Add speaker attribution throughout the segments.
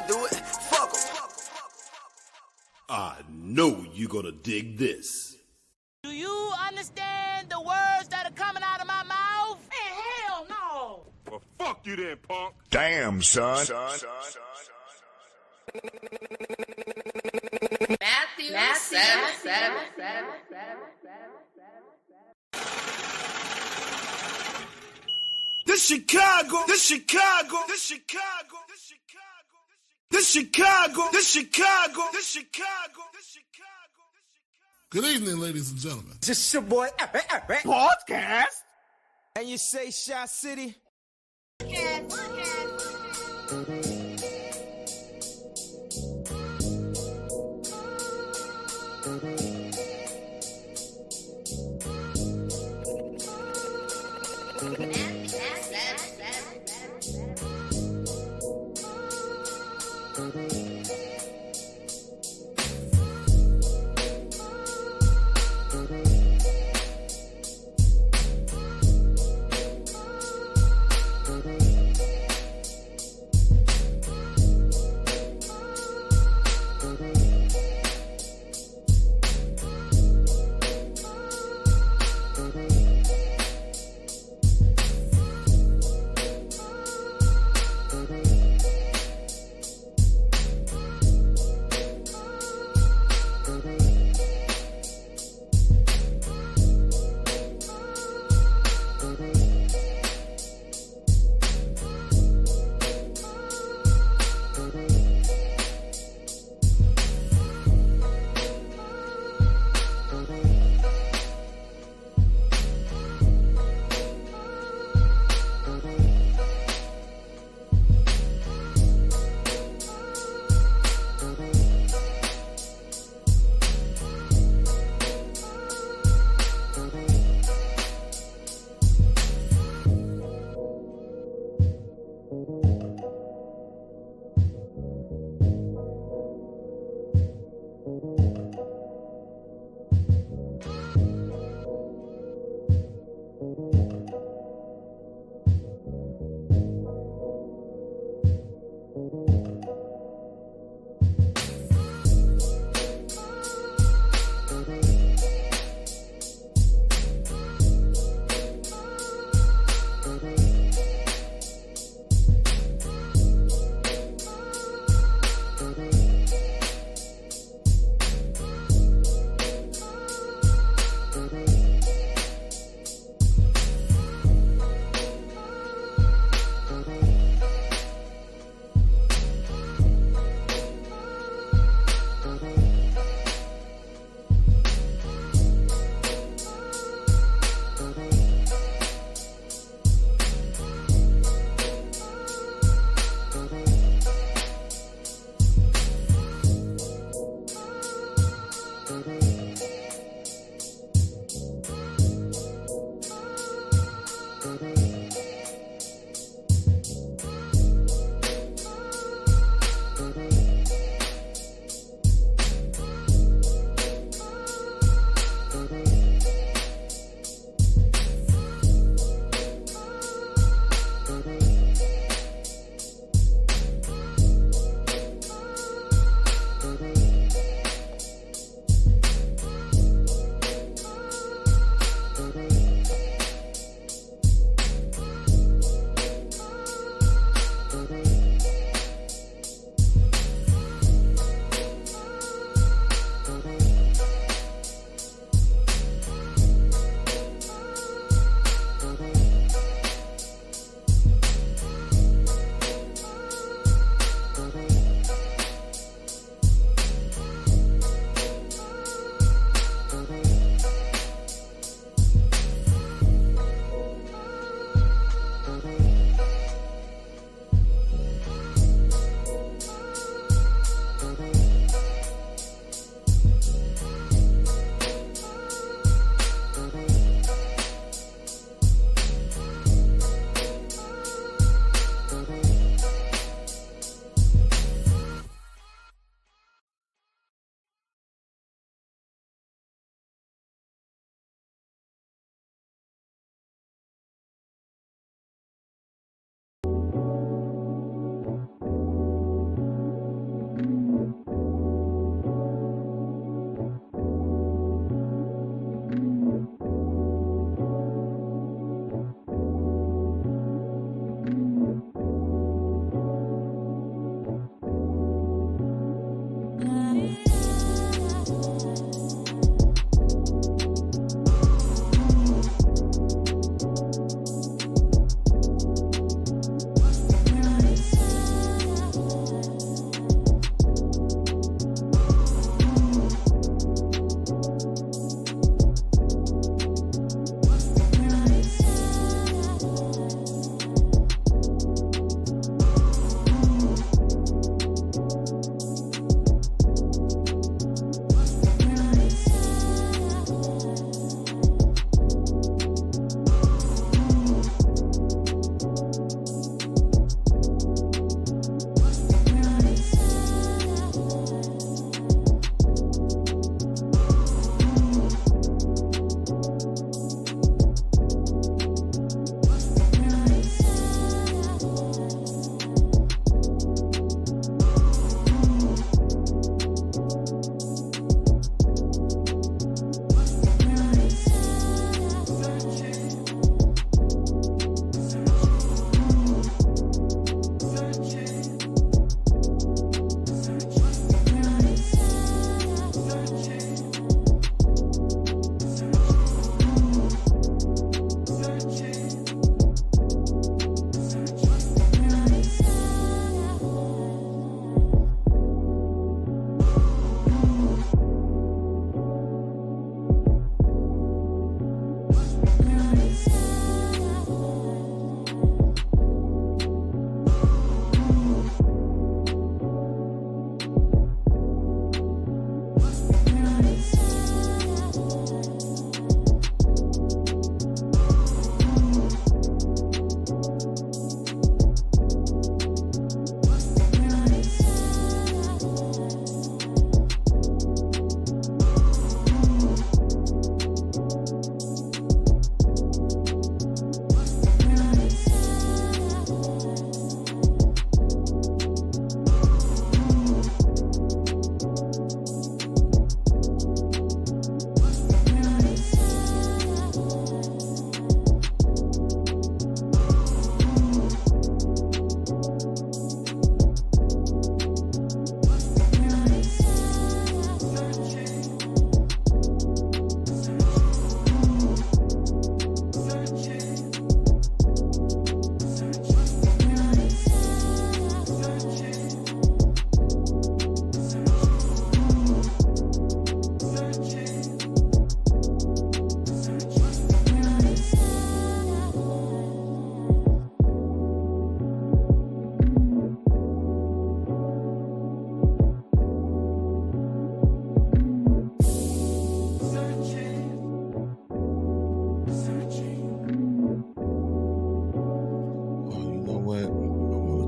Speaker 1: do it. Fuck 'em.
Speaker 2: I know you're gonna dig this.
Speaker 3: Do you understand the words that are coming out of my mouth? Man, hell no!
Speaker 4: Well, fuck you then, punk.
Speaker 5: Damn, son.
Speaker 6: Matthew 7.
Speaker 2: This Chicago.
Speaker 7: Good evening, ladies and gentlemen.
Speaker 1: This your boy,
Speaker 4: Podcast?
Speaker 1: and you say Shot City?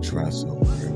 Speaker 5: try something.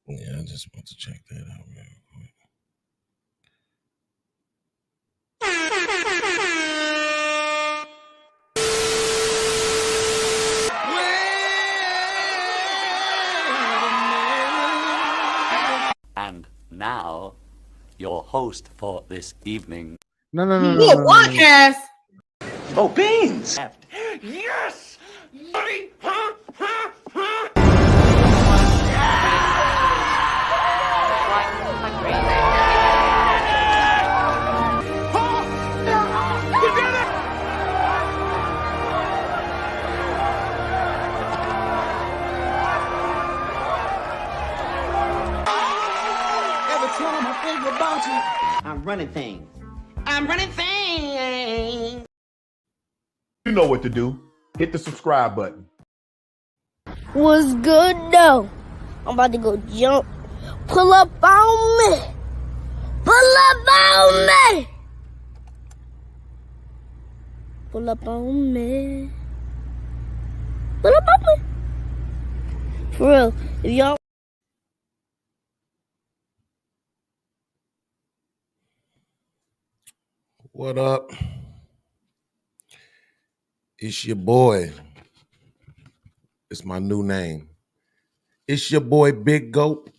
Speaker 5: Yeah, I just want to check that out real quick.
Speaker 8: And now, your host for this evening.
Speaker 9: No.
Speaker 6: Podcast.
Speaker 8: Oh, beans! Yes!
Speaker 3: Every time I think about you, I'm running things. I'm running things.
Speaker 4: You know what to do. Hit the subscribe button.
Speaker 10: What's good though? I'm about to go jump. Pull up on me. Pull up on me. Pull up on me. Pull up on me. For real, if y'all.
Speaker 5: What up? It's your boy. It's my new name. It's your boy, Big Goat.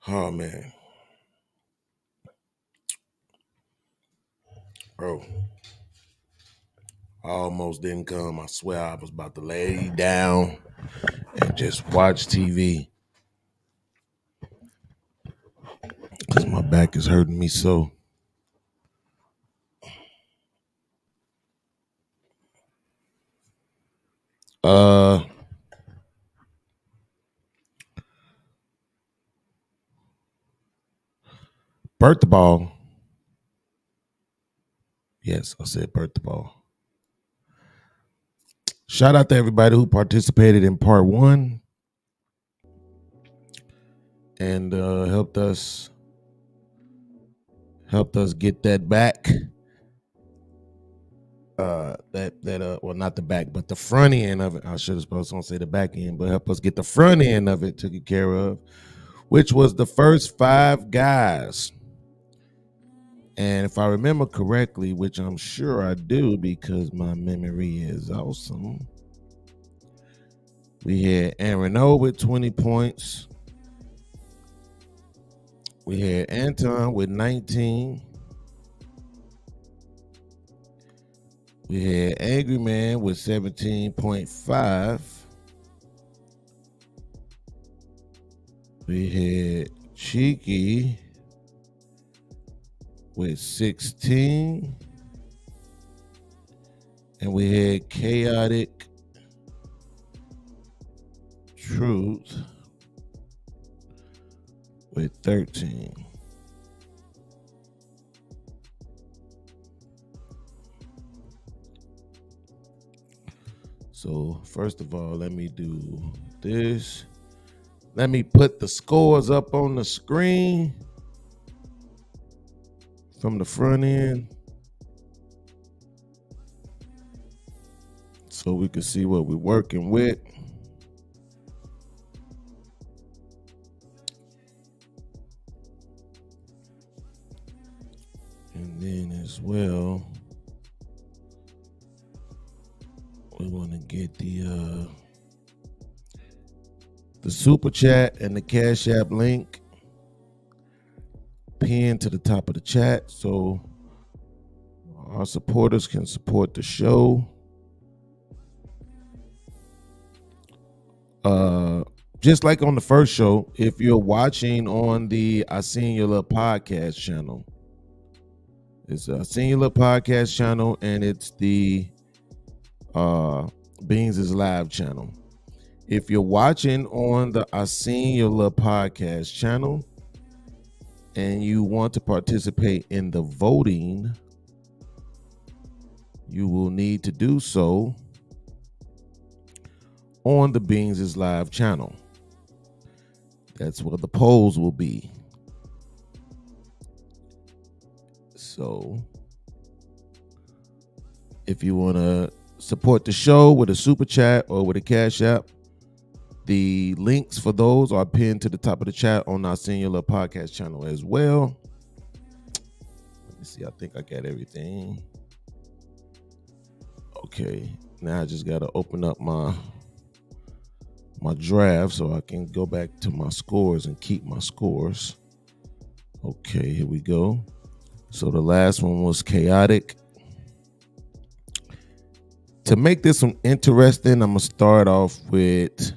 Speaker 5: Oh, man. Bro. I almost didn't come. I swear I was about to lay down and just watch TV. Because my back is hurting me so. Birthday ball. Yes, I said birthday ball. Shout out to everybody who participated in part 1 and helped us get that back. Well, not the back, but the front end of it. I should have supposed to say the back end, but help us get the front end of it taken care of, which was the first 5 guys. And if I remember correctly, which I'm sure I do because my memory is awesome, we had Aaron O with 20 points. We had Anton with 19. We had Angry Man with 17.5. We had Cheeky with 16. And we had Chaotic Truth with 13. So first of all, let me do this. Let me put the scores up on the screen from the front end so we can see what we're working with. And then as well, we want to get the super chat and the Cash App link pinned to the top of the chat so our supporters can support the show. Just like on the first show, if you're watching on the iSeenYoLilPodcast channel, it's iSeenYoLilPodcast channel and it's the Beans is Live channel. If you're watching on the iSeenYoLilPodcast channel and you want to participate in the voting, you will need to do so on the Beans is Live channel. That's where the polls will be. So if you want to support the show with a super chat or with a Cash App, the links for those are pinned to the top of the chat on our AppSeenYoLilPodcast channel as well. Let me see. I think I got everything. Okay. Now I just got to open up my draft so I can go back to my scores and keep my scores. Okay, here we go. So the last one was chaotic. To make this one interesting, I'm going to start off with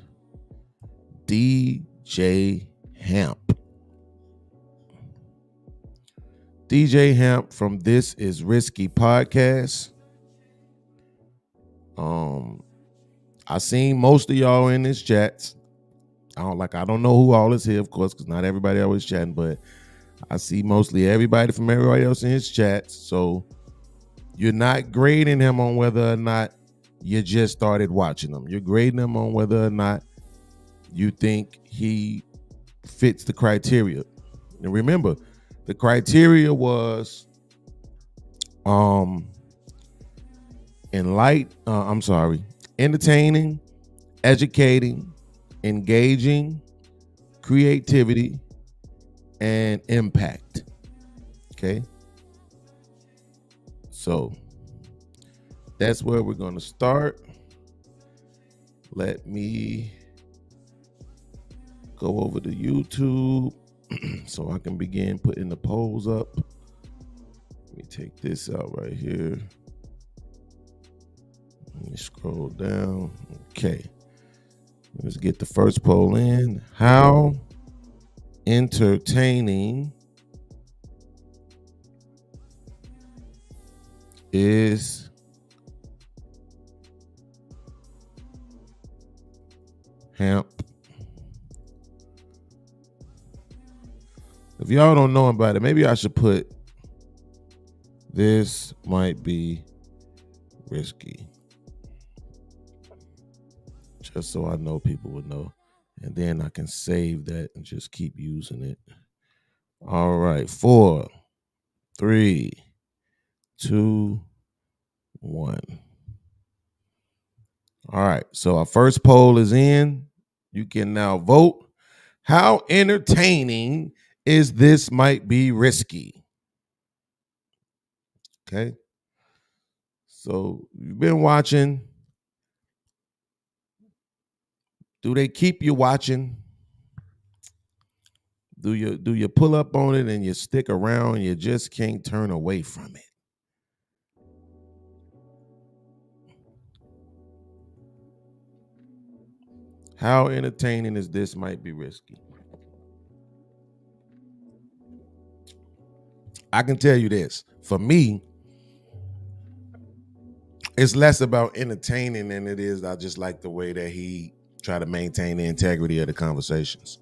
Speaker 5: DJ Hamp. DJ Hamp from This Is Risky Podcast. I seen most of y'all in this chat. I don't know who all is here, of course, because not everybody always chatting, but I see mostly everybody from everybody else in his chat. So you're not grading him on whether or not you just started watching him. You're grading him on whether or not you think he fits the criteria. And remember, the criteria was entertaining, educating, engaging, creativity, and impact. Okay? So that's where we're going to start. Let me go over to YouTube so I can begin putting the polls up. Let me take this out right here. Let me scroll down. Okay. Let's get the first poll in. How entertaining is Hamp? If y'all don't know about it, maybe I should put this might be risky. Just so I know people would know. And then I can save that and just keep using it. All right. 4, 3, 2, 1. All right. So our first poll is in. You can now vote. How entertaining is This Might Be Risky? Okay. So you've been watching. Do they keep you watching? Do you pull up on it and you stick around and you just can't turn away from it? How entertaining is This Might Be Risky? I can tell you this. For me, it's less about entertaining than it is I just like the way that he try to maintain the integrity of the conversations.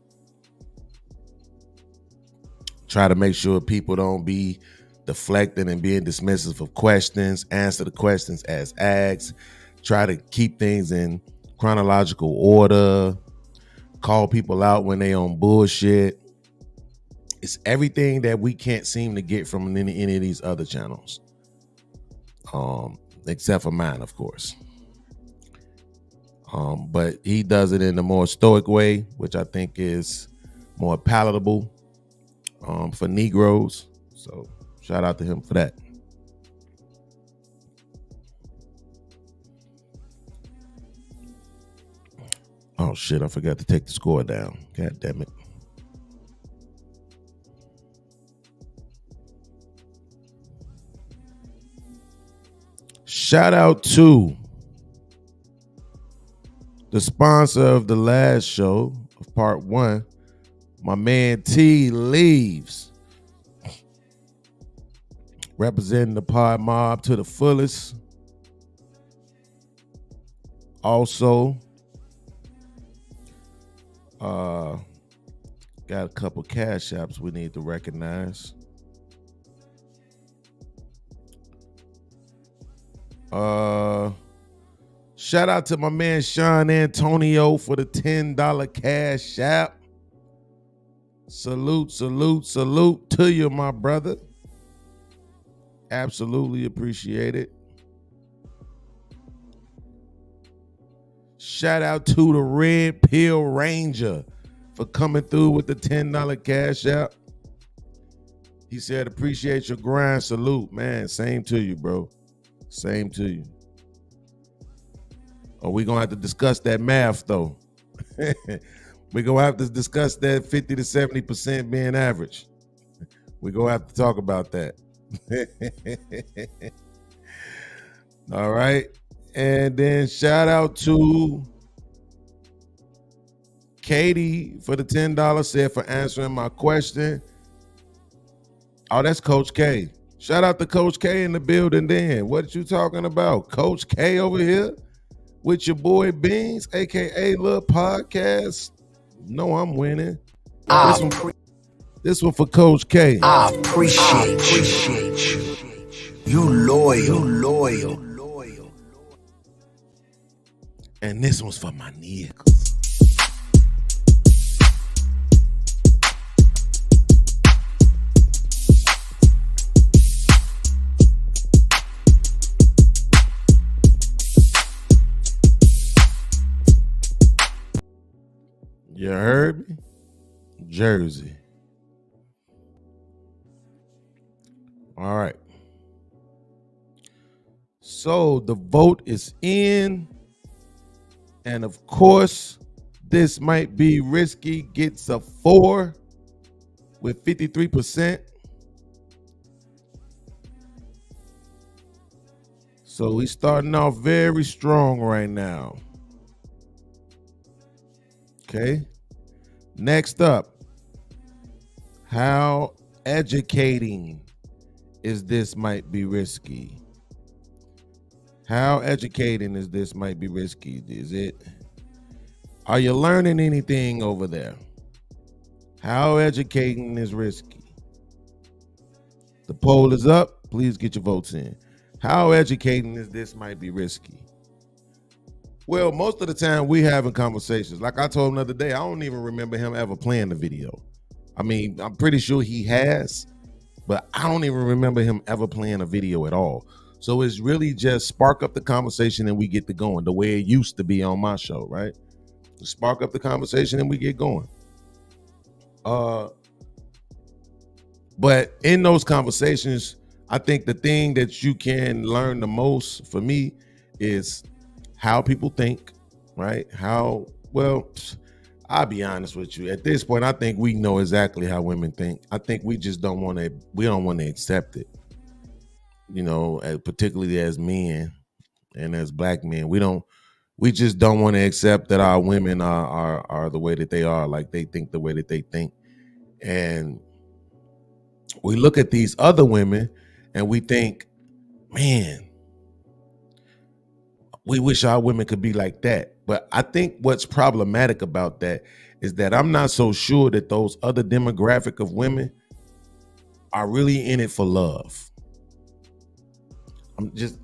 Speaker 5: Try to make sure people don't be deflecting and being dismissive of questions. Answer the questions as asked. try to keep things in chronological order, call people out when they on bullshit. It's everything that we can't seem to get from any of these other channels. Except for mine, of course. But he does it in a more stoic way, which I think is more palatable for Negroes. So shout out to him for that. Oh shit, I forgot to take the score down. God damn it. Shout out to the sponsor of the last show of part 1, my man T Leaves, representing the PodMob to the fullest. Also, got a couple cash apps we need to recognize. Shout out to my man Sean Antonio for the $10 cash app. Salute to you, my brother. Absolutely appreciate it. Shout out to the Red Pill Ranger for coming through with the $10 cash app. He said, appreciate your grind. Salute, man. Same to you, bro. Same to you. Oh, we're going to have to discuss that math, though. We're going to have to discuss that 50 to 70% being average. We're going to have to talk about that. All right. And then shout out to Katie for the $10, said for answering my question. Oh, that's Coach K. Shout out to Coach K in the building then. What you talking about? Coach K over here with your boy Beans, a.k.a. Lil Podcast. No, I'm winning. This one for Coach K.
Speaker 2: I appreciate you. You loyal.
Speaker 5: And this one's for my niggas. You heard me? Jersey. All right. So the vote is in. And of course, this might be risky. Gets a 4 with 53%. So we starting off very strong right now. Okay. Next up, how educating is this might be risky? How educating is this might be risky? Are you learning anything over there? How educating is risky? The poll is up. Please get your votes in. How educating is this might be risky? Well, most of the time we having conversations. Like I told him the other day, I don't even remember him ever playing the video. I mean, I'm pretty sure he has, but I don't even remember him ever playing a video at all. So it's really just spark up the conversation and we get to going the way it used to be on my show, right? Spark up the conversation and we get going. But in those conversations, I think the thing that you can learn the most for me is how people think, right? I'll be honest with you. At this point, I think we know exactly how women think. I think we just don't want to accept it. You know, particularly as men and as black men, we just don't want to accept that our women are the way that they are, like they think the way that they think. And we look at these other women and we think, man, we wish our women could be like that. But I think what's problematic about that is that I'm not so sure that those other demographic of women are really in it for love.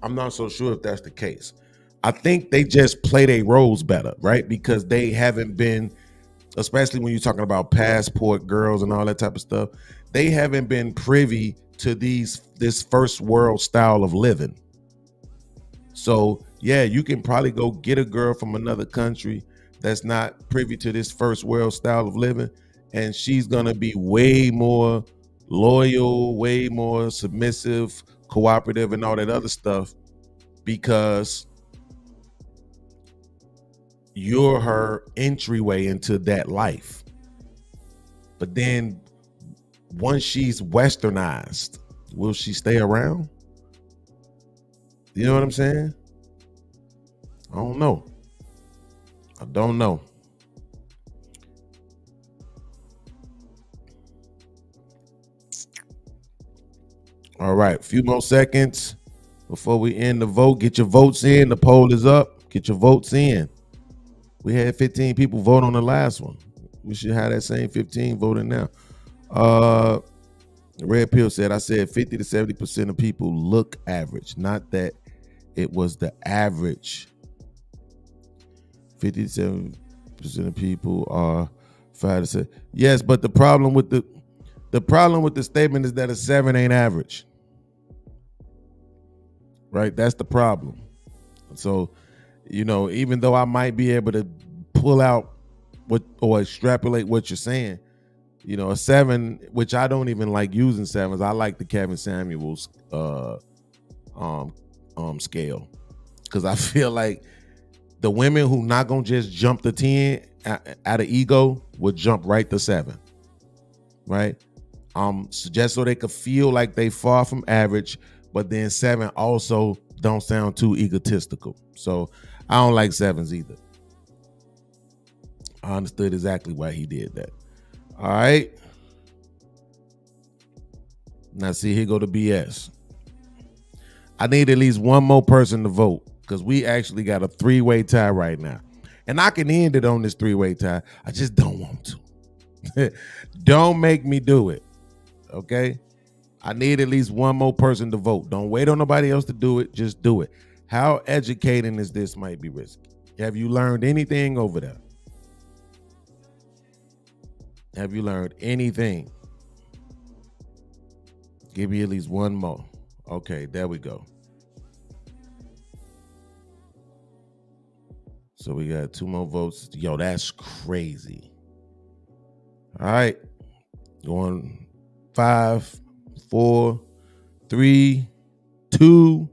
Speaker 5: I'm not so sure if that's the case. I think they just play their roles better, right? Because they haven't been, especially when you're talking about passport girls and all that type of stuff, they haven't been privy to this first world style of living. So yeah, you can probably go get a girl from another country that's not privy to this first world style of living, and she's gonna be way more loyal, way more submissive, cooperative, and all that other stuff because you're her entryway into that life. But then once she's westernized, will she stay around? You know what I'm saying? I don't know. I don't know. All right, a few more seconds before we end the vote. Get your votes in. The poll is up. Get your votes in. We had 15 people vote on the last one. We should have that same 15 voting now. Red Pill said, I said 50 to 70% of people look average, not that it was the average. 50 to 70% of people are 5 to 7. Yes, but the problem with the statement is that a 7 ain't average. Right? That's the problem. So, you know, even though I might be able to pull out what or extrapolate what you're saying, you know, a 7, which I don't even like using 7s. I like the Kevin Samuels scale, because I feel like the women who not gonna just jump the 10 out of ego would jump right to 7, right? So just so they could feel like they far from average, but then 7 also don't sound too egotistical. So I don't like 7s either. I understood exactly why he did that. All right. Now see, here go the BS. I need at least one more person to vote because we actually got a 3-way tie right now. And I can end it on this 3-way tie. I just don't want to. Don't make me do it. Okay? I need at least one more person to vote. Don't wait on nobody else to do it. Just do it. How educating is this might be risky? Have you learned anything over there? Have you learned anything? Give me at least one more. Okay, there we go. So we got 2 more votes. Yo, that's crazy. All right. Going 5, 4, 3, 2,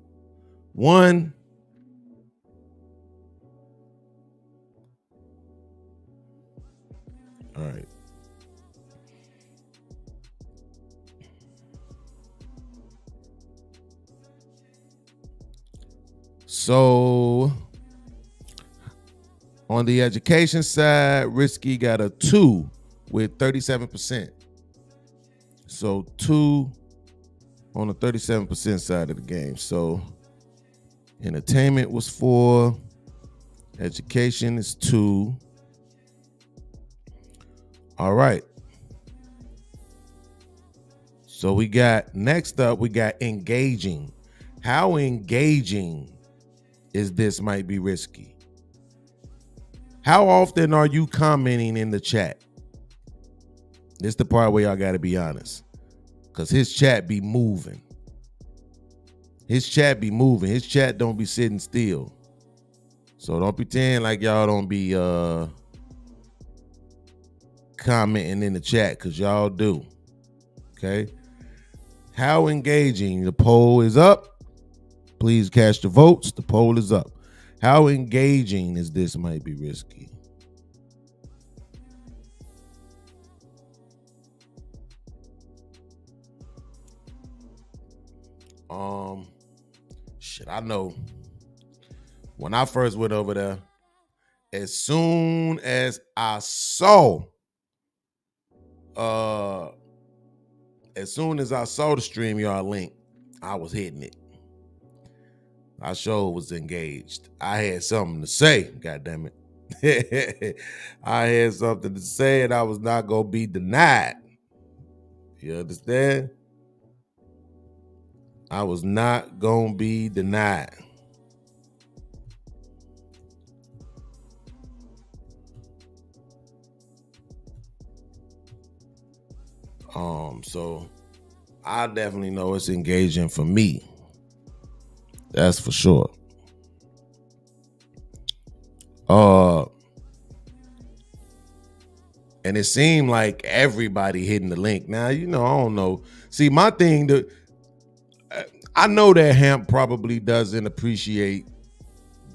Speaker 5: 1. All right. So on the education side, Risky got a 2 with 37%. So 2 on the 37% side of the game. So entertainment was 4. Education is 2. All right. So we got, next up, we got engaging. How engaging is this might be risky? How often are you commenting in the chat? This is the part where y'all got to be honest. Because his chat be moving. His chat be moving. His chat don't be sitting still. So don't pretend like y'all don't be commenting in the chat, because y'all do. Okay? How engaging? The poll is up. Please cast your votes. The poll is up. How engaging is this might be risky? Shit, I know. When I first went over there, as soon as I saw the StreamYard link, I was hitting it. I sure was engaged. I had something to say, God damn it. I had something to say and I was not gonna be denied. You understand? I was not gonna be denied. So I definitely know it's engaging for me. That's for sure. And it seemed like everybody hitting the link. Now, I don't know. See, my thing, I know that Hamp probably doesn't appreciate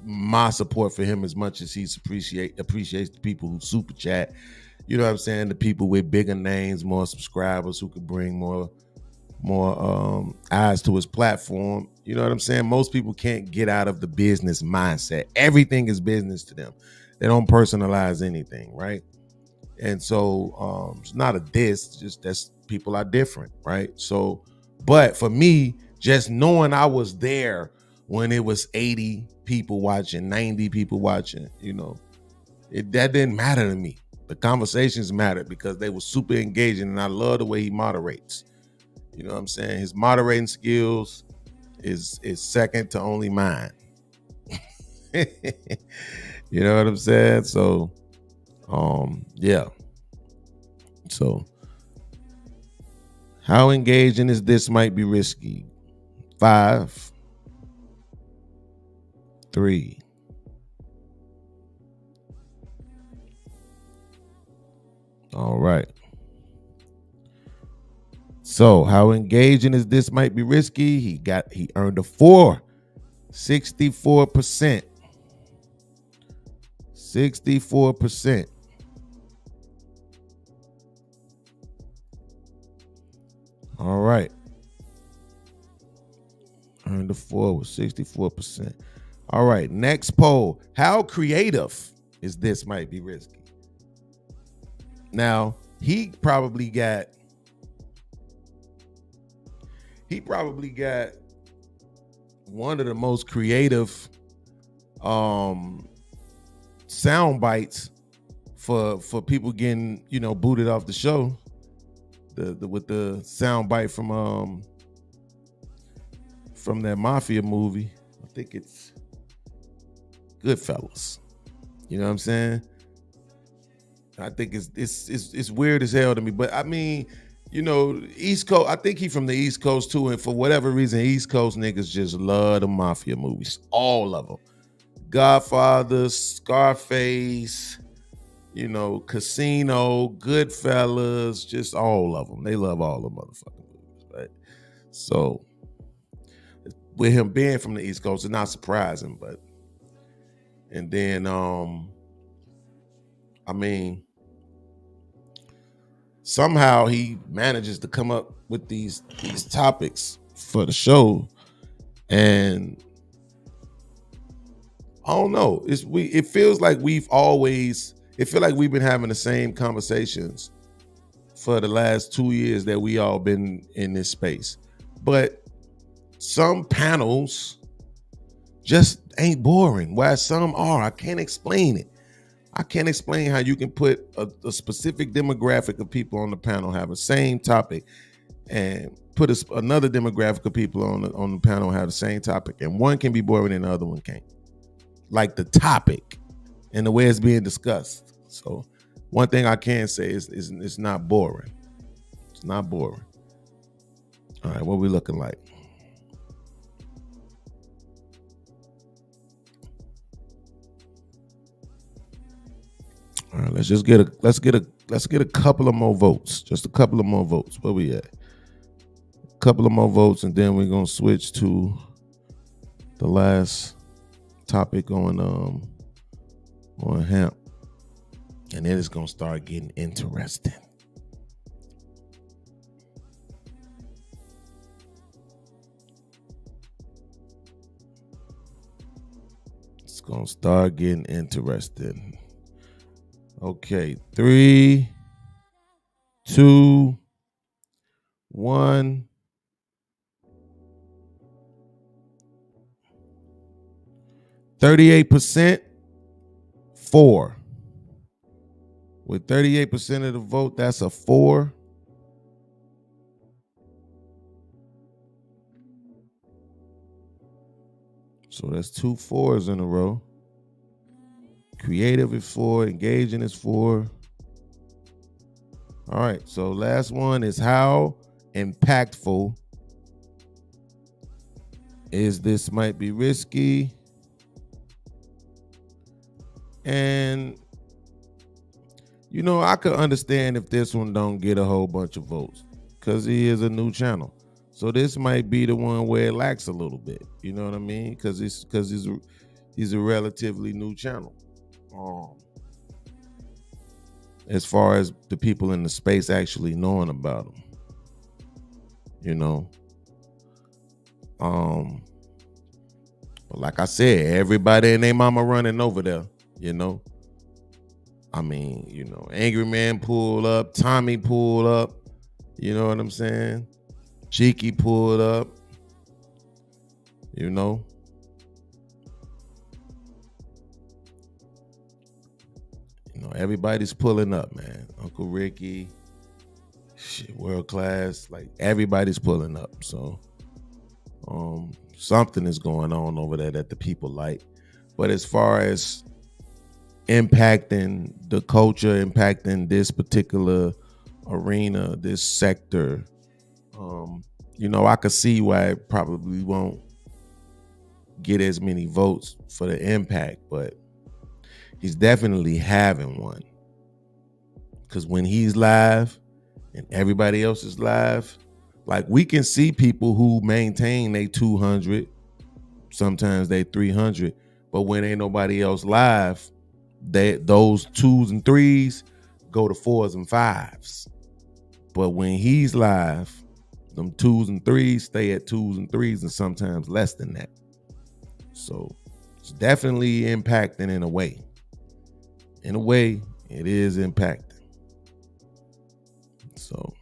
Speaker 5: my support for him as much as he appreciates the people who super chat. You know what I'm saying? The people with bigger names, more subscribers, who could bring more eyes to his platform. You know what I'm saying? Most people can't get out of the business mindset. Everything is business to them. They don't personalize anything, right? And so it's not a diss, just that's people are different, right? So, but for me, just knowing I was there when it was 80 people watching, 90 people watching, that didn't matter to me. The conversations mattered because they were super engaging, and I love the way he moderates. You know what I'm saying? His moderating skills is second to only mine. You know what I'm saying? So, yeah. So, how engaging is this? Might be risky. 5, 3. All right. So, how engaging is this? Might be risky. He earned a 4. 64%. 64%. All right. Earned a 4 with 64%. All right. Next poll. How creative is this? Might be risky. Now, he probably got one of the most creative sound bites for people getting, booted off the show. With the sound bite from that mafia movie. I think it's Goodfellas. You know what I'm saying? I think it's weird as hell to me, but I mean, East Coast. I think he from the East Coast too, and for whatever reason, East Coast niggas just love the mafia movies, all of them. Godfather, Scarface, Casino, Goodfellas, just all of them. They love all the motherfucking movies, right? So, with him being from the East Coast, it's not surprising, but, and then, I mean, somehow he manages to come up with these topics for the show, and I don't know. It feels like we've been having the same conversations for the last 2 years that we all been in this space, but some panels just ain't boring. While some are, I can't explain it. I can't explain how you can put a specific demographic of people on the panel, have the same topic, and put another demographic of people on the panel have the same topic, and one can be boring and the other one can't. Like the topic and the way it's being discussed. So one thing I can say is it's not boring. It's not boring. All right, what we looking like? All right, let's get a couple of more votes. Just a couple of more votes. Where we at? A couple of more votes, and then we're gonna switch to the last topic on Hamp, and then it's gonna start getting interesting. It's gonna start getting interesting. Okay, 3, 2, 1. %, 4. With 38% of the vote, that's a 4. So that's 2 4s in a row. Creative is 4, engaging is 4. All right, so last one is how impactful is this might be risky. And I could understand if this one don't get a whole bunch of votes because he is a new channel. So this might be the one where it lacks a little bit. You know what I mean? Because he's a relatively new channel. As far as the people in the space actually knowing about him. But like I said, everybody and their mama running over there, I mean, Angry Man pulled up, Tommy pulled up, you know what I'm saying? Cheeky pulled up, everybody's pulling up, man. Uncle Ricky, shit, world class, like everybody's pulling up. So something is going on over there that the people like. But as far as impacting the culture, impacting this particular arena, this sector, I could see why it probably won't get as many votes for the impact, but he's definitely having one. Because when he's live and everybody else is live, like we can see people who maintain they 200, sometimes they 300, but when ain't nobody else live, those 2s and 3s go to 4s and 5s. But when he's live, them 2s and 3s stay at 2s and 3s and sometimes less than that. So it's definitely impacting in a way. In a way, it is impacting. So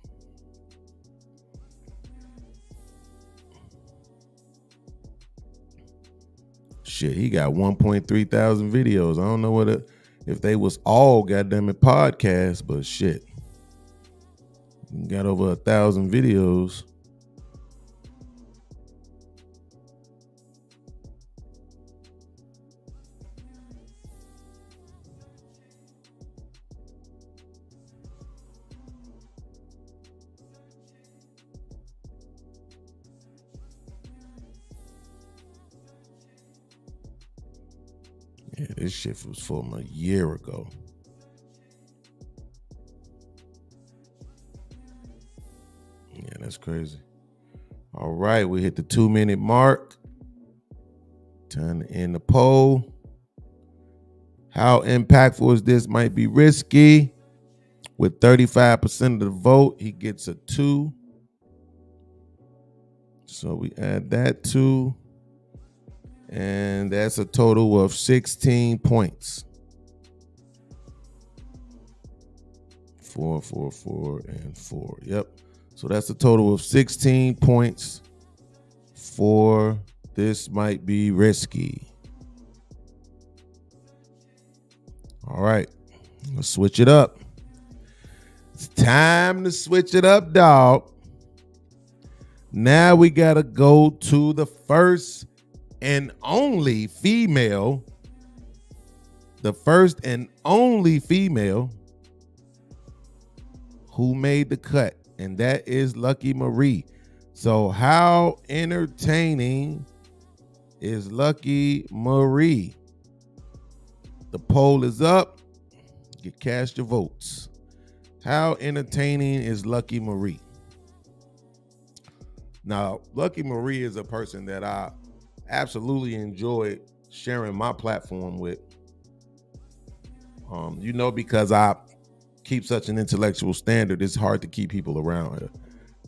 Speaker 5: shit, he got 1.3 thousand videos. I don't know if they was all goddamn it podcasts, but shit, he got over 1,000 videos. Yeah, this shit was from a year ago. Yeah, that's crazy. All right, we hit the 2-minute mark. Time to end the poll. How impactful is this? Might be risky. With 35% of the vote, he gets a 2. So we add that 2. And that's a total of 16 points. 4, 4, 4, and 4. Yep. So that's a total of 16 points for this might be risky. All right. Let's switch it up. It's time to switch it up, dog. Now we got to go to the first and only female, who made the cut, and that is Lucky Marie. So how entertaining is Lucky Marie? The poll is up. You cast your votes. How entertaining is Lucky Marie? Now, Lucky Marie is a person that I absolutely enjoy sharing my platform with. Because I keep such an intellectual standard, it's hard to keep people around here.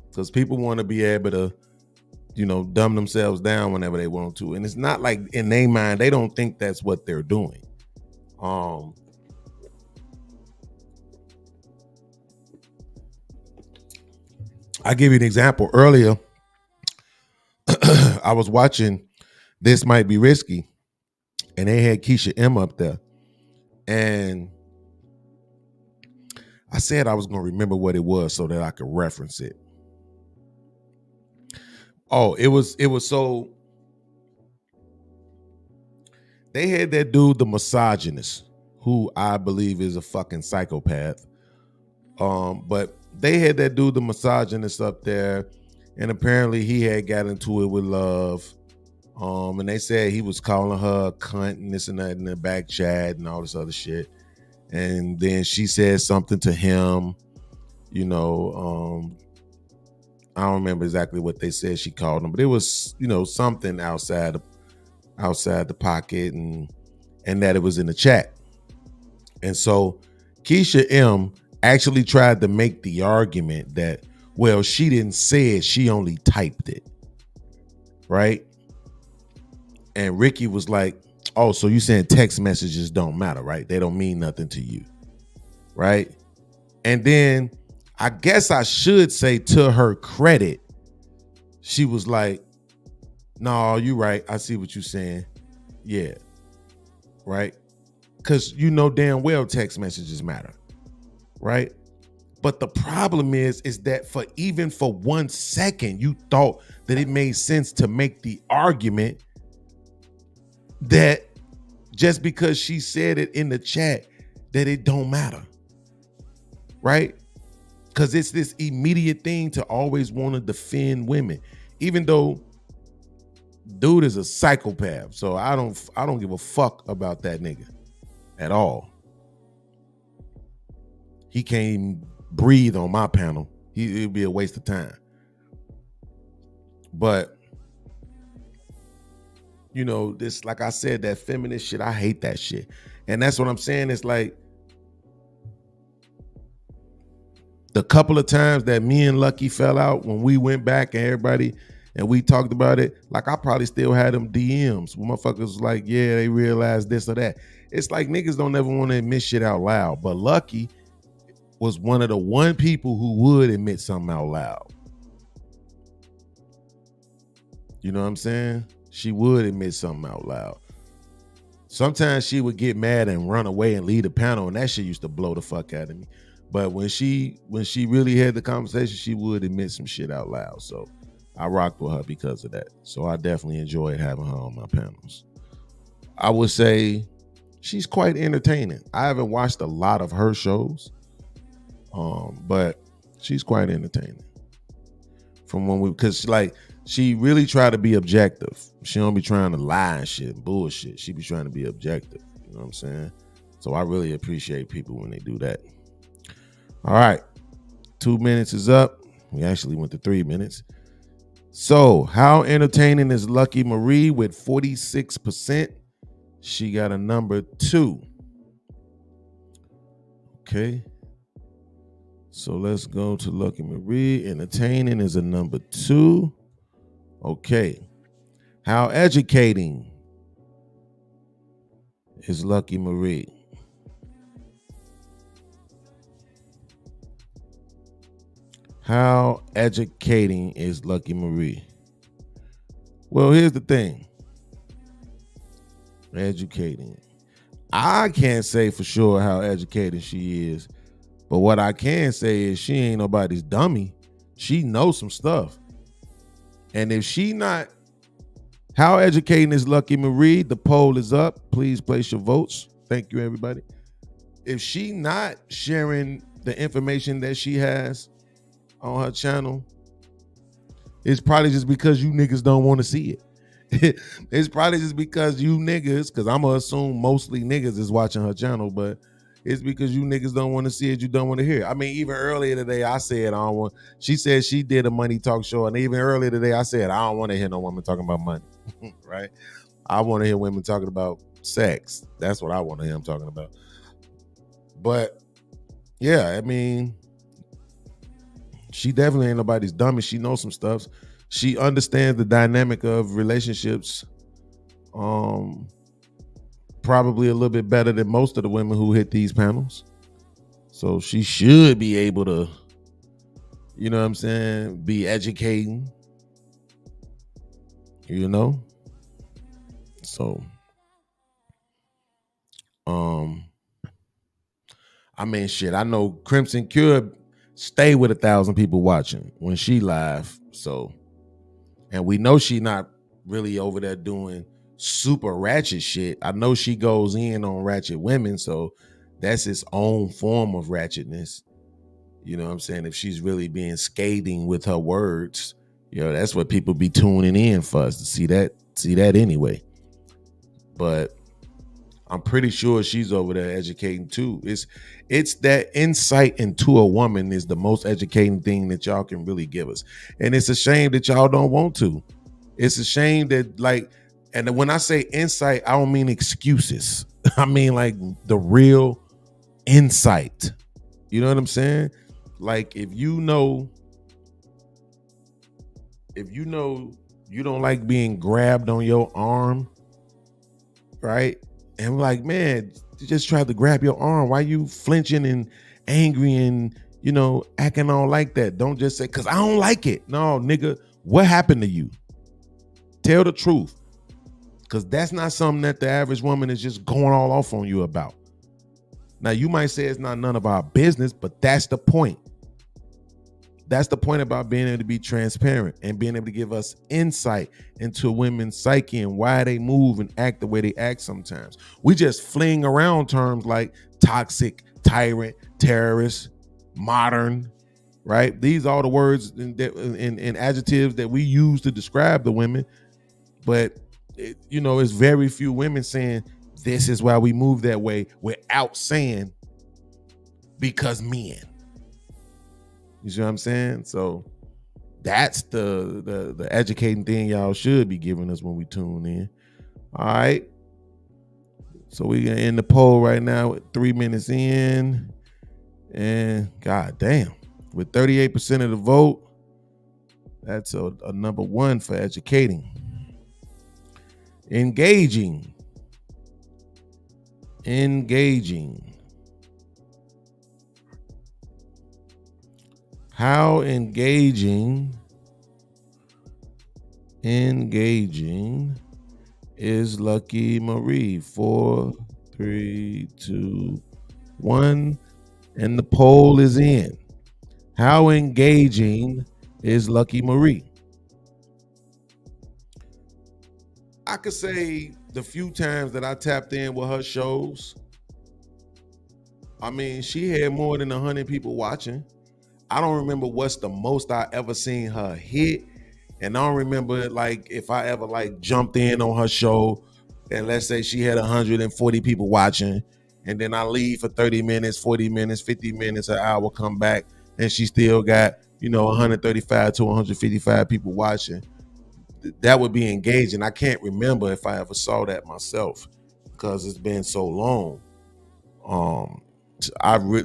Speaker 5: Because people want to be able to, dumb themselves down whenever they want to. And it's not like in their mind, they don't think that's what they're doing. I give you an example. Earlier, I was watching This Might Be Risky, and they had Keisha M up there. And I said I was going to remember what it was so that I could reference it. Oh, it was so, they had that dude, the misogynist, who I believe is a fucking psychopath, But they had that dude, the misogynist, up there, and apparently he had got into it with Love. And they said he was calling her a cunt and this and that in the back chat and all this other shit. And then she said something to him, you know, I don't remember exactly what they said she called him, but it was, you know, something outside the pocket, and that it was in the chat. And so Keisha M actually tried to make the argument that, well, she didn't say it, she only typed it, right? And Ricky was like, oh, so you saying text messages don't matter, right? They don't mean nothing to you, right? And then I guess I should say, to her credit, she was like, no, you right. I see what you're saying. Yeah. Right? Because you know damn well text messages matter. Right? But the problem is that for 1 second, you thought that it made sense to make the argument that just because she said it in the chat, that it don't matter. Right? Because it's this immediate thing to always want to defend women, even though dude is a psychopath. So I don't give a fuck about that nigga at all. He can't even breathe on my panel. It'd be a waste of time. But you know, this, like I said, that feminist shit, I hate that shit. And that's what I'm saying. It's like the couple of times that me and Lucky fell out when we went back and everybody and we talked about it, like I probably still had them DMs where motherfuckers was like, yeah, they realized this or that. It's like niggas don't ever want to admit shit out loud. But Lucky was one of the people who would admit something out loud. You know what I'm saying? She would admit something out loud. Sometimes she would get mad and run away and leave the panel, and that shit used to blow the fuck out of me. But when she really had the conversation, she would admit some shit out loud. So I rocked with her because of that. So I definitely enjoyed having her on my panels. I would say she's quite entertaining. I haven't watched a lot of her shows, but she's quite entertaining. Because like she really tried to be objective. She don't be trying to lie and shit and bullshit. She be trying to be objective. You know what I'm saying? So I really appreciate people when they do that. All right. 2 minutes is up. We actually went to 3 minutes. So how entertaining is Lucky Marie with 46%? She got a number 2. Okay. So let's go to Lucky Marie. Entertaining is a number 2. Okay. How educating is Lucky Marie? How educating is Lucky Marie? Well, here's the thing. Educating. I can't say for sure how educated she is, but what I can say is she ain't nobody's dummy. She knows some stuff. And if she not, how educating is Lucky Marie? The poll is up. Please place your votes. Thank you, everybody. If she not sharing the information that she has on her channel, it's probably just because you niggas don't want to see it. It's probably just because you niggas, because I'm gonna assume mostly niggas is watching her channel, but it's because you niggas don't want to see it, you don't want to hear it. I mean, even earlier today, I said I don't want. She said she did a money talk show, and even earlier today, I said I don't want to hear no woman talking about money. Right? I want to hear women talking about sex. That's what I want to hear them talking about. But yeah, I mean, she definitely ain't nobody's dummy. She knows some stuff. She understands the dynamic of relationships probably a little bit better than most of the women who hit these panels. So she should be able to, you know what I'm saying, be educating, you know? So, I mean, shit, I know Crimson Cure stay with 1,000 people watching when she live. So, and we know she not really over there doing super ratchet shit. I know she goes in on ratchet women, so that's its own form of ratchetness. You know what I'm saying? If she's really being scathing with her words, that's what people be tuning in for, us to see that anyway. But I'm pretty sure she's over there educating too. It's that insight into a woman is the most educating thing that y'all can really give us. And it's a shame that y'all don't want to. It's a shame that, like, and when I say insight, I don't mean excuses. I mean like the real insight. You know what I'm saying? Like if you know you don't like being grabbed on your arm, right? And we're like, man, you just tried to grab your arm. Why you flinching and angry and, acting all like that? Don't just say, because I don't like it. No, nigga, what happened to you? Tell the truth. Because that's not something that the average woman is just going all off on you about. Now, you might say it's not none of our business, but that's the point. That's the point about being able to be transparent and being able to give us insight into women's psyche and why they move and act the way they act sometimes. We just fling around terms like toxic, tyrant, terrorist, modern, right? These are the words and adjectives that we use to describe the women. But, it's very few women saying, this is why we move that way without saying, because men. You see what I'm saying? So that's the educating thing y'all should be giving us when we tune in. All right. So we are in the poll right now with 3 minutes in. And god damn, with 38% of the vote, that's a number one for educating. Engaging. How engaging is Lucky Marie? 4, 3, 2, 1, and the poll is in. How engaging is Lucky Marie? I could say the few times that I tapped in with her shows, I mean, she had more than 100 people watching. I don't remember what's the most I ever seen her hit. And I don't remember like if I ever like jumped in on her show and let's say she had 140 people watching and then I leave for 30 minutes, 40 minutes, 50 minutes, an hour, come back and she still got, 135 to 155 people watching. That would be engaging. I can't remember if I ever saw that myself because it's been so long.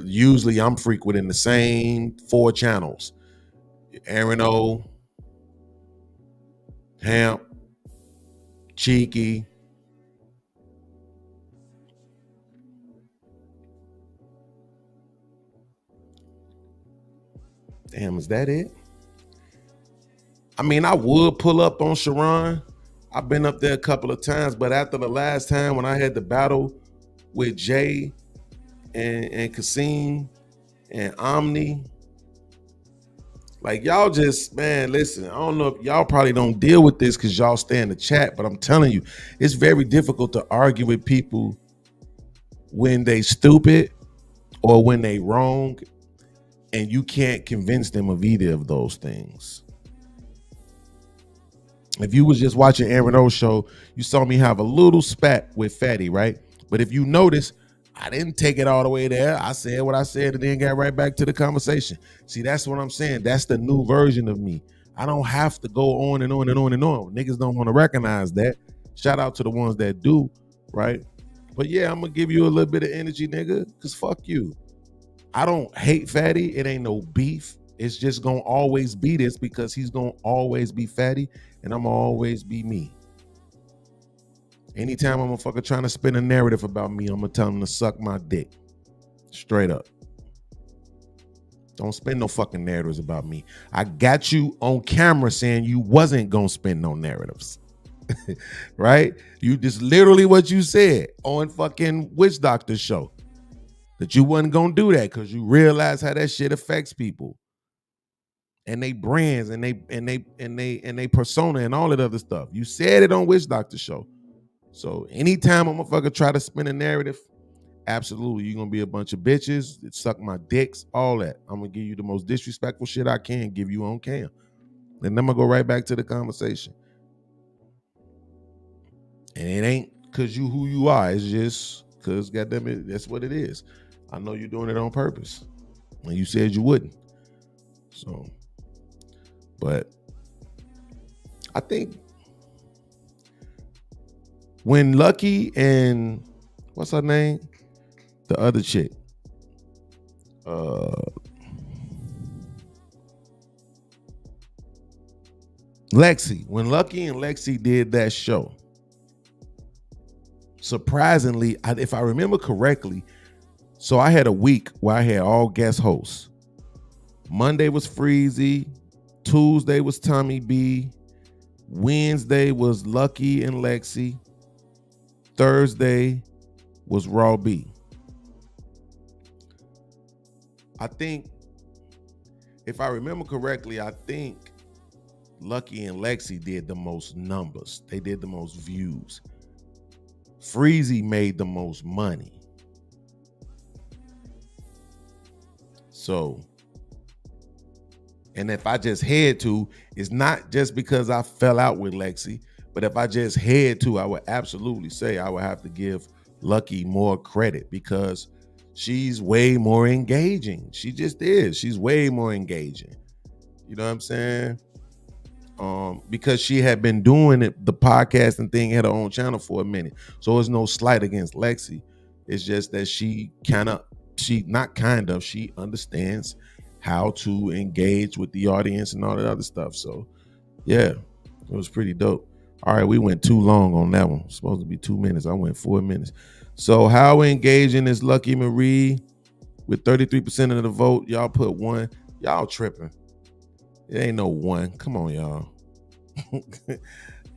Speaker 5: Usually I'm frequenting the same 4 channels: Aaron O, Hamp, Cheeky, damn, is that it? I mean, I would pull up on Sharon. I've been up there a couple of times, but after the last time when I had the battle with Jay and Kasim and Omni, like y'all just, man, listen, I don't know if y'all probably don't deal with this because y'all stay in the chat, but I'm telling you, it's very difficult to argue with people when they stupid or when they wrong, and you can't convince them of either of those things. If you was just watching Aaron O's show, you saw me have a little spat with Fatty, right? But if you notice, I didn't take it all the way there. I said what I said and then got right back to the conversation. See, that's what I'm saying. That's the new version of me. I don't have to go on and on and on and on. Niggas don't want to recognize that. Shout out to the ones that do, right? But yeah, I'm going to give you a little bit of energy, nigga, because fuck you. I don't hate Fatty. It ain't no beef. It's just going to always be this because he's going to always be Fatty and I'm going to always be me. Anytime I'm a fucker trying to spin a narrative about me, I'm going to tell him to suck my dick. Straight up. Don't spin no fucking narratives about me. I got you on camera saying you wasn't going to spin no narratives. Right? You just literally what you said on fucking Witch Doctor show. That you wasn't going to do that because you realize how that shit affects people. And they brands and they persona and all that other stuff. You said it on Witch Doctor show. So anytime a motherfucker try to spin a narrative absolutely, you're gonna be a bunch of bitches that suck my dicks, all that. I'm gonna give you the most disrespectful shit I can give you on cam. And then I'm gonna go right back to the conversation. And it ain't because you who you are, it's just because goddamn it, that's what it is. I know you're doing it on purpose. And you said you wouldn't. So, but I think when Lucky and what's her name? The other chick. Lexi. When Lucky and Lexi did that show, surprisingly, if I remember correctly, so I had a week where I had all guest hosts. Monday was Freezy, Tuesday was Tommy B, Wednesday was Lucky and Lexi, Thursday was Raw B. I think, if I remember correctly, I think Lucky and Lexi did the most numbers. They did the most views. Freezy made the most money. So, and if I just had to, it's not just because I fell out with Lexi, but if I just had to, I would absolutely say I would have to give Lucky more credit because she's way more engaging. She just is. She's way more engaging. You know what I'm saying? Because she had been doing it, the podcasting thing, had her own channel for a minute. So it's no slight against Lexi. It's just that she understands how to engage with the audience and all that other stuff. So yeah, it was pretty dope. All right, we went too long on that one. It's supposed to be 2 minutes. I went 4 minutes. So how engaging is Lucky Marie with 33% of the vote? Y'all put 1. Y'all tripping. It ain't no 1. Come on, y'all.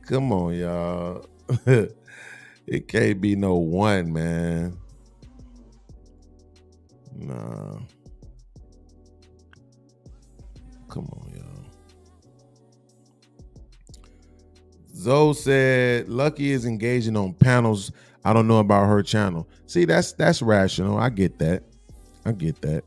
Speaker 5: Come on, y'all. It can't be no 1, man. Nah. Come on, y'all. Zoe said Lucky is engaging on panels. I don't know about her channel. See, that's rational. I get that. I get that.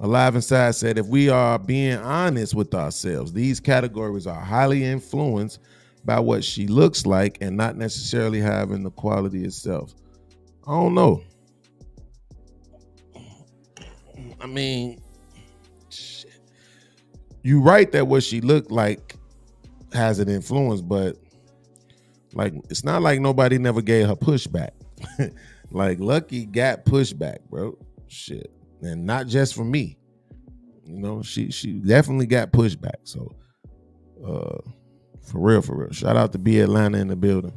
Speaker 5: Alive Inside said, if we are being honest with ourselves, these categories are highly influenced by what she looks like and not necessarily having the quality itself. I don't know. I mean, shit. You're right that what she looked like has an influence, but like it's not like nobody never gave her pushback. Like Lucky got pushback, bro. Shit. And not just from me. You know, she definitely got pushback. So for real. Shout out to B Atlanta in the building.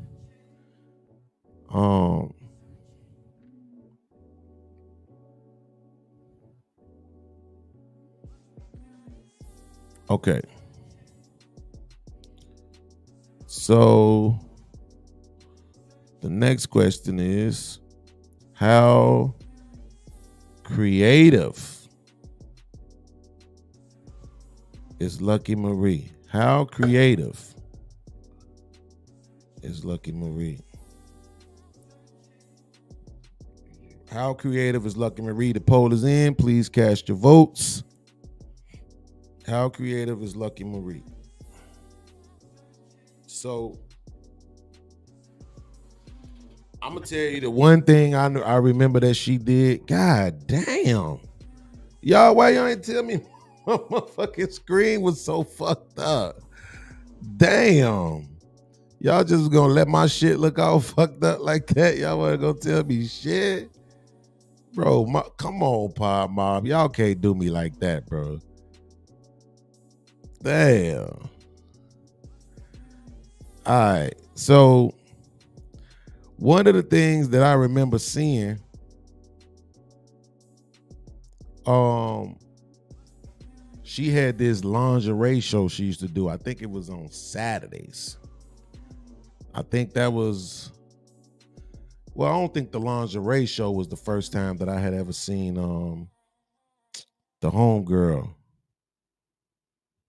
Speaker 5: Okay. So the next question is, how creative is Lucky Marie? How creative is Lucky Marie? How creative is Lucky Marie? The poll is in. Please cast your votes. How creative is Lucky Marie? So I'm gonna tell you the one thing I remember that she did. God damn, y'all, why y'all ain't tell me my motherfucking screen was so fucked up? Damn, y'all just gonna let my shit look all fucked up like that? Y'all wanna go tell me shit, bro? Come on, PodMob, y'all can't do me like that, bro. Damn. All right, so one of the things that I remember seeing, she had this lingerie show she used to do. I think it was on Saturdays. I think that was, well, I don't think the lingerie show was the first time that I had ever seen the homegirl.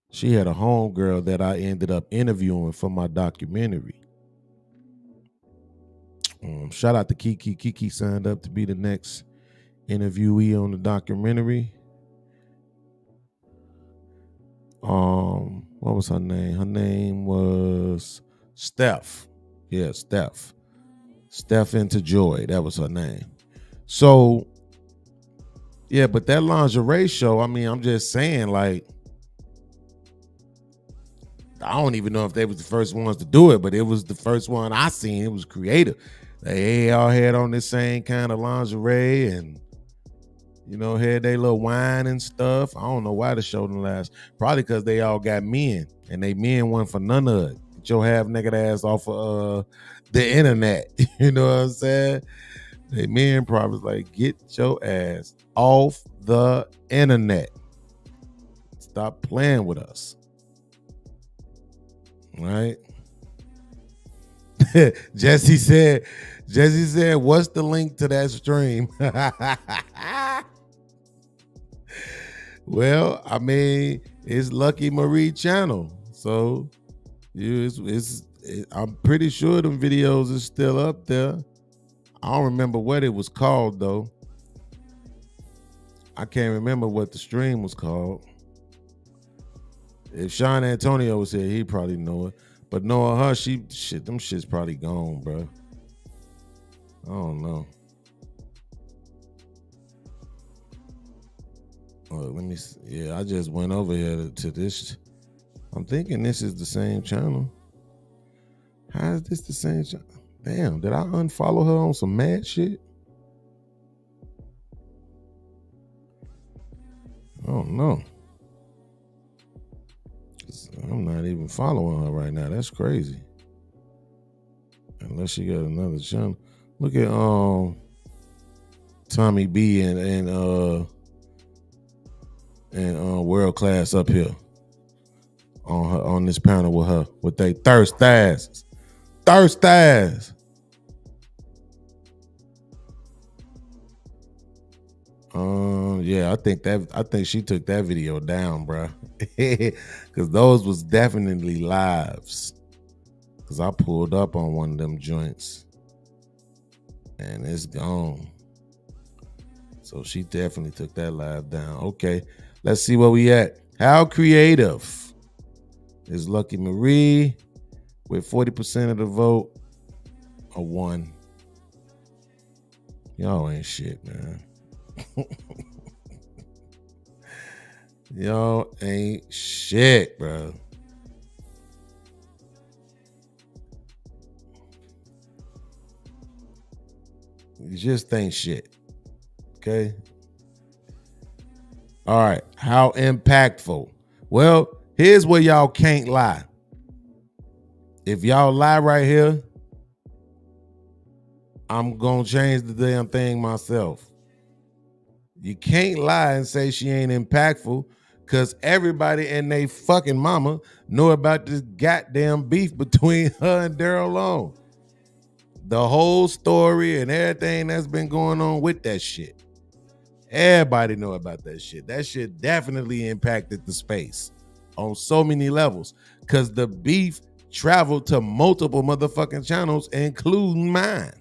Speaker 5: She had a homegirl that I ended up interviewing for my documentary. Shout out to Kiki. Kiki signed up to be the next interviewee on the documentary. What was her name? Her name was Steph. Yeah, Steph. Steph into Joy. That was her name. So, yeah, but that lingerie show, I mean, I'm just saying, like, I don't even know if they was the first ones to do it, but it was the first one I seen. It was creative. They all had on this same kind of lingerie and, you know, had their little wine and stuff. I don't know why the show didn't last. Probably because they all got men, and they men won for none of it. Get your half naked ass off of the internet. You know what I'm saying? They men probably was like, get your ass off the internet. Stop playing with us. Right? Jesse said, what's the link to that stream? Well, I mean, it's Lucky Marie channel. So I'm pretty sure them videos is still up there. I don't remember what it was called though. I can't remember what the stream was called. If Sean Antonio was here, he'd probably know it. But knowing her, them shit's probably gone, bro. I don't know. Let me see. Yeah, I just went over here to this. I'm thinking this is the same channel. How is this the same channel? Damn, did I unfollow her on some mad shit? I don't know. I'm not even following her right now. That's crazy. Unless she got another channel. Look at Tommy B and World Class up here on this panel with her with they thirst asses. Yeah, I think she took that video down, bro. Cause those was definitely lives. Cause I pulled up on one of them joints and it's gone. So she definitely took that live down. Okay, let's see where we at. How creative is Lucky Marie with 40% of the vote? A 1. Y'all ain't shit, man. Y'all ain't shit, bro. You just ain't shit. Okay? All right. How impactful? Well, here's where y'all can't lie. If y'all lie right here, I'm going to change the damn thing myself. You can't lie and say she ain't impactful because everybody and they fucking mama know about this goddamn beef between her and Daryl Long. The whole story and everything that's been going on with that shit. Everybody know about that shit. That shit definitely impacted the space on so many levels because the beef traveled to multiple motherfucking channels, including mine.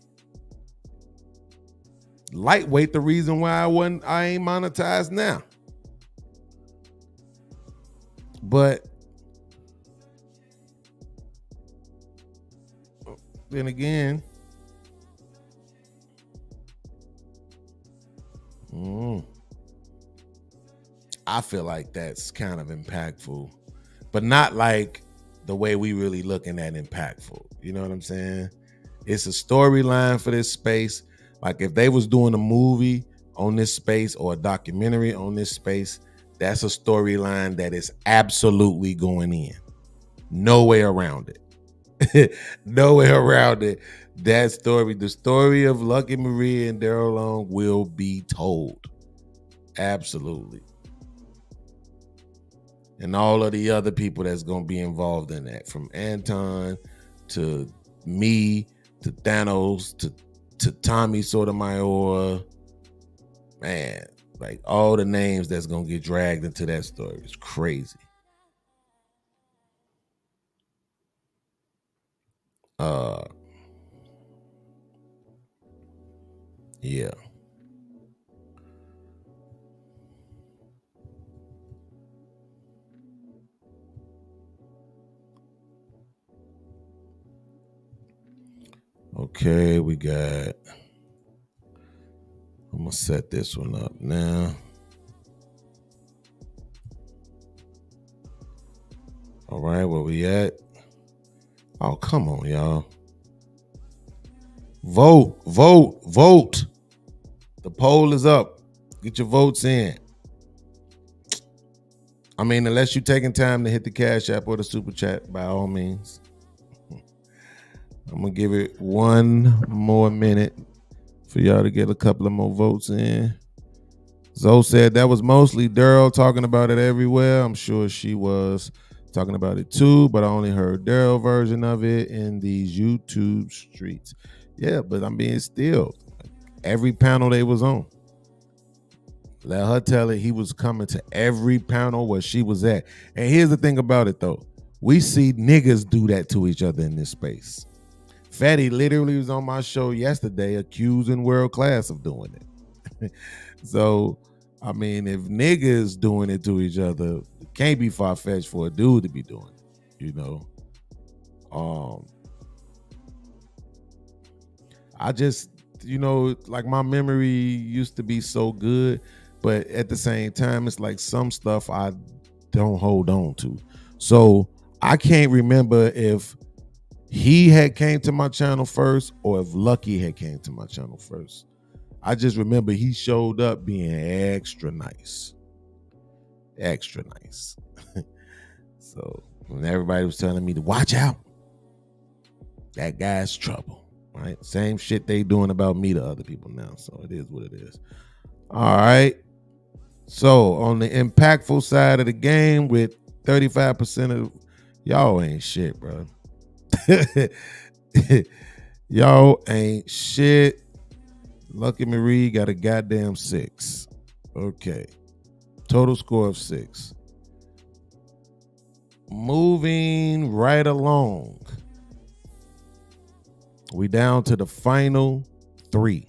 Speaker 5: Lightweight, the reason why I ain't monetized now. But then again, I feel like that's kind of impactful, but not like the way we really looking at impactful. You know what I'm saying? It's a storyline for this space. Like if they was doing a movie on this space or a documentary on this space, that's a storyline that is absolutely going in. No way around it. No way around it. That story, the story of Lucky Marie and Daryl Long will be told. Absolutely. And all of the other people that's going to be involved in that, from Anton to me to Thanos to Tommy Sotomayor, man, like all the names that's gonna get dragged into that story is crazy. Yeah. Okay, we got. I'm gonna set this one up now. All right, where we at? Oh, come on, y'all. Vote, vote, vote. The poll is up. Get your votes in. I mean, unless you're taking time to hit the Cash App or the Super Chat, by all means. I'm going to give it one more minute for y'all to get a couple of more votes in. Zoe said that was mostly Daryl talking about it everywhere. I'm sure she was talking about it too, but I only heard Daryl version of it in these YouTube streets. Yeah, but I'm being still. Every panel they was on. Let her tell it he was coming to every panel where she was at. And here's the thing about it though. We see niggas do that to each other in this space. Fatty literally was on my show yesterday accusing WorldClass of doing it. So, I mean, if niggas doing it to each other, it can't be far-fetched for a dude to be doing it, you know? I just, you know, like my memory used to be so good, but at the same time, it's like some stuff I don't hold on to. So I can't remember if he had came to my channel first or if Lucky had came to my channel first. I just remember he showed up being extra nice. Extra nice. So when everybody was telling me to watch out, that guy's trouble, right? Same shit they doing about me to other people now. So it is what it is. All right. So on the impactful side of the game with 35% of y'all ain't shit, bro. Y'all ain't shit. Lucky Marie got a goddamn 6. Okay. Total score of 6. Moving right along. We down to the final 3.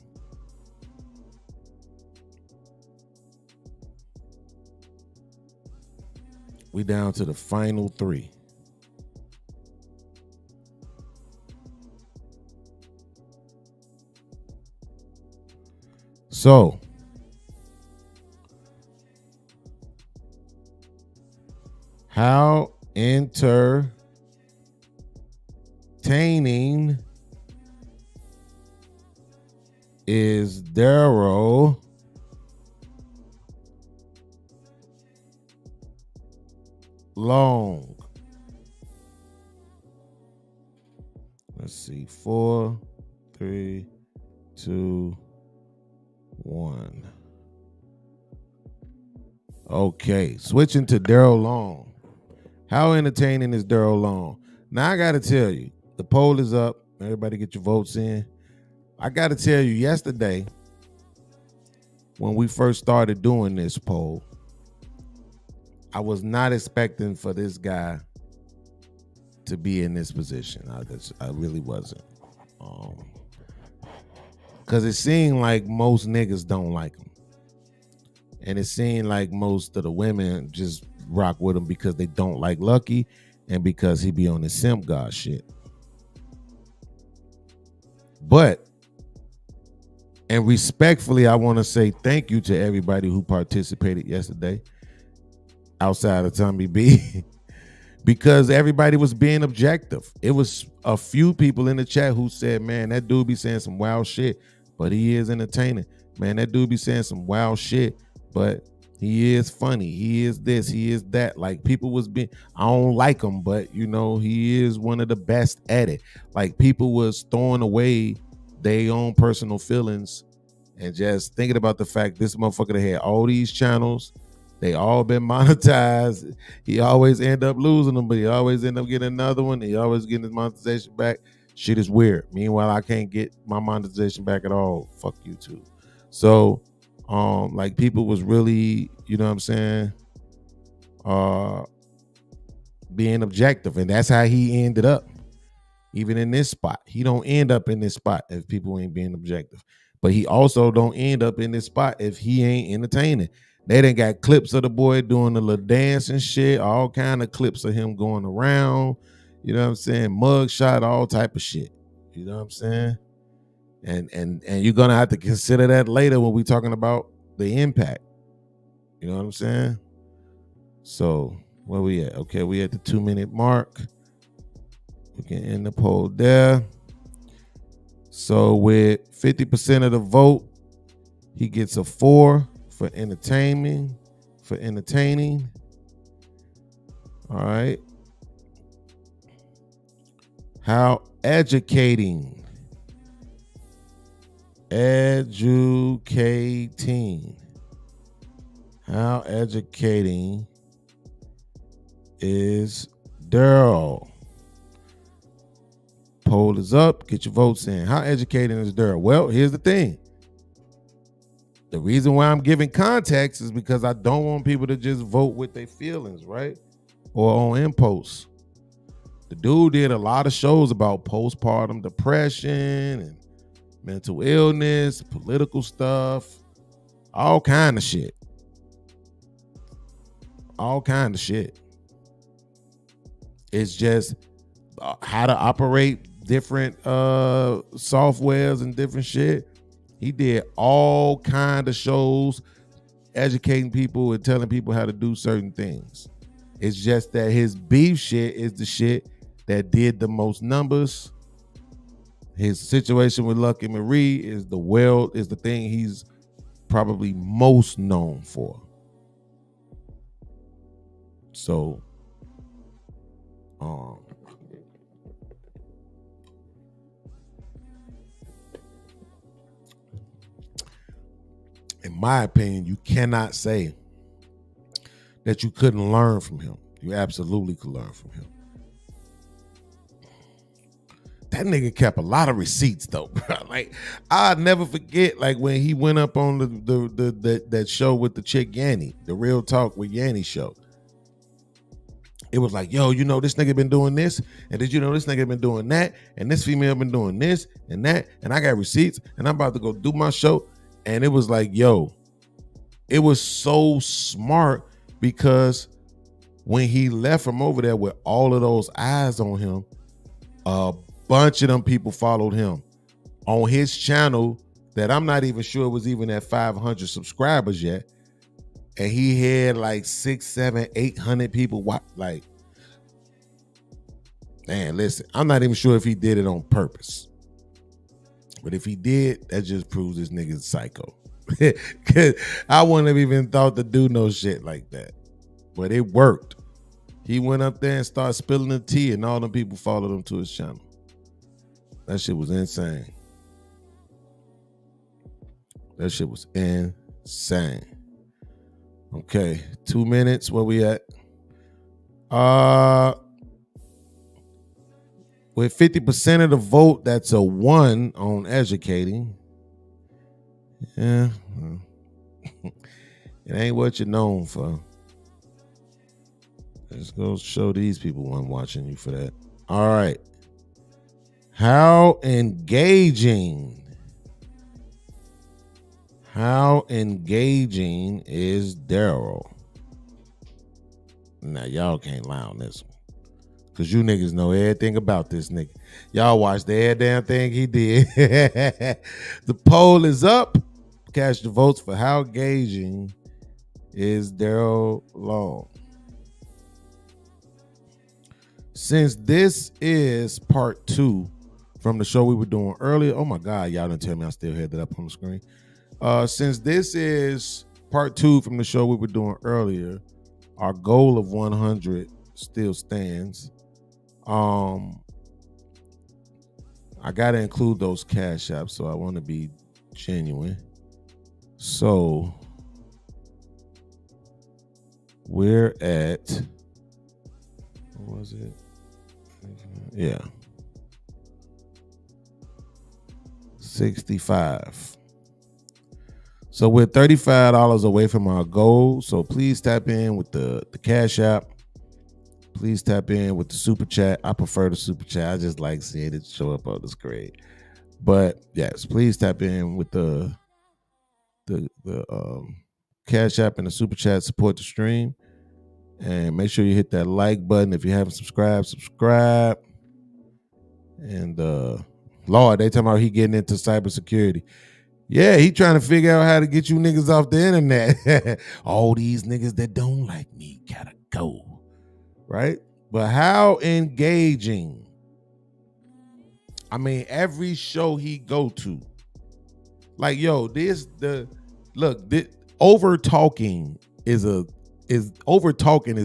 Speaker 5: We down to the final 3. So, how entertaining is Daryl long? Let's see. 4, 3, 2, 1. Okay, switching to Daryl Long. How entertaining is Daryl Long? Now I gotta tell you, the poll is up. Everybody get your votes in. I gotta tell you, yesterday, when we first started doing this poll, I was not expecting for this guy to be in this position. I really wasn't. Because it seemed like most niggas don't like him. And it seemed like most of the women just rock with him because they don't like Lucky and because he be on the simp god shit. But, and respectfully, I want to say thank you to everybody who participated yesterday outside of Tommy B because everybody was being objective. It was a few people in the chat who said, man, that dude be saying some wild shit, but he is entertaining. Man, that dude be saying some wild shit, but he is funny. He is this, he is that. Like people was being, I don't like him, but you know, he is one of the best at it. Like people was throwing away their own personal feelings and just thinking about the fact this motherfucker had all these channels. They all been monetized. He always end up losing them, but he always end up getting another one. He always getting his monetization back. Shit is weird. Meanwhile, I can't get my monetization back at all. Fuck YouTube. So, like people was really, you know what I'm saying, being objective, and that's how he ended up. Even in this spot, he don't end up in this spot if people ain't being objective. But he also don't end up in this spot if he ain't entertaining. They done got clips of the boy doing the little dance and shit, all kind of clips of him going around, you know what I'm saying? Mug shot, all type of shit. You know what I'm saying? And you're gonna have to consider that later when we talking about the impact. You know what I'm saying? So where we at? Okay, we at the 2-minute mark. We can end the poll there. So with 50% of the vote, he gets a 4 for entertaining. All right. How educating. How educating is Daryl? Poll is up. Get your votes in. How educating is Daryl? Well, here's the thing. The reason why I'm giving context is because I don't want people to just vote with their feelings, right? Or on impulse. The dude did a lot of shows about postpartum depression and mental illness, political stuff, all kind of shit. It's just how to operate different softwares and different shit. He did all kind of shows educating people and telling people how to do certain things. It's just that his beef shit is the shit that did the most numbers. His situation with Lucky Marie is the thing he's probably most known for. So, in my opinion, you cannot say that you couldn't learn from him. You absolutely could learn from him. That nigga kept a lot of receipts though, bro. Like, I'll never forget, like, when he went up on that show with the chick Yanni, the Real Talk with Yanni show. It was like, yo, you know, this nigga been doing this, and did you know this nigga been doing that, and this female been doing this and that, and I got receipts, and I'm about to go do my show. And it was like, yo, it was so smart, because when he left from over there with all of those eyes on him, a bunch of them people followed him on his channel that I'm not even sure was even at 500 subscribers yet. And he had like 600, 700, 800 people. Like, man, listen, I'm not even sure if he did it on purpose. But if he did, that just proves this nigga's psycho. Cause I wouldn't have even thought to do no shit like that. But it worked. He went up there and started spilling the tea, and all them people followed him to his channel. That shit was insane. That shit was insane. Okay, 2 minutes. Where we at? With 50% of the vote, that's a 1 on educating. Yeah. It ain't what you're known for. Let's go show these people one watching you for that. All right. How engaging is Daryl? Now, y'all can't lie on this one, because you niggas know everything about this nigga. Y'all watched every damn thing he did. The poll is up. Cast your votes for how engaging is Daryl Long. Since this is part 2 from the show we were doing earlier. Oh my God, y'all didn't tell me I still had that up on the screen. Since this is part 2 from the show we were doing earlier, our goal of 100 still stands. I gotta include those cash apps, so I want to be genuine. So we're at, what was it? Yeah, 65. So we're $35 away from our goal. So please tap in with the cash app. Please tap in with the super chat. I prefer the super chat. I just like seeing it show up on the screen. But yes, please tap in with the Cash App and the Super Chat, support the stream. And make sure you hit that like button. If you haven't subscribed, subscribe. And Lord, they talking about he getting into cybersecurity. Yeah, he trying to figure out how to get you niggas off the internet. All these niggas that don't like me gotta go. Right? But how engaging. I mean, every show he go to. Like, yo, over talking is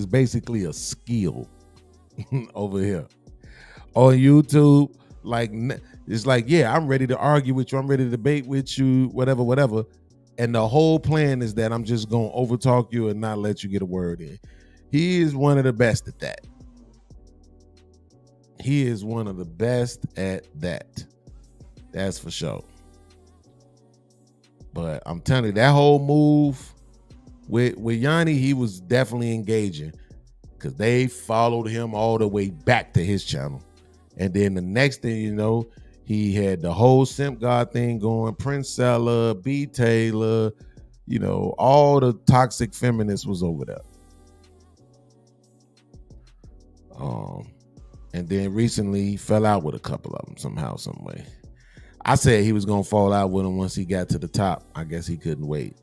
Speaker 5: basically a skill over here on YouTube. Like, it's like, yeah, I'm ready to argue with you, I'm ready to debate with you, whatever, and the whole plan is that I'm just gonna overtalk you and not let you get a word in. He is one of the best at that. He is one of the best at that. That's for sure. But I'm telling you, that whole move with Yanni, he was definitely engaging because they followed him all the way back to his channel. And then the next thing you know, he had the whole Simp God thing going, Princella, B. Taylor, you know, all the toxic feminists was over there. And then recently he fell out with a couple of them somehow, some way. I said he was gonna fall out with him once he got to the top. I guess he couldn't wait.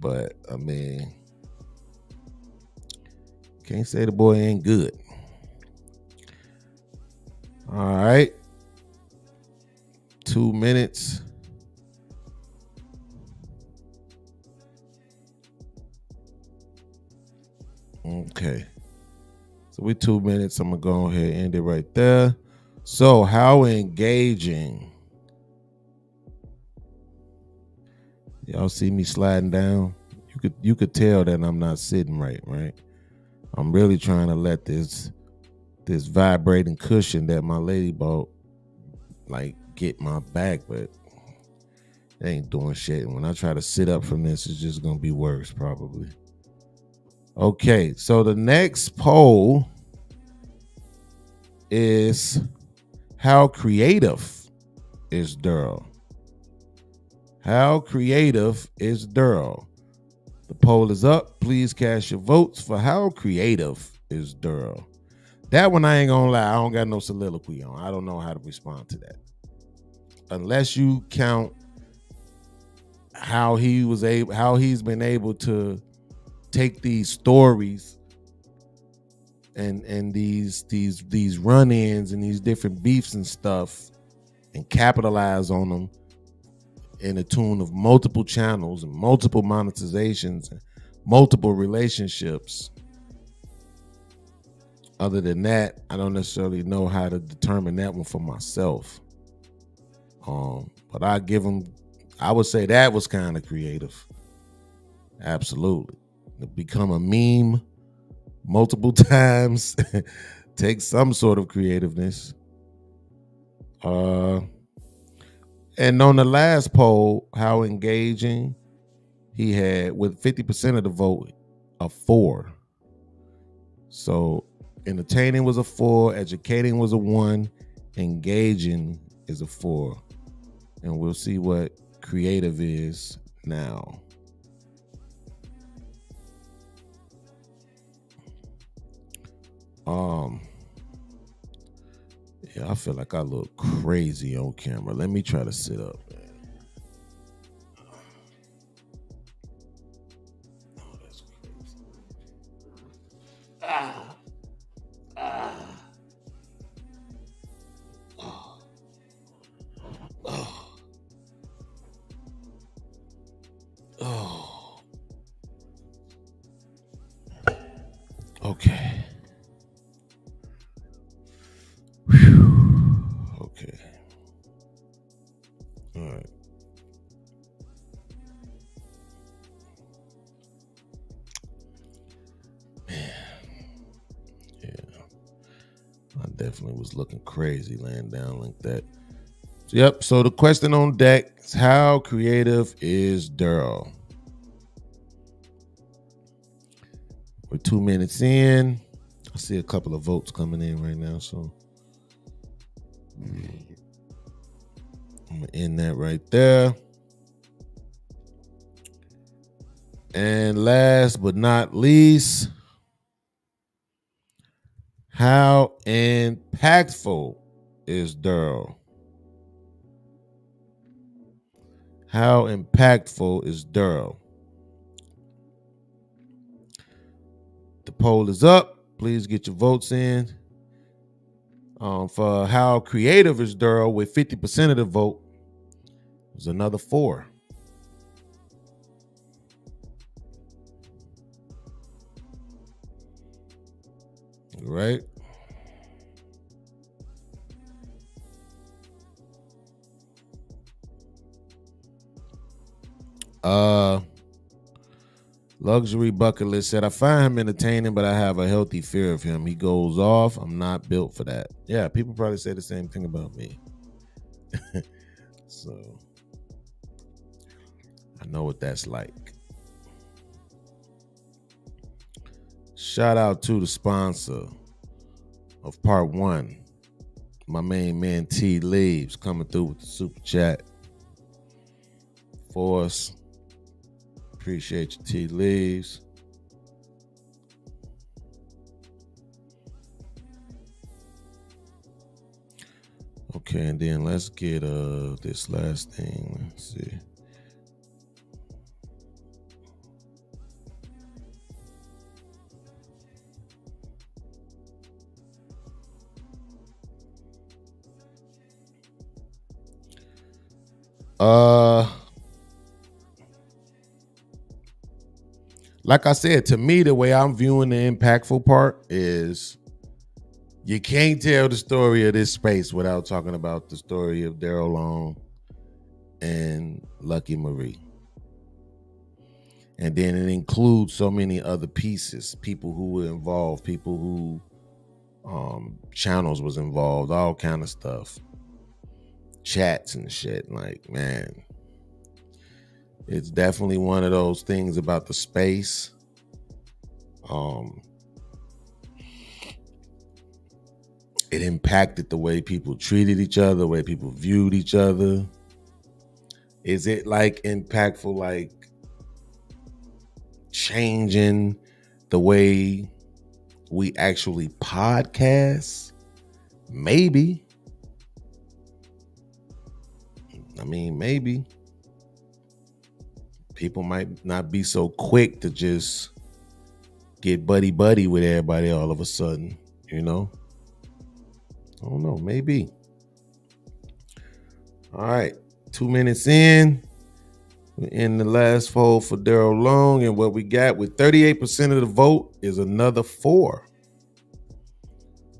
Speaker 5: But I mean, can't say the boy ain't good. All right. 2 minutes. Okay. So we 2 minutes. I'm gonna go ahead and end it right there. So how engaging. Y'all see me sliding down? You could tell that I'm not sitting right? I'm really trying to let this vibrating cushion that my lady bought like get my back, but it ain't doing shit. And when I try to sit up from this, it's just gonna be worse probably. Okay, so the next poll is how creative is Daryl? How creative is Daryl? The poll is up. Please cast your votes for how creative is Daryl. That one I ain't gonna lie, I don't got no soliloquy on. I don't know how to respond to that. Unless you count how he's been able to take these stories and these run-ins and these different beefs and stuff and capitalize on them in a tune of multiple channels and multiple monetizations and multiple relationships. Other than that, I don't necessarily know how to determine that one for myself. But I would say that was kind of creative. Absolutely. To become a meme multiple times takes some sort of creativeness. And on the last poll, how engaging, he had with 50% of the vote, a 4. So entertaining was a 4, educating was a 1, engaging is a 4. And we'll see what creative is now. Yeah, I feel like I look crazy on camera. Let me try to sit up, man. Oh, that's crazy. Okay. Okay. All right. Man. Yeah. I definitely was looking crazy laying down like that. Yep. So the question on deck is how creative is Daryl? We're 2 minutes in. I see a couple of votes coming in right now. So I'm gonna end that right there. And last but not least, how impactful is Daryl? How impactful is Daryl? The poll is up. Please get your votes in. For how creative is Daryl with 50% of the vote, there's another 4. All right. Luxury Bucket List said, I find him entertaining, but I have a healthy fear of him. He goes off. I'm not built for that. Yeah, people probably say the same thing about me. So I know what that's like. Shout out to the sponsor of part 1, my main man T Leaves, coming through with the super chat for us. Appreciate you, T Leaves. Okay, and then let's get this last thing. Let's see. Like I said, to me, the way I'm viewing the impactful part is you can't tell the story of this space without talking about the story of Daryl Long and Lucky Marie. And then it includes so many other pieces, people who were involved, people who channels was involved, all kind of stuff. Chats and shit. Like, man, it's definitely one of those things about the space. It impacted the way people treated each other, the way people viewed each other. Is it like impactful, like changing the way we actually podcast? Maybe. I mean, maybe. People might not be so quick to just get buddy-buddy with everybody all of a sudden, you know? I don't know, maybe. All right, 2 minutes in. We're in the last poll for Daryl Long, and what we got with 38% of the vote is another 4.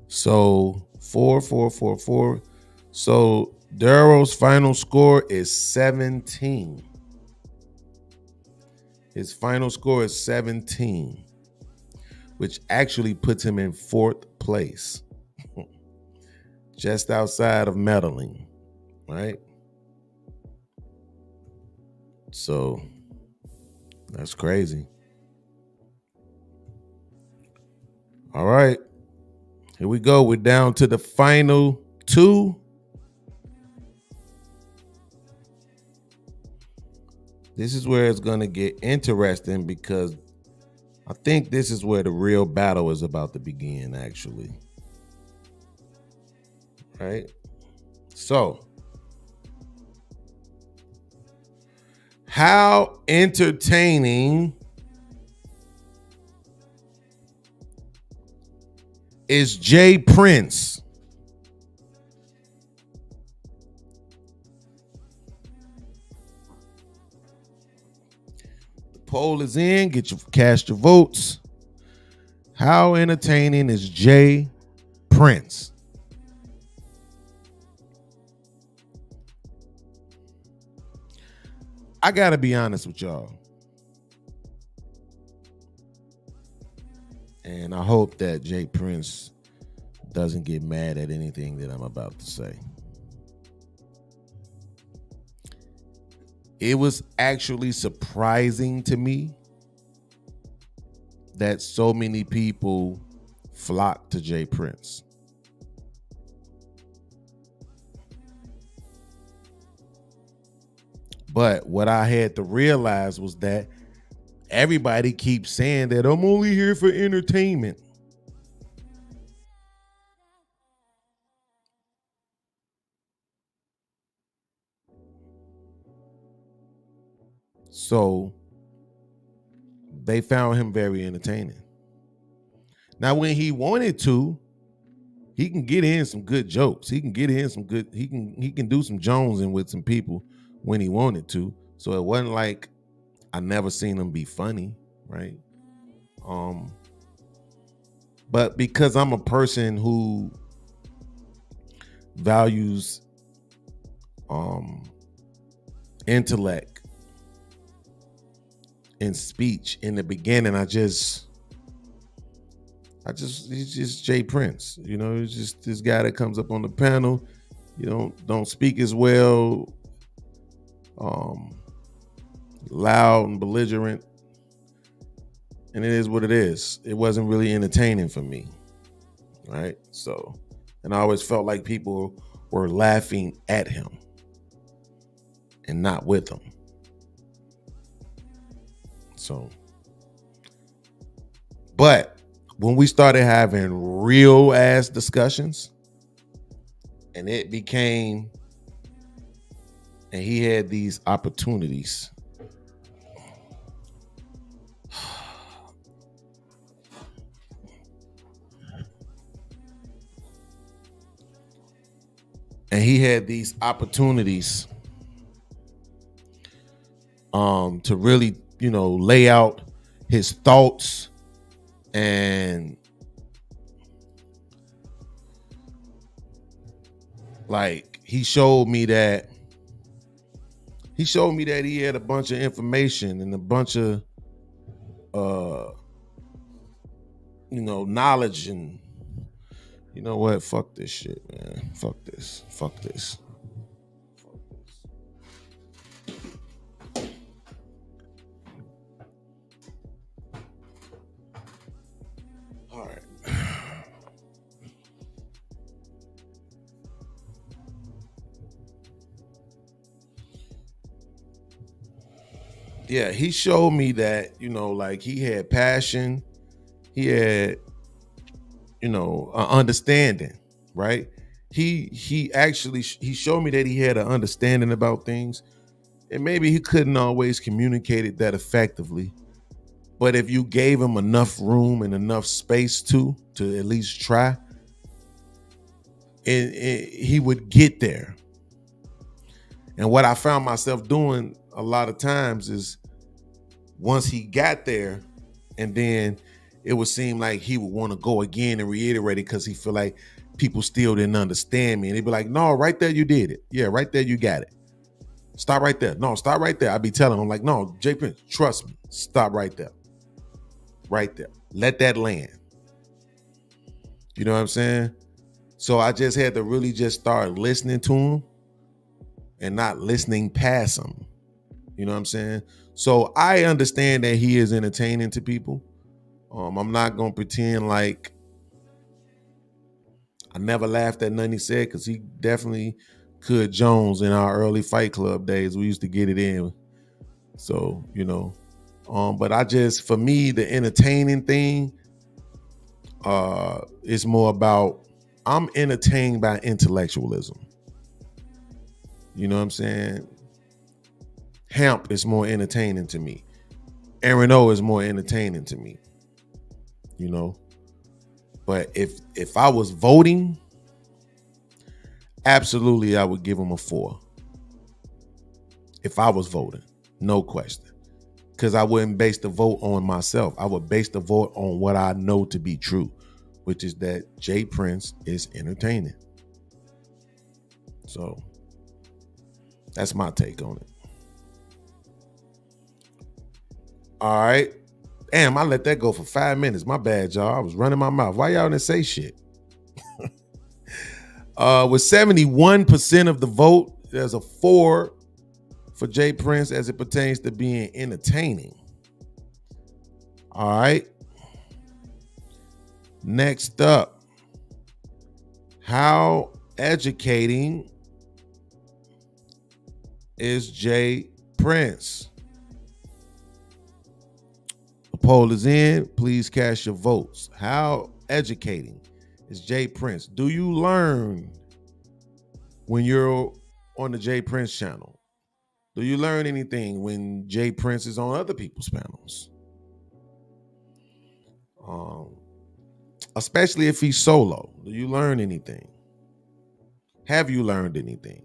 Speaker 5: So 4, 4, 4, 4. So Daryl's final score is 17. His final score is 17, which actually puts him in 4th place, just outside of meddling, right? So that's crazy. All right, here we go. We're down to the final 2. This is where it's going to get interesting because I think this is where the real battle is about to begin, actually. Right? So, how entertaining is Jay Prince? The poll is in. Cast your votes. How entertaining is Jay Prince? I gotta be honest with y'all. And I hope that Jay Prince doesn't get mad at anything that I'm about to say. It was actually surprising to me that so many people flocked to Jay Prince. But what I had to realize was that everybody keeps saying that I'm only here for entertainment. So they found him very entertaining. Now, when he wanted to, he can get in some good jokes. He can get in some good, he can do some jonesing with some people when he wanted to. So it wasn't like I never seen him be funny, right? But because I'm a person who values intellect and speech, in the beginning, he's just Jay Prince. You know, he's just this guy that comes up on the panel. You don't speak as well, loud and belligerent. And it is what it is. It wasn't really entertaining for me, right? So, and I always felt like people were laughing at him and not with him. So, but when we started having real ass discussions, and it became, and he had these opportunities. And he had these opportunities to really, lay out his thoughts, and like he showed me that he had a bunch of information and a bunch of knowledge, and you know what? Fuck this shit, man. Fuck this. All right. Yeah, he showed me that, like he had passion. He had, an understanding, right? He showed me that he had an understanding about things, and maybe he couldn't always communicate it that effectively. But if you gave him enough room and enough space to at least try, he would get there. And what I found myself doing a lot of times is once he got there, and then it would seem like he would want to go again and reiterate it because he feel like people still didn't understand me. And he'd be like, no, right there you did it. Yeah, right there you got it. Stop right there. No, stop right there. I'd be telling him like, no, Jay Prince, trust me. Stop right there. Right there. Let that land. You know what I'm saying? So I just had to really just start listening to him and not listening past him. You know what I'm saying? So I understand that he is entertaining to people. I'm not going to pretend like I never laughed at nothing he said, because he definitely could Jones in our early Fight Club days. We used to get it in. So, but for me, the entertaining thing is more about, I'm entertained by intellectualism. You know what I'm saying? Hamp is more entertaining to me. Aaron O is more entertaining to me. But if I was voting, absolutely I would give him a 4. If I was voting, no question. Because I wouldn't base the vote on myself. I would base the vote on what I know to be true, which is that Jay Prince is entertaining. So that's my take on it. All right. Damn, I let that go for 5 minutes. My bad, y'all. I was running my mouth. Why y'all didn't say shit? With 71% of the vote, there's a 4 for Jay Prince as it pertains to being entertaining. All right. Next up, how educating is Jay Prince. The poll is in. Please cast your votes. How educating is J Prince? Do you learn when you're on the J Prince channel? Do you learn anything when J Prince is on other people's panels? Especially if he's solo. Do you learn anything? Have you learned anything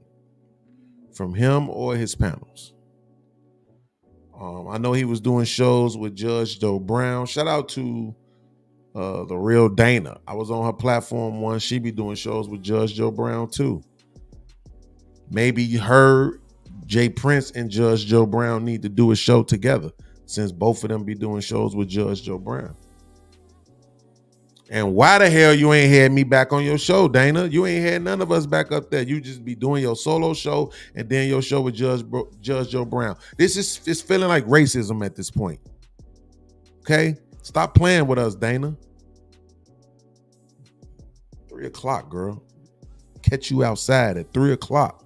Speaker 5: from him or his panels? I know he was doing shows with Judge Joe Brown. Shout out to the real Dana. I was on her platform once. She be doing shows with Judge Joe Brown too. Maybe her, J Prince, and Judge Joe Brown need to do a show together, since both of them be doing shows with Judge Joe Brown. And why the hell you ain't had me back on your show, Dana? You ain't had none of us back up there. You just be doing your solo show and then your show with Judge Joe Brown. It's feeling like racism at this point. Okay? Stop playing with us, Dana. 3 o'clock, girl. Catch you outside at 3 o'clock.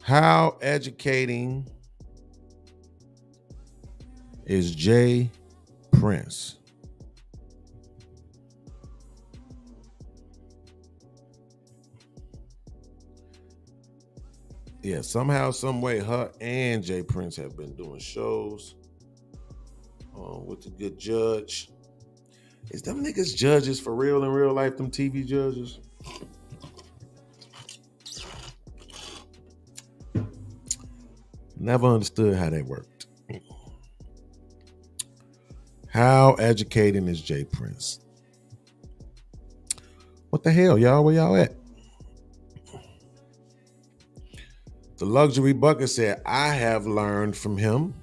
Speaker 5: How educating is J Prince? Yeah, somehow, some way, her and J Prince have been doing shows with the good judge. Is them niggas judges for real in real life, them TV judges? Never understood how they worked. How educating is J Prince? What the hell, y'all? Where y'all at? The Luxury Bucket said, I have learned from him.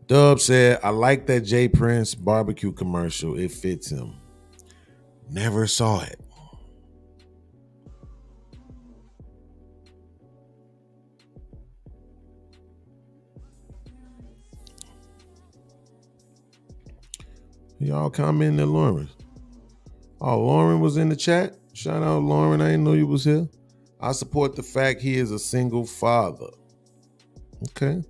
Speaker 5: Dub said, I like that J Prince barbecue commercial. It fits him. Never saw it. Y'all commenting at Lauren. Oh, Lauren was in the chat. Shout out, Lauren. I didn't know you was here. I support the fact he is a single father. Okay.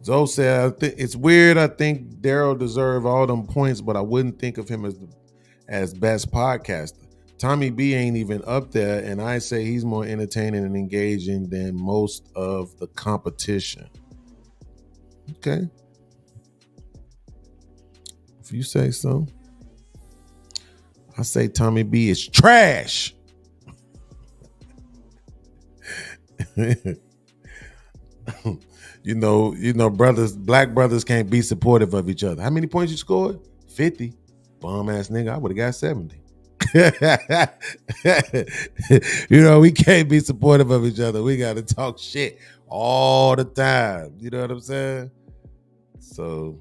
Speaker 5: Zoe said, it's weird. I think Daryl deserved all them points, but I wouldn't think of him as best podcaster. Tommy B ain't even up there, and I say he's more entertaining and engaging than most of the competition. Okay. If you say so. I say Tommy B is trash. You know, brothers, black brothers can't be supportive of each other. How many points you scored? 50. Bum ass nigga, I would have got 70. You know, we can't be supportive of each other. We got to talk shit all the time. You know what I'm saying? So,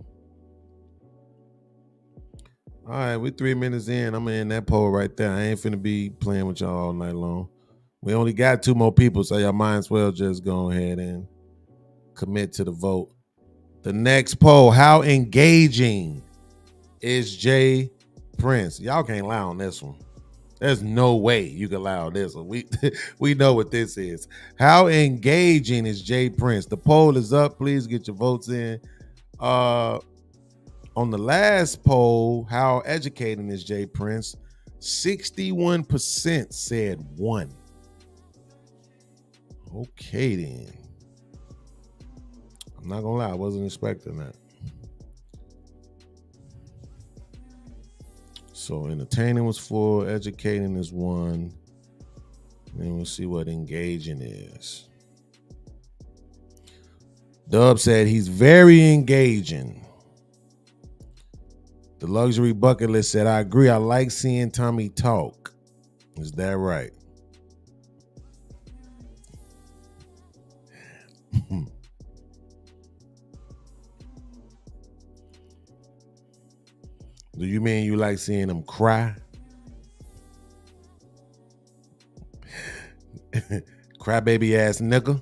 Speaker 5: all right, we're 3 minutes in. I'm in that poll right there. I ain't finna be playing with y'all all night long. We only got 2 more people, so y'all might as well just go ahead and commit to the vote. The next poll, how engaging is J Prince? Y'all can't lie on this one. There's no way you can lie on this one. We know what this is. How engaging is J Prince? The poll is up. Please get your votes in. On the last poll, how educating is J Prince? 61% said 1. Okay then. I'm not gonna lie, I wasn't expecting that. So entertaining was 4, educating is 1. Then we'll see what engaging is. Dub said he's very engaging. The Luxury Bucket List said, I agree. I like seeing Tommy talk. Is that right? Do you mean you like seeing him cry? Crybaby ass nigga.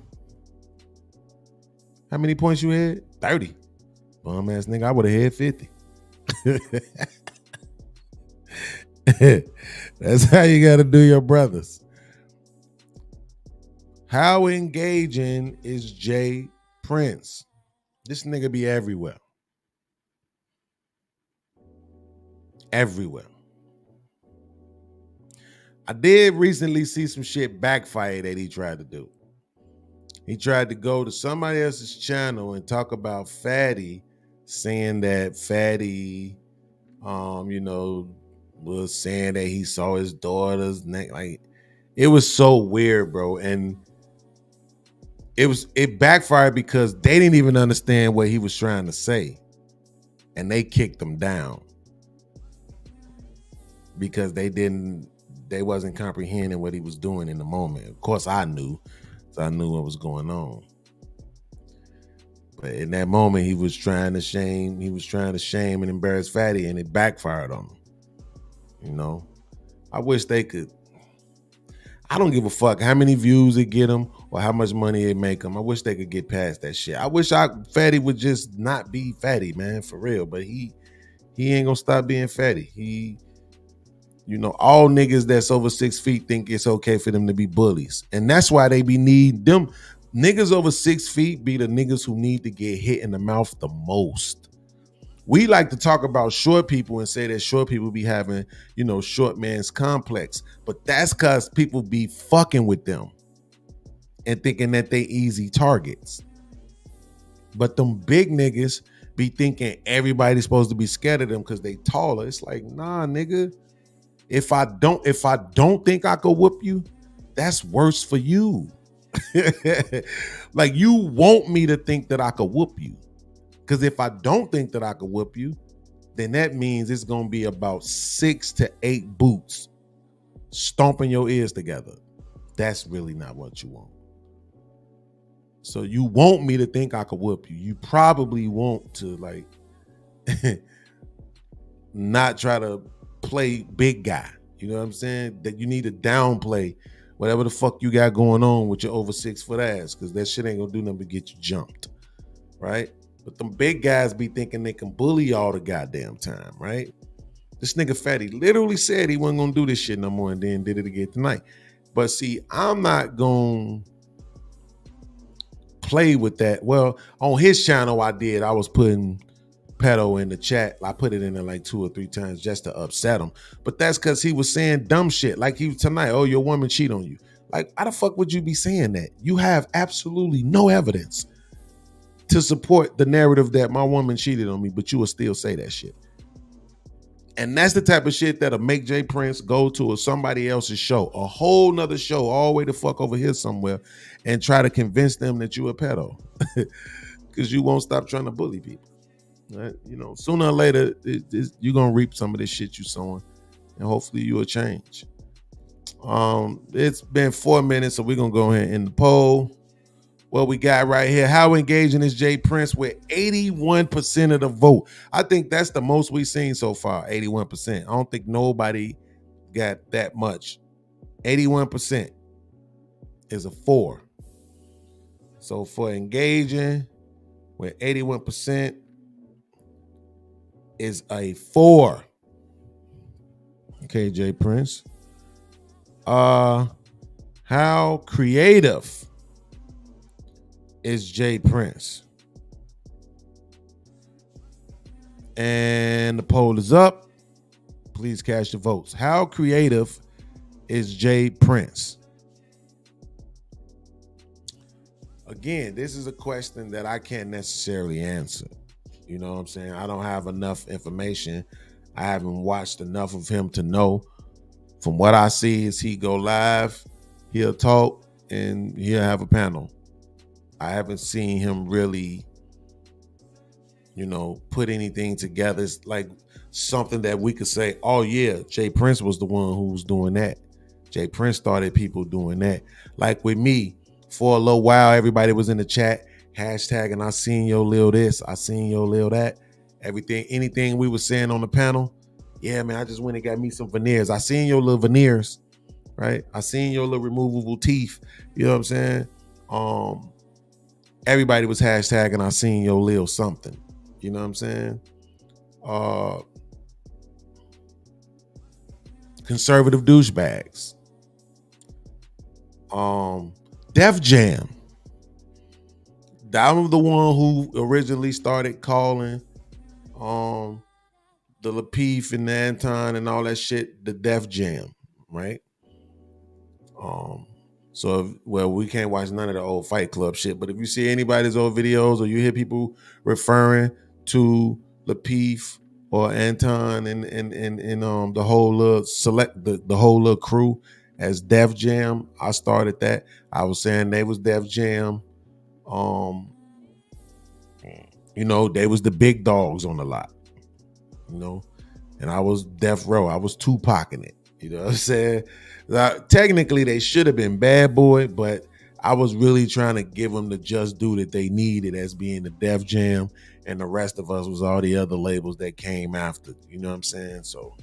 Speaker 5: How many points you had? 30. Bum ass nigga, I would have had 50. That's how you got to do your brothers. How engaging is J Prince? This nigga be everywhere. Everywhere. I did recently see some shit backfire that he tried to do. He tried to go to somebody else's channel and talk about Fatty, saying that Fatty, was saying that he saw his daughter's neck. Like, it was so weird, bro. And it backfired because they didn't even understand what he was trying to say. And they kicked him down because they wasn't comprehending what he was doing in the moment. Of course, I knew. So I knew what was going on. But in that moment, he was trying to shame and embarrass Fatty, and it backfired on him. You know, I wish they could. I don't give a fuck how many views it get him or how much money it make him. I wish they could get past that shit. I wish Fatty would just not be Fatty, man, for real. But he ain't gonna stop being Fatty. All niggas that's over 6 feet think it's okay for them to be bullies. And that's why they need them niggas over 6 feet be the niggas who need to get hit in the mouth the most. We like to talk about short people and say that short people be having, short man's complex. But that's because people be fucking with them and thinking that they easy targets. But them big niggas be thinking everybody's supposed to be scared of them because they taller. It's like, nah, nigga. If I don't think I could whoop you, that's worse for you. Like, you want me to think that I could whoop you. Because if I don't think that I could whoop you, then that means it's going to be about 6 to 8 boots stomping your ears together. That's really not what you want. So you want me to think I could whoop you. You probably want to, like, not try to play big guy. You know what I'm saying? That you need to downplay whatever the fuck you got going on with your over 6 foot ass, because that shit ain't gonna do nothing but get you jumped, right? But them big guys be thinking they can bully all the goddamn time, right? This nigga Fatty literally said he wasn't gonna do this shit no more, and then did it again tonight. But see, I'm not gonna play with that. Well, on his channel I did. I was putting pedo in the chat. I put it in there like 2 or 3 times just to upset him. But that's because he was saying dumb shit. Like he was tonight, oh, your woman cheat on you. Like, how the fuck would you be saying that? You have absolutely no evidence to support the narrative that my woman cheated on me, but you will still say that shit. And that's the type of shit that'll make J Prince go to somebody else's show, a whole nother show all the way the fuck over here somewhere, and try to convince them that you a pedo. Because you won't stop trying to bully people. Right? Sooner or later, you're going to reap some of this shit you sowing, and hopefully you will change. It's been 4 minutes, so we're going to go ahead and end the poll. What we got right here, how engaging is J Prince with 81% of the vote? I think that's the most we've seen so far, 81%. I don't think nobody got that much. 81% is a 4. So for engaging with 81%, is a 4. Okay, J Prince. How creative is J Prince? And the poll is up. Please cast your votes. How creative is J Prince? Again, this is a question that I can't necessarily answer. You know what I'm saying? I don't have enough information. I haven't watched enough of him to know. From what I see is he go live, he'll talk, and he'll have a panel. I haven't seen him really, put anything together. It's like something that we could say, oh yeah, J Prince was the one who was doing that. J Prince started people doing that. Like with me, for a little while, everybody was in the chat, hashtagging, I seen your lil this, I seen your lil that. Anything we were saying on the panel, yeah, man, I just went and got me some veneers. I seen your little veneers. right? I seen your little removable teeth. You know what I'm saying? Everybody was hashtagging I seen your lil something. You know what I'm saying? Conservative douchebags. Def Jam. That was the one who originally started calling the Lapeef and the Anton and all that shit the Def Jam, right? We can't watch none of the old Fight Club shit, but if you see anybody's old videos or you hear people referring to Lapeef or Anton and the whole the whole little crew as Def Jam, I started that. I was saying they was Def Jam. They was the big dogs on the lot, and I was Death Row. I was Tupac in it. You know what I'm saying? Technically, they should have been Bad Boy, but I was really trying to give them the just due that they needed as being the Def Jam, and the rest of us was all the other labels that came after. You know what I'm saying? So,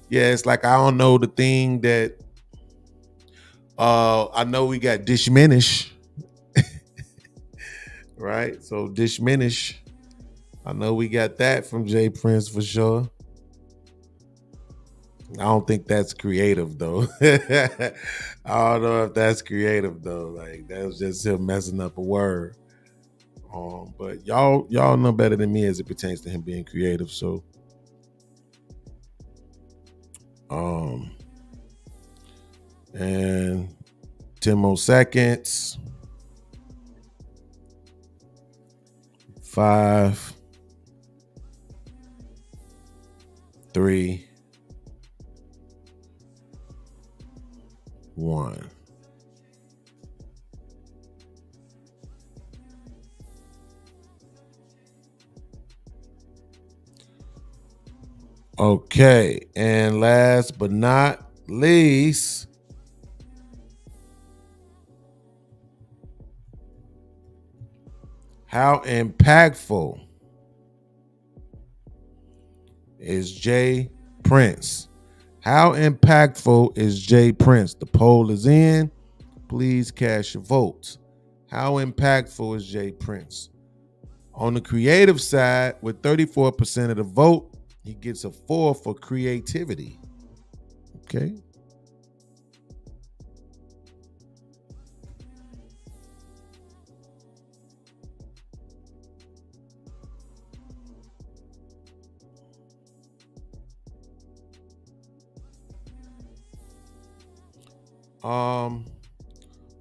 Speaker 5: yeah, it's like I don't know the thing that I know we got Dishminish, right? So Dishminish, I know we got that from J Prince for sure. I don't think that's creative though. I don't know if that's creative though. Like that was just him messing up a word. But y'all know better than me as it pertains to him being creative. So, and 10 more seconds. 5, 3, 1. Okay, and last but not least, how impactful is J Prince? How impactful is J Prince? The poll is in. Please cast your votes. How impactful is J Prince? On the creative side, with 34% of the vote, he gets a 4 for creativity. Okay.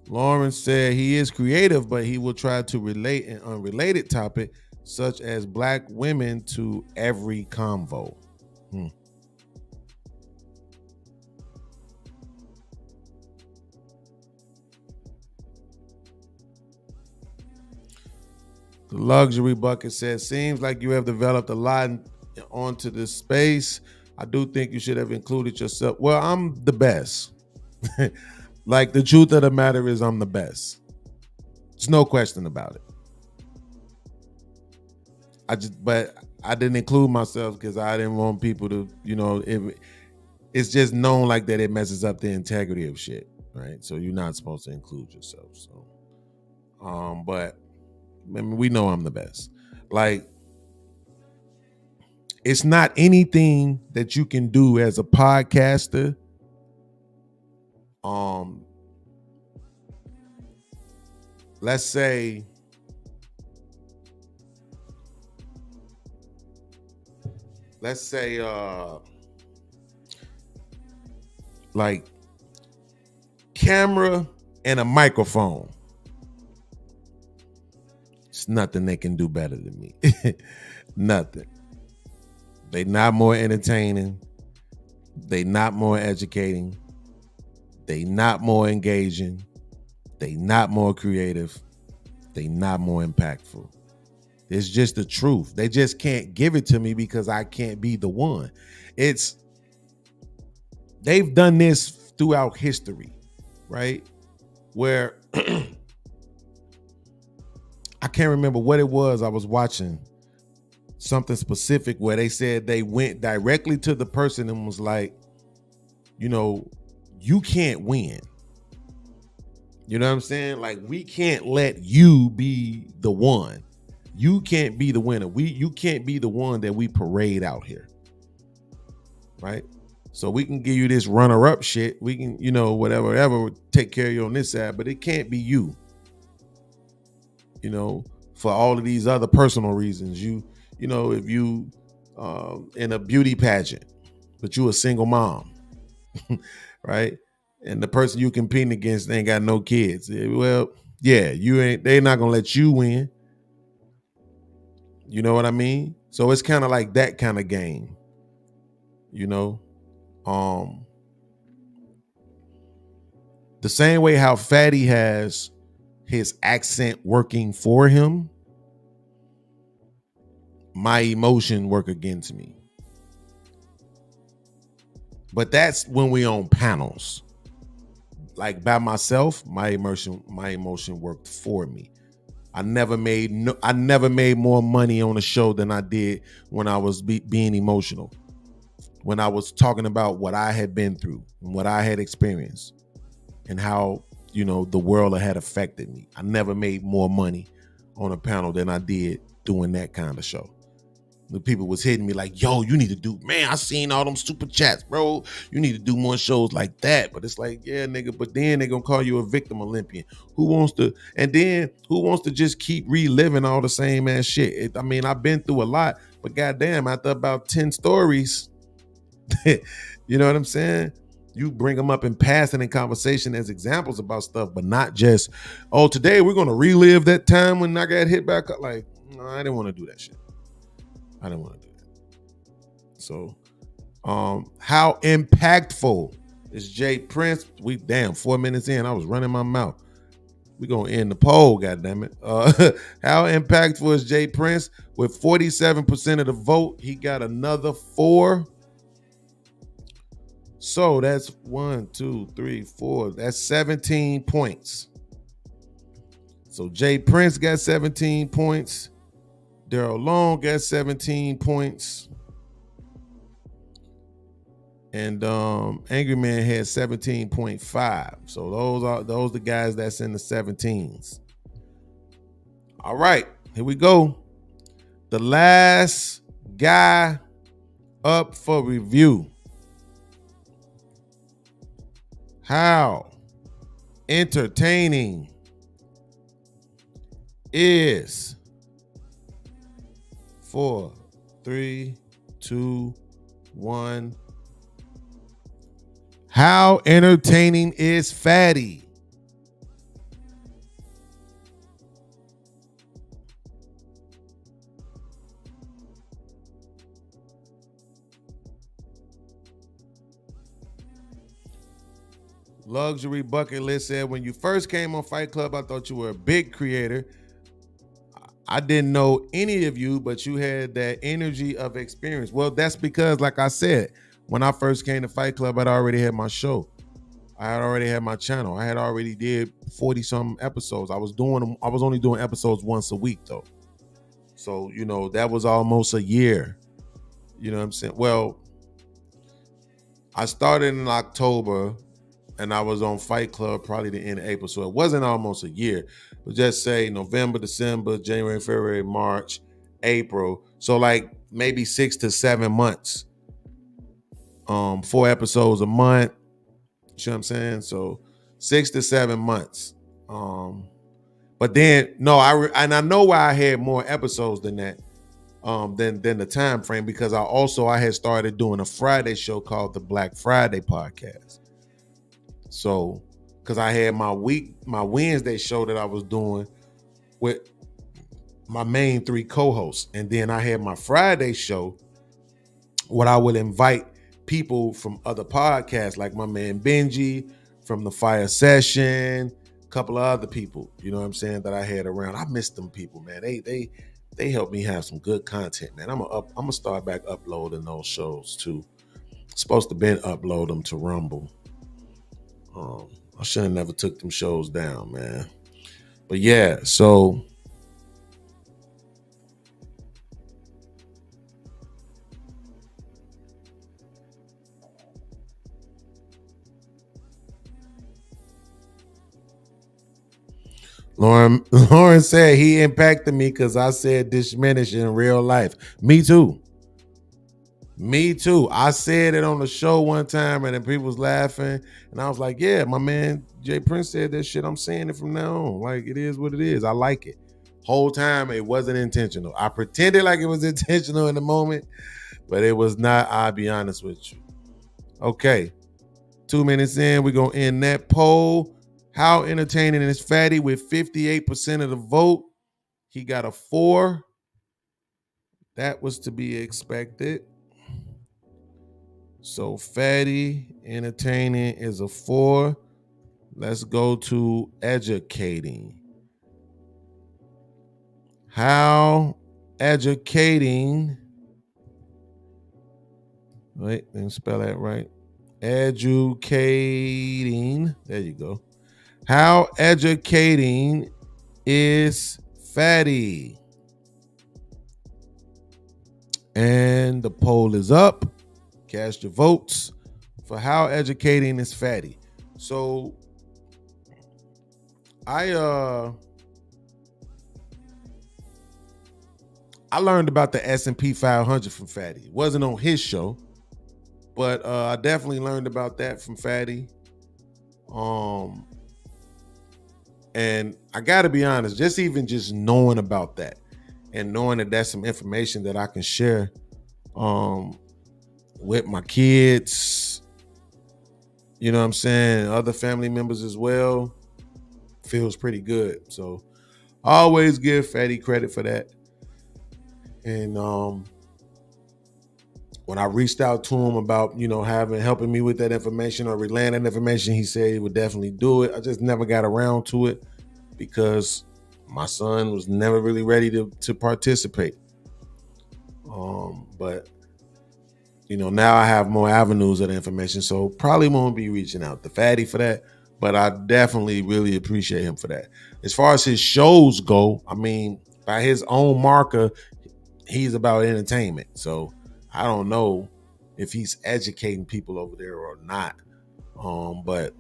Speaker 5: Lawrence said he is creative, but he will try to relate an unrelated topic such as black women to every convo. The luxury bucket says, seems like you have developed a lot onto this space. I do think you should have included yourself. Well, I'm the best. Like the truth of the matter is I'm the best. There's no question about it. But I didn't include myself because I didn't want people to, it's just known like that it messes up the integrity of shit, right? So you're not supposed to include yourself. So, but I mean, we know I'm the best. Like, it's not anything that you can do as a podcaster. Let's say like camera and a microphone. It's nothing they can do better than me. Nothing. They not more entertaining. They not more educating. They not more engaging. They not more creative. They not more impactful. It's just the truth. They just can't give it to me because I can't be the one. They've done this throughout history, right? Where I can't remember what it was. I was watching something specific where they said they went directly to the person and was like, you can't win. You know what I'm saying? Like, we can't let you be the one. You can't be the winner. You can't be the one that we parade out here. Right? So we can give you this runner-up shit. We can, whatever, take care of you on this side, but it can't be you. For all of these other personal reasons. If you in a beauty pageant, but you a single mom, right? And the person you competing against ain't got no kids. Well, yeah, they're not gonna let you win. You know what I mean? So it's kind of like that kind of game. The same way how Fatty has his accent working for him, my emotion work against me. But that's when we on panels. Like by myself, my emotion worked for me. I never made more money on a show than I did when I was being emotional. When I was talking about what I had been through and what I had experienced and how, the world had affected me. I never made more money on a panel than I did doing that kind of show. The people was hitting me like, yo, you need to do, man, I seen all them super chats, bro. You need to do more shows like that. But it's like, yeah, nigga, but then they're going to call you a victim Olympian. Who wants to just keep reliving all the same ass shit? I've been through a lot, but goddamn, after about 10 stories, you know what I'm saying? You bring them up in passing in conversation as examples about stuff, but not just, oh, today we're going to relive that time when I got hit back up. Like, no, I didn't want to do that shit. I didn't want to do that. So, how impactful is Jay Prince? 4 minutes in, I was running my mouth. We're going to end the poll, goddammit. How impactful is Jay Prince? With 47% of the vote, he got another 4. So that's 1, 2, 3, 4. That's 17 points. So Jay Prince got 17 points. Daryl Long got 17 points. And Angryman had 17.5. So those the guys that's in the 17s. All right, here we go. The last guy up for review. How entertaining is 4, 3, 2, 1. How entertaining is Fatty? Luxury Bucket List said, when you first came on Fight Club, I thought you were a big creator. I didn't know any of you, but you had that energy of experience. Well, that's because, like I said, when I first came to Fight Club, I'd already had my show. I had already had my channel. I had already did 40-some episodes. I was only doing episodes once a week, though. So, that was almost a year. You know what I'm saying? Well, I started in October, and I was on Fight Club probably the end of April. So it wasn't almost a year. But just say November, December, January, February, March, April. So like maybe 6 to 7 months. 4 episodes a month. You know what I'm saying? So 6 to 7 months. But then, no, I know why I had more episodes than that. Than the time frame, because I had started doing a Friday show called the Black Friday Podcast. So, because I had my Wednesday show that I was doing with my main 3 co-hosts. And then I had my Friday show where I would invite people from other podcasts, like my man Benji from the Fire Session, a couple of other people, you know what I'm saying, that I had around. I miss them people, man. They helped me have some good content, man. I'm gonna start back uploading those shows too. Supposed to been upload them to Rumble. I should have never took them shows down, man. But yeah, so Lauren said he impacted me because I said diminish in real life. Me too. I said it on the show one time and then people was laughing. And I was like, yeah, my man Jay Prince said that shit. I'm saying it from now on. Like, it is what it is. I like it. Whole time it wasn't intentional. I pretended like it was intentional in the moment, but it was not. I'll be honest with you. Okay. 2 minutes in, we're going to end that poll. How entertaining is Fatty with 58% of the vote? He got a 4. That was to be expected. So Fatty entertaining is a 4. Let's go to educating. How educating. Wait, let me spell that right. Educating. There you go. How educating is Fatty? And the poll is up. Cast your votes for how educating is Fatty. So I learned about the S&P 500 from Fatty. It wasn't on his show, but I definitely learned about that from Fatty. And I got to be honest, just knowing about that and knowing that that's some information that I can share with my kids, you know what I'm saying, other family members as well, feels pretty good. So I always give Fatty credit for that. And when I reached out to him about, helping me with that information or relaying that information, he said he would definitely do it. I just never got around to it because my son was never really ready to participate. But now I have more avenues of the information, so probably won't be reaching out to Fatty for that, but I definitely really appreciate him for that. As far as his shows go, I mean, by his own marker, he's about entertainment. So I don't know if he's educating people over there or not. But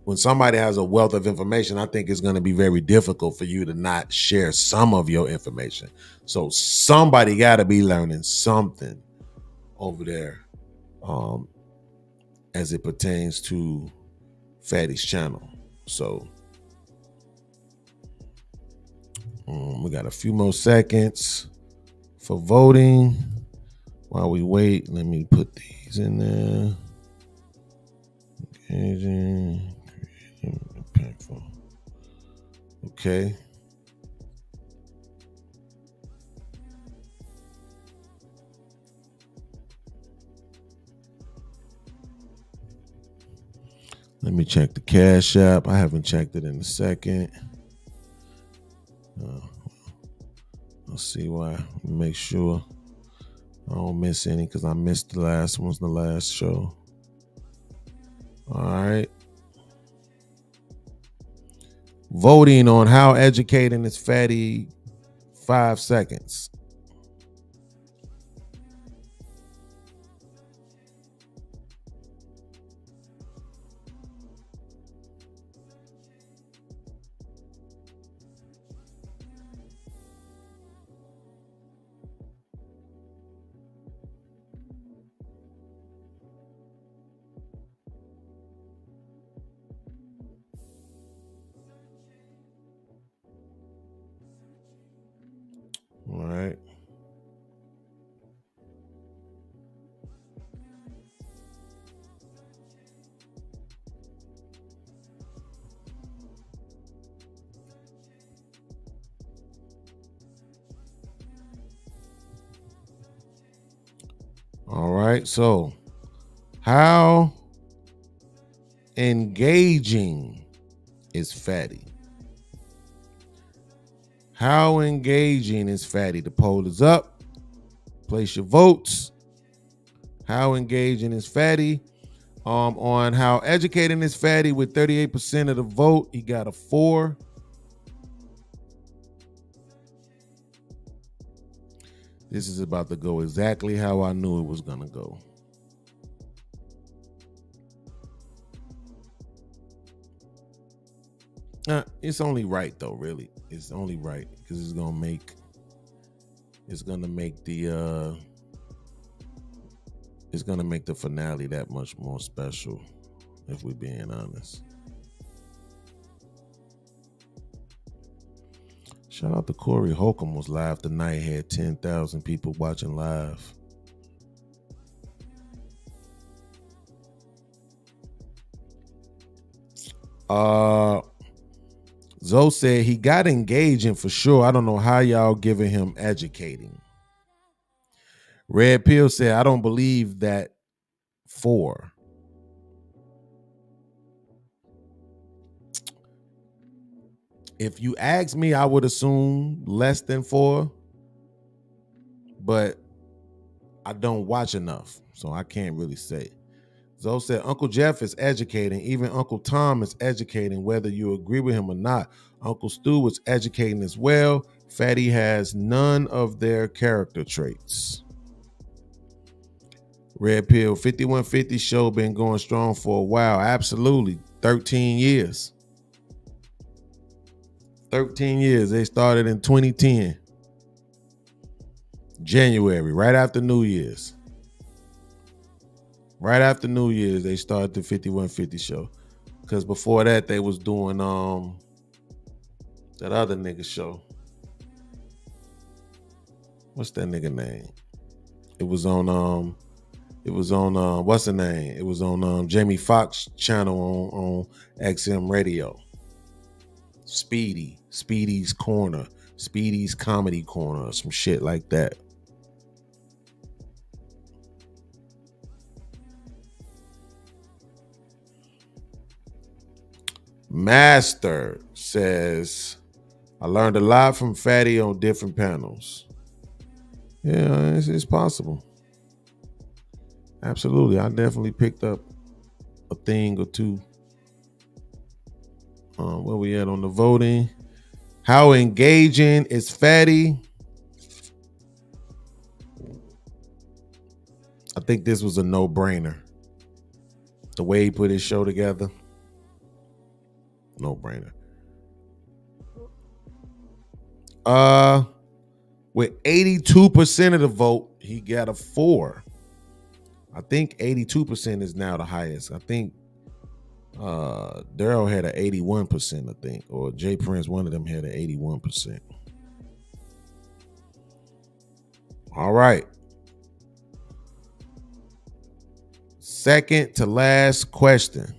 Speaker 5: when somebody has a wealth of information, I think it's going to be very difficult for you to not share some of your information. So somebody got to be learning something over there as it pertains to Fatty's channel. So we got a few more seconds for voting. While we wait, let me put these in there. Engaging, impactful. Okay. Let me check the Cash App. I haven't checked it in a second. Let's see why. Make sure I don't miss any because I missed the last one's the last show. All right. Voting on how educating is Fatty, 5 seconds. All right. All right. So, how engaging is Fatty? How engaging is Fatty? The poll is up. Place your votes. How engaging is Fatty? On how educating is Fatty with 38% of the vote. He got a 4. This is about to go exactly how I knew it was going to go. It's only right though, really. It's only right because it's gonna make the finale that much more special, if we're being honest. Shout out to Corey Holcomb was live tonight, had 10,000 people watching live. Zoe said he got engaging for sure. I don't know how y'all giving him educating. Red Pill said, I don't believe that 4. If you ask me, I would assume less than 4, but I don't watch enough, so I can't really say. Zoe said, Uncle Jeff is educating. Even Uncle Tom is educating, whether you agree with him or not. Uncle Stu is educating as well. Fatty has none of their character traits. Red Pill, 5150 show been going strong for a while. Absolutely. 13 years. 13 years. They started in 2010. January, right after New Year's. Right after New Year's, they started the 5150 show. Because before that, they was doing that other nigga show. What's that nigga name? It was on what's the name? It was on Jamie Foxx channel on XM Radio. Speedy's Corner, Speedy's Comedy Corner, some shit like that. Master says, I learned a lot from Fatty on different panels. Yeah, it's possible. Absolutely. I definitely picked up a thing or two. Where we at on the voting? How engaging is Fatty? I think this was a no-brainer. The way he put his show together. No-brainer. With 82% of the vote, he got a 4. I think 82% is now the highest. I think Daryl had an 81%, I think, or Jay Prince, one of them had an 81%. All right. Second to last question.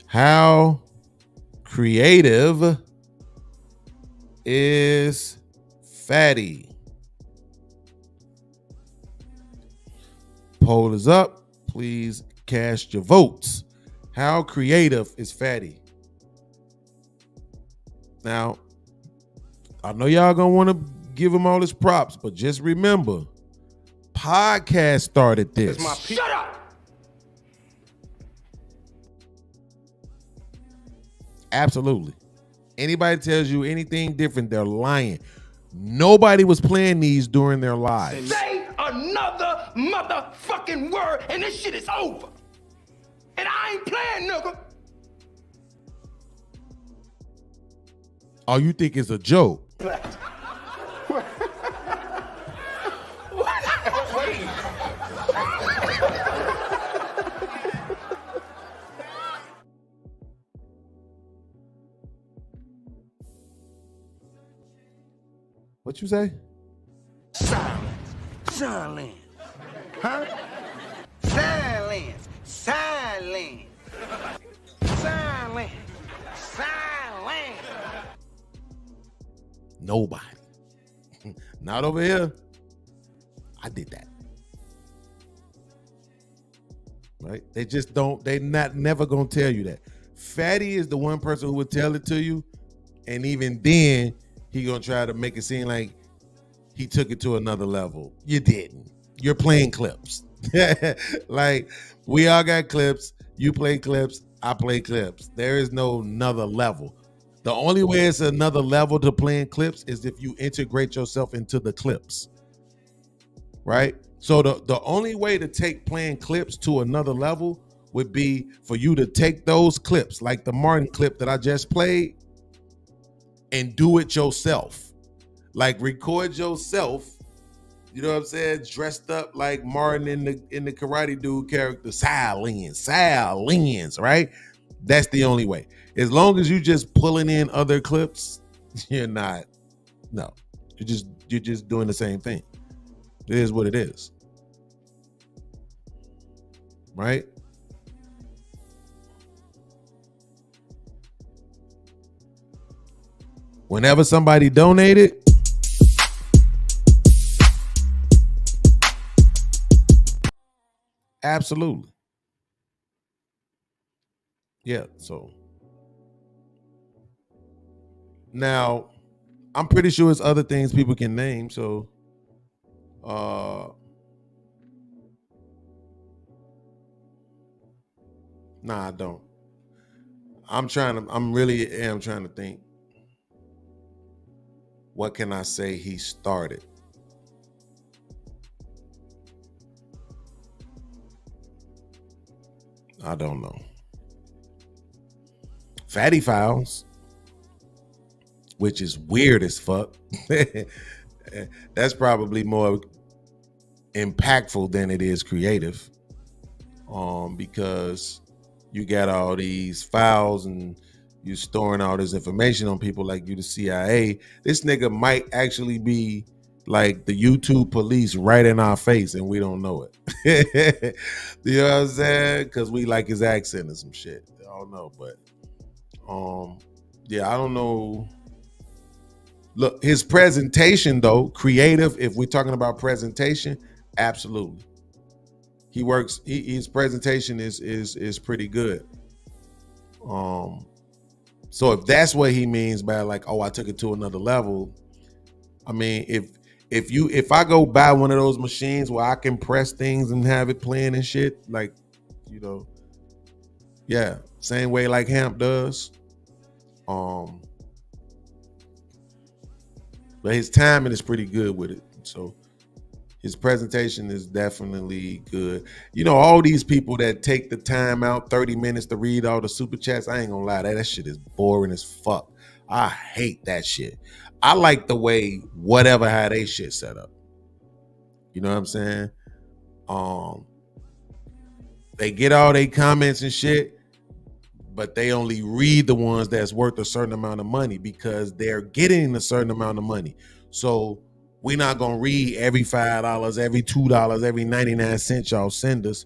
Speaker 5: How creative is Fatty? Poll is up. Please cast your votes. How creative is Fatty? Now, I know y'all gonna want to give him all his props, but just remember, podcast started this.
Speaker 1: Shut up!
Speaker 5: Absolutely. Anybody tells you anything different, they're lying. Nobody was playing these during their lives.
Speaker 1: Say another motherfucking word and this shit is over. And I ain't playing, nigga.
Speaker 5: Oh, you think it's a joke? What you say?
Speaker 1: Silence. Huh? Silence. Silence. Silence. Silence.
Speaker 5: Nobody. Not over here. I did that. Right? They just don't, never gonna tell you that. Fatty is the one person who would tell it to you, and even then, he gonna try to make it seem like he took it to another level. You didn't. You're playing clips. Like, we all got clips. You play clips. I play clips. There is no another level. The only way it's another level to playing clips is if you integrate yourself into the clips. Right? So the only way to take playing clips to another level would be for you to take those clips, like the Martin clip that I just played, and do it yourself. Like record yourself, you know what I'm saying, dressed up like Martin in the Karate Dude character, silence, right? That's the only way. As long as you just pulling in other clips, you're not. No, you're just doing the same thing. It is what it is, right? Whenever somebody donated, absolutely. Yeah, so now I'm pretty sure it's other things people can name, so nah, I don't. I'm really am trying to think. What can I say he started? I don't know. Fatty Files, which is weird as fuck. That's probably more impactful than it is creative. Because you got all these files and you storing all this information on people like you, the CIA. This nigga might actually be like the YouTube police right in our face and we don't know it. You know what I'm saying? Because we like his accent or some shit. I don't know, but yeah, I don't know. Look, his presentation though, creative, if we're talking about presentation, absolutely. He works, his presentation is pretty good. So if that's what he means by like, oh, I took it to another level. I mean, if I go buy one of those machines where I can press things and have it playing and shit, like, you know, yeah, same way like Hamp does. But his timing is pretty good with it. So his presentation is definitely good. You know, all these people that take the time out 30 minutes to read all the super chats, I ain't gonna lie, that shit is boring as fuck. I hate that shit. I like the way whatever how they shit set up. You know what I'm saying? They get all their comments and shit, but they only read the ones that's worth a certain amount of money because they're getting a certain amount of money. So we're not gonna read every $5, every $2, every 99 cents y'all send us.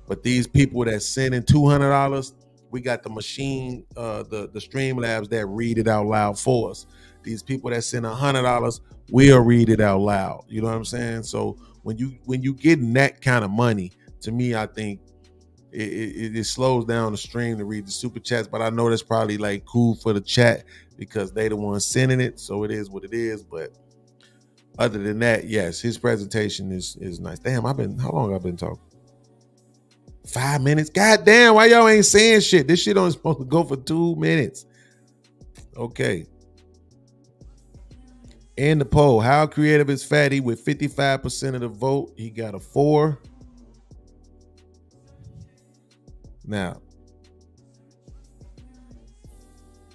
Speaker 5: But these people that sending $200, we got the machine, the Streamlabs that read it out loud for us. These people that send $100, we'll read it out loud. You know what I'm saying? So when you getting that kind of money, to me, I think it slows down the stream to read the super chats. But I know that's probably like cool for the chat because they the ones sending it. So it is what it is. But other than that, yes, his presentation is nice. Damn, how long I've been talking? 5 minutes? God damn, why y'all ain't saying shit? This shit only supposed to go for 2 minutes. Okay. In the poll, how creative is Fatty with 55% of the vote? He got a 4. Now,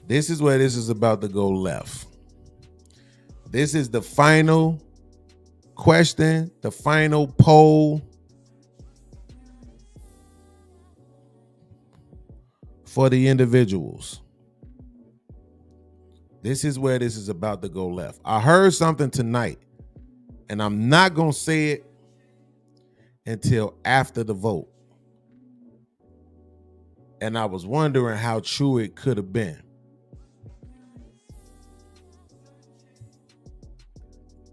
Speaker 5: this is where this is about to go left. This is the final question, the final poll for the individuals. This is where this is about to go left. I heard something tonight, and I'm not going to say it until after the vote. And I was wondering how true it could have been.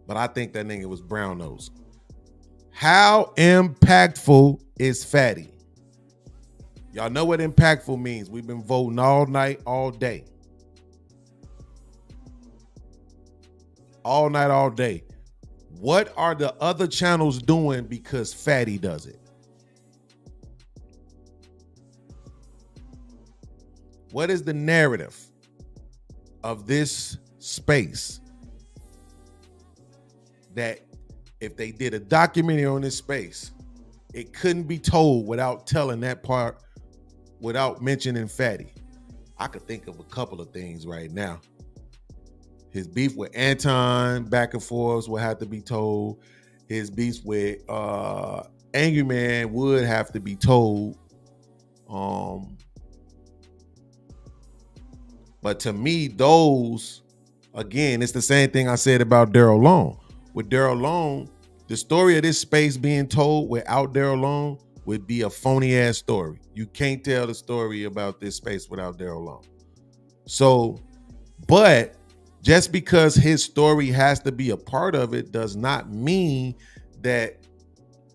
Speaker 5: But I think that nigga was brown nose. How impactful is Fatty? Y'all know what impactful means. We've been voting all night, all day. All night, all day. What are the other channels doing because Fatty does it? What is the narrative of this space that if they did a documentary on this space, it couldn't be told without telling that part, without mentioning Fatty. I could think of a couple of things right now. His beef with Anton, back and forth, would have to be told. His beef with AngryMan would have to be told. But to me, those, again, it's the same thing I said about Daryl Long. With Daryl Long, the story of this space being told without Daryl Long would be a phony ass story. You can't tell the story about this space without Daryl Long. So, but just because his story has to be a part of it does not mean that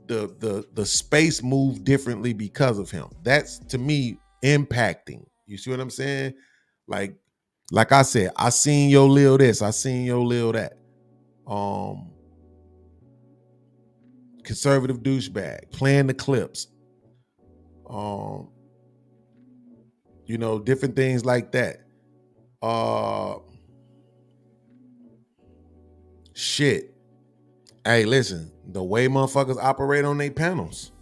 Speaker 5: the space moved differently because of him. That's, to me, impacting. You see what I'm saying? Like I said, I seen yo Lil this, I seen yo Lil that. Conservative douchebag, playing the clips. Different things like that. Shit. Hey, listen, the way motherfuckers operate on their panels.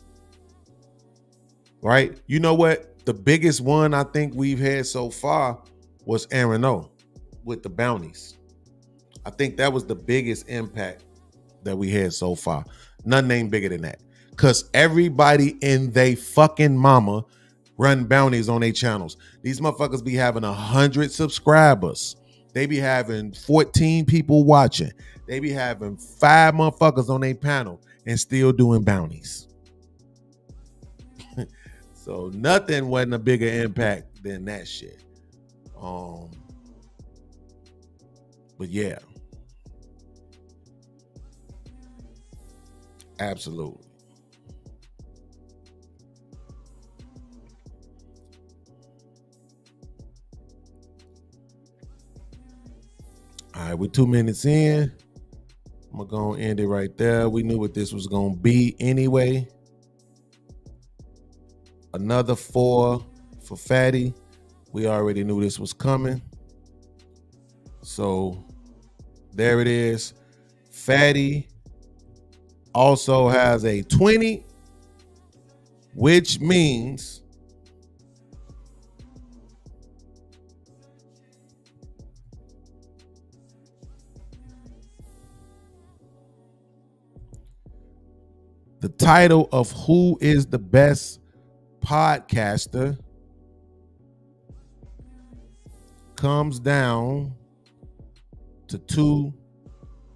Speaker 5: Right? You know what? The biggest one I think we've had so far was Aaron O with the bounties. I think that was the biggest impact that we had so far. Nothing ain't bigger than that. Because everybody in they fucking mama run bounties on their channels. These motherfuckers be having 100 subscribers. They be having 14 people watching. They be having 5 motherfuckers on their panel and still doing bounties. So nothing wasn't a bigger impact than that shit. But yeah. Absolutely. All right, we're 2 minutes in. I'm gonna go and end it right there. We knew what this was gonna be anyway. Another 4 for Fatty. We already knew this was coming. So there it is. Fatty also has a 20, which means the title of who is the best podcaster comes down to 2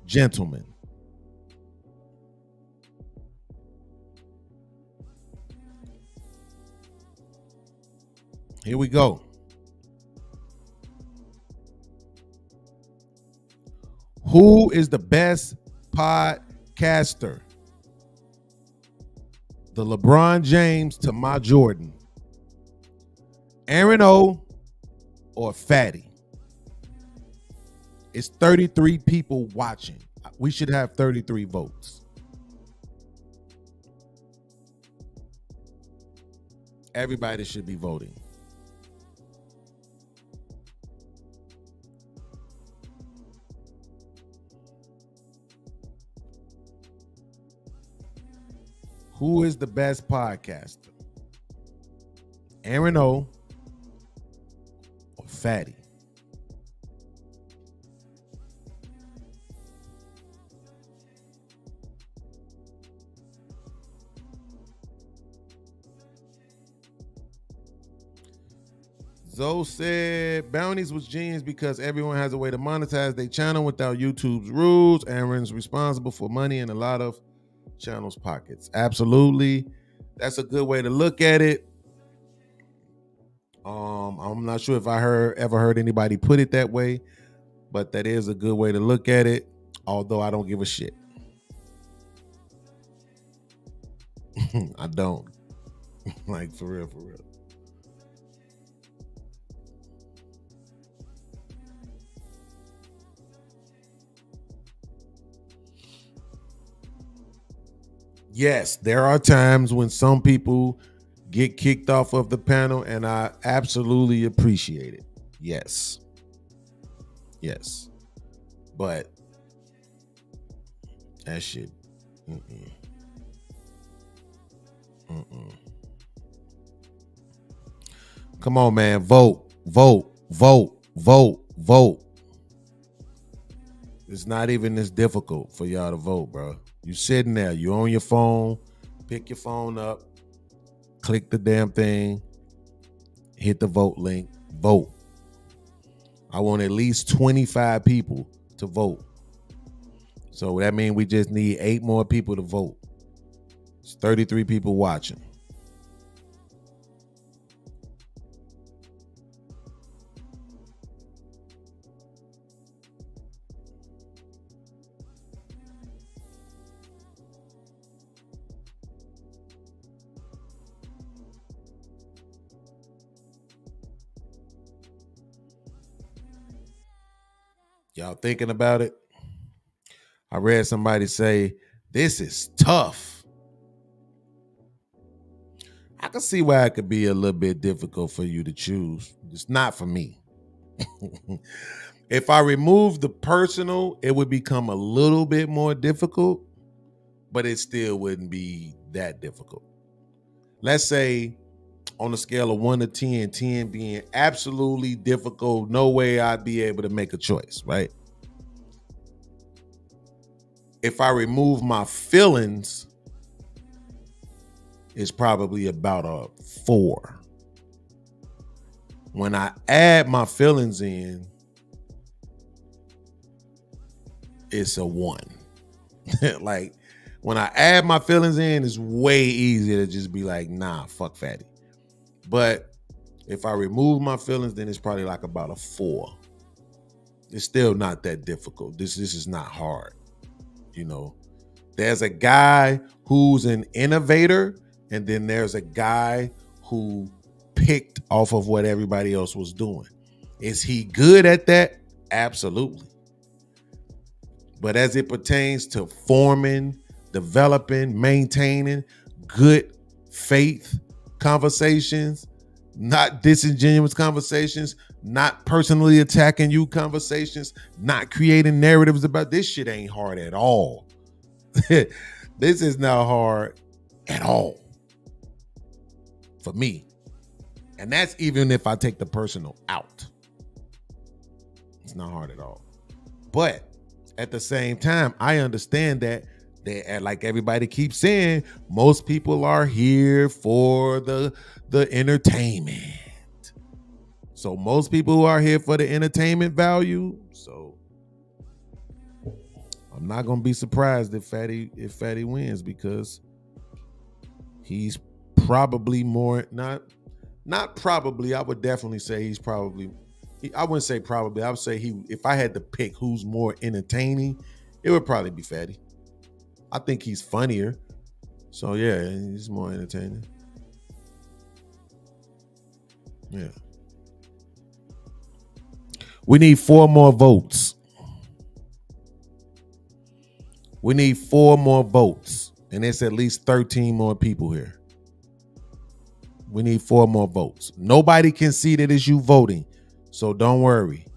Speaker 5: gentlemen. Here we go. Who is the best podcaster? The LeBron James to my Jordan. Aaron O or Fatty? It's 33 people watching. We should have 33 votes. Everybody should be voting. Who is the best podcaster? Aaron O or Fatty? Zoe said bounties was genius because everyone has a way to monetize their channel without YouTube's rules. Aaron's responsible for money in a lot of channels' pockets. Absolutely. That's a good way to look at it. I'm not sure if I ever heard anybody put it that way, but that is a good way to look at it, although I don't give a shit. I don't. Like, for real, for real. Yes, there are times when some people get kicked off of the panel, and I absolutely appreciate it. Yes. Yes. But that shit. Come on, man. Vote, vote, vote, vote, vote. It's not even this difficult for y'all to vote, bro. You sitting there, you on your phone, pick your phone up, click the damn thing, hit the vote link, vote. I want at least 25 people to vote. So that means we just need 8 more people to vote. It's 33 people watching. Y'all thinking about it? I read somebody say, this is tough. I can see why it could be a little bit difficult for you to choose. It's not for me. If I remove the personal, it would become a little bit more difficult, but it still wouldn't be that difficult. Let's say on a scale of 1 to 10, 10 being absolutely difficult, no way I'd be able to make a choice, right? If I remove my feelings, it's probably about a 4. When I add my feelings in, it's a 1. Like, when I add my feelings in, it's way easier to just be like, nah, fuck fatty. But if I remove my feelings, then it's probably like about a 4. It's still not that difficult. This is not hard. You know, there's a guy who's an innovator, and then there's a guy who picked off of what everybody else was doing. Is he good at that? Absolutely. But as it pertains to forming, developing, maintaining good faith conversations, not disingenuous conversations, not personally attacking you conversations, not creating narratives about this shit ain't hard at all. This is not hard at all for me. And that's even if I take the personal out. It's not hard at all. But at the same time, I understand that like everybody keeps saying, most people are here for the entertainment. So most people who are here for the entertainment value. So I'm not gonna be surprised if Fatty wins, because he's probably more not probably. I would definitely say he's probably. I wouldn't say probably. I would say if I had to pick who's more entertaining, it would probably be Fatty. I think he's funnier. So yeah, he's more entertaining. Yeah. We need 4 more votes. We need 4 more votes. And it's at least 13 more people here. We need 4 more votes. Nobody can see that it's you voting. So don't worry.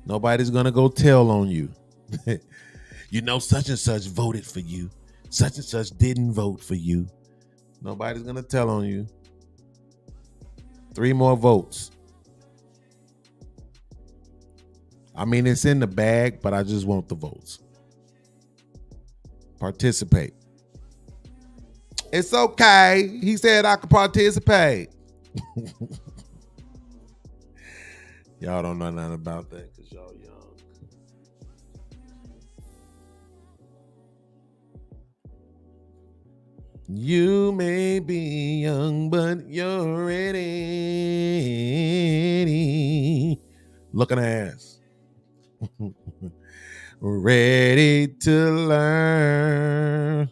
Speaker 5: Nobody's going to go tell on you. You know, such and such voted for you. Such and such didn't vote for you. Nobody's going to tell on you. 3 more votes. I mean, it's in the bag, but I just want the votes. Participate. It's okay. He said I could participate. Y'all don't know nothing about that because y'all young. You may be young, but you're ready. Looking ass. Ready to learn.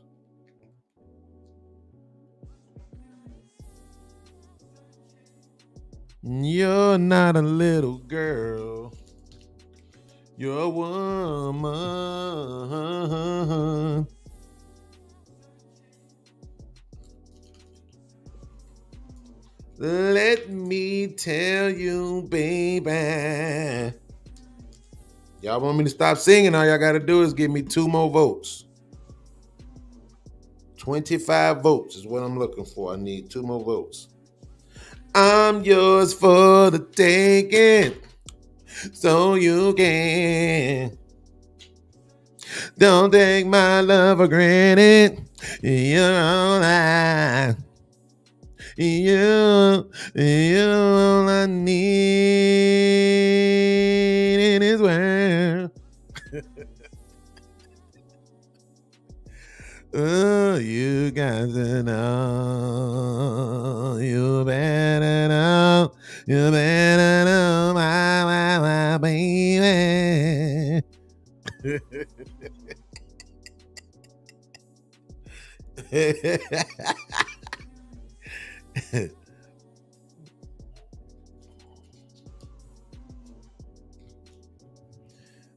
Speaker 5: You're not a little girl. You're a woman. Let me tell you, baby. Y'all want me to stop singing? All y'all got to do is give me 2 more votes. 25 votes is what I'm looking for. I need 2 more votes. I'm yours for the taking, so you can. Don't take my love for granted. You're all you're all I need in this world. Oh, you got to know. You better know. You better know, my baby.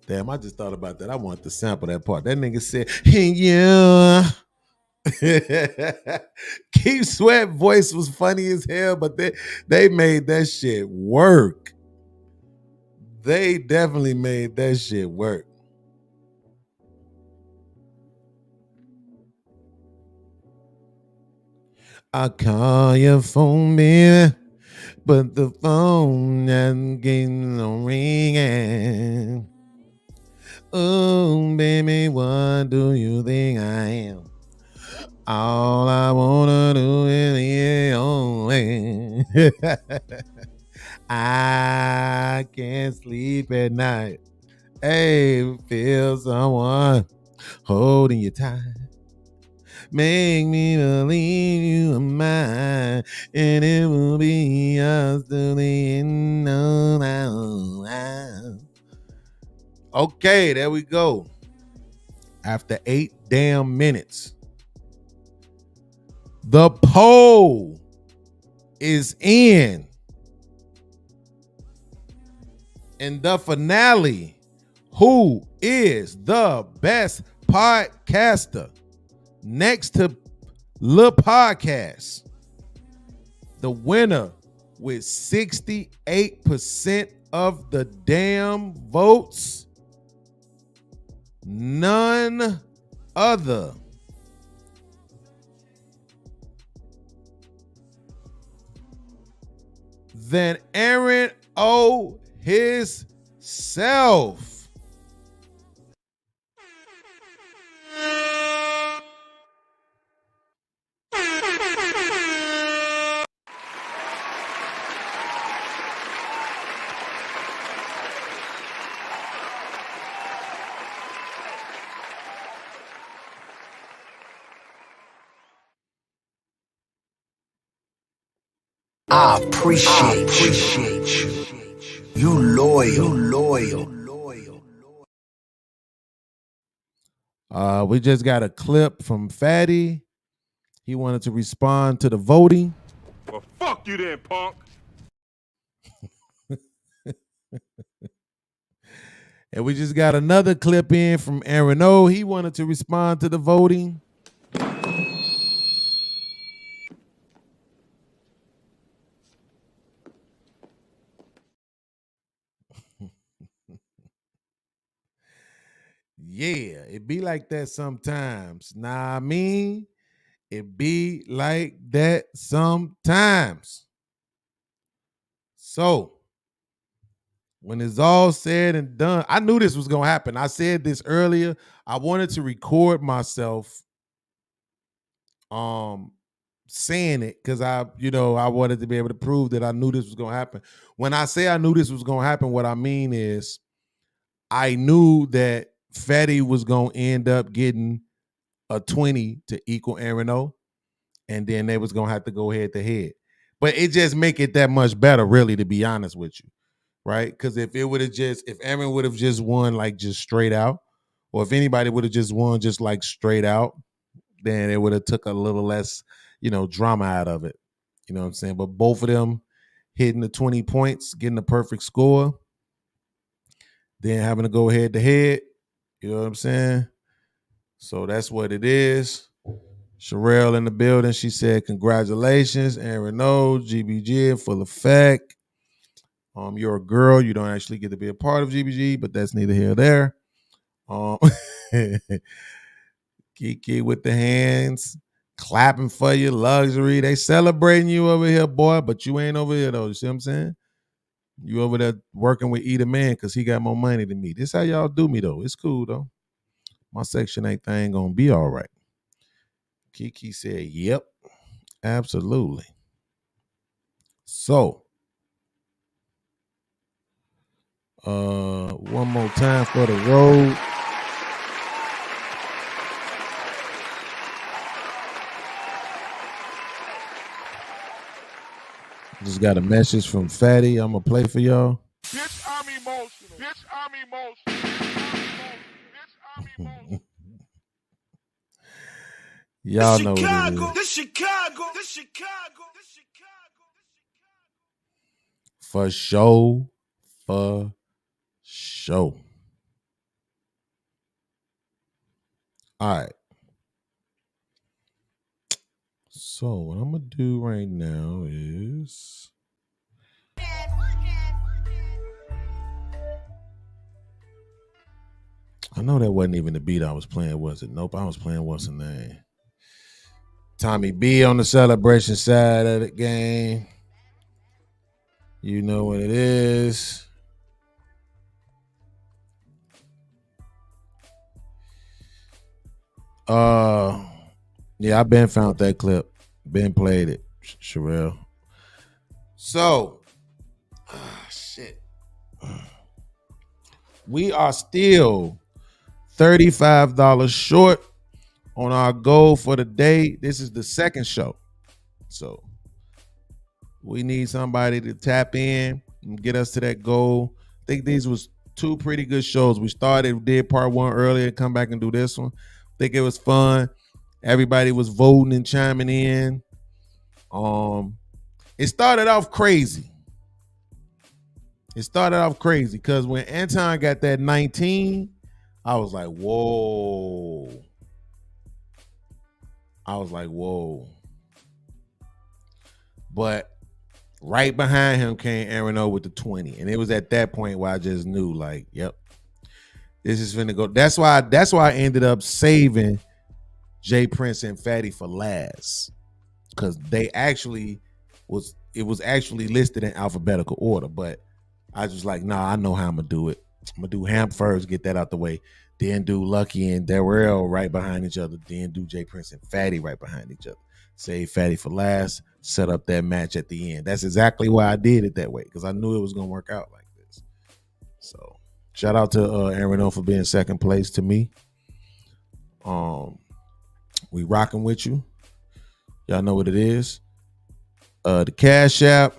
Speaker 5: Damn, I just thought about that. I want to sample that part. That nigga said, yeah. Keith Sweat voice was funny as hell, but they made that shit work. They definitely made that shit work. I call your phone, baby, but the phone doesn't get no ringing. Oh, baby, what do you think I am? All I wanna do is be only. I can't sleep at night. Hey, feel someone holding you tight. Make me believe you are mine, and it will be us till the end of our lives. Okay, there we go. After 8 damn minutes, the poll is in. In the finale, who is the best podcaster next to Lil Podcast? The winner with 68% of the damn votes, none other than Aaron O himself.
Speaker 2: I appreciate you. You loyal.
Speaker 5: We just got a clip from Fatty. He wanted to respond to the voting.
Speaker 4: Well, fuck you then, punk.
Speaker 5: And we just got another clip in from Aaron O. He wanted to respond to the voting. Yeah, it be like that sometimes. Nah, I mean, it be like that sometimes. So, when it's all said and done, I knew this was going to happen. I said this earlier. I wanted to record myself saying it because I wanted to be able to prove that I knew this was going to happen. When I say I knew this was going to happen, what I mean is I knew that Fatty was going to end up getting a 20 to equal Aaron O, and then they was going to have to go head to head. But it just make it that much better, really, to be honest with you, right? Because if Aaron would have just won like just straight out, or if anybody would have just won just like straight out, then it would have took a little less, drama out of it. You know what I'm saying? But both of them hitting the 20 points, getting the perfect score, then having to go head to head. You know what I'm saying? So that's what it is. Sherelle in the building. She said, congratulations, Aaron O, GBG in full effect. You're a girl. You don't actually get to be a part of GBG, but that's neither here nor there. Kiki with the hands. clapping for you, luxury. They celebrating you over here, boy, but you ain't over here though. You see what I'm saying? You over there working with either man because he got more money than me. This how y'all do me though. It's cool though. My Section 8 thing gonna be all right. Kiki said, yep, absolutely. So, one more time for the road. Just got a message from Fatty. I'm gonna play for y'all.
Speaker 7: Bitch, I'm emotional. Bitch, I'm emotional. Bitch, I'm emotional.
Speaker 5: Y'all know what it is.
Speaker 1: This Chicago.
Speaker 5: For sure. For sure. All right. So what I'm gonna do right now is I know that wasn't even the beat I was playing, was it? Nope, I was playing what's the name? Tommy B on the celebration side of the game. You know what it is. Yeah, I been found that clip. Been played it, Sherelle. So, shit. We are still $35 short on our goal for the day. This is the second show. So we need somebody to tap in and get us to that goal. I think these was two pretty good shows. We did part one earlier, come back and do this one. I think it was fun. Everybody was voting and chiming in. It started off crazy. Because when Anton got that 19, I was like, whoa. But right behind him came Aaron O with the 20. And it was at that point where I just knew, like, yep, this is finna go. That's why I ended up saving Jay Prince and Fatty for last. Because it was actually listed in alphabetical order. But I was like, nah, I know how I'm gonna do it. I'm gonna do Hamp first, get that out the way. Then do Lucky and Daryl right behind each other. Then do Jay Prince and Fatty right behind each other. Save Fatty for last. Set up that match at the end. That's exactly why I did it that way, because I knew it was gonna work out like this. So shout out to Aaron O for being second place to me. We rocking with you. Y'all know what it is. The Cash App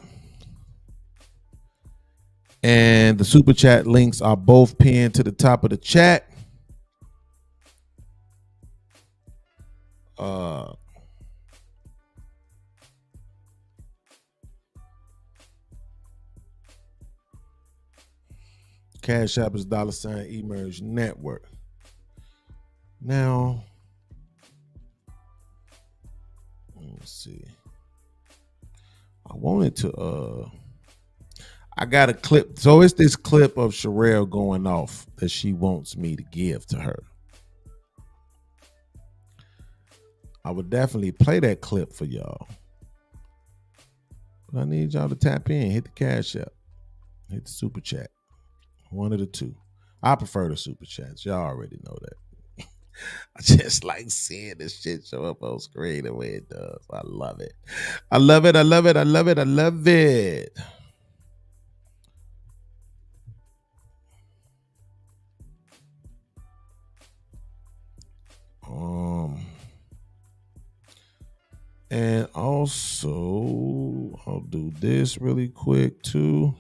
Speaker 5: and the Super Chat links are both pinned to the top of the chat. Cash App is $ Emerge Network. Now, let's see. I wanted to I got a clip. So it's this clip of Sherelle going off that she wants me to give to her. I would definitely play that clip for y'all. But I need y'all to tap in, hit the Cash App, hit the Super Chat. One of the two. I prefer the Super Chats. Y'all already know that. I just like seeing this shit show up on screen the way it does. I love it. I love it. I love it. I love it. I love it. And also, I'll do this really quick too.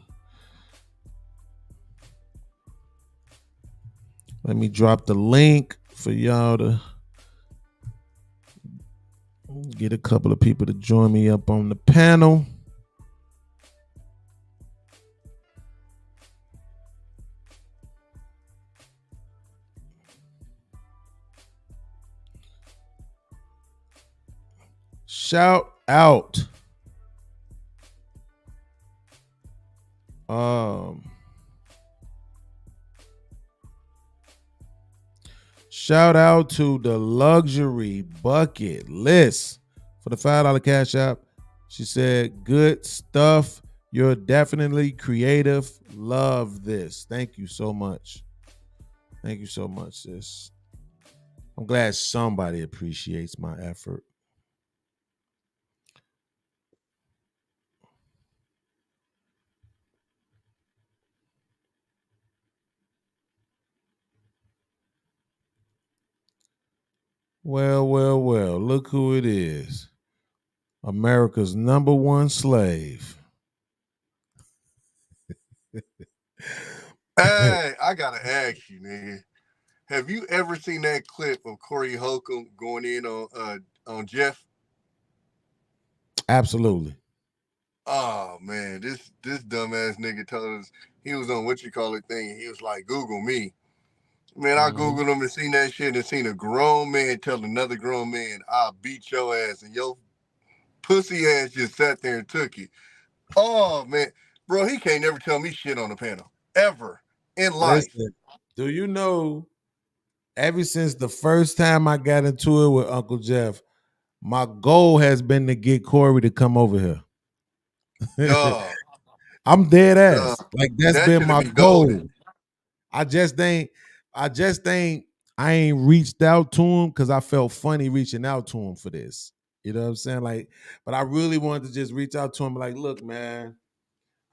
Speaker 5: Let me drop the link for y'all to get a couple of people to join me up on the panel. Shout out. Shout out to the Luxury Bucket List for the $5 cash app. She said, good stuff. You're definitely creative. Love this. Thank you so much. Thank you so much, sis. I'm glad somebody appreciates my effort. Well, look who it is. America's number one slave.
Speaker 9: Hey, I gotta ask you, nigga. Have you ever seen that clip of Corey Holcomb going in on Jeff?
Speaker 5: Absolutely.
Speaker 9: Oh man, this dumbass nigga told us he was on what you call it thing, and he was like, Google me. Man, I Googled him and seen that shit and seen a grown man tell another grown man, I'll beat your ass, and your pussy ass just sat there and took it. Oh man, bro, he can't never tell me shit on the panel. Ever in life.
Speaker 5: Listen, do you know, ever since the first time I got into it with Uncle Jeff, my goal has been to get Corey to come over here. I'm dead ass. Like that's
Speaker 9: that
Speaker 5: been my
Speaker 9: be
Speaker 5: goal.
Speaker 9: golden.
Speaker 5: I ain't reached out to him because I felt funny reaching out to him for this. You know what I'm saying? Like, but I really wanted to just reach out to him, like, look, man,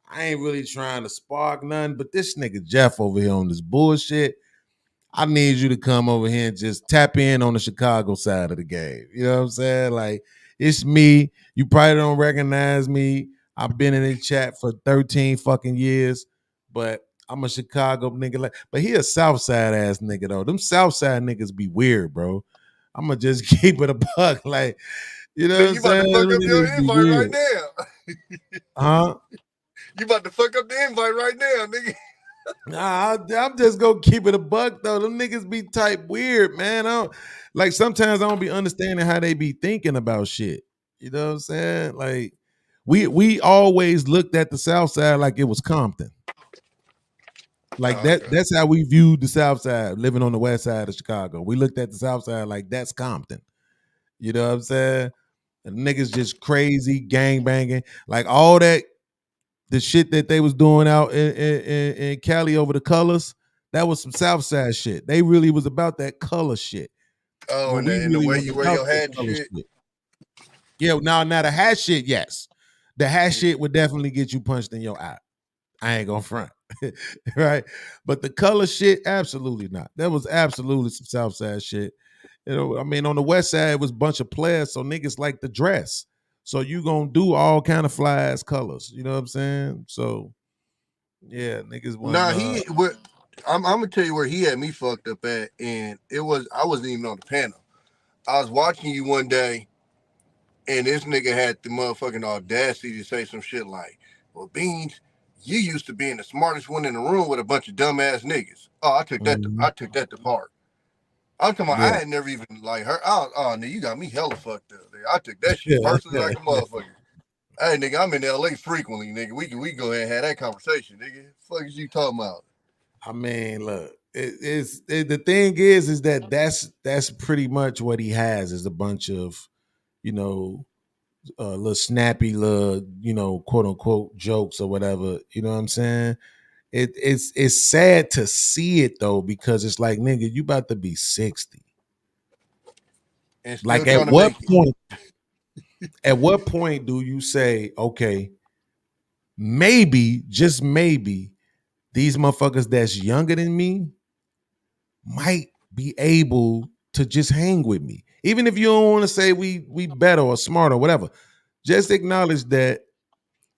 Speaker 5: I ain't really trying to spark nothing, but this nigga Jeff over here on this bullshit, I need you to come over here and just tap in on the Chicago side of the game. You know what I'm saying? Like, it's me. You probably don't recognize me. I've been in the chat for 13 fucking years, but I'm a Chicago nigga. But he a Southside ass nigga, though. Them Southside niggas be weird, bro. I'm going to just keep it a buck. Like, you know
Speaker 9: Man,
Speaker 5: what I'm saying?
Speaker 9: you about to fuck up your invite right now.
Speaker 5: Huh?
Speaker 9: You about to fuck up the invite right now, nigga.
Speaker 5: Nah, I'm just gonna keep it a buck though. Them niggas be type weird, man. Like sometimes I don't be understanding how they be thinking about shit. You know what I'm saying? Like we always looked at the South Side like it was Compton. Like that's how we viewed the South Side, living on the west side of Chicago. We looked at the South Side like that's Compton. You know what I'm saying? And niggas just crazy, gang banging, like all that. The shit that they was doing out in Cali over the colors, that was some Southside shit. They really was about that color shit.
Speaker 9: Oh,
Speaker 5: When
Speaker 9: and
Speaker 5: we
Speaker 9: the
Speaker 5: really
Speaker 9: way
Speaker 5: was
Speaker 9: you wear
Speaker 5: about
Speaker 9: your
Speaker 5: that
Speaker 9: hat and
Speaker 5: color
Speaker 9: shit.
Speaker 5: Yeah, now the hat shit, yes. The hat shit would definitely get you punched in your eye. I ain't gonna front. Right? But the color shit, absolutely not. That was absolutely some Southside shit. You know, I mean, on the west side, it was a bunch of players, so niggas like the dress. So you gonna do all kind of fly ass colors. You know what I'm saying? So yeah, niggas wasn't.
Speaker 9: I'm gonna tell you where he had me fucked up at, and I wasn't even on the panel. I was watching you one day, and this nigga had the motherfucking audacity to say some shit like, "Well, Beans, you used to being the smartest one in the room with a bunch of dumbass niggas." Oh, I took that to part. I'm talking about, I had never even like heard. Oh, nigga, you got me hella fucked up. Nigga. I took that shit personally like a motherfucker. Hey, nigga, I'm in LA frequently, nigga. We can go ahead and have that conversation, nigga. Fuck is you talking about?
Speaker 5: I mean, look, the thing is that that's pretty much what he has is a bunch of, you know, little snappy, little, you know, quote unquote jokes or whatever. You know what I'm saying? It's sad to see it though, because it's like, nigga, you about to be 60.
Speaker 9: And still
Speaker 5: Like
Speaker 9: trying to make
Speaker 5: at what point do you say, okay, maybe, just maybe, these motherfuckers that's younger than me might be able to just hang with me. Even if you don't want to say we better or smarter or whatever, just acknowledge that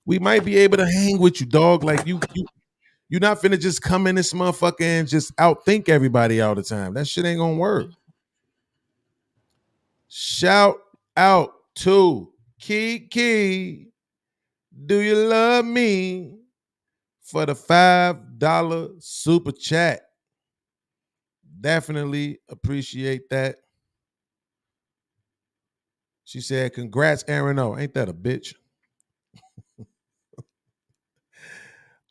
Speaker 5: we might be able to hang with you, dog. Like you're not finna just come in this motherfucker and just outthink everybody all the time. That shit ain't gonna work. Shout out to Kiki. Do you love me? For the $5 super chat. Definitely appreciate that. She said, congrats, Aaron O. Ain't that a bitch?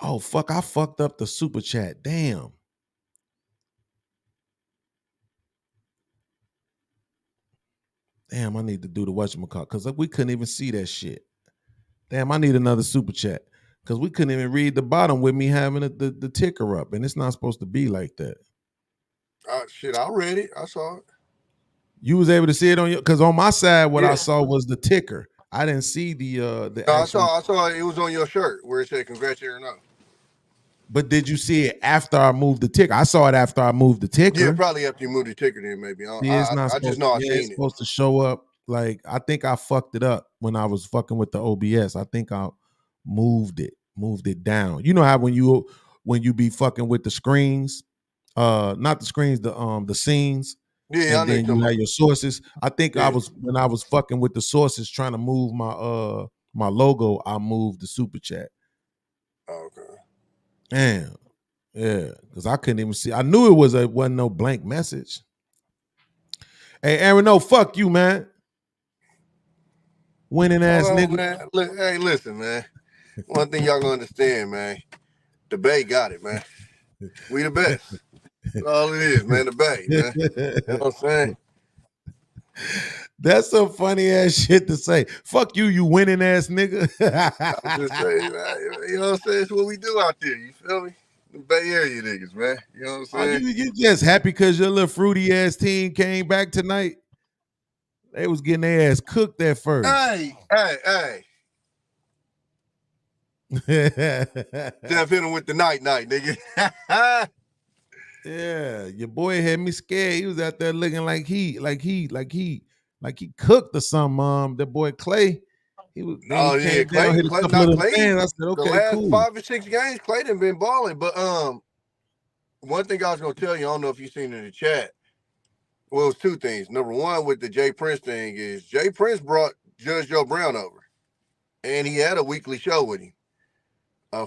Speaker 5: Oh, fuck, I fucked up the super chat. Damn. Damn, I need to do the whatchamacallit because we couldn't even see that shit. Damn, I need another super chat because we couldn't even read the bottom with me having the ticker up, and it's not supposed to be like that.
Speaker 9: Shit, I read it. I saw it.
Speaker 5: You was able to see it on your, because on my side, what I saw was the ticker. I didn't see the
Speaker 9: No, I saw it. It was on your shirt where it said congratulations or no.
Speaker 5: But did you see it after I moved the ticker? I saw it after I moved the ticker.
Speaker 9: Yeah, probably after you moved the ticker then maybe. I just know I seen
Speaker 5: it's
Speaker 9: it.
Speaker 5: Supposed to show up. Like, I think I fucked it up when I was fucking with the OBS. I think I moved it down. You know how when you be fucking with the screens, not the screens, the scenes.
Speaker 9: Yeah,
Speaker 5: and then you have your sources. I think when I was fucking with the sources trying to move my my logo, I moved the super chat.
Speaker 9: Okay.
Speaker 5: Damn. Yeah, because I couldn't even see. I knew it wasn't no blank message. Hey, Aaron, no, fuck you, man. Winning ass nigga.
Speaker 9: Man. Hey, listen, man. One thing y'all gonna understand, man. The Bay got it, man. We the best. That's all it is, man. The Bay, man. You know what I'm saying?
Speaker 5: That's some funny ass shit to say. Fuck you, you winning ass nigga.
Speaker 9: I'm just saying, man. You know what I'm saying? It's what we do out there. You feel me? The Bay Area niggas, man. You know what I'm saying?
Speaker 5: You just happy because your little fruity ass team came back tonight? They was getting their ass cooked at first.
Speaker 9: Hey. Step him with the night, nigga.
Speaker 5: Yeah, your boy had me scared. He was out there looking like he cooked or something. That boy Clay. He was.
Speaker 9: Clay.
Speaker 5: I said, okay,
Speaker 9: the last
Speaker 5: cool.
Speaker 9: 5 or 6 games, Clay done been balling. But one thing I was gonna tell you, I don't know if you seen in the chat. Well, it's 2 things. Number one, with the Jay Prince thing is Jay Prince brought Judge Joe Brown over, and he had a weekly show with him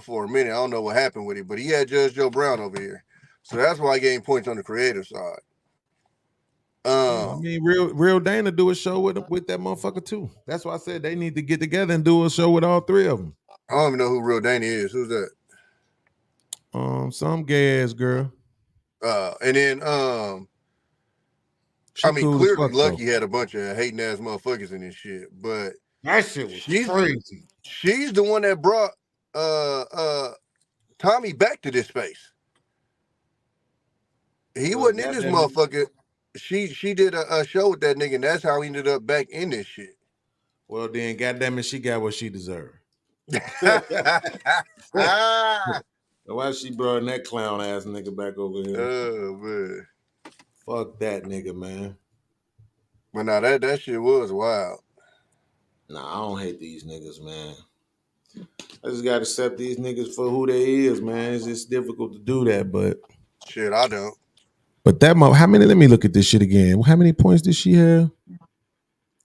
Speaker 9: for a minute. I don't know what happened with it, but he had Judge Joe Brown over here, so that's why I gave him points on the creative side.
Speaker 5: I mean, real Dana do a show with that motherfucker too. That's why I said they need to get together and do a show with all 3 of them.
Speaker 9: I don't even know who Real Dana is. Who's that?
Speaker 5: Some gay ass girl.
Speaker 9: And then I mean,
Speaker 5: cool
Speaker 9: clearly Lucky had a bunch of hating ass motherfuckers in this shit, but
Speaker 5: that shit was crazy.
Speaker 9: She's the one that brought Tommy back to this space. He wasn't in this motherfucker. She did a show with that nigga, and that's how he ended up back in this shit.
Speaker 5: Well, then, goddamn it, she got what she deserved. Why she brought that clown ass nigga back over here?
Speaker 9: Oh man,
Speaker 5: fuck that nigga, man.
Speaker 9: But now that shit was wild.
Speaker 5: Nah, I don't hate these niggas, man. I just gotta accept these niggas for who they is, man. It's just difficult to do that, but
Speaker 9: shit, I don't.
Speaker 5: But how many? Let me look at this shit again. How many points did she have?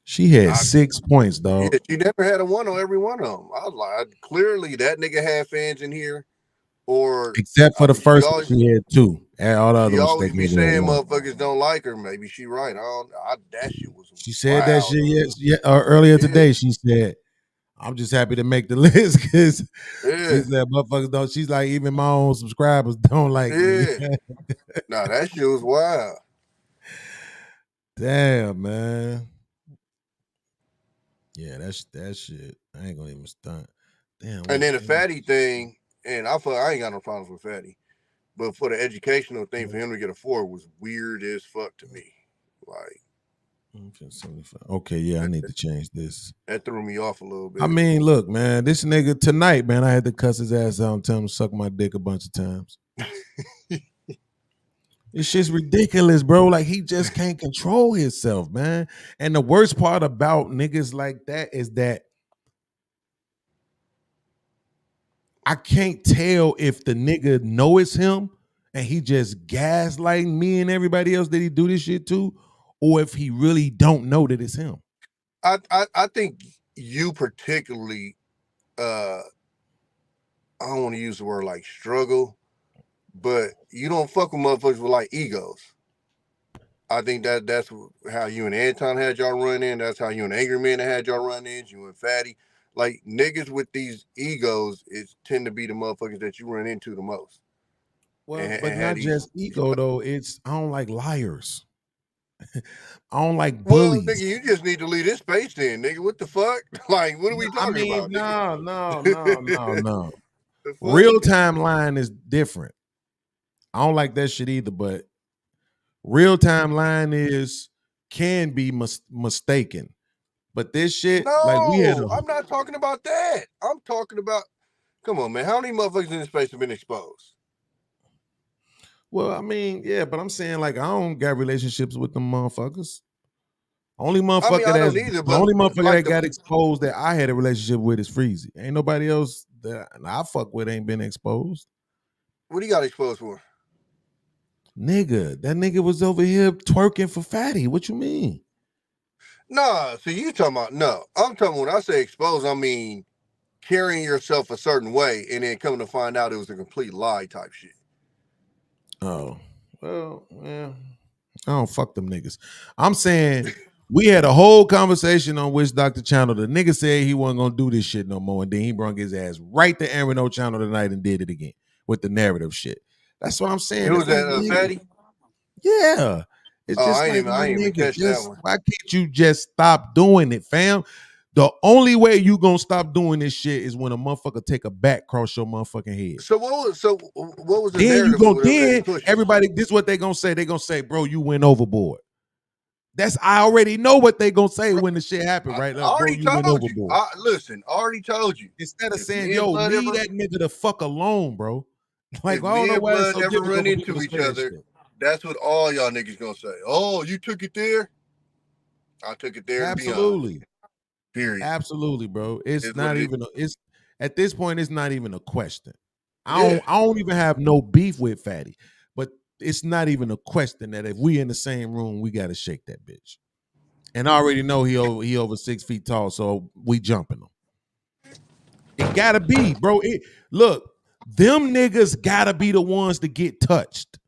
Speaker 5: She had 6 points, dog.
Speaker 9: Yeah, she never had a 1 on every one of them. I was like, clearly that nigga had fans in here, or
Speaker 5: except for the first one, she had 2. All the other
Speaker 9: ones,
Speaker 5: always
Speaker 9: be saying motherfuckers don't like her. Maybe she right. That shit was.
Speaker 5: She said that shit earlier today. She said, "I'm just happy to make the list because she said motherfuckers don't." She's like, even my own subscribers don't like me.
Speaker 9: Nah, that shit was wild.
Speaker 5: Damn, man. Yeah, that shit. I ain't gonna even stunt. Damn.
Speaker 9: And then the Fatty thing, and I ain't got no problems with Fatty, but for the educational thing, for him to get a 4 was weird as fuck to me. Like,
Speaker 5: okay, yeah, I need to change this.
Speaker 9: That threw me off a little bit.
Speaker 5: I mean, look, man, this nigga tonight, man, I had to cuss his ass out and tell him to suck my dick a bunch of times. This shit's ridiculous, bro. Like, he just can't control himself, man. And the worst part about niggas like that is that I can't tell if the nigga know it's him and he just gaslighting me and everybody else that he do this shit to, or if he really don't know that it's him.
Speaker 9: I think you particularly, I don't want to use the word like struggle, but you don't fuck with motherfuckers with like egos. I think that's how you and Anton had y'all run in. That's how you and AngryMan had y'all run in. You and Fatty. Like, niggas with these egos tend to be the motherfuckers that you run into the most.
Speaker 5: Well, but not just ego though. I don't like liars. I don't like
Speaker 9: Well,
Speaker 5: bullies.
Speaker 9: nigga, you just need to leave this space then, nigga. What the fuck? Like, what are we talking about?
Speaker 5: No. Real timeline is different. I don't like that shit either, but real timeline can be mistaken. But this shit, like we had
Speaker 9: I'm not talking about that. I'm talking about, come on, man. How many motherfuckers in this space have been exposed?
Speaker 5: Well, I mean, yeah, but I'm saying like I don't got relationships with them motherfuckers. Only motherfucker that got exposed that I had a relationship with is Freezy. Ain't nobody else that I fuck with ain't been exposed.
Speaker 9: What do you got exposed for?
Speaker 5: Nigga, that nigga was over here twerking for Fatty. What you mean?
Speaker 9: Nah, so you talking about, no. I'm talking, when I say exposed, I mean carrying yourself a certain way and then coming to find out it was a complete lie type shit.
Speaker 5: Oh, well, yeah. I don't fuck them niggas. I'm saying we had a whole conversation on Wish Dr. Channel. The nigga said he wasn't gonna do this shit no more, and then he brought his ass right to Aaron Channel tonight and did it again with the narrative shit. That's what I'm saying.
Speaker 9: Who was that, Fatty?
Speaker 5: Yeah. It's just
Speaker 9: I ain't
Speaker 5: like,
Speaker 9: even catch that one.
Speaker 5: why can't you just stop doing it, fam? The only way you gonna stop doing this shit is when a motherfucker take a bat cross your motherfucking head.
Speaker 9: So what was the
Speaker 5: then
Speaker 9: narrative?
Speaker 5: Then everybody, this is what they gonna say. They gonna say, bro, you went overboard. I already know what they gonna say when the shit happened, right?
Speaker 9: I already told you. Listen, I already told you.
Speaker 5: Instead of saying, yo, leave that nigga the fuck alone, bro. Like,
Speaker 9: if
Speaker 5: I don't know why it's
Speaker 9: Blood
Speaker 5: so
Speaker 9: ever
Speaker 5: difficult
Speaker 9: run
Speaker 5: for people
Speaker 9: into
Speaker 5: to
Speaker 9: each
Speaker 5: say
Speaker 9: other,
Speaker 5: shit.
Speaker 9: that's what all y'all niggas gonna say. Oh, you took it there? I took it there.
Speaker 5: Absolutely.
Speaker 9: Period.
Speaker 5: Absolutely, bro. It's not even at this point, it's not even a question. I don't even have no beef with Fatty, but it's not even a question that if we in the same room, we gotta shake that bitch. And I already know he over 6 feet tall, so we jumping him. It gotta be, bro. Look, them niggas gotta be the ones to get touched.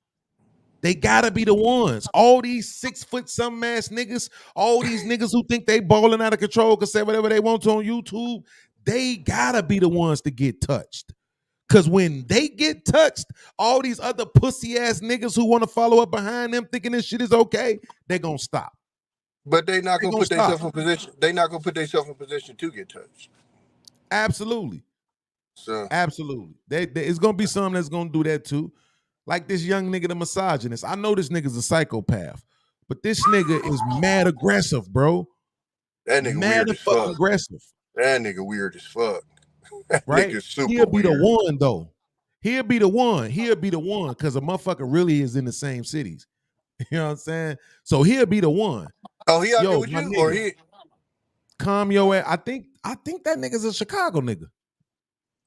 Speaker 5: They gotta be the ones. All these 6 foot some ass niggas, all these niggas who think they balling out of control can say whatever they want to on YouTube, they gotta be the ones to get touched. Cause when they get touched, all these other pussy ass niggas who want to follow up behind them thinking this shit is okay, they gonna stop.
Speaker 9: But they not gonna put themselves in position. They not gonna put themselves in position to get touched.
Speaker 5: Absolutely.
Speaker 9: So
Speaker 5: absolutely. It's gonna be something that's gonna do that too. Like this young nigga, the misogynist. I know this nigga's a psychopath, but this nigga is mad aggressive, bro.
Speaker 9: That nigga
Speaker 5: mad
Speaker 9: weird as
Speaker 5: fucking
Speaker 9: fuck.
Speaker 5: Aggressive.
Speaker 9: That nigga weird as fuck. That
Speaker 5: right?
Speaker 9: nigga super
Speaker 5: He'll be
Speaker 9: weird.
Speaker 5: the one though. He'll be the one because a motherfucker really is in the same cities. You know what I'm saying? So he'll be the one.
Speaker 9: Oh, he out there with you,
Speaker 5: nigga,
Speaker 9: or he?
Speaker 5: Calm your ass. I think that nigga's a Chicago nigga.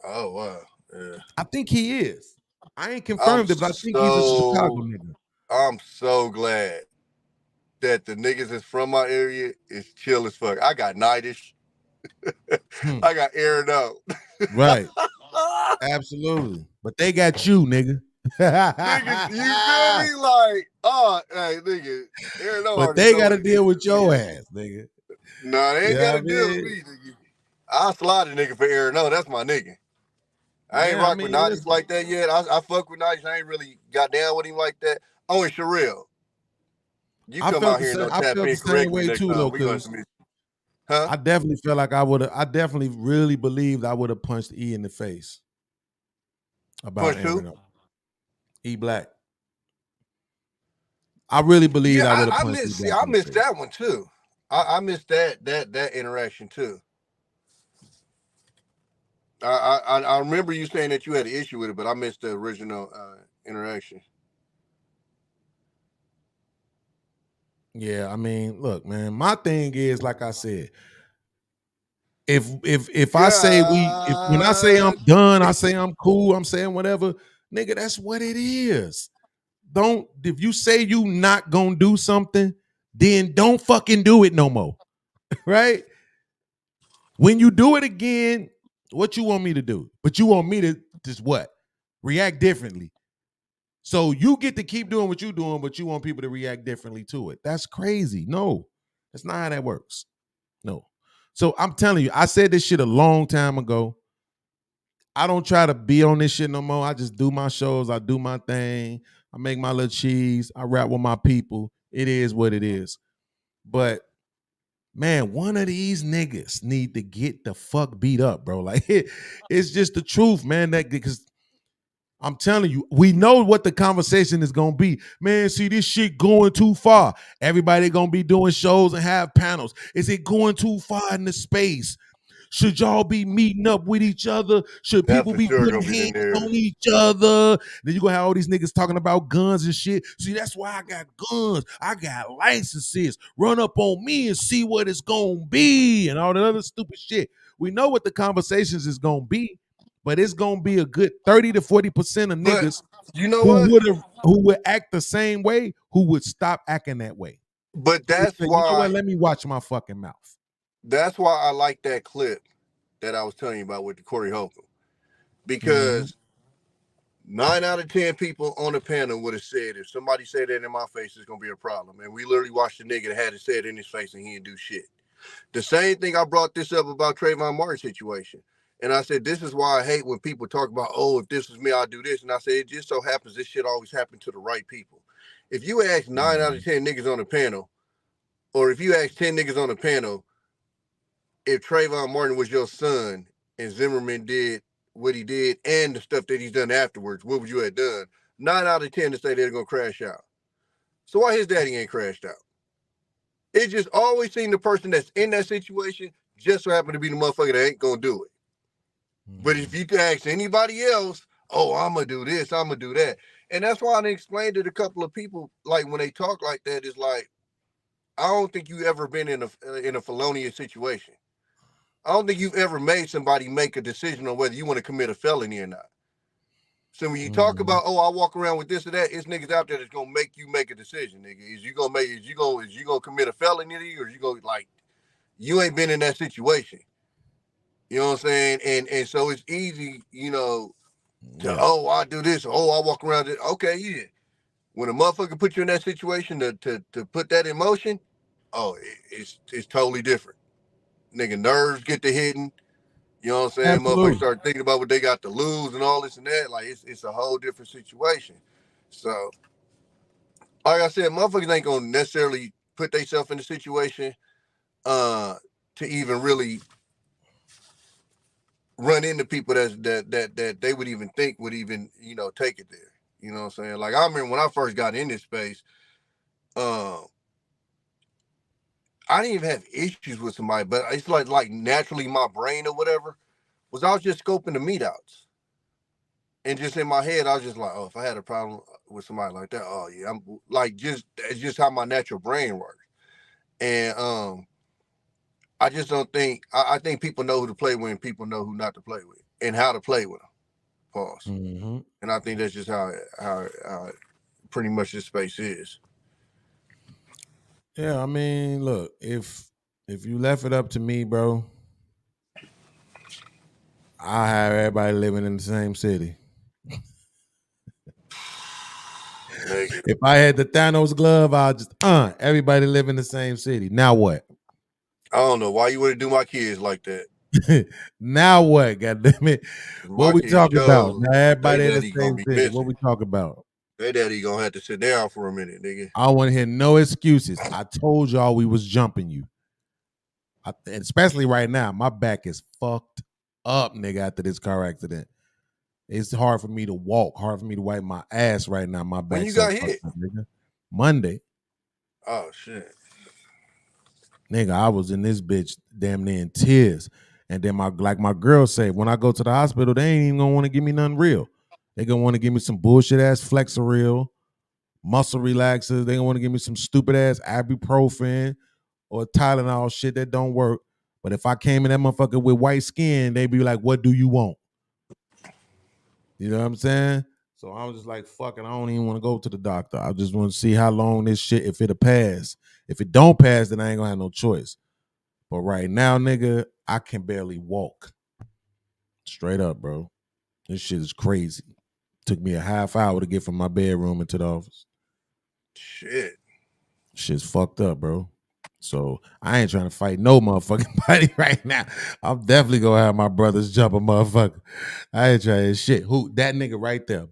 Speaker 9: Oh wow. Yeah.
Speaker 5: I think he is. I ain't confirmed it, but I think he's a Chicago nigga.
Speaker 9: I'm so glad that the niggas that's from my area is chill as fuck. I got Nightish. I got Aaron out.
Speaker 5: Right. Absolutely. But they got you, nigga.
Speaker 9: Niggas, you feel me? Like, oh, hey, nigga. Aaron out.
Speaker 5: But they got to deal with your ass, nigga.
Speaker 9: No, they ain't got to deal with me, nigga. I'll slide a nigga for Aaron. No, that's my nigga. I ain't rock with Nightish like that yet. I fuck with Nightish. I ain't really got down with him like that. Oh, and Sherelle. You come out here and don't tap in correctly next time. We gonna submit. Huh?
Speaker 5: I definitely felt like I definitely really believed I would have punched E in the face. About Aaron. E Black. I really believe I would have punched
Speaker 9: I missed that one too. I missed that interaction too. I remember you saying that you had an issue with it, but I missed the original interaction.
Speaker 5: Yeah, I mean, look, man, my thing is, like I said, if I say when I say I'm done, I say I'm cool, I'm saying whatever, nigga, that's what it is. If you say you not gonna do something, then don't fucking do it no more. Right? When you do it again, what you want me to do? But you want me to just what? React differently. So you get to keep doing what you're doing, but you want people to react differently to it. That's crazy. No, that's not how that works. No. So I'm telling you, I said this shit a long time ago. I don't try to be on this shit no more. I just do my shows. I do my thing. I make my little cheese. I rap with my people. It is what it is. But man, one of these niggas need to get the fuck beat up, bro. Like it's just the truth, man. That because I'm telling you, we know what the conversation is gonna be. Man, see this shit going too far. Everybody gonna be doing shows and have panels. Is it going too far in the space? Should y'all be meeting up with each other? Should
Speaker 9: That
Speaker 5: people
Speaker 9: for
Speaker 5: be
Speaker 9: sure
Speaker 5: putting
Speaker 9: gonna be the
Speaker 5: hands
Speaker 9: narrative.
Speaker 5: on each other? Then you gonna have all these niggas talking about guns and shit. See, that's why I got guns. I got licenses. Run up on me and see what it's gonna be and all that other stupid shit. We know what the conversations is gonna be, but it's gonna be a good 30 to 40% of
Speaker 9: But
Speaker 5: niggas
Speaker 9: you know what?
Speaker 5: who would act the same way, who would stop acting that way.
Speaker 9: But
Speaker 5: Who would
Speaker 9: that's
Speaker 5: say, you know
Speaker 9: why
Speaker 5: what? Let me watch my fucking mouth.
Speaker 9: that's why I like that clip that I was telling you about with the Corey Holcomb. Because 9 out of 10 people on the panel would have said, if somebody said that in my face, it's gonna be a problem. And we literally watched the nigga that had it said in his face and he didn't do shit. The same thing I brought this up about Trayvon Martin situation. And I said, this is why I hate when people talk about, oh, if this was me, I'd do this. And I said, it just so happens this shit always happened to the right people. If you ask 9 out of 10 niggas on the panel, or if you ask 10 niggas on the panel, if Trayvon Martin was your son and Zimmerman did what he did and the stuff that he's done afterwards, what would you have done? 9 out of 10 to say they're going to crash out. So why his daddy ain't crashed out? It just always seemed the person that's in that situation just so happened to be the motherfucker that ain't going to do it. But if you could ask anybody else, oh, I'm going to do this, I'm going to do that. And that's why I explained it to a couple of people, like when they talk like that, it's like, I don't think you've ever been in a felonious situation. I don't think you've ever made somebody make a decision on whether you want to commit a felony or not. So when you talk about, oh, I walk around with this or that, it's niggas out there that's gonna make you make a decision, nigga. Is you gonna commit a felony or you gonna like you ain't been in that situation. You know what I'm saying? And so it's easy, you know, to oh, I do this, oh, I walk around it. Okay, yeah. When a motherfucker put you in that situation to put that in motion, oh, it's totally different. Nigga, nerves get to hitting. You know what I'm saying?
Speaker 5: Absolutely.
Speaker 9: Motherfuckers start thinking about what they got to lose and all this and that. Like it's a whole different situation. So, like I said, motherfuckers ain't gonna necessarily put themselves in a situation to even really run into people that they would even think would even, you know, take it there. You know what I'm saying? Like I remember when I first got in this space, I didn't even have issues with somebody, but it's like naturally my brain or whatever was I was just scoping the meetouts. And just in my head, I was just like, oh, if I had a problem with somebody like that, oh yeah, I'm like it's just how my natural brain works. And I just don't think I think people know who to play with and people know who not to play with and how to play with them. Pause. And I think that's just how pretty much this space is.
Speaker 5: Yeah, I mean, look, if you left it up to me, bro, I have everybody living in the same city. If I had the Thanos glove, I'll just everybody live in the same city. Now what?
Speaker 9: I don't know why you wouldn't do my kids like that.
Speaker 5: Now what? Goddamn it! What we talking about? Now everybody in the same city. What we talk about?
Speaker 9: Their daddy gonna have to sit down for a minute, nigga.
Speaker 5: I want to hear no excuses. I told y'all we was jumping you. And especially right now, my back is fucked up, nigga, after this car accident. It's hard for me to walk, hard for me to wipe my ass right now. My back.
Speaker 9: When you got hit?
Speaker 5: Up, nigga. Monday.
Speaker 9: Oh shit.
Speaker 5: Nigga, I was in this bitch damn near in tears. And then my girl said, when I go to the hospital, they ain't even gonna want to give me nothing real. They gonna want to give me some bullshit ass Flexeril, muscle relaxers. They gonna want to give me some stupid ass ibuprofen or Tylenol shit that don't work. But if I came in that motherfucker with white skin, they'd be like, what do you want? You know what I'm saying? So I was just like, fuck it, I don't even want to go to the doctor. I just want to see how long this shit, if it'll pass. If it don't pass, then I ain't gonna have no choice. But right now, nigga, I can barely walk. Straight up, bro. This shit is crazy. Took me a half hour to get from my bedroom into the office.
Speaker 9: Shit.
Speaker 5: Shit's fucked up, bro. So I ain't trying to fight no motherfucking body right now. I'm definitely gonna have my brothers jump a motherfucker. I ain't trying to shit. Who? That nigga right there.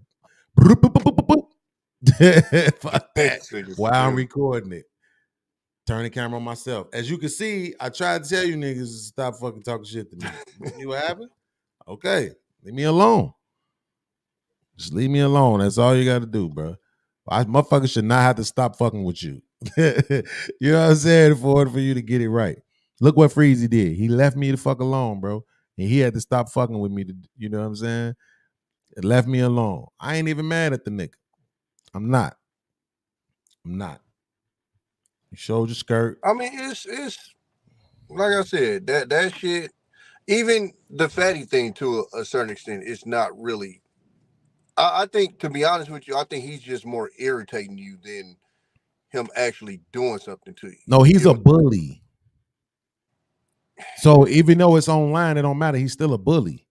Speaker 5: Fuck that. While I'm recording it. Turn the camera on myself. As you can see, I tried to tell you niggas to stop fucking talking shit to me. You see what happened? Okay. Leave me alone. Just leave me alone. That's all you got to do, bro. Motherfuckers should not have to stop fucking with you. You know what I'm saying? For you to get it right. Look what Freezy did. He left me the fuck alone, bro. And he had to stop fucking with me. You know what I'm saying? It left me alone. I ain't even mad at the nigga. I'm not. You showed your skirt.
Speaker 9: I mean, it's like I said, that shit, even the fatty thing to a certain extent, it's not really. I think, to be honest with you, I think he's just more irritating you than him actually doing something to you.
Speaker 5: No, he's a bully. So even though it's online, it don't matter. He's still a bully.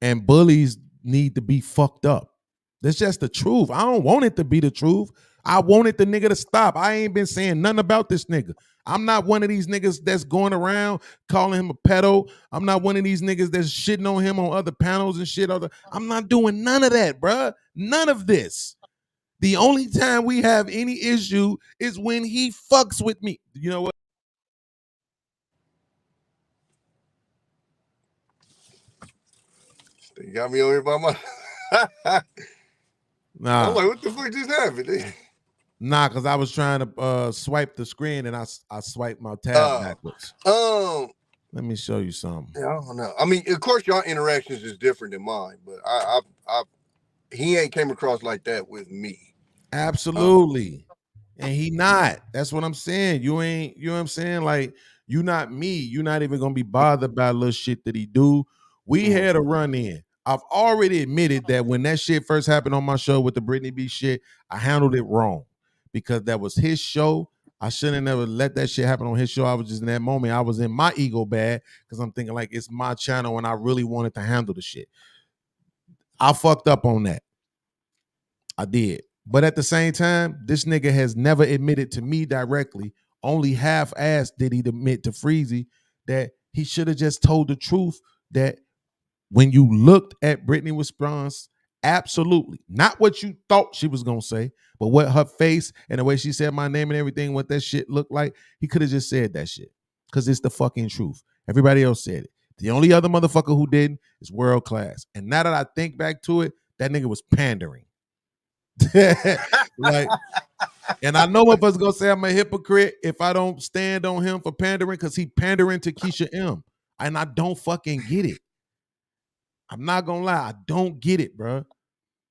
Speaker 5: And bullies need to be fucked up. That's just the truth. I don't want it to be the truth. I wanted the nigga to stop. I ain't been saying nothing about this nigga. I'm not one of these niggas that's going around calling him a pedo. I'm not one of these niggas that's shitting on him on other panels and shit. I'm not doing none of that, bruh. None of this. The only time we have any issue is when he fucks with me. You know what?
Speaker 9: You got me over here by my.
Speaker 5: Nah.
Speaker 9: I'm like, what the fuck just happened?
Speaker 5: Nah, because I was trying to swipe the screen and I swiped my tab backwards.
Speaker 9: Let
Speaker 5: me show you something.
Speaker 9: Yeah, I don't know. I mean, of course, y'all interactions is different than mine, but he ain't came across like that with me.
Speaker 5: Absolutely. And he not. That's what I'm saying. You ain't, you know what I'm saying? Like, you not me. You not even gonna be bothered by little shit that he do. We had a run in. I've already admitted that when that shit first happened on my show with the Britney B shit, I handled it wrong because that was his show. I shouldn't never let that shit happen on his show. I was just in that moment. I was in my ego bad because I'm thinking like it's my channel and I really wanted to handle the shit. I fucked up on that. I did. But at the same time, this nigga has never admitted to me directly, only half-assed did he admit to Freezy that he should have just told the truth that when you looked at Britney's response, absolutely, not what you thought she was going to say, but what her face and the way she said my name and everything, what that shit looked like, he could have just said that shit because it's the fucking truth. Everybody else said it. The only other motherfucker who didn't is WorldClass. And now that I think back to it, that nigga was pandering. Like, and I know if I was gonna say I'm a hypocrite if I don't stand on him for pandering because he pandering to Keisha M. And I don't fucking get it. I'm not gonna lie, I don't get it, bro.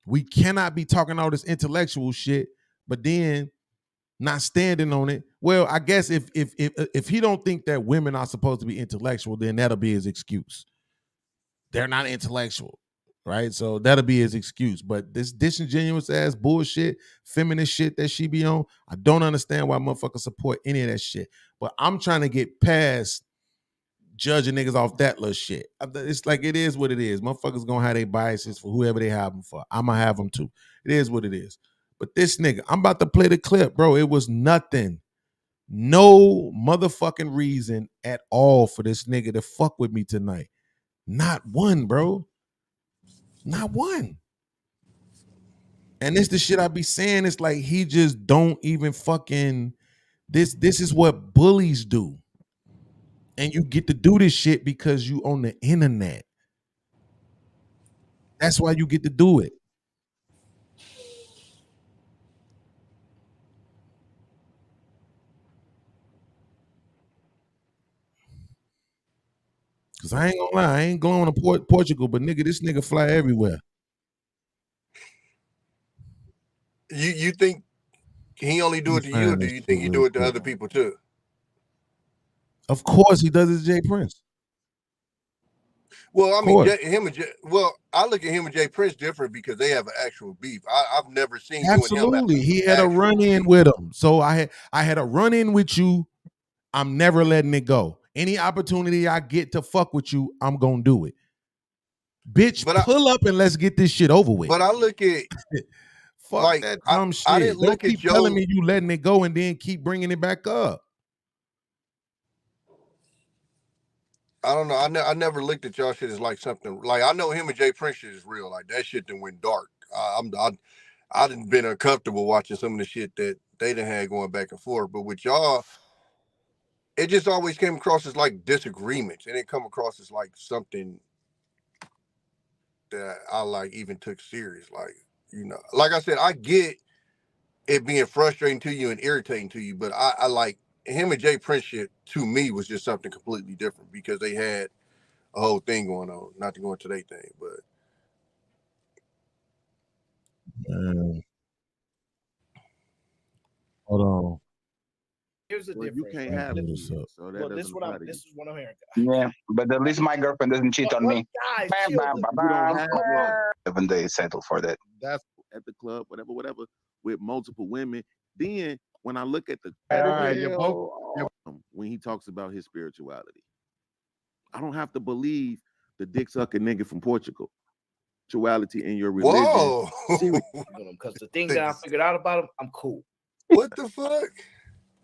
Speaker 5: We cannot be talking all this intellectual shit, but then not standing on it. Well, I guess if he don't think that women are supposed to be intellectual, then that'll be his excuse. They're not intellectual. Right, so that'll be his excuse. But this disingenuous ass bullshit, feminist shit that she be on, I don't understand why motherfuckers support any of that shit. But I'm trying to get past judging niggas off that little shit. It's like it is what it is. Motherfuckers gonna have their biases for whoever they have them for. I'ma have them too. It is what it is. But this nigga, I'm about to play the clip, bro. It was nothing. No motherfucking reason at all for this nigga to fuck with me tonight. Not one, bro. Not one. And this the shit I be saying. It's like he just don't even fucking this is what bullies do. And you get to do this shit because you on the internet. That's why you get to do it. Cause I ain't gonna lie, I ain't going to Portugal, but nigga, this nigga fly everywhere.
Speaker 9: You think he only do it to you, or do you think he do it to other people too?
Speaker 5: Of course, he does it to Jay Prince.
Speaker 9: Well, I mean, I look at him and Jay Prince different because they have an actual beef. I've never seen
Speaker 5: absolutely. He had a run-in with him, so I had a run-in with you. I'm never letting it go. Any opportunity I get to fuck with you, I'm gonna do it. Bitch, pull up and let's get this shit over with.
Speaker 9: But I look at
Speaker 5: fuck like, that dumb shit. I didn't look keep telling me you letting it go and then keep bringing it back up.
Speaker 9: I don't know. I never looked at y'all shit as like something like I know him and Jay Prince shit is real. Like that shit that went dark. I done been uncomfortable watching some of the shit that they done had going back and forth. But with y'all, it just always came across as like disagreements. It didn't come across as like something that I like even took serious. Like, you know, like I said, I get it being frustrating to you and irritating to you, but I like him and Jay Prince shit to me was just something completely different because they had a whole thing going on. Not to go into their thing, but
Speaker 5: Hold on.
Speaker 11: Here's the difference.
Speaker 12: You can't have kids, so that
Speaker 11: this is what I'm hearing.
Speaker 13: Yeah, but at least my girlfriend doesn't cheat on me.
Speaker 11: Guys,
Speaker 12: you don't have one.
Speaker 13: 7 days settle for that.
Speaker 12: That's at the club, whatever, with multiple women. Then when I look at the when he talks about his spirituality, I don't have to believe the dick sucking nigga from Portugal. Spirituality in your religion.
Speaker 9: whoa,
Speaker 11: because the thing that I figured out about him, I'm cool.
Speaker 9: What the fuck?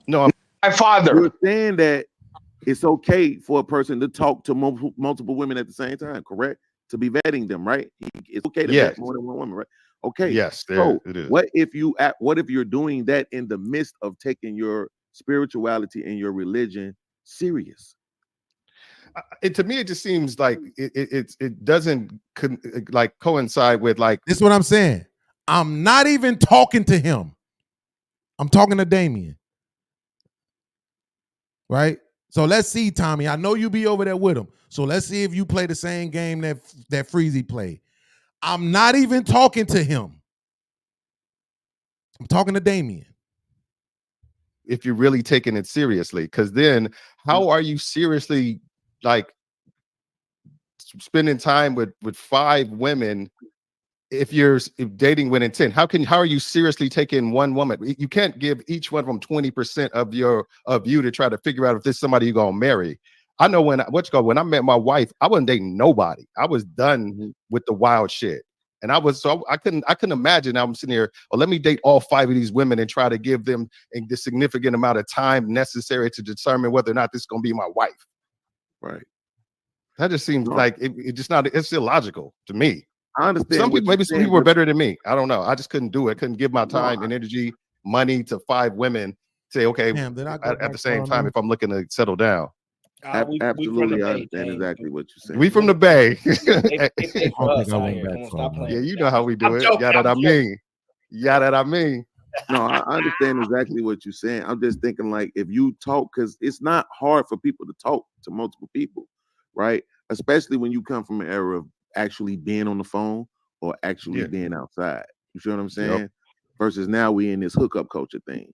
Speaker 12: No,
Speaker 13: my father.
Speaker 12: You're saying that it's okay for a person to talk to multiple women at the same time, correct? To be vetting them, right? It's okay to vet more than one woman, right? Okay.
Speaker 14: Yes,
Speaker 12: so
Speaker 14: it is.
Speaker 12: What if you're doing that in the midst of taking your spirituality and your religion serious?
Speaker 14: To me, it just seems like it doesn't coincide with like.
Speaker 5: This is what I'm saying. I'm not even talking to him. I'm talking to Damien. Right? So let's see, Tommy. I know you be over there with him. So let's see if you play the same game that Freezy played. I'm not even talking to him. I'm talking to Damien.
Speaker 14: If you're really taking it seriously, because then how are you seriously like spending time with 5 women if you're dating with intent? How are you seriously taking one woman? You can't give each one of them 20% of you to try to figure out if this is somebody you're gonna marry. I know when I met my wife, I wasn't dating nobody. I was done with the wild shit. And I couldn't imagine I'm sitting here, let me date all 5 of these women and try to give them the significant amount of time necessary to determine whether or not this is gonna be my wife.
Speaker 12: Right.
Speaker 14: That just seems like it's illogical to me.
Speaker 12: I understand.
Speaker 14: Maybe some people were better than me. I don't know. I just couldn't do it. Couldn't give my time and energy, money to 5 women. Say, okay, at the same time, if I'm looking to settle down.
Speaker 12: Absolutely, I understand exactly what you're saying.
Speaker 14: We from the Bay.
Speaker 12: Yeah,
Speaker 14: you know how we do it. Yeah, that I mean. Yeah, that I mean.
Speaker 12: No, I understand exactly what you're saying. I'm just thinking like if you talk, because it's not hard for people to talk to multiple people, right? Especially when you come from an era of actually being on the phone or actually being outside. You see what I'm saying?
Speaker 14: Yep.
Speaker 12: Versus now we in this hookup culture thing,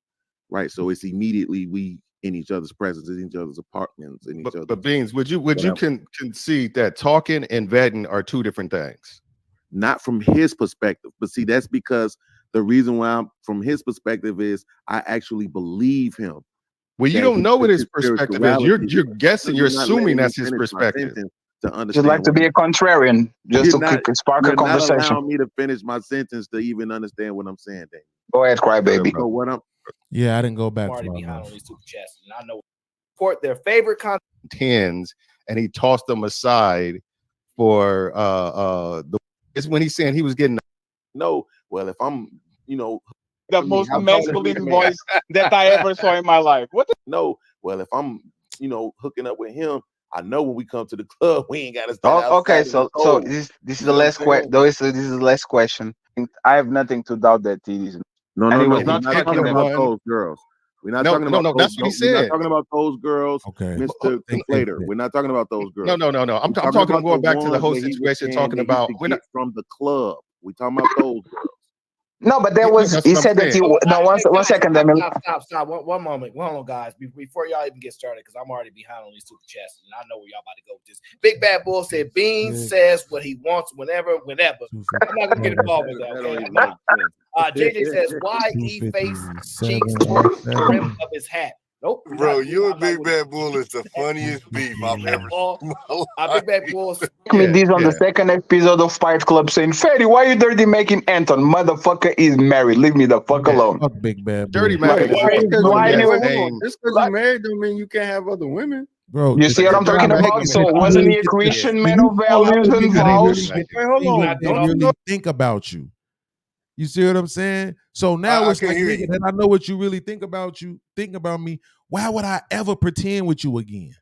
Speaker 12: right? So it's immediately we in each other's presence, in each other's apartments, in each other's.
Speaker 14: But Beans, would you concede that talking and vetting are 2 different things?
Speaker 12: Not from his perspective, but see, that's because the reason why from his perspective is I actually believe him.
Speaker 14: Well, you don't know what his perspective is. You're guessing. You're assuming that's his perspective.
Speaker 13: To understand, you like to be a contrarian, just to spark a conversation.
Speaker 12: Not allowing me to finish my sentence to even understand what I'm saying. Dave.
Speaker 13: Go ahead, crybaby.
Speaker 12: So what I'm
Speaker 5: I didn't go back.
Speaker 11: Behind on these super chats, and I know support their favorite content.
Speaker 14: Tens, and he tossed them aside for it's when he's saying he was getting
Speaker 12: no. Well, if I'm,
Speaker 13: the most masculine voice that I ever saw in my life.
Speaker 12: No, well, if I'm, hooking up with him, I know when we come to the club, we ain't got to start.
Speaker 13: Okay, so this is the last question. This is the last question. I have nothing to doubt that he is.
Speaker 12: No.
Speaker 14: We're
Speaker 12: not talking about those girls. We're not talking about.
Speaker 14: That's what he said.
Speaker 12: We're not talking about those girls,
Speaker 5: okay,
Speaker 12: Mr. Conflator. We're not talking about those girls.
Speaker 14: No. I'm talking going back to the whole situation. Talking about
Speaker 12: from the club. We're talking about those girls.
Speaker 13: No, but there was. He said that he. No, one second.
Speaker 11: Stop. One moment. Hold on, guys. Before y'all even get started, because I'm already behind on these super chats, and I know where y'all about to go with this. Big Bad Bull said Beans says what he wants whenever. I'm not gonna get involved with that. Okay? JJ says why he face cheeks towards the rim of his hat. Nope.
Speaker 9: Bro, you and Big Bad Bull is the funniest beef I've ever seen.
Speaker 11: Big Bad Bull.
Speaker 13: Me this on the second episode of Fight Club saying, Ferry, why you dirty making Anton? Motherfucker is married. Leave me the fuck alone.
Speaker 5: Fuck Big Bad
Speaker 14: Dirty
Speaker 5: Bull.
Speaker 14: man.
Speaker 13: Why
Speaker 12: Just because you're married don't mean you can't have other women.
Speaker 5: Bro,
Speaker 13: you see what I'm talking about? So wasn't he a Christian man of values and vows?
Speaker 5: Hold on. Don't think about you. You see what I'm saying? So now
Speaker 9: I
Speaker 5: it's
Speaker 9: can
Speaker 5: like,
Speaker 9: hear
Speaker 5: nigga,
Speaker 9: you.
Speaker 5: that I know what you really think about me. Why would I ever pretend with you again?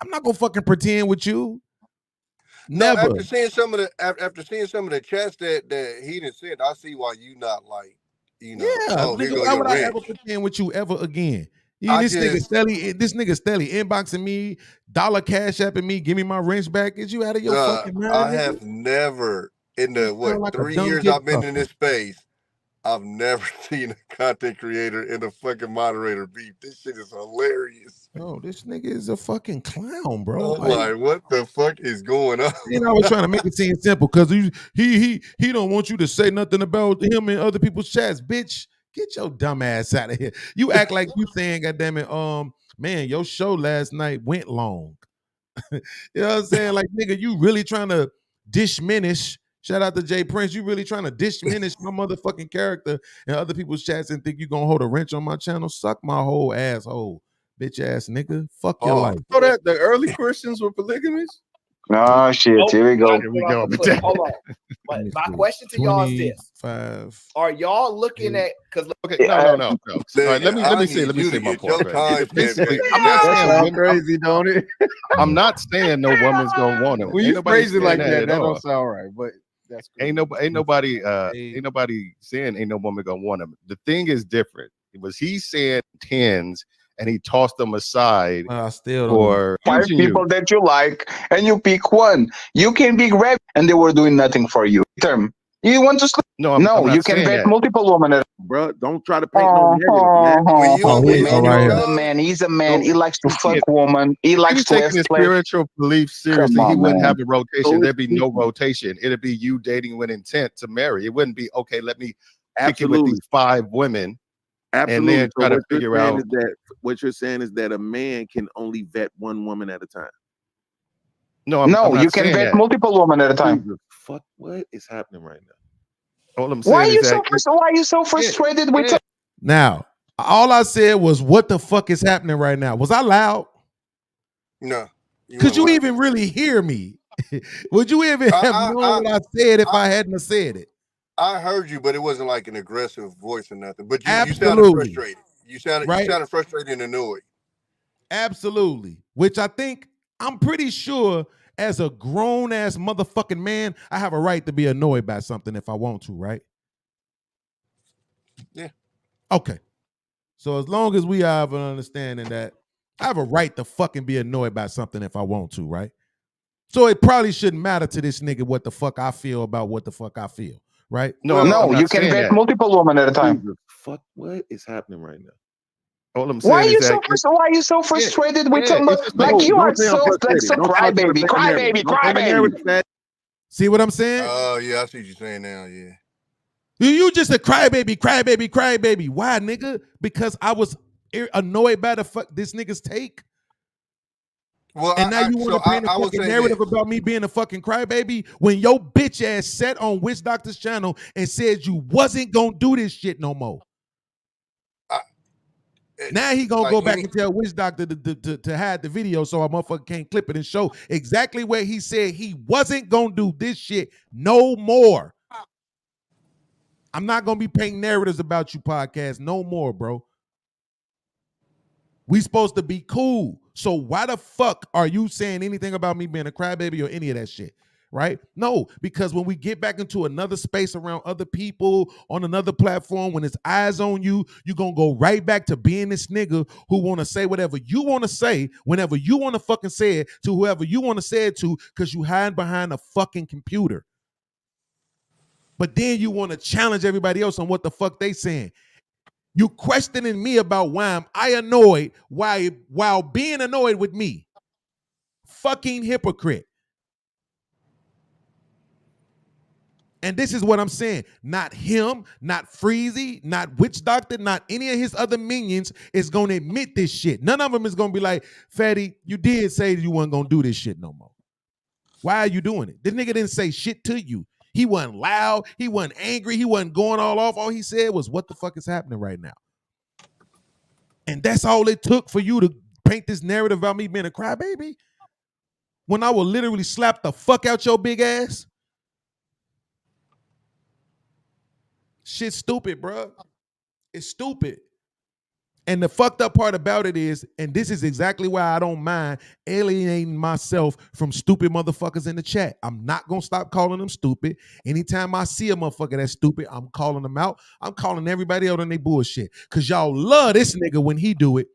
Speaker 5: I'm not gonna fucking pretend with you. Never.
Speaker 9: No, after seeing some of the chats that he done sent, I see why you not like,
Speaker 5: Yeah,
Speaker 9: oh, here
Speaker 5: nigga,
Speaker 9: go
Speaker 5: why
Speaker 9: your
Speaker 5: would I ever
Speaker 9: wrench.
Speaker 5: pretend with you ever again?
Speaker 9: I
Speaker 5: This nigga
Speaker 9: just,
Speaker 5: steady inboxing me, dollar cash apping me, give me my wrench back. Is you out of your fucking mind,
Speaker 9: I
Speaker 5: nigga?
Speaker 9: have never in the
Speaker 5: Sound like a
Speaker 9: 3
Speaker 5: dumb
Speaker 9: years
Speaker 5: dick
Speaker 9: I've been in
Speaker 5: sucker.
Speaker 9: this space, I've never seen a content creator and a fucking moderator beef. This shit is hilarious.
Speaker 5: Oh, this nigga is a fucking clown, bro.
Speaker 9: I'm like, what the fuck is going on?
Speaker 5: I was trying to make it seem simple because he don't want you to say nothing about him in other people's chats. Bitch, get your dumb ass out of here. You act like you saying, goddamn it, man, your show last night went long. You know what I'm saying? Like, nigga, you really trying to diminish. Shout out to Jay Prince. You really trying to diminish my motherfucking character in other people's chats and think you gonna hold a wrench on my channel? Suck my whole asshole, bitch ass nigga. Fuck your life.
Speaker 15: So that the early Christians were polygamous?
Speaker 13: Oh shit, here we go.
Speaker 14: Here we go.
Speaker 11: Hold on. But my question to y'all is this:
Speaker 5: 25.
Speaker 11: Are y'all looking at? Because
Speaker 14: Okay, no. All right, let me say my point. Right? Basically, I'm not
Speaker 15: That
Speaker 14: saying
Speaker 15: sound crazy, don't it?
Speaker 14: I'm not saying no woman's gonna want him.
Speaker 15: When you phrase it like that, that don't sound right. But that's crazy.
Speaker 14: Ain't nobody saying ain't no woman gonna want him. The thing is different. It was he saying tens and he tossed them aside for
Speaker 13: 5 people that you like, and you pick one. You can be grab, and they were doing nothing for you. Term. You want to sleep?
Speaker 14: No, I'm not
Speaker 13: you can
Speaker 14: saying
Speaker 13: vet
Speaker 14: that.
Speaker 13: multiple women.
Speaker 12: Bro, don't try to paint no narrative, man.
Speaker 13: He's a man. He likes to fuck
Speaker 14: If
Speaker 13: woman. He
Speaker 14: he
Speaker 13: likes
Speaker 14: was
Speaker 13: to have
Speaker 14: taking his
Speaker 13: play.
Speaker 14: spiritual beliefs seriously,
Speaker 13: Come
Speaker 14: he
Speaker 13: on,
Speaker 14: wouldn't
Speaker 13: man.
Speaker 14: have a rotation.
Speaker 12: So
Speaker 14: There'd be no
Speaker 12: people-
Speaker 14: rotation. It'd be you dating with intent to marry. It wouldn't be okay. Let me pick it
Speaker 12: Absolutely.
Speaker 14: with these 5 women.
Speaker 12: Absolutely.
Speaker 14: And then try to
Speaker 12: what you're
Speaker 14: figure
Speaker 12: saying
Speaker 14: out.
Speaker 12: is that what you're saying is that a man can only vet one woman at a time.
Speaker 14: No, I'm not
Speaker 13: you can
Speaker 14: saying
Speaker 13: vet
Speaker 14: that.
Speaker 13: multiple women at a time.
Speaker 12: Jesus, fuck, what is happening right now?
Speaker 14: All I'm
Speaker 13: Why
Speaker 14: saying
Speaker 13: are you
Speaker 14: is
Speaker 13: so
Speaker 14: that
Speaker 13: why are you so frustrated with it?
Speaker 5: Now, all I said was, what the fuck is happening right now? Was I loud?
Speaker 9: No.
Speaker 5: Could you even really hear me? Would you even have known what I said if I hadn't have said it?
Speaker 9: I heard you, but it wasn't like an aggressive voice or nothing. But you sounded
Speaker 5: Absolutely.
Speaker 9: frustrated. You sounded
Speaker 5: Right?
Speaker 9: frustrated and annoyed.
Speaker 5: Absolutely. Which I think, I'm pretty sure as a grown ass motherfucking man, I have a right to be annoyed by something if I want to, right?
Speaker 9: Yeah.
Speaker 5: Okay. So as long as we have an understanding that I have a right to fucking be annoyed by something if I want to, right? So it probably shouldn't matter to this nigga what the fuck I feel about what the fuck I feel, right?
Speaker 14: No,
Speaker 13: you can vet multiple women at a time.
Speaker 12: Jesus, fuck, what is happening right now?
Speaker 14: all I'm
Speaker 13: Why are
Speaker 14: saying
Speaker 13: you
Speaker 14: is
Speaker 13: so
Speaker 14: that
Speaker 13: why are you so frustrated with
Speaker 14: yeah,
Speaker 13: somebody?
Speaker 14: it's just
Speaker 13: Like
Speaker 14: like-
Speaker 13: you
Speaker 12: Don't
Speaker 13: are
Speaker 12: say I'm
Speaker 13: so like
Speaker 12: frustrated.
Speaker 13: so
Speaker 12: Don't try to
Speaker 13: crybaby,
Speaker 12: paint the narrative.
Speaker 13: crybaby,
Speaker 12: Don't paint the
Speaker 13: crybaby.
Speaker 12: narrative, fat.
Speaker 5: See what I'm saying?
Speaker 9: Oh, yeah, I see what you're saying now, yeah.
Speaker 5: You just a crybaby, crybaby, crybaby. Why, nigga? Because I was annoyed by the fuck this nigga's take.
Speaker 9: Well,
Speaker 5: And now you want to paint a
Speaker 9: I would
Speaker 5: fucking
Speaker 9: say
Speaker 5: narrative
Speaker 9: this.
Speaker 5: about me being a fucking crybaby when your bitch ass sat on Witch Doctor's channel and said you wasn't gonna do this shit no more. Now he gonna go back and tell Witch Doctor to hide the video so a motherfucker can't clip it and show exactly where he said he wasn't gonna do this shit no more. I'm not gonna be painting narratives about you podcast no more, bro. We supposed to be cool. So why the fuck are you saying anything about me being a crybaby or any of that shit? Right? No, because when we get back into another space around other people on another platform, when it's eyes on you, you're going to go right back to being this nigga who want to say whatever you want to say, whenever you want to fucking say it to whoever you want to say it to, because you hide behind a fucking computer. But then you want to challenge everybody else on what the fuck they saying. You questioning me about why am I annoyed while being annoyed with me. Fucking hypocrite. And this is what I'm saying. Not him, not Freezy, not Witch Doctor, not any of his other minions is going to admit this shit. None of them is going to be like, Fatty, you did say you weren't going to do this shit no more. Why are you doing it? This nigga didn't say shit to you. He wasn't loud. He wasn't angry. He wasn't going all off. All he said was, what the fuck is happening right now? And that's all it took for you to paint this narrative about me being a crybaby? When I will literally slap the fuck out your big ass? Shit's stupid, bro. It's stupid. And the fucked up part about it is, and this is exactly why I don't mind alienating myself from stupid motherfuckers in the chat. I'm not going to stop calling them stupid. Anytime I see a motherfucker that's stupid, I'm calling them out. I'm calling everybody out on their bullshit. Because y'all love this nigga when he do it,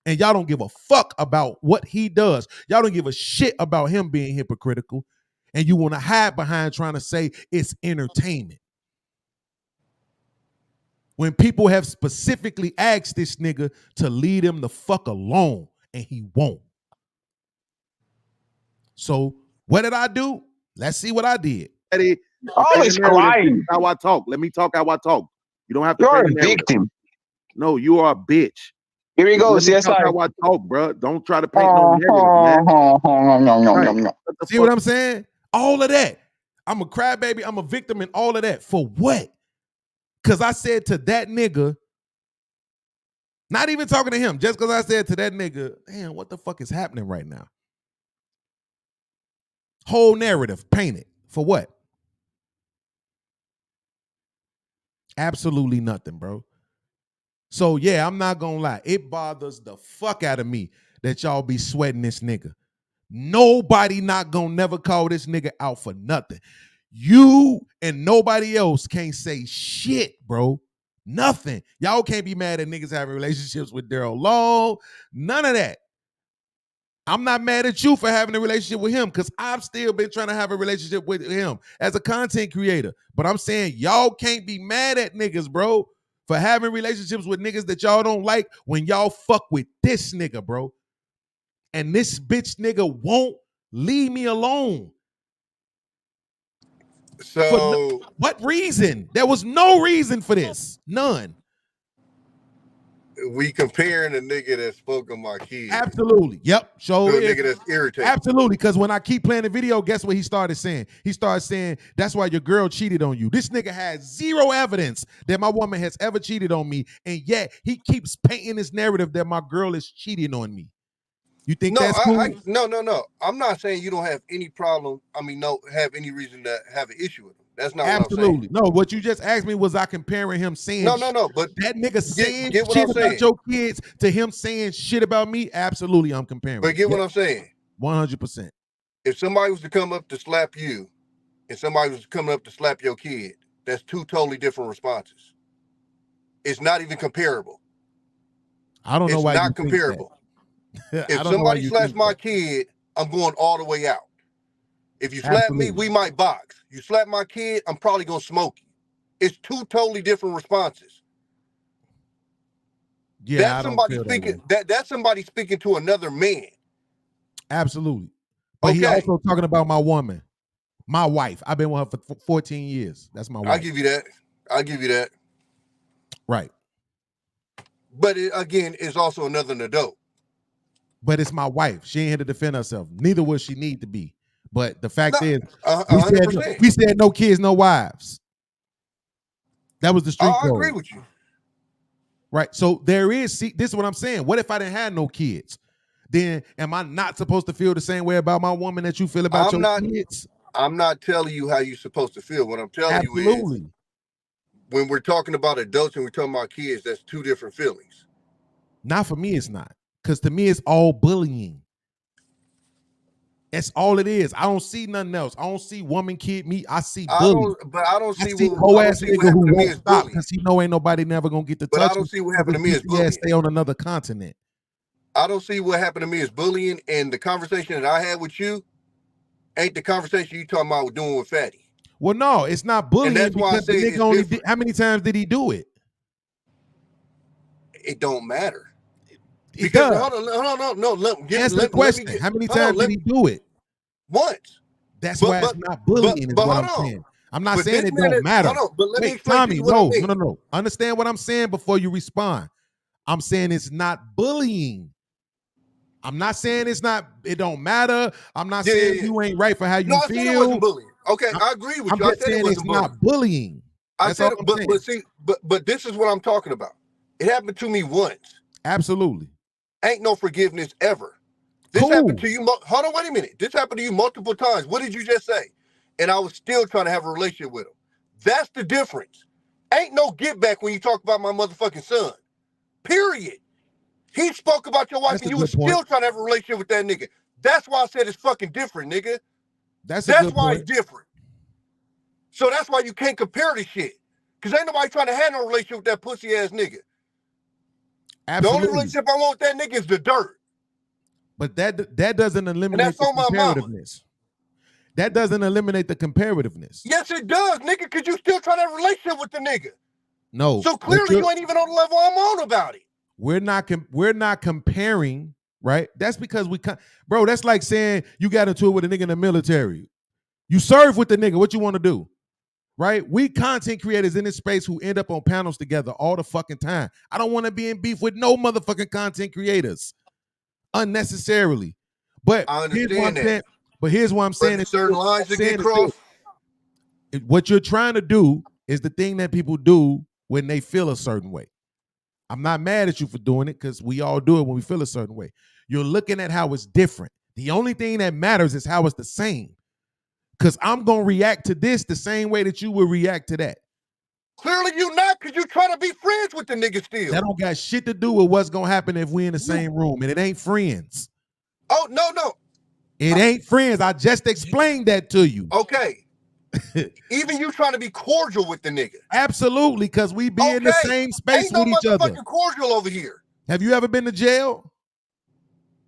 Speaker 5: and y'all don't give a fuck about what he does. Y'all don't give a shit about him being hypocritical, and you want to hide behind trying to say it's entertainment. When people have specifically asked this nigga to leave him the fuck alone, and he won't. So what did I do? Let's see what I did.
Speaker 13: Always crying.
Speaker 12: How I talk. Let me talk how I talk. You don't have to.
Speaker 13: You're a victim.
Speaker 12: No, you are a bitch.
Speaker 13: Here we go. See,
Speaker 12: how I talk, bro. Don't try to paint no narrative, man.
Speaker 5: See what I'm saying? All of that. I'm a crybaby. I'm a victim and all of that. For what? Because I said to that nigga, not even talking to him, just because I said to that nigga, damn, what the fuck is happening right now? Whole narrative painted. For what? Absolutely nothing, bro. So, yeah, I'm not going to lie. It bothers the fuck out of me that y'all be sweating this nigga. Nobody not going to never call this nigga out for nothing. You and nobody else can't say shit, bro. Nothing. Y'all can't be mad at niggas having relationships with Daryl Long. None of that. I'm not mad at you for having a relationship with him because I've still been trying to have a relationship with him as a content creator. But I'm saying y'all can't be mad at niggas, bro, for having relationships with niggas that y'all don't like when y'all fuck with this nigga, bro. And this bitch nigga won't leave me alone.
Speaker 9: So
Speaker 5: what reason? There was no reason for this. None.
Speaker 9: We comparing a nigga that spoke on my kids.
Speaker 5: Absolutely. Yep. So
Speaker 9: to a nigga that's irritated.
Speaker 5: Absolutely. Because when I keep playing the video, guess what he started saying? He started saying, that's why your girl cheated on you. This nigga has zero evidence that my woman has ever cheated on me. And yet he keeps painting this narrative that my girl is cheating on me. You think that's cool?
Speaker 9: No. I'm not saying you don't have any problem. I mean, have any reason to have an issue with him. That's not what I'm saying.
Speaker 5: Absolutely. No, what you just asked me was I comparing him saying
Speaker 9: No, but
Speaker 5: that nigga saying shit about your kids to him saying shit about me. Absolutely, I'm comparing.
Speaker 9: But get what I'm saying?
Speaker 5: 100%.
Speaker 9: If somebody was to come up to slap you and somebody was coming up to slap your kid, that's two totally different responses. It's not even comparable.
Speaker 5: I don't know why
Speaker 9: it's not comparable. If somebody slaps my kid, I'm going all the way out. If you slap me, we might box. You slap my kid, I'm probably gonna smoke you. It's two totally different responses.
Speaker 5: Yeah,
Speaker 9: that's somebody speaking. That's somebody speaking to another man.
Speaker 5: Absolutely. But he also talking about my woman, my wife. I've been with her for 14 years. That's my wife.
Speaker 9: I'll give you that.
Speaker 5: Right.
Speaker 9: But again, it's also another adult.
Speaker 5: But it's my wife. She ain't here to defend herself. Neither would she need to be. But the fact is, we said no kids, no wives. That was the street code.
Speaker 9: I agree with you.
Speaker 5: Right. So there is, see, this is what I'm saying. What if I didn't have no kids? Then am I not supposed to feel the same way about my woman that you feel about your kids?
Speaker 9: I'm not telling you how you're supposed to feel. What I'm telling you is when we're talking about adults and we're talking about kids, that's two different feelings.
Speaker 5: Not for me, it's not. Because to me, it's all bullying. That's all it is. I don't see nothing else. I don't see woman, kid, me. I see bullying.
Speaker 9: I don't see
Speaker 5: whole ass nigga who won't stop because he know ain't nobody never gonna get to touch him.
Speaker 9: But I don't see what happened to me as bullying.
Speaker 5: Stay on another continent.
Speaker 9: I don't see what happened to me as bullying, and the conversation that I had with you ain't the conversation you talking about doing with Fatty.
Speaker 5: Well, no, it's not bullying.
Speaker 9: And that's why I say
Speaker 5: the nigga only did, how many times did he do it?
Speaker 9: It don't matter.
Speaker 5: Because
Speaker 9: hold on, no.
Speaker 5: Answer the question. How many times did he do it?
Speaker 9: Once.
Speaker 5: That's why it's not bullying. Is what I'm saying. I'm not saying it don't matter.
Speaker 9: But let me explain
Speaker 5: Tommy,
Speaker 9: to you what I mean.
Speaker 5: no. Understand what I'm saying before you respond. I'm saying it's not bullying. I'm not saying it don't matter. I'm not saying you ain't right for how you feel.
Speaker 9: I said it wasn't bullying. Okay, I agree with you. I said it wasn't
Speaker 5: not bullying.
Speaker 9: I said, but this is what I'm talking about. It happened to me once.
Speaker 5: Absolutely.
Speaker 9: Ain't no forgiveness ever. This happened to you. Hold on, wait a minute. This happened to you multiple times. What did you just say? And I was still trying to have a relationship with him. That's the difference. Ain't no get back when you talk about my motherfucking son. Period. He spoke about your wife and you were still trying to have a relationship with that nigga. That's why I said it's fucking different, nigga. That's why it's different. So that's why you can't compare this shit. Because ain't nobody trying to have no relationship with that pussy ass nigga.
Speaker 5: Absolutely.
Speaker 9: The only relationship I want with that nigga is the dirt.
Speaker 5: But that doesn't eliminate the comparativeness. That doesn't eliminate the comparativeness.
Speaker 9: Yes, it does, nigga, because you still trying to have a relationship with the nigga.
Speaker 5: No.
Speaker 9: So clearly you ain't even on the level I'm on about it.
Speaker 5: We're not comparing, right? That's because bro, that's like saying you got into it with a nigga in the military. You serve with the nigga. What you want to do? Right? We content creators in this space who end up on panels together all the fucking time. I don't want to be in beef with no motherfucking content creators unnecessarily. But
Speaker 9: I understand that.
Speaker 5: But here's what I'm saying.
Speaker 9: But certain lines that get crossed.
Speaker 5: What you're trying to do is the thing that people do when they feel a certain way. I'm not mad at you for doing it because we all do it when we feel a certain way. You're looking at how it's different. The only thing that matters is how it's the same. Because I'm going to react to this the same way that you will react to that.
Speaker 9: Clearly you not, because you're trying to be friends with the nigga still.
Speaker 5: That don't got shit to do with what's going to happen if we're in the same room. And it ain't friends.
Speaker 9: Oh, no.
Speaker 5: It ain't friends. I just explained that to you.
Speaker 9: Okay. Even you trying to be cordial with the nigga.
Speaker 5: Absolutely, because we be in the same space with each other.
Speaker 9: Ain't no motherfucking cordial over here.
Speaker 5: Have you ever been to jail?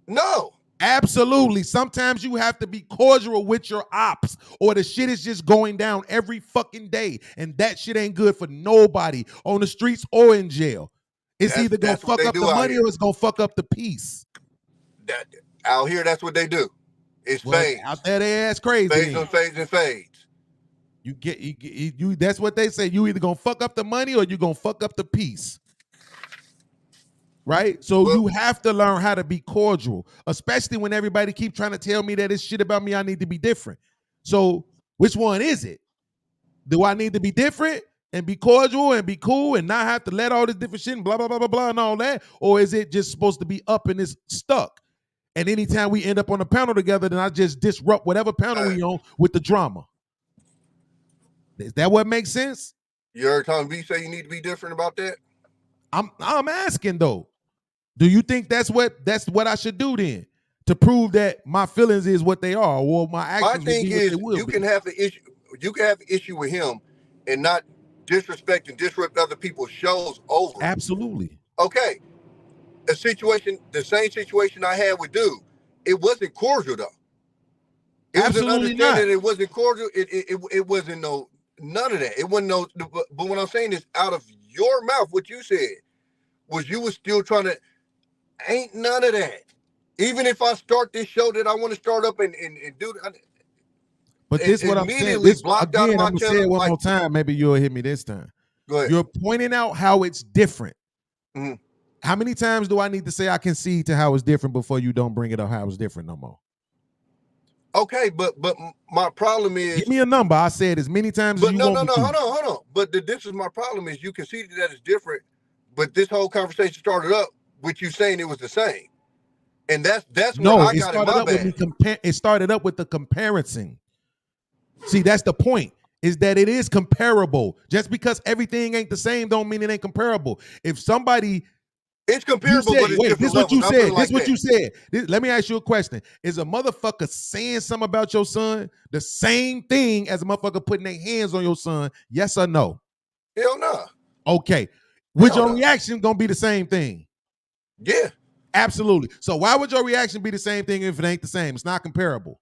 Speaker 9: No.
Speaker 5: Absolutely. Sometimes you have to be cordial with your ops or the shit is just going down every fucking day. And that shit ain't good for nobody on the streets or in jail. It's either going to fuck up the money or it's going to fuck up the peace.
Speaker 9: Out here, that's what they do. It's fades.
Speaker 5: Out there, they ass crazy.
Speaker 9: Fades.
Speaker 5: You that's what they say. You either going to fuck up the money or you going to fuck up the peace. Right? So you have to learn how to be cordial, especially when everybody keep trying to tell me that it's shit about me. I need to be different. So which one is it? Do I need to be different and be cordial and be cool and not have to let all this different shit and blah, blah, blah, blah, blah and all that? Or is it just supposed to be up and it's stuck? And anytime we end up on a panel together, then I just disrupt whatever panel we on with the drama. Is that what makes sense?
Speaker 9: You heard Tommy B say you need to be different about that?
Speaker 5: I'm asking though. Do you think that's what I should do then to prove that my feelings is what they are or my actions?
Speaker 9: My thing is you can have the issue. You can have the issue with him and not disrespect and disrupt other people's shows over.
Speaker 5: Absolutely.
Speaker 9: Okay. The same situation I had with dude, it wasn't cordial though. It
Speaker 5: Absolutely
Speaker 9: was
Speaker 5: not.
Speaker 9: It wasn't cordial. It wasn't none of that. It wasn't no. But what I'm saying is, out of your mouth, what you said was you were still trying to. Ain't none of that. Even if I start this show that I want to start up and do.
Speaker 5: But this is what I'm saying. This, again, I'm gonna say it one more time. Maybe you'll hit me this time.
Speaker 9: Go ahead.
Speaker 5: You're pointing out how it's different.
Speaker 9: Mm-hmm.
Speaker 5: How many times do I need to say I concede to how it's different before you don't bring it up how it's different no more?
Speaker 9: Okay, but my problem is.
Speaker 5: Give me a number. I said as many times as you want me to.
Speaker 9: Hold on. But this is my problem is you conceded that it's different, but this whole conversation started up with you saying it was the same, and that's
Speaker 5: no.
Speaker 9: I
Speaker 5: It
Speaker 9: got
Speaker 5: started up with me it started up with the comparison. See, that's the point. Is that it is comparable. Just because everything ain't the same, don't mean it ain't comparable. If somebody.
Speaker 9: It's comparable, but it's different.
Speaker 5: This is what you said. This is what you said. Let me ask you a question. Is a motherfucker saying something about your son the same thing as a motherfucker putting their hands on your son? Yes or no?
Speaker 9: Hell no.
Speaker 5: Okay. Would your reaction gonna be the same thing?
Speaker 9: Yeah.
Speaker 5: Absolutely. So why would your reaction be the same thing if it ain't the same? It's not comparable.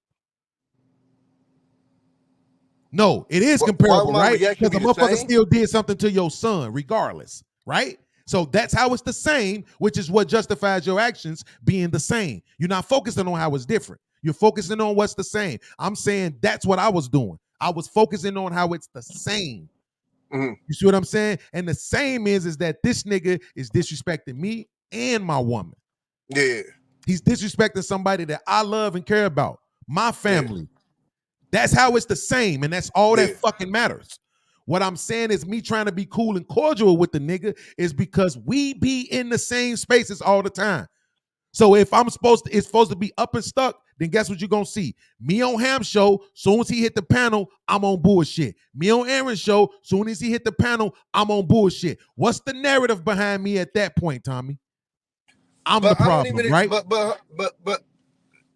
Speaker 5: No, it is comparable, right? Because the motherfucker still did something to your son regardless, right? So that's how it's the same, which is what justifies your actions being the same. You're not focusing on how it's different. You're focusing on what's the same. I'm saying that's what I was doing. I was focusing on how it's the same.
Speaker 9: Mm-hmm.
Speaker 5: You see what I'm saying? And the same is that this nigga is disrespecting me and my woman.
Speaker 9: Yeah.
Speaker 5: He's disrespecting somebody that I love and care about. My family. Yeah. That's how it's the same. And that's all that fucking matters. What I'm saying is me trying to be cool and cordial with the nigga is because we be in the same spaces all the time. So if it's supposed to be up and stuck, then guess what you're gonna see? Me on Ham's show, soon as he hit the panel, I'm on bullshit. Me on Aaron's show, soon as he hit the panel, I'm on bullshit. What's the narrative behind me at that point, Tommy? I'm the problem, right?
Speaker 9: But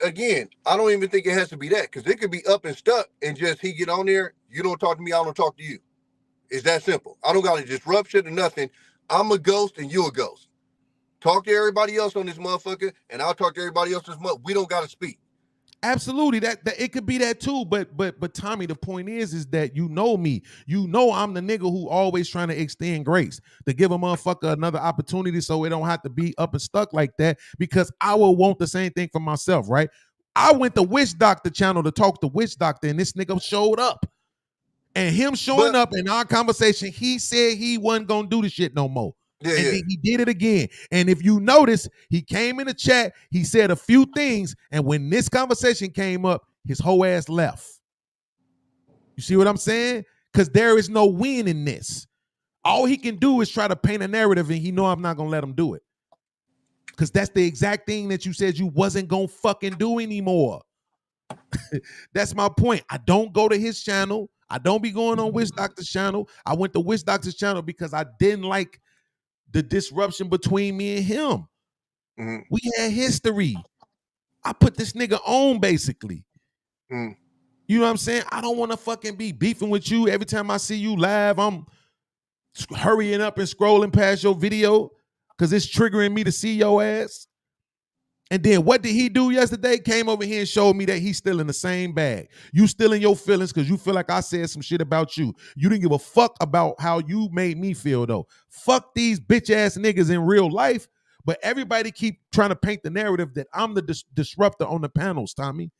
Speaker 9: again, I don't even think it has to be that, because it could be up and stuck and just he get on there, you don't talk to me, I don't talk to you. It's that simple. I don't got to disrupt shit or nothing. I'm a ghost and you a ghost. Talk to everybody else on this motherfucker, and I'll talk to everybody else this month. We don't got to speak.
Speaker 5: Absolutely, that it could be that too. But Tommy, the point is that you know me. You know I'm the nigga who always trying to extend grace, to give a motherfucker another opportunity so it don't have to be up and stuck like that, because I will want the same thing for myself, right? I went to Witch Doctor channel to talk to Witch Doctor, and this nigga showed up. And him showing up in our conversation, he said he wasn't gonna do the shit no more.
Speaker 9: Yeah,
Speaker 5: and then he did it again. And if you notice, he came in the chat, he said a few things, and when this conversation came up, his whole ass left. You see what I'm saying? Because there is no win in this. All he can do is try to paint a narrative, and he know I'm not gonna let him do it. Because that's the exact thing that you said you wasn't gonna fucking do anymore. That's my point. I don't go to his channel. I don't be going on Witch Doctor's channel. I went to Witch Doctor's channel because I didn't like the disruption between me and him.
Speaker 9: Mm-hmm.
Speaker 5: We had history. I put this nigga on, basically.
Speaker 9: Mm.
Speaker 5: You know what I'm saying? I don't want to fucking be beefing with you. Every time I see you live, I'm hurrying up and scrolling past your video because it's triggering me to see your ass. And then what did he do yesterday? Came over here and showed me that he's still in the same bag. You still in your feelings because you feel like I said some shit about you. You didn't give a fuck about how you made me feel, though. Fuck these bitch ass niggas in real life, but everybody keep trying to paint the narrative that I'm the disruptor on the panels, Tommy.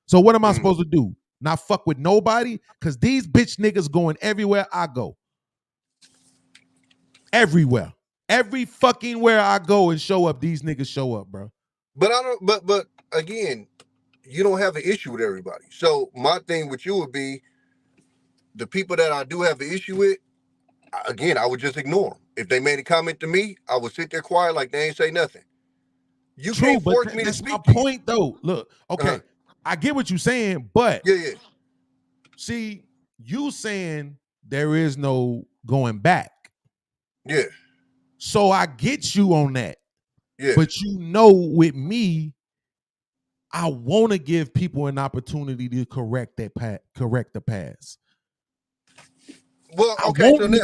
Speaker 5: So what am I supposed to do? Not fuck with nobody? Because these bitch niggas going everywhere I go. Everywhere. Every fucking where I go and show up, these niggas show up, bro.
Speaker 9: But I don't. But again, you don't have an issue with everybody. So my thing with you would be the people that I do have an issue with. Again, I would just ignore them. If they made a comment to me, I would sit there quiet like they ain't say nothing. You
Speaker 5: True,
Speaker 9: can't
Speaker 5: but
Speaker 9: force me to
Speaker 5: that's
Speaker 9: speak.
Speaker 5: my point, though. Look, okay, I get what you're saying, but
Speaker 9: yeah.
Speaker 5: See, you saying there is no going back.
Speaker 9: Yeah.
Speaker 5: So I get you on that.
Speaker 9: Yeah.
Speaker 5: But you know, with me, I want to give people an opportunity to correct the past.
Speaker 9: Well, okay,
Speaker 5: I want
Speaker 9: so now,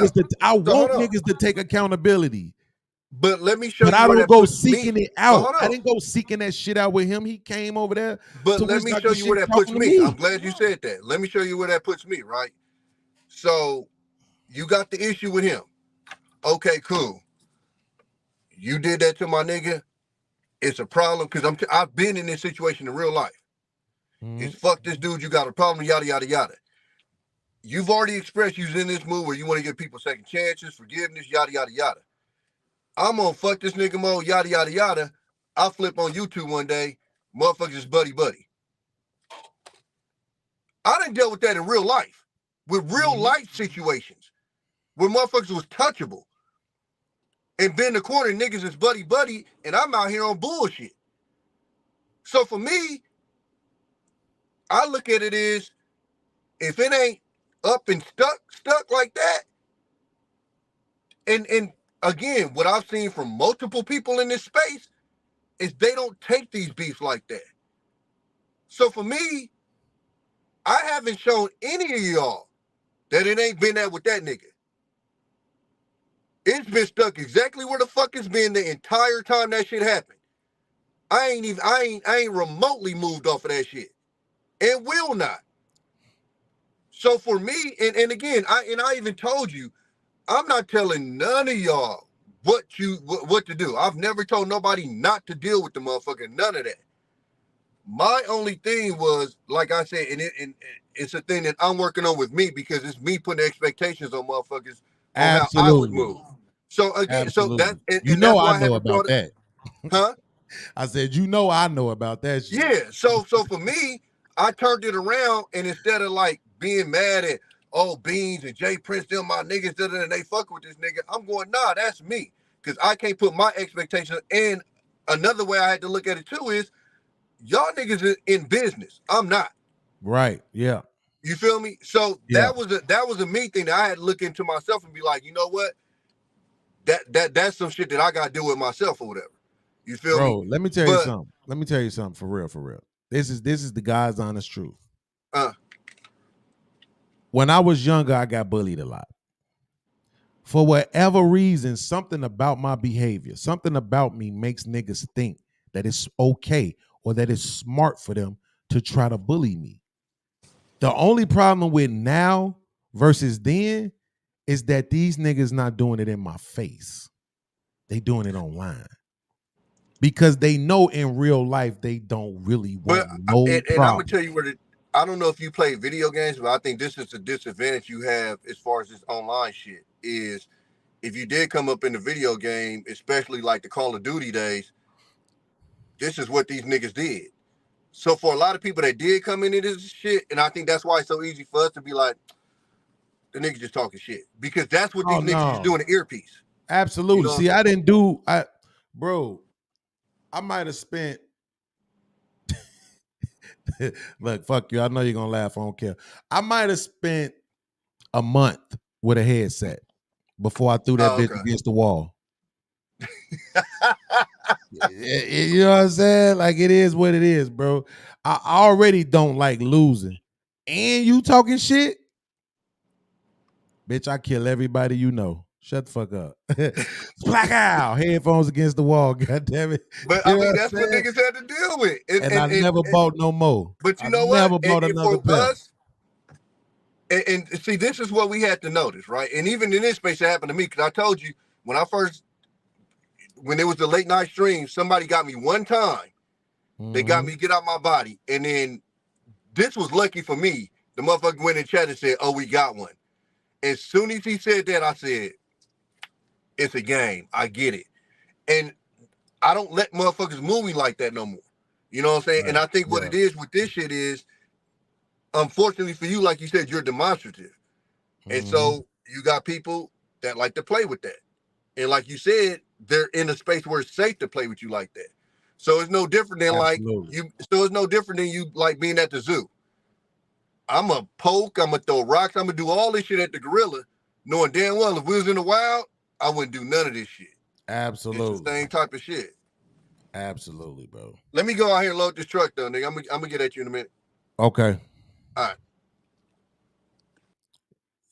Speaker 5: niggas to take accountability.
Speaker 9: But let me show
Speaker 5: But
Speaker 9: you.
Speaker 5: I
Speaker 9: where
Speaker 5: don't
Speaker 9: that
Speaker 5: go
Speaker 9: puts
Speaker 5: seeking
Speaker 9: me.
Speaker 5: it out.
Speaker 9: Hold on.
Speaker 5: I didn't go seeking that shit out with him. He came over there.
Speaker 9: But
Speaker 5: to
Speaker 9: let
Speaker 5: Witch
Speaker 9: me
Speaker 5: Doctor
Speaker 9: show you where
Speaker 5: shit
Speaker 9: that puts
Speaker 5: talking to
Speaker 9: me. I'm glad you said that. Let me show you where that puts me, right? So you got the issue with him. Okay, cool. You did that to my nigga. It's a problem because I've been in this situation in real life. It's fuck this dude, you got a problem, yada, yada, yada. You've already expressed you're in this mood where you want to give people second chances, forgiveness, yada, yada, yada. I'm on fuck this nigga mode, yada, yada, yada. I flip on YouTube one day, motherfuckers is buddy. I done dealt with that in real life, with real life situations where motherfuckers was touchable. And been the corner, niggas is buddy, and I'm out here on bullshit. So for me, I look at it as, if it ain't up and stuck like that, and again, what I've seen from multiple people in this space is they don't take these beefs like that. So for me, I haven't shown any of y'all that it ain't been that with that nigga. It's been stuck exactly where the fuck it's been the entire time that shit happened. I ain't remotely moved off of that shit. And will not. So for me, and again, I even told you, I'm not telling none of y'all what to do. I've never told nobody not to deal with the motherfucker, none of that. My only thing was, like I said, and it's a thing that I'm working on with me because it's me putting expectations on motherfuckers on how I would move. So again, so that and
Speaker 5: you know
Speaker 9: that's why
Speaker 5: I know about that.
Speaker 9: Huh?
Speaker 5: I said, you know I know about that shit.
Speaker 9: Yeah. So for me, I turned it around, and instead of like being mad at Beans and Jay Prince, them my niggas, and they fuck with this nigga, I'm going, nah, that's me. Because I can't put my expectations. And another way I had to look at it too is y'all niggas is in business. I'm not.
Speaker 5: Right. Yeah.
Speaker 9: You feel me? So
Speaker 5: Yeah.
Speaker 9: that was a me thing that I had to look into myself and be like, you know what? That's some shit that I gotta deal with myself or whatever. You feel
Speaker 5: Bro,
Speaker 9: me?
Speaker 5: let me tell you something. Let me tell you something for real, for real. This is the God's honest truth. When I was younger, I got bullied a lot. For whatever reason, something about my behavior, something about me makes niggas think that it's okay or that it's smart for them to try to bully me. The only problem with now versus then is that these niggas not doing it in my face. They doing it online. Because they know in real life they don't really want no
Speaker 9: and I'm
Speaker 5: problem.
Speaker 9: gonna tell you I don't know if you play video games, but I think this is a disadvantage you have as far as this online shit is if you did come up in the video game, especially like the Call of Duty days, this is what these niggas did. So for a lot of people that did come into this shit, and I think that's why it's so easy for us to be like, the niggas just talking shit. Because that's what these niggas used to do in the earpiece.
Speaker 5: Absolutely.
Speaker 9: You know
Speaker 5: See, I didn't do bro, I might have spent look, fuck you. I know you're gonna laugh. I don't care. I might have spent a month with a headset before I threw that bitch against the wall. You know what I'm saying? Like it is what it is, bro. I already don't like losing. And you talking shit? Bitch, I kill everybody you know. Shut the fuck up. Black out. Headphones against the wall. God damn it.
Speaker 9: But I mean, that's what niggas had to deal with.
Speaker 5: And I never bought no more.
Speaker 9: But you know
Speaker 5: what? Never
Speaker 9: what?
Speaker 5: bought another pair.
Speaker 9: And see, this is what we had to notice, right? And even in this space, it happened to me because I told you when it was the late night stream, somebody got me one time. They got me get out my body, and then this was lucky for me. The motherfucker went in chat and said, "Oh, we got one." As soon as he said that, I said, "It's a game. I get it." And I don't let motherfuckers move me like that no more. You know what I'm saying? Right. And I think what it is with this shit is, unfortunately for you, like you said, you're demonstrative. And so you got people that like to play with that. And like you said, they're in a space where it's safe to play with you like that. So it's no different than it's no different than you like being at the zoo. I'm a poke, I'm gonna throw rocks, I'm gonna do all this shit at the gorilla, knowing damn well if we was in the wild, I wouldn't do none of this shit.
Speaker 5: Absolutely.
Speaker 9: It's the same type of shit.
Speaker 5: Absolutely, bro.
Speaker 9: Let me go out here and load this truck though, nigga. I'm gonna get at you in a minute.
Speaker 5: Okay.
Speaker 9: All right.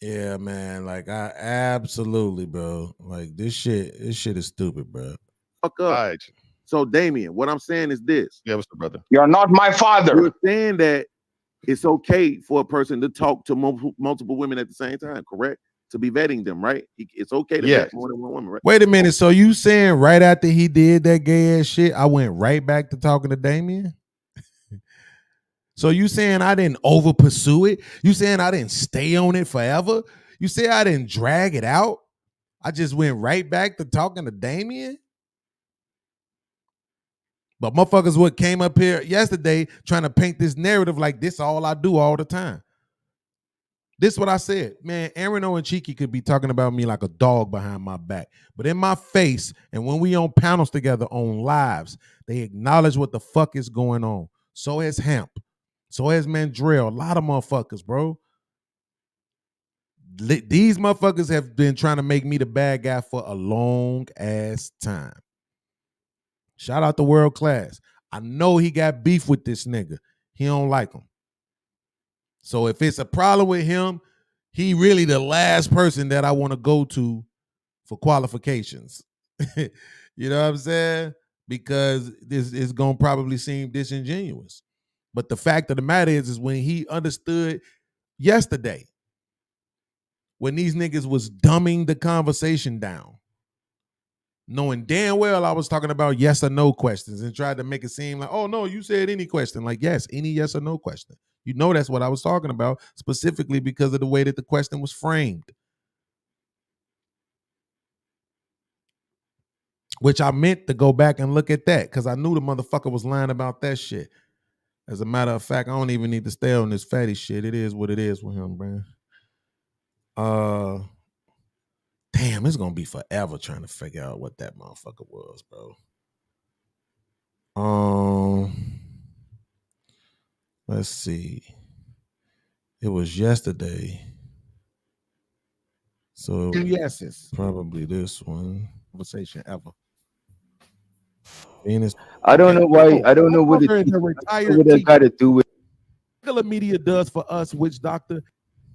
Speaker 5: Yeah, man. Like I absolutely, bro. Like this shit is stupid, bro.
Speaker 12: Fuck up. Right. So Damien, what I'm saying is this.
Speaker 14: Yeah, what's the brother?
Speaker 13: You're not my father.
Speaker 12: You're saying that it's okay for a person to talk to multiple women at the same time, correct? To be vetting them, right? It's okay to vet more than one woman, right?
Speaker 5: Wait a minute. So you saying right after he did that gay ass shit, I went right back to talking to Damien? So you saying I didn't over pursue it? You saying I didn't stay on it forever? You say I didn't drag it out? I just went right back to talking to Damien? But motherfuckers what came up here yesterday trying to paint this narrative like this all I do all the time. This is what I said. Man, Aaron and Cheeky could be talking about me like a dog behind my back. But in my face, and when we on panels together on lives, they acknowledge what the fuck is going on. So has Hamp. So has Mandrell. A lot of motherfuckers, bro. These motherfuckers have been trying to make me the bad guy for a long ass time. Shout out to WorldClass. I know he got beef with this nigga. He don't like him. So if it's a problem with him, he really the last person that I want to go to for qualifications. You know what I'm saying? Because this is going to probably seem disingenuous. But the fact of the matter is when he understood yesterday, when these niggas was dumbing the conversation down, knowing damn well I was talking about yes or no questions and tried to make it seem like, oh, no, you said any question. Like, yes, any yes or no question. You know that's what I was talking about, specifically because of the way that the question was framed. Which I meant to go back and look at that because I knew the motherfucker was lying about that shit. As a matter of fact, I don't even need to stay on this fatty shit. It is what it is with him, man. Damn, it's gonna be forever trying to figure out what that motherfucker was, bro. Let's see. It was yesterday. So
Speaker 14: Two yeses.
Speaker 5: probably this one. Conversation ever. Venus.
Speaker 16: I don't know why. I don't know what it.
Speaker 5: Is a retired
Speaker 16: What I got to do with.
Speaker 5: regular media does for us, Witch Doctor.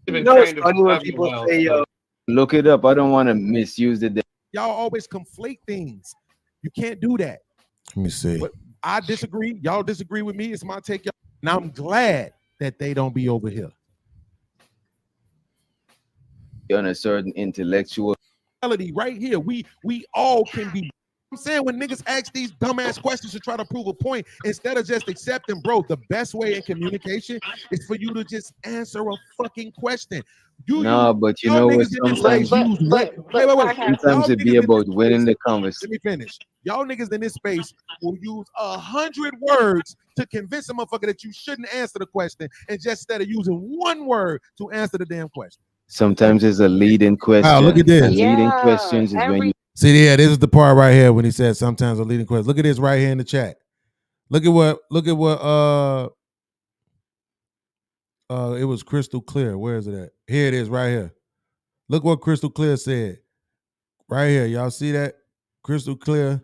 Speaker 16: You know, it's funny when people say, look it up. I don't want to misuse it.
Speaker 5: Y'all always conflate things. You can't do that. Let me see. But I disagree. Y'all disagree with me. It's my take. And I'm glad that they don't be over here.
Speaker 16: On a certain intellectual
Speaker 5: right here. We all can be. I'm saying when niggas ask these dumbass questions to try to prove a point, instead of just accepting, bro, the best way in communication is for you to just answer a fucking question.
Speaker 16: But you know what? Sometimes, sometimes it be about winning the conversation.
Speaker 5: Let me finish. Y'all niggas in this space will use 100 words to convince a motherfucker that you shouldn't answer the question, and just instead of using one word to answer the damn question.
Speaker 16: Sometimes it's a leading question.
Speaker 5: Wow, look at this.
Speaker 16: Leading questions is when you.
Speaker 5: See, yeah, this is the part right here when he said sometimes a leading question. Look at this right here in the chat. Look at what it was crystal clear. Where is it at? Here it is right here. Look what crystal clear said. Right here. Y'all see that? Crystal clear.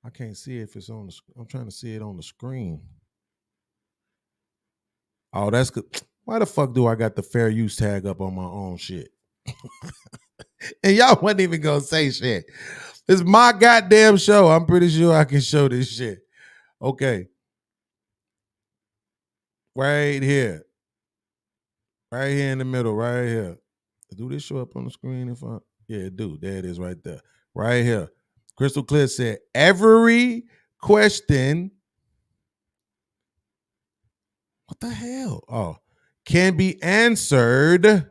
Speaker 5: I can't see if it's on the I'm trying to see it on the screen. Oh, that's good. Why the fuck do I got the fair use tag up on my own shit? And y'all wasn't even gonna say shit. It's my goddamn show. I'm pretty sure I can show this shit. Okay. Right here. Right here in the middle, right here. Do this show up on the screen if I yeah, it do. There it is right there. Right here. Crystal Clear said every question. What the hell? Oh, can be answered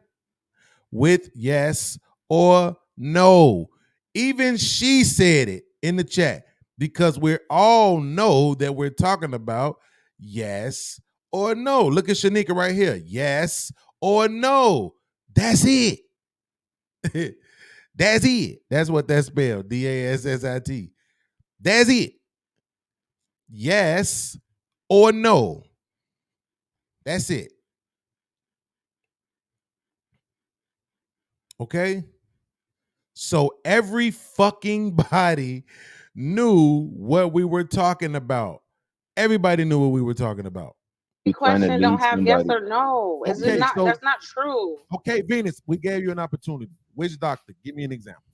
Speaker 5: with yes or no. Even she said it in the chat because we all know that we're talking about yes or no. Look at Shanika right here. Yes or no. That's it. That's it. That's what that's spelled. DASSIT. That's it. Yes or no. That's it. Okay? So every fucking body knew what we were talking about. Everybody knew what we were talking about.
Speaker 6: The question don't have yes or no. It's
Speaker 5: Okay,
Speaker 6: not.
Speaker 5: so-
Speaker 6: That's not true.
Speaker 5: Okay, Venus, we gave you an opportunity. Which doctor? Give me an example.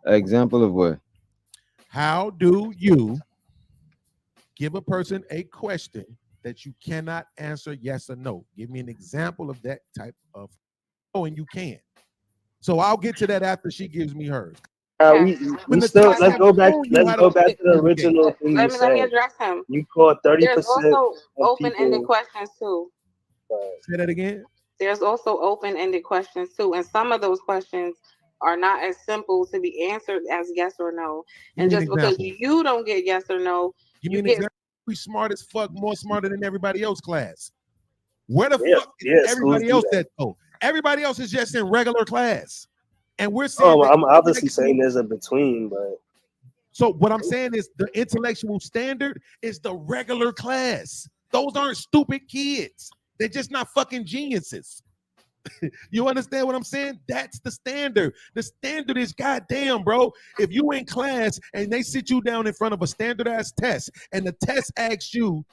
Speaker 16: Example of what?
Speaker 5: How do you give a person a question that you cannot answer yes or no? Give me an example of that type of. Oh, and you can. So I'll get to that after she gives me hers.
Speaker 17: We still let's go back to the original thing you
Speaker 6: Let me
Speaker 17: said.
Speaker 6: address him.
Speaker 17: You caught 30%.
Speaker 6: There's also
Speaker 17: of
Speaker 6: open-ended
Speaker 17: people.
Speaker 6: questions too.
Speaker 5: Say that again.
Speaker 6: There's also open-ended questions too, and some of those questions are not as simple to be answered as yes or no. And
Speaker 5: Give me an
Speaker 6: just because
Speaker 5: example.
Speaker 6: you don't get yes or no,
Speaker 5: Give me
Speaker 6: you
Speaker 5: an
Speaker 6: get
Speaker 5: example. We smart as fuck, more smarter than everybody else class. Where the fuck is
Speaker 17: schools
Speaker 5: everybody
Speaker 17: do
Speaker 5: else
Speaker 17: that.
Speaker 5: at though? Everybody else is just in regular class. And we're saying
Speaker 17: Oh, well,
Speaker 5: that
Speaker 17: I'm obviously saying there's a between, but
Speaker 5: so what I'm saying is the intellectual standard is the regular class. Those aren't stupid kids. They're just not fucking geniuses. You understand what I'm saying? That's the standard. The standard is goddamn, bro. If you in class and they sit you down in front of a standardized test and the test asks you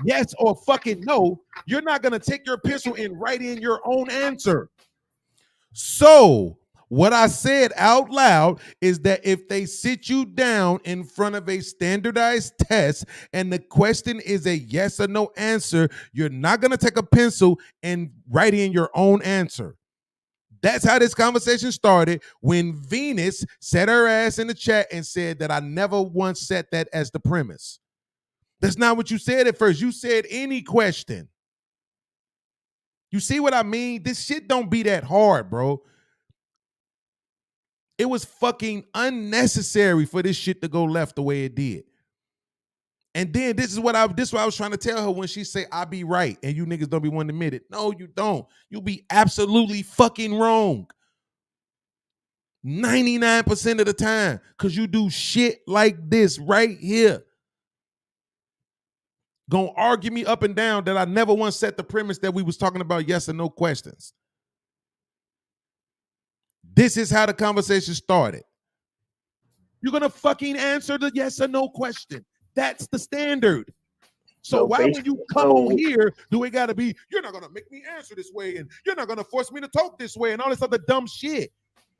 Speaker 5: yes or fucking no, you're not gonna take your pencil and write in your own answer. So what I said out loud is that if they sit you down in front of a standardized test and the question is a yes or no answer, you're not going to take a pencil and write in your own answer. That's how this conversation started when Venus set her ass in the chat and said that I never once set that as the premise. That's not what you said at first. You said any question. You see what I mean? This shit don't be that hard, bro. It was fucking unnecessary for this shit to go left the way it did. And then this is what I was trying to tell her when she say I be right and you niggas don't be wanting to admit it. No, you don't. You be absolutely fucking wrong. 99% of the time, because you do shit like this right here. gonna argue me up and down that I never once set the premise that we was talking about yes or no questions. This is how the conversation started. You're gonna fucking answer the yes or no question. That's the standard. So why when you come on here do it gotta be, you're not gonna make me answer this way and you're not gonna force me to talk this way and all this other dumb shit.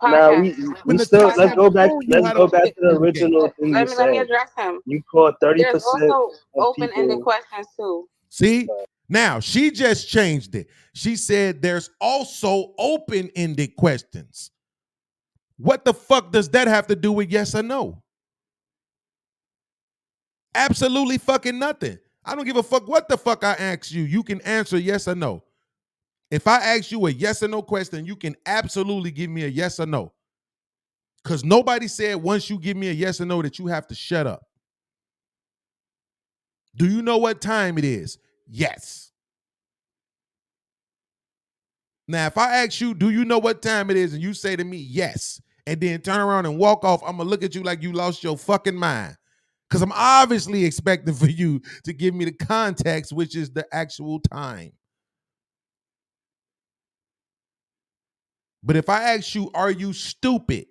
Speaker 17: Now we still let's go back to the original thing you said.
Speaker 6: Let me address him.
Speaker 17: You caught 30%
Speaker 6: There's also
Speaker 17: of
Speaker 6: open-ended
Speaker 17: people.
Speaker 6: questions too.
Speaker 5: See? Now she just changed it. She said there's also open-ended questions. What the fuck does that have to do with yes or no? Absolutely fucking nothing. I don't give a fuck what the fuck I ask you. You can answer yes or no. If I ask you a yes or no question, you can absolutely give me a yes or no. Because nobody said once you give me a yes or no that you have to shut up. Do you know what time it is? Yes. Now, if I ask you, do you know what time it is? And you say to me, yes, and then turn around and walk off, I'm going to look at you like you lost your fucking mind. Because I'm obviously expecting for you to give me the context, which is the actual time. But if I ask you, are you stupid?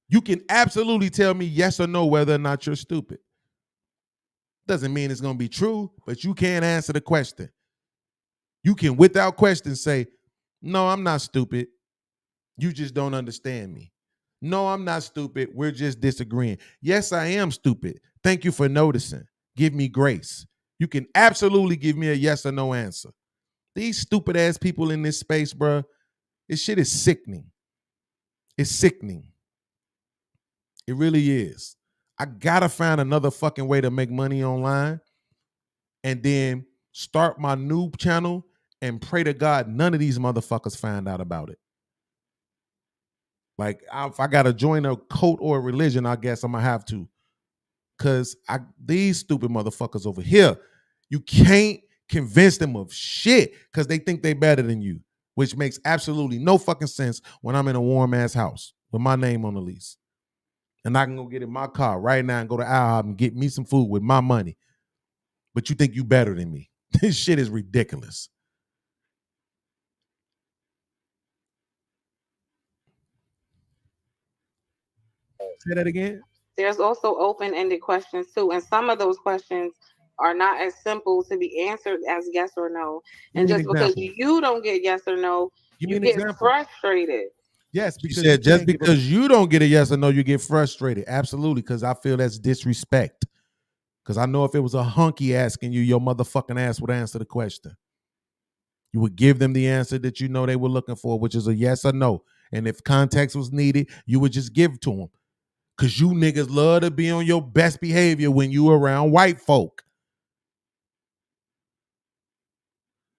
Speaker 5: You can absolutely tell me yes or no whether or not you're stupid. Doesn't mean it's going to be true, but you can't answer the question. You can, without question, say, no, I'm not stupid. You just don't understand me. No, I'm not stupid. We're just disagreeing. Yes, I am stupid. Thank you for noticing. Give me grace. You can absolutely give me a yes or no answer. These stupid ass people in this space, bro, this shit is sickening. It's sickening. It really is. I gotta find another fucking way to make money online and then start my new channel and pray to God none of these motherfuckers find out about it. Like, if I gotta join a cult or a religion, I guess I'm gonna have to. Cause these stupid motherfuckers over here, you can't convince them of shit because they think they better than you, which makes absolutely no fucking sense when I'm in a warm ass house with my name on the lease. And I can go get in my car right now and go to IHOP and get me some food with my money. But you think you better than me. This shit is ridiculous. Say that again.
Speaker 6: There's also open-ended questions too, and some of those questions are not as simple to be answered as yes or no. And just because you don't get yes or no, you get frustrated.
Speaker 5: Yes, because you said just because you don't get a yes or no, you get frustrated. Absolutely, because I feel that's disrespect. Because I know if it was a hunky asking you, your motherfucking ass would answer the question. You would give them the answer that you know they were looking for, which is a yes or no. And if context was needed, you would just give it to them. Because you niggas love to be on your best behavior when you around white folk.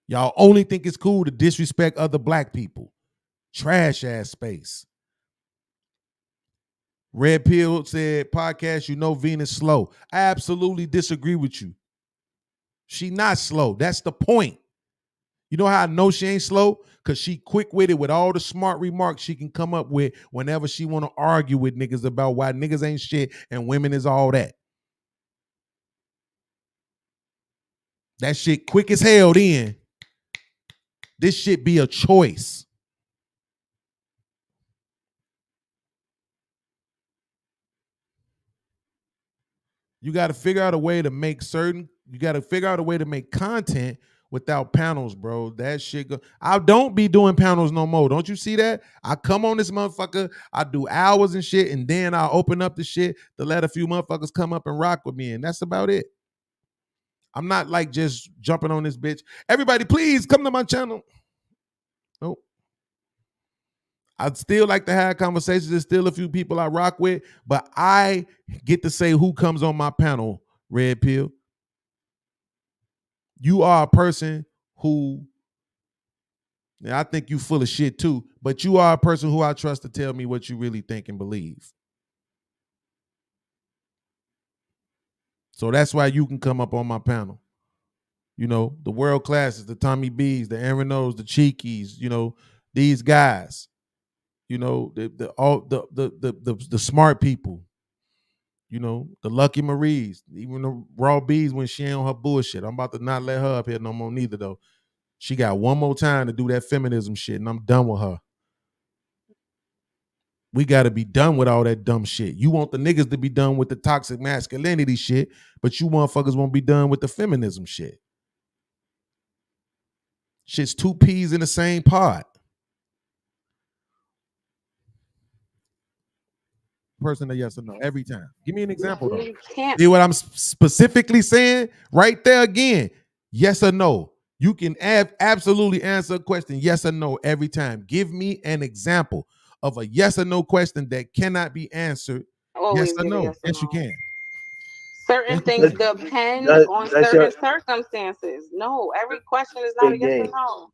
Speaker 5: Y'all only think it's cool to disrespect other black people. Trash ass space. Red Pill said, podcast, you know Venus slow. I absolutely disagree with you. She not slow. That's the point. You know how I know she ain't slow? Because she quick-witted with all the smart remarks she can come up with whenever she want to argue with niggas about why niggas ain't shit and women is all that. That shit quick as hell then. This shit be a choice. You got to figure out a way to make content without panels, bro. That shit I don't be doing panels no more. Don't you see that? I come on this motherfucker, I do hours and shit, and then I open up the shit to let a few motherfuckers come up and rock with me, and that's about it. I'm not like just jumping on this bitch. Everybody, please come to my channel. Nope. I'd still like to have conversations. There's still a few people I rock with, but I get to say who comes on my panel, Red Pill. You are a person who, I think you full of shit too, but you are a person who I trust to tell me what you really think and believe. So that's why you can come up on my panel. You know, the world classes, the Tommy B's, the Aaron O's, the Cheekies, you know, these guys, you know, the smart people. You know, the Lucky Maries, even the Raw Bees when she ain't on her bullshit. I'm about to not let her up here no more neither, though. She got one more time to do that feminism shit, and I'm done with her. We got to be done with all that dumb shit. You want the niggas to be done with the toxic masculinity shit, but you motherfuckers won't be done with the feminism shit. Shit's two peas in the same pot. Person, a yes or no every time. Give me an example though. See what I'm specifically saying right there again? Yes or no. You can absolutely answer a question yes or no every time. Give me an example of a yes or no question that cannot be answered. Yes or no. Yes, you can.
Speaker 6: Certain things depend on certain circumstances. No, every question is not a yes or no.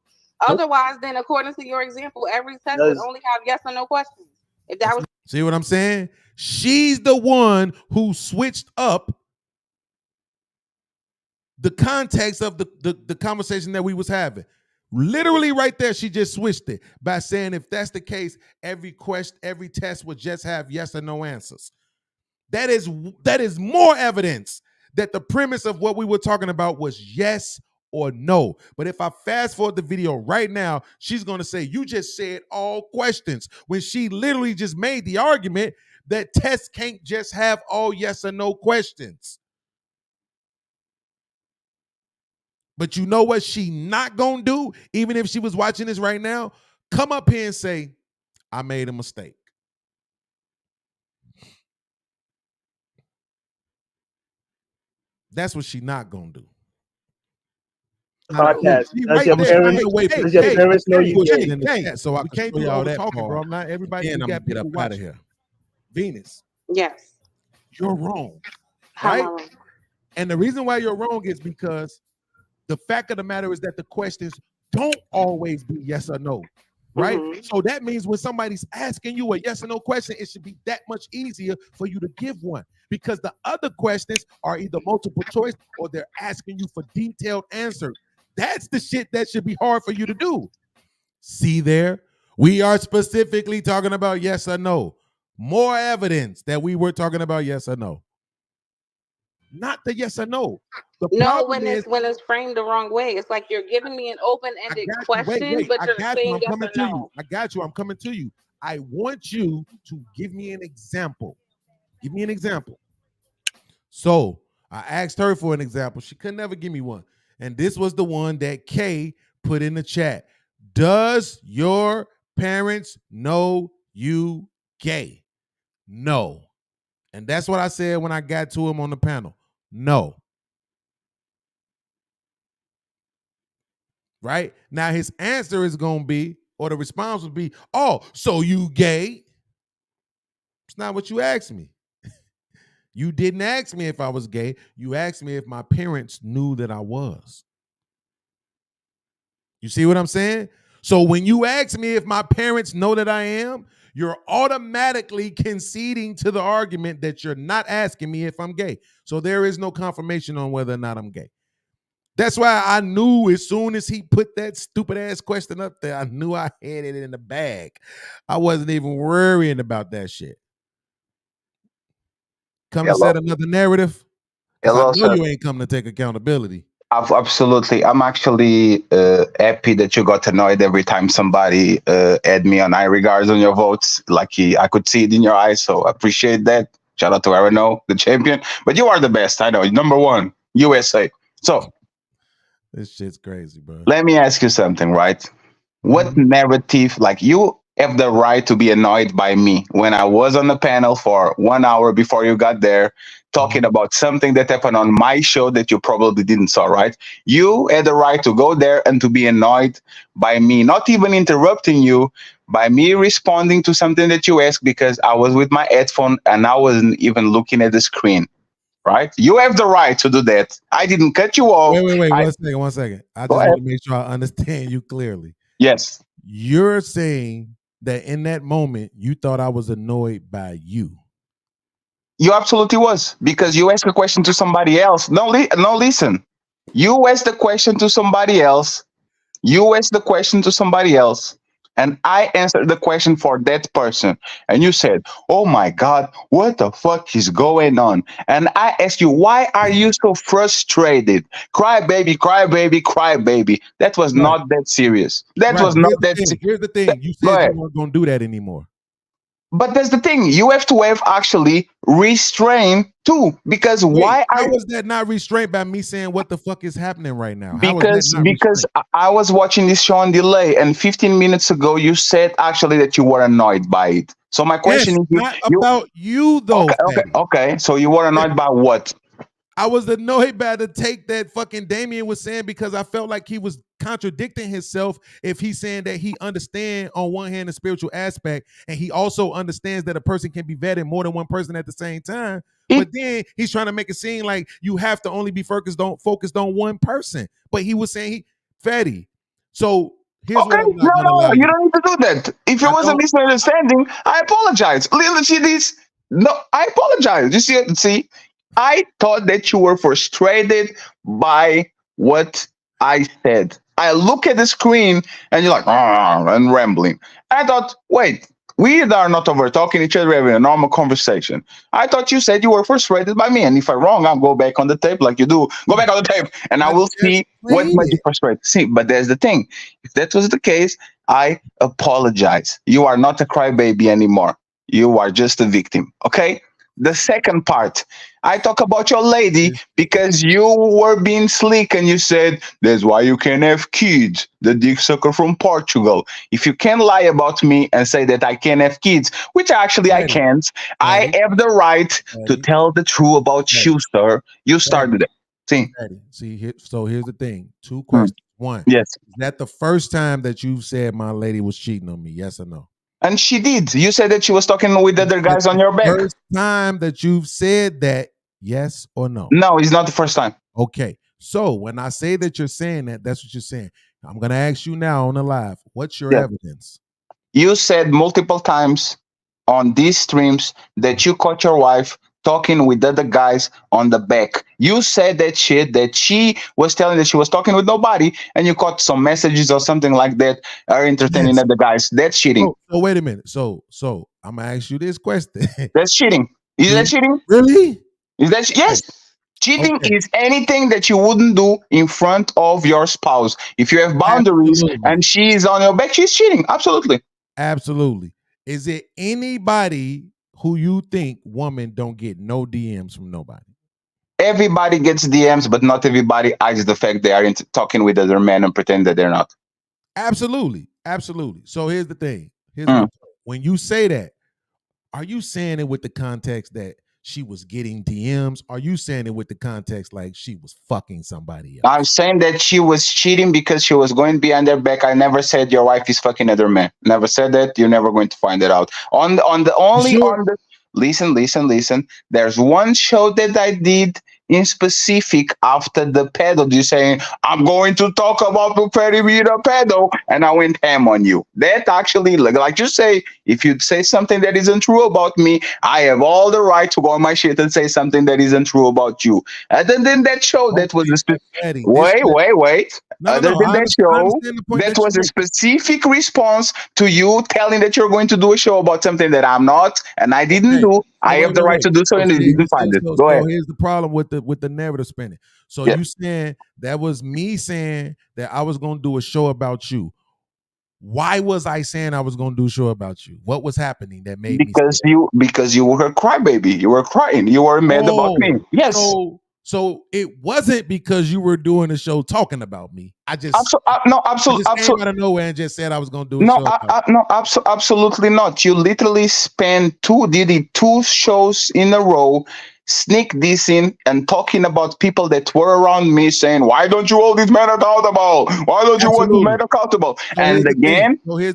Speaker 6: Otherwise, then according to your example, every test would only have yes or no questions. If that was
Speaker 5: See what I'm saying? She's the one who switched up the context of the conversation that we was having. Literally right there, she just switched it by saying if that's the case, every test would just have yes or no answers. That is more evidence that the premise of what we were talking about was yes or no. But if I fast forward the video right now, she's going to say, you just said all questions, when she literally just made the argument that tests can't just have all yes or no questions. But you know what she not going to do, even if she was watching this right now? Come up here and say, I made a mistake. That's what she not going to do.
Speaker 17: Podcast. Does your parents know you gay?
Speaker 5: So I can't do all that talking, bro. I'm not everybody. And I'm gonna get up out of here. Venus.
Speaker 6: Yes.
Speaker 5: You're wrong. Right? And the reason why you're wrong is because the fact of the matter is that the questions don't always be yes or no. Right? Mm-hmm. So that means when somebody's asking you a yes or no question, it should be that much easier for you to give one, because the other questions are either multiple choice or they're asking you for detailed answers. That's the shit that should be hard for you to do. See there? We are specifically talking about yes or no. More evidence that we were talking about yes or no. Not the yes or no.
Speaker 6: When it's framed the wrong way. It's like you're giving me an open-ended question, but you're saying yes or no.
Speaker 5: I got you. I'm coming to you. I want you to give me an example. Give me an example. So I asked her for an example. She could never give me one. And this was the one that Kay put in the chat. Does your parents know you gay? No. And that's what I said when I got to him on the panel. No. Right? Now his answer is going to be, or the response would be, oh, so you gay? It's not what you asked me. You didn't ask me if I was gay. You asked me if my parents knew that I was. You see what I'm saying? So when you ask me if my parents know that I am, you're automatically conceding to the argument that you're not asking me if I'm gay. So there is no confirmation on whether or not I'm gay. That's why I knew as soon as he put that stupid ass question up there, I knew I had it in the bag. I wasn't even worrying about that shit. Come and set another narrative.
Speaker 13: Hello,
Speaker 5: I know you ain't come to take accountability.
Speaker 13: Absolutely. I'm actually happy that you got annoyed every time somebody had me on high regards on your votes. Lucky I could see it in your eyes, so I appreciate that. Shout out to Arano, the champion. But you are the best. I know. Number one, USA. So
Speaker 5: this shit's crazy, bro.
Speaker 13: Let me ask you something, right? What narrative, like you have the right to be annoyed by me when I was on the panel for 1 hour before you got there, talking about something that happened on my show that you probably didn't saw, right? You had the right to go there and to be annoyed by me, not even interrupting you, by me responding to something that you asked because I was with my headphone and I wasn't even looking at the screen, right? You have the right to do that. I didn't cut you off.
Speaker 5: Wait, one second. I just want to make sure I understand you clearly.
Speaker 13: Yes.
Speaker 5: You're saying that in that moment, you thought I was annoyed by you.
Speaker 13: You absolutely was, because you asked a question to somebody else. No, listen. You asked the question to somebody else. You asked the question to somebody else. and I answered the question for that person, and you said, "Oh my God, what the fuck is going on?" And I asked you, "Why are you so frustrated? Cry baby, cry baby, cry baby." That was
Speaker 5: Right.
Speaker 13: not that serious. That
Speaker 5: Right.
Speaker 13: was not that serious.
Speaker 5: Here's the thing. You
Speaker 13: Go
Speaker 5: said
Speaker 13: ahead.
Speaker 5: you weren't gonna do that anymore.
Speaker 13: But that's the thing. You have to have actually restraint too, because
Speaker 5: Wait,
Speaker 13: why
Speaker 5: how
Speaker 13: are
Speaker 5: was that not restrained by me saying what the fuck is happening right now? How was that not
Speaker 13: because
Speaker 5: restrained?
Speaker 13: I was watching this show on delay, and 15 minutes ago you said actually that you were annoyed by it. So my question
Speaker 5: Yes,
Speaker 13: is,
Speaker 5: not about you though.
Speaker 13: Okay. So you were annoyed by what?
Speaker 5: I was annoyed by the take that fucking Damien was saying because I felt like he was contradicting himself if he's saying that he understands on one hand the spiritual aspect and he also understands that a person can be vetted more than one person at the same time. But then he's trying to make it seem like you have to only be focused on one person. But he was saying fatty. So here's what I'm not gonna allow
Speaker 13: You
Speaker 5: you.
Speaker 13: don't need to do that. If it was a misunderstanding, I apologize. Little see this. No, I apologize. You see, I thought that you were frustrated by what I said. I look at the screen and you're like, and rambling. I thought, wait, we are not over talking each other, we're having a normal conversation. I thought you said you were frustrated by me. And if I'm wrong, I'll go back on the tape like you do. Go back on the tape and I will see what made you frustrated. See, but there's the thing. If that was the case, I apologize. You are not a crybaby anymore. You are just a victim. Okay? The second part, I talk about your lady because you were being slick and you said, that's why you can't have kids. The dick sucker from Portugal. If you can lie about me and say that I can't have kids, which actually I can't, I have the right to tell the truth about you, sir. You started it. See?
Speaker 5: So here's the thing. Two questions. One.
Speaker 13: Yes.
Speaker 5: Is that the first time that you've said my lady was cheating on me? Yes or no?
Speaker 13: And she did. You said that she was talking with other guys on your back.
Speaker 5: First time that you've said that, yes or no?
Speaker 13: No, it's not the first time.
Speaker 5: Okay. So when I say that you're saying that, that's what you're saying. I'm going to ask you now on the live, what's your evidence?
Speaker 13: You said multiple times on these streams that you caught your wife talking with other guys on the back. You said that shit, that she was telling that she was talking with nobody, and you caught some messages or something like that are entertaining other guys. That's cheating.
Speaker 5: So wait a minute. So I'm gonna ask you this question.
Speaker 13: That's cheating. Is that cheating?
Speaker 5: Really?
Speaker 13: Is that yes? Cheating is anything that you wouldn't do in front of your spouse. If you have boundaries and she is on your back, she's cheating. Absolutely.
Speaker 5: Absolutely. Is it anybody who you think woman don't get no DMs from nobody?
Speaker 13: Everybody gets DMs, but not everybody hides the fact they are talking with other men and pretend that they're not.
Speaker 5: Absolutely. Absolutely. So here's the thing. When you say that, are you saying it with the context that she was getting DMs? Are you saying it with the context like she was fucking somebody else?
Speaker 13: I'm saying that she was cheating because she was going behind their back. I never said your wife is fucking other men. Never said that. You're never going to find it out. Listen. There's one show that I did in specific after the pedo. You saying I'm going to talk about the pedo, and I went ham on you. That actually, like you say, if you say something that isn't true about me, I have all the right to go on my shit and say something that isn't true about you. Other than that show, that was a wait. Other than that show, that was a specific response to you telling that you're going to do a show about something that I'm not, and I didn't do. I have the right to do so, and you didn't find it. Go ahead.
Speaker 5: Here's the problem with the narrative spinning. So you saying that was me saying that I was going to do a show about you. Why was I saying I was going to do a show about you? What was happening that made me
Speaker 13: because you were a crybaby. You were crying. You were mad about me. Yes.
Speaker 5: So it wasn't because you were doing a show talking about me. I just
Speaker 13: absolutely
Speaker 5: came out of nowhere and just said I was going to do a show.
Speaker 13: Absolutely not. You literally spent two shows in a row, sneak this in and talking about people that were around me, saying, "Why don't you hold these men accountable? Why don't you hold these men accountable?"
Speaker 5: So here's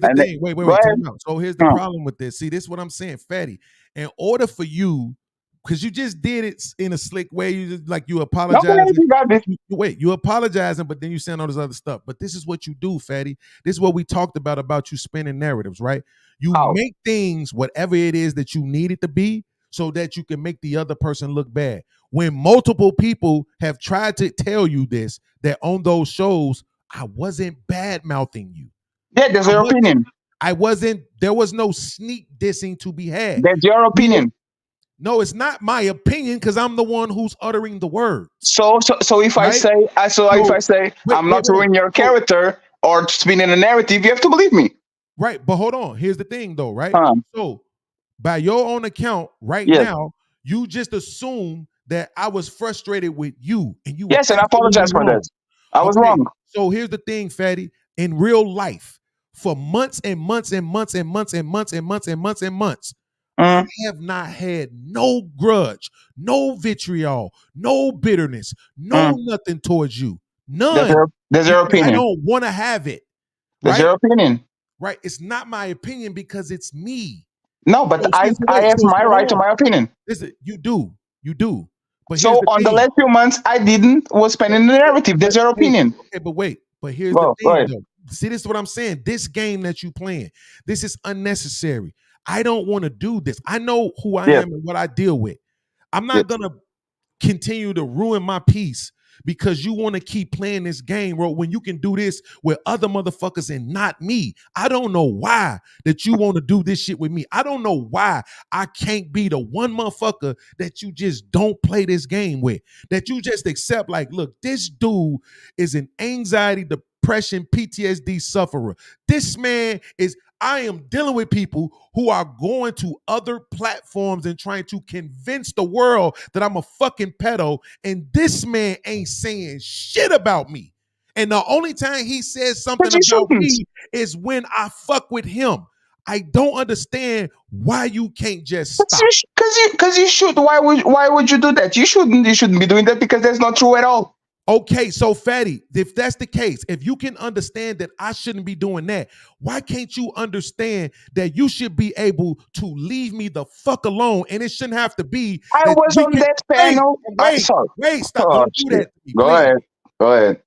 Speaker 5: the thing. Wait. Time out. So here's the problem with this. See, this is what I'm saying, Fatty. In order for you, because you just did it in a slick way, you apologizing. You apologizing, but then you saying all this other stuff. But this is what you do, Fatty. This is what we talked about you spinning narratives, right? You make things whatever it is that you need it to be, so that you can make the other person look bad. When multiple people have tried to tell you this, that on those shows, I wasn't bad mouthing you.
Speaker 13: Yeah, there's your opinion.
Speaker 5: There was no sneak dissing to be had.
Speaker 13: That's your opinion.
Speaker 5: No, it's not my opinion because I'm the one who's uttering the words.
Speaker 13: So if I say, I'm not ruining your character or spinning a narrative, you have to believe me.
Speaker 5: Right, but hold on. Here's the thing, though, right? So, by your own account, now, you just assume that I was frustrated with you, and you.
Speaker 13: Yes, and I apologize for that. I was wrong.
Speaker 5: So here's the thing, Fatty. In real life, for months and months and months and months and months and months and months and months. I have not had no grudge, no vitriol, no bitterness, no nothing towards you. None.
Speaker 13: That's your opinion.
Speaker 5: I don't want to have it.
Speaker 13: That's your opinion.
Speaker 5: Right. It's not my opinion because it's me.
Speaker 13: No, but I have my right to my opinion.
Speaker 5: Listen, you do. But
Speaker 13: so on the last few months, I was spending the narrative. That's your opinion.
Speaker 5: Okay, but wait. But here's the thing, though. See, this is what I'm saying. This game that you playing, this is unnecessary. I don't want to do this. I know who I am and what I deal with. I'm not going to continue to ruin my peace because you want to keep playing this game, bro, when you can do this with other motherfuckers and not me. I don't know why that you want to do this shit with me. I don't know why I can't be the one motherfucker that you just don't play this game with, that you just accept like, look, this dude is an anxiety, depression, PTSD sufferer. This man is... I am dealing with people who are going to other platforms and trying to convince the world that I'm a fucking pedo, and this man ain't saying shit about me. And the only time he says something about me is when I fuck with him. I don't understand why you can't just stop.
Speaker 13: Because you should. Why would you do that? You shouldn't be doing that because that's not true at all.
Speaker 5: Okay, so Fatty, if that's the case, if you can understand that I shouldn't be doing that, why can't you understand that you should be able to leave me the fuck alone? And it shouldn't have to be.
Speaker 13: I was on that panel.
Speaker 5: Wait, stop. Don't do that to me,
Speaker 13: Go ahead.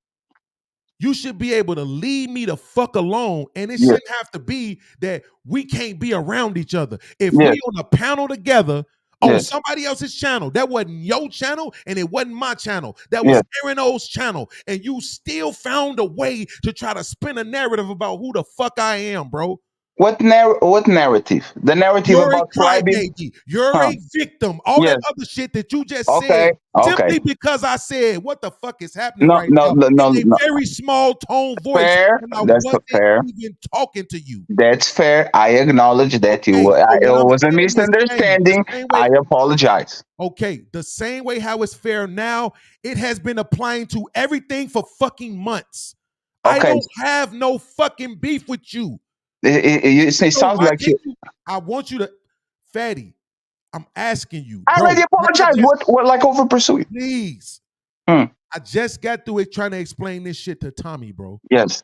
Speaker 5: You should be able to leave me the fuck alone, and it shouldn't have to be that we can't be around each other. If we on a panel together on somebody else's channel, that wasn't your channel, and it wasn't my channel. That was Aaron O's channel, and you still found a way to try to spin a narrative about who the fuck I am, bro.
Speaker 13: What narrative? The narrative
Speaker 5: You're
Speaker 13: about
Speaker 5: crybaby. You're a victim. All that other shit that you just said, simply because I said, "What the fuck is happening right now?" In a very small tone voice.
Speaker 13: Fair. That's fair.
Speaker 5: Even talking to you.
Speaker 13: That's fair. I acknowledge that it was a misunderstanding. I apologize.
Speaker 5: Okay, the same way how it's fair now, it has been applying to everything for fucking months. I don't have no fucking beef with you.
Speaker 13: It sounds like you.
Speaker 5: I want you to, Fatty. I'm asking you.
Speaker 13: I already apologize. What like over pursuing?
Speaker 5: Please. I just got through it trying to explain this shit to Tommy, bro.
Speaker 13: Yes.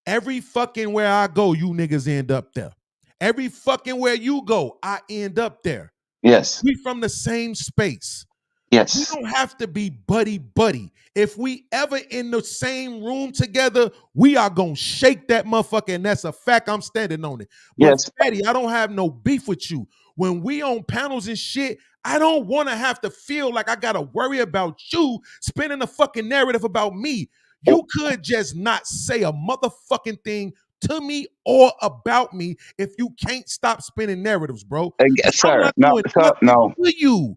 Speaker 5: Every fucking where I go, you niggas end up there. Every fucking where you go, I end up there.
Speaker 13: Yes.
Speaker 5: We from the same space.
Speaker 13: Yes.
Speaker 5: We don't have to be buddy. If we ever in the same room together, we are going to shake that motherfucker, and that's a fact. I'm standing on it. But
Speaker 13: yes.
Speaker 5: Fatty, I don't have no beef with you. When we on panels and shit, I don't want to have to feel like I got to worry about you spinning a fucking narrative about me. You could just not say a motherfucking thing to me or about me if you can't stop spinning narratives, bro.
Speaker 13: Sir, no.
Speaker 5: You.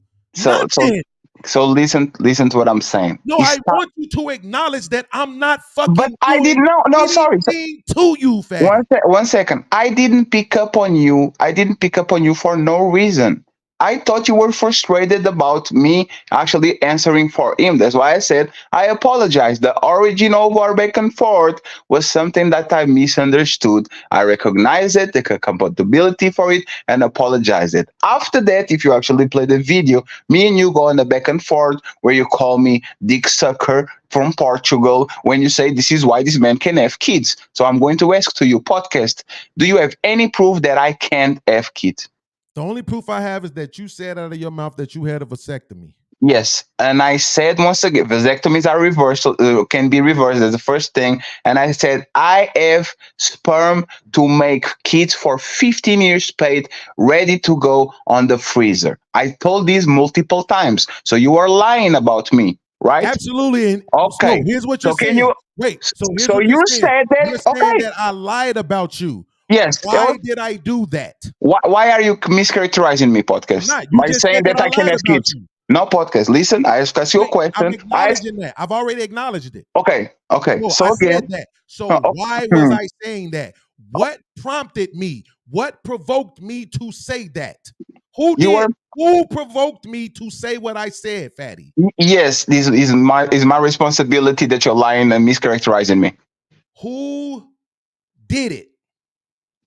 Speaker 13: So listen to what I'm saying.
Speaker 5: No, I want you to acknowledge that I'm not fucking.
Speaker 13: But I didn't know. No, sorry.
Speaker 5: To you, fam.
Speaker 13: 1 second. I didn't pick up on you. For no reason. I thought you were frustrated about me actually answering for him. That's why I said I apologize. The origin of our back and forth was something that I misunderstood. I recognize it, the compatibility for it, and apologize it. After that, if you actually play the video, me and you go on the back and forth where you call me Dick Sucker from Portugal when you say this is why this man can have kids. So I'm going to ask to you, podcast, do you have any proof that I can't have kids?
Speaker 5: The only proof I have is that you said out of your mouth that you had a vasectomy.
Speaker 13: Yes, and I said once again, vasectomies are reversed, can be reversed. That's the first thing. And I said I have sperm to make kids for 15 years paid, ready to go on the freezer. I told this multiple times. So you are lying about me, right?
Speaker 5: Absolutely. And
Speaker 13: okay.
Speaker 5: So here's what you're saying.
Speaker 13: Can you
Speaker 5: wait?
Speaker 13: So you said that?
Speaker 5: You're saying that I lied about you.
Speaker 13: Yes.
Speaker 5: Why did I do that?
Speaker 13: Why are you mischaracterizing me, podcast?
Speaker 5: I'm not. You
Speaker 13: By
Speaker 5: just
Speaker 13: saying
Speaker 5: said
Speaker 13: that
Speaker 5: that I
Speaker 13: I can
Speaker 5: lied
Speaker 13: have
Speaker 5: about
Speaker 13: kids.
Speaker 5: you.
Speaker 13: No, podcast. Listen, I asked you a
Speaker 5: I'm
Speaker 13: question.
Speaker 5: acknowledging that. I've already acknowledged it.
Speaker 13: Okay.
Speaker 5: No,
Speaker 13: So
Speaker 5: I
Speaker 13: again,
Speaker 5: said that. So why was I saying that? What prompted me? What provoked me to say that? Who provoked me to say what I said, Fatty?
Speaker 13: Yes, this is my responsibility that you're lying and mischaracterizing me.
Speaker 5: Who did it?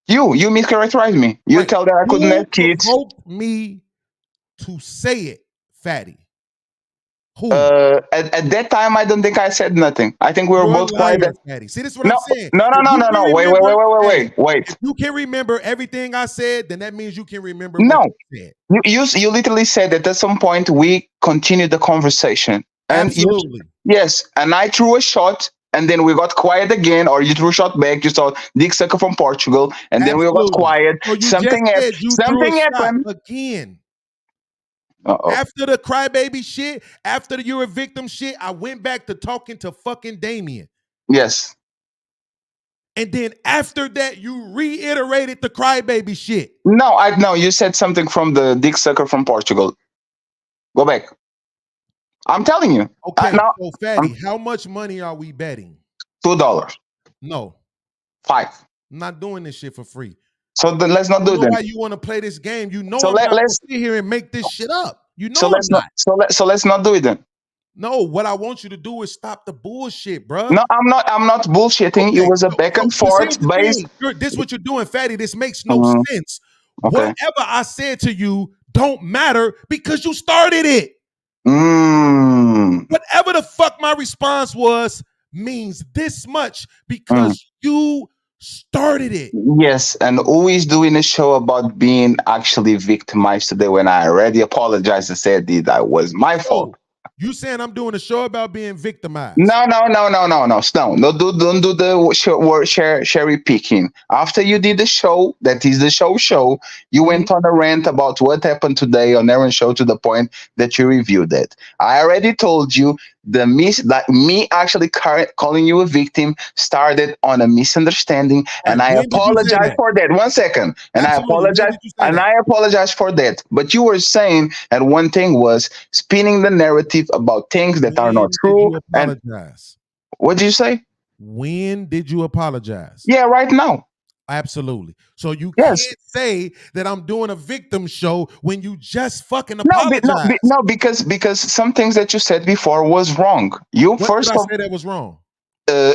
Speaker 13: You mischaracterized me. You tell that I couldn't have kids.
Speaker 5: Who provoked me to say it, Fatty? Who?
Speaker 13: At that time, I don't think I said nothing. I think we were both quiet.
Speaker 5: Fatty. See, this is what I'm saying.
Speaker 13: No. Wait.
Speaker 5: If you can remember everything I said, then that means you can remember
Speaker 13: No.
Speaker 5: what you said.
Speaker 13: You literally said that at some point we continued the conversation. And
Speaker 5: Absolutely.
Speaker 13: Yes, and I threw a shot, and then we got quiet again, or you threw a shot back. You saw Dick Sucker from Portugal, and then we got quiet.
Speaker 5: So you
Speaker 13: something
Speaker 5: just
Speaker 13: happened.
Speaker 5: said you
Speaker 13: Something
Speaker 5: threw a
Speaker 13: happened
Speaker 5: shot again.
Speaker 13: Uh-oh.
Speaker 5: After the crybaby shit, after the you're a victim shit, I went back to talking to fucking Damien.
Speaker 13: Yes.
Speaker 5: And then after that, you reiterated the crybaby shit.
Speaker 13: No, you said something from the Dick Sucker from Portugal. Go back. I'm telling you.
Speaker 5: Okay, so Fatty, how much money are we betting?
Speaker 13: $2.
Speaker 5: No.
Speaker 13: $5.
Speaker 5: I'm not doing this shit for free.
Speaker 13: So then let's not do
Speaker 5: You know
Speaker 13: that.
Speaker 5: why you want to play this game? You know
Speaker 13: So
Speaker 5: I'm not going to
Speaker 13: let's
Speaker 5: sit here and make this shit up. You know
Speaker 13: so let's
Speaker 5: I'm not.
Speaker 13: So let's not do it then.
Speaker 5: No, what I want you to do is stop the bullshit, bro.
Speaker 13: No, I'm not bullshitting.
Speaker 5: Okay,
Speaker 13: It was a back and forth based.
Speaker 5: This is what you're doing, Fatty. This makes no sense.
Speaker 13: Okay.
Speaker 5: Whatever I said to you don't matter because you started it. Whatever the fuck my response was means this much because you started it.
Speaker 13: Yes, and who is doing a show about being actually victimized today when I already apologized and said that was my fault?
Speaker 5: You saying I'm doing a show about being victimized?
Speaker 13: No. Don't do the word cherry picking. After you did the show, that is the show. You went on a rant about what happened today on Aaron's show to the point that you reviewed it. I already told you me actually calling you a victim started on a misunderstanding, and I apologize for that. 1 second, and I apologize for that. But you were saying, and one thing was spinning the narrative about things that are not true. And what did you say?
Speaker 5: When did you apologize?
Speaker 13: Yeah, right now.
Speaker 5: Absolutely. So you can't say that I'm doing a victim show when you just fucking apologize.
Speaker 13: No, because some things that you said before was wrong.
Speaker 5: What did I say that was wrong?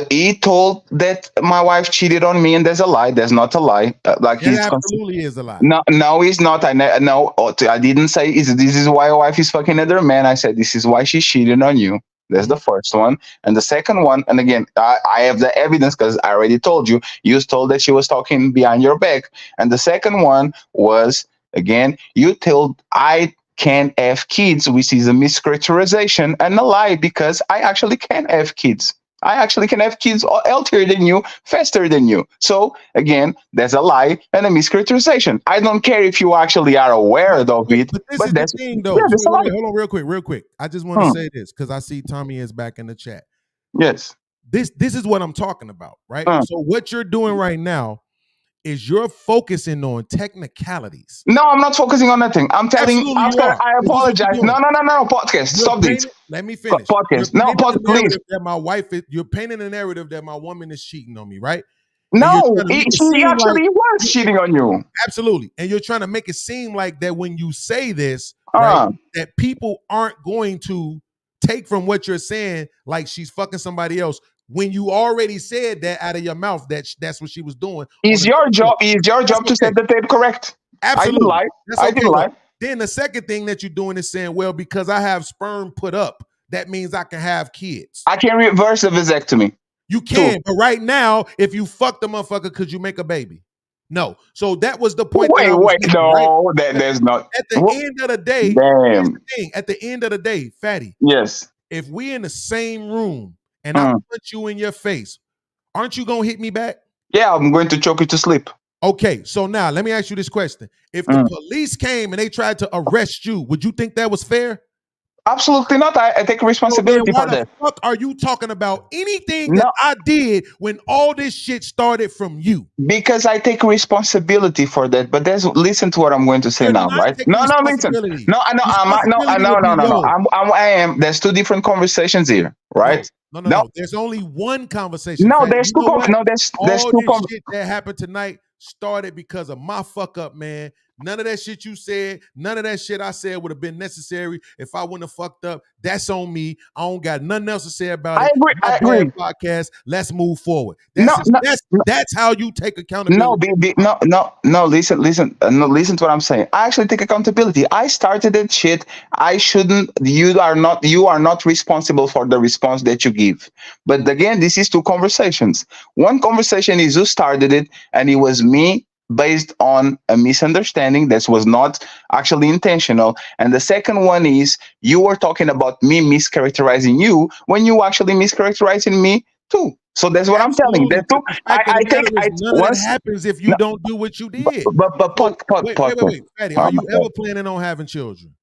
Speaker 13: He told that my wife cheated on me, and there's a lie. There's not a lie.
Speaker 5: It absolutely is a lie.
Speaker 13: No, it's not. I didn't say this is why your wife is fucking another man. I said this is why she cheated on you. That's the first one. And the second one, and again, I have the evidence because I already told you. You told that she was talking behind your back. And the second one was, again, you told I can't have kids, which is a mischaracterization and a lie because I actually can have kids. I actually can have kids healthier than you, faster than you. So again, there's a lie and a mischaracterization. I don't care if you actually are aware of it.
Speaker 5: But this is the thing, though.
Speaker 13: Yeah,
Speaker 5: Hold on, real quick. I just want to say this because I see Tommy is back in the chat.
Speaker 13: Yes.
Speaker 5: This is what I'm talking about, right? So what you're doing right now is you're focusing on technicalities.
Speaker 13: No, I'm not focusing on nothing. I'm telling you, I apologize. No, podcast. Stop this.
Speaker 5: Let me finish.
Speaker 13: Podcast. No, podcast, please.
Speaker 5: That you're painting a narrative that my woman is cheating on me, right?
Speaker 13: No, she actually was cheating on you.
Speaker 5: Absolutely. And you're trying to make it seem like that when you say this, right, that people aren't going to take from what you're saying like she's fucking somebody else. When you already said that out of your mouth, that's what she was doing.
Speaker 13: Is your job to set the tape correct?
Speaker 5: Absolutely.
Speaker 13: I didn't lie.
Speaker 5: Then the second thing that you're doing is saying, well, because I have sperm put up, that means I can have kids.
Speaker 13: I can reverse the vasectomy.
Speaker 5: You can, but right now, if you fuck the motherfucker, could you make a baby? No. So that was the point.
Speaker 13: There's not.
Speaker 5: At the end of the day, here's the thing. At the end of the day, Fatty.
Speaker 13: Yes.
Speaker 5: If we in the same room and I punch you in your face, aren't you gonna hit me back?
Speaker 13: Yeah, I'm going to choke you to sleep.
Speaker 5: Okay, so now let me ask you this question. If the police came and they tried to arrest you, would you think that was fair?
Speaker 13: Absolutely not. I take responsibility
Speaker 5: so
Speaker 13: for
Speaker 5: why
Speaker 13: that.
Speaker 5: the fuck are you talking about anything
Speaker 13: No.
Speaker 5: that I did when all this shit started from you?
Speaker 13: Because I take responsibility for that. But listen to what I'm going to say
Speaker 5: You're
Speaker 13: now,
Speaker 5: not
Speaker 13: right?
Speaker 5: taking
Speaker 13: No, listen.
Speaker 5: responsibility.
Speaker 13: No, I know.
Speaker 5: Responsibility would be
Speaker 13: No.
Speaker 5: low.
Speaker 13: I am. There's two different conversations here, right?
Speaker 5: No. There's only one conversation.
Speaker 13: No,
Speaker 5: Fact,
Speaker 13: there's
Speaker 5: you know what?
Speaker 13: there's
Speaker 5: All
Speaker 13: two.
Speaker 5: this shit that happened tonight started because of my fuck up, man. None of that shit you said, none of that shit I said would have been necessary if I wouldn't have fucked up. That's on me. I don't got nothing else to say about it.
Speaker 13: I agree.
Speaker 5: Podcast. Let's move forward.
Speaker 13: No.
Speaker 5: That's how you take accountability.
Speaker 13: No. Listen to what I'm saying. I actually take accountability. I started that shit. I shouldn't. You are not responsible for the response that you give. But again, this is two conversations. One conversation is who started it, and it was me, based on a misunderstanding that was not actually intentional. And the second one is you were talking about me mischaracterizing you when you actually mischaracterizing me too. So that's what I'm telling. That's two. I think
Speaker 5: none of that happens if you don't do what you did.
Speaker 13: But
Speaker 5: wait, Fatty, are you ever planning on having children?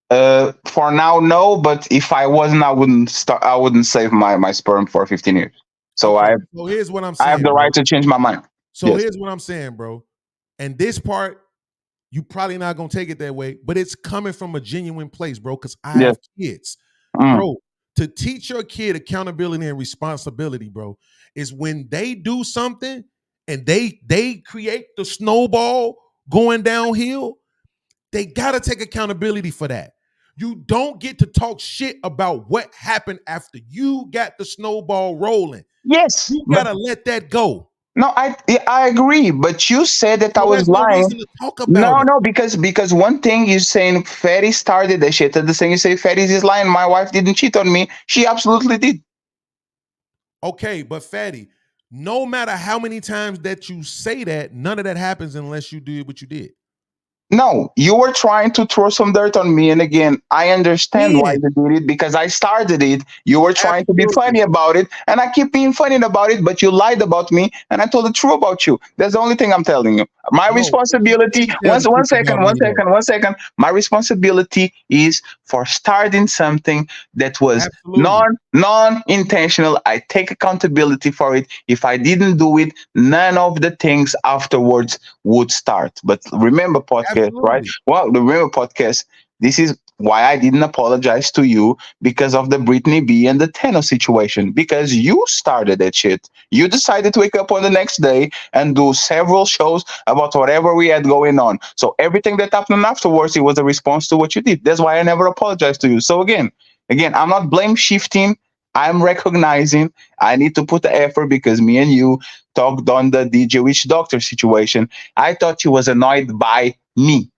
Speaker 13: For now, no. But if I wasn't, I wouldn't save my sperm for 15 years. So
Speaker 5: So here's what I'm saying.
Speaker 13: I have the right to change my mind.
Speaker 5: So here's what I'm saying, bro. And this part, you probably not gonna take it that way, but it's coming from a genuine place, bro. Because I have kids, bro. To teach your kid accountability and responsibility, bro, is when they do something and they create the snowball going downhill. They gotta take accountability for that. You don't get to talk shit about what happened after you got the snowball rolling.
Speaker 13: Yes,
Speaker 5: you gotta let that go.
Speaker 13: No, I agree, but you said that I was lying. No, because one thing you're saying Fatty started that shit. At the same you say Fatty is lying. My wife didn't cheat on me. She absolutely did.
Speaker 5: Okay, but Fatty, no matter how many times that you say that, none of that happens unless you did what you did.
Speaker 13: No, you were trying to throw some dirt on me. And again, I understand why you did it because I started it. You were trying to be funny about it. And I keep being funny about it, but you lied about me. And I told the truth about you. That's the only thing I'm telling you. My responsibility, one second. My responsibility is for starting something that was non-intentional. I take accountability for it. If I didn't do it, none of the things afterwards would start. But remember, podcast, right? Well, the remember podcast. This is why I didn't apologize to you because of the Brittany B and the Thanos situation. Because you started that shit. You decided to wake up on the next day and do several shows about whatever we had going on. So everything that happened afterwards, it was a response to what you did. That's why I never apologized to you. So again, I'm not blame shifting. I'm recognizing I need to put the effort because me and you talked on the DJ Witch Doctor situation. I thought you was annoyed by me.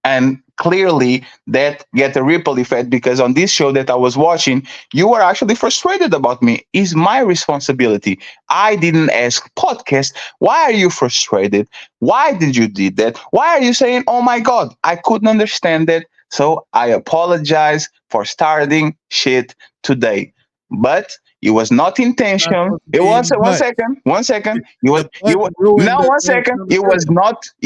Speaker 13: And clearly that get a ripple effect because on this show that I was watching, you were actually frustrated about me. It's my responsibility. I didn't ask podcast. Why are you frustrated? Why did you do that? Why are you saying, oh my God, I couldn't understand that. So I apologize for starting shit today. But it was not intentional. It was one second. It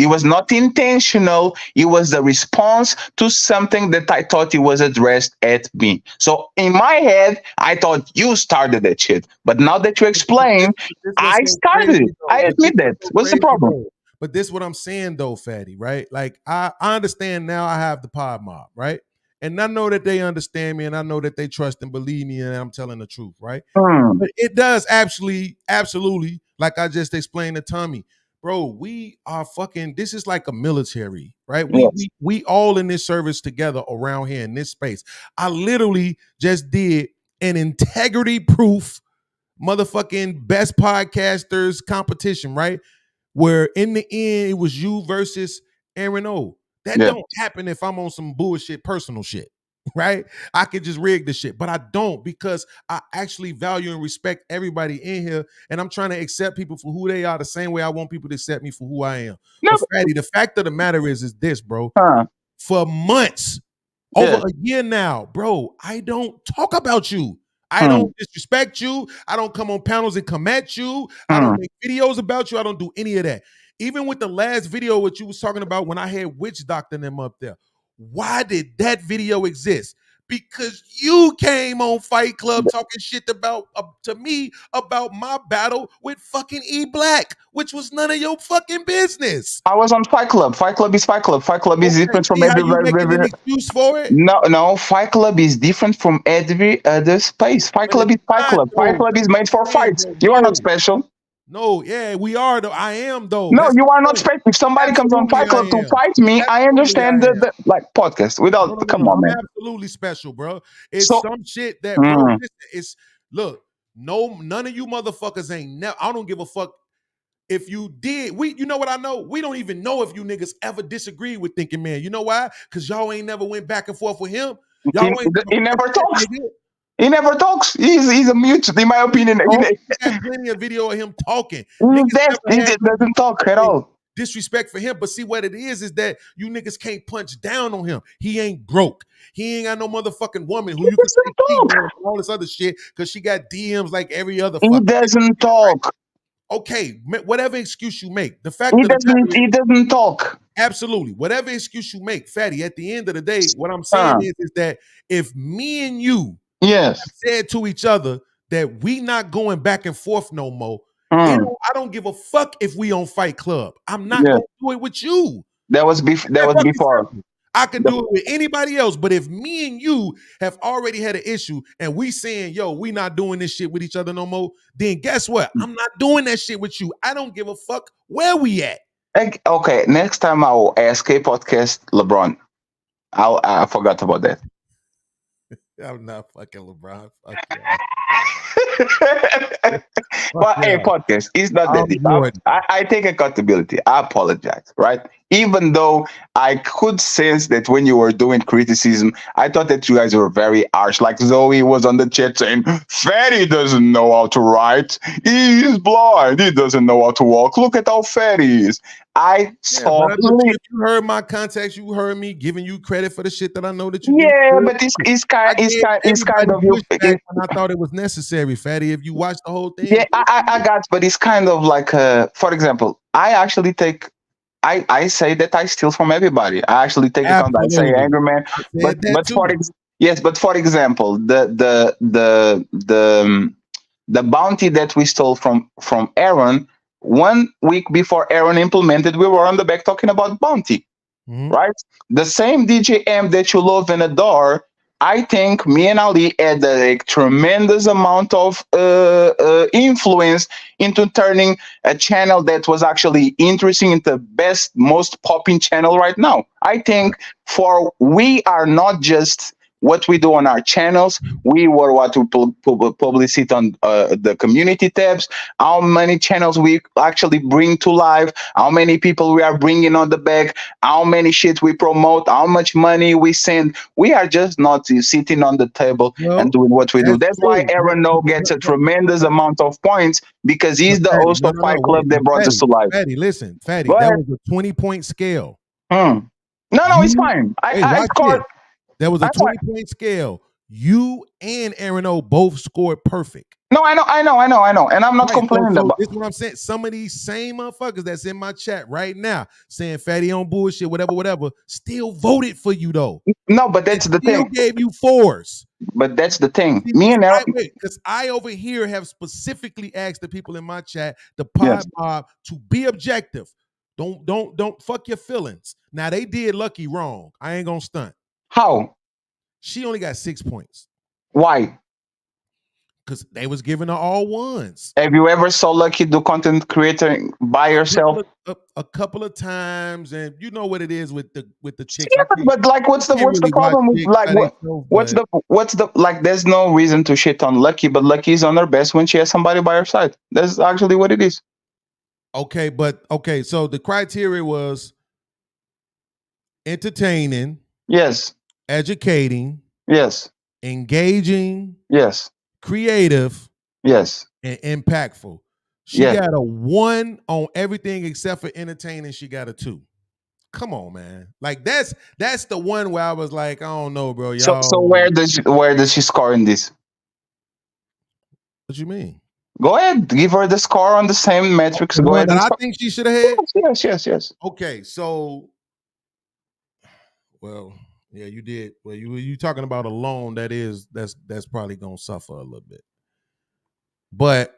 Speaker 13: was not intentional. It was the response to something that I thought it was addressed at me. So in my head, I thought you started that shit. But now that you explain, I started it. I admit that. What's the problem?
Speaker 5: But this is what I'm saying though, Fatty, right? Like I understand now I have the PodMob, right? And I know that they understand me and I know that they trust and believe me and I'm telling the truth, right? But it does absolutely, like I just explained to Tommy, bro, we are fucking, this is like a military, right? We all in this service together around here in this space. I literally just did an integrity proof motherfucking best podcasters competition, right? Where in the end, it was you versus Aaron O. That don't happen if I'm on some bullshit, personal shit, right? I could just rig the shit, but I don't because I actually value and respect everybody in here, and I'm trying to accept people for who they are the same way I want people to accept me for who I am. But Fatty, the fact of the matter is this, bro. For months, over a year now, bro, I don't talk about you. I don't disrespect you. I don't come on panels and come at you. I don't make videos about you. I don't do any of that. Even with the last video, what you was talking about when I had Witch Doctor and them up there. Why did that video exist? because you came on Fight Club talking shit about to me about my battle with fucking E Black, which was none of your fucking business.
Speaker 13: I was on Fight Club. Fight Club is Fight Club. Fight Club is different from
Speaker 5: See how
Speaker 13: every.
Speaker 5: you making an excuse for it?
Speaker 13: No. Fight Club is different from every other space. Fight Club is Fight Club. Fight Club is made for fights. You are not special.
Speaker 5: No, yeah, we are though. I am though.
Speaker 13: No, you are not special. If somebody comes on Fight Club to fight me, I understand the like podcast without. Come on,
Speaker 5: I'm
Speaker 13: man.
Speaker 5: absolutely special, bro. It's
Speaker 13: So-
Speaker 5: some shit that, bro. Listen, it's look. No, none of you motherfuckers ain't. I don't give a fuck if you did. You know what I know? We don't even know if you niggas ever disagreed with Thinking Man. You know why? Because y'all ain't never went back and forth with him. Y'all
Speaker 13: He never talks. He never talks. He's a mute, in my opinion.
Speaker 5: He got plenty of video of him talking.
Speaker 13: He doesn't talk at all.
Speaker 5: Disrespect for him, but see what it is that you niggas can't punch down on him. He ain't broke. He ain't got no motherfucking woman who you can say cheating on and all this other shit because she got DMs like every other.
Speaker 13: He doesn't talk.
Speaker 5: Okay, whatever excuse you make, the fact
Speaker 13: He
Speaker 5: of the matter is,
Speaker 13: he doesn't talk.
Speaker 5: Absolutely, whatever excuse you make, Fatty. At the end of the day, what I'm saying is that if me and you, said to each other that we not going back and forth no more. I don't give a fuck if we on Fight Club. I'm not gonna do it with you.
Speaker 13: That was before.
Speaker 5: I could do it with anybody else, but if me and you have already had an issue and we saying, yo, we not doing this shit with each other no more, then guess what? I'm not doing that shit with you. I don't give a fuck where we at.
Speaker 13: Okay, next time I will ask a podcast LeBron. I forgot about that.
Speaker 5: I'm not fucking LeBron. Fuck
Speaker 13: But hey, podcast, it's not that deep. I take accountability. I apologize, right? Even though I could sense that when you were doing criticism, I thought that you guys were very harsh. Like Zoe was on the chat saying, Fatty doesn't know how to write. He's blind. He doesn't know how to walk. Look at how fat he is. I saw.
Speaker 5: But if you heard my context, you heard me giving you credit for the shit that I know that you do.
Speaker 13: Yeah, but it's kind of you.
Speaker 5: And I thought it was necessary, Fatty. If you watch the whole thing,
Speaker 13: Yeah, I got, but it's kind of like, for example, I actually take. I say that I steal from everybody. I actually take it on. I say AngryMan, but for example, the bounty that we stole from Aaron 1 week before Aaron implemented, we were on the back talking about bounty, right? The same DJ Hamp that you love and adore. I think me and Ali had a tremendous amount of influence into turning a channel that was actually interesting into the best, most popping channel right now. I think we are not just what we do on our channels. We were what we publish it on the community tabs, how many channels we actually bring to life, how many people we are bringing on the back, how many shit we promote, how much money we send. We are just not sitting on the table and doing what we do. That's why Aaron No gets a tremendous amount of points because he's the host of Fight Club that brought us to life.
Speaker 5: Fatty, listen, Fatty, that was a 20-point scale.
Speaker 13: No, it's fine. I scored.
Speaker 5: There was a 20-point scale. You and Aaron O both scored perfect.
Speaker 13: No, I know. And I'm not complaining about
Speaker 5: this. Is what I'm saying. Some of these same motherfuckers that's in my chat right now saying Fatty on bullshit, whatever, still voted for you though.
Speaker 13: No, but that's the thing.
Speaker 5: Gave you 4s.
Speaker 13: But that's the thing. Me and Aaron,
Speaker 5: because I over here have specifically asked the people in my chat, the PodMob, to be objective. Don't fuck your feelings. Now they did Lucky wrong. I ain't gonna stunt.
Speaker 13: How?
Speaker 5: She only got 6 points.
Speaker 13: Why?
Speaker 5: Because they was giving her all 1s.
Speaker 13: Have you ever saw Lucky do content creating by herself?
Speaker 5: A couple of times, and you know what it is with the chicks.
Speaker 13: Yeah, but like, what's the problem with like what's the like? There's no reason to shit on Lucky, but Lucky is on her best when she has somebody by her side. That's actually what it is.
Speaker 5: Okay, so the criteria was entertaining.
Speaker 13: Yes.
Speaker 5: Educating.
Speaker 13: Yes.
Speaker 5: Engaging.
Speaker 13: Yes.
Speaker 5: Creative.
Speaker 13: Yes.
Speaker 5: And impactful. She got a 1 on everything except for entertaining. She got a 2. Come on, man. Like that's the one where I was like, I don't know, bro. Y'all.
Speaker 13: So where does she score in this?
Speaker 5: What you mean?
Speaker 13: Go ahead, give her the score on the same metrics. Go ahead.
Speaker 5: I think she should have had.
Speaker 13: Yes.
Speaker 5: Okay, so well, Yeah, you did. Well, you talking about alone, that's probably gonna suffer a little bit. But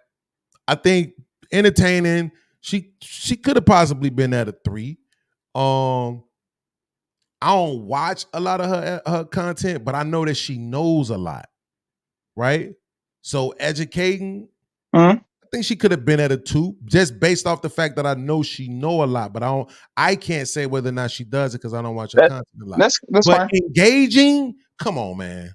Speaker 5: I think entertaining, she could have possibly been at a 3. I don't watch a lot of her content, but I know that she knows a lot, right? So educating, I think she could have been at a 2, just based off the fact that I know she know a lot, but I can't say whether or not she does it because I don't watch her content a lot.
Speaker 13: That's
Speaker 5: but
Speaker 13: fine.
Speaker 5: Engaging, come on, man.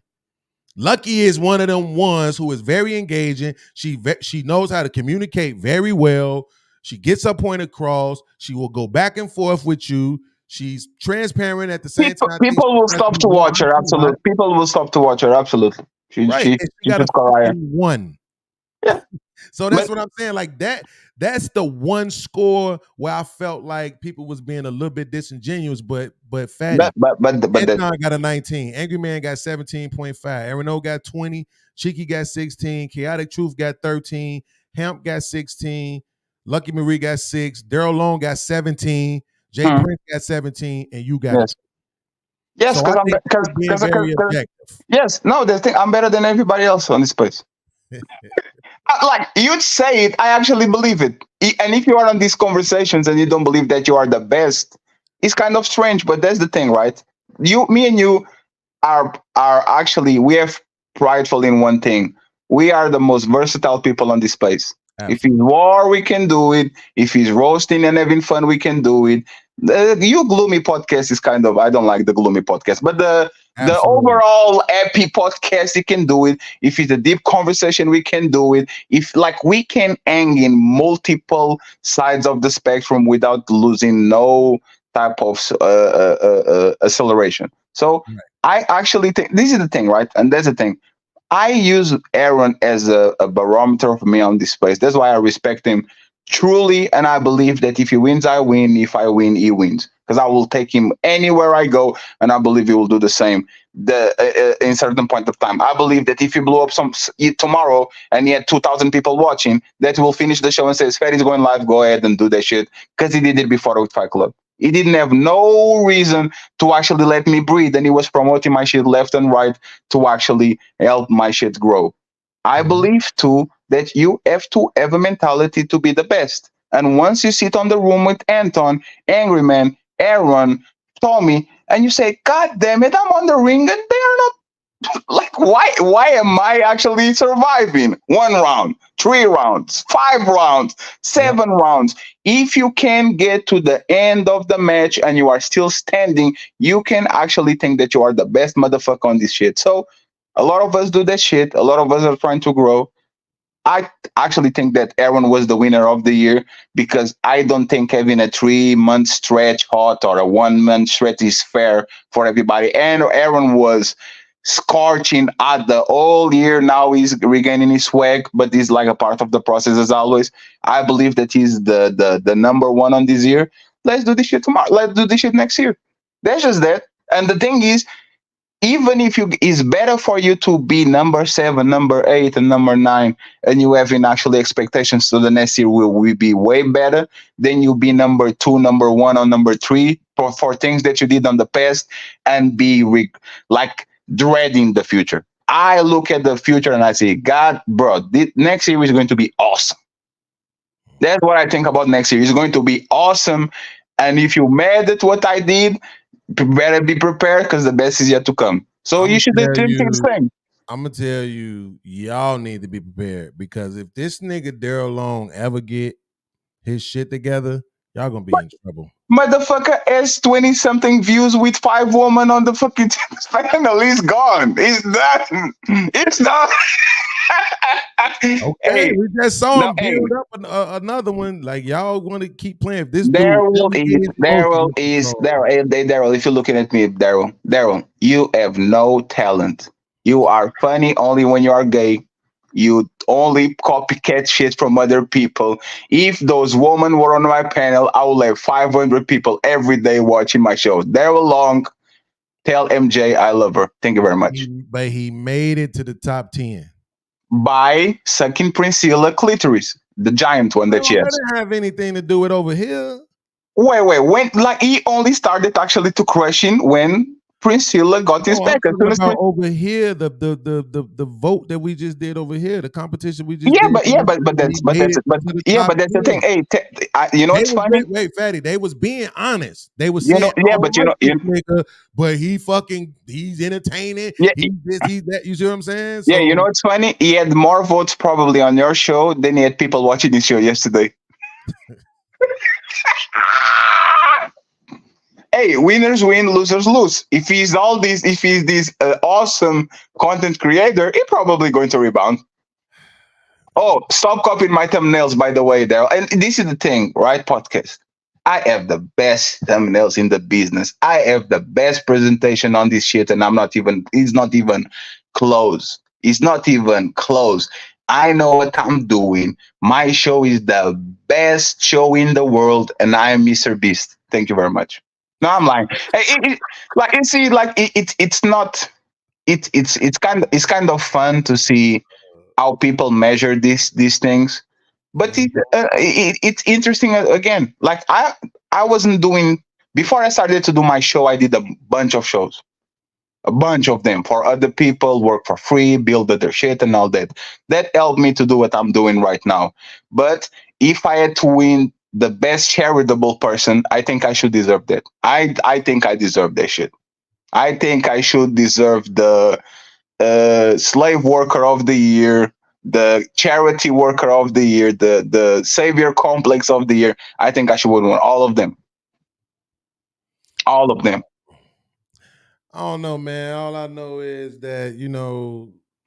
Speaker 5: Lucky is one of them ones who is very engaging. She knows how to communicate very well. She gets her point across. She will go back and forth with you. She's transparent at the same time.
Speaker 13: People will stop to watch her. Absolutely. People will stop to watch her. Absolutely. She
Speaker 5: got a
Speaker 13: score higher.
Speaker 5: 1.
Speaker 13: Yeah.
Speaker 5: So that's what I'm saying. Like that's the one score where I felt like people was being a little bit disingenuous, but Fatty.
Speaker 13: But
Speaker 5: Anton got a 19. Angry Man got 17.5. Aaron O got 20. Cheeky got 16. Chaotic Truth got 13. Hamp got 16. Lucky Marie got 6. Daryl Long got 17. Jay Prince got 17, and you got it.
Speaker 13: Yes,
Speaker 5: because
Speaker 13: yes, no, the thing, I'm better than everybody else on this place. Like you'd say it, I actually believe it. And if you are on these conversations and you don't believe that you are the best, it's kind of strange. But that's the thing, right? Me and you are actually, we are prideful in one thing. We are the most versatile people on this place. Absolutely. If it's war, we can do it. If it's roasting and having fun, we can do it. You gloomy podcast is kind of, I don't like the gloomy podcast, but the overall APP podcast, you can do it. If it's a deep conversation, we can do it. If like we can hang in multiple sides of the spectrum without losing no type of acceleration. So I actually think this is the thing, right? And that's the thing. I use Aaron as a barometer for me on this place. That's why I respect him truly, and I believe that if he wins, I win. If I win, he wins. Because I will take him anywhere I go, and I believe he will do the same. In certain point of time, I believe that if he blew up tomorrow and he had 2,000 people watching, that will finish the show and says, "Fatty's going live. Go ahead and do that shit." Because he did it before with Fight Club. He didn't have no reason to actually let me breathe, and he was promoting my shit left and right to actually help my shit grow. I believe too that you have to have a mentality to be the best. And once you sit on the room with Anton, Angry Man, Aaron, Tommy, and you say, "God damn it, I'm on the ring," and they are not like, why am I actually surviving 1 round, 3 rounds, 5 rounds, 7 rounds? If you can get to the end of the match and you are still standing, you can actually think that you are the best motherfucker on this shit. So a lot of us do that shit. A lot of us are trying to grow. I actually think that Aaron was the winner of the year because I don't think having a 3-month stretch hot or a 1-month stretch is fair for everybody. And Aaron was scorching at the whole year. Now he's regaining his swag, but he's like a part of the process as always. I believe that he's the number 1 on this year. Let's do this shit tomorrow. Let's do this shit next year. That's just that. And the thing is, even if it's better for you to be number 7, number 8, and number 9, and you have actually expectations so the next year will be way better, then you'll be number 2, number 1, or number 3 for things that you did on the past and be like dreading the future. I look at the future and I say, God, bro, next year is going to be awesome. That's what I think about next year. It's going to be awesome. And if you're mad at what I did, better be prepared because the best is yet to come. So you should do the same.
Speaker 5: I'm gonna tell you, y'all need to be prepared because if this nigga Daryl Long ever get his shit together, y'all gonna be in trouble.
Speaker 13: Motherfucker has 20-something views with 5 women on the fucking panel. He's gone. He's done. It's done.
Speaker 5: Okay, we just saw him build up another one. Like y'all want to keep playing. If this
Speaker 13: Daryl, if you're looking at me, Daryl, you have no talent. You are funny only when you are gay. You only copycat shit from other people. If those women were on my panel, I would have 500 people every day watching my shows. Daryl Long, tell MJ I love her. Thank you very much.
Speaker 5: But he made it to the top 10
Speaker 13: by sucking Priscilla clitoris, the giant one that she has.
Speaker 5: That didn't have anything to do with over here.
Speaker 13: Wait. When like he only started actually to crushing when Priscilla got his back.
Speaker 5: I'm talking about over here, the vote that we just did over here, the competition we just
Speaker 13: Yeah,
Speaker 5: did.
Speaker 13: but that's the thing. Hey, you know
Speaker 5: They
Speaker 13: it's
Speaker 5: was
Speaker 13: funny.
Speaker 5: wait, Fatty. They was being honest. They was
Speaker 13: You
Speaker 5: saying,
Speaker 13: know, yeah, but you know,
Speaker 5: but he's entertaining.
Speaker 13: yeah,
Speaker 5: He's this, he's that. You see what I'm saying?
Speaker 13: yeah, you
Speaker 5: So
Speaker 13: know it's funny. He had more votes probably on your show than he had people watching his show yesterday. Hey, winners win, losers lose. If he's this awesome content creator, he's probably going to rebound. Oh, stop copying my thumbnails, by the way, Daryl. And this is the thing, right? Podcast. I have the best thumbnails in the business. I have the best presentation on this shit, and it's not even close. It's not even close. I know what I'm doing. My show is the best show in the world, and I am Mr. Beast. Thank you very much. No, I'm lying. It's kind of fun to see how people measure these things, but it's interesting again. Like I wasn't doing before I started to do my show. I did a bunch of shows, a bunch of them for other people, work for free, build their shit and all that. That helped me to do what I'm doing right now. But if I had to win the best charitable person, I think I should deserve that. I think I deserve that shit. I think I should deserve the slave worker of the year, the charity worker of the year, the savior complex of the year. I think I should win all of them. All of them.
Speaker 5: I don't know, man. All I know is that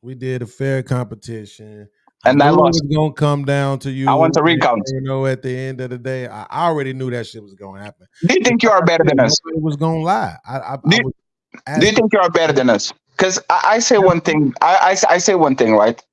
Speaker 5: we did a fair competition.
Speaker 13: And I lost.
Speaker 5: It was gonna come down to you.
Speaker 13: I want to recount.
Speaker 5: At the end of the day, I already knew that shit was gonna happen.
Speaker 13: Do you think you are better than us?
Speaker 5: It was gonna lie.
Speaker 13: Do you think you are better than us? Because I say one thing. I say one thing, right?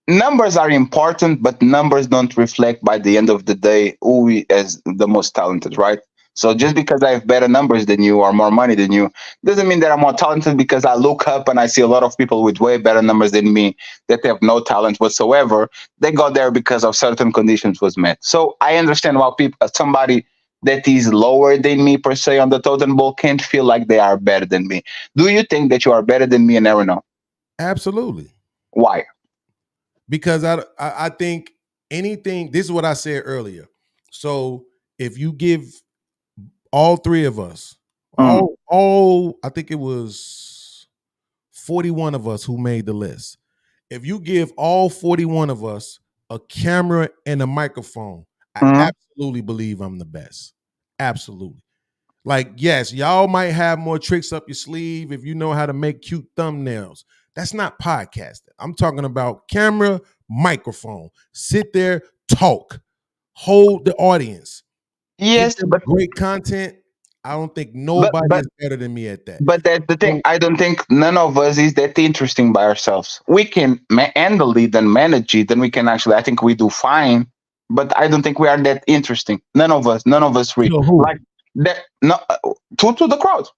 Speaker 13: Numbers are important, but numbers don't reflect by the end of the day who is the most talented, right? So just because I have better numbers than you or more money than you doesn't mean that I'm more talented, because I look up and I see a lot of people with way better numbers than me that have no talent whatsoever. They got there because of certain conditions was met. So I understand why somebody that is lower than me per se on the totem pole can't feel like they are better than me. Do you think that you are better than me and Aaron?
Speaker 5: Absolutely.
Speaker 13: Why?
Speaker 5: Because I think anything. This is what I said earlier. So if you give all three of us, all I think it was 41 of us who made the list. If you give all 41 of us a camera and a microphone, I absolutely believe I'm the best. Absolutely. Like, yes, y'all might have more tricks up your sleeve if you know how to make cute thumbnails. That's not podcasting. I'm talking about camera, microphone. Sit there, talk, hold the audience.
Speaker 13: Yes, but
Speaker 5: great content. I don't think nobody is better than me at that.
Speaker 13: But that's the thing. I don't think none of us is that interesting by ourselves. We can handle it and manage it, and we can actually. I think we do fine, but I don't think we are that interesting. None of us really like that. No, to the crowd.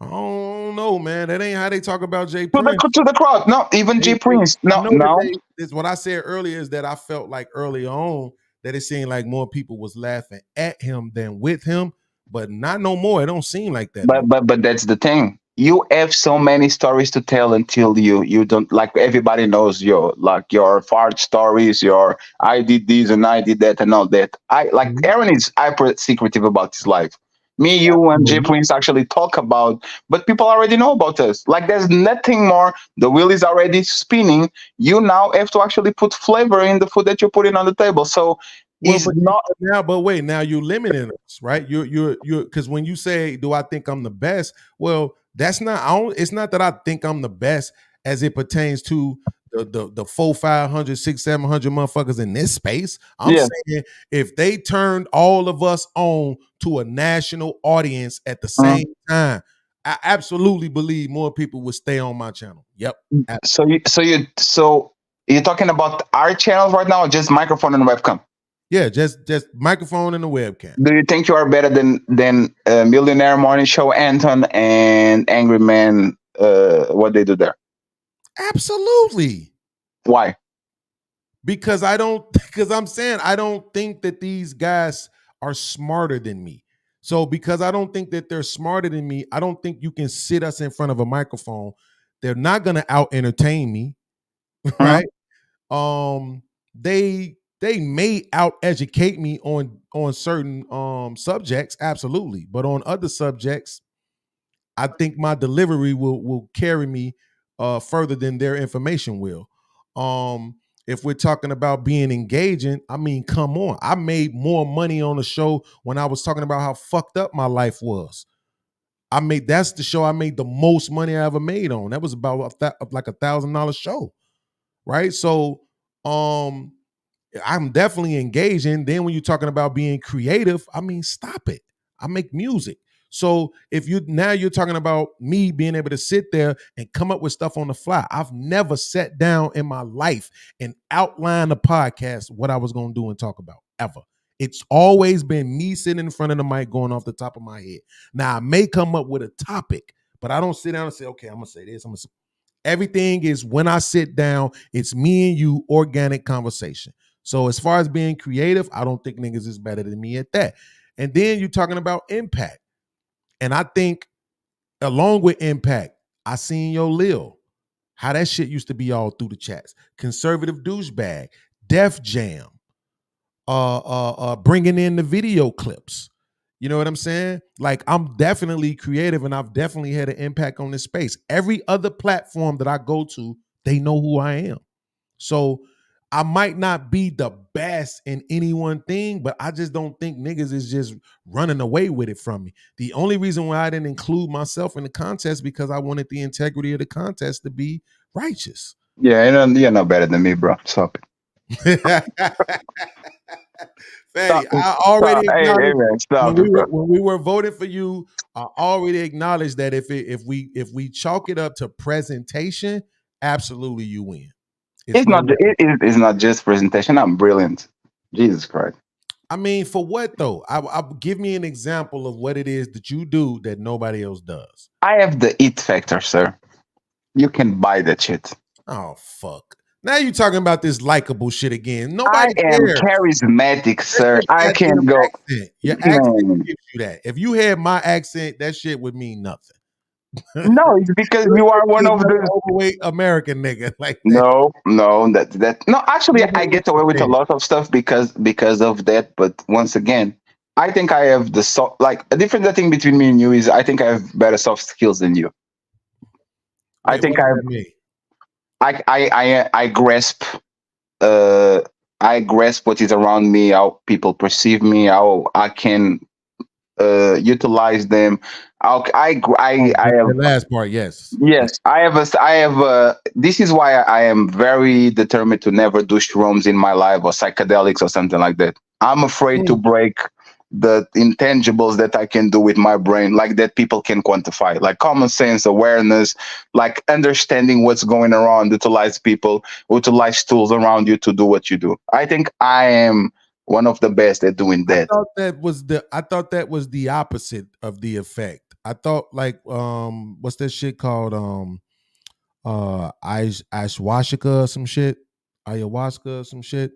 Speaker 5: I don't know, man. That ain't how they talk about Jay
Speaker 13: Prince. To the crowd. No, even Jay Prince. No.
Speaker 5: It's what I said earlier is that I felt like early on that it seemed like more people was laughing at him than with him, but not no more. It don't seem like that.
Speaker 13: But that's the thing. You have so many stories to tell until you don't, like, everybody knows your fart stories, your I did this and I did that and all that. Aaron is hyper secretive about his life. Me, you, and Jay Prince actually talk about, but people already know about us. Like, there's nothing more. The wheel is already spinning. You now have to actually put flavor in the food that you're putting on the table. So
Speaker 5: now you're limiting us, right? You're because when you say, do I think I'm the best? Well, that's not. It's not that I think I'm the best as it pertains to the 400, 500, 600, 700 motherfuckers in this space. I'm saying if they turned all of us on to a national audience at the same time, I absolutely believe more people would stay on my channel. Yep.
Speaker 13: Absolutely. So you're talking about our channels right now, or just microphone and webcam?
Speaker 5: Yeah, just microphone and a webcam.
Speaker 13: Do you think you are better than Millionaire Morning Show, Anton and Angry Man? What they do there?
Speaker 5: Absolutely.
Speaker 13: Why?
Speaker 5: Because I'm saying I don't think that these guys are smarter than me. So because I don't think that they're smarter than me, I don't think you can sit us in front of a microphone. They're not gonna out entertain me, right? They may out educate me on certain subjects, absolutely, but on other subjects, I think my delivery will carry me further than their information will. If we're talking about being engaging, I mean, come on. I made more money on the show when I was talking about how fucked up my life was. That's the show I made the most money I ever made on. That was about like $1,000 show, right? So, I'm definitely engaging. Then when you're talking about being creative, I mean, stop it. I make music. So if you're talking about me being able to sit there and come up with stuff on the fly. I've never sat down in my life and outlined a podcast what I was going to do and talk about ever. It's always been me sitting in front of the mic going off the top of my head. Now I may come up with a topic, but I don't sit down and say, okay, I'm gonna say this. Everything is when I sit down, it's me and you, organic conversation. So as far as being creative, I don't think niggas is better than me at that. And then you're talking about impact. And I think along with impact, I seen your Lil, how that shit used to be all through the chats. Conservative douchebag, Def Jam, bringing in the video clips. You know what I'm saying? Like, I'm definitely creative and I've definitely had an impact on this space. Every other platform that I go to, they know who I am. So I might not be the best in any one thing, but I just don't think niggas is just running away with it from me. The only reason why I didn't include myself in the contest because I wanted the integrity of the contest to be righteous.
Speaker 13: Yeah, you're not better than me, bro. Stop it.
Speaker 5: Fatty, I already acknowledged
Speaker 13: man, stop it, bro.
Speaker 5: when we were voting for you. I already acknowledged that if we chalk it up to presentation, absolutely you win.
Speaker 13: It's not just presentation. I'm brilliant. Jesus Christ.
Speaker 5: I mean, for what though? I give me an example of what it is that you do that nobody else does.
Speaker 13: I have the it factor, sir. You can buy that shit.
Speaker 5: Oh fuck. Now you talking about this likable shit again.
Speaker 13: I am charismatic, sir. I can go.
Speaker 5: Accent. Your accent gives you that. If you had my accent, that shit would mean nothing.
Speaker 13: No, it's because you are one of the
Speaker 5: overweight American nigga. Like that.
Speaker 13: No, no. Actually, I get away with a lot of stuff because of that. But once again, I think I have a difference. I think between me and you is I think I have better soft skills than you. I think I grasp what is around me, how people perceive me, how I can utilize them.
Speaker 5: The last part, yes.
Speaker 13: Yes, I have this is why I am very determined to never do shrooms in my life or psychedelics or something like that. I'm afraid to break the intangibles that I can do with my brain, like that people can quantify, like common sense, awareness, like understanding what's going around, utilize tools around you to do what you do. I think I am one of the best at doing that.
Speaker 5: I thought that was the opposite of the effect. I thought like what's that shit called? Ayahuasca or some shit. Ayahuasca or some shit.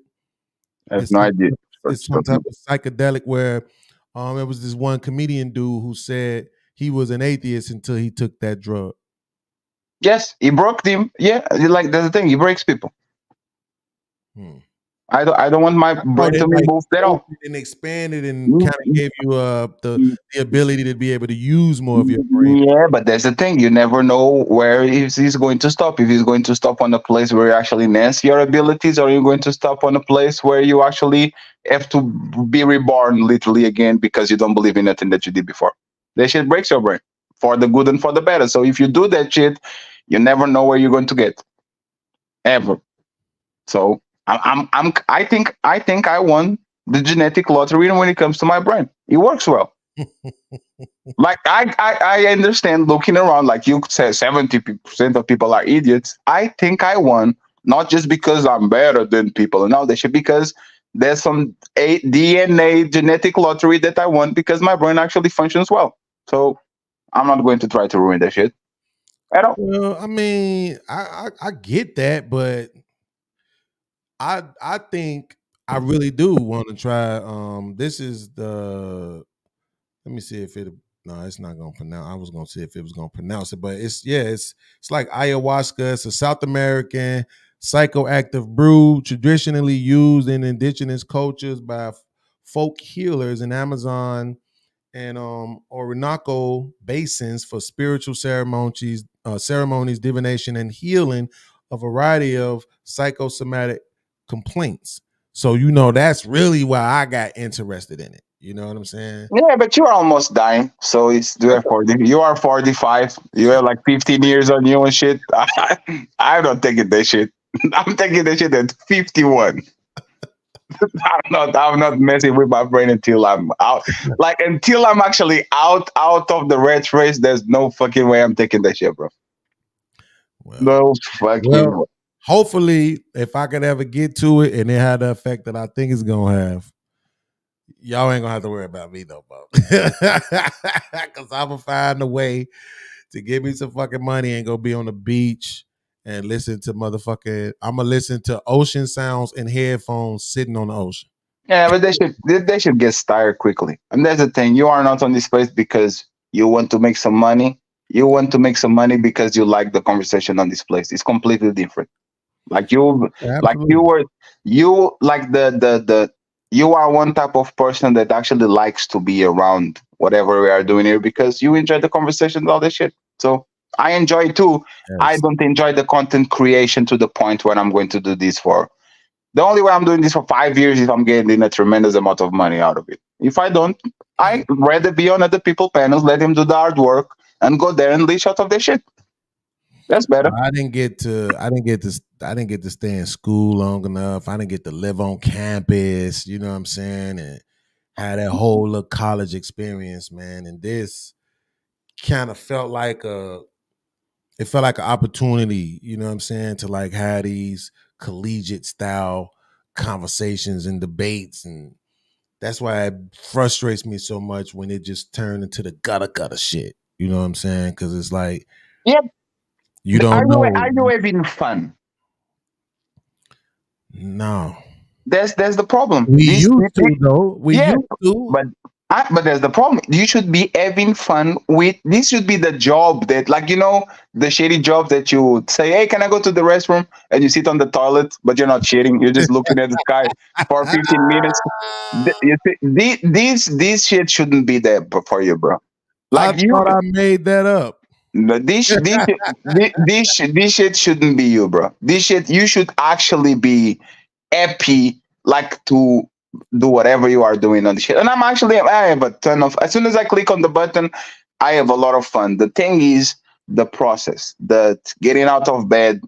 Speaker 13: I have no idea.
Speaker 5: It's some type of psychedelic where it was this one comedian dude who said he was an atheist until he took that drug.
Speaker 13: Yes, he broke them. Yeah, like that's the thing. He breaks people. I don't want my brain to be moved at all.
Speaker 5: And expanded and kind of gave you the ability to be able to use more of your brain.
Speaker 13: Yeah, but that's the thing. You never know where he's going to stop. If he's going to stop on a place where you actually enhance your abilities, or you're going to stop on a place where you actually have to be reborn literally again because you don't believe in nothing that you did before. That shit breaks your brain for the good and for the better. So if you do that shit, you never know where you're going to get. Ever. So I think I won the genetic lottery when it comes to my brain. It works well. Like I understand looking around, like you say 70% of people are idiots. I think I won, not just because I'm better than people and all that shit, because there's some DNA genetic lottery that I won because my brain actually functions well. So I'm not going to try to ruin that shit at all.
Speaker 5: Well, I mean, I get that, but I think I really do want to try. This is the Let me see if it. No, it's not gonna pronounce. I was gonna see if it was gonna pronounce it, but it's like ayahuasca. It's a South American psychoactive brew traditionally used in indigenous cultures by folk healers in Amazon and Orinoco basins for spiritual ceremonies, divination, and healing a variety of psychosomatic complaints. So that's really why I got interested in it. You know what I'm saying?
Speaker 13: Yeah, but you're almost dying. So it's you're 40. You are 45. You have like 15 years on you and shit. I'm not taking that shit. I'm taking that shit at 51. I'm not messing with my brain until I'm out. Like until I'm actually out of the rat race, there's no fucking way I'm taking that shit, bro. No fucking way.
Speaker 5: Hopefully, if I could ever get to it and it had the effect that I think it's gonna have, y'all ain't gonna have to worry about me though, bro. Cause I'm gonna find a way to give me some fucking money and go be on the beach and listen to I'm gonna listen to ocean sounds and headphones sitting on the ocean.
Speaker 13: Yeah, but they should get tired quickly. And that's the thing. You are not on this place because you want to make some money. You want to make some money because you like the conversation on this place. It's completely different. Like you are one type of person that actually likes to be around whatever we are doing here because you enjoy the conversation, all this shit. So I enjoy it too. Yes. I don't enjoy the content creation to the point where I'm going to do this for. The only way I'm doing this for 5 years is if I'm getting a tremendous amount of money out of it. If I don't, I'd rather be on other people panels, let him do the hard work, and go there and leash out of their shit. That's better.
Speaker 5: I didn't get to stay in school long enough. I didn't get to live on campus, you know what I'm saying, and had that whole little college experience, man. And this kind of felt like an opportunity, you know what I'm saying, to like have these collegiate style conversations and debates, and that's why it frustrates me so much when it just turned into the gutter shit. You know what I'm saying? Because it's like,
Speaker 13: yep.
Speaker 5: You don't know.
Speaker 13: Are you having fun?
Speaker 5: No.
Speaker 13: That's the problem.
Speaker 5: We used to, though. We used to.
Speaker 13: But there's the problem. You should be having fun with this. Should be the job that, like, the shady job that you would say, "Hey, can I go to the restroom?" And you sit on the toilet, but you're not shitting. You're just looking at the sky for 15 minutes. This shit shouldn't be there for you, bro.
Speaker 5: Like I thought I made that up.
Speaker 13: No, this shit shouldn't be you, bro. This shit, you should actually be happy, like, to do whatever you are doing on the shit. And I have a ton of, as soon as I click on the button, I have a lot of fun. The thing is the process, the getting out of bed,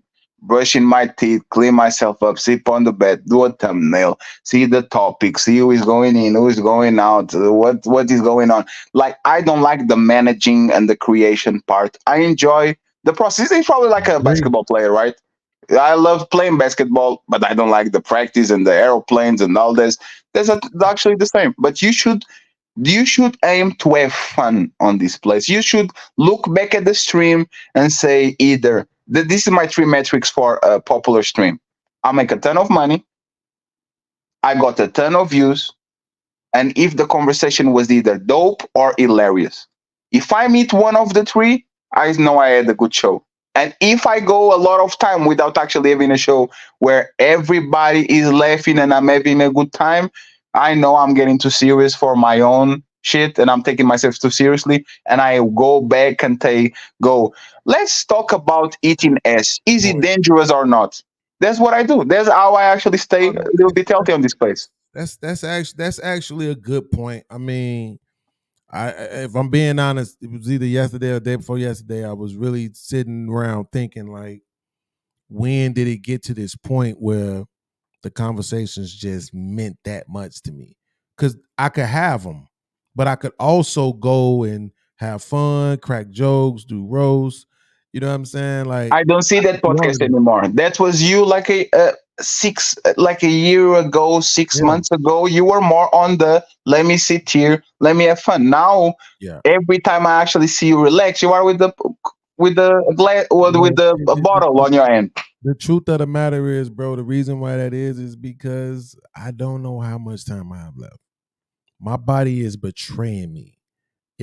Speaker 13: brushing my teeth, clean myself up, sit on the bed, do a thumbnail, see the topic, see who is going in, who is going out, what is going on. Like, I don't like the managing and the creation part. I enjoy the process. It's probably like a basketball player, right? I love playing basketball, but I don't like the practice and the aeroplanes and all this. That's actually the same. But you should aim to have fun on this place. You should look back at the stream and say either, this is my 3 metrics for a popular stream. I make a ton of money. I got a ton of views. And if the conversation was either dope or hilarious. If I meet one of the 3, I know I had a good show. And if I go a lot of time without actually having a show where everybody is laughing and I'm having a good time, I know I'm getting too serious for my own shit and I'm taking myself too seriously. And I go back and let's talk about eating ass. Is it dangerous or not? That's what I do. That's how I actually stay a little bit healthy on this place.
Speaker 5: That's actually a good point. I mean, if I'm being honest, it was either yesterday or the day before yesterday. I was really sitting around thinking, like, when did it get to this point where the conversations just meant that much to me? Because I could have them, but I could also go and have fun, crack jokes, do roasts. You know what I'm saying? Like,
Speaker 13: I don't see that podcast anymore. That was you like a year ago, 6 months ago. You were more on the let me sit here, let me have fun. Now, every time I actually see you relax, you are with the bottle on your hand.
Speaker 5: The truth of the matter is, bro, the reason why that is because I don't know how much time I have left. My body is betraying me.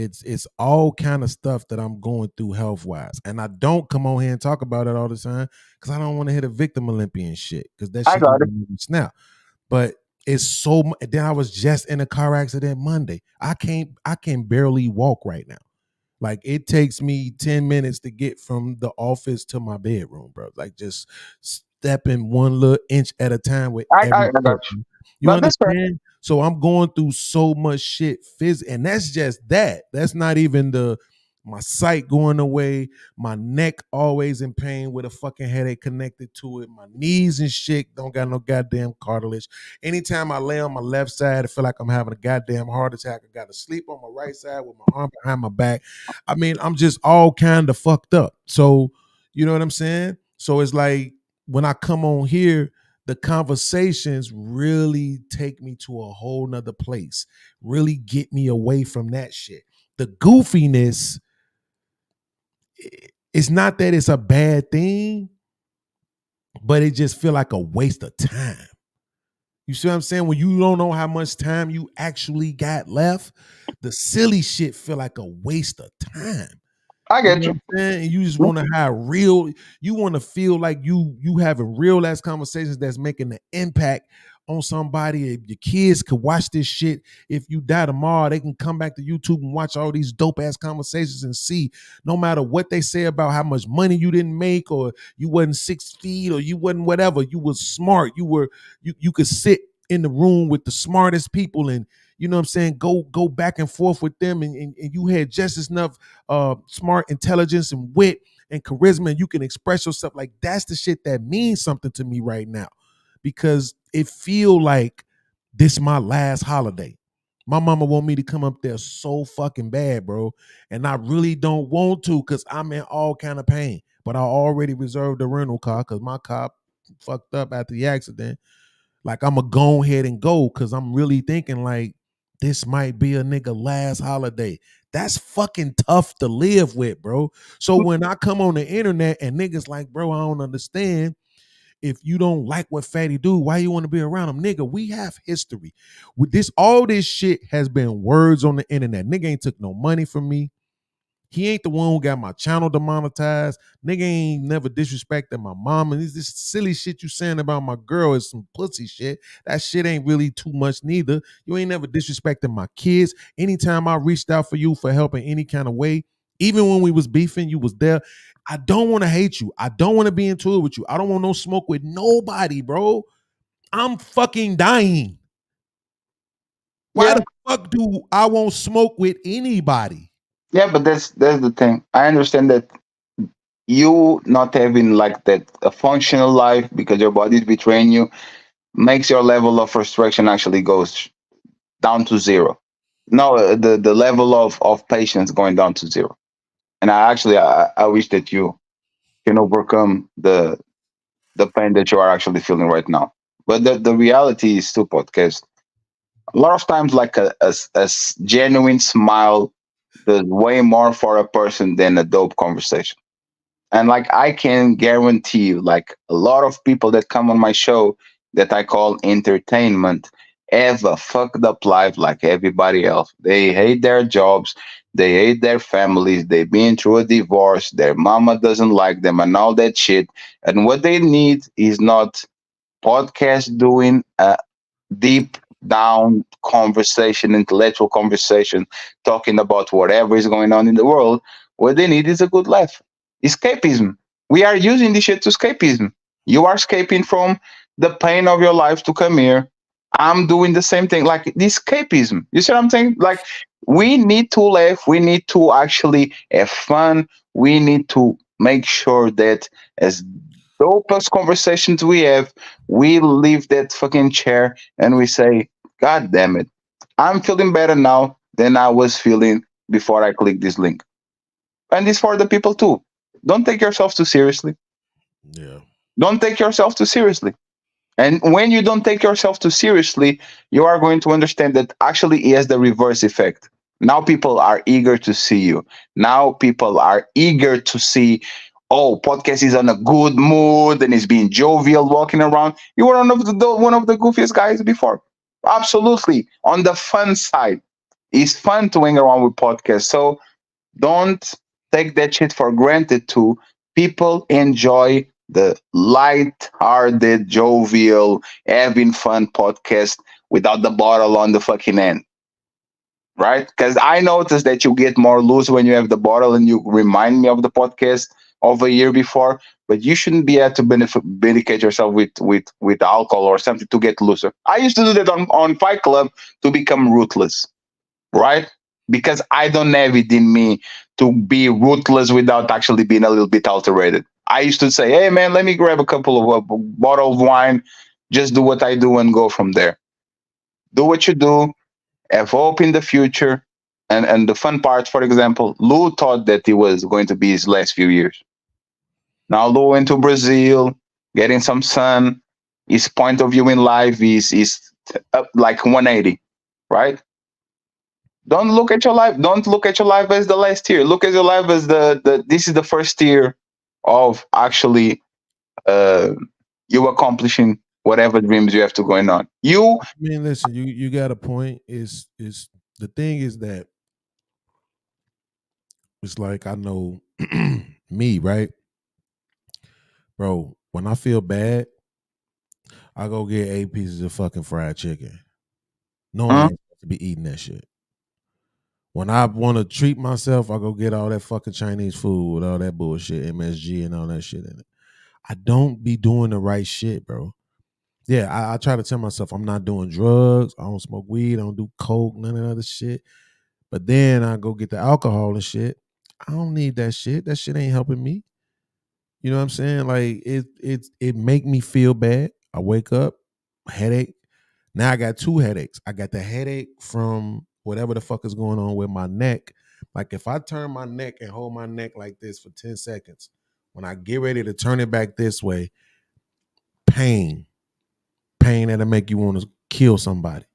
Speaker 5: it's all kind of stuff that I'm going through health wise, and I don't come on here and talk about it all the time because I don't want to hit a victim Olympian shit because that shit snap. But it's so much. Then I was just in a car accident Monday. I can barely walk right now. Like it takes me 10 minutes to get from the office to my bedroom, bro. Like just stepping one little inch at a time with every step. You understand? So I'm going through so much shit and that's just that. That's not even my sight going away, my neck always in pain with a fucking headache connected to it, my knees and shit don't got no goddamn cartilage. Anytime I lay on my left side, I feel like I'm having a goddamn heart attack. I got to sleep on my right side with my arm behind my back. I mean, I'm just all kind of fucked up. So, you know what I'm saying? So it's like when I come on here, the conversations really take me to a whole nother place, really get me away from that shit. The goofiness, it's not that it's a bad thing, but it just feel like a waste of time. You see what I'm saying? When you don't know how much time you actually got left, the silly shit feel like a waste of time.
Speaker 13: I get you.
Speaker 5: And you just want to have real, you want to feel like you having real ass conversations that's making an impact on somebody. If your kids could watch this shit, if you die tomorrow, they can come back to YouTube and watch all these dope ass conversations and see, no matter what they say about how much money you didn't make, or you wasn't 6 feet, or you wasn't whatever, you was smart. You could sit in the room with the smartest people and, you know what I'm saying, go back and forth with them, and you had just enough smart intelligence and wit and charisma, and you can express yourself. Like that's the shit that means something to me right now, because it feel like this my last holiday. My mama want me to come up there so fucking bad, bro, and I really don't want to because I'm in all kind of pain. But I already reserved a rental car because my car fucked up after the accident. Like I'm gonna go ahead and go because I'm really thinking like this might be a nigga last holiday. That's fucking tough to live with, bro. So when I come on the internet and niggas like, bro, I don't understand. If you don't like what Fatty do, why you want to be around him? Nigga, we have history. With this, all this shit has been words on the internet. Nigga ain't took no money from me. He ain't the one who got my channel demonetized. Nigga ain't never disrespected my mom. And this silly shit you saying about my girl is some pussy shit. That shit ain't really too much neither. You ain't never disrespected my kids. Anytime I reached out for you for help in any kind of way, even when we was beefing, you was there. I don't want to hate you. I don't want to be into it with you. I don't want no smoke with nobody, bro. I'm fucking dying. Why the fuck do I won't smoke with anybody?
Speaker 13: Yeah, but that's the thing. I understand that you not having like that a functional life because your body's betraying you makes your level of frustration actually goes down to zero. No, the level of patience going down to zero. And I wish that you can overcome the pain that you are actually feeling right now. But the reality is too, podcast. A lot of times, like a genuine smile does way more for a person than a dope conversation. And like I can guarantee you, like a lot of people that come on my show that I call entertainment have a fucked up life like everybody else. They hate their jobs, they hate their families, they've been through a divorce, their mama doesn't like them and all that shit. And what they need is not podcast doing deep down conversation, intellectual conversation, talking about whatever is going on in the world. What they need is a good laugh. Escapism. We are using this shit to escapism. You are escaping from the pain of your life to come here. I'm doing the same thing. Like this escapism. You see what I'm saying? Like we need to laugh. We need to actually have fun. We need to make sure that as dopest conversations we have, we leave that fucking chair and we say, God damn it, I'm feeling better now than I was feeling before I clicked this link. And it's for the people too. Don't take yourself too seriously.
Speaker 5: Yeah.
Speaker 13: Don't take yourself too seriously. And when you don't take yourself too seriously, you are going to understand that actually it has the reverse effect. Now people are eager to see you. Now people are eager to see, oh, podcast is on a good mood and is being jovial walking around. You were one of the goofiest guys before. Absolutely. On the fun side. It's fun to hang around with podcasts. So don't take that shit for granted too. People enjoy the light-hearted, jovial, having fun podcast without the bottle on the fucking end. Right? Because I noticed that you get more loose when you have the bottle, and you remind me of the podcast of a year before. But you shouldn't be able to medicate yourself with alcohol or something to get looser. I used to do that on Fight Club to become ruthless, right? Because I don't have it in me to be ruthless without actually being a little bit alterated. I used to say, hey man, let me grab a couple of bottle of wine, just do what I do and go from there. Do what you do, have hope in the future. And the fun part, for example, Lou thought that it was going to be his last few years. Now Lou went to Brazil, getting some sun. His point of view in life is up like 180, right? Don't look at your life. Don't look at your life as the last year. Look at your life as the this is the first year of actually you accomplishing whatever dreams you have to going on.
Speaker 5: I mean, listen, you got a point. Is the thing is that it's like I know me, right? Bro, when I feel bad, I go get 8 pieces of fucking fried chicken. No, I ain't supposed to be eating that shit. When I want to treat myself, I go get all that fucking Chinese food with all that bullshit, MSG and all that shit in it. I don't be doing the right shit, bro. Yeah, I try to tell myself I'm not doing drugs. I don't smoke weed. I don't do coke, none of that other shit. But then I go get the alcohol and shit. I don't need that shit. That shit ain't helping me. You know what I'm saying? Like it make me feel bad. I wake up, headache. Now I got 2 headaches. I got the headache from whatever the fuck is going on with my neck. Like if I turn my neck and hold my neck like this for 10 seconds, when I get ready to turn it back this way, pain that'll make you want to kill somebody.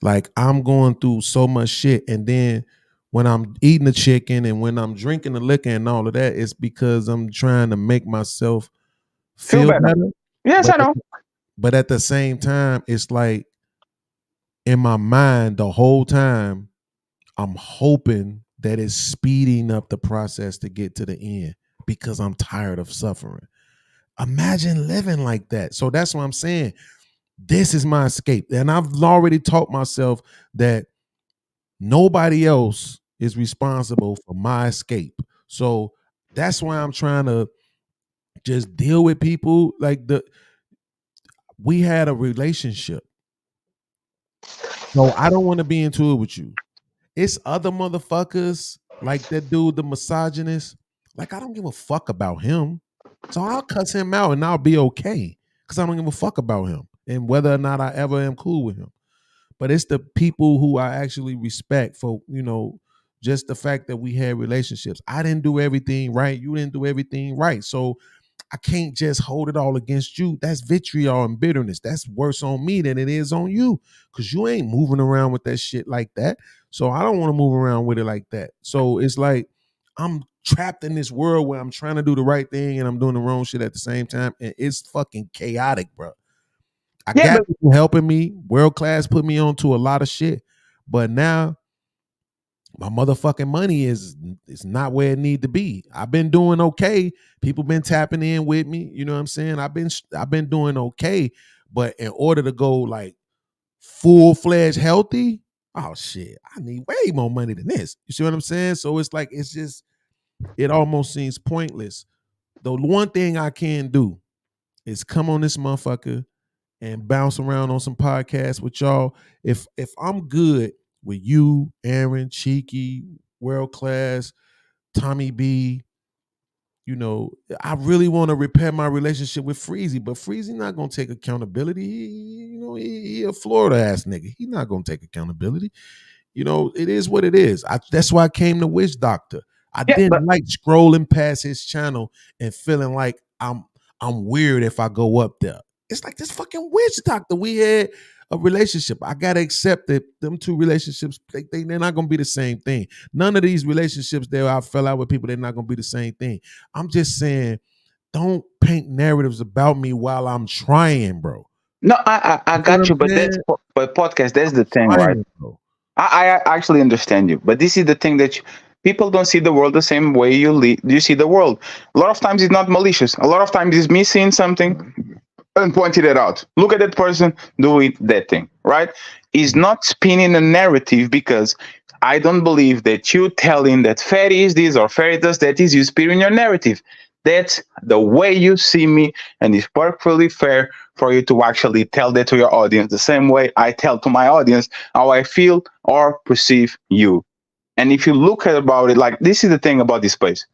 Speaker 5: Like I'm going through so much shit, and then when I'm eating the chicken and when I'm drinking the liquor and all of that, it's because I'm trying to make myself feel better.
Speaker 13: Yes, I know.
Speaker 5: But at the same time, it's like in my mind the whole time, I'm hoping that it's speeding up the process to get to the end because I'm tired of suffering. Imagine living like that. So that's what I'm saying. This is my escape. And I've already taught myself that nobody else is responsible for my escape. So that's why I'm trying to just deal with people. Like we had a relationship. So I don't want to be into it with you. It's other motherfuckers like that dude, the misogynist. Like I don't give a fuck about him. So I'll cuss him out and I'll be okay. Because I don't give a fuck about him and whether or not I ever am cool with him. But it's the people who I actually respect for, just the fact that we had relationships. I didn't do everything right. You didn't do everything right. So I can't just hold it all against you. That's vitriol and bitterness. That's worse on me than it is on you because you ain't moving around with that shit like that. So I don't want to move around with it like that. So it's like I'm trapped in this world where I'm trying to do the right thing and I'm doing the wrong shit at the same time. And it's fucking chaotic, bro. I got people helping me. WorldClass put me on to a lot of shit. But now my motherfucking money is not where it need to be. I've been doing okay. People been tapping in with me. You know what I'm saying? I've been doing okay. But in order to go like full-fledged healthy, oh shit, I need way more money than this. You see what I'm saying? So it's like it almost seems pointless. The one thing I can do is come on this motherfucker and bounce around on some podcasts with y'all. If I'm good with you, Aaron, Cheeky, WorldClass, Tommy B, I really want to repair my relationship with Freezy, but Freezy not gonna take accountability. He a Florida ass nigga. He not gonna take accountability. It is what it is. That's why I came to Witch Doctor. I didn't like scrolling past his channel and feeling like I'm weird if I go up there. It's like this fucking Witch Doctor. We had a relationship. I gotta accept that them 2 relationships, they're not gonna be the same thing. None of these relationships that I fell out with people, they're not gonna be the same thing. I'm just saying, don't paint narratives about me while I'm trying, bro.
Speaker 13: No, I got you, but podcast. That's the thing, right? I actually understand you, but this is the thing that people don't see the world the same way you see the world. A lot of times it's not malicious. A lot of times it's me seeing something and pointing it out. Look at that person doing that thing, right? Is not spinning a narrative because I don't believe that you telling that Fairy is this or Fairy does that is you spinning your narrative. That's the way you see me, and it's perfectly fair for you to actually tell that to your audience the same way I tell to my audience how I feel or perceive you. And if you look at about it, like this is the thing about this place.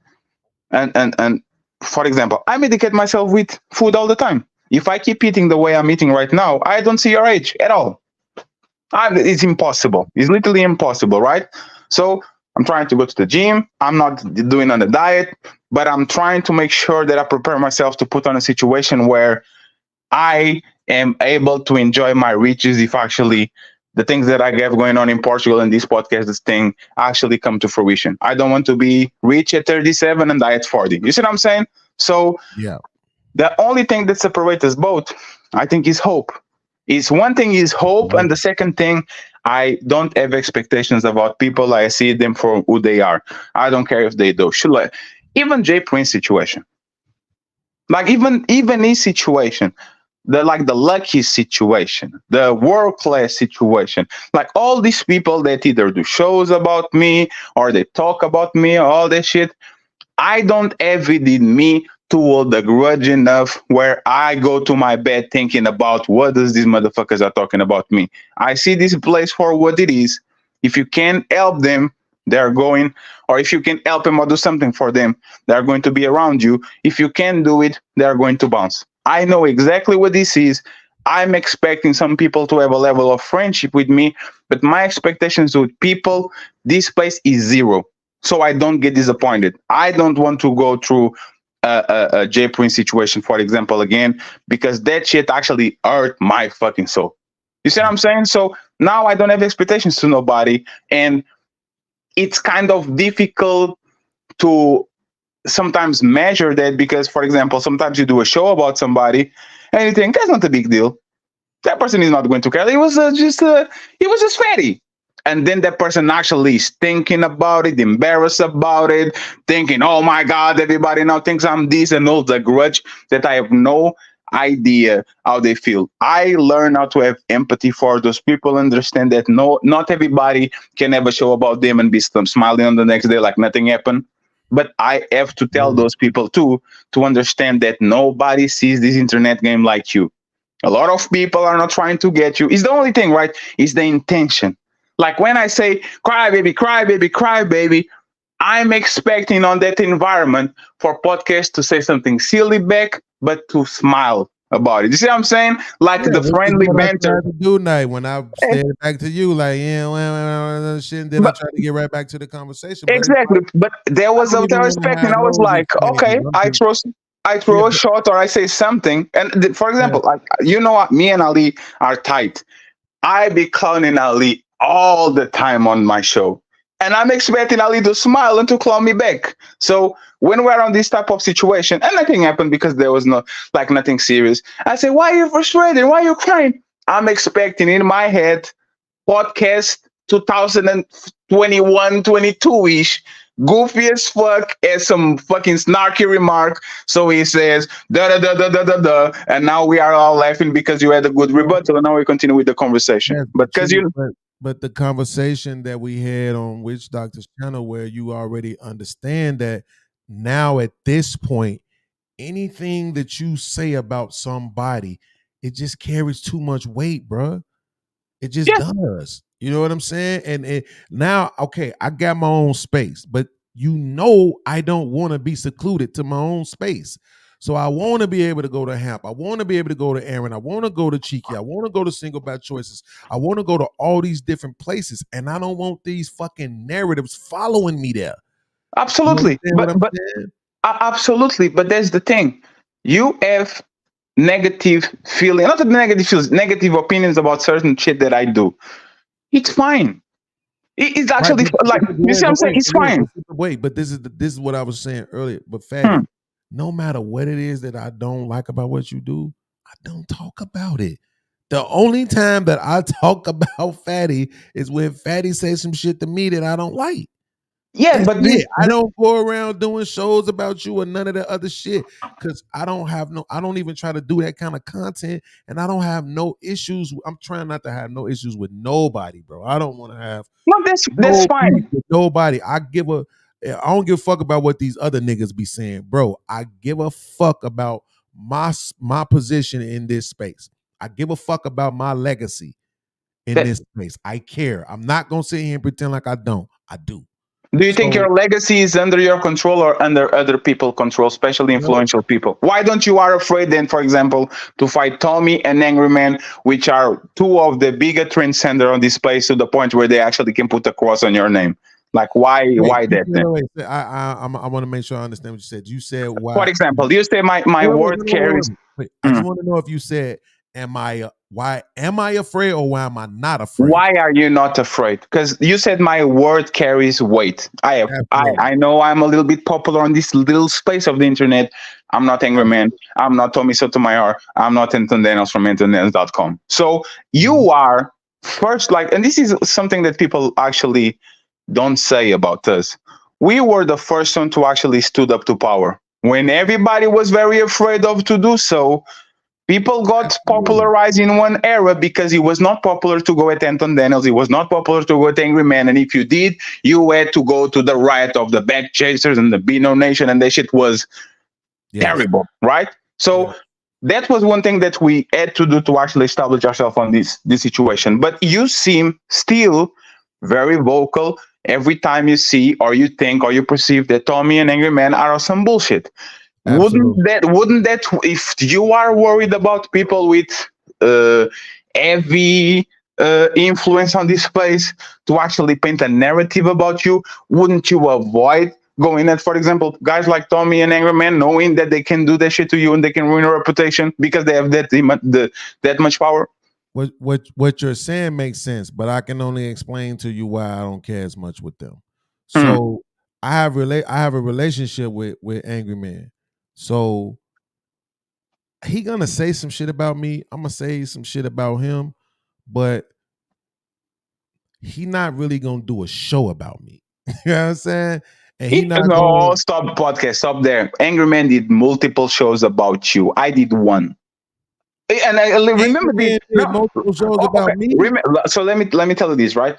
Speaker 13: And for example, I medicate myself with food all the time. If I keep eating the way I'm eating right now, I don't see your age at all. It's impossible. It's literally impossible, right? So I'm trying to go to the gym. I'm not doing on a diet, but I'm trying to make sure that I prepare myself to put on a situation where I am able to enjoy my riches if actually the things that I have going on in Portugal and this podcast, this thing actually come to fruition. I don't want to be rich at 37 and die at 40. You see what I'm saying? So
Speaker 5: yeah,
Speaker 13: the only thing that separates us both, I think, is hope. Is one thing is hope, and the second thing, I don't have expectations about people. I see them for who they are. I don't care if they do. Even Jay Prince situation, like even his situation, the lucky situation, the world class situation, like all these people that either do shows about me or they talk about me, all that shit. I don't have it in me to hold a grudge enough where I go to my bed thinking about what does these motherfuckers are talking about me. I see this place for what it is. If you can help them, they're going, or if you can help them or do something for them, they're going to be around you. If you can't do it, they're going to bounce. I know exactly what this is. I'm expecting some people to have a level of friendship with me, but my expectations with people, this place is zero. So I don't get disappointed. I don't want to go through a J Prince situation, for example, again, because that shit actually hurt my fucking soul. You see what I'm saying? So now I don't have expectations to nobody, and it's kind of difficult to sometimes measure that because, for example, sometimes you do a show about somebody and you think that's not a big deal. That person is not going to care. It was just fatty. And then that person actually is thinking about it, embarrassed about it, thinking, oh my God, everybody now thinks I'm this, and all the grudge that I have no idea how they feel. I learn how to have empathy for those people, understand that not everybody can have a show about them and be smiling on the next day like nothing happened. But I have to tell those people too to understand that nobody sees this internet game like you. A lot of people are not trying to get you. It's the only thing, right? It's the intention. Like when I say, cry, baby, cry, baby, cry, baby, I'm expecting on that environment for podcast to say something silly back, but to smile about it. You see what I'm saying? Like the friendly banter.
Speaker 5: I tried to do night when I said it back to you, like, yeah, shit. Then I tried to get right back to the conversation.
Speaker 13: Exactly. But there was what I was expecting. I was like, okay, I throw a shot or I say something. And for example, like, you know, me and Ali are tight. I be clowning Ali all the time on my show. And I'm expecting Ali to smile and to clown me back. So when we're on this type of situation, and nothing happened because there was nothing serious, I say, why are you frustrated? Why are you crying? I'm expecting in my head, podcast 2021, 22-ish, goofy as fuck, as some fucking snarky remark. So he says, da da da da da da, and now we are all laughing because you had a good rebuttal, and now we continue with the conversation.
Speaker 5: Yes, but the conversation that we had on Witch Doctor's channel, where you already understand that now at this point, anything that you say about somebody, it just carries too much weight, bruh. It just does. You know what I'm saying? And now, okay, I got my own space, but you know I don't want to be secluded to my own space. So I want to be able to go to Hamp. I want to be able to go to Aaron. I want to go to Cheeky. I want to go to Single Bad Choices. I want to go to all these different places, and I don't want these fucking narratives following me there.
Speaker 13: Absolutely. But absolutely. But there's the thing. You have negative feeling, not negative feelings, negative opinions about certain shit that I do. It's fine. It's actually like, you see what I'm saying? It's fine.
Speaker 5: Wait, but this is what I was saying earlier. But Fatty, no matter what it is that I don't like about what you do, I don't talk about it. The only time that I talk about Fatty is when Fatty says some shit to me that I don't like.
Speaker 13: Yeah, but
Speaker 5: I don't go around doing shows about you or none of that other shit because I don't even try to do that kind of content, and I don't have no issues. I'm trying not to have no issues with nobody, bro. I don't want to have
Speaker 13: that's fine
Speaker 5: with nobody. I don't give a fuck about what these other niggas be saying, bro. I give a fuck about my position in this space. I give a fuck about my legacy in this space. I care. I'm not gonna sit here and pretend like I don't. I do.
Speaker 13: Do you think your legacy is under your control or under other people's control, especially influential people? Why don't you are afraid then, for example, to fight Tommy and Angryman, which are two of the biggest trendsetters on this place to the point where they actually can put a cross on your name? Like, why that then?
Speaker 5: I want to make sure I understand what you said. You said why?
Speaker 13: For example, you say my word carries.
Speaker 5: I just want to know if you said, why am I afraid or why am I not afraid?
Speaker 13: Why are you not afraid? Because you said my word carries weight. I know I'm a little bit popular on this little space of the internet. I'm not Angry Man. I'm not Tommy Sotomayor. I'm not Anton Daniels from AntonDaniels.com. So you are first, and this is something that people actually don't say about us. We were the first one to actually stood up to power. When everybody was very afraid of to do so, people got popularized in one era because it was not popular to go at Anton Daniels. It was not popular to go at Angry Man. And if you did, you had to go to the right of the back chasers and the Beano Nation, and that shit was terrible, right? So that was one thing that we had to do to actually establish ourselves on this situation. But you seem still very vocal every time you see or you think or you perceive that Tommy and Angry Man are some bullshit.
Speaker 5: Absolutely.
Speaker 13: Wouldn't that if you are worried about people with heavy influence on this place to actually paint a narrative about you, wouldn't you avoid going at, for example, guys like Tommy and Angry Man, knowing that they can do that shit to you and they can ruin your reputation because they have that much power?
Speaker 5: What you're saying makes sense, but I can only explain to you why I don't care as much with them. So I have a relationship with Angry Man. So he gonna say some shit about me. I'm gonna say some shit about him, but he not really gonna do a show about me. You know what I'm saying? And
Speaker 13: Stop podcast, stop there. Angry Man did multiple shows about you. I did one. And I remember this.
Speaker 5: Multiple shows about me.
Speaker 13: So let me tell you this, right?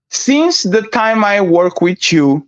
Speaker 13: Since the time I work with you,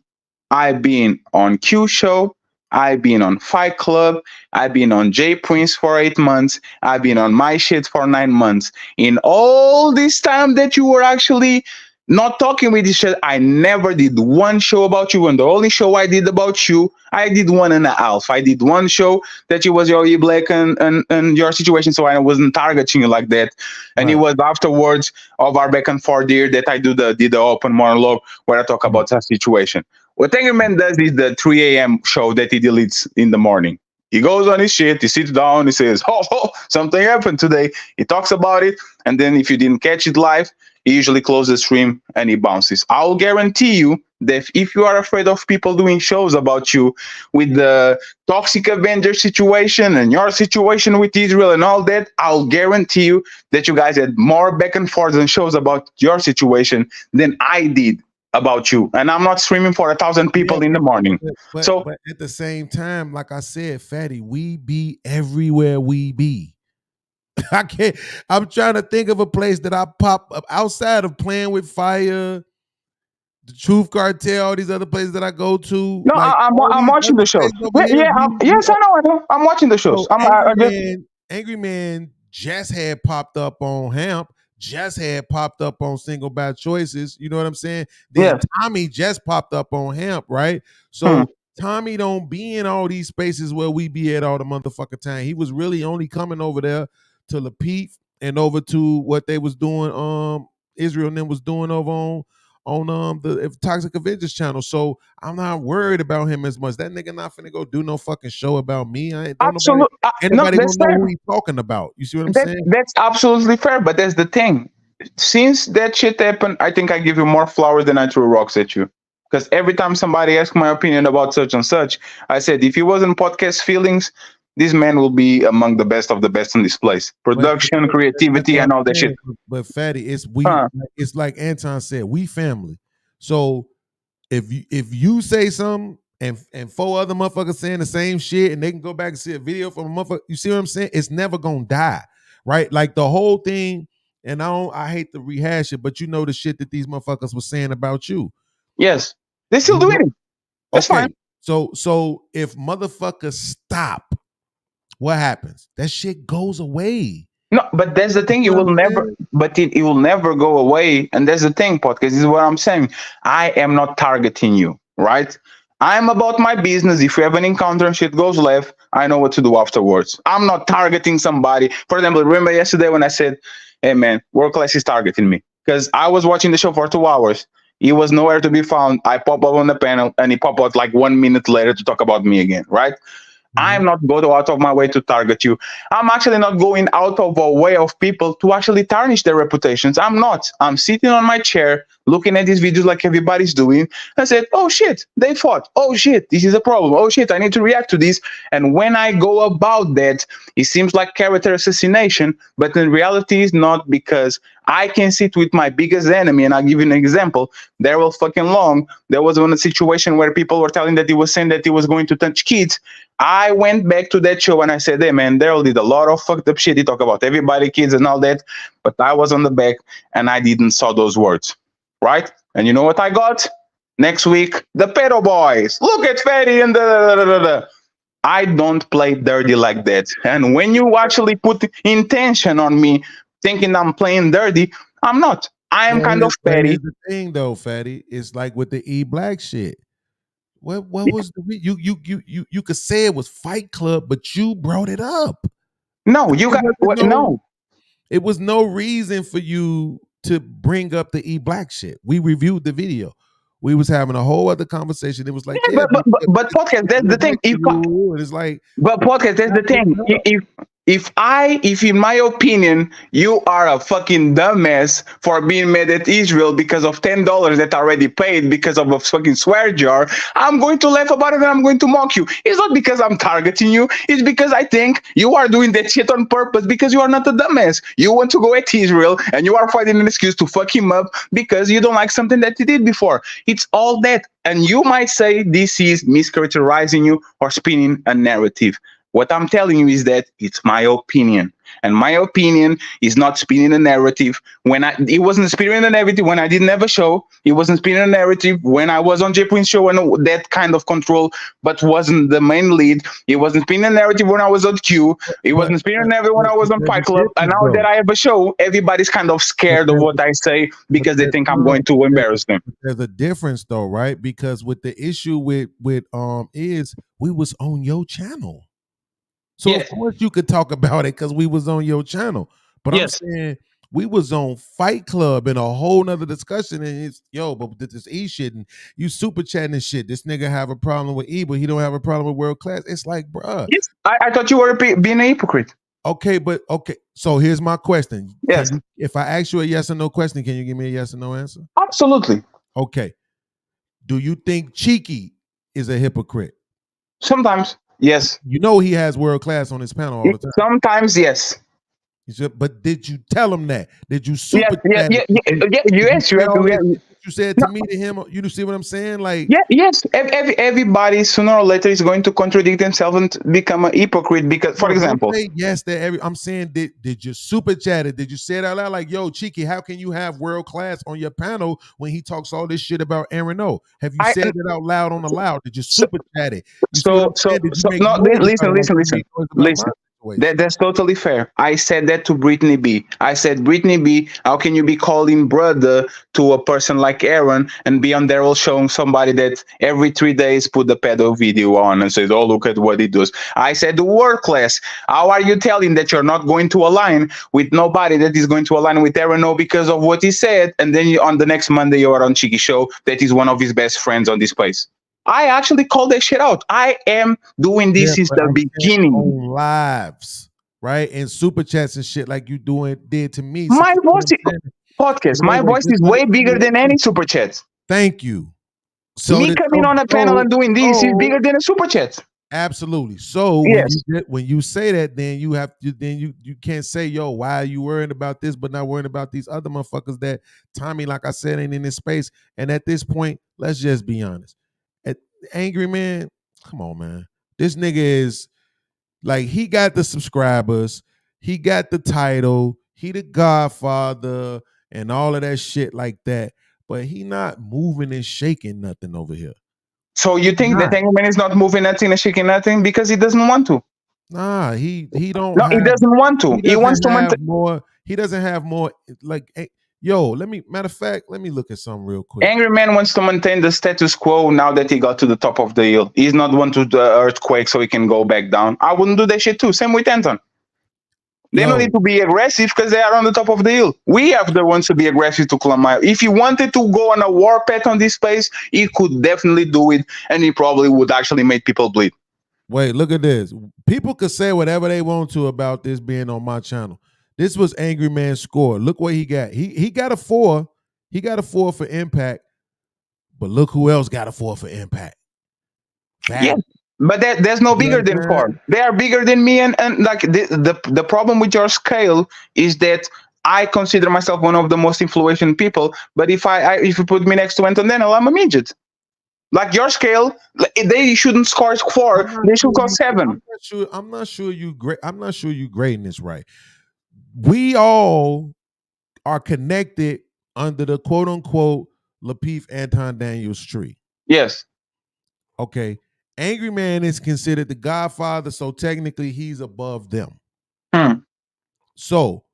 Speaker 13: I've been on Q Show, I've been on Fight Club, I've been on J Prince for 8 months, I've been on my shit for 9 months. In all this time that you were actually not talking with each other, I never did one show about you. And the only show I did about you, I did 1.5. I did one show that it was your E-Black and your situation, so I wasn't targeting you like that. And it was afterwards of our back and forth here that I did the open monologue where I talk about that situation. What Angry Man does is the 3 a.m. show that he deletes in the morning. He goes on his shit, he sits down, he says, something happened today. He talks about it, and then if you didn't catch it live, he usually closes the stream and he bounces. I'll guarantee you that if you are afraid of people doing shows about you with the toxic Avenger situation and your situation with Israel and all that, I'll guarantee you that you guys had more back and forth and shows about your situation than I did about you. And I'm not streaming for 1,000 people in the morning.
Speaker 5: But at the same time, like I said, Fatty, we be everywhere we be. I'm trying to think of a place that I pop up outside of Playing with Fire, the Truth Cartel, all these other places that I go to.
Speaker 13: No, like, I'm watching the shows. Yes, I know. I'm watching the shows.
Speaker 5: Angry Man just had popped up on Hamp, just had popped up on Single Bad Choices. You know what I'm saying? Then Tommy just popped up on Hamp, right? So Tommy don't be in all these spaces where we be at all the motherfucking time. He was really only coming over there to Lapeef and over to what they was doing, Israel and them was doing over on the Toxic Avengers channel. So I'm not worried about him as much. That nigga not finna go do no fucking show about me. Anybody won't know who he's talking about. You see what I'm saying?
Speaker 13: That's absolutely fair, but that's the thing. Since that shit happened, I think I give you more flowers than I threw rocks at you. Because every time somebody asks my opinion about such and such, I said, if it wasn't podcast feelings, this man will be among the best of the best in this place. Production, creativity, and all that shit.
Speaker 5: But Fatty, it's it's like Anton said, we family. So if you say something and four other motherfuckers saying the same shit and they can go back and see a video from a motherfucker, you see what I'm saying? It's never gonna die, right? Like the whole thing, and I hate to rehash it, but you know the shit that these motherfuckers were saying about you.
Speaker 13: Yes, they still doing it. That's fine.
Speaker 5: So if motherfuckers stop, what happens? That shit goes away.
Speaker 13: No, but that's the thing. It will never, but it will never go away. And that's the thing, podcast. This is what I'm saying. I am not targeting you, right? I'm about my business. If you have an encounter and shit goes left, I know what to do afterwards. I'm not targeting somebody. For example, remember yesterday when I said, "Hey man, WorldClass is targeting me," because I was watching the show for 2 hours. He was nowhere to be found. I pop up on the panel, and he pop out like 1 minute later to talk about me again, right? I'm not going out of my way to target you. I'm actually not going out of a way of people to actually tarnish their reputations. I'm not. I'm sitting on my chair, looking at these videos like everybody's doing. I said, oh shit, they fought. Oh shit, this is a problem. Oh shit, I need to react to this. And when I go about that, it seems like character assassination, but in reality it's not, because I can sit with my biggest enemy, and I'll give you an example. Daryl fucking Long, there was one situation where people were telling that he was saying that he was going to touch kids. I went back to that show and I said, hey man, Daryl did a lot of fucked up shit. He talked about everybody, kids and all that, but I was on the back and I didn't saw those words, right? And you know what I got? Next week, the pedo boys. Look at Fatty and the. I don't play dirty like that. And when you actually put intention on me, thinking I'm playing dirty, I'm not. I am kind of petty.
Speaker 5: The thing though, Fatty, is like with the E Black shit. What was the you could say it was Fight Club, but you brought it up.
Speaker 13: No, you got no.
Speaker 5: It was no reason for you to bring up the E Black shit. We reviewed the video. We was having a whole other conversation. It was like,
Speaker 13: yeah, but podcast. That's the thing.
Speaker 5: It's like,
Speaker 13: but podcast. That's the thing. If in my opinion, you are a fucking dumbass for being mad at Israel because of $10 that already paid because of a fucking swear jar, I'm going to laugh about it and I'm going to mock you. It's not because I'm targeting you. It's because I think you are doing that shit on purpose because you are not a dumbass. You want to go at Israel and you are finding an excuse to fuck him up because you don't like something that he did before. It's all that. And you might say this is mischaracterizing you or spinning a narrative. What I'm telling you is that it's my opinion, and my opinion is not spinning a narrative. It wasn't spinning a narrative when I didn't have a show. It wasn't spinning a narrative when I was on J Prince's show and that kind of control, but wasn't the main lead. It wasn't spinning a narrative when I was on Q. It wasn't spinning a narrative when I was on Fight Club. And now that I have a show, everybody's kind of scared of what I say because they think I'm going to embarrass them.
Speaker 5: There's a difference though, right? Because with the issue with is we was on your channel. So of course you could talk about it because we was on your channel. But I'm saying we was on Fight Club in a whole nother discussion, and it's but this E shit and you super chatting and shit. This nigga have a problem with E, but he don't have a problem with WorldClass. It's like, bruh.
Speaker 13: Yes, I thought you were being a hypocrite.
Speaker 5: Okay. So here's my question.
Speaker 13: Yes.
Speaker 5: If I ask you a yes or no question, can you give me a yes or no answer?
Speaker 13: Absolutely.
Speaker 5: Okay. Do you think Cheeky is a hypocrite?
Speaker 13: Sometimes. Yes.
Speaker 5: You know he has WorldClass on his panel all the time.
Speaker 13: Sometimes, yes.
Speaker 5: But did you tell him that? Did you super
Speaker 13: yes,
Speaker 5: you said to me to him, you see what I'm saying? Like,
Speaker 13: yes. Everybody sooner or later is going to contradict themselves and become a hypocrite because, for example,
Speaker 5: yes, I'm saying, did you super chat it? Did you say it out loud? Like, yo, Cheeky, how can you have WorldClass on your panel when he talks all this shit about Aaron O? Have you said it out loud on the loud? Did you super chat it?
Speaker 13: Listen. That's totally fair. I said that to Brittany B. I said, Brittany B, how can you be calling brother to a person like Aaron and be on Daryl showing somebody that every 3 days put the pedo video on and says, oh, look at what he does. I said, the WorldClass, how are you telling that you're not going to align with nobody that is going to align with Aaron O because of what he said? And then on the next Monday, you are on Cheeky Show. That is one of his best friends on this place. I actually called that shit out. I am doing this since the beginning.
Speaker 5: On lives, right? And super chats and shit like you did to me.
Speaker 13: My voice podcast. My voice is way bigger than any super chat.
Speaker 5: Thank you. So
Speaker 13: me coming on a panel and doing this is bigger than a super chat.
Speaker 5: Absolutely. So
Speaker 13: Yes.
Speaker 5: when you say that, then you have to you can't say, yo, why are you worrying about this but not worrying about these other motherfuckers that Tommy, like I said, ain't in this space. And at this point, let's just be honest. At Angry Man, come on, man. This nigga is like, he got the subscribers, he got the title, he the Godfather, and all of that shit like that. But he not moving and shaking nothing over here.
Speaker 13: So you think that Angryman is not moving nothing and shaking nothing because he doesn't want to?
Speaker 5: Nah, he don't.
Speaker 13: No, he doesn't want to. He wants to
Speaker 5: have more. He doesn't have more. Like, yo, matter of fact, let me look at something real quick.
Speaker 13: Angryman wants to maintain the status quo now that he got to the top of the hill. He's not one to the earthquake so he can go back down. I wouldn't do that shit too. Same with Anton. They don't need to be aggressive because they are on the top of the hill. We have the ones to be aggressive to climb out. If he wanted to go on a war path on this place, he could definitely do it, and he probably would actually make people bleed.
Speaker 5: Wait, look at this. People could say whatever they want to about this being on my channel. This was Angry Man's score. Look what he got. He got a 4. He got a 4 for impact. But look who else got a 4 for impact.
Speaker 13: Yeah, but there's no bigger than 4. They are bigger than me, and like the problem with your scale is that I consider myself one of the most influential people. But if if you put me next to Anton Daniel, I'm a midget. Like your scale, they shouldn't score 4. They should score 7.
Speaker 5: I'm not sure you great. I'm not sure you grading this right. We all are connected under the quote unquote Lapeef Anton Daniels tree.
Speaker 13: Yes.
Speaker 5: Okay. Angry Man is considered the Godfather, so technically he's above them. So,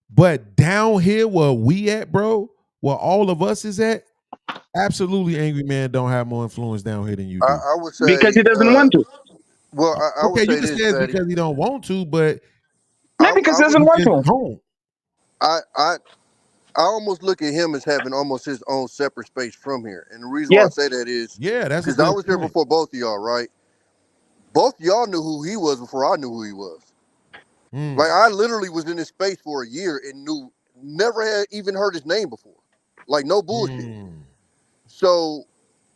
Speaker 5: but down here where we at, bro, where all of us is at, absolutely Angry Man don't have more influence down here than you do.
Speaker 9: I would say
Speaker 13: because he doesn't want to.
Speaker 9: Well, I would
Speaker 5: okay,
Speaker 9: say
Speaker 5: you can
Speaker 9: this,
Speaker 5: say it's
Speaker 9: Fatty.
Speaker 5: because he don't want to, but
Speaker 13: maybe because he doesn't want to.
Speaker 5: Don't.
Speaker 9: I almost look at him as having almost his own separate space from here, and the reason why I
Speaker 13: Yes.
Speaker 9: say that is
Speaker 5: that's
Speaker 9: because I was here before both of y'all, right? Both of y'all knew who he was before I knew who he was. Like, I literally was in this space for a year and never had even heard his name before. Like, no bullshit. So,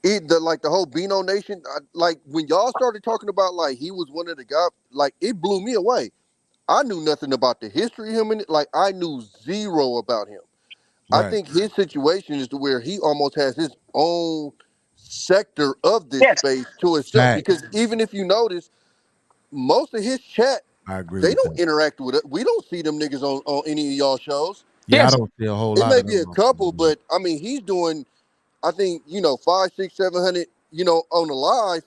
Speaker 9: the whole Beano Nation, like, when y'all started talking about, like, he was one of the guys, like, it blew me away. I knew nothing about the history of him, and like, I knew zero about him.
Speaker 5: Right.
Speaker 9: I think his situation is to where he almost has his own sector of this space to himself. Because even if you notice, most of his chat,
Speaker 5: I agree
Speaker 9: they
Speaker 5: with
Speaker 9: don't interact with it. We don't see them niggas on any of y'all shows.
Speaker 5: Yeah, I don't see a whole
Speaker 9: It
Speaker 5: lot
Speaker 9: may
Speaker 5: of
Speaker 9: be a
Speaker 5: them.
Speaker 9: couple, but I mean, he's doing, I think, 5, 6, 700, on the live.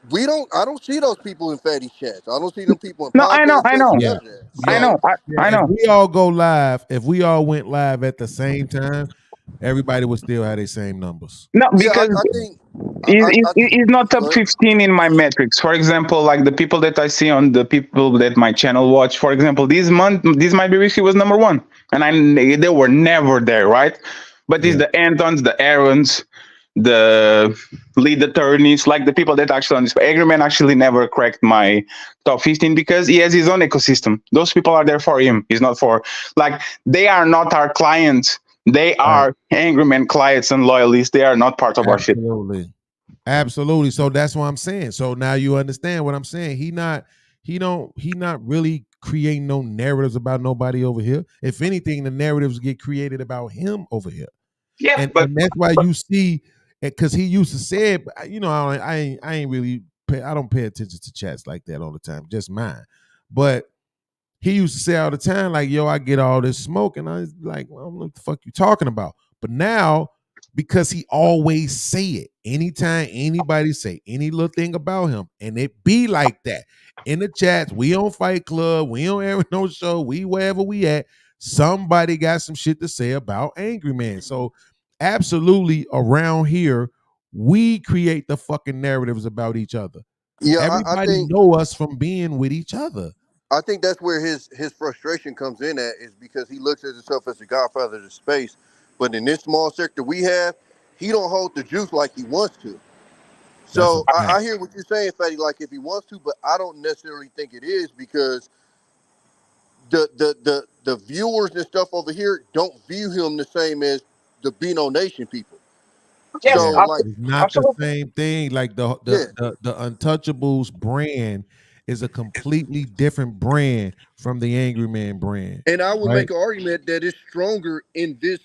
Speaker 9: I don't see those people in Fatty's chats. I don't see them people in
Speaker 13: No, I know.
Speaker 9: podcast chats. None
Speaker 5: Yeah.
Speaker 9: of that.
Speaker 13: I know. I know.
Speaker 5: If we all go live, if we all went live at the same time, everybody would still have their same numbers.
Speaker 13: No,
Speaker 9: Yeah,
Speaker 13: because
Speaker 9: I think
Speaker 13: it's not top 15 in my metrics. For example, like the people that I see on the people that my channel watch, for example, this might be risky was number 1, and they were never there, right? But it's the Antons, the Aarons, the lead attorneys, like the people that actually on this. Angryman actually never cracked my top 15 because he has his own ecosystem. Those people are there for him. He's not for, like, they are not our clients. They are Angryman clients and loyalists. They are not part of our shit.
Speaker 5: Absolutely. So that's what I'm saying. So now you understand what I'm saying. He not really creating no narratives about nobody over here. If anything, the narratives get created about him over here.
Speaker 13: Yeah,
Speaker 5: and that's why you see, because he used to say it, I ain't really I don't pay attention to chats like that all the time, just mine. But he used to say all the time, like, yo, I get all this smoke, and I was like, well, what the fuck you talking about? But now, because he always say it, anytime anybody say any little thing about him, and it be like that in the chats, we on Fight Club, we on Air No Show, we wherever we at, somebody got some shit to say about Angry Man. So absolutely, around here, we create the fucking narratives about each other.
Speaker 9: Yeah,
Speaker 5: Everybody
Speaker 9: I think
Speaker 5: know us from being with each other.
Speaker 9: I think that's where his frustration comes in at, is because he looks at himself as the godfather of the space, but in this small sector we have, he don't hold the juice like he wants to. So I hear what you're saying, Fatty, like if he wants to, but I don't necessarily think it is, because the viewers and stuff over here don't view him the same as the Beano Nation people.
Speaker 6: Yes,
Speaker 9: So like,
Speaker 5: it's not the same thing. Like the Untouchables brand is a completely different brand from the Angry Man brand.
Speaker 9: and I would
Speaker 5: Right?
Speaker 9: make an argument that it's stronger in this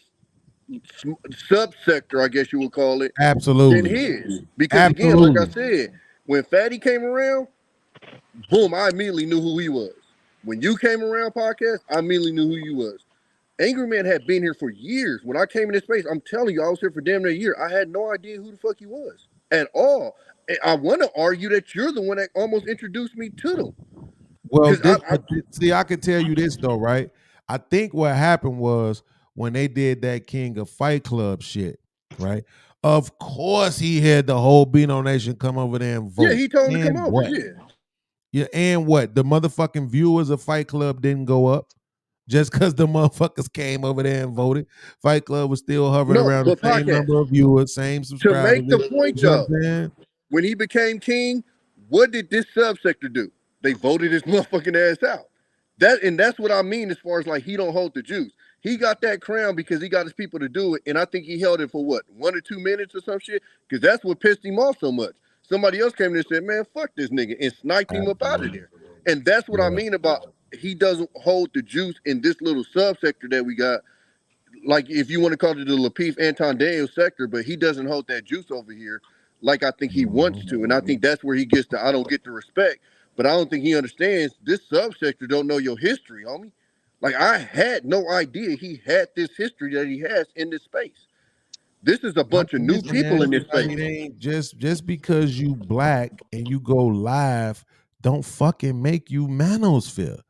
Speaker 9: subsector, I guess you would call it, than
Speaker 5: Absolutely.
Speaker 9: his. Because again, like I
Speaker 5: Absolutely.
Speaker 9: said, when Fatty came around, boom, I immediately knew who he was. When you came around, podcast, I immediately knew who you was. Angry Man had been here for years. When I came in this space, I'm telling you, I was here for damn near a year. I had no idea who the fuck he was at all. And I want to argue that you're the one that almost introduced me to them.
Speaker 5: Well, see, I can tell you this though, right? I think what happened was when they did that King of Fight Club shit, right? Of course, he had the whole Beano Nation come over there and vote.
Speaker 9: Yeah, he told him to
Speaker 5: And
Speaker 9: come over.
Speaker 5: what? Yeah, and what? The motherfucking viewers of Fight Club didn't go up just because the motherfuckers came over there and voted. Fight Club was still hovering around the same number of viewers, same
Speaker 9: To
Speaker 5: subscribers.
Speaker 9: make the point
Speaker 5: You know
Speaker 9: though,
Speaker 5: what I'm saying?
Speaker 9: when he became king, what did this subsector do? They voted his motherfucking ass out. That's what I mean as far as like he don't hold the juice. He got that crown because he got his people to do it, and I think he held it for what, 1 or 2 minutes or some shit? Because that's what pissed him off so much. Somebody else came in and said, "Man, fuck this nigga," and sniped him up out of there. And that's what I mean about he doesn't hold the juice in this little subsector that we got. Like if you want to call it the Lapeef Anton Daniels sector, but he doesn't hold that juice over here like I think he wants to. And I think that's where he gets the I don't get the respect. But I don't think he understands this subsector don't know your history, homie. Like I had no idea he had this history that he has in this space. This is a bunch of new people in this
Speaker 5: I
Speaker 9: space.
Speaker 5: mean, it ain't just because you black and you go live, don't fucking make you manosphere.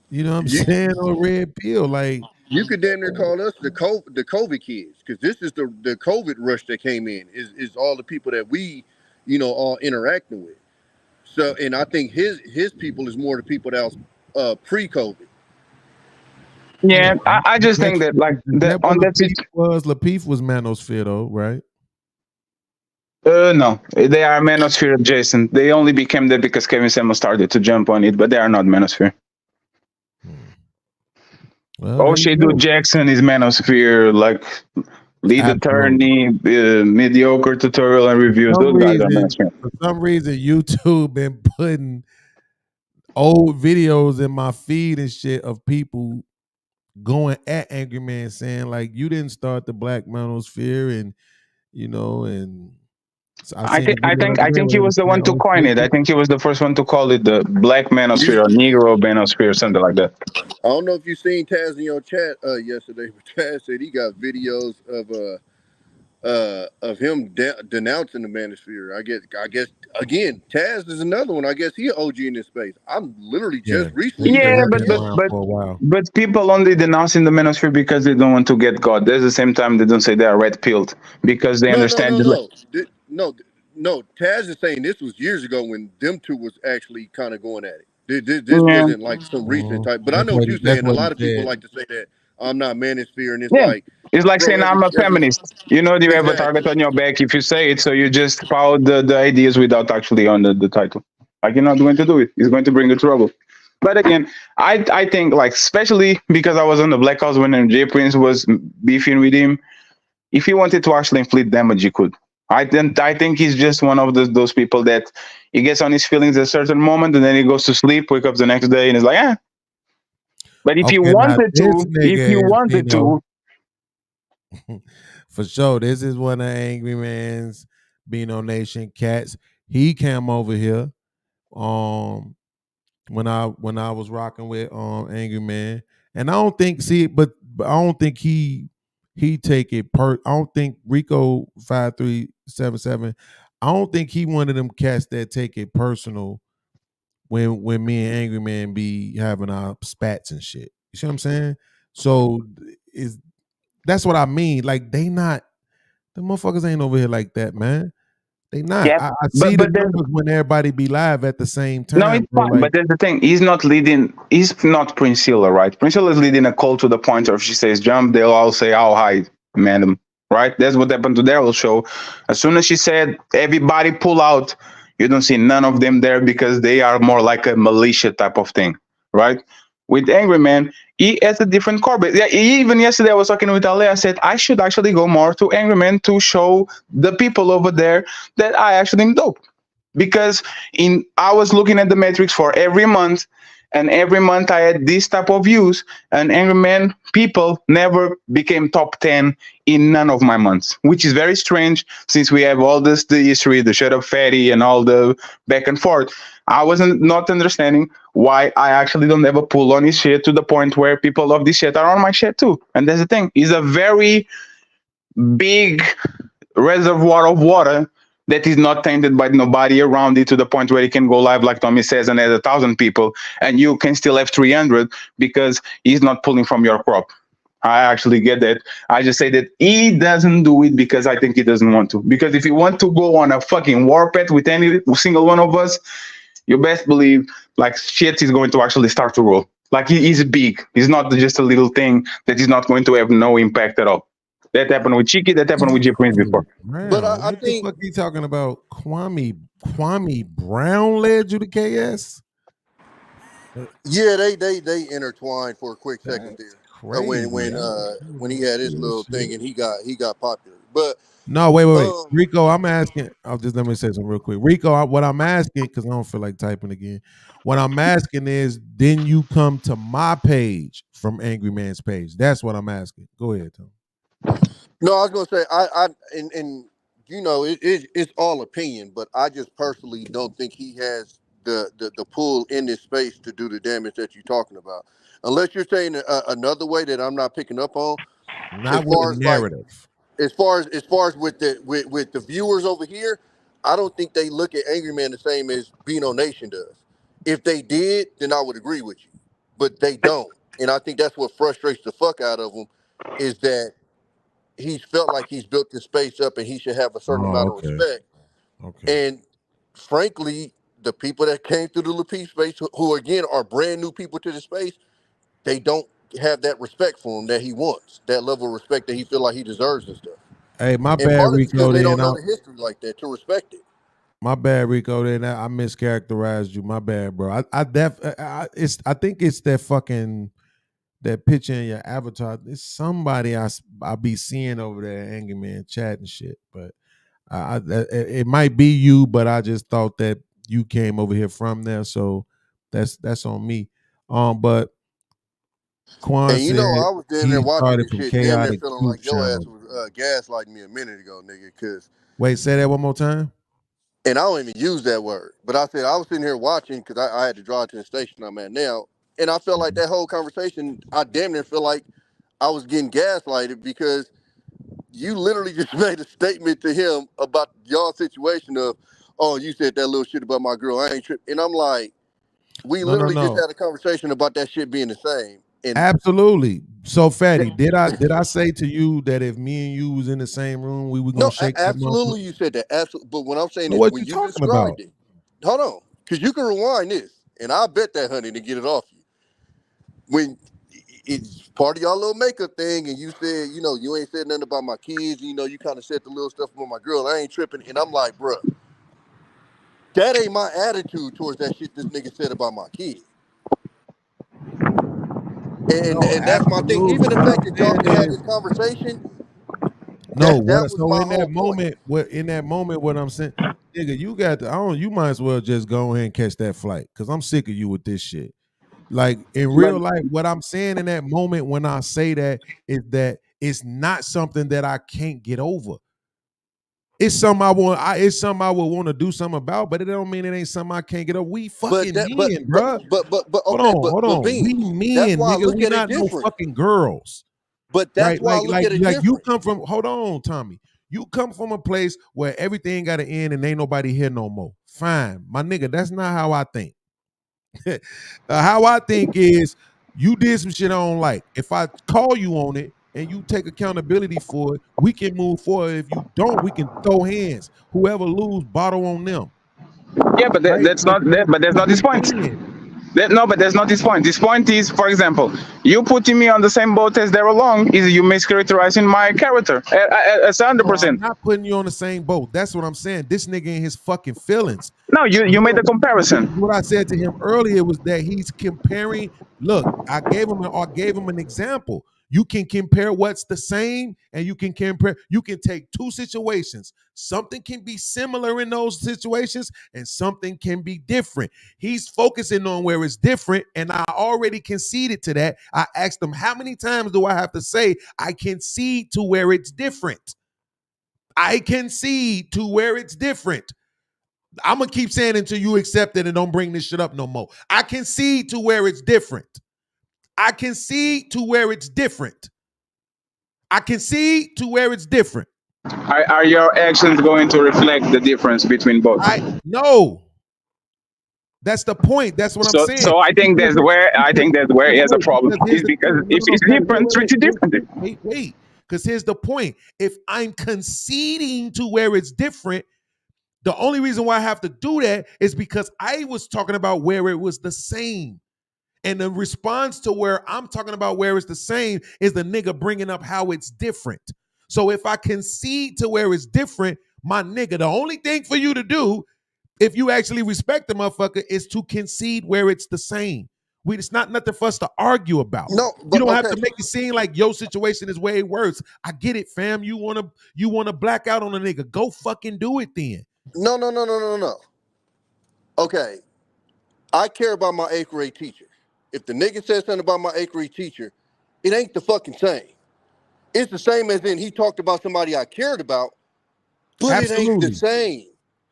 Speaker 5: You know what I'm saying? Or red pill, like
Speaker 9: you could damn near call us the COVID kids, because this is the COVID rush that came in. Is all the people that we, all interacting with. So, and I think his people is more the people that was pre-COVID.
Speaker 13: Yeah, I just think that like that on that
Speaker 5: Lapeef was manosphere though, right?
Speaker 13: No, they are manosphere adjacent. They only became that because Kevin Samuel started to jump on it, but they are not manosphere.
Speaker 5: Well,
Speaker 13: Jackson is manosphere, like lead attorney, mediocre tutorial and reviews. Those guys are manosphere.
Speaker 5: For some reason, YouTube been putting old videos in my feed and shit of people going at Angry Man saying like you didn't start the black manosphere, and and so
Speaker 13: I think he was the one to coin it. I think he was the first one to call it the black manosphere or Negro manosphere, something like that.
Speaker 9: I don't know if you seen Taz in your chat yesterday, but Taz said he got videos of him denouncing the manosphere. I guess again, Taz is another one. I guess he an OG in this space. I'm literally just recently.
Speaker 13: Yeah, but people only denouncing the manosphere because they don't want to get caught. At the same time, they don't say they are red pilled because they understand.
Speaker 9: No, Taz is saying this was years ago when them two was actually kind of going at it. This wasn't like some recent type. But I know what you're saying. A lot of people like to say that I'm not manosphere, and it's like
Speaker 13: it's like saying I'm a feminist. You have a target on your back if you say it, so you just follow the ideas without actually on the title. Like you're not going to do it. It's going to bring you trouble. But again, I think like especially because I was on the Black House when J Prince was beefing with him. If he wanted to actually inflict damage, he could. I think he's just one of those people that he gets on his feelings at a certain moment and then he goes to sleep, wake up the next day and is like, eh. But if you wanted to,
Speaker 5: for sure, this is one of Angry Man's Beano Nation cats. He came over here when I was rocking with Angry Man, and I don't think but I don't think he take it I don't think Rico 5377. I don't think he one of them cats that take it personal when me and Angry Man be having our spats and shit. You see what I'm saying? So that's what I mean. Like the motherfuckers ain't over here like that, man. They not.
Speaker 13: Yeah,
Speaker 5: I see the numbers when everybody be live at the same time.
Speaker 13: No, it's fine. Like, but there's the thing. He's not leading. He's not Priscilla, right? Priscilla is leading a call to the point where if she says jump, they'll all say, "Oh, hi, madam." Right? That's what happened to Daryl's show. As soon as she said, "Everybody pull out," you don't see none of them there because they are more like a militia type of thing, right? with Angry Man, he has a different core. But yeah, even yesterday I was talking with Ale. I said I should actually go more to Angry Man to show the people over there that I actually am dope. Because I was looking at the metrics for every month, and every month I had this type of views, and Angry Man people never became top 10 in none of my months, which is very strange since we have all this, the history, the shut up fatty and all the back and forth. I wasn't not understanding why I actually don't ever pull on his shit to the point where people of this shit are on my shit too. And that's the thing. He's a very big reservoir of water that is not tainted by nobody around it, to the point where it can go live like Tommy says and has 1,000 people, and you can still have 300 because he's not pulling from your crop. I actually get that. I just say that he doesn't do it because I think he doesn't want to. Because if he want to go on a fucking warpath with any single one of us, you best believe like shit is going to actually start to roll. Like he's big. He's not just a little thing that is not going to have no impact at all. That happened with Cheeky. That happened with J Prince before.
Speaker 5: Man, but I think the fuck he talking about? Kwame Brown led you to KS.
Speaker 9: Yeah, they intertwined for a quick second there. When he had his little thing and he got popular. But
Speaker 5: no, wait, Rico, I'm asking. Let me say something real quick. Rico, what I'm asking, because I don't feel like typing again. What I'm asking is, didn't you come to my page from Angry Man's page? That's what I'm asking. Go ahead, Tom.
Speaker 9: No, I was gonna say and you know it's all opinion, but I just personally don't think he has the pull in this space to do the damage that you're talking about. Unless you're saying another way that I'm not picking up on.
Speaker 5: Not with the narrative.
Speaker 9: As far as with the viewers over here, I don't think they look at Angry Man the same as Beano Nation does. If they did, then I would agree with you, but they don't, and I think that's what frustrates the fuck out of them, is that he's felt like he's built this space up and he should have a certain amount of respect. Okay. And frankly, the people that came through the Lapeef space, who again are brand new people to the space, they don't have that respect for him that he wants, that level of respect that he feel like he deserves and stuff.
Speaker 5: Hey, my bad, Rico.
Speaker 9: They don't know the history like that to respect it.
Speaker 5: My bad, Rico. Then I mischaracterized you. My bad, bro. I think it's that fucking that picture in your avatar. It's somebody I be seeing over there, Angry Man chat and shit. But it might be you, but I just thought that you came over here from there, so that's on me. But Quan
Speaker 9: and you know, I was down there watching this shit, damn near feeling like your ass was gaslighting me a minute ago, nigga. Cause
Speaker 5: wait, say that one more time.
Speaker 9: And I don't even use that word, but I said I was sitting here watching because I had to drive to the station I'm at now, and I felt like that whole conversation, I damn near feel like I was getting gaslighted because you literally just made a statement to him about y'all situation of, oh, you said that little shit about my girl, I ain't tripping. And I'm like, we literally just had a conversation about that shit being the same. And
Speaker 5: absolutely. So, Fatty, did I say to you that if me and you was in the same room, we were gonna shake?
Speaker 9: Absolutely, you said that. Absolutely, but what I'm saying is,
Speaker 5: what
Speaker 9: when
Speaker 5: you
Speaker 9: you
Speaker 5: talking
Speaker 9: described
Speaker 5: about?
Speaker 9: it, hold on, because you can rewind this, and I bet that, honey, to get it off you. When it's part of y'all little makeup thing, and you said, you know, you ain't said nothing about my kids, you know, you kind of said the little stuff about my girl, I ain't tripping, and I'm like, bruh, that ain't my attitude towards that shit this nigga said about my kid. And that's my thing. Even the fact that y'all can have this conversation.
Speaker 5: No, in that moment, what I'm saying, nigga, you got to, you might as well just go ahead and catch that flight, because I'm sick of you with this shit. Like in real life, what I'm saying in that moment when I say that is that it's not something that I can't get over. It's something I want. It's something I would want to do something about, but it don't mean it ain't something I can't get over. We fucking men, bro.
Speaker 9: But
Speaker 5: hold on. We men, nigga. We not no fucking girls.
Speaker 9: But that's why I look at it different.
Speaker 5: You come from. Hold on, Tommy. You come from a place where everything got to end and ain't nobody here no more. Fine, my nigga. That's not how I think. How I think is you did some shit I don't like. If I call you on it and you take accountability for it, we can move forward. If you don't, we can throw hands. Whoever lose, bottle on them.
Speaker 13: Yeah, but that's not his point. No, but that's not this point. This point is, for example, you putting me on the same boat as Daryl Long is you mischaracterizing my character. It's 100%.
Speaker 5: I'm not putting you on the same boat. That's what I'm saying. This nigga in his fucking feelings.
Speaker 13: No, you made a comparison.
Speaker 5: What I said to him earlier was that he's comparing. Look, I gave him an example. You can compare what's the same, and you can compare. You can take two situations. Something can be similar in those situations, and something can be different. He's focusing on where it's different, and I already conceded to that. I asked him, how many times do I have to say I concede to where it's different? I concede to where it's different. I'm gonna keep saying it until you accept it and don't bring this shit up no more. I concede to where it's different. I concede to where it's different. I concede to where it's different.
Speaker 13: Are your actions going to reflect the difference between both?
Speaker 5: No. That's the point. That's what I'm saying.
Speaker 13: So I think that's where he has a problem. Is because if it's different, treat it differently.
Speaker 5: Wait. Because here's the point. If I'm conceding to where it's different, the only reason why I have to do that is because I was talking about where it was the same. And the response to where I'm talking about where it's the same is the nigga bringing up how it's different. So if I concede to where it's different, my nigga, the only thing for you to do, if you actually respect the motherfucker, is to concede where it's the same. It's not nothing for us to argue about.
Speaker 9: No,
Speaker 5: you don't have to make it seem like your situation is way worse. I get it, fam. You wanna black out on a nigga. Go fucking do it then.
Speaker 9: No. Okay. I care about my 8th grade teacher. If the nigga says something about my 8th grade teacher, it ain't the fucking same. It's the same as in he talked about somebody I cared about, but
Speaker 5: Absolutely.
Speaker 9: It ain't the same.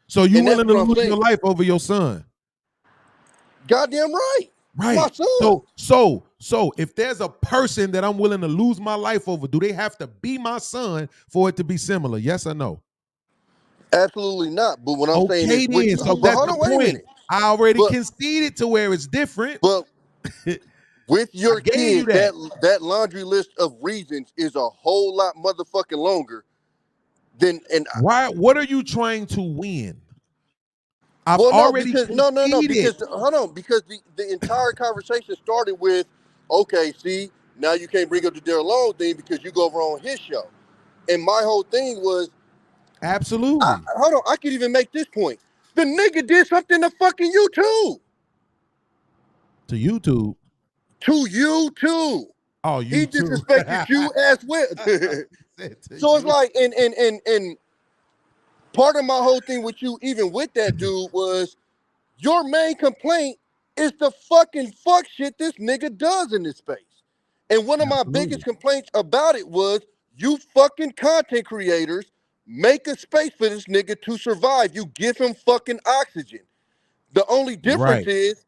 Speaker 5: So you willing to lose your life over your son?
Speaker 9: Goddamn right.
Speaker 5: Right.
Speaker 9: My son.
Speaker 5: So if there's a person that I'm willing to lose my life over, do they have to be my son for it to be similar? Yes or no?
Speaker 9: Absolutely not. But what I'm saying is,
Speaker 5: so that's the point. I already conceded to where it's different.
Speaker 9: But with your kid, that laundry list of reasons is a whole lot motherfucking longer than. And
Speaker 5: why? What are you trying to win? I've
Speaker 9: because hold on, because the entire conversation started with, okay, see, now you can't bring up the Daryl Long thing because you go over on his show, and my whole thing was.
Speaker 5: Absolutely.
Speaker 9: Hold on, I could even make this point. The nigga did something to fucking YouTube.
Speaker 5: To YouTube?
Speaker 9: To YouTube.
Speaker 5: Oh,
Speaker 9: YouTube. He disrespected you as well. So it's like, and part of my whole thing with you, even with that dude, was your main complaint is the fucking fuck shit this nigga does in this space. And one of my biggest complaints about it was you fucking content creators make a space for this nigga to survive. You give him fucking oxygen. The only difference is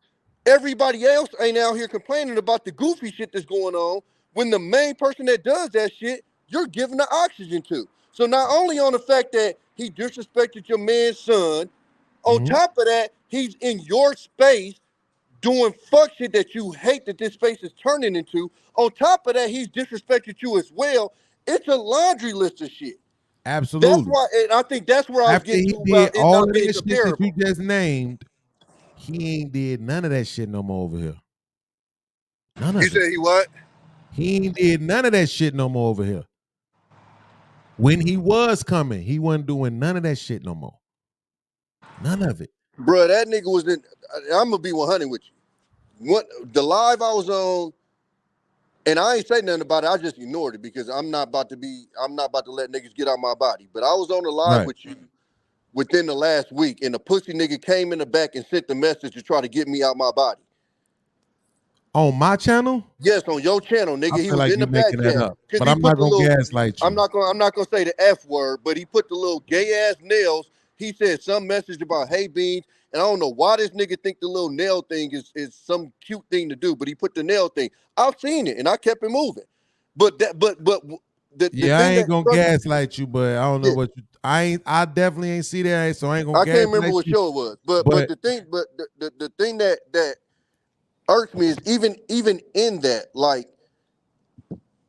Speaker 9: everybody else ain't out here complaining about the goofy shit that's going on when the main person that does that shit, you're giving the oxygen to. So not only on the fact that he disrespected your man's son, on top of that, he's in your space doing fuck shit that you hate that this space is turning into. On top of that, he's disrespected you as well. It's a laundry list of shit.
Speaker 5: Absolutely.
Speaker 9: That's why, and I think that's where I was getting to
Speaker 5: about all of
Speaker 9: being
Speaker 5: that shit that you just named. He ain't did none of that shit no more over here. None of it.
Speaker 9: You say he what?
Speaker 5: He ain't did none of that shit no more over here. When he was coming, he wasn't doing none of that shit no more. None of it.
Speaker 9: Bruh, that nigga was in. I'm gonna be 100 with you. What the live I was on, and I ain't say nothing about it. I just ignored it because I'm not about to let niggas get out my body. But I was on the live with you within the last week, and the pussy nigga came in the back and sent the message to try to get me out my body.
Speaker 5: On my channel?
Speaker 9: Yes, on your channel, nigga. He was in the back channel.
Speaker 5: But I'm not gonna gaslight you.
Speaker 9: I'm not gonna say the F word, but he put the little gay ass nails. He said some message about hey beans, and I don't know why this nigga think the little nail thing is some cute thing to do, but he put the nail thing. I've seen it and I kept it moving. But
Speaker 5: I ain't gonna gaslight you, but I don't know what you. I definitely ain't see that, so I ain't gonna.
Speaker 9: I can't remember what show it was, but the thing that irks me is even in that, like,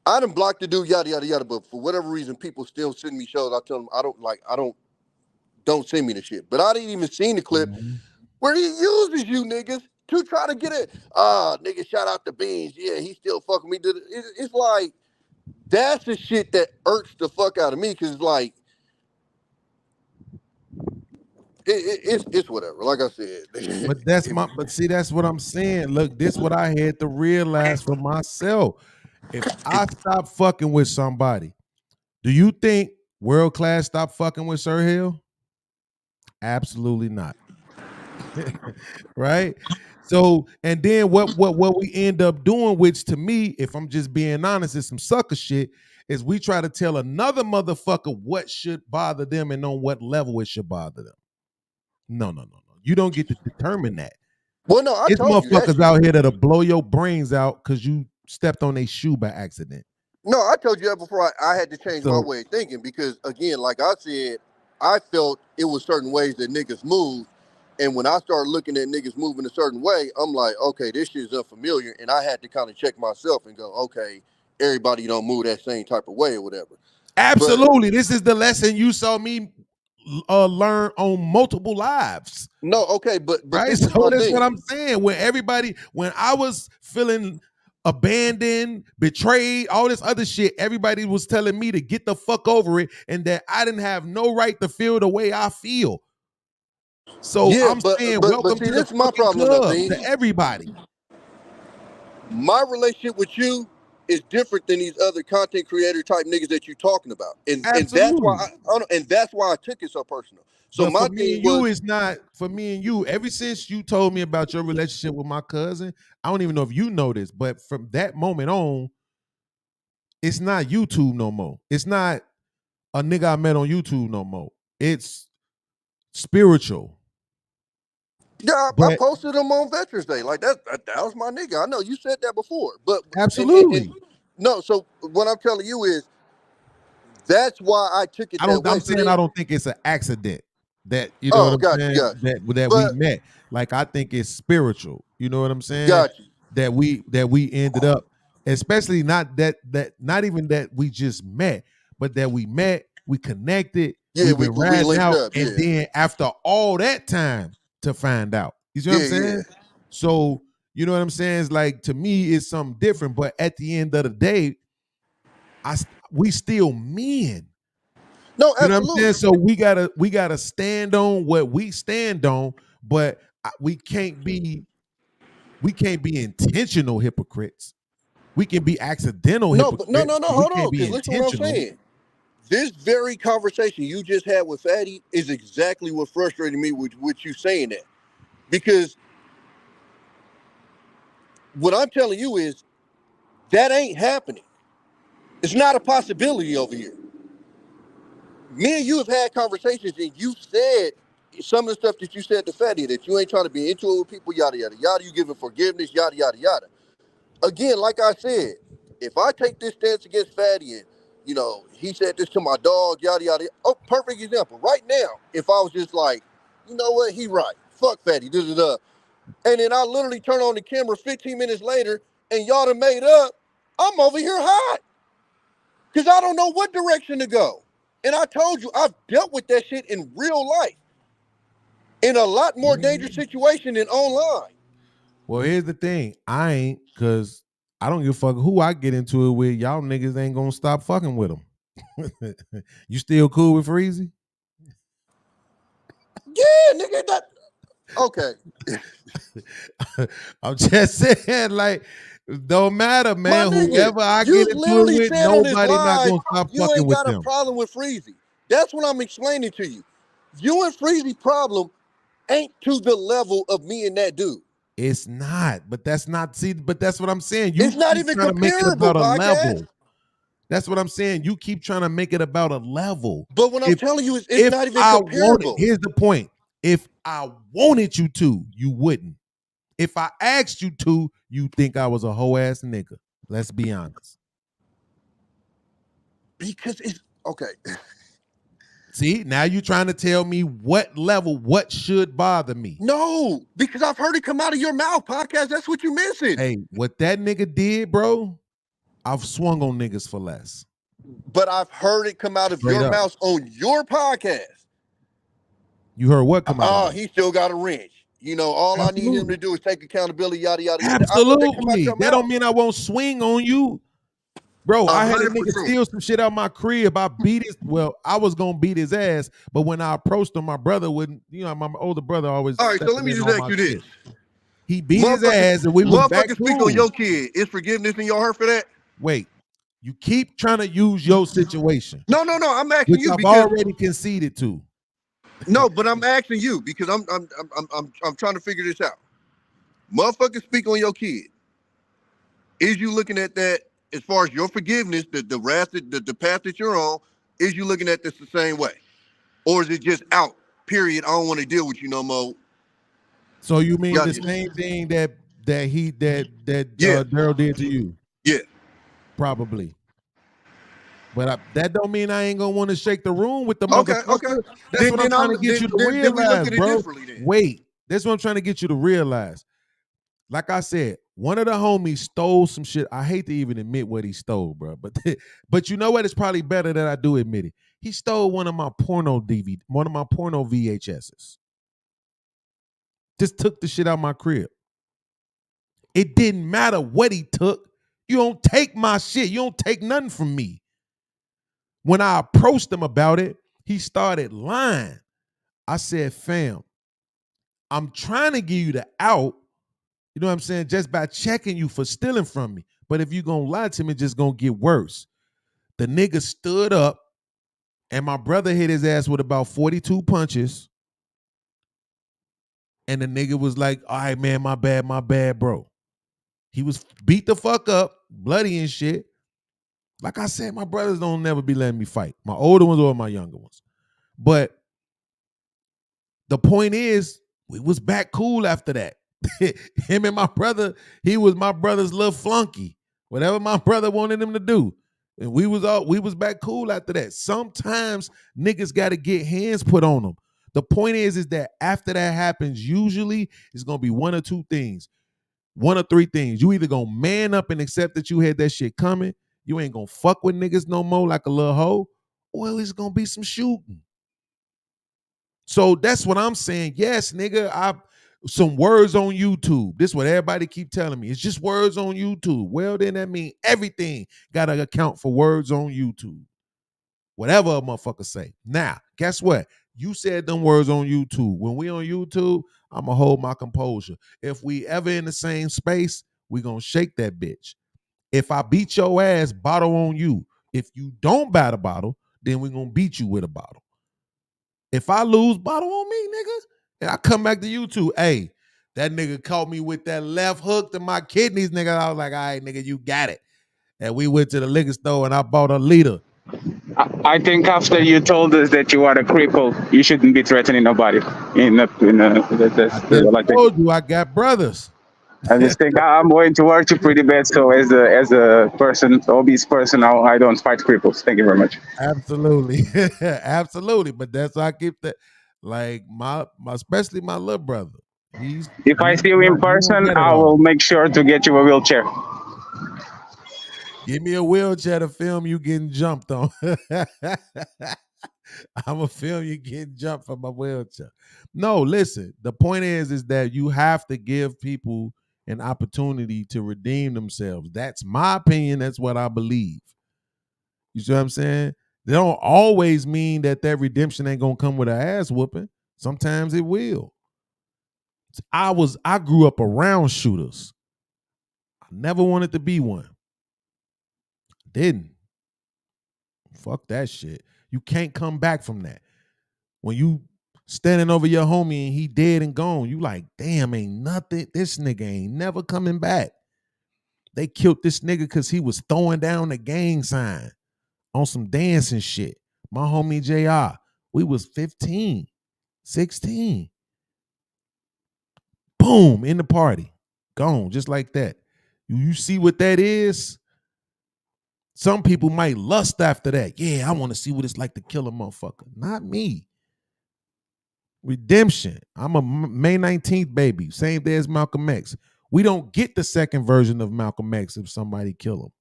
Speaker 9: I done blocked the dude, yada yada yada, but for whatever reason, people still send me shows. I tell them don't send me the shit. But I didn't even see the clip where he uses you niggas to try to get it. Nigga, shout out to Beans. Yeah, he still fucking me. It's like that's the shit that irks the fuck out of me because like it's whatever. Like I said,
Speaker 5: but see, that's what I'm saying. Look, this what I had to realize for myself. If I stop fucking with somebody, do you think World Class stop fucking with Sir Hill? Absolutely not. Right? So, and then what we end up doing, which to me, if I'm just being honest, is some sucker shit, is we try to tell another motherfucker what should bother them and on what level it should bother them. No. You don't get to determine that.
Speaker 9: Well, no, I
Speaker 5: It's
Speaker 9: told you that
Speaker 5: motherfuckers out here that'll blow your brains out because you stepped on their shoe by accident.
Speaker 9: No, I told you that before. I had to change my way of thinking because, again, like I said, I felt it was certain ways that niggas move. And when I started looking at niggas moving a certain way, I'm like, okay, this shit is unfamiliar. And I had to kind of check myself and go, okay, everybody don't move that same type of way or whatever.
Speaker 5: Absolutely. This is the lesson you saw me learn on multiple lives.
Speaker 9: No, okay, but
Speaker 5: right. So that's what I'm saying. When I was feeling abandoned, betrayed, all this other shit, everybody was telling me to get the fuck over it and that I didn't have no right to feel the way I feel. So
Speaker 9: yeah,
Speaker 5: I'm saying welcome
Speaker 9: see,
Speaker 5: to
Speaker 9: this
Speaker 5: the
Speaker 9: is my problem
Speaker 5: club,
Speaker 9: though,
Speaker 5: to everybody.
Speaker 9: My relationship with you is different than these other content creator type niggas that you're talking about, and that's why I took it so personal. So
Speaker 5: but
Speaker 9: my
Speaker 5: for me and you is not for me and you. Ever since you told me about your relationship with my cousin, I don't even know if you know this, but from that moment on, it's not YouTube no more. It's not a nigga I met on YouTube no more. It's spiritual.
Speaker 9: Yeah, I posted him on Veterans Day. Like that was my nigga. I know you said that before, but
Speaker 5: absolutely
Speaker 9: no. So what I'm telling you is that's why I took it that way.
Speaker 5: I'm saying I don't think it's an accident that you know what I'm saying that we met. Like I think it's spiritual. You know what I'm saying?
Speaker 9: Got you.
Speaker 5: That we ended up, especially not even that we just met, but that we met, we connected, we've been riding out,
Speaker 9: up,
Speaker 5: and then after all that time to find out. You see what I'm saying? So you know what I'm saying? It's like to me, it's something different. But at the end of the day, we still men.
Speaker 9: No,
Speaker 5: you know
Speaker 9: absolutely.
Speaker 5: what I'm saying? So we gotta stand on what we stand on, but we can't be intentional hypocrites. We can be accidental hypocrites.
Speaker 9: No, hold on,
Speaker 5: because
Speaker 9: listen to what I'm saying. This very conversation you just had with Fatty is exactly what frustrated me with you saying that. Because what I'm telling you is that ain't happening. It's not a possibility over here. Me and you have had conversations and you said some of the stuff that you said to Fatty, that you ain't trying to be into it with people, yada, yada, yada. You giving forgiveness, yada, yada, yada. Again, like I said, if I take this stance against Fatty and, you know, he said this to my dog, yada, yada. Oh, perfect example. Right now, if I was just like, you know what, he right. Fuck Fatty, da-da-da. And then I literally turn on the camera 15 minutes later and y'all done made up, I'm over here hot. Because I don't know what direction to go. And I told you, I've dealt with that shit in real life. In a lot more dangerous situation than online.
Speaker 5: Well, here's the thing. I ain't, because I don't give a fuck who I get into it with. Y'all niggas ain't gonna stop fucking with them. You still cool with Freezy?
Speaker 9: Yeah, nigga, that... Okay.
Speaker 5: I'm just saying, like, don't matter, man.
Speaker 9: My nigga,
Speaker 5: whoever I get into it with, nobody not gonna stop
Speaker 9: you
Speaker 5: fucking
Speaker 9: ain't
Speaker 5: with
Speaker 9: got
Speaker 5: them.
Speaker 9: a problem with Freezy. That's what I'm explaining to you. You and Freezy problem ain't to the level of me and that dude.
Speaker 5: It's not, but that's what I'm saying.
Speaker 9: It's not even
Speaker 5: trying to make it
Speaker 9: comparable,
Speaker 5: about a
Speaker 9: podcast.
Speaker 5: level. That's what I'm saying. You keep trying to make it about a level.
Speaker 9: But what I'm telling you is it's not even comparable.
Speaker 5: Here's the point. If I wanted you to, you wouldn't. If I asked you to, you think I was a hoe ass nigga. Let's be honest.
Speaker 9: Because it's okay.
Speaker 5: See, now you're trying to tell me what level, what should bother me.
Speaker 9: No, because I've heard it come out of your mouth, podcast. That's what you missing.
Speaker 5: Hey, what that nigga did, bro, I've swung on niggas for less.
Speaker 9: But I've heard it come out of your mouth on your podcast.
Speaker 5: You heard what come out?
Speaker 9: He still got a wrench. You know, all I need him to do is take accountability, yada, yada, yada.
Speaker 5: Absolutely. That don't mean I won't swing on you. Bro, I had a
Speaker 9: 100%.
Speaker 5: nigga steal some shit out my crib. I was gonna beat his ass, but when I approached him, my brother wouldn't, my older brother always.
Speaker 9: All right, so let me just ask you this.
Speaker 5: He beat his ass and we was back cool.
Speaker 9: Speak on your kid. Is forgiveness in your heart for that?
Speaker 5: Wait, you keep trying to use your situation.
Speaker 9: No. I'm asking
Speaker 5: which
Speaker 9: you
Speaker 5: I've
Speaker 9: because
Speaker 5: already conceded to.
Speaker 9: No, but I'm asking you because I'm trying to figure this out. Motherfuckers speak on your kid. Is you looking at that as far as your forgiveness, the wrath, the path that you're on? Is you looking at this the same way, or is it just out? Period. I don't want to deal with you no more.
Speaker 5: So you mean the same thing that Daryl did to you?
Speaker 9: Yeah,
Speaker 5: probably. But that don't mean I ain't gonna want to shake the room with the motherfucker.
Speaker 9: Okay.
Speaker 5: That's what I'm trying to get you to realize, bro. Wait, that's what I'm trying to get you to realize. Like I said, one of the homies stole some shit. I hate to even admit what he stole, bro. But you know what? It's probably better that I do admit it. He stole one of my porno VHSs. Just took the shit out of my crib. It didn't matter what he took. You don't take my shit. You don't take nothing from me. When I approached him about it, he started lying. I said, fam, I'm trying to give you the out, you know what I'm saying, just by checking you for stealing from me. But if you're going to lie to me, it's just going to get worse. The nigga stood up, and my brother hit his ass with about 42 punches. And the nigga was like, all right, man, my bad, bro. He was beat the fuck up, bloody and shit. Like I said, my brothers don't never be letting me fight. My older ones or my younger ones. But the point is, we was back cool after that. Him and my brother, he was my brother's little flunky. Whatever my brother wanted him to do. And we was back cool after that. Sometimes niggas got to get hands put on them. The point is that after that happens, usually it's going to be one or two things. One or three things. You either going to man up and accept that you had that shit coming. You ain't going to fuck with niggas no more like a little hoe. Or it's going to be some shooting. So that's what I'm saying. Yes, nigga, some words on YouTube. This is what everybody keep telling me. It's just words on YouTube. Well, then that means everything got to account for words on YouTube. Whatever a motherfucker say. Now, guess what? You said them words on YouTube. When we on YouTube, I'm going to hold my composure. If we ever in the same space, we going to shake that bitch. If I beat your ass, bottle on you. If you don't bat a bottle, then we going to beat you with a bottle. If I lose, bottle on me, nigga. And I come back to YouTube. Hey, that nigga caught me with that left hook to my kidneys, nigga. I was like, all right, nigga, you got it. And we went to the liquor store and I bought a liter.
Speaker 13: I think after you told us that you are a cripple, you shouldn't be threatening nobody. I
Speaker 5: told you I got brothers.
Speaker 13: I just think I'm going to hurt you pretty bad. So as a person, obese person, I don't fight cripples. Thank you very much.
Speaker 5: Absolutely, absolutely. But that's why I keep that. Like my especially my little brother.
Speaker 13: If I see you in person, I will make sure to get you a wheelchair.
Speaker 5: Give me a wheelchair to film you getting jumped on. I'm gonna film you getting jumped from my wheelchair. No, listen. The point is that you have to give people an opportunity to redeem themselves. That's my opinion. That's what I believe. You see what I'm saying? They don't always mean that redemption ain't gonna come with an ass whooping. Sometimes it will. I grew up around shooters. I never wanted to be one. Didn't. Fuck that shit. You can't come back from that. When you standing over your homie and he dead and gone, you like, damn, ain't nothing. This nigga ain't never coming back. They killed this nigga because he was throwing down the gang sign on some dancing shit. My homie JR, we was 15, 16. Boom, in the party. Gone, just like that. You see what that is? Some people might lust after that. Yeah, I want to see what it's like to kill a motherfucker. Not me. Redemption. I'm a May 19th baby. Same day as Malcolm X. We don't get the second version of Malcolm X if somebody kill him.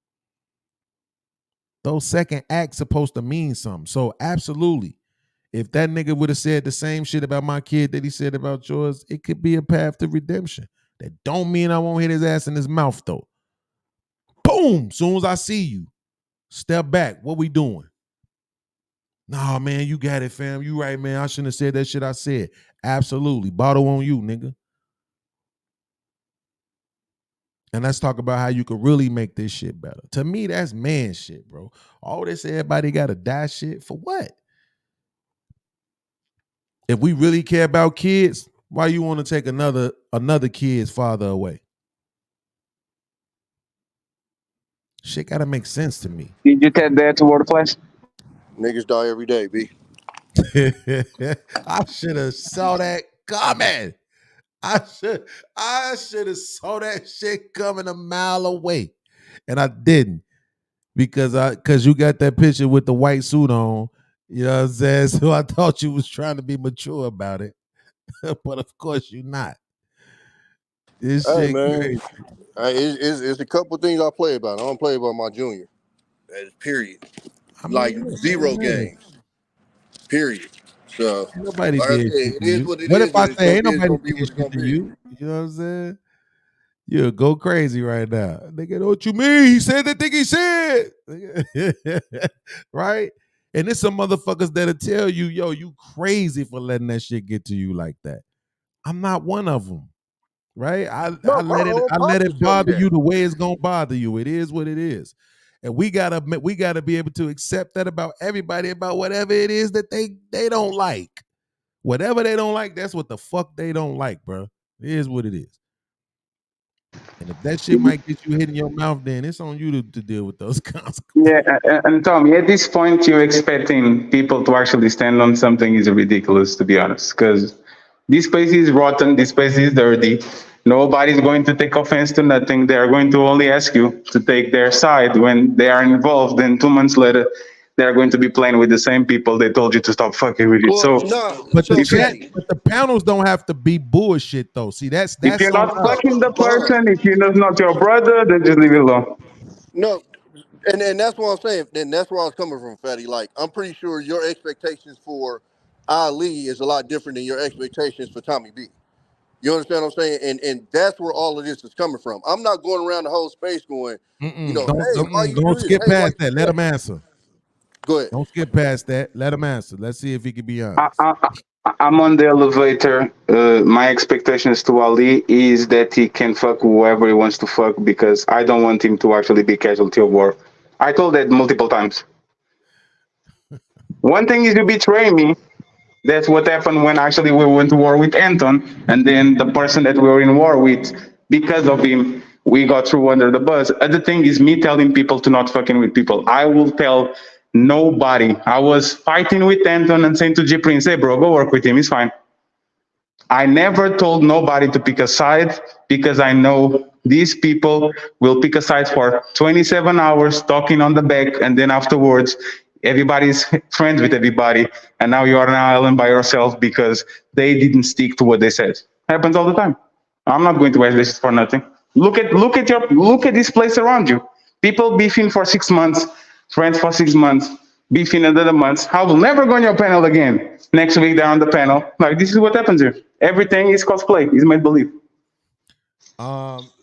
Speaker 5: Those second acts supposed to mean something. So absolutely, if that nigga would have said the same shit about my kid that he said about yours, it could be a path to redemption. That don't mean I won't hit his ass in his mouth though. Boom! Soon as I see you, step back. What we doing? Nah, man, you got it, fam. You right, man. I shouldn't have said that shit I said. Absolutely. Bottle on you, nigga. And let's talk about how you could really make this shit better. To me, that's man shit, bro. All this everybody gotta die shit for what? If we really care about kids, why you want to take another kid's father away? Shit gotta make sense to me.
Speaker 13: Did you tell that to WordClass?
Speaker 9: Niggas die every day, B.
Speaker 5: I should have saw that coming. I should have saw that shit coming a mile away. And I didn't. Because you got that picture with the white suit on. You know what I'm saying? So I thought you was trying to be mature about it. But of course you're not. This
Speaker 9: Hey,
Speaker 5: shit
Speaker 9: man.
Speaker 5: crazy.
Speaker 9: It's a couple things I play about. I don't play about my junior. That is period. Like zero games. Period. So
Speaker 5: Nobody
Speaker 9: like I
Speaker 5: did
Speaker 9: said,
Speaker 5: shit
Speaker 9: it
Speaker 5: to
Speaker 9: is
Speaker 5: you.
Speaker 9: what it
Speaker 5: What
Speaker 9: is,
Speaker 5: if I
Speaker 9: and it's
Speaker 5: say
Speaker 9: gonna
Speaker 5: ain't
Speaker 9: be, it's
Speaker 5: nobody
Speaker 9: gonna be
Speaker 5: did
Speaker 9: what it's
Speaker 5: shit
Speaker 9: gonna
Speaker 5: to
Speaker 9: be.
Speaker 5: you? You know what I'm saying? You'll go crazy right now. Nigga, know what you mean? He said the thing he said. Right? And there's some motherfuckers that'll tell you, yo, you crazy for letting that shit get to you like that. I'm not one of them. Right? I let it bother you the way it's gonna bother you. It is what it is. And we gotta be able to accept that about everybody, about whatever it is that they don't like. Whatever they don't like, that's what the fuck they don't like, bro. It is what it is. And if that shit might get you hit in your mouth, then it's on you to deal with those consequences.
Speaker 13: Yeah, and Tommy, at this point, you're expecting people to actually stand on something is ridiculous, to be honest, because this place is rotten, this place is dirty. Nobody's going to take offense to nothing. They're going to only ask you to take their side when they are involved. Then 2 months later, they're going to be playing with the same people they told you to stop fucking with it.
Speaker 9: Well,
Speaker 13: So,
Speaker 9: no,
Speaker 5: But
Speaker 9: so
Speaker 5: the panels don't have to be bullshit though. See, that's
Speaker 13: if you're
Speaker 5: on
Speaker 13: not
Speaker 5: us.
Speaker 13: fucking the person, if you're not your brother, then just leave it alone.
Speaker 9: no, and that's what I'm saying. And that's where I was coming from, Fatty. Like, I'm pretty sure your expectations for Ali is a lot different than your expectations for Tommy B. You understand what I'm saying? And that's where all of this is coming from. I'm not going around the whole space going, you know, hey, why you do
Speaker 5: Don't
Speaker 9: this?
Speaker 5: skip
Speaker 9: Hey, why
Speaker 5: past
Speaker 9: you
Speaker 5: that.
Speaker 9: do
Speaker 5: Let
Speaker 9: that?
Speaker 5: him answer.
Speaker 9: Go ahead.
Speaker 5: Don't skip past that. Let him answer. Let's see if he can be
Speaker 13: I,
Speaker 5: honest.
Speaker 13: I, I'm on the elevator. My expectations to Ali is that he can fuck whoever he wants to fuck because I don't want him to actually be casualty of war. I told that multiple times. One thing is you betray me. That's what happened when actually we went to war with Anton, and then the person that we were in war with, because of him, we got through under the bus. Other thing is me telling people to not fucking with people. I will tell nobody. I was fighting with Anton and saying to G Prince, hey bro, go work with him, he's fine. I never told nobody to pick a side because I know these people will pick a side for 27 hours talking on the back, and then afterwards everybody's friends with everybody, and now you are on an island by yourself because they didn't stick to what they said. Happens all the time. I'm not going to waste this for nothing. Look at this place around you. People beefing for 6 months, friends for 6 months, beefing another month. I will never go on your panel again. Next week they're on the panel. Like, this is what happens here. Everything is cosplay. It's made believe.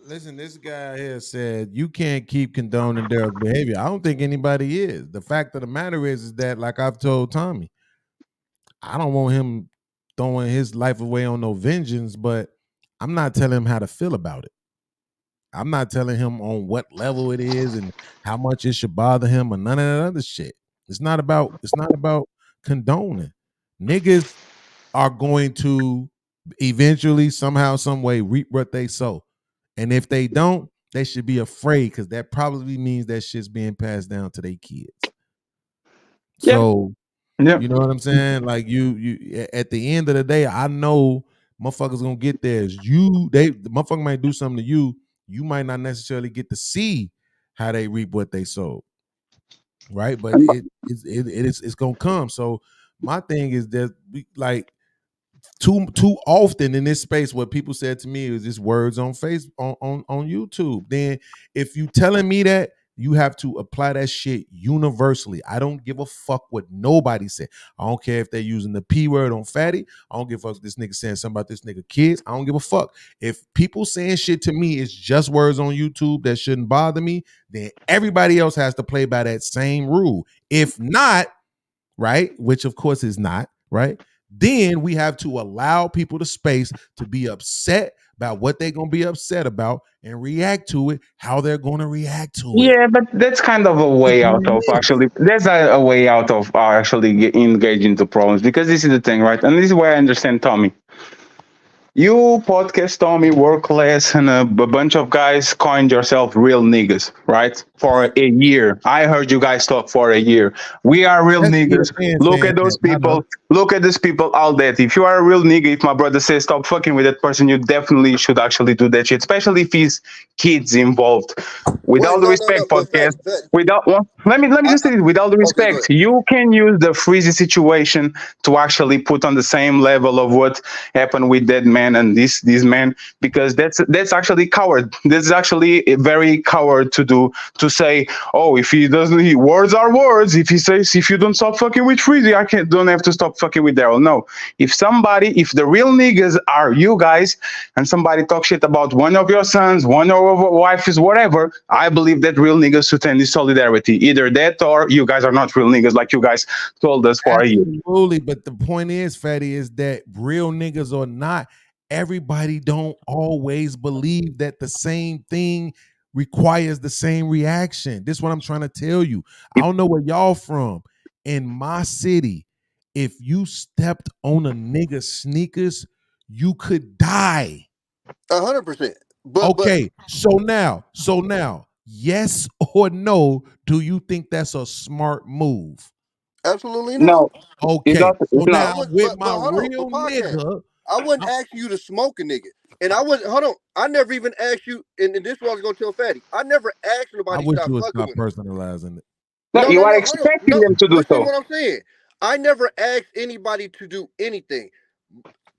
Speaker 5: Listen, this guy here said you can't keep condoning Daryl's behavior. I don't think anybody is. The fact of the matter is that, like I've told Tommy, I don't want him throwing his life away on no vengeance, but I'm not telling him how to feel about it. I'm not telling him on what level it is and how much it should bother him or none of that other shit. It's not about condoning. Niggas are going to eventually, somehow, some way, reap what they sow. And if they don't, they should be afraid because that probably means that shit's being passed down to their kids. So, you know what I'm saying? Like you at the end of the day, I know motherfuckers gonna get theirs. The motherfucker might do something to you. You might not necessarily get to see how they reap what they sowed. Right. But it's gonna come. So my thing is that we like too often in this space what people said to me is just words on Facebook on YouTube. Then if you telling me that you have to apply that shit universally. I don't give a fuck what nobody said. I don't care if they're using the P word on Fatty. I don't give a fuck if this nigga saying something about this nigga kids. I don't give a fuck. If people saying shit to me is just words on YouTube that shouldn't bother me, then everybody else has to play by that same rule. If not, right, which of course is not, right, then we have to allow people the space to be upset about what they're going to be upset about and react to it how they're going to react to it.
Speaker 13: Yeah, but that's kind of a way out of actually. There's a way out of actually engage into problems, because this is the thing, right? And this is where I understand Tommy. You podcast Tommy, WorldClass, and a bunch of guys coined yourself real niggas, right? For a year. I heard you guys talk for a year. We are real niggas. Look at those people. Look at these people out there. If you are a real nigga, if my brother says stop fucking with that person, you definitely should actually do that shit, especially if he's kids involved. With all the respect, podcast. Without let me just say this. With all the respect, you can use the Freezy situation to actually put on the same level of what happened with that man and this man, because that's actually coward. That's actually very coward to do, to say, oh, if he doesn't, words are words. If he says, if you don't stop fucking with Freezy, don't have to stop fucking with Daryl. No, if the real niggas are you guys, and somebody talk shit about one of your sons, one of your wives, whatever, I believe that real niggas should end this solidarity. Either that or you guys are not real niggas, like you guys told us for a year.
Speaker 5: Absolutely, but the point is, Fatty, is that real niggas or not, everybody don't always believe that the same thing requires the same reaction. This is what I'm trying to tell you. I don't know where y'all from. In my city, if you stepped on a nigga's sneakers, you could die.
Speaker 9: 100%.
Speaker 5: So now, yes or no, do you think that's a smart move?
Speaker 9: Absolutely not.
Speaker 13: No.
Speaker 5: Okay.
Speaker 13: So
Speaker 5: now with my real nigga,
Speaker 9: I wasn't asking you to smoke a nigga. And I wasn't, hold on, I never even asked you, and this is what I was going to tell Fatty. I never asked nobody
Speaker 5: I wish
Speaker 9: to
Speaker 5: you would
Speaker 9: stop
Speaker 5: stop
Speaker 9: fucking with
Speaker 5: personalizing it.
Speaker 13: No, you are expecting them to do
Speaker 9: listen
Speaker 13: so.
Speaker 9: to what I'm saying. I never asked anybody to do anything.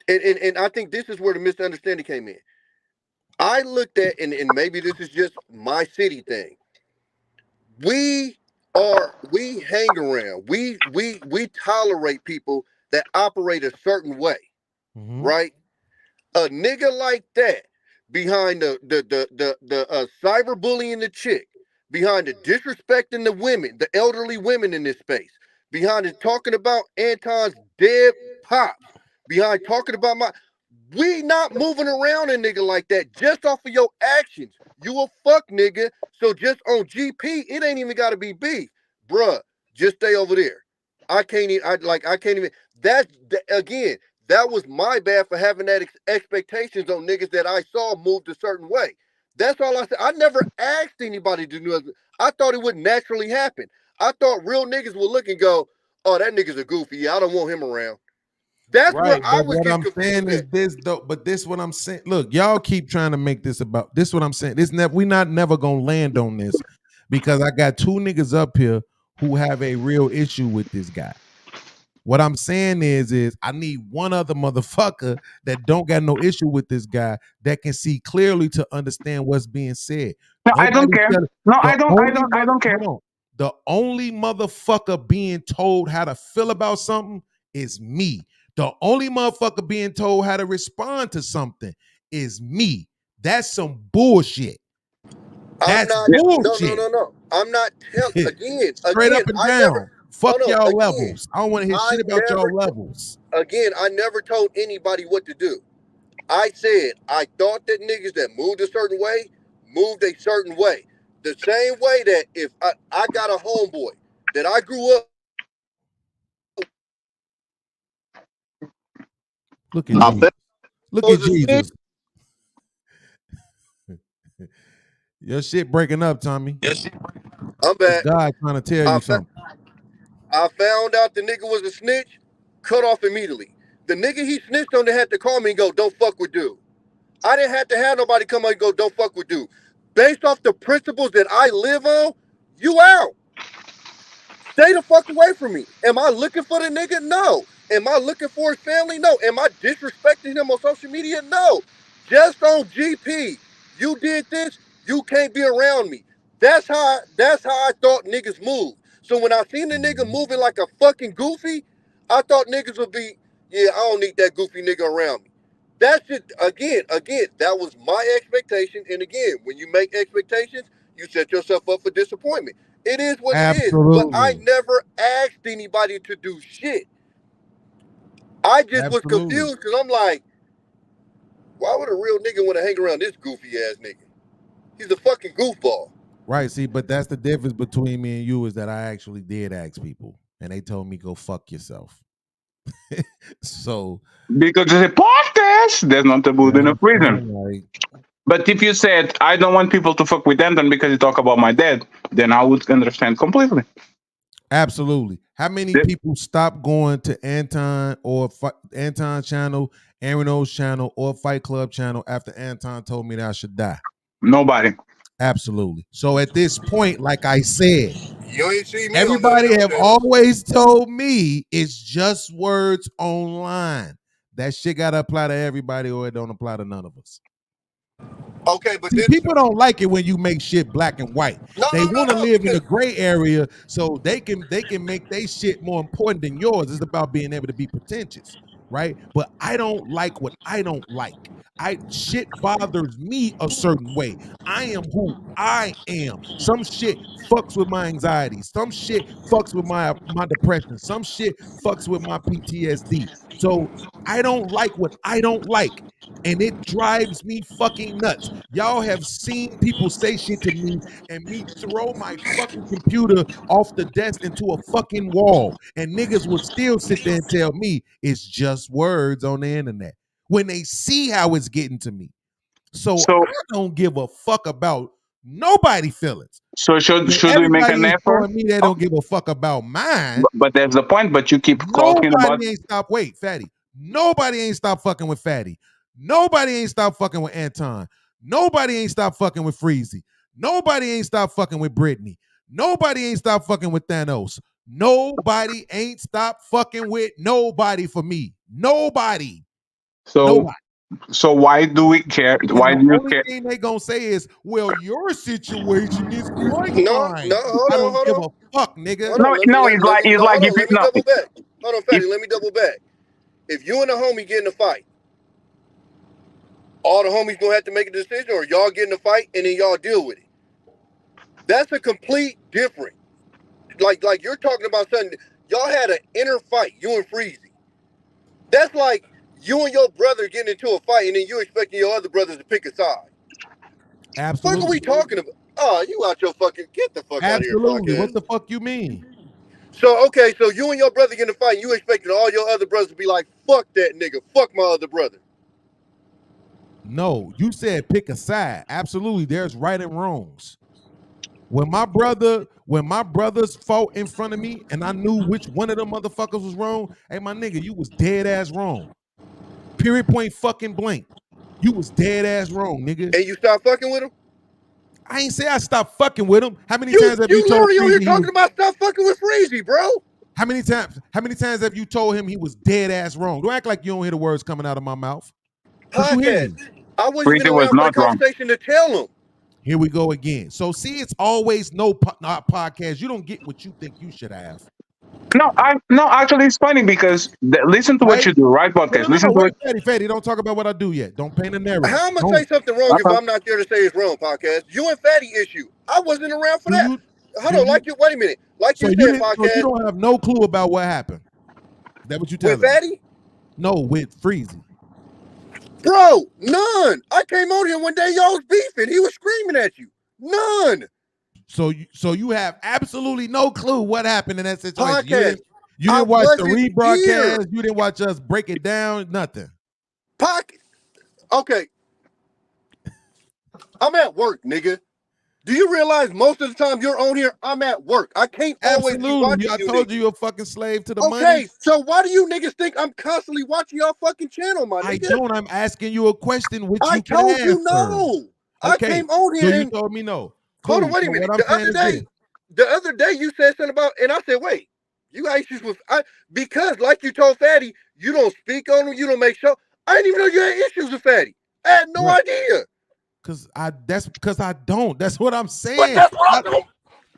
Speaker 9: And I think this is where the misunderstanding came in. I looked at, and maybe this is just my city thing. We hang around. We tolerate people that operate a certain way. Right? A nigga like that, behind the cyberbullying the chick, behind the disrespecting the women, the elderly women in this space, behind it talking about Anton's dead pops, behind talking about we not moving around a nigga like that just off of your actions. You a fuck nigga, so just on GP, it ain't even gotta be beef. Bruh, just stay over there. I can't even, again, that was my bad for having that expectations on niggas that I saw moved a certain way. That's all I said. I never asked anybody to do it. I thought it would naturally happen. I thought real niggas would look and go, oh, that nigga's a goofy. Yeah, I don't want him around. That's
Speaker 5: right,
Speaker 9: what I was
Speaker 5: what
Speaker 9: getting
Speaker 5: I'm
Speaker 9: confused
Speaker 5: saying is this though, but this what I'm saying. Look, y'all keep trying to make this about this. What I'm saying. We not never gonna land on this because I got two niggas up here who have a real issue with this guy. What I'm saying is I need one other motherfucker that don't got no issue with this guy that can see clearly to understand what's being said.
Speaker 13: No, I don't care. No, I don't care.
Speaker 5: The only motherfucker being told how to feel about something is me. The only motherfucker being told how to respond to something is me. That's some bullshit. That's bullshit.
Speaker 9: No. I'm not telling again.
Speaker 5: Straight up and down. Fuck y'all levels. I don't want to hear shit about y'all levels.
Speaker 9: Again, I never told anybody what to do. I said I thought that niggas that moved a certain way moved a certain way. The same way that if I got a homeboy that I grew up.
Speaker 5: Look at Jesus. Look at Jesus. Your shit breaking up, Tommy.
Speaker 9: I'm back.
Speaker 5: God trying to tell you something.
Speaker 9: I found out the nigga was a snitch, cut off immediately. The nigga he snitched on, they had to call me and go, don't fuck with dude. I didn't have to have nobody come and go, don't fuck with dude. Based off the principles that I live on, you out. Stay the fuck away from me. Am I looking for the nigga? No. Am I looking for his family? No. Am I disrespecting him on social media? No. Just on GP. You did this, you can't be around me. That's how I thought niggas move. So when I seen the nigga moving like a fucking goofy, I thought niggas would be, yeah, I don't need that goofy nigga around me. That's it. Again, that was my expectation. And again, when you make expectations, you set yourself up for disappointment. It is what it is. But I never asked anybody to do shit. I just was confused because I'm like, why would a real nigga want to hang around this goofy ass nigga? He's a fucking goofball.
Speaker 5: Right. See, but that's the difference between me and you is that I actually did ask people, and they told me go fuck yourself. So
Speaker 13: because it's a podcast, there's not a burden of reason.
Speaker 5: Like,
Speaker 13: but if you said I don't want people to fuck with Anton because you talk about my dad, then I would understand completely.
Speaker 5: Absolutely. How many people stopped going to Anton or Anton channel, Aaron channel, or Fight Club channel after Anton told me that I should die?
Speaker 13: Nobody.
Speaker 5: Absolutely. So at this point, like I said,
Speaker 9: you ain't see me.
Speaker 5: Everybody have always told me it's just words online. That shit gotta apply to everybody, or it don't apply to none of us.
Speaker 9: Okay, but
Speaker 5: see, people don't like it when you make shit black and white. They want to live in a gray area so they can make their shit more important than yours. It's about being able to be pretentious, right? But I don't like what I don't like. Shit bothers me a certain way. I am who I am. Some shit fucks with my anxiety. Some shit fucks with my depression. Some shit fucks with my PTSD. So I don't like what I don't like. And it drives me fucking nuts. Y'all have seen people say shit to me and me throw my fucking computer off the desk into a fucking wall. And niggas will still sit there and tell me it's just words on the internet when they see how it's getting to me. So I don't give a fuck about nobody feelings.
Speaker 13: So should we make an effort?
Speaker 5: Me they don't give a fuck about mine.
Speaker 13: But that's the point. But you keep talking about.
Speaker 5: Nobody ain't stop. Wait, Fatty. Nobody ain't stop fucking with Fatty. Nobody ain't stop fucking with Anton. Nobody ain't stop fucking with Freezy. Nobody ain't stop fucking with Brittany. Nobody ain't stop fucking with Thanos. Nobody ain't stop fucking with nobody for me. Nobody.
Speaker 13: So why do we care? Why do you care?
Speaker 5: The only thing they gonna say is, well, your situation is quite
Speaker 9: No,
Speaker 5: fine.
Speaker 9: hold
Speaker 5: I
Speaker 9: on,
Speaker 5: don't give a fuck, nigga.
Speaker 9: Let me double back. Hold on, Fatty, let me double back. If you and a homie get in a fight, all the homies gonna have to make a decision, or y'all get in a fight and then y'all deal with it. That's a complete different. Like you're talking about something. Y'all had an inner fight, you and Freezy. That's like you and your brother getting into a fight and then you expecting your other brothers to pick a side.
Speaker 5: Absolutely.
Speaker 9: What are we talking about? Oh, you out your fucking get the fuck out of here.
Speaker 5: Absolutely. What the fuck you mean?
Speaker 9: So okay, so you and your brother get in a fight, and you expecting all your other brothers to be like, fuck that nigga, fuck my other brother.
Speaker 5: No, you said pick a side. Absolutely, there's right and wrongs. When my brothers fought in front of me and I knew which one of them motherfuckers was wrong, hey, my nigga, you was dead ass wrong. Period, point, fucking blank. You was dead ass wrong, nigga.
Speaker 9: And you stopped fucking with him?
Speaker 5: I ain't say I stopped fucking with him. How many times have you told
Speaker 9: Freezy? You're talking about stop fucking with Freezy, bro.
Speaker 5: How many times have you told him he was dead ass wrong? Don't act like you don't hear the words coming out of my mouth.
Speaker 9: Podcast. I wasn't even around for the conversation to tell him.
Speaker 5: Here we go again. So see, it's always not podcast. You don't get what you think you should have.
Speaker 13: No, actually, it's funny because listen to what you do, right, podcast? Listen to it.
Speaker 5: Fatty, don't talk about what I do yet. Don't paint a narrative.
Speaker 9: How am I gonna say something wrong if I'm not there to say it's wrong, podcast? You and Fatty issue. I wasn't around for that. Hold on, wait a minute. Like you said, podcast.
Speaker 5: So you don't have no clue about what happened. That what you telling
Speaker 9: me? With Fatty?
Speaker 5: No, with Freezy.
Speaker 9: Bro, none. I came on here one day, y'all was beefing. He was screaming at you. None.
Speaker 5: So you have absolutely no clue what happened in that situation.
Speaker 9: Podcast.
Speaker 5: You didn't watch the rebroadcast. You didn't watch us break it down. Nothing.
Speaker 9: Okay. I'm at work, nigga. Do you realize most of the time you're on here, I'm at work. I can't always be watching you.
Speaker 5: I told you you're a fucking slave to the money.
Speaker 9: Okay, so why do you niggas think I'm constantly watching y'all fucking channel, my nigga?
Speaker 5: I don't. I'm asking you a question which you can answer.
Speaker 9: I told you no. Okay. I came on here
Speaker 5: and you told me no.
Speaker 9: Cool. Hold on, wait a minute. The other day you said something about, and I said, wait, you got issues with, because like you told Fatty, you don't speak on them, you don't make sure. I didn't even know you had issues with Fatty. I had no idea.
Speaker 5: That's because I don't. That's what I'm saying.
Speaker 9: What's the problem?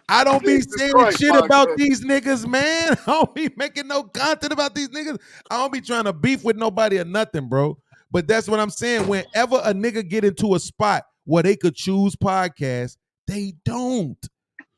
Speaker 5: I don't be
Speaker 9: Jesus
Speaker 5: saying
Speaker 9: Christ,
Speaker 5: shit
Speaker 9: my
Speaker 5: about
Speaker 9: God.
Speaker 5: these niggas, man. I don't be making no content about these niggas. I don't be trying to beef with nobody or nothing, bro. But that's what I'm saying. Whenever a nigga get into a spot where they could choose podcasts, they don't.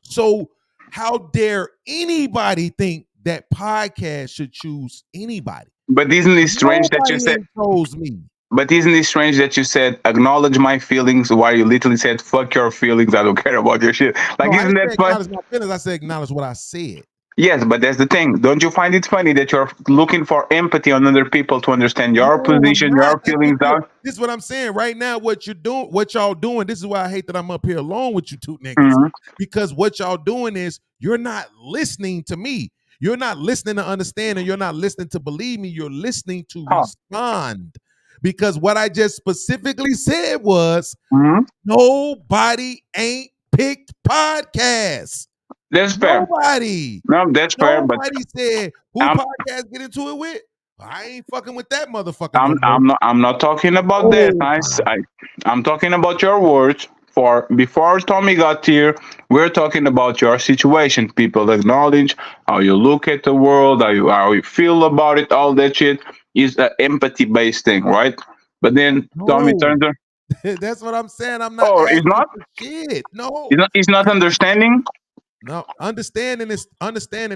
Speaker 5: So how dare anybody think that podcast should choose anybody?
Speaker 13: But isn't it strange that you
Speaker 5: Nobody
Speaker 13: said?
Speaker 5: ain't chose me.
Speaker 13: But isn't it strange that you said acknowledge my feelings while you literally said fuck your feelings? I don't care about your shit. Like,
Speaker 5: No, I
Speaker 13: isn't
Speaker 5: didn't
Speaker 13: that
Speaker 5: say
Speaker 13: fun?
Speaker 5: acknowledge my feelings. I said acknowledge what I said.
Speaker 13: Yes, but that's the thing. Don't you find it funny that you're looking for empathy on other people to understand your
Speaker 5: No, I'm
Speaker 13: position,
Speaker 5: not.
Speaker 13: your feelings out?
Speaker 5: This is what I'm saying right now. What you're doing, what y'all doing. This is why I hate that I'm up here alone with you two niggas.
Speaker 13: Mhm.
Speaker 5: Because what y'all doing is you're not listening to me. You're not listening to understand, and you're not listening to believe me. You're listening to respond. Because what I just specifically said was nobody ain't picked podcasts.
Speaker 13: That's fair.
Speaker 5: Nobody.
Speaker 13: No, that's fair. But
Speaker 5: Nobody said who
Speaker 13: I'm-
Speaker 5: podcast get into it with. I ain't fucking with that motherfucker. no more.
Speaker 13: I'm not talking about that. I'm talking about your words. For before Tommy got here, we're talking about your situation. People acknowledge how you look at the world, how you feel about it. All that shit is an empathy based thing, right? But then Tommy turns around.
Speaker 5: That's what I'm saying. I'm not.
Speaker 13: Oh, it's
Speaker 5: asking
Speaker 13: not.
Speaker 5: for shit. No.
Speaker 13: It's not understanding.
Speaker 5: No, understanding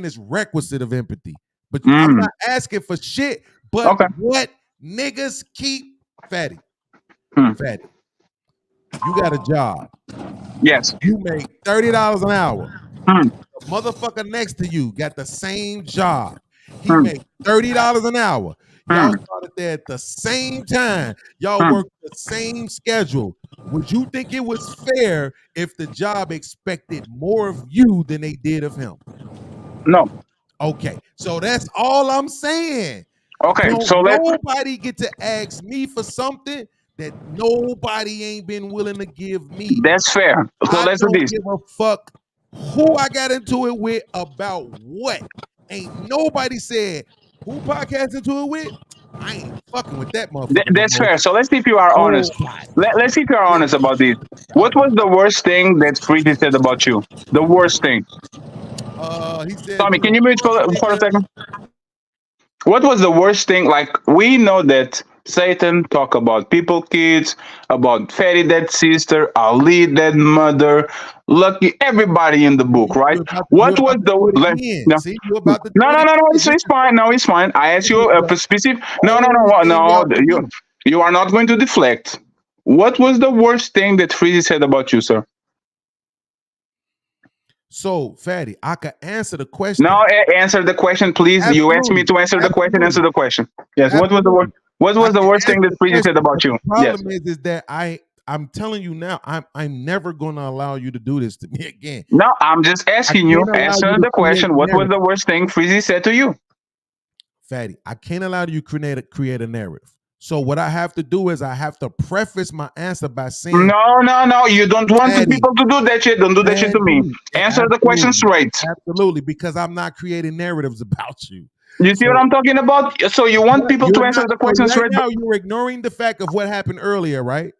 Speaker 5: is requisite of empathy. But I'm not asking for shit. But what niggas keep fatty. Fatty. You got a job.
Speaker 13: Yes.
Speaker 5: You make $30 an hour. The motherfucker next to you got the same job. He make $30 an hour. Y'all started there at the same time. Y'all work the same schedule. Would you think it was fair if the job expected more of you than they did of him?
Speaker 13: No.
Speaker 5: Okay, so that's all I'm saying.
Speaker 13: Okay,
Speaker 5: Don't
Speaker 13: so
Speaker 5: nobody get to ask me for something that nobody ain't been willing to give me.
Speaker 13: That's fair. So
Speaker 5: I
Speaker 13: let's do
Speaker 5: don't
Speaker 13: this.
Speaker 5: give a fuck who I got into it with about what. Ain't nobody said who podcast into it with. I ain't fucking with that motherfucker.
Speaker 13: That's fair. So let's see if you are honest. Let's see if you are honest about this. What was the worst thing that Freezy said about you? The worst thing.
Speaker 5: He said,
Speaker 13: Tommy, can you mute for a second? What was the worst thing? Like, we know that Satan talk about people kids, about Fatty dead sister, Ali dead mother, Lucky, everybody in the book, right? What was the no.
Speaker 5: See, you about to
Speaker 13: No, it's fine. No, it's fine. I asked you a specific. No. You are not going to deflect. What was the worst thing that Freezy said about you, sir?
Speaker 5: So, Fatty, I could answer the question.
Speaker 13: No, answer the question, please.
Speaker 5: Absolutely.
Speaker 13: You asked me to answer the question. Answer the question. Yes.
Speaker 5: Absolutely.
Speaker 13: What was the worst thing that Freezy said about you?
Speaker 5: The problem is that I'm telling you now, I'm never going to allow you to do this to me again.
Speaker 13: No, I'm just asking you. Answer the question. What was the worst thing Freezy said to you?
Speaker 5: Fatty, I can't allow you to create a narrative. So what I have to do is I have to preface my answer by saying,
Speaker 13: No. You don't want people to do that shit. Don't do that shit to me. Answer the question straight.
Speaker 5: Absolutely, because I'm not creating narratives about you.
Speaker 13: You see what I'm talking about? So you want people to answer the question straight?
Speaker 5: Right now, you're ignoring the fact of what happened earlier, right?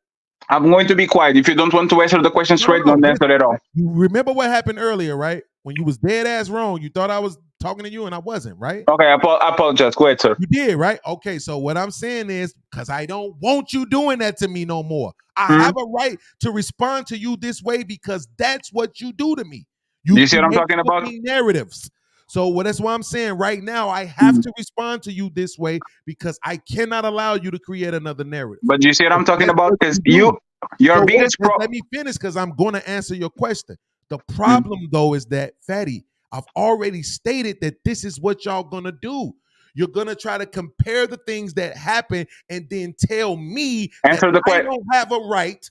Speaker 13: I'm going to be quiet. If you don't want to answer the question straight, don't answer at all.
Speaker 5: You remember what happened earlier, right? When you was dead ass wrong, you thought I was talking to you and I wasn't, right?
Speaker 13: Okay, I apologize. Go ahead, sir.
Speaker 5: You did, right? Okay, so what I'm saying is, because I don't want you doing that to me no more. I have a right to respond to you this way because that's what you do to me.
Speaker 13: You see what I'm talking about?
Speaker 5: Narratives. So that's why I'm saying right now I have to respond to you this way because I cannot allow you to create another narrative.
Speaker 13: But you see what I'm talking about? Because
Speaker 5: let me finish because I'm going to answer your question. The problem though is that, Fatty, I've already stated that this is what y'all gonna do. You're gonna try to compare the things that happen and then tell me that I don't have a right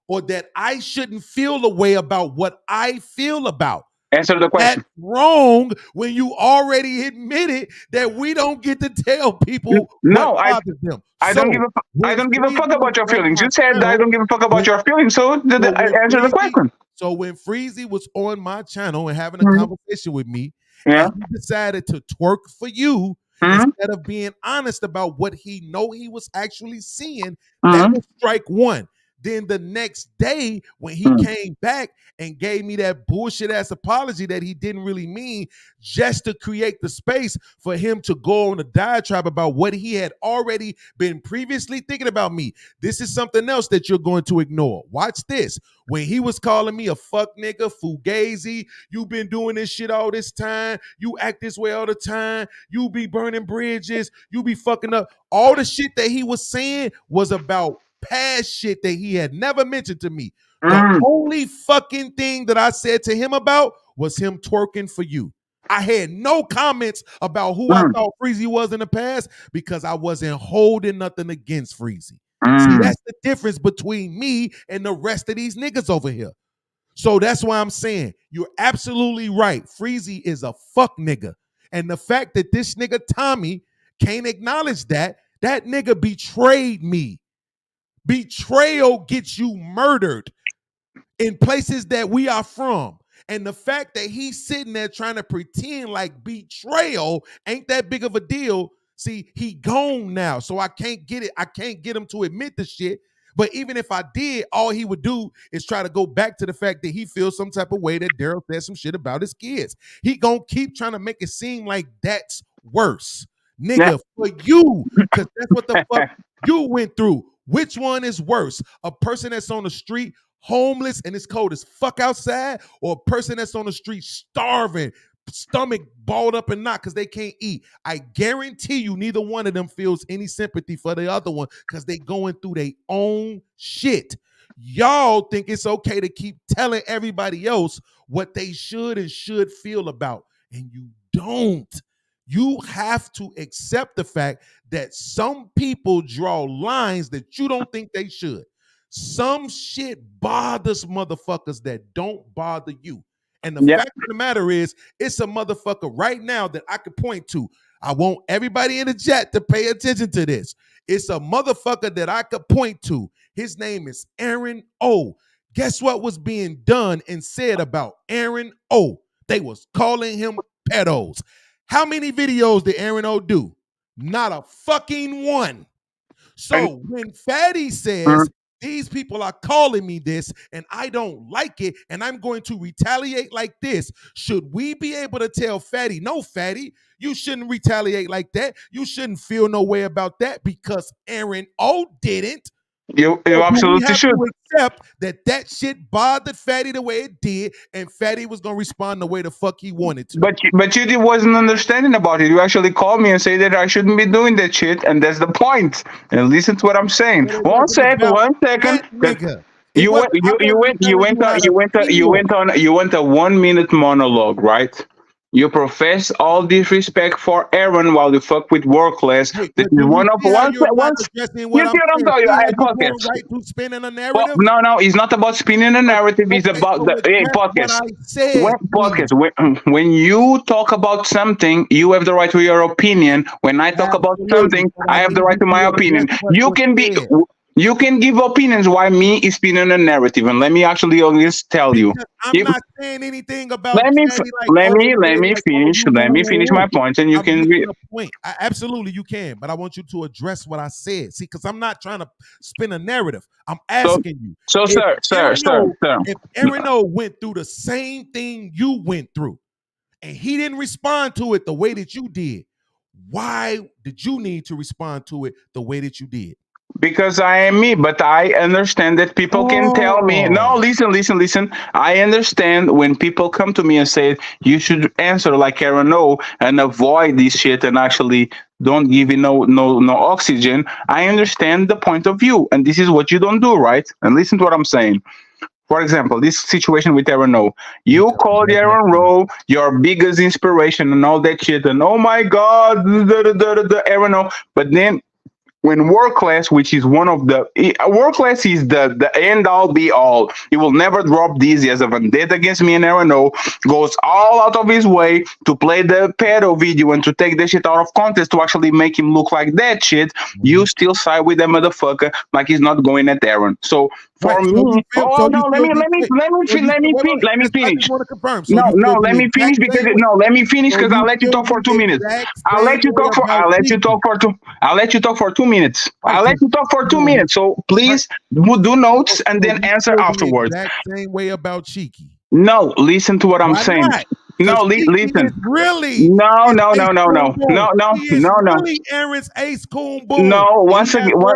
Speaker 5: or that I shouldn't feel the way about what I feel about.
Speaker 13: Answer the question.
Speaker 5: That's wrong when you already admitted that we don't get to tell people what bothers them.
Speaker 13: I don't give a fuck about your feelings. You said I don't give a fuck about your feelings, so answer the question.
Speaker 5: So when Freezy was on my channel and having a conversation with me, and he decided to twerk for you instead of being honest about what he know he was actually seeing, that was strike one. Then the next day, when he came back and gave me that bullshit ass apology that he didn't really mean, just to create the space for him to go on a diatribe about what he had already been previously thinking about me. This is something else that you're going to ignore. Watch this. When he was calling me a fuck nigga, fugazi, you been doing this shit all this time, you act this way all the time, you be burning bridges, you be fucking up. All the shit that he was saying was about past shit that he had never mentioned to me. The only fucking thing that I said to him about was him twerking for you. I had no comments about who I thought Freezy was in the past because I wasn't holding nothing against Freezy. See, that's the difference between me and the rest of these niggas over here. So that's why I'm saying you're absolutely right. Freezy is a fuck nigga. And the fact that this nigga Tommy can't acknowledge that nigga betrayed me. Betrayal gets you murdered in places that we are from. And the fact that he's sitting there trying to pretend like betrayal ain't that big of a deal. See, he gone now, so I can't get it. I can't get him to admit the shit. But even if I did, all he would do is try to go back to the fact that he feels some type of way that Daryl said some shit about his kids. He gonna keep trying to make it seem like that's worse. Nigga, for you, because that's what the fuck you went through. Which one is worse? A person that's on the street homeless and it's cold as fuck outside, or a person that's on the street starving, stomach balled up and not because they can't eat? I guarantee you neither one of them feels any sympathy for the other one because they going through their own shit. Y'all think it's okay to keep telling everybody else what they should and should feel about, and you don't. You have to accept the fact that some people draw lines that you don't think they should. Some shit bothers motherfuckers that don't bother you. And the fact of the matter is, it's a motherfucker right now that I could point to. I want everybody in the chat to pay attention to this. It's a motherfucker that I could point to. His name is Aaron O. Guess what was being done and said about Aaron O? They was calling him pedos. How many videos did Aaron O do? Not a fucking one. So when Fatty says, these people are calling me this and I don't like it and I'm going to retaliate like this, should we be able to tell Fatty, no, Fatty, you shouldn't retaliate like that. You shouldn't feel no way about that because Aaron O didn't.
Speaker 13: You absolutely should
Speaker 5: accept that shit bothered Fatty the way it did, and Fatty was gonna respond the way the fuck he wanted to.
Speaker 13: But you wasn't understanding about it. You actually called me and say that I shouldn't be doing that shit, and that's the point. And listen to what I'm saying. One second.
Speaker 5: Nigga.
Speaker 13: You went a 1 minute monologue, right? You profess all disrespect for Aaron while you fuck with WorldClass. This is one of one. You see what I'm talking about? Podcast. No, it's not about spinning a narrative. It's about the podcast. When you talk about something, you have the right to your opinion. When I talk about something, I have the right to my opinion. You can give opinions why me is spinning a narrative, and let me actually always tell you.
Speaker 5: I'm not saying anything about.
Speaker 13: Let me finish my point, and you can.
Speaker 5: Absolutely, you can, but I want you to address what I said. See, because I'm not trying to spin a narrative. I'm asking you.
Speaker 13: So, sir.
Speaker 5: If Aaron O went through the same thing you went through, and he didn't respond to it the way that you did, why did you need to respond to it the way that you did?
Speaker 13: Because I am me, but I understand that people can tell me, no, listen. I understand when people come to me and say, you should answer like Aaron O and avoid this shit and actually don't give you no oxygen. I understand the point of view, and this is what you don't do, right? And listen to what I'm saying. For example, this situation with Aaron O. You called Aaron O your biggest inspiration and all that shit, and oh my God, the Aaron O. But then when WorldClass, which is one of the WorldClass is the end all be all. He will never drop this. He has a vendetta against me and Aaron O. Goes all out of his way to play the pedo video and to take the shit out of context to actually make him look like that shit. You still side with that motherfucker like he's not going at Aaron. So For me, let me finish.
Speaker 5: I just want to confirm.
Speaker 13: No, let me finish because I'll let you talk for 2 minutes. I'll let you talk for 2 minutes. I'll let you talk for 2 minutes. So please do notes and then answer afterwards.
Speaker 5: Exact same way about Cheeky.
Speaker 13: No, listen to what I'm saying. No, listen.
Speaker 5: Really?
Speaker 13: No.
Speaker 5: He is really Aaron's ace coon boom.
Speaker 13: No, once again, no.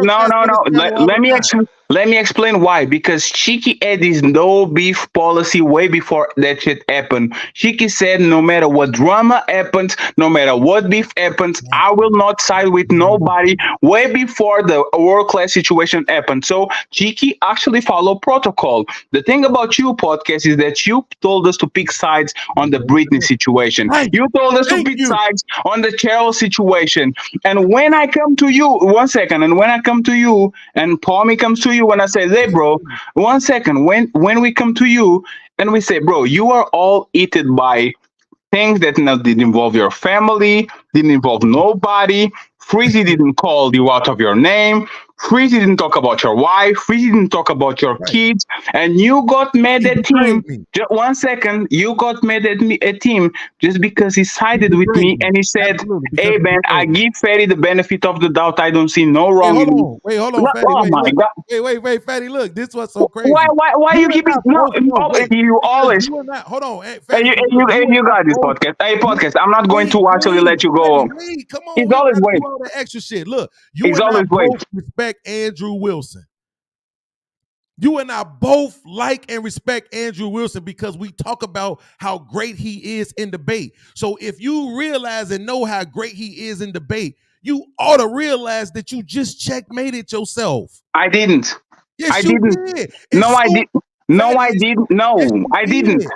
Speaker 13: Let me explain why. Because Cheeky had this no beef policy way before that shit happened. Cheeky said, no matter what drama happens, no matter what beef happens, I will not side with nobody way before the world class situation happened. So Cheeky actually followed protocol. The thing about you, podcast, is that you told us to pick sides on the Britney situation. You told us to pick sides on the Cheryl situation. And when I come to you, and Pommy comes to you, when I say, hey, bro, 1 second, when we come to you and we say, bro, you are all eaten by things that didn't involve your family, didn't involve nobody. Freezy didn't call you out of your name. Freezy didn't talk about your wife. Freezy didn't talk about your kids. And you got mad at him. Just 1 second. You got mad at him just because he sided with me and he said, hey, man, I give Fatty the benefit of the doubt. I don't see no wrong in it.
Speaker 5: Wait, hold on, Fatty.
Speaker 13: Oh, my God.
Speaker 5: Wait, Fatty, look. This was so crazy.
Speaker 13: Why you keep it? You always.
Speaker 5: Hold on.
Speaker 13: Hey, you got this podcast. Hey, podcast. I'm not going to actually let you go.
Speaker 5: Wait, come on.
Speaker 13: He's always waiting.
Speaker 5: All the extra shit. Look, you and I both respect Andrew Wilson. You and I both like and respect Andrew Wilson because we talk about how great he is in debate. So if you realize and know how great he is in debate, you ought to realize that you just checkmated yourself.
Speaker 13: I didn't.
Speaker 5: Yes,
Speaker 13: I didn't. I didn't.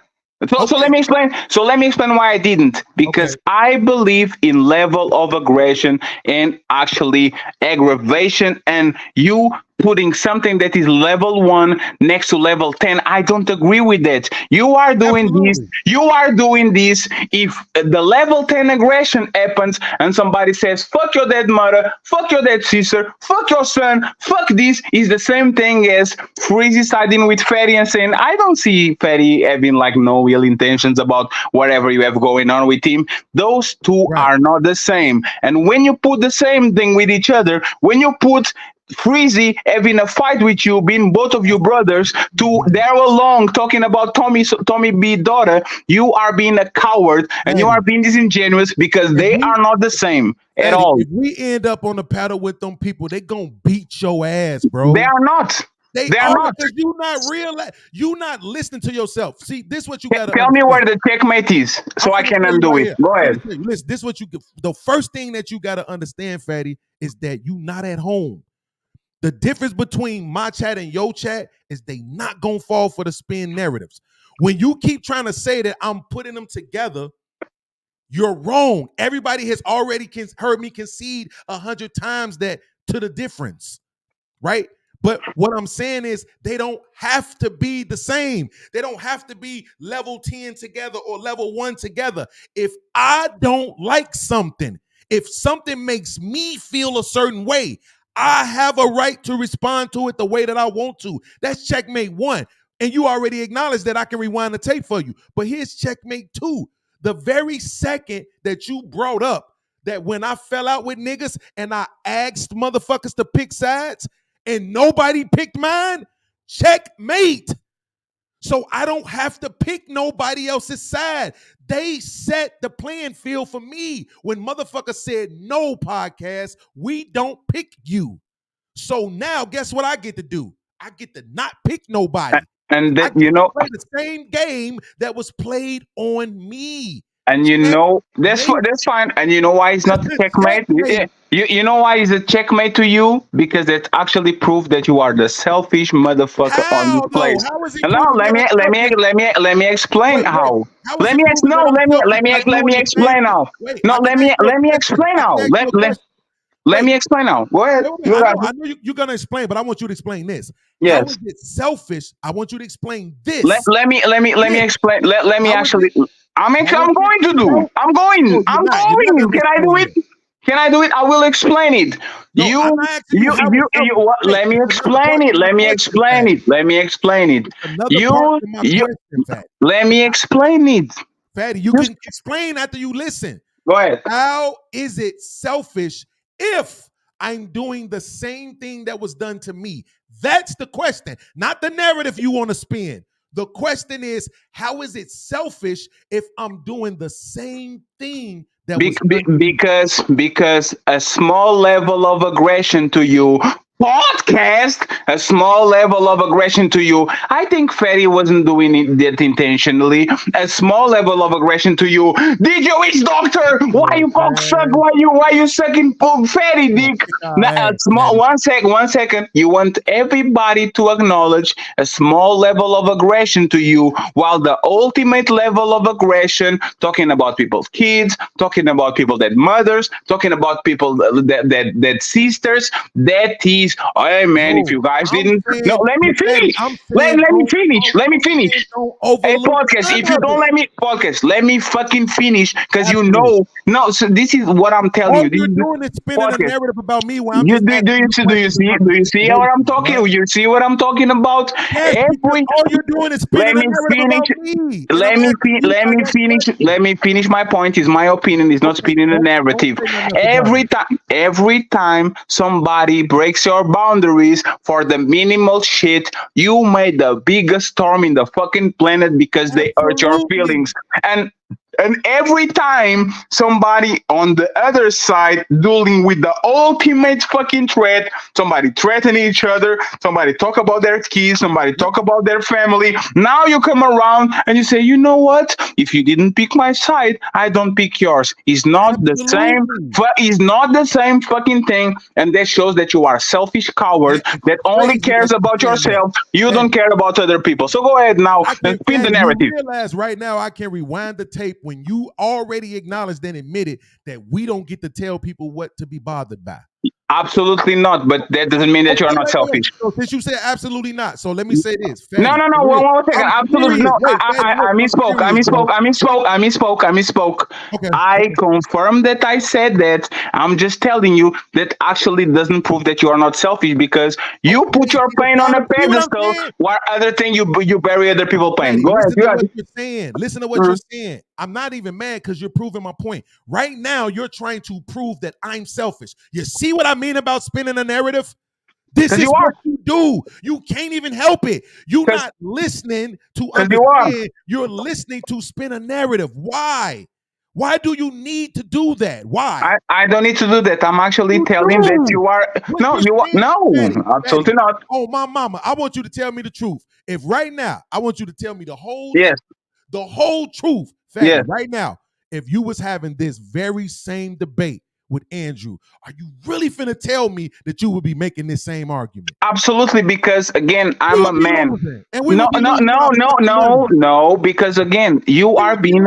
Speaker 13: So let me explain. So let me explain why I didn't. Because I believe in level of aggression and actually aggravation, and you putting something that is level 1 next to level 10. I don't agree with that. You are doing this. You are doing this. If the level 10 aggression happens and somebody says, fuck your dead mother, fuck your dead sister, fuck your son, fuck this, is the same thing as Freezy siding with Fatty and saying, I don't see Fatty having like no ill intentions about whatever you have going on with him. Those two are not the same. And when you put the same thing with each other, when you put Freezy having a fight with you, being both of you brothers, to Daryl Long talking about Tommy B daughter, you are being a coward and you are being disingenuous because they are not the same at all.
Speaker 5: If we end up on the paddle with them people, they gonna beat your ass, bro.
Speaker 13: They are not.
Speaker 5: They are not, because you not listening to yourself. See, this what you gotta
Speaker 13: tell me where the checkmate is, so I can undo it. Go ahead.
Speaker 5: Listen, this what the first thing that you gotta understand, Fatty, is that you not at home. The difference between my chat and your chat is they not gonna fall for the spin narratives. When you keep trying to say that I'm putting them together, you're wrong. Everybody has already heard me concede 100 times that to the difference, right? But what I'm saying is they don't have to be the same. They don't have to be level 10 together or level 1 together. If I don't like something, if something makes me feel a certain way, I have a right to respond to it the way that I want to. That's checkmate 1. And you already acknowledged that I can rewind the tape for you. But here's checkmate 2. The very second that you brought up that when I fell out with niggas and I asked motherfuckers to pick sides and nobody picked mine, checkmate. So I don't have to pick nobody else's side. They set the playing field for me. When motherfuckers said, no, podcast, we don't pick you. So now guess what I get to do? I get to not pick nobody.
Speaker 13: And that,
Speaker 5: play the same game that was played on me.
Speaker 13: And that's fine. And you know why it's not a checkmate? You know why it's a checkmate to you? Because it actually proves that you are the selfish motherfucker on this place. No, let me explain how. Let me explain how. No, let me explain how. Let me explain now. Go ahead.
Speaker 5: I know you're gonna explain, but I want you to explain this.
Speaker 13: Yes.
Speaker 5: How is it selfish? I want you to explain this.
Speaker 13: Let me explain. Let me actually. I'm going to do. I'm going. Can I do it? Can I do it? I will explain it.
Speaker 5: No,
Speaker 13: Let me explain it. Let me explain it. Let me explain it. Let me explain it.
Speaker 5: Fatty, you can explain after you listen.
Speaker 13: Go ahead.
Speaker 5: How is it selfish if I'm doing the same thing that was done to me? That's the question, not the narrative you want to spin. The question is, how is it selfish if I'm doing the same thing that was done?
Speaker 13: Because a small level of aggression to you, podcast, a small level of aggression to you. I think Fatty wasn't doing that intentionally. A small level of aggression to you. DJ Witch Doctor, why you cock suck? Why you sucking Fatty dick? One second. You want everybody to acknowledge a small level of aggression to you, while the ultimate level of aggression, talking about people's kids, talking about people that mothers, talking about people that sisters, that is. Hey man, if you guys didn't, no, let me finish. Let me finish. Hey, podcast, if you don't let me let me fucking finish, because you know. No, so this is what I'm telling you.
Speaker 5: All you're doing is spinning a narrative about me. When I'm
Speaker 13: do you see what I'm talking? You see what I'm talking about?
Speaker 5: Yes, all you're doing is spinning a narrative about me.
Speaker 13: Let me finish my point. Is my opinion. Is not spinning a narrative. Every time somebody breaks your boundaries for the minimal shit, you made the biggest storm in the fucking planet because they hurt your feelings. And every time somebody on the other side dealing with the ultimate fucking threat, somebody threatening each other, somebody talk about their kids, somebody talk about their family. Now you come around and you say, you know what? If you didn't pick my side, I don't pick yours. It's not the same. It's not the same fucking thing. And that shows that you are a selfish coward that only cares about yourself. You don't care about other people. So go ahead now and spin the narrative.
Speaker 5: You realize right now I can rewind the tape when you already acknowledged and admitted that we don't get to tell people what to be bothered by.
Speaker 13: Absolutely not, but that doesn't mean that you're not selfish.
Speaker 5: So since you said absolutely not, so let me say this.
Speaker 13: No, one second. Absolutely no. I misspoke.
Speaker 5: Okay.
Speaker 13: I confirm that I said that. I'm just telling you that actually doesn't prove that you are not selfish, because you put your pain on a pedestal, while other thing you bury other people's pain. Go ahead.
Speaker 5: Listen to what you're saying. I'm not even mad because you're proving my point. Right now, you're trying to prove that I'm selfish. You see what I mean about spinning a narrative? This is what you do. You can't even help it. You're not listening to understand. You're listening to spin a narrative. Why? Why do you need to do that? Why?
Speaker 13: I don't need to do that. I'm actually telling that you are. Absolutely not.
Speaker 5: Oh, my mama. I want you to tell me the truth. If right now, I want you to tell me the whole truth. Right now, if you was having this very same debate with Andrew, are you really finna tell me that you would be making this same argument?
Speaker 13: Absolutely, because again, I'm a man. No, because again, you are being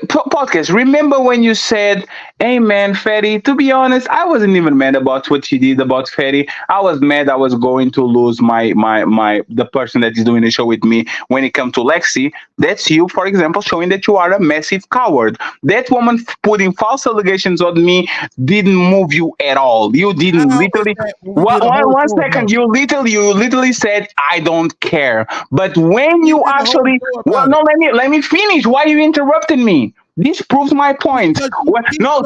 Speaker 13: podcast. Remember when you said, "Hey man, Fatty, to be honest, I wasn't even mad about what you did about Fatty. I was mad I was going to lose the person that is doing the show with me when it comes to Lexi." That's you, for example, showing that you are a massive coward. That woman putting false allegations on me didn't move you at all. You didn't literally. One second. You literally said, "I don't care." But when you actually, let me finish. Why you interrupted me? This proves my point. Stop. No,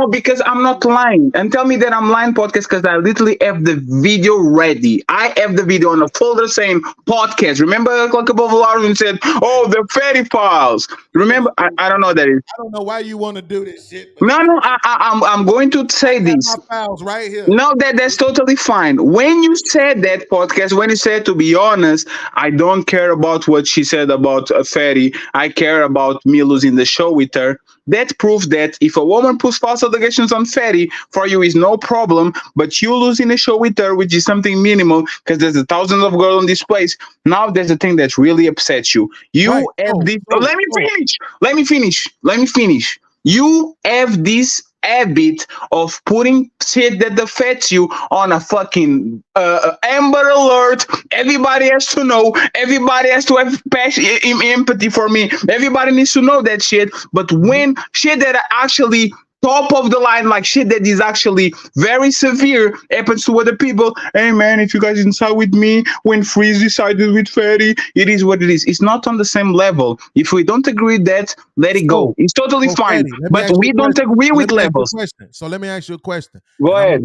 Speaker 13: because I'm not lying. And tell me that I'm lying, podcast, because I literally have the video ready. I have the video on a folder saying podcast. Remember, like above Lauren said, "Oh, the Fatty files." Remember, I don't know what that is.
Speaker 5: I don't know why you want to do this shit.
Speaker 13: I'm going to say this.
Speaker 5: My files right here.
Speaker 13: No, that's totally fine. When you said that, podcast, when you said, to be honest, I don't care about what she said about Fatty. I care about me losing the show with her. That proves that if a woman puts false allegations on Fatty, for you is no problem, but you losing the show with her, which is something minimal, because there's thousands of girls in this place. Now there's a thing that really upsets you. Let me finish. You have this habit of putting shit that affects you on a fucking Amber Alert. Everybody has to know. Everybody has to have passion, empathy for me. Everybody needs to know that shit. But when shit that are actually top of the line, like shit that is actually very severe, happens to other people. Hey man, if you guys didn't side with me when Freezy sided with Fatty, it is what it is. It's not on the same level. If we don't agree with that, let it go. It's totally fine.
Speaker 5: Fatty,
Speaker 13: but we don't agree with levels.
Speaker 5: So let me ask you a question.
Speaker 13: Go ahead.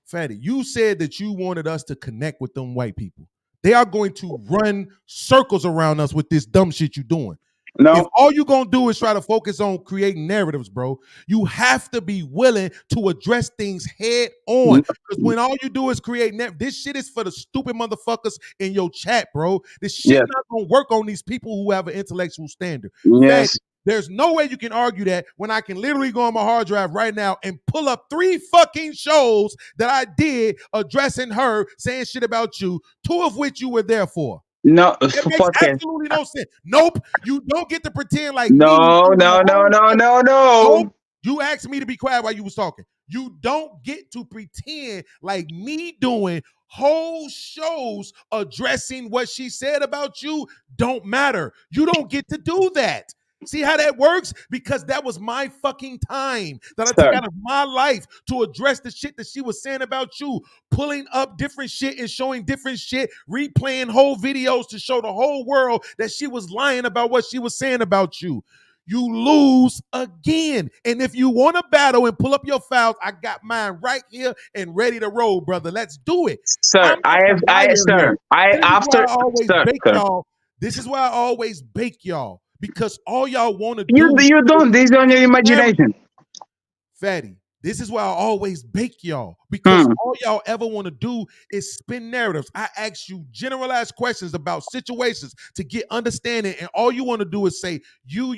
Speaker 5: Fatty, you said that you wanted us to connect with them white people. They are going to run circles around us with this dumb shit you're doing.
Speaker 13: No.
Speaker 5: If all you're going to do is try to focus on creating narratives, bro, you have to be willing to address things head on. Because when all you do is create this shit is for the stupid motherfuckers in your chat, bro. This shit not going to work on these people who have an intellectual standard.
Speaker 13: Yes.
Speaker 5: There's no way you can argue that when I can literally go on my hard drive right now and pull up 3 fucking shows that I did addressing her, saying shit about you, 2 of which you were there for.
Speaker 13: No,
Speaker 5: it makes absolutely no sense. Nope, you don't get to pretend like
Speaker 13: no.
Speaker 5: Nope. You asked me to be quiet while you was talking. You don't get to pretend like me doing whole shows addressing what she said about you don't matter. You don't get to do that. See how that works? Because that was my fucking time that I took out of my life to address the shit that she was saying about you, pulling up different shit and showing different shit, replaying whole videos to show the whole world that she was lying about what she was saying about you. You lose again. And if you want to battle and pull up your files, I got mine right here and ready to roll, brother. Let's do it.
Speaker 13: Sir,
Speaker 5: This is why I always bake y'all. Because all y'all want to do...
Speaker 13: You don't. This is on your imagination.
Speaker 5: Fatty, this is why I always bake y'all. Because all y'all ever want to do is spin narratives. I ask you generalized questions about situations to get understanding, and all you want to do is say, you.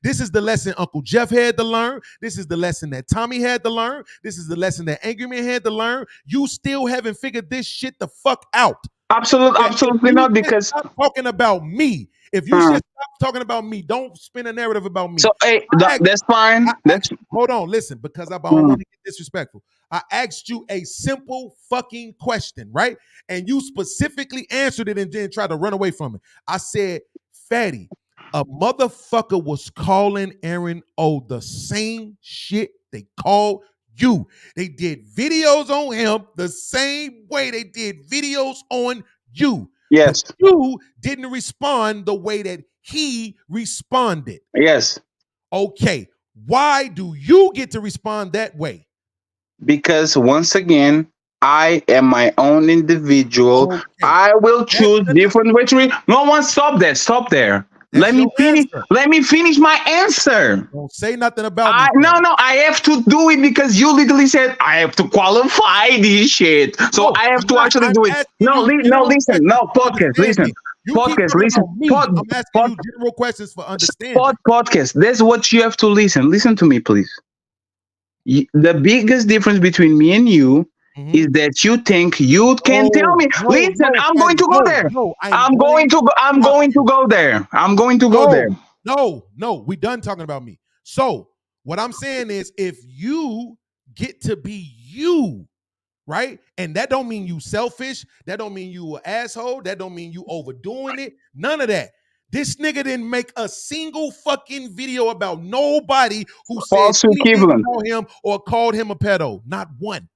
Speaker 5: This is the lesson Uncle Jeff had to learn. This is the lesson that Tommy had to learn. This is the lesson that AngryMan had to learn. You still haven't figured this shit the fuck out.
Speaker 13: Absolutely not, because
Speaker 5: stop talking about me. If you just stop talking about me, don't spin a narrative about me.
Speaker 13: So hey, that's fine.
Speaker 5: Hold on, listen, because I don't want to get disrespectful. I asked you a simple fucking question, right? And you specifically answered it and then tried to run away from it. I said, Fatty, a motherfucker was calling Aaron O the same shit they called you. They did videos on him the same way they did videos on you.
Speaker 13: Yes.
Speaker 5: But you didn't respond the way that he responded.
Speaker 13: Yes.
Speaker 5: Okay. Why do you get to respond that way?
Speaker 13: Because once again, I am my own individual. Okay. I will choose different ways to read. No one stop there. Stop there. Let me finish. Let me finish my answer.
Speaker 5: Don't say nothing about me.
Speaker 13: No, I have to do it because you literally said I have to qualify this shit. So I have to actually do it. Listen. Podcast. Listen. Podcast. Listen.
Speaker 5: I'm asking you general questions for understanding.
Speaker 13: Podcast. That's what you have to listen. Listen to me, please. The biggest difference between me and you is that you think you can tell me. Listen, I'm going to go there. I'm going to go there. I'm going to go there.
Speaker 5: No, we done talking about me. So what I'm saying is, if you get to be you, right? And that don't mean you selfish. That don't mean you an asshole. That don't mean you overdoing it. None of that. This nigga didn't make a single fucking video about nobody who said anything about him or called him a pedo. Not one.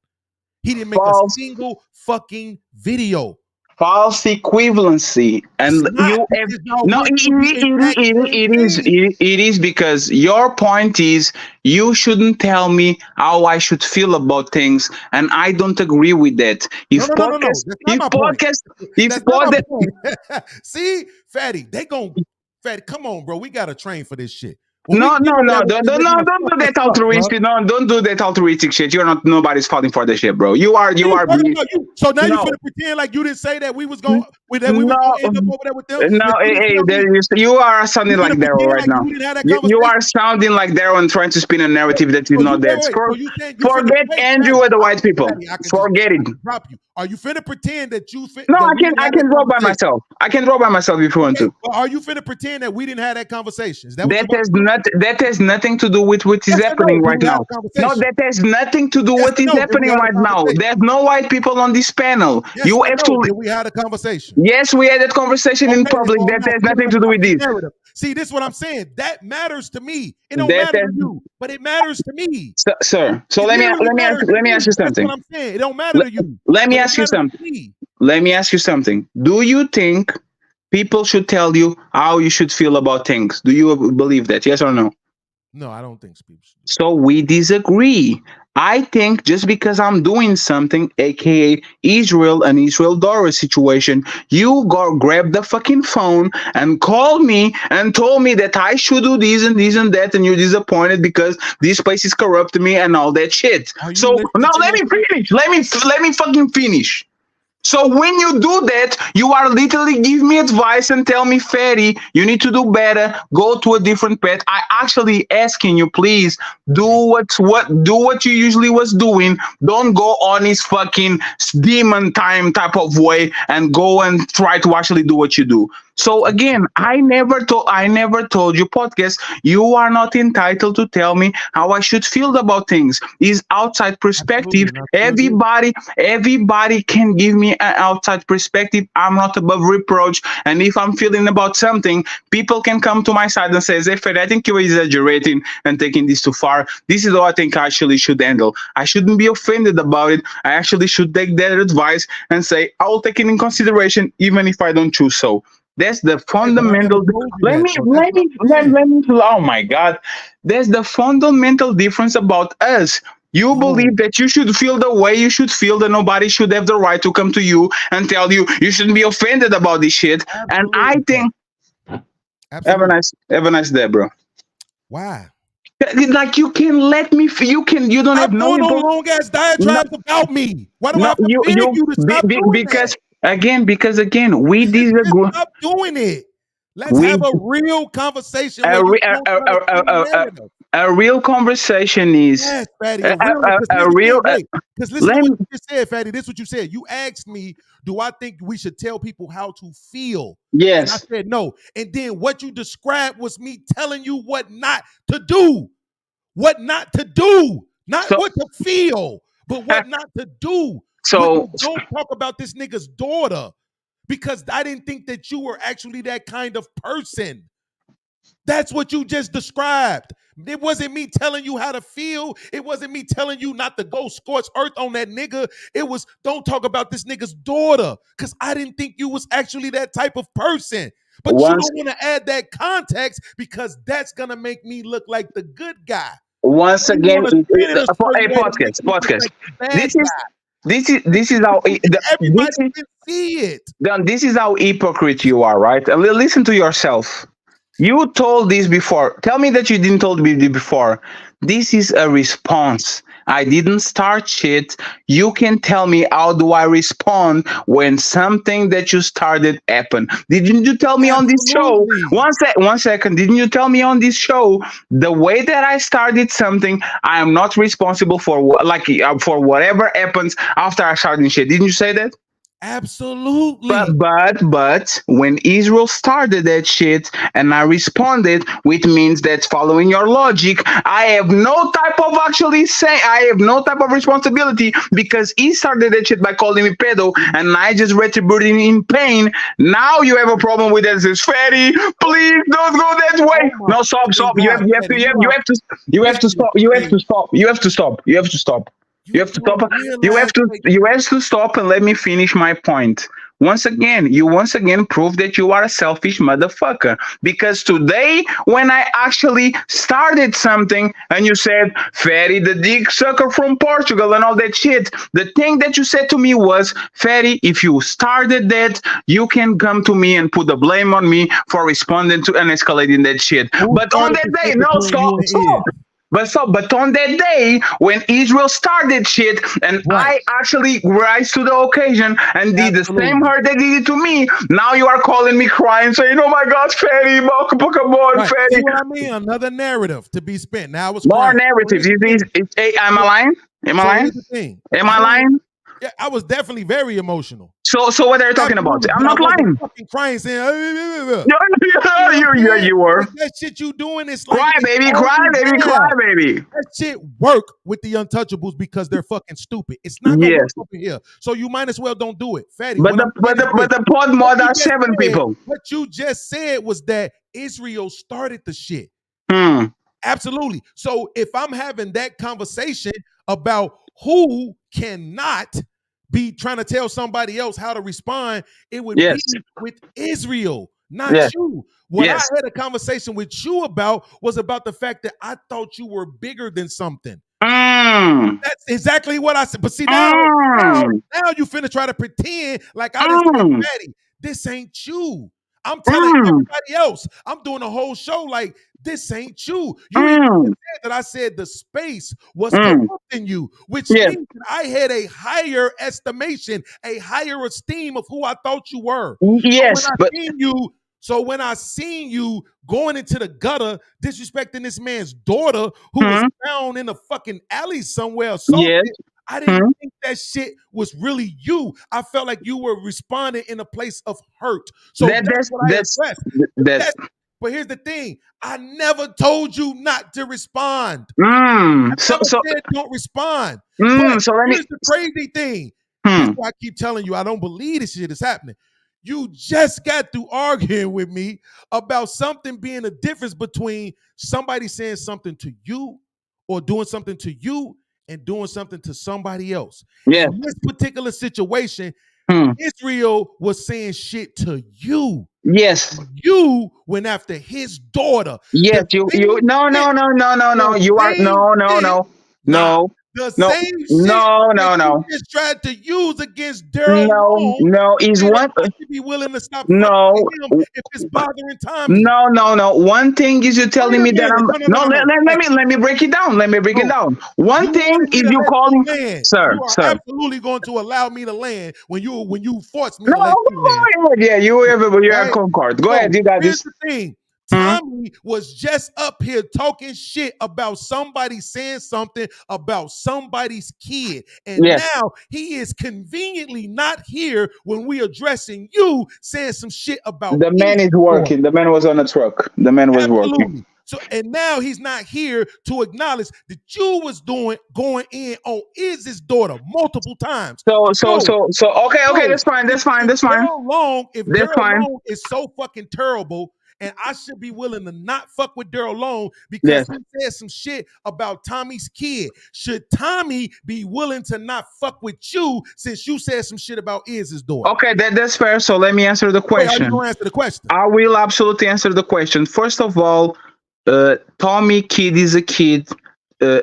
Speaker 5: He didn't make a single fucking video.
Speaker 13: False equivalency, and it is because your point is you shouldn't tell me how I should feel about things, and I don't agree with that.
Speaker 5: See, Fatty, Fatty, come on, bro, we gotta train for this shit.
Speaker 13: Don't do that altruistic. No, don't do that altruistic shit. You're not. Nobody's falling for the shit, bro. You are. So now
Speaker 5: you finna pretend like you didn't say that we was going with that. We was gonna end up over there with them.
Speaker 13: No, you are sounding like Daryl right now. You are sounding like Daryl and trying to spin a narrative that is not there. Forget Andrew with the white people. Forget it.
Speaker 5: Are you finna pretend that you?
Speaker 13: No, I can draw by myself. I can draw by myself if you want to.
Speaker 5: Are you finna pretend that we didn't have that conversation?
Speaker 13: That has nothing But that has nothing to do with what is happening right now. No, that has nothing to do with what is happening right now. There's no white people on this panel. You actually.
Speaker 5: Did we had a conversation?
Speaker 13: Yes, we had that conversation in public. That has nothing to do with this.
Speaker 5: See, this is what I'm saying. That matters to me. It don't matter to you, but it matters to me,
Speaker 13: sir. So let me ask you something.
Speaker 5: That's what I'm saying. It don't matter to you.
Speaker 13: Let me ask you something. Let me ask you something. Do you think people should tell you how you should feel about things? Do you believe that? Yes or no?
Speaker 5: No, I don't think people should.
Speaker 13: So we disagree. I think just because I'm doing something, aka Israel and Israel Doris situation, you grab the fucking phone and called me and told me that I should do this and this and that, and you're disappointed because this place is corrupting me and all that shit. So now let me finish. Let me fucking finish. So when you do that, you are literally give me advice and tell me, Fatty, you need to do better. Go to a different path. I actually asking you, please do what you usually was doing. Don't go on this fucking demon time type of way and go and try to actually do what you do. So again, I never told you, podcast, you are not entitled to tell me how I should feel about things. It's outside perspective. Everybody can give me an outside perspective. I'm not above reproach. And if I'm feeling about something, people can come to my side and say, Zephyr, I think you're exaggerating and taking this too far. This is what I think I actually should handle. I shouldn't be offended about it. I actually should take that advice and say, I will take it in consideration, even if I don't choose so. That's the fundamental. Let me. Oh my God, that's the fundamental difference about us. You believe that you should feel the way you should feel, that nobody should have the right to come to you and tell you you shouldn't be offended about this shit. Absolutely. And I think. Absolutely. Have a nice day, bro.
Speaker 5: Why?
Speaker 13: Like you can let me. You don't have no
Speaker 5: long ass diatribes about me. Why do I have to beg you to stop doing
Speaker 13: because. Because again, we disagree.
Speaker 5: Stop doing it. Let's have a real conversation.
Speaker 13: A real conversation is
Speaker 5: Fatty, a real. Because listen to what you just said, Fatty. This is what you said. You asked me, do I think we should tell people how to feel?
Speaker 13: Yes.
Speaker 5: And I said no. And then what you described was me telling you what not to do. What not to do. Not what to feel, but what not to do.
Speaker 13: So
Speaker 5: don't talk about this nigga's daughter, because I didn't think that you were actually that kind of person. That's what you just described. It wasn't me telling you how to feel. It wasn't me telling you not to go scorch earth on that nigga. It was, don't talk about this nigga's daughter, because I didn't think you was actually that type of person. But you don't want to add that context, because that's going to make me look like the good guy.
Speaker 13: Once again, podcast. This is how
Speaker 5: everybody can see it.
Speaker 13: Then this is how hypocrite you are, right? Listen to yourself. You told this before. Tell me that you didn't told me before. This is a response. I didn't start shit. You can tell me how do I respond when something that you started happened. Didn't you tell me on this show? One second. Didn't you tell me on this show the way that I started something? I am not responsible for for whatever happens after I started shit. Didn't you say that?
Speaker 5: Absolutely.
Speaker 13: But when Israel started that shit and I responded, which means that following your logic, I have no type of responsibility, because he started that shit by calling me pedo and I just retributed in pain. Now you have a problem with that. Says, Fatty, please don't go that way. No, stop. You have to stop. You have to stop and let me finish my point. You prove that you are a selfish motherfucker. Because today, when I actually started something and you said, Fatty, the dick sucker from Portugal and all that shit, the thing that you said to me was, Fatty, if you started that, you can come to me and put the blame on me for responding to and escalating that shit. But on that day, stop. But on that day, when Israel started shit, and I actually rise to the occasion and did the same hurt they did it to me, now you are calling me crying, saying, "Oh my God, Fatty, Fatty."
Speaker 5: See what I mean? Another narrative to be spent. Now it's
Speaker 13: more narrative. Am I lying? Am I lying?
Speaker 5: Am I lying? Yeah, I was definitely very emotional.
Speaker 13: So what are you talking about? I'm not lying.
Speaker 5: Fucking crying, saying,
Speaker 13: you were.
Speaker 5: like that shit you doing is like
Speaker 13: cry, baby.
Speaker 5: That shit work with the untouchables because they're fucking stupid. It's not gonna work over here. So you might as well don't do it, fatty.
Speaker 13: But the PodMob are 7 people.
Speaker 5: What you just said was that Israel started the shit. Absolutely. So if I'm having that conversation about who cannot be trying to tell somebody else how to respond, it would be with Israel, not you. What I had a conversation with you about was about the fact that I thought you were bigger than something. That's exactly what I said. But see, now you finna try to pretend like I didn't say fatty. This ain't you. I'm telling everybody else. I'm doing a whole show like this ain't you. You even said that I said the space was corrupting you, which means that I had a higher estimation, a higher esteem of who I thought you were. So when I seen you going into the gutter, disrespecting this man's daughter who was found in a fucking alley somewhere, I didn't think that shit was really you. I felt like you were responding in a place of hurt. So that's what I expressed. But here's the thing. I never told you not to respond. I never said don't respond. But here's the crazy thing. That's why I keep telling you I don't believe this shit is happening. You just got through arguing with me about something being a difference between somebody saying something to you or doing something to you and doing something to somebody else. In this particular situation, Israel was saying shit to you. You went after his daughter.
Speaker 13: No. You are no.
Speaker 5: The same shit you just tried to use against Daryl.
Speaker 13: No, he's one.
Speaker 5: Be willing to stop him if it's bothering Tommy.
Speaker 13: No. One thing is you telling me that I'm let me break it down. One thing is you calling sir.
Speaker 5: You are absolutely going to allow me to land when you force me to let you land.
Speaker 13: Yeah, you have Concord. Go ahead, you got this.
Speaker 5: Here's the thing. Tommy was just up here talking shit about somebody saying something about somebody's kid. And now he is conveniently not here when we addressing you saying some shit about
Speaker 13: the man is working. The man was on a truck. The man was working.
Speaker 5: So and now he's not here to acknowledge that you was going in on Iz's daughter multiple times.
Speaker 13: So okay, that's fine. If
Speaker 5: Daryl Long is so fucking terrible, and I should be willing to not fuck with Daryl Long because he said some shit about Tommy's kid. Should Tommy be willing to not fuck with you since you said some shit about Iz's daughter?
Speaker 13: Okay, that's fair. So let me answer the question.
Speaker 5: Wait, are you gonna answer the question?
Speaker 13: I will absolutely answer the question. First of all, Tommy kid is a kid.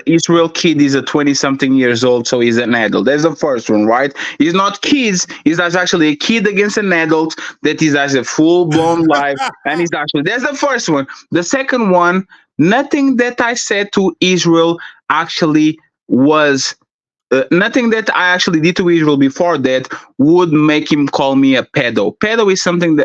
Speaker 13: Israel kid is a 20-something years old, so he's an adult. That's the first one, right? He's not kids. He's actually a kid against an adult that is as a full-blown life, and he's actually. That's the first one. The second one, nothing that I said to Israel actually was. Nothing that I actually did to Israel before that would make him call me a pedo. Pedo is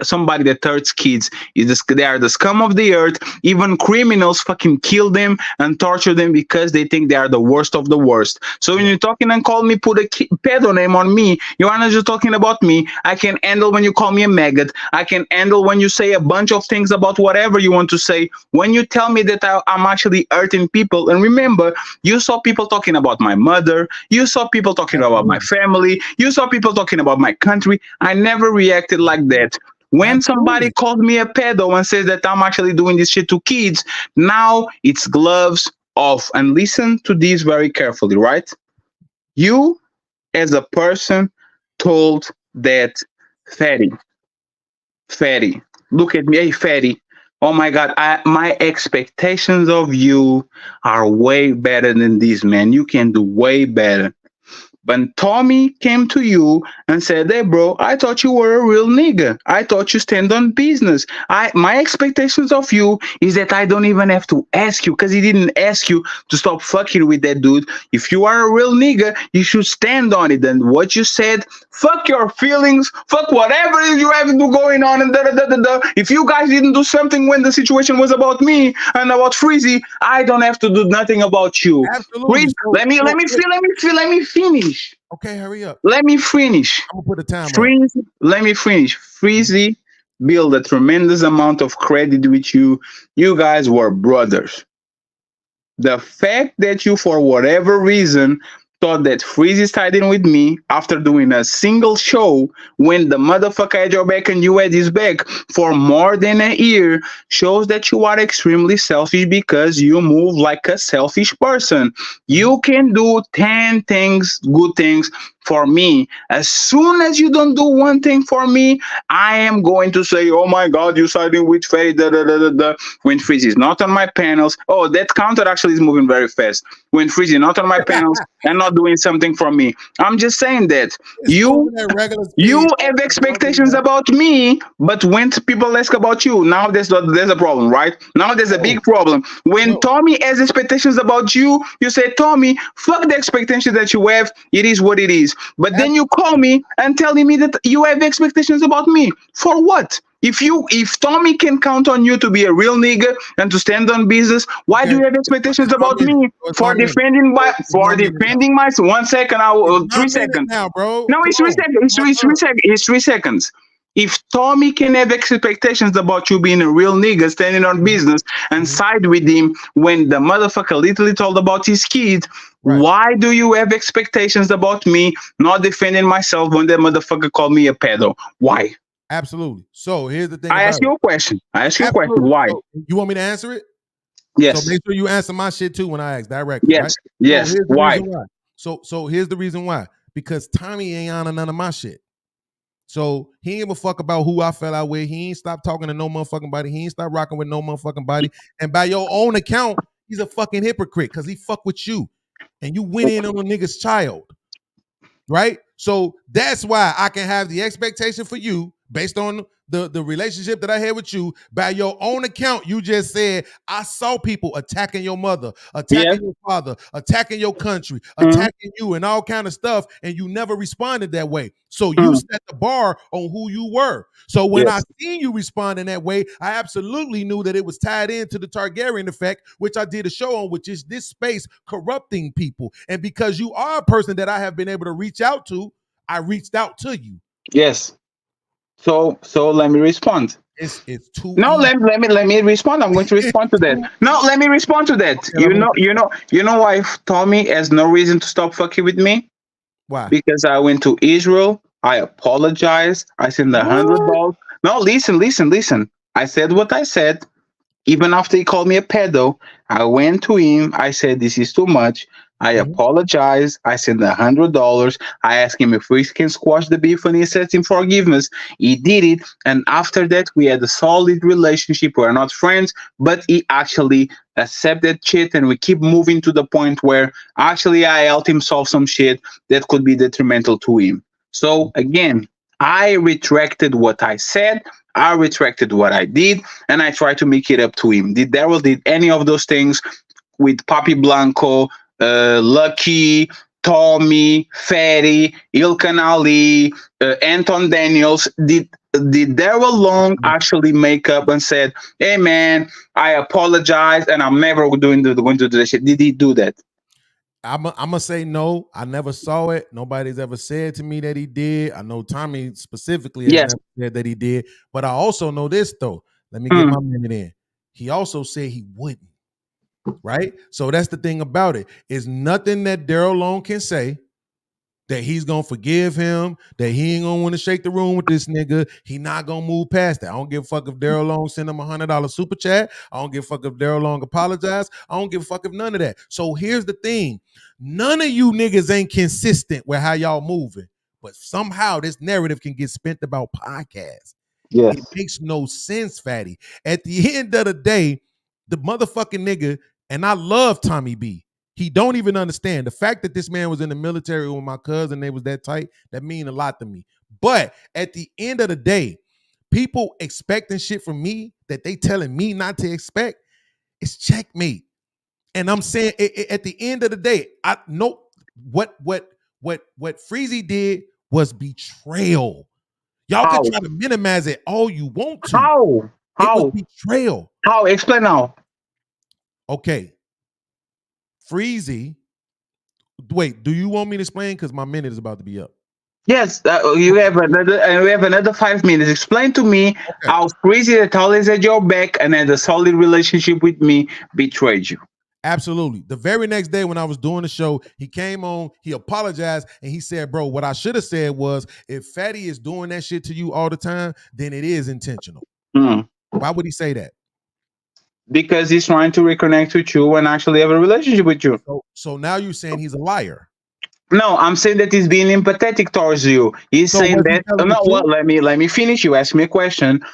Speaker 13: somebody that hurts kids. They are the scum of the earth. Even criminals fucking kill them and torture them because they think they are the worst of the worst. So when you're talking and call me, put a pedo name on me, you are not just talking about me. I can handle when you call me a maggot. I can handle when you say a bunch of things about whatever you want to say. When you tell me that I'm actually hurting people, and remember, you saw people talking about my mother. You saw people talking about my family. You saw people talking about my country. I never reacted like that. When somebody called me a pedo and says that I'm actually doing this shit to kids, now it's gloves off. And listen to this very carefully, right? You, as a person, told that fatty, look at me, hey, fatty. Oh my God, my expectations of you are way better than this, man. You can do way better. But Tommy came to you and said, hey, bro, I thought you were a real nigga. I thought you stand on business. My expectations of you is that I don't even have to ask you, because he didn't ask you to stop fucking with that dude. If you are a real nigga, you should stand on it. And what you said, fuck your feelings, fuck whatever you have to do going on. And If you guys didn't do something when the situation was about me and about Freezy, I don't have to do nothing about you.
Speaker 5: Absolutely.
Speaker 13: Let me finish. finish.
Speaker 5: Okay, hurry up.
Speaker 13: Let me finish.
Speaker 5: I'm gonna put the timer up.
Speaker 13: Let me finish. Freezy built a tremendous amount of credit with you. You guys were brothers. The fact that you, for whatever reason, thought that Freezy started in with me after doing a single show when the motherfucker had your back and you had his back for more than a year shows that you are extremely selfish because you move like a selfish person. You can do 10 things, good things for me. As soon as you don't do one thing for me, I am going to say, oh my God, you siding with Faye, da da da da da. When Freezy is not on my panels, oh, that counter actually is moving very fast. When Freezy is not on my panels and not doing something for me. I'm just saying that you have expectations about me, but when people ask about you, now there's a problem, right? Now there's a big problem. When Tommy has expectations about you, you say, Tommy, fuck the expectations that you have. It is what it is. But then you call me and telling me that you have expectations about me. For what? If Tommy can count on you to be a real nigga and to stand on business, why do you have expectations about me for defending my 1 second? 3 seconds
Speaker 5: now, bro.
Speaker 13: No, it's 3 seconds. It's 3 seconds. If Tommy can have expectations about you being a real nigga standing on business and side with him when the motherfucker literally told about his kids, why do you have expectations about me not defending myself when that motherfucker called me a pedo? Why?
Speaker 5: Absolutely. So here's the thing.
Speaker 13: I ask you a question. Why?
Speaker 5: So, you want me to answer it?
Speaker 13: Yes.
Speaker 5: So make sure you answer my shit too when I ask directly.
Speaker 13: Yes.
Speaker 5: Right?
Speaker 13: Yes.
Speaker 5: So
Speaker 13: Why?
Speaker 5: So here's the reason why. Because Tommy ain't on none of my shit. So he ain't give a fuck about who I fell out with. He ain't stopped talking to no motherfucking body. He ain't stopped rocking with no motherfucking body. And by your own account, he's a fucking hypocrite because he fuck with you. And you went in on a nigga's child. Right? So that's why I can have the expectation for you based on the relationship that I had with you. By your own account, you just said, I saw people attacking your mother, attacking your father, attacking your country, attacking you and all kind of stuff, and you never responded that way. So you set the bar on who you were. So when I seen you respond in that way, I absolutely knew that it was tied into the Targaryen effect, which I did a show on, which is this space corrupting people. And because you are a person that I have been able to reach out to, I reached out to you.
Speaker 13: Yes. So let me respond.
Speaker 5: It's too
Speaker 13: no.
Speaker 5: easy.
Speaker 13: Let me respond. I'm going to respond to that. No, let me respond to that. You know why Tommy has no reason to stop fucking with me?
Speaker 5: Why?
Speaker 13: Because I went to Israel. I apologized. I sent $100. No, listen. I said what I said. Even after he called me a pedo, I went to him. I said, this is too much. I apologized. I sent $100. I asked him if we can squash the beef and he said in forgiveness. He did it. And after that, we had a solid relationship. We're not friends, but he actually accepted shit. And we keep moving to the point where actually I helped him solve some shit that could be detrimental to him. So again, I retracted what I said. I retracted what I did, and I tried to make it up to him. Did Daryl did any of those things with Papi Blanco, Lucky, Tommy, Fatty, Ilkan Ali, Anton Daniels? Did Daryl Long actually make up and said, "Hey man, I apologize, and I'm never going to do this shit"? Did he do that?
Speaker 5: I'm gonna say no. I never saw it. Nobody's ever said to me that he did. I know Tommy specifically has never said that he did. But I also know this though. Let me get my minute in. He also said he wouldn't. Right? So that's the thing about it. It's nothing that Daryl Long can say that he's gonna forgive him, that he ain't gonna want to shake the room with this nigga. He not gonna move past that. I don't give a fuck if Daryl Long send him $100 super chat. I don't give a fuck if Daryl Long apologize. I don't give a fuck if none of that. So here's the thing. None of you niggas ain't consistent with how y'all moving, but somehow this narrative can get spent about podcasts.
Speaker 13: Yes.
Speaker 5: It makes no sense, Fatty. At the end of the day, the motherfucking nigga, and I love Tommy B. He don't even understand the fact that this man was in the military with my cousin. They was that tight. That mean a lot to me. But at the end of the day, people expecting shit from me that they telling me not to expect. It's checkmate. And I'm saying at the end of the day, I know what Freezy did was betrayal. Y'all can try to minimize it all you want to.
Speaker 13: How?
Speaker 5: It was betrayal.
Speaker 13: How? Explain now.
Speaker 5: Okay. Freezy Wait, do you want me to explain? Because my minute is about to be up.
Speaker 13: Yes, you have another. We have another 5 minutes. Explain to me how Freezy that always had your back and had a solid relationship with me betrayed you.
Speaker 5: Absolutely. The very next day when I was doing the show, he came on, he apologized, and he said, bro, what I should have said was, if Fatty is doing that shit to you all the time, then it is intentional. Why would he say that?
Speaker 13: Because he's trying to reconnect with you and actually have a relationship with you.
Speaker 5: So now you're saying he's a liar.
Speaker 13: No, I'm saying that he's being empathetic towards you. He's saying that. No, well, let me finish. You ask me a question.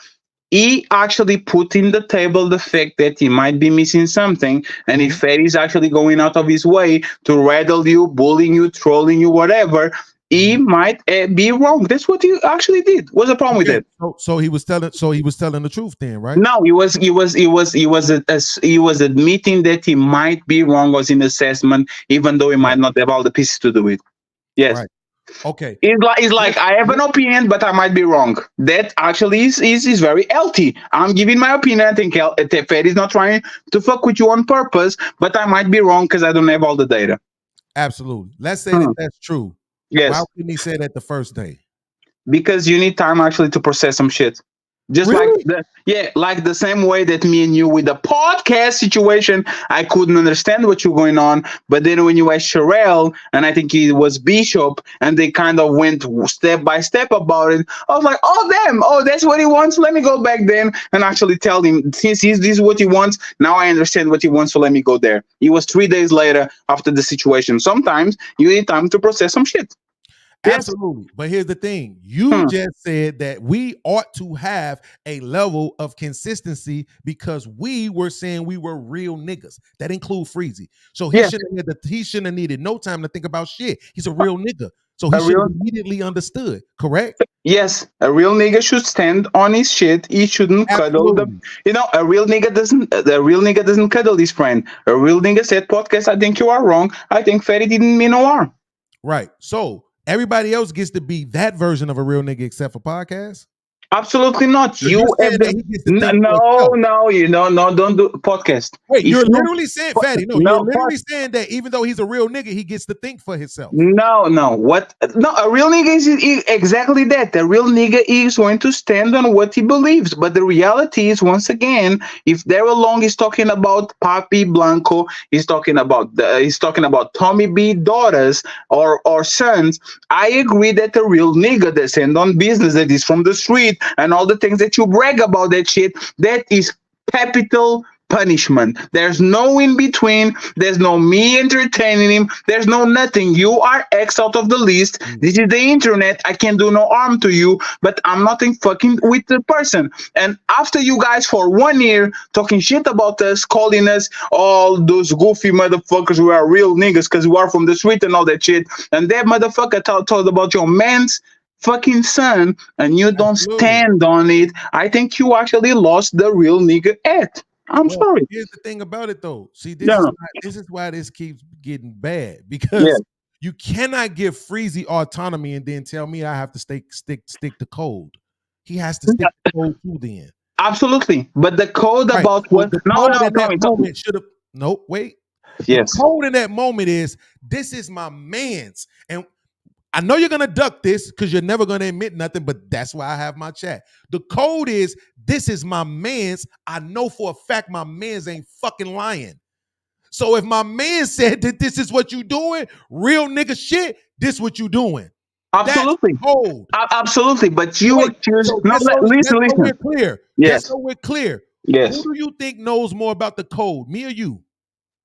Speaker 13: He actually put in the table the fact that he might be missing something, and if Fatty's actually going out of his way to rattle you, bullying you, trolling you, whatever, he might be wrong. That's what he actually did. What's the problem with it?
Speaker 5: So he was telling. So he was telling the truth then, right?
Speaker 13: No, he was admitting that he might be wrong was in assessment, even though he might not have all the pieces to do it. Yes.
Speaker 5: Right. Okay.
Speaker 13: It's like I have an opinion, but I might be wrong. That actually is very healthy. I'm giving my opinion. I think Fed is not trying to fuck with you on purpose, but I might be wrong because I don't have all the data.
Speaker 5: Absolutely. Let's say that that's true.
Speaker 13: Yes.
Speaker 5: Why wouldn't he say that the first day?
Speaker 13: Because you need time actually to process some shit. Just
Speaker 5: really?
Speaker 13: like the same way that me and you with the podcast situation, I couldn't understand what you're going on. But then when you asked Sherelle, and I think it was Bishop, and they kind of went step by step about it, I was like, oh, that's what he wants. Let me go back then and actually tell him, since this is what he wants, now I understand what he wants, so let me go there. It was 3 days later after the situation. Sometimes you need time to process some shit.
Speaker 5: Absolutely. But here's the thing. You just said that we ought to have a level of consistency because we were saying we were real niggas. That include Freezy. So he shouldn't have needed no time to think about shit. He's a real nigga. So he should have immediately understood, correct?
Speaker 13: Yes, a real nigga should stand on his shit. He shouldn't cuddle them. You know, a real nigga doesn't cuddle his friend. A real nigga said, podcast, I think you are wrong. I think Ferry didn't mean no harm.
Speaker 5: Right. So everybody else gets to be that version of a real nigga except for podcast?
Speaker 13: Absolutely not. You have don't do podcast.
Speaker 5: Wait, you're literally saying, Fatty, you're literally saying that even though he's a real nigga, he gets to think for himself.
Speaker 13: No, a real nigga is exactly that. A real nigga is going to stand on what he believes. But the reality is, once again, if Daryl Long is talking about Papi Blanco, he's talking about Tommy B daughters or sons, I agree that a real nigga that stand on business, that is from the street, and all the things that you brag about, that shit, that is capital punishment. There's no in between. There's no me entertaining him. There's no nothing. You are X out of the list. This is the internet. I can do no harm to you, but I'm not fucking with the person. And after you guys for 1 year talking shit about us, calling us all those goofy motherfuckers who are real niggas because we are from the street and all that shit, and that motherfucker told about your man's fucking son, and you don't stand on it, I think you actually lost the real nigga at. I'm sorry.
Speaker 5: Here's the thing about it though. See, this is why this keeps getting bad, because you cannot give Freezy autonomy and then tell me I have to stick to code. He has to stick to code too then.
Speaker 13: Absolutely. But the code about what
Speaker 5: The code in that moment is, this is my man's. And I know you're gonna duck this because you're never gonna admit nothing, but that's why I have my chat. The code is, this is my man's. I know for a fact my man's ain't fucking lying. So if my man said that this is what you doing, real nigga shit, this what you doing.
Speaker 13: Absolutely.
Speaker 5: That's code.
Speaker 13: Absolutely. But you accuse. Listen.
Speaker 5: We're clear.
Speaker 13: Yes.
Speaker 5: Just so we're clear.
Speaker 13: Yes.
Speaker 5: Who do you think knows more about the code, me or you?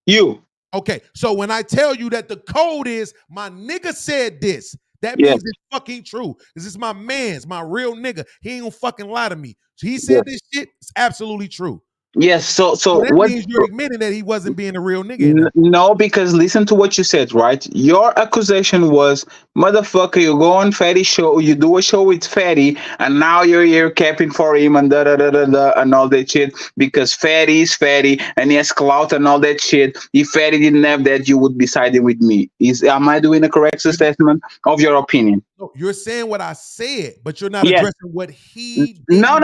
Speaker 13: You.
Speaker 5: Okay, so when I tell you that the code is, my nigga said this, that means it's fucking true. This is my man's, my real nigga. He ain't gonna fucking lie to me. So he said this shit, it's absolutely true.
Speaker 13: Yes, so
Speaker 5: that
Speaker 13: what
Speaker 5: means you're admitting that he wasn't being a real nigga.
Speaker 13: No, because listen to what you said, right? Your accusation was, motherfucker, you go on Fatty show, you do a show with Fatty, and now you're here capping for him and and all that shit, because Fatty is Fatty and he has clout and all that shit. If Fatty didn't have that, you would be siding with me. Am I doing a correct assessment of your opinion?
Speaker 5: No, you're saying what I said, but you're not addressing what he did.
Speaker 13: No.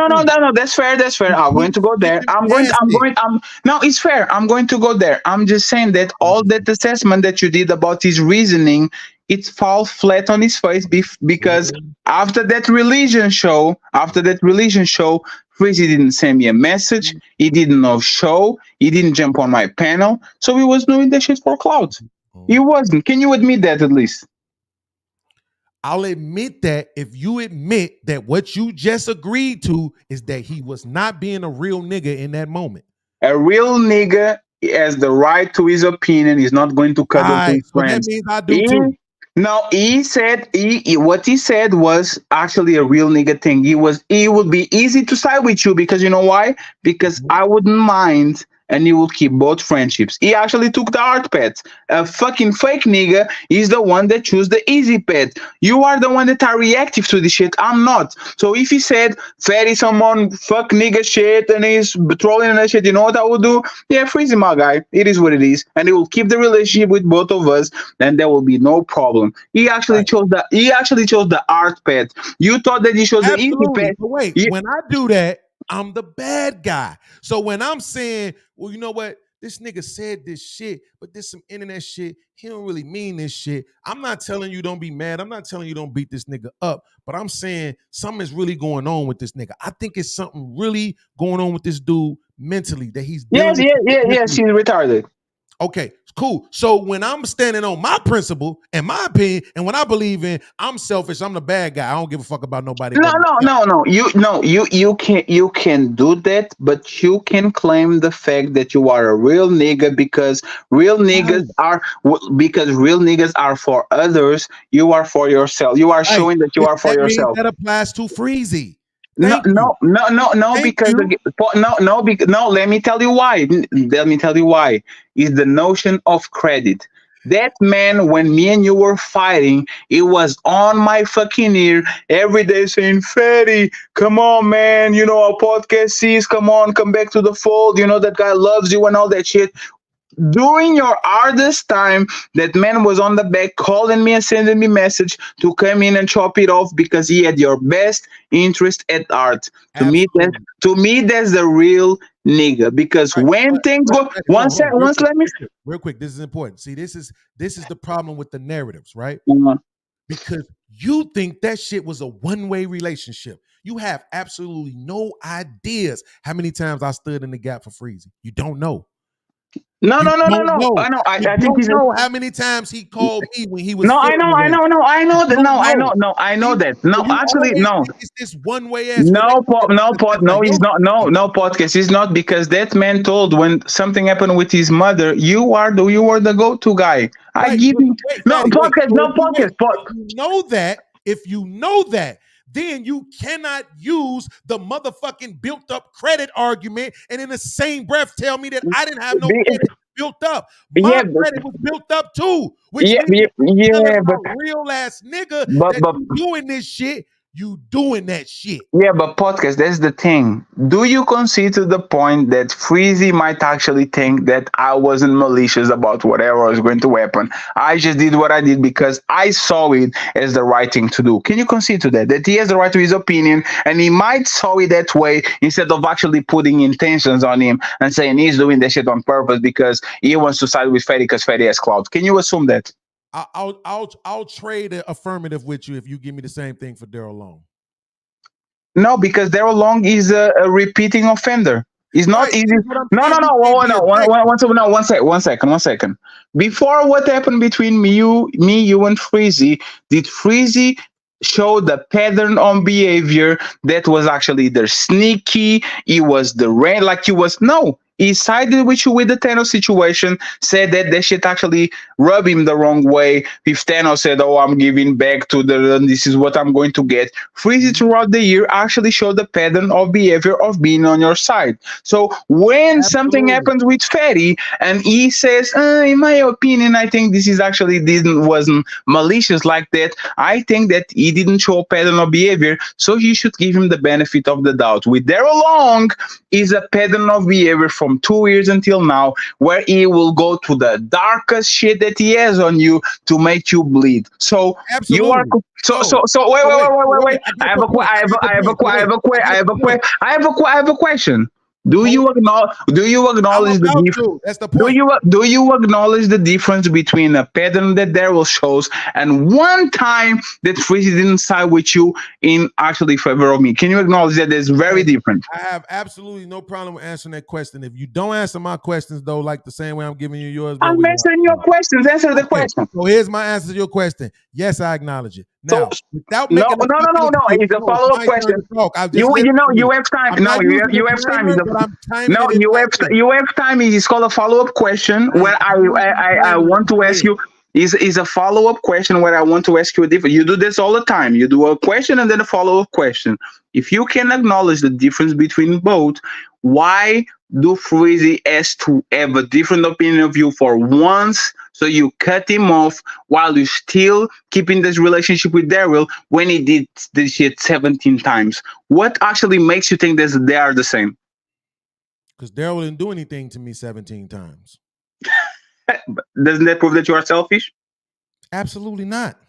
Speaker 13: That's fair. That's fair. I'm going to go there. No, it's fair. I'm going to go there. I'm just saying that all that assessment that you did about his reasoning, it's fall flat on his face because after that religion show, Freezy didn't send me a message. He didn't know show. He didn't jump on my panel. So he was doing that shit for clout. He wasn't. Can you admit that at least?
Speaker 5: I'll admit that if you admit that what you just agreed to is that he was not being a real nigga in that moment.
Speaker 13: A real nigga has the right to his opinion. He's not going to cuddle to his friends.
Speaker 5: That means I do too.
Speaker 13: No, he said what he said was actually a real nigga thing. It would be easy to side with you because you know why? Because I wouldn't mind and he will keep both friendships. He actually took the hard path. A fucking fake nigga is the one that chose the easy path. You are the one that are reactive to this shit. I'm not. So if he said, Fatty someone fuck nigga shit and he's trolling and that shit, you know what I would do? Yeah, Freezy my guy. It is what it is. And he will keep the relationship with both of us and there will be no problem. He actually chose the hard path. You thought that he chose the easy path.
Speaker 5: But wait, when I do that, I'm the bad guy. So when I'm saying, well, you know what? This nigga said this shit, but this some internet shit. He don't really mean this shit. I'm not telling you don't be mad. I'm not telling you don't beat this nigga up. But I'm saying something is really going on with this nigga. I think it's something really going on with this dude mentally that he's
Speaker 13: Yes, he's retarded.
Speaker 5: Okay, cool. So when I'm standing on my principle and my opinion, and when I believe in, I'm selfish. I'm the bad guy. I don't give a fuck about nobody.
Speaker 13: No. You can do that, but you can claim the fact that you are a real nigga because real niggas are for others. You are for yourself. You are showing that you are for yourself.
Speaker 5: That applies to Freezy.
Speaker 13: No, because let me tell you why. It's the notion of credit. That man, when me and you were fighting, it was on my fucking ear every day saying, Fatty, come on, man. You know, our podcast sees, come on, come back to the fold. You know, that guy loves you and all that shit. During your hardest time, that man was on the back calling me and sending me message to come in and chop it off because he had your best interest at heart. To me, that's the real nigga. Because when things go,
Speaker 5: real quick, this is important. See, this is the problem with the narratives, right? Because you think that shit was a one-way relationship. You have absolutely no ideas how many times I stood in the gap for Freezy. You don't know.
Speaker 13: No. I think
Speaker 5: you know how many times he called me when he was.
Speaker 13: I know that. No, actually, no.
Speaker 5: It's this one way.
Speaker 13: No, he's not. No, podcast. He's not because that man told when something happened with his mother, you were the go-to guy. I give him podcast.
Speaker 5: If you know that. Then you cannot use the motherfucking built up credit argument and in the same breath tell me that I didn't have no credit built up. My credit was built up too. Which means real ass nigga that doing this shit. You doing that shit.
Speaker 13: Yeah, but podcast, that's the thing. Do you concede to the point that Freezy might actually think that I wasn't malicious about whatever was going to happen? I just did what I did because I saw it as the right thing to do. Can you concede to that? That he has the right to his opinion and he might saw it that way instead of actually putting intentions on him and saying he's doing that shit on purpose because he wants to side with Fatty because Fatty has clout. Can you assume that?
Speaker 5: I'll trade an affirmative with you if you give me the same thing for Daryl Long.
Speaker 13: No, because Daryl Long is a repeating offender. It's not easy. One second. Before what happened between me, you and Freezy, did Freezy show the pattern on behavior that was actually either sneaky, it was the rain, he sided with you with the Thanos situation, said that shit actually rubbed him the wrong way. If Thanos said, oh, I'm giving back to this is what I'm going to get. Freezy throughout the year actually showed the pattern of behavior of being on your side. So when something happens with Fatty and he says, in my opinion, I think this wasn't malicious like that. I think that he didn't show a pattern of behavior, so you should give him the benefit of the doubt. With Daryl Long is a pattern of behavior for from 2 years until now, where he will go to the darkest shit that he has on you to make you bleed. So you are wait. I have a question. Do you acknowledge the difference?
Speaker 5: That's the point.
Speaker 13: Do you acknowledge the difference between a pattern that Daryl shows and one time that Freezy didn't side with you in actually favor of me? Can you acknowledge that there's very different?
Speaker 5: I have absolutely no problem with answering that question. If you don't answer my questions though, like the same way I'm giving you yours,
Speaker 13: I'm answering your questions. Answer the question.
Speaker 5: So here's my answer to your question. Yes, I acknowledge it. Now, without
Speaker 13: no.
Speaker 5: making
Speaker 13: It's a follow-up question. You have time. No, you have time. You have time. It's called a follow-up question where I want to ask you. Is a follow-up question where I want to ask you a different. You do this all the time. You do a question and then a follow-up question. If you can acknowledge the difference between both, why do Freezy has to have a different opinion of you for once, so you cut him off while you still keeping this relationship with Daryl when he did this shit 17 times? What actually makes you think that they are the same?
Speaker 5: Because Daryl didn't do anything to me 17 times.
Speaker 13: Doesn't that prove that you are selfish?
Speaker 5: Absolutely not.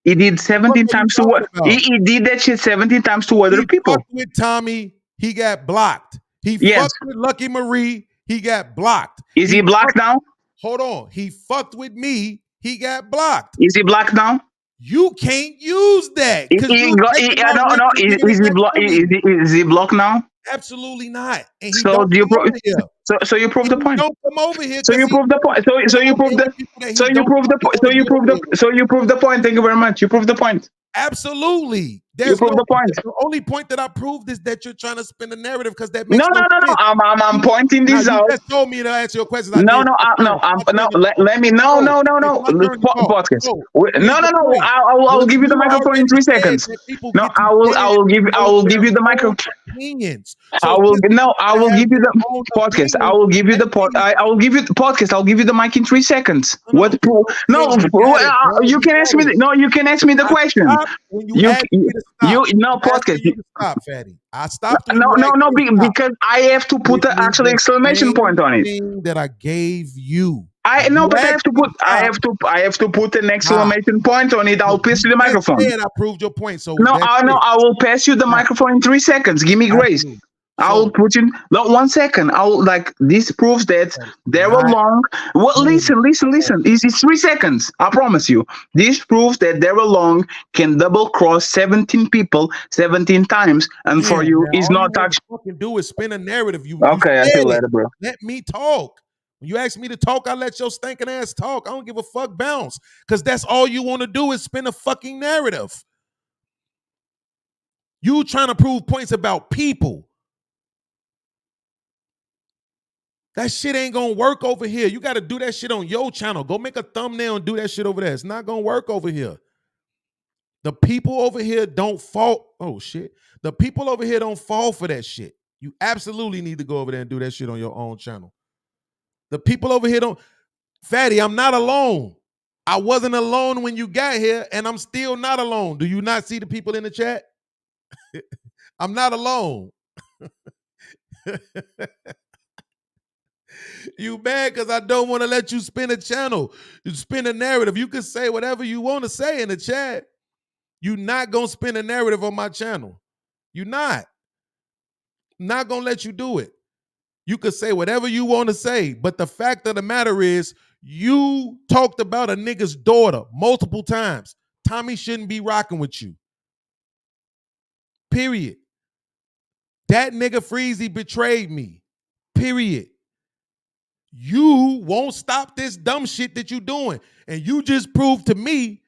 Speaker 13: He did 17 times to what? He did that shit 17 times to other people.
Speaker 5: Fucked with Tommy, he got blocked. He fucked with Lucky Marie, he got blocked.
Speaker 13: Is he blocked now?
Speaker 5: Hold on. He fucked with me, he got blocked.
Speaker 13: Is he blocked now?
Speaker 5: You can't use that.
Speaker 13: Is he blocked now?
Speaker 5: Absolutely not. And
Speaker 13: So you prove the point.
Speaker 5: Don't come over here.
Speaker 13: So you prove the point. So you prove the point. Thank you very much. You proved the point.
Speaker 5: Absolutely.
Speaker 13: You proved the point.
Speaker 5: The only point that I proved is that you're trying to spin the narrative because that makes
Speaker 13: no. I'm pointing this out.
Speaker 5: You just told me to answer your questions.
Speaker 13: Let me podcast. I'll give you the microphone in 3 seconds. No, I will give you the microphone.
Speaker 5: Opinions.
Speaker 13: I will give you the podcast. I will give you the podcast. I'll give you the mic in 3 seconds. What? No, you can ask me. No, you can ask me the question. Podcast.
Speaker 5: Stop, Fatty. I stopped.
Speaker 13: Because I have to put the actual exclamation point on it.
Speaker 5: That I gave you.
Speaker 13: I have to put an exclamation point on it. I'll pass you the microphone.
Speaker 5: I proved your point. So
Speaker 13: I will pass you the microphone in 3 seconds. Give me grace. I will put in 1 second. This proves that Daryl Long. Well, listen. It's 3 seconds. I promise you. This proves that Daryl Long can double cross 17 people 17 times, and for you, is not actually.
Speaker 5: All you can do is spin a narrative.
Speaker 13: Okay, I feel later, bro.
Speaker 5: Let me talk. When you ask me to talk, I let your stinking ass talk. I don't give a fuck bounce. Because that's all you want to do is spin a fucking narrative. You trying to prove points about people. That shit ain't gonna work over here. You got to do that shit on your channel. Go make a thumbnail and do that shit over there. It's not gonna work over here. The people over here don't fall. Oh shit. The people over here don't fall for that shit. You absolutely need to go over there and do that shit on your own channel. The people over here don't. Fatty, I'm not alone. I wasn't alone when you got here, and I'm still not alone. Do you not see the people in the chat? I'm not alone. You mad because I don't want to let you spin a channel. You spin a narrative. You can say whatever you want to say in the chat. You're not going to spin a narrative on my channel. You're not. I'm not going to let you do it. You could say whatever you want to say, but the fact of the matter is you talked about a nigga's daughter multiple times. Tommy shouldn't be rocking with you. Period. That nigga Freezy betrayed me. Period. You won't stop this dumb shit that you doing. And you just proved to me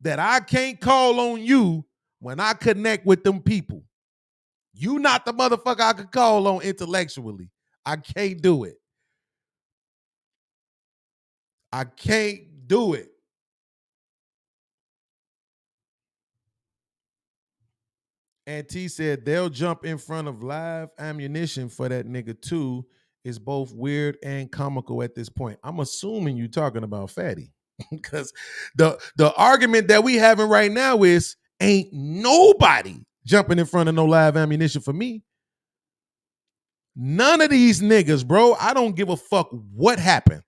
Speaker 5: that I can't call on you when I connect with them people. You not the motherfucker I could call on intellectually. I can't do it. I can't do it. And T said they'll jump in front of live ammunition for that nigga too. Is both weird and comical at this point. I'm assuming you're talking about Fatty. Because the argument that we having right now is ain't nobody jumping in front of no live ammunition for me. None of these niggas, bro, I don't give a fuck what happened.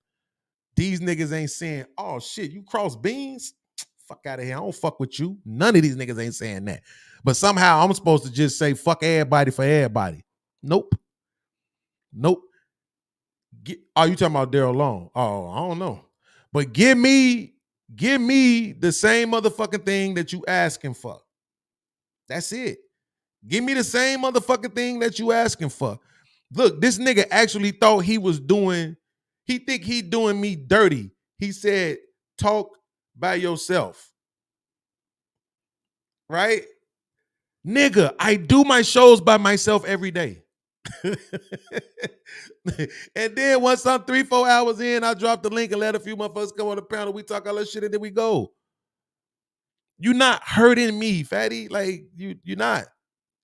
Speaker 5: These niggas ain't saying, oh shit, you cross beans? Fuck out of here. I don't fuck with you. None of these niggas ain't saying that. But somehow I'm supposed to just say fuck everybody for everybody. Nope. Oh, you talking about Daryl Long? Oh, I don't know. But give me the same motherfucking thing that you asking for. That's it. Give me the same motherfucking thing that you asking for. Look, this nigga actually thought he doing me dirty. He said, talk by yourself. Right? Nigga, I do my shows by myself every day. And then once I'm 3-4 hours in, I drop the link and let a few motherfuckers come on the panel. We talk all that shit and then we go. You're not hurting me, fatty. Like, you're not.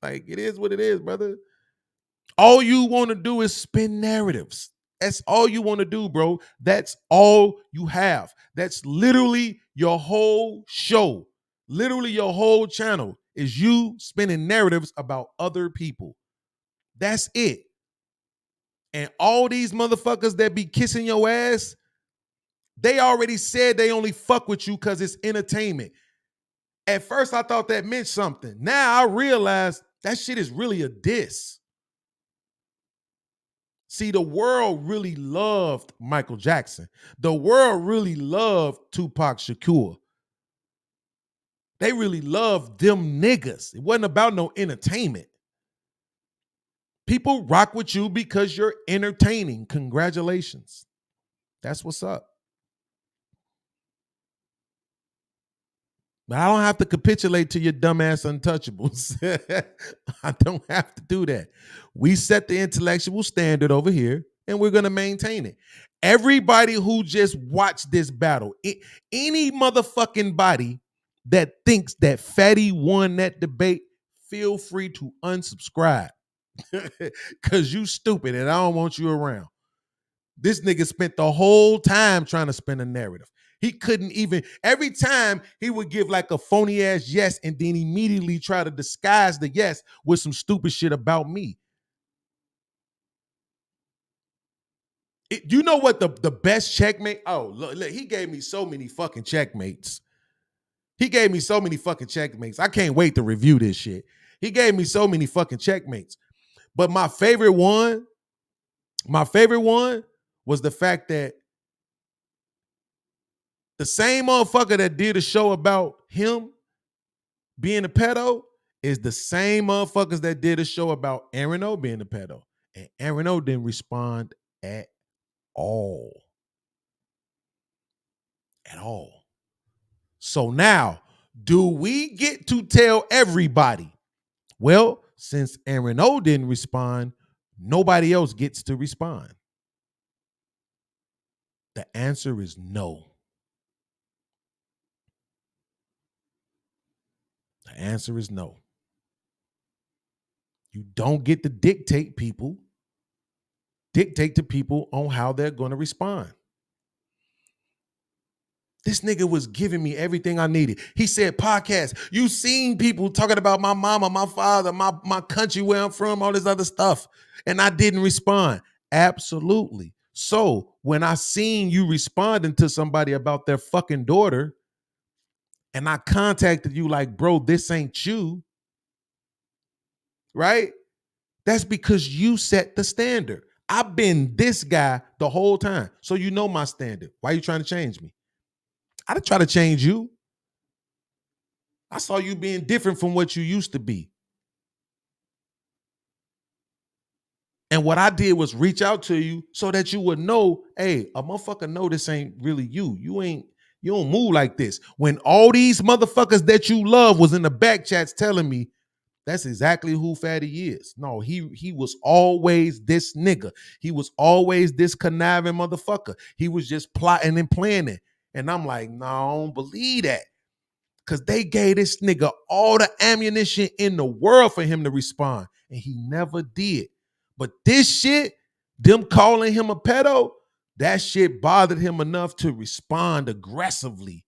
Speaker 5: Like, it is what it is, brother. All you want to do is spin narratives. That's all you want to do, bro. That's all you have. That's literally your whole show. Literally your whole channel is you spinning narratives about other people. That's it. And all these motherfuckers that be kissing your ass, they already said they only fuck with you because it's entertainment. At first, I thought that meant something. Now I realize that shit is really a diss. See, the world really loved Michael Jackson. The world really loved Tupac Shakur. They really loved them niggas. It wasn't about no entertainment. People rock with you because you're entertaining. Congratulations. That's what's up. But I don't have to capitulate to your dumbass untouchables. I don't have to do that. We set the intellectual standard over here, and we're going to maintain it. Everybody who just watched this battle, any motherfucking body that thinks that Fatty won that debate, feel free to unsubscribe. Because you stupid, and I don't want you around. This nigga spent the whole time trying to spin a narrative. He couldn't even, every time he would give like a phony ass yes and then immediately try to disguise the yes with some stupid shit about me. You know what the best checkmate? Oh, look, he gave me so many fucking checkmates. He gave me so many fucking checkmates. I can't wait to review this shit. He gave me so many fucking checkmates. But my favorite one was the fact that the same motherfucker that did a show about him being a pedo is the same motherfuckers that did a show about Aaron O being a pedo. And Aaron O didn't respond at all. At all. So now, do we get to tell everybody? Well, since Aaron O didn't respond, nobody else gets to respond. The answer is no. The answer is no. You don't get to dictate to people on how they're going to respond. This nigga was giving me everything I needed. He said, podcast, you seen people talking about my mama, my father, my country, where I'm from, all this other stuff, and I didn't respond. Absolutely. So when I seen you responding to somebody about their fucking daughter, and I contacted you like, bro, this ain't you, right? That's because you set the standard. I've been this guy the whole time. So you know my standard. Why are you trying to change me? I didn't try to change you. I saw you being different from what you used to be. And what I did was reach out to you so that you would know, hey, a motherfucker know this ain't really you. You don't move like this. When all these motherfuckers that you love was in the back chats telling me, that's exactly who Fatty is. No, he was always this nigga. He was always this conniving motherfucker. He was just plotting and planning. And I'm like, no, I don't believe that. Because they gave this nigga all the ammunition in the world for him to respond. And he never did. But this shit, them calling him a pedo, that shit bothered him enough to respond aggressively.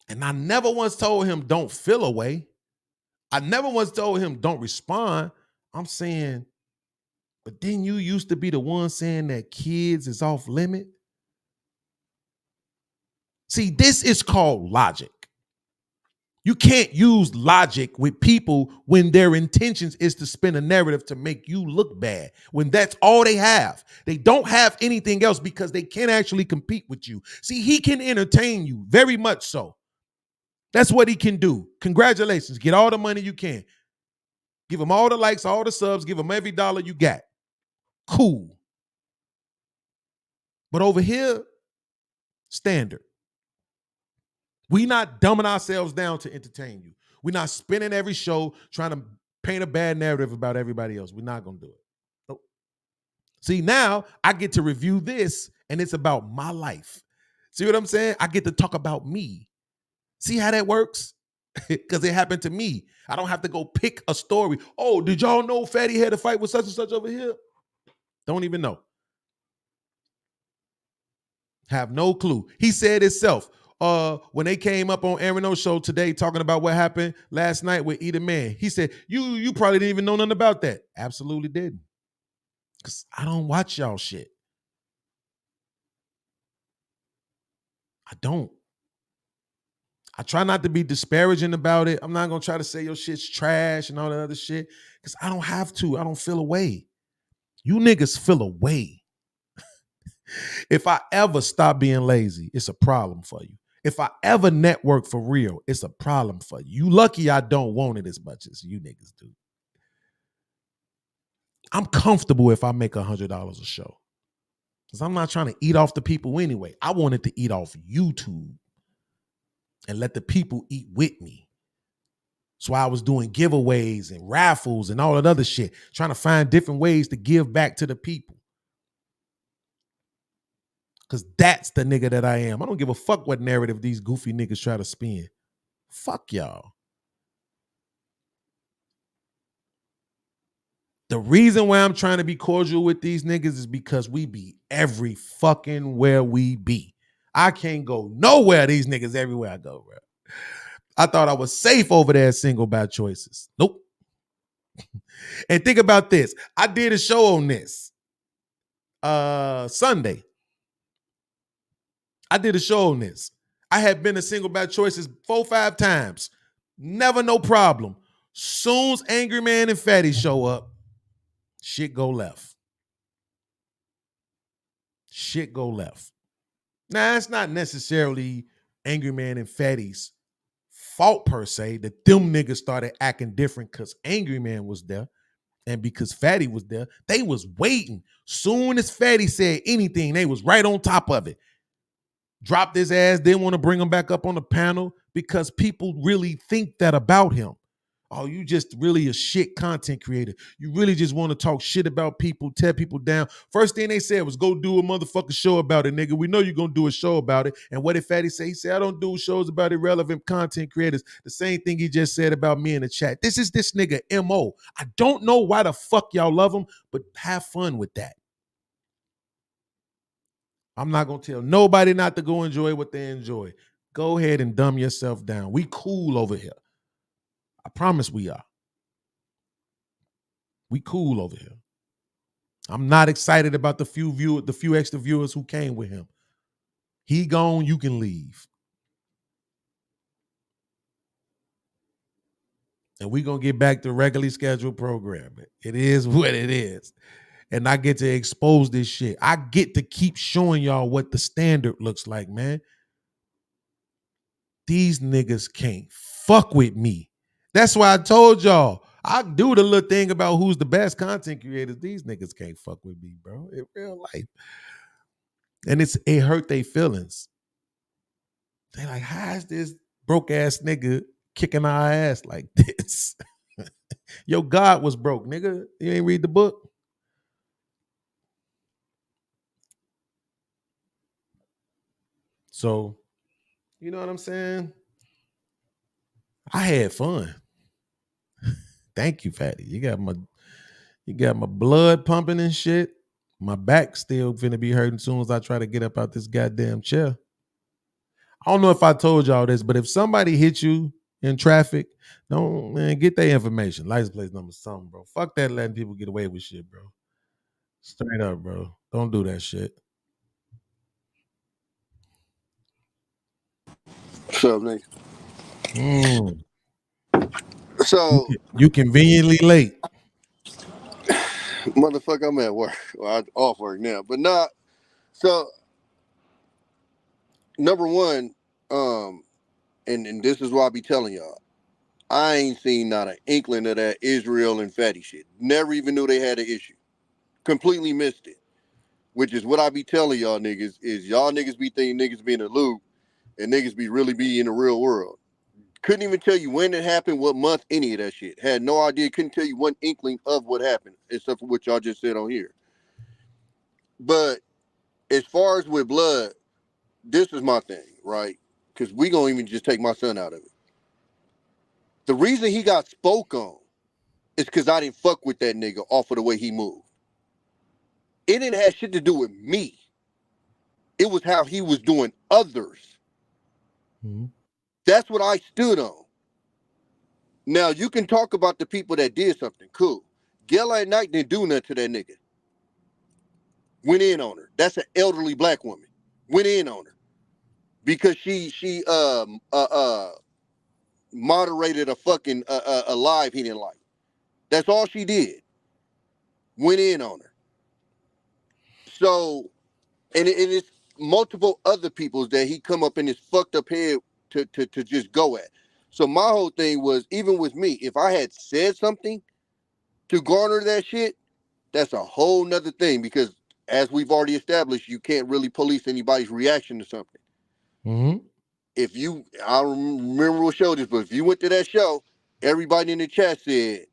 Speaker 5: And I never once told him don't feel away. I never once told him don't respond. I'm saying, but then you used to be the one saying that kids is off limit. See, this is called logic. You can't use logic with people when their intentions is to spin a narrative to make you look bad, when that's all they have. They don't have anything else because they can't actually compete with you. See, he can entertain you, very much so. That's what he can do. Congratulations. Get all the money you can. Give him all the likes, all the subs. Give him every dollar you got. Cool. But over here, standard. We not dumbing ourselves down to entertain you. We're not spinning every show trying to paint a bad narrative about everybody else. We're not going to do it. Nope. See, now I get to review this, and it's about my life. See what I'm saying? I get to talk about me. See how that works? Because it happened to me. I don't have to go pick a story. Oh, did y'all know Fatty had a fight with such and such over here? Don't even know. Have no clue. He said himself, when they came up on Aaron O's show today talking about what happened last night with Either Man, he said, you probably didn't even know nothing about that. Absolutely didn't. Because I don't watch y'all shit. I don't. I try not to be disparaging about it. I'm not going to try to say your shit's trash and all that other shit because I don't have to. I don't feel away. You niggas feel away. If I ever stop being lazy, it's a problem for you. If I ever network for real, it's a problem for you. You lucky I don't want it as much as you niggas do. I'm comfortable if I make $100 a show because I'm not trying to eat off the people anyway. I wanted to eat off YouTube and let the people eat with me. So I was doing giveaways and raffles and all that other shit, trying to find different ways to give back to the people. Because that's the nigga that I am. I don't give a fuck what narrative these goofy niggas try to spin. Fuck y'all. The reason why I'm trying to be cordial with these niggas is because we be every fucking where we be. I can't go nowhere. These niggas everywhere I go, bro. I thought I was safe over there Single by Choices. Nope. And think about this. I did a show on this Sunday. I did a show on this. I had been a Single by Choices 4-5 times. Never no problem. Soon as Angry Man and Fatty show up, shit go left. Shit go left. Now, it's not necessarily Angry Man and Fatty's fault per se that them niggas started acting different because Angry Man was there and because Fatty was there. They was waiting. Soon as Fatty said anything, they was right on top of it. Dropped his ass, didn't want to bring him back up on the panel because people really think that about him. Oh, you just really a shit content creator. You really just want to talk shit about people, tear people down. First thing they said was go do a motherfucking show about it, nigga. We know you're going to do a show about it. And what did Fatty say? He said, I don't do shows about irrelevant content creators. The same thing he just said about me in the chat. This is this nigga MO. I don't know why the fuck y'all love him, but have fun with that. I'm not going to tell nobody not to go enjoy what they enjoy. Go ahead and dumb yourself down. We cool over here. I promise we are. We cool over here. I'm not excited about the few extra viewers who came with him. He gone, you can leave. And we're going to get back to regularly scheduled programming. It is what it is. And I get to expose this shit. I get to keep showing y'all what the standard looks like, man. These niggas can't fuck with me. That's why I told y'all, I do the little thing about who's the best content creators. These niggas can't fuck with me, bro, in real life. And it hurt their feelings. They like, how is this broke ass nigga kicking our ass like this? Your God was broke, nigga. You ain't read the book? So, you know what I'm saying? I had fun. Thank you, Fatty. You got my blood pumping and shit. My back still finna be hurting as soon as I try to get up out this goddamn chair. I don't know if I told y'all this, but if somebody hit you in traffic, don't man get their information, license plate number, something, bro. Fuck that, letting people get away with shit, bro. Straight up, bro. Don't do that shit.
Speaker 9: What's up, nigga? So
Speaker 5: You conveniently late.
Speaker 9: Motherfucker, I'm at work. Well, I'm off work now, but not. So number one, and this is why I be telling y'all, I ain't seen not an inkling of that Israel and fatty shit. Never even knew they had an issue. Completely missed it. Which is what I be telling y'all niggas is y'all niggas be thinking niggas be in the loop and niggas be really be in the real world. Couldn't even tell you when it happened, what month, any of that shit. Had no idea. Couldn't tell you one inkling of what happened, except for what y'all just said on here. But as far as with blood, this is my thing, right? Because we gonna even just take my son out of it. The reason he got spoke on is because I didn't fuck with that nigga off of the way he moved. It didn't have shit to do with me. It was how he was doing others.
Speaker 5: Mm-hmm.
Speaker 9: That's what I stood on. Now, you can talk about the people that did something. Cool. Gail at night didn't do nothing to that nigga. Went in on her. That's an elderly black woman. Went in on her. Because she moderated a fucking a live he didn't like. That's all she did. Went in on her. So, and it's multiple other peoples that he come up in his fucked up head to just go at. So my whole thing was, even with me, if I had said something to garner that shit, that's a whole nother thing, because as we've already established, you can't really police anybody's reaction to something.
Speaker 5: Mm-hmm.
Speaker 9: If you, I remember what show this, but if you went to that show, everybody in the chat said,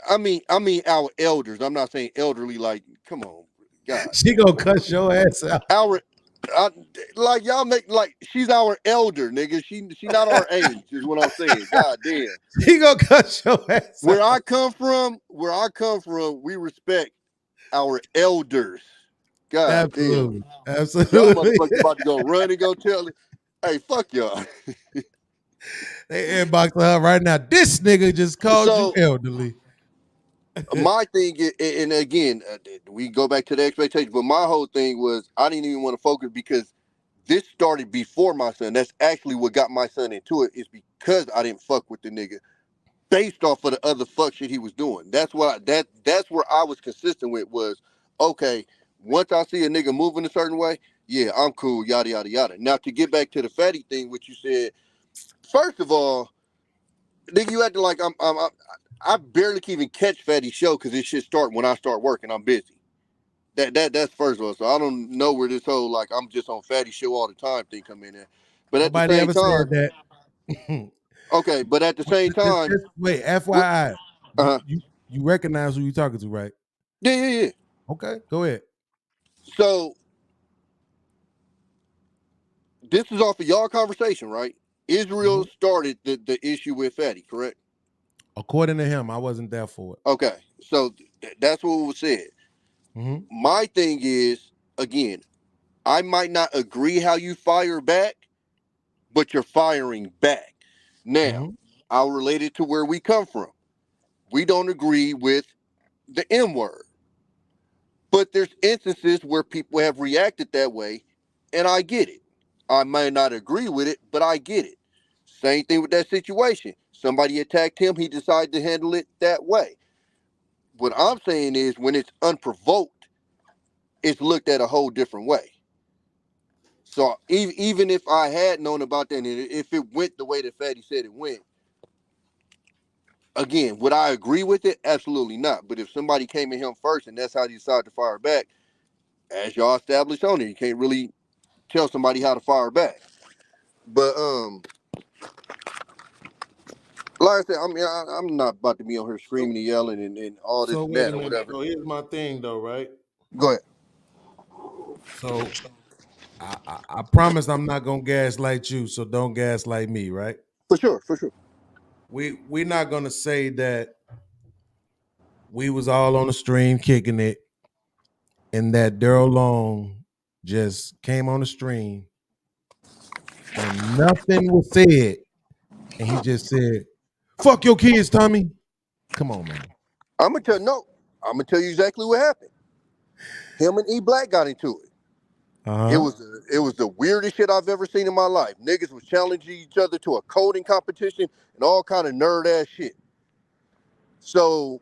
Speaker 9: I mean our elders. I'm not saying elderly like, come on, God.
Speaker 5: She gonna cuss your ass out.
Speaker 9: Like y'all make like she's our elder, nigga. She not our age, is what I'm saying. God damn.
Speaker 5: She gonna cuss your ass
Speaker 9: Where
Speaker 5: out.
Speaker 9: I come from, we respect our elders. God
Speaker 5: Absolutely.
Speaker 9: damn.
Speaker 5: Absolutely.
Speaker 9: Y'all motherfuckers about to go run and go tell it. Hey, fuck y'all.
Speaker 5: They inboxing her right now. This nigga just called you elderly.
Speaker 9: My thing is, and again, we go back to the expectation, but my whole thing was I didn't even want to focus because this started before my son. That's actually what got my son into it, is because I didn't fuck with the nigga based off of the other fuck shit he was doing. That's what that's where I was consistent with was, okay, once I see a nigga moving a certain way, yeah, I'm cool, yada yada yada. Now to get back to the fatty thing, which you said, first of all, nigga, you acting like I barely can even catch Fatty's show because this shit start when I start working. I'm busy. That's first of all. So I don't know where this whole like I'm just on Fatty show all the time thing come in there. But at the
Speaker 5: Nobody
Speaker 9: same
Speaker 5: ever
Speaker 9: time,
Speaker 5: said that.
Speaker 9: okay. But at the same time,
Speaker 5: wait, FYI,
Speaker 9: uh-huh.
Speaker 5: you recognize who you talking to, right?
Speaker 9: Yeah.
Speaker 5: Okay, go ahead.
Speaker 9: So this is off of y'all conversation, right? Israel started the issue with Fatty, correct?
Speaker 5: According to him, I wasn't there for it.
Speaker 9: Okay, so that's what was said.
Speaker 5: Mm-hmm.
Speaker 9: My thing is, again, I might not agree how you fire back, but you're firing back. Now, I'll relate it to where we come from. We don't agree with the M word, but there's instances where people have reacted that way, and I get it. I might not agree with it, but I get it. Same thing with that situation. Somebody attacked him, he decided to handle it that way. What I'm saying is when it's unprovoked, it's looked at a whole different way. So even if I had known about that, and if it went the way that Fatty said it went, again, would I agree with it? Absolutely not. But if somebody came at him first and that's how he decided to fire back, as y'all established on it, you can't really tell somebody how to fire back. But like I said, I mean, I'm not about to be on here screaming and yelling and all this
Speaker 5: So
Speaker 9: and
Speaker 5: wait
Speaker 9: that
Speaker 5: a
Speaker 9: or
Speaker 5: minute.
Speaker 9: whatever.
Speaker 5: So here's my thing, though, right?
Speaker 9: Go ahead.
Speaker 5: So I promise I'm not gonna gaslight you, so don't gaslight me, right?
Speaker 9: For sure.
Speaker 5: We're not gonna say that we was all on the stream kicking it, and that Daryl Long just came on the stream and nothing was said, and he just said, "Fuck your kids, Tommy." Come on, man.
Speaker 9: I'm gonna tell you exactly what happened. Him and E Black got into it. It was the weirdest shit I've ever seen in my life. Niggas was challenging each other to a coding competition and all kind of nerd ass shit. So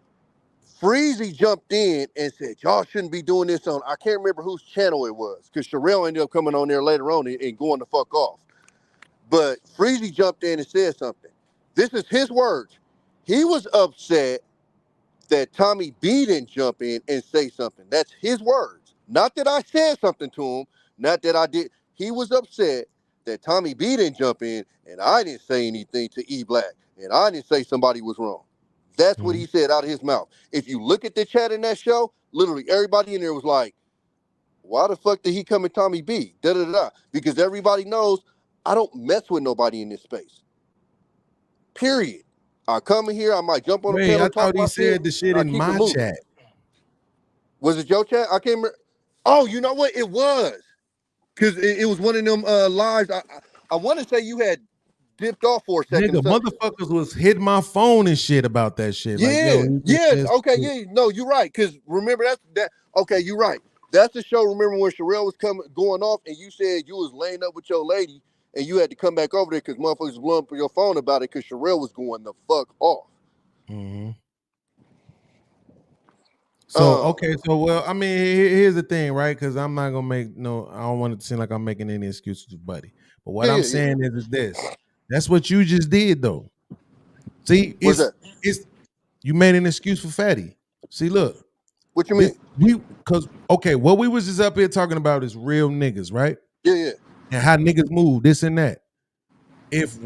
Speaker 9: Freezy jumped in and said, y'all shouldn't be doing this on, I can't remember whose channel it was, because Sherelle ended up coming on there later on and going the fuck off. But Freezy jumped in and said something. This is his words. He was upset that Tommy B didn't jump in and say something. That's his words. Not that I said something to him, not that I did. He was upset that Tommy B didn't jump in and I didn't say anything to E Black and I didn't say somebody was wrong. That's what he said out of his mouth. If you look at the chat in that show, literally everybody in there was like, why the fuck did he come at Tommy B? Da da da. Because everybody knows I don't mess with nobody in this space. Period. I come in here, I might jump on the panel.
Speaker 5: I thought he said the shit in my chat.
Speaker 9: Was it your chat? I can't remember. Oh, you know what? It was. Because it was one of them lives. I want to say you had dipped off for a second.
Speaker 5: Nigga, motherfuckers was hitting my phone and shit about that shit.
Speaker 9: Yeah, okay, yeah. No, you're right. Because remember, okay, you're right. That's the show. Remember when Sherelle was going off and you said you was laying up with your lady and you had to come back over there because motherfuckers was blowing up your phone about it because Sherelle was going the fuck off.
Speaker 5: So well, I mean, here's the thing, right? Because I'm not gonna I don't want it to seem like I'm making any excuses for Buddy. But what I'm saying is this: that's what you just did, though. See, it's you made an excuse for Fatty. See, look,
Speaker 9: what you mean?
Speaker 5: What we was just up here talking about is real niggas, right?
Speaker 9: Yeah.
Speaker 5: And how niggas move, this and that. If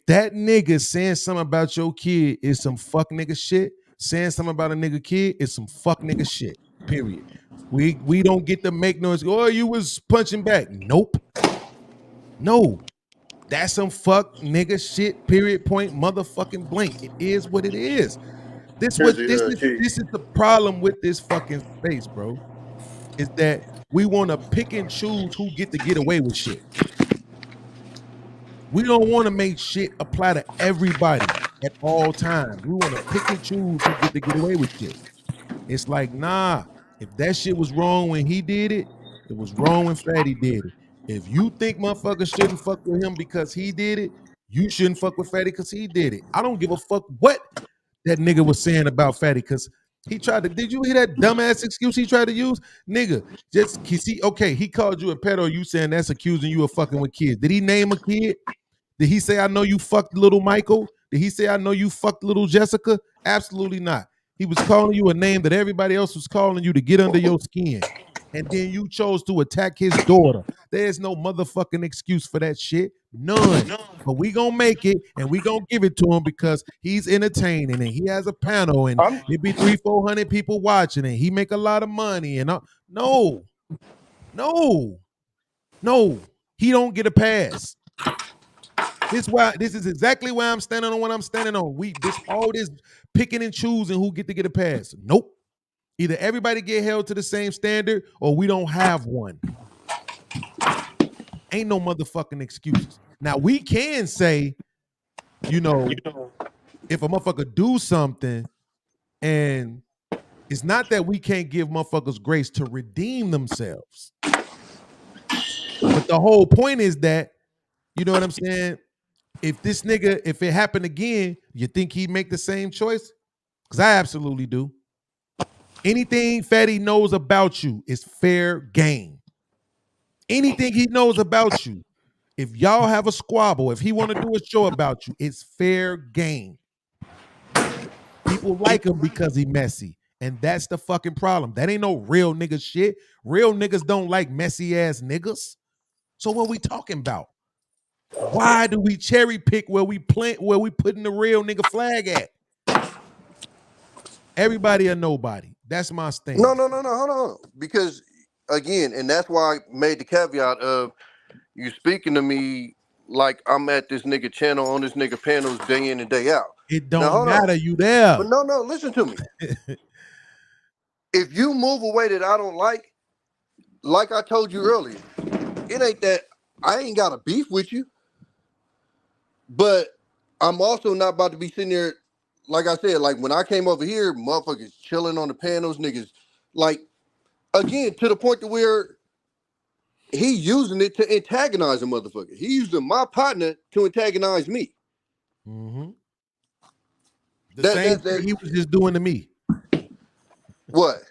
Speaker 5: that nigga saying something about your kid is some fuck nigga shit, saying something about a nigga kid is some fuck nigga shit. Period. We don't get to make noise. Oh, you was punching back. Nope. No. That's some fuck nigga shit. Period. Point. Motherfucking blank. It is what it is. This is the problem with this fucking space, bro. Is that we want to pick and choose who get to get away with shit. We don't want to make shit apply to everybody at all times. We want to pick and choose who get away with shit. It's like, nah, if that shit was wrong when he did it, it was wrong when Fatty did it. If you think motherfuckers shouldn't fuck with him because he did it, you shouldn't fuck with Fatty because he did it. I don't give a fuck what that nigga was saying about Fatty because he tried to, did you hear that dumbass excuse he tried to use? Nigga, he called you a pedo, you saying that's accusing you of fucking with kids. Did he name a kid? Did he say, I know you fucked little Michael? Did he say, I know you fucked little Jessica? Absolutely not. He was calling you a name that everybody else was calling you to get under your skin. And then you chose to attack his daughter. There's no motherfucking excuse for that shit. None. But we gonna make it and we gonna give it to him because he's entertaining and he has a panel and it be 300-400 people watching and he make a lot of money. And no, he don't get a pass. This is exactly why I'm standing on what I'm standing on. All this picking and choosing who get to get a pass. Nope. Either everybody get held to the same standard or we don't have one. Ain't no motherfucking excuses. Now we can say, if a motherfucker do something and it's not that we can't give motherfuckers grace to redeem themselves. But the whole point is that, you know what I'm saying? If it happened again, you think he'd make the same choice? Because I absolutely do. Anything Fatty knows about you is fair game. Anything he knows about you, if y'all have a squabble, if he want to do a show about you, it's fair game. People like him because he messy. And that's the fucking problem. That ain't no real nigga shit. Real niggas don't like messy ass niggas. So what we talking about? Why do we cherry pick where we putting the real nigga flag at? Everybody or nobody. That's my stance.
Speaker 9: No, hold on. Because again, and that's why I made the caveat of you speaking to me like I'm at this nigga channel on this nigga panels day in and day out.
Speaker 5: It don't matter, you there.
Speaker 9: But no, listen to me. If you move away that I don't like I told you earlier, it ain't that I ain't got a beef with you. But I'm also not about to be sitting there, like I said, like when I came over here, motherfuckers chilling on the panels, niggas, like, again, to the point to where he using it to antagonize a motherfucker. He using my partner to antagonize me.
Speaker 5: Mm-hmm. The same thing he was just doing to me.
Speaker 9: What?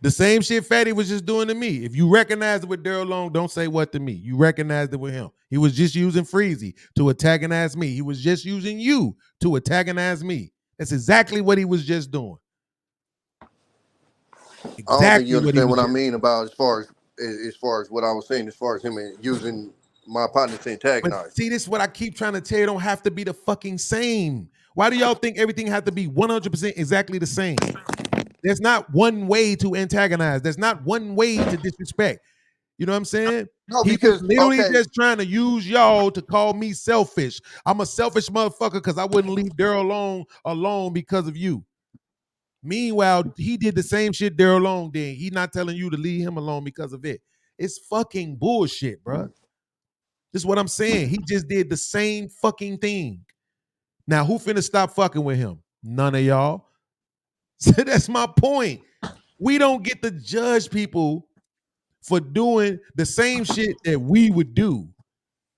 Speaker 5: The same shit Fatty was just doing to me. If you recognize it with Daryl Long, don't say what to me. You recognized it with him. He was just using Freezy to antagonize me. He was just using you to antagonize me. That's exactly what he was just doing.
Speaker 9: Exactly. I don't think you understand what I mean about as far as what I was saying, as far as him using my partner to antagonize.
Speaker 5: But see, this is what I keep trying to tell you. It don't have to be the fucking same. Why do y'all think everything has to be 100% exactly the same? There's not one way to antagonize. There's not one way to disrespect. You know what I'm saying?
Speaker 9: No,
Speaker 5: He
Speaker 9: because
Speaker 5: was literally just trying to use y'all to call me selfish. I'm a selfish motherfucker because I wouldn't leave Daryl alone because of you. Meanwhile, he did the same shit Daryl Long did. He not telling you to leave him alone because of it. It's fucking bullshit, bro. This is what I'm saying. He just did the same fucking thing. Now, who finna stop fucking with him? None of y'all. So that's my point. We don't get to judge people for doing the same shit that we would do.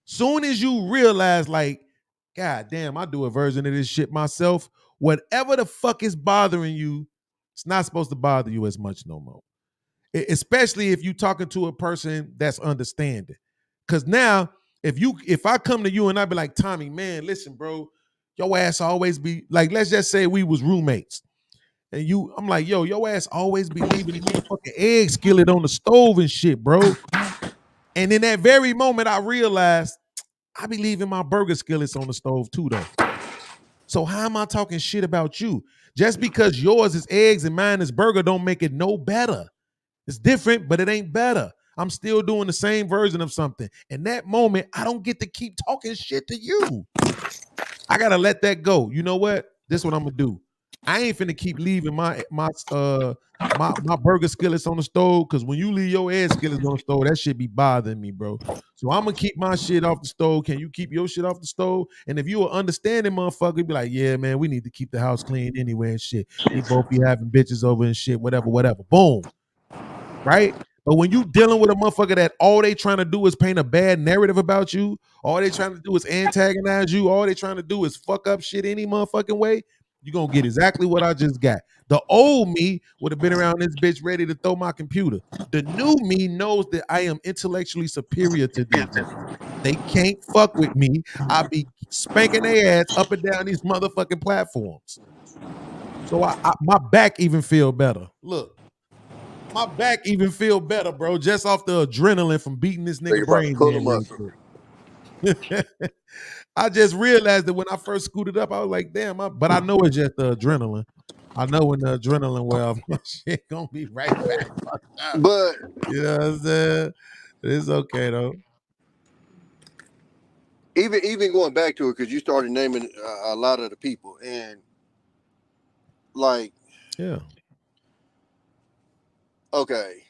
Speaker 5: Soon as you realize, like, God damn, I do a version of this shit myself, whatever the fuck is bothering you, it's not supposed to bother you as much no more. Especially if you're talking to a person that's understanding. Because now, if I come to you and I be like, Tommy, man, listen, bro, your ass always be like, let's just say we was roommates. And I'm like, yo, your ass always be leaving the motherfucking egg skillet on the stove and shit, bro. And in that very moment, I realized I be leaving my burger skillets on the stove too, though. So how am I talking shit about you? Just because yours is eggs and mine is burger don't make it no better. It's different, but it ain't better. I'm still doing the same version of something. In that moment, I don't get to keep talking shit to you. I gotta let that go. You know what? This is what I'm gonna do. I ain't finna keep leaving my burger skillets on the stove, because when you leave your egg skillets on the stove, that shit be bothering me, bro. So I'm gonna keep my shit off the stove. Can you keep your shit off the stove? And if you an understanding motherfucker, be like, yeah, man, we need to keep the house clean anyway and shit. We both be having bitches over and shit, whatever. Boom. Right? But when you dealing with a motherfucker that all they trying to do is paint a bad narrative about you, all they trying to do is antagonize you, all they trying to do is fuck up shit any motherfucking way, you're going to get exactly what I just got. The old me would have been around this bitch ready to throw my computer. The new me knows that I am intellectually superior to these niggas. They can't fuck with me. I be spanking their ass up and down these motherfucking platforms. So my back even feel better. Look. My back even feel better, bro, just off the adrenaline from beating this nigga brains in real quick. I just realized that when I first scooted up, I was like, damn, but I know it's just the adrenaline. I know when the adrenaline well, my shit gonna be right back.
Speaker 9: But
Speaker 5: you know what I'm saying? It's okay though.
Speaker 9: Even going back to it, because you started naming a lot of the people, and like,
Speaker 5: yeah.
Speaker 9: Okay.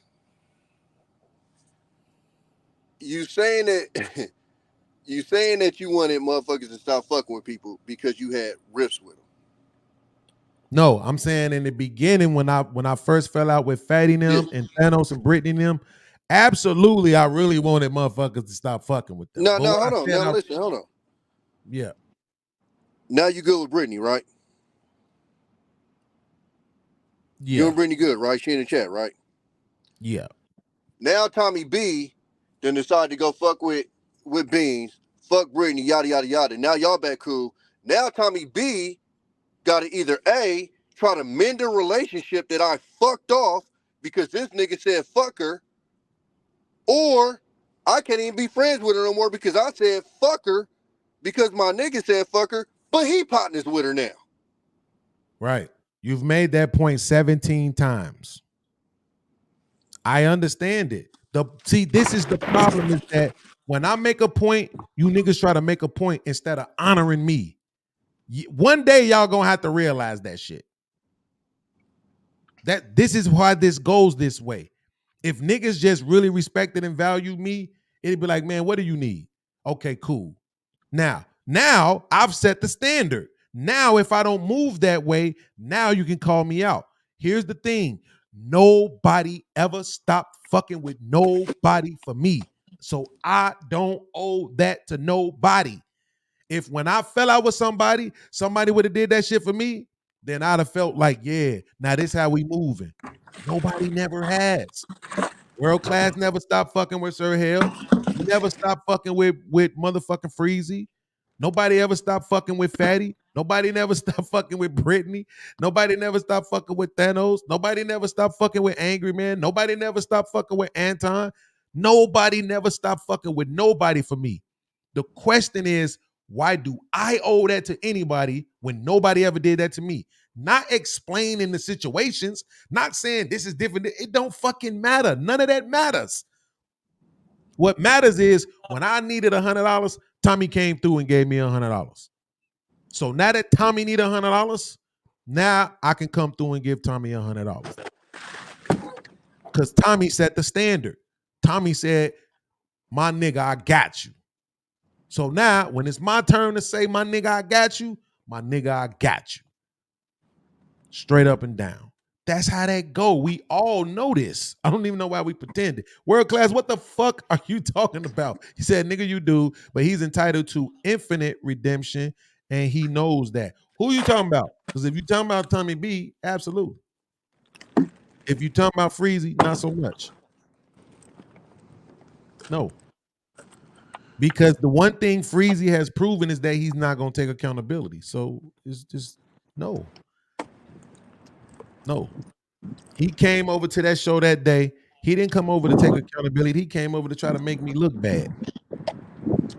Speaker 9: You saying that you wanted motherfuckers to stop fucking with people because you had riffs with them.
Speaker 5: No, I'm saying in the beginning when I first fell out with Fatty them and Thanos and Brittany them, absolutely I really wanted motherfuckers to stop fucking with them.
Speaker 9: No, hold on. Now listen, hold on.
Speaker 5: Yeah.
Speaker 9: Now you good with Brittany, right?
Speaker 5: Yeah.
Speaker 9: You and Brittany good, right? She in the chat, right?
Speaker 5: Yeah.
Speaker 9: Now Tommy B then decided to go fuck with Beans, fuck Brittany, yada yada yada. Now y'all back cool. Now Tommy B got to either A, try to mend a relationship that I fucked off because this nigga said fuck her, or I can't even be friends with her no more because I said fuck her because my nigga said fuck her, but he partners with her now.
Speaker 5: Right. You've made that point 17 times. I understand it. See, this is the problem, is that when I make a point, you niggas try to make a point instead of honoring me. One day y'all gonna have to realize that shit. That this is why this goes this way. If niggas just really respected and valued me, it'd be like, man, what do you need? Okay, cool. Now Now I've set the standard. Now, if I don't move that way, now you can call me out. Here's the thing. Nobody ever stopped fucking with nobody for me. So I don't owe that to nobody. If when I fell out with somebody would have did that shit for me, then I'd have felt like, yeah, now this how we moving. Nobody never has. World Class never stopped fucking with Sir Hell. Never stopped fucking with motherfucking Freezy. Nobody ever stopped fucking with Fatty. Nobody never stopped fucking with Brittany. Nobody never stopped fucking with Thanos. Nobody never stopped fucking with Angry Man. Nobody never stopped fucking with Anton. Nobody never stopped fucking with nobody for me. The question is, why do I owe that to anybody when nobody ever did that to me? Not explaining the situations, not saying this is different. It don't fucking matter. None of that matters. What matters is when I needed $100, Tommy came through and gave me $100. So now that Tommy need $100, now I can come through and give Tommy $100. Because Tommy set the standard. Tommy said, my nigga, I got you. So now when it's my turn to say, my nigga, I got you, my nigga, I got you. Straight up and down. That's how that go. We all know this. I don't even know why we pretended. World Class, what the fuck are you talking about? He said, nigga, you do, but he's entitled to infinite redemption, and he knows that. Who you talking about? Because if you talking about Tommy B, absolutely. If you talking about Freezy, not so much. No. Because the one thing Freezy has proven is that he's not going to take accountability. So it's just no. No. He came over to that show that day. He didn't come over to take accountability. He came over to try to make me look bad.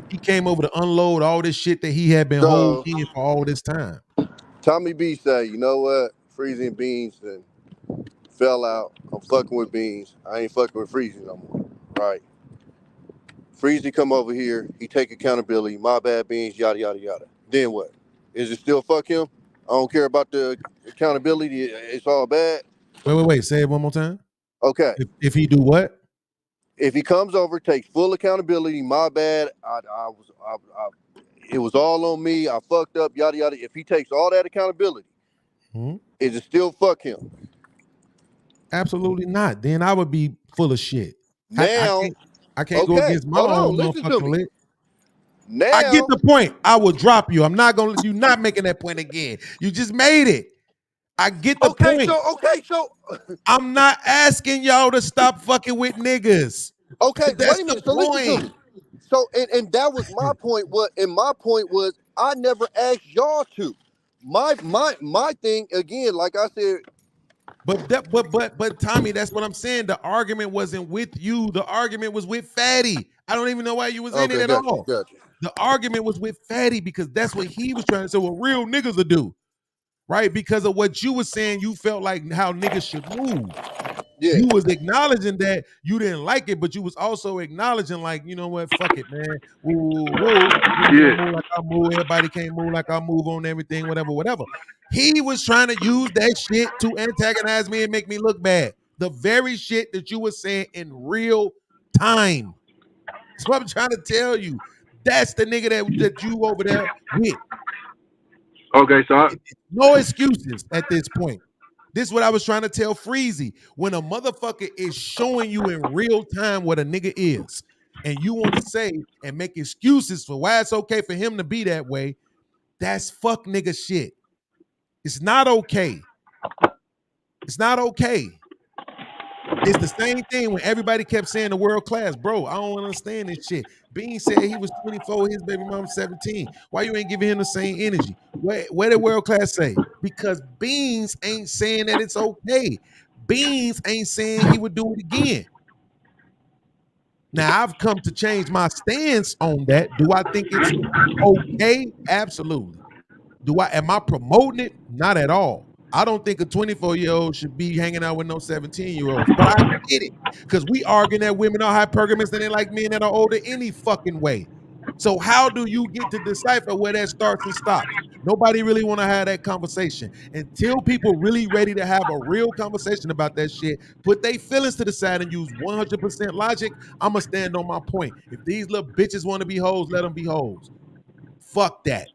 Speaker 5: He came over to unload all this shit that he had been holding in for all this time.
Speaker 9: Tommy B say, you know what? Freezy and Beans and fell out. I'm fucking with Beans. I ain't fucking with Freezy no more. Right. Freezy come over here. He take accountability. My bad, Beans, yada, yada, yada. Then what? Is it still fuck him? I don't care about the accountability. It's all bad.
Speaker 5: Wait. Say it one more time.
Speaker 9: Okay.
Speaker 5: If he do what?
Speaker 9: If he comes over, takes full accountability, my bad. It was all on me. I fucked up, yada, yada. If he takes all that accountability, is it still fuck him?
Speaker 5: Absolutely not. Then I would be full of shit.
Speaker 9: Now,
Speaker 5: I can't go against my own motherfucking lit.
Speaker 9: Now,
Speaker 5: I get the point. I will drop you. I'm not gonna. You're not making that point again. You just made it. I get the point.
Speaker 9: So
Speaker 5: I'm not asking y'all to stop fucking with niggas.
Speaker 9: Okay,
Speaker 5: that's
Speaker 9: wait a minute.
Speaker 5: the
Speaker 9: So listen to
Speaker 5: point.
Speaker 9: me. So and that was my point. My point was I never asked y'all to. My thing again, like I said.
Speaker 5: But Tommy, that's what I'm saying. The argument wasn't with you. The argument was with Fatty. I don't even know why you was in it at all.
Speaker 9: Gotcha.
Speaker 5: The argument was with Fatty because that's what he was trying to say. What real niggas will do, right? Because of what you were saying, you felt like how niggas should move. Yeah. You was acknowledging that you didn't like it, but you was also acknowledging like, you know what, fuck it, man. Woo. Yeah. Move like I move. Everybody can't move like I move on everything, whatever. He was trying to use that shit to antagonize me and make me look bad. The very shit that you were saying in real time. That's what I'm trying to tell you. That's the nigga that you over there with.
Speaker 18: Okay, so
Speaker 5: no excuses at this point. This is what I was trying to tell Freezy. When a motherfucker is showing you in real time what a nigga is, and you want to say and make excuses for why it's okay for him to be that way, that's fuck nigga shit. It's not okay. It's not okay. It's the same thing when everybody kept saying the world class. Bro, I don't understand this shit. Bean said he was 24, his baby mom 17. Why you ain't giving him the same energy? Where did world class say? Because Beans ain't saying that it's okay. Beans ain't saying he would do it again. Now, I've come to change my stance on that. Do I think it's okay? Absolutely. Am I promoting it? Not at all. I don't think a 24-year-old should be hanging out with no 17-year-olds. But I get it. Because we arguing that women are hypergamous and they like men that are older any fucking way. So how do you get to decipher where that starts and stops? Nobody really want to have that conversation. Until people really ready to have a real conversation about that shit, put their feelings to the side and use 100% logic, I'm going to stand on my point. If these little bitches want to be hoes, let them be hoes. Fuck that.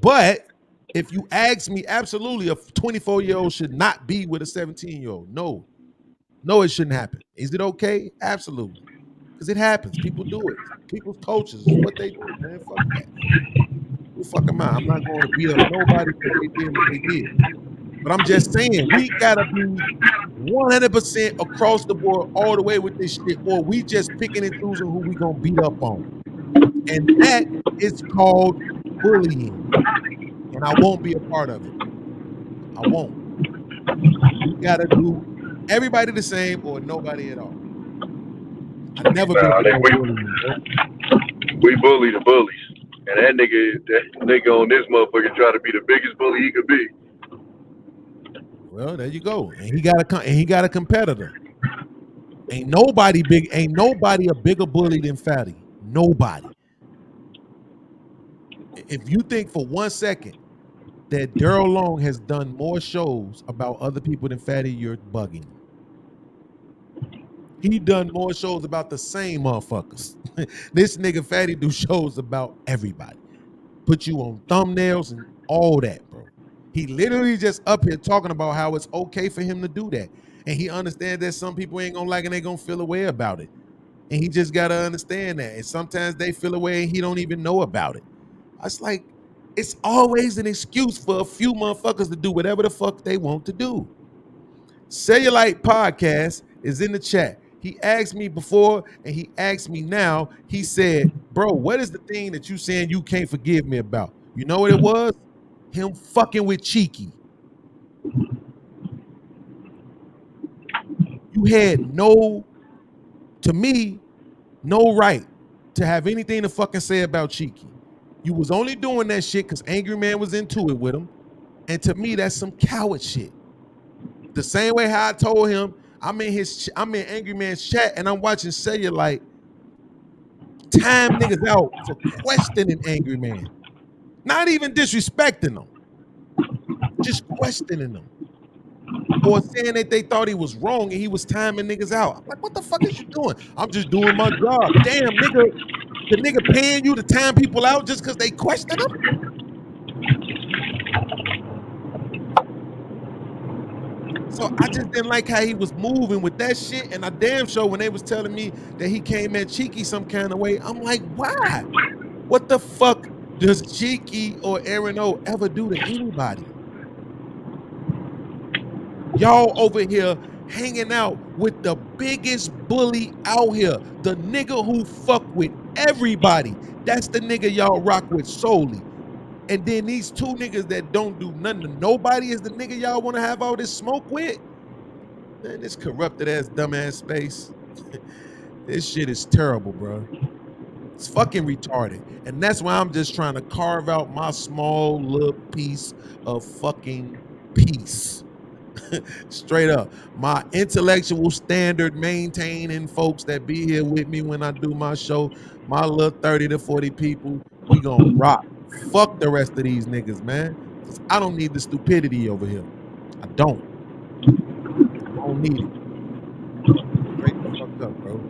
Speaker 5: But if you ask me, absolutely, a 24-year-old should not be with a 17-year-old. No, it shouldn't happen. Is it okay? Absolutely. Because it happens. People do it. People's cultures is what they do, man. Fuck that. Who the fuck am I? I'm not going to beat up nobody because they did what they did. But I'm just saying, we gotta be 100% across the board all the way with this shit, or we just picking and choosing who we gonna beat up on. And that is called bullying. And I won't be a part of it. I won't. We gotta do everybody the same or nobody at all. I never been bullying.
Speaker 18: We bully the bullies. And that nigga on this motherfucker try to be the biggest bully he could be.
Speaker 5: Well, there you go. And he got a competitor. Ain't nobody a bigger bully than Fatty. Nobody. If you think for 1 second that Daryl Long has done more shows about other people than Fatty, you're bugging. He done more shows about the same motherfuckers. This nigga Fatty do shows about everybody. Put you on thumbnails and all that, bro. He literally just up here talking about how it's okay for him to do that. And he understands that some people ain't gonna like it and they gonna feel a way about it. And he just gotta understand that. And sometimes they feel a way and he don't even know about it. It's like, it's always an excuse for a few motherfuckers to do whatever the fuck they want to do. ISeenYoLilPodcast is in the chat. He asked me before and he asked me now. He said, bro, what is the thing that you saying you can't forgive me about? You know what it was? Him fucking with Cheeky. You had no right to have anything to fucking say about Cheeky. You was only doing that shit because Angry Man was into it with him. And to me, that's some coward shit. The same way how I told him, I'm in Angry Man's chat and I'm watching Cellulite time niggas out for questioning Angry Man. Not even disrespecting them. Just questioning them. Or saying that they thought he was wrong and he was timing niggas out. I'm like, what the fuck is you doing? I'm just doing my job. Damn, nigga, the nigga paying you to time people out just because they question him? So I just didn't like how he was moving with that shit. And I damn sure when they was telling me that he came at Cheeky some kind of way, I'm like, why? What the fuck does Cheeky or Aaron O ever do to anybody? Y'all over here hanging out with the biggest bully out here. The nigga who fuck with everybody. That's the nigga y'all rock with solely. And then these two niggas that don't do nothing to nobody is the nigga y'all want to have all this smoke with? Man, this corrupted ass dumbass space. This shit is terrible, bro. It's fucking retarded. And that's why I'm just trying to carve out my small little piece of fucking peace. Straight up. My intellectual standard maintaining folks that be here with me when I do my show, my little 30 to 40 people, we gonna rock. Fuck the rest of these niggas, man. I don't need the stupidity over here. I don't need it. Straight the fuck up, bro.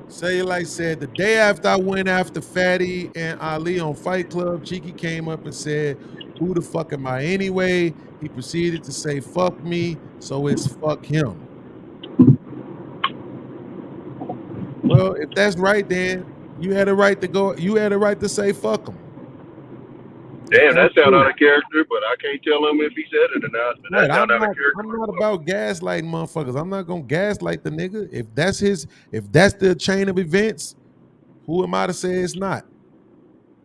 Speaker 5: Cellulite said, the day after I went after Fatty and Ali on Fight Club, Cheeky came up and said, who the fuck am I anyway? He proceeded to say, fuck me, so it's fuck him. Well, if that's right, then you had a right to go, you had a right to say fuck him.
Speaker 18: Damn, that sound out of character, but I can't tell him if he said it or not. But that sound out of character.
Speaker 5: I'm not about gaslighting motherfuckers. I'm not gonna gaslight the nigga. If that's the chain of events, who am I to say it's not?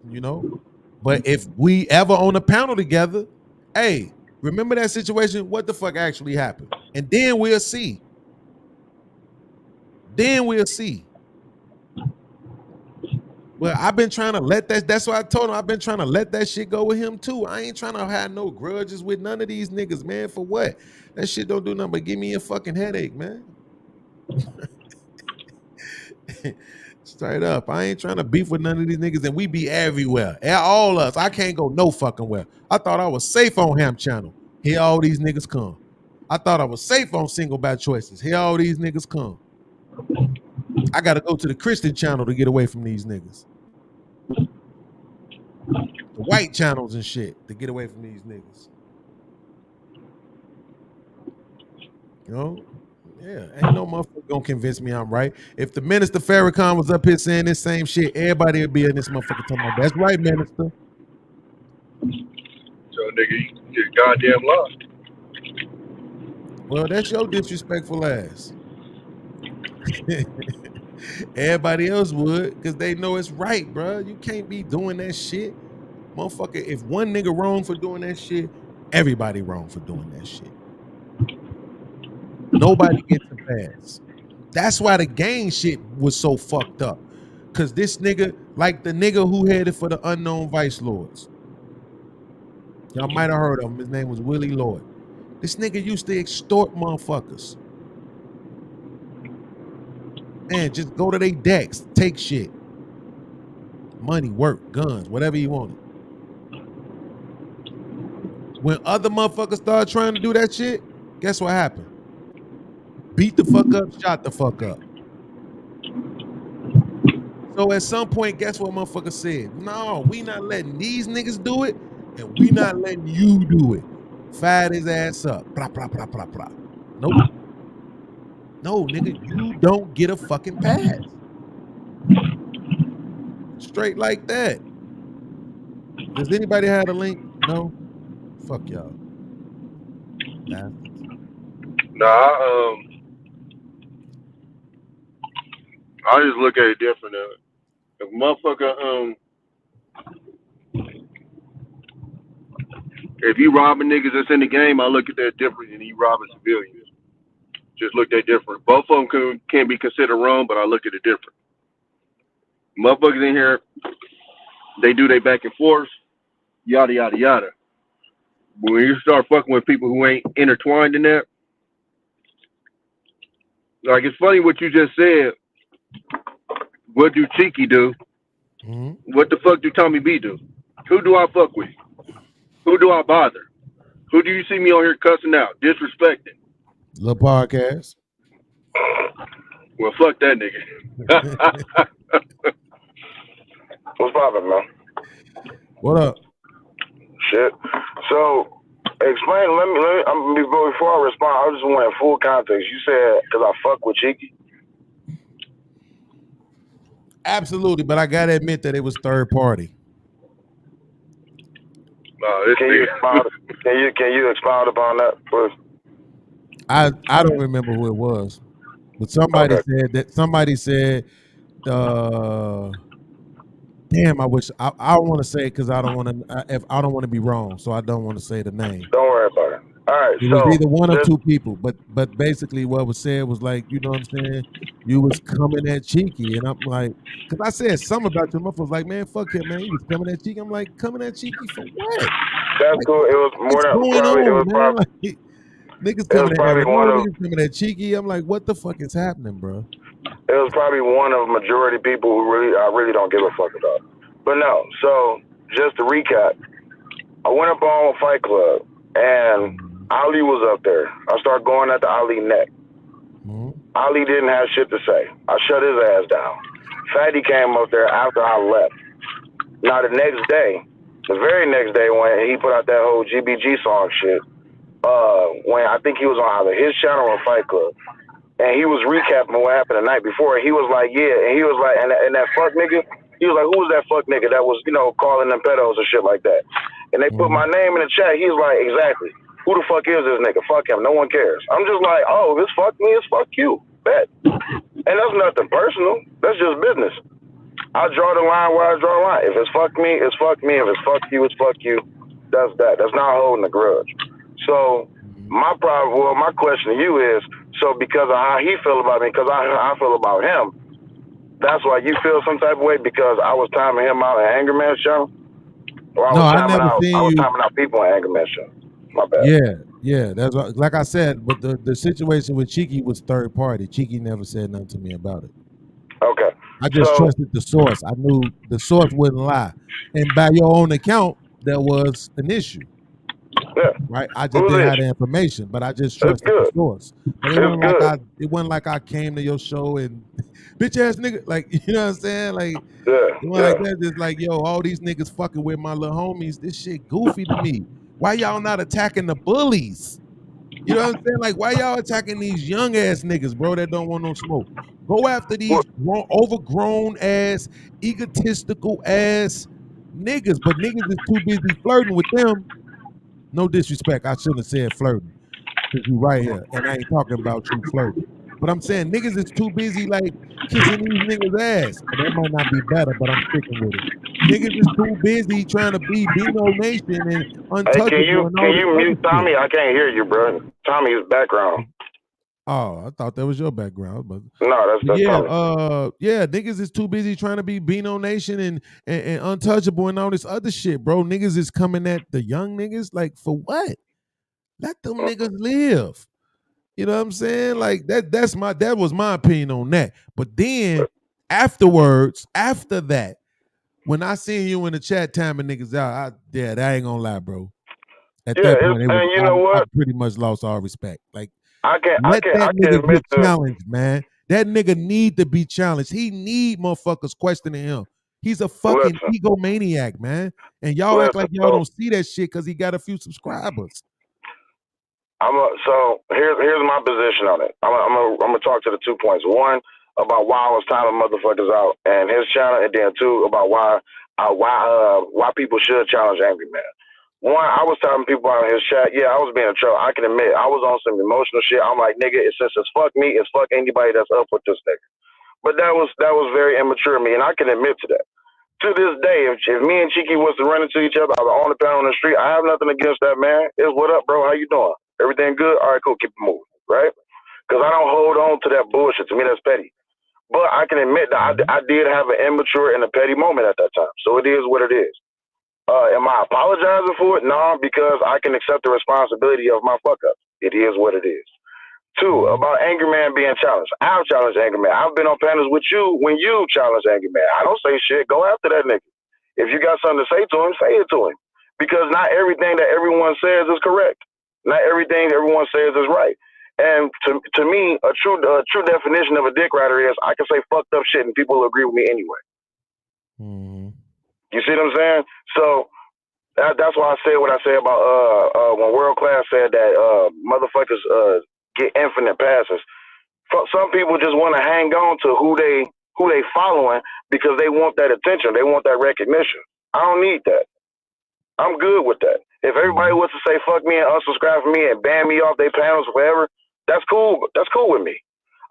Speaker 5: You know? But if we ever on a panel together, hey, remember that situation? What the fuck actually happened? And then we'll see. Well, I've been trying to let that's why I told him I've been trying to let that shit go with him too. I ain't trying to have no grudges with none of these niggas, man. For what? That shit don't do nothing but give me a fucking headache, man. Straight up. I ain't trying to beef with none of these niggas, and we be everywhere. All us. I can't go no fucking well. I thought I was safe on Hamp Channel. Here all these niggas come. I thought I was safe on single by choices. Here all these niggas come. I gotta go to the Christian channel to get away from these niggas. The white channels and shit to get away from these niggas. You know? Yeah, ain't no motherfucker gonna convince me I'm right. If the Minister Farrakhan was up here saying this same shit, everybody would be in this motherfucker talking about that's right, Minister.
Speaker 18: So nigga, you goddamn lost.
Speaker 5: Well, that's your disrespectful ass. Everybody else would, because they know it's right, bro. You can't be doing that shit. Motherfucker, if one nigga wrong for doing that shit, everybody wrong for doing that shit. Nobody gets a pass. That's why the gang shit was so fucked up. Because this nigga, like the nigga who headed for the unknown vice lords. Y'all might have heard of him. His name was Willie Lloyd. This nigga used to extort motherfuckers. Man, just go to their decks, take shit. Money, work, guns, whatever you wanted. When other motherfuckers started trying to do that shit, guess what happened? Beat the fuck up, shot the fuck up. So at some point, guess what motherfucker said? No, we not letting these niggas do it, and we not letting you do it. Fired his ass up. Blah, blah, blah, blah, blah. Nope. No, nigga, you don't get a fucking pass. Straight like that. Does anybody have a link? No? Fuck y'all. Nah,
Speaker 18: I just look at it different. If motherfucker, if you robbing niggas that's in the game, I look at that different than you robbing civilians. Just look at that different. Both of them can be considered wrong, but I look at it different. Motherfuckers in here, they do they back and forth, yada, yada, yada. But when you start fucking with people who ain't intertwined in that, like it's funny what you just said. What do Cheeky do?
Speaker 5: Mm-hmm.
Speaker 18: What the fuck do Tommy B do? Who do I fuck with? Who do I bother? Who do you see me on here cussing out, disrespecting?
Speaker 5: Little podcast.
Speaker 18: Well, fuck that nigga.
Speaker 19: What's poppin', man?
Speaker 5: What up?
Speaker 19: Shit. So, explain. Let me before I respond. I just want full context. You said because I fuck with Cheeky.
Speaker 5: Absolutely, but I gotta admit that it was third party.
Speaker 18: No,
Speaker 19: can you expound upon that, please?
Speaker 5: I don't remember who it was, but somebody said damn, I wish I don't want to say it because I don't want to be wrong, so I don't want to say the name.
Speaker 19: Don't worry about it. All right,
Speaker 5: it was either one or two people, but basically what was said was like, you know what I'm saying? You was coming at Cheeky, and I'm like, because I said something about your motherfucker was like, man, fuck him, man. He was coming at Cheeky. I'm like, coming at Cheeky for what?
Speaker 19: That's like, cool. It was more than probably. It was probably.
Speaker 5: Like, niggas coming at Cheeky. I'm like, what the fuck is happening, bro?
Speaker 19: It was probably one of majority people who I really don't give a fuck about. But no, so just to recap, I went up on Fight Club and Ali was up there. I started going at the Ali neck. Ali didn't have shit to say. I shut his ass down. Fatty came up there after I left. Now the very next day when he put out that whole GBG song shit, when I think he was on either his channel or Fight Club, and he was recapping what happened the night before, he was like, yeah, and he was like, and that fuck nigga, he was like, who was that fuck nigga that was, calling them pedos and shit like that? And they put my name in the chat. He was like, exactly. Who the fuck is this nigga? Fuck him. No one cares. I'm just like, oh, this fuck me is fuck you. Bet. And that's nothing personal. That's just business. I draw the line where I draw the line. If it's fuck me, it's fuck me. If it's fuck you, it's fuck you. That's that. That's not holding a grudge. So my question to you is, so because of how he feel about me, because I feel about him, that's why you feel some type of way because I was timing him out in Angryman's channel? Or I was timing out people in Angryman's channel. My bad.
Speaker 5: Yeah. That's what, like I said, but the situation with Cheeky was third party. Cheeky never said nothing to me about it.
Speaker 19: Okay.
Speaker 5: I just trusted the source. I knew the source wouldn't lie. And by your own account, there was an issue.
Speaker 19: Yeah.
Speaker 5: Right. I just
Speaker 19: Who's
Speaker 5: didn't
Speaker 19: this?
Speaker 5: have the information, but I just
Speaker 19: It's
Speaker 5: trusted the
Speaker 19: good.
Speaker 5: source. But
Speaker 19: It's good.
Speaker 5: it wasn't like I came to your show and bitch ass nigga, like you know what I'm saying? Like
Speaker 19: Yeah.
Speaker 5: it wasn't like that. Just like, yo, all these niggas fucking with my little homies. This shit goofy to me. Why y'all not attacking the bullies? You know what I'm saying? Like, why y'all attacking these young ass niggas, bro, that don't want no smoke? Go after these overgrown ass, egotistical ass niggas. But niggas is too busy flirting with them. No disrespect. I shouldn't have said flirting. Because you right here. And I ain't talking about you flirting. But I'm saying niggas is too busy like kissing these niggas ass. And that might not be better, but I'm sticking with it. Niggas is too busy trying to be Bino Nation and
Speaker 19: Hey,
Speaker 5: untouchable and all this other
Speaker 19: mute
Speaker 5: shit.
Speaker 19: Tommy? I can't hear you, bro. Tommy's background.
Speaker 5: Oh, I thought that was your background, but
Speaker 19: no, that's
Speaker 5: yeah,
Speaker 19: Tommy.
Speaker 5: niggas is too busy trying to be Bino Nation and untouchable and all this other shit, bro. Niggas is coming at the young niggas like for what? Let them niggas live. You know what I'm saying? Like that was my opinion on that. But then afterwards, after that, when I seen you in the chat timing niggas out, that ain't gonna lie, bro. At that point,
Speaker 19: and you know
Speaker 5: I
Speaker 19: what?
Speaker 5: pretty much lost all respect. Like,
Speaker 19: I can
Speaker 5: nigga
Speaker 19: admit
Speaker 5: get challenged, man. That nigga need to be challenged. He need motherfuckers questioning him. He's a fucking egomaniac, man. And y'all act like y'all don't see that shit because he got a few subscribers.
Speaker 19: So here's my position on it. I'm gonna talk to the 2 points. One, about why I was timing motherfuckers out and his channel, and then two, about why people should challenge Angry Man. One, I was telling people out in his chat, yeah, I was being a troll. I can admit I was on some emotional shit. I'm like, nigga, since it's fuck me, it's fuck anybody that's up with this nigga. But that was very immature of me, and I can admit to that. To this day, if me and Cheeky was to run into each other on the panel on the street, I have nothing against that man. It's what up, bro? How you doing? Everything good? All right, cool. Keep it moving, right? Because I don't hold on to that bullshit. To me, that's petty. But I can admit that I did have an immature and a petty moment at that time. So it is what it is. Am I apologizing for it? No, because I can accept the responsibility of my fuck up. It is what it is. Two, about Angry Man being challenged. I've challenged Angry Man. I've been on panels with you when you challenge Angry Man. I don't say shit. Go after that nigga. If you got something to say to him, say it to him. Because not everything that everyone says is correct. Not everything everyone says is right. And to me, a true definition of a dick rider is I can say fucked up shit and people will agree with me anyway. You see what I'm saying? So that's why I said what I said about when WorldClass said that motherfuckers get infinite passes. Some people just want to hang on to who they following because they want that attention. They want that recognition. I don't need that. I'm good with that. If everybody was to say fuck me and unsubscribe from me and ban me off their panels forever, that's cool. That's cool with me.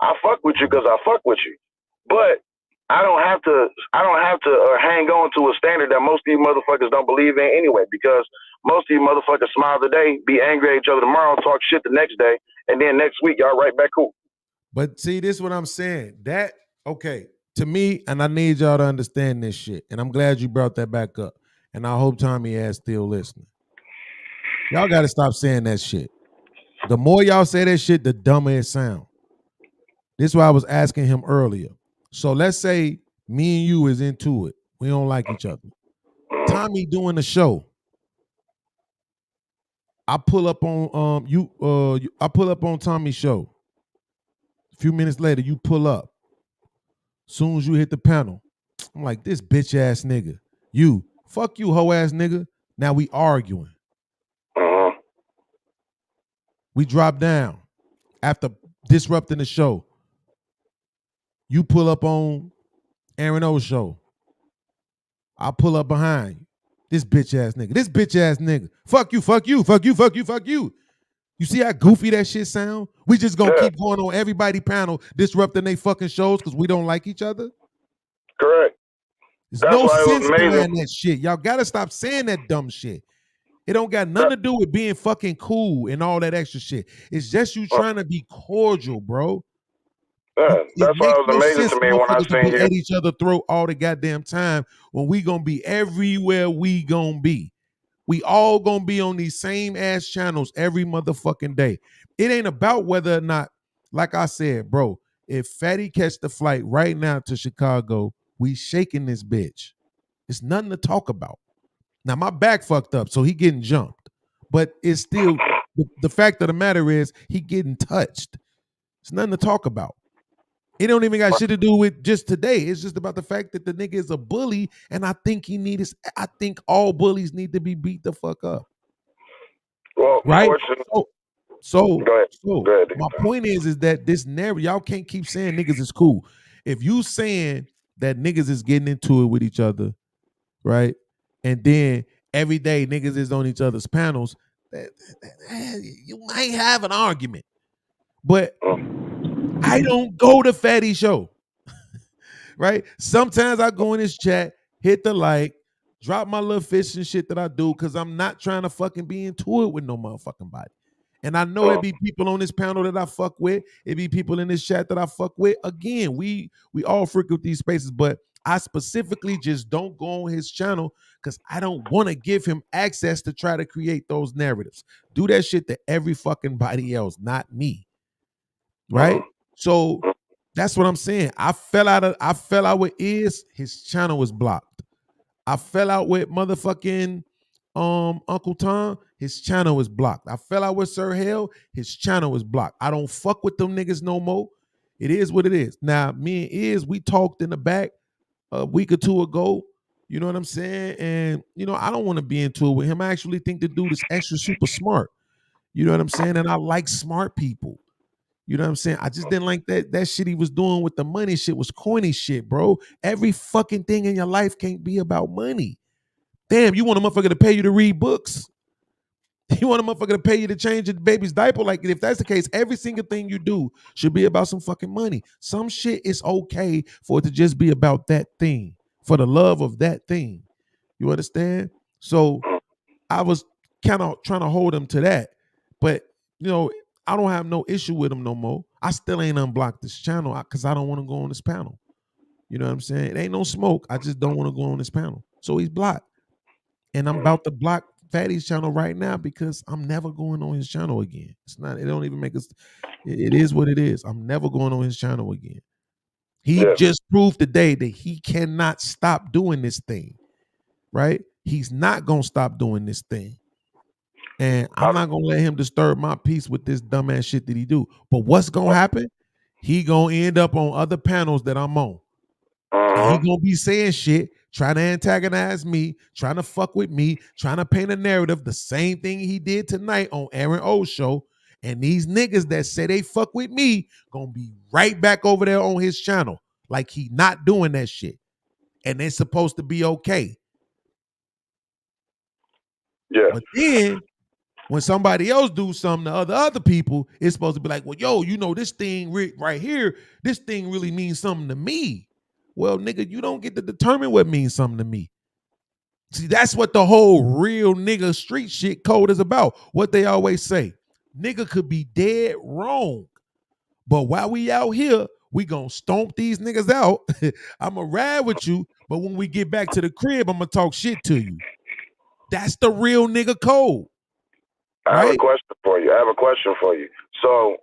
Speaker 19: I fuck with you because I fuck with you. But I don't have to hang on to a standard that most of you motherfuckers don't believe in anyway, because most of you motherfuckers smile today, be angry at each other tomorrow, talk shit the next day, and then next week y'all right back cool.
Speaker 5: But see, this is what I'm saying. That, okay, to me, and I need y'all to understand this shit, and I'm glad you brought that back up, and I hope Tommy is still listening. Y'all got to stop saying that shit. The more y'all say that shit, the dumber it sound. This is why I was asking him earlier. So let's say me and you is into it. We don't like each other. Tommy doing the show. I pull up on I pull up on Tommy's show. A few minutes later, you pull up. Soon as you hit the panel, I'm like, this bitch ass nigga. You, fuck you, hoe ass nigga. Now we arguing. We drop down after disrupting the show. You pull up on Aaron O's show. I pull up behind you. This bitch ass nigga. This bitch ass nigga. Fuck you, fuck you, fuck you, fuck you, fuck you. You see how goofy that shit sound? We just gonna keep going on everybody panel disrupting they fucking shows because we don't like each other?
Speaker 19: Correct.
Speaker 5: There's no sense behind that shit. Y'all gotta stop saying that dumb shit. It don't got nothing to do with being fucking cool and all that extra shit. It's just you trying to be cordial, bro.
Speaker 19: Yeah, that's why it was amazing to me when I seen you
Speaker 5: at each other throat all the goddamn time when we gonna be everywhere we gonna be. We all gonna be on these same ass channels every motherfucking day. It ain't about whether or not, like I said, bro, if Fatty catch the flight right now to Chicago, we shaking this bitch. It's nothing to talk about. Now my back fucked up, so he getting jumped. but it's still the fact of the matter is he getting touched. It's nothing to talk about. It don't even got shit to do with just today. It's just about the fact that the nigga is a bully, and I think I think all bullies need to be beat the fuck up.
Speaker 19: Well,
Speaker 5: right? So
Speaker 19: Go ahead.
Speaker 5: my point is that this narrative, y'all can't keep saying niggas is cool. If you saying that niggas is getting into it with each other, right? And then every day niggas is on each other's panels, you might have an argument. But I don't go to Fatty Show, right? Sometimes I go in this chat, hit the like, drop my little fish and shit that I do because I'm not trying to fucking be into it with no motherfucking body. And I know it be people on this panel that I fuck with. It be people in this chat that I fuck with. Again, we all frequent these spaces, but I specifically just don't go on his channel because I don't want to give him access to try to create those narratives. Do that shit to every fucking body else, not me. Right? So that's what I'm saying. I fell out with his channel was blocked. I fell out with motherfucking Uncle Tom, his channel is blocked. I fell out with Sir Hell, his channel is blocked. I don't fuck with them niggas no more. It is what it is. Now, me and we talked in the back a week or two ago. You know what I'm saying? And, I don't want to be into it with him. I actually think the dude is extra super smart. You know what I'm saying? And I like smart people. You know what I'm saying? I just didn't like that shit he was doing with the money shit was corny shit, bro. Every fucking thing in your life can't be about money. Damn, you want a motherfucker to pay you to read books? You want a motherfucker to pay you to change your baby's diaper? Like, if that's the case, every single thing you do should be about some fucking money. Some shit is okay for it to just be about that thing, for the love of that thing. You understand? So I was kind of trying to hold him to that. But, I don't have no issue with him no more. I still ain't unblocked this channel because I don't want to go on this panel. You know what I'm saying? It ain't no smoke. I just don't want to go on this panel. So he's blocked. And I'm about to block Fatty's channel right now because I'm never going on his channel again. It don't even make us, it is what it is. I'm never going on his channel again. He just proved today that he cannot stop doing this thing, right? He's not going to stop doing this thing. And I'm not going to let him disturb my peace with this dumbass shit that he do. But what's going to happen? He going to end up on other panels that I'm on. And he going to be saying shit, trying to antagonize me, trying to fuck with me, trying to paint a narrative, the same thing he did tonight on Aaron O's show. And these niggas that say they fuck with me gonna be right back over there on his channel like he not doing that shit. And they're supposed to be okay.
Speaker 19: Yeah.
Speaker 5: But then when somebody else do something to other people, it's supposed to be like, well, yo, this thing right here, this thing really means something to me. Well, nigga, you don't get to determine what means something to me. See, that's what the whole real nigga street shit code is about. What they always say, nigga could be dead wrong. But while we out here, we gonna stomp these niggas out. I'ma ride with you, but when we get back to the crib, I'ma talk shit to you. That's the real nigga code.
Speaker 19: I have a question for you. So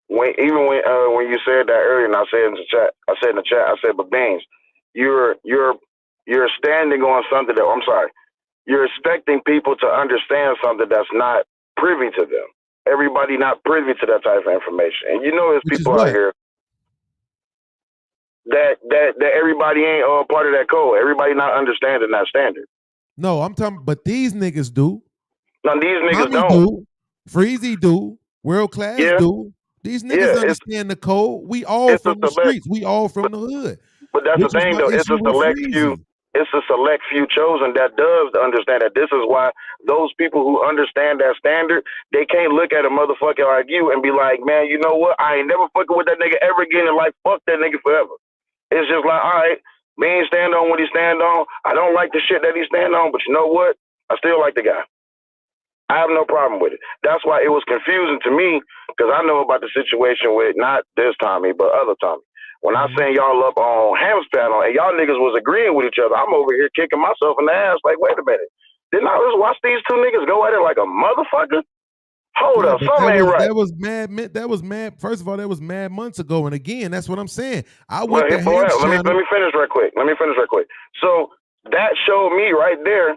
Speaker 19: when you said that earlier, and I said in the chat, but Beans, you're standing on something that you're expecting people to understand something that's not privy to them. Everybody not privy to that type of information, and there's people out here that everybody ain't part of that code. Everybody not understanding that standard.
Speaker 5: No, I'm talking, but these niggas do.
Speaker 19: No, these niggas
Speaker 5: Tommy
Speaker 19: don't.
Speaker 5: Do. Freezy do. WorldClass do. These niggas understand the code. We all from the streets. We all from the hood.
Speaker 19: But that's the thing, though. It's a select few. It's a select few chosen that does understand that. This is why those people who understand that standard, they can't look at a motherfucker like you and be like, man, you know what? I ain't never fucking with that nigga ever again in life. Fuck that nigga forever. It's just like, all right, me ain't stand on what he stand on. I don't like the shit that he stand on, but you know what? I still like the guy. I have no problem with it. That's why it was confusing to me, because I know about the situation with not this Tommy, but other Tommy. When I seen y'all up on Hamp's panel and y'all niggas was agreeing with each other, I'm over here kicking myself in the ass like, wait a minute. Didn't I just watch these two niggas go at it like a motherfucker? Hold up, something ain't right.
Speaker 5: That was mad. First of all, that was mad months ago. And again, that's what I'm saying. I
Speaker 19: Well,
Speaker 5: went to
Speaker 19: let me finish right quick. So that showed me right there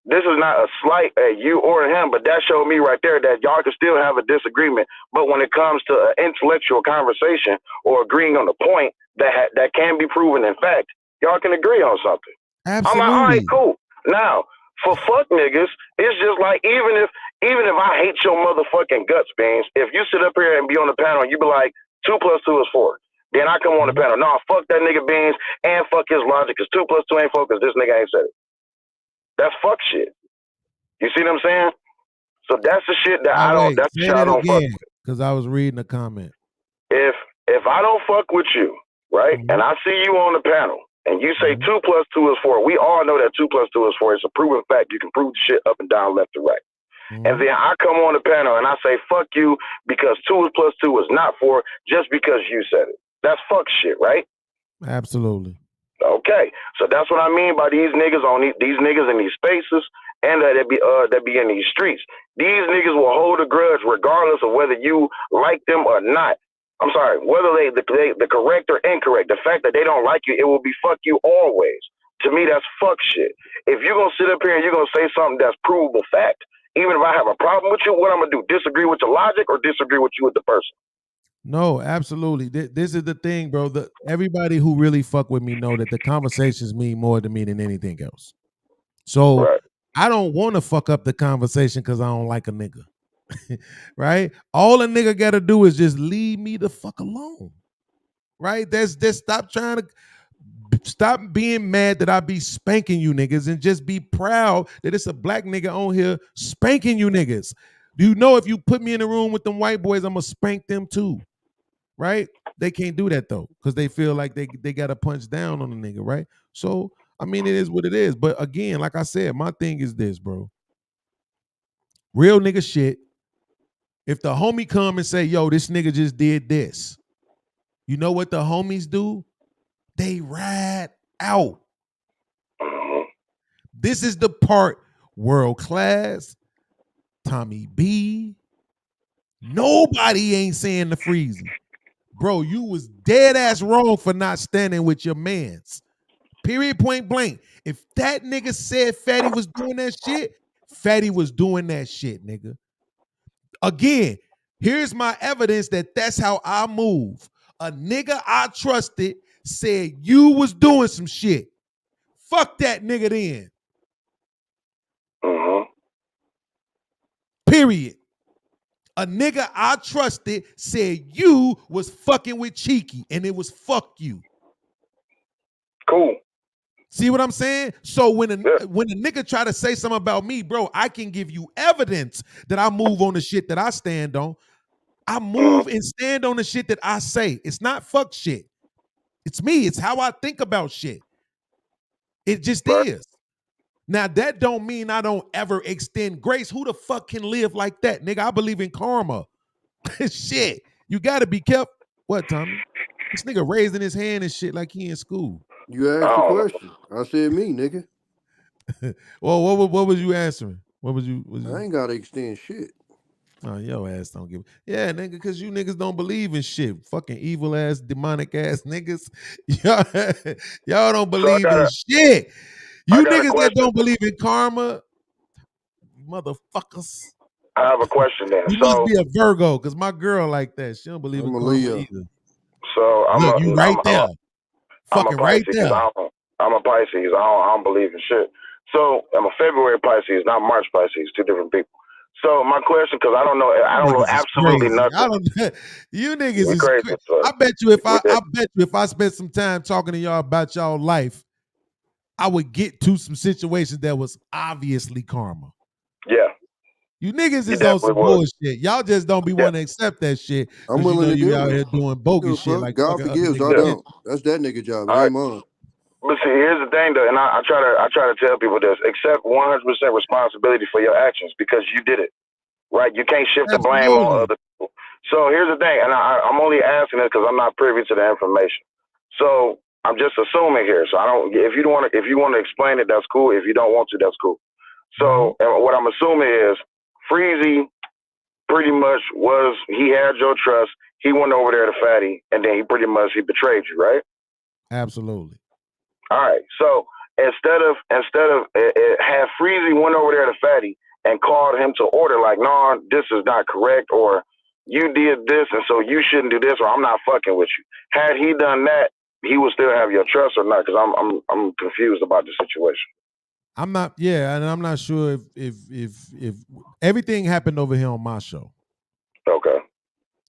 Speaker 19: this is not a slight at you or him, but that showed me right there that y'all can still have a disagreement. But when it comes to an intellectual conversation or agreeing on a point that can be proven in fact, y'all can agree on something.
Speaker 5: Absolutely.
Speaker 19: I'm like, all right, cool. Now, for fuck niggas, it's just like even if I hate your motherfucking guts, Beans, if you sit up here and be on the panel and you be like 2 + 2 is 4, then I come on the panel. No, fuck that nigga Beans and fuck his logic, because 2 + 2 ain't 4 because this nigga ain't said it. That's fuck shit. You see what I'm saying? So that's the shit that I don't. That's the shit I don't fuck with.
Speaker 5: Because I was reading a comment.
Speaker 19: If I don't fuck with you, right, and I see you on the panel, and you say 2 + 2 is 4, we all know that 2 + 2 is 4. It's a proven fact. You can prove the shit up and down, left and right. And then I come on the panel and I say fuck you because 2 + 2 is not 4 just because you said it. That's fuck shit, right?
Speaker 5: Absolutely.
Speaker 19: Okay, so that's what I mean by these niggas on these niggas in these spaces and that be in these streets. These niggas will hold a grudge regardless of whether you like them or not. I'm sorry, whether they the correct or incorrect. The fact that they don't like you, it will be fuck you always. To me, that's fuck shit. If you're gonna sit up here and you're gonna say something that's provable fact, even if I have a problem with you, what I'm gonna do? Disagree with your logic or disagree with you with the person?
Speaker 5: No, absolutely. This is the thing, bro. Everybody who really fuck with me know that the conversations mean more to me than anything else. So I don't want to fuck up the conversation because I don't like a nigga. Right? All a nigga got to do is just leave me the fuck alone. Right? That's stop being mad that I be spanking you niggas and just be proud that it's a black nigga on here spanking you niggas. Do you know if you put me in a room with them white boys, I'm gonna spank them too. Right? They can't do that though, because they feel like they gotta punch down on the nigga, right? So I mean, it is what it is. But again, like I said, my thing is this, bro. Real nigga shit. If the homie come and say, yo, this nigga just did this, you know what the homies do? They ride out. This is the part World Class, Tommy B, nobody ain't saying the Freezy. Bro, you was dead ass wrong for not standing with your mans. Period, point blank. If that nigga said Fatty was doing that shit, Fatty was doing that shit, nigga. Again, here's my evidence that that's how I move. A nigga I trusted said you was doing some shit. Fuck that nigga then. Period. A nigga I trusted said you was fucking with Cheeky, and it was fuck you.
Speaker 19: Cool.
Speaker 5: See what I'm saying? So when a nigga try to say something about me, bro, I can give you evidence that I move on the shit that I stand on. I move and stand on the shit that I say. It's not fuck shit. It's me. It's how I think about shit. It just is. Now, that don't mean I don't ever extend grace. Who the fuck can live like that, nigga? I believe in karma. Shit. You got to be careful. What, Tommy? This nigga raising his hand and shit like he in school.
Speaker 20: You asked the question. I said me, nigga.
Speaker 5: Well, what was you answering? What was you?
Speaker 20: I ain't got to extend shit.
Speaker 5: Oh, your ass don't give. Yeah, nigga, because you niggas don't believe in shit. Fucking evil ass, demonic ass niggas. Y'all don't believe in shit. You niggas that don't believe in karma, motherfuckers.
Speaker 19: I have a question then.
Speaker 5: You must be a Virgo, because my girl like that. She don't believe in karma either.
Speaker 19: So
Speaker 5: you right there. Fucking right there.
Speaker 19: I'm a Pisces. I don't believe in shit. So I'm a February Pisces, not March Pisces. Two different people. So my question, because I don't know absolutely nothing.
Speaker 5: You niggas is crazy. I bet you if I spent some time talking to y'all about y'all life, I would get to some situations that was obviously karma.
Speaker 19: Yeah.
Speaker 5: You niggas is on some bullshit. Y'all just don't be wanting to accept that shit.
Speaker 20: I'm willing to
Speaker 5: you
Speaker 20: do
Speaker 5: out
Speaker 20: it.
Speaker 5: here doing bogus shit. Like
Speaker 20: God forgives, I don't. That's that nigga job. It ain't mine.
Speaker 19: But see, here's the thing, though, and I try to tell people this: accept 100% responsibility for your actions because you did it, right? You can't shift the blame on other people. So here's the thing, and I'm only asking this because I'm not privy to the information. So I'm just assuming here. So I don't. If you want to explain it, that's cool. If you don't want to, that's cool. So what I'm assuming is Freezy pretty much he had your trust. He went over there to Fatty, and then he betrayed you, right?
Speaker 5: Absolutely.
Speaker 19: All right. So instead of have Freezy went over there to Fatty and called him to order, like, no, this is not correct, or you did this, and so you shouldn't do this, or I'm not fucking with you. Had he done that, he would still have your trust or not? Because I'm confused about the situation.
Speaker 5: I'm not, and I'm not sure if everything happened over here on my show.
Speaker 19: Okay.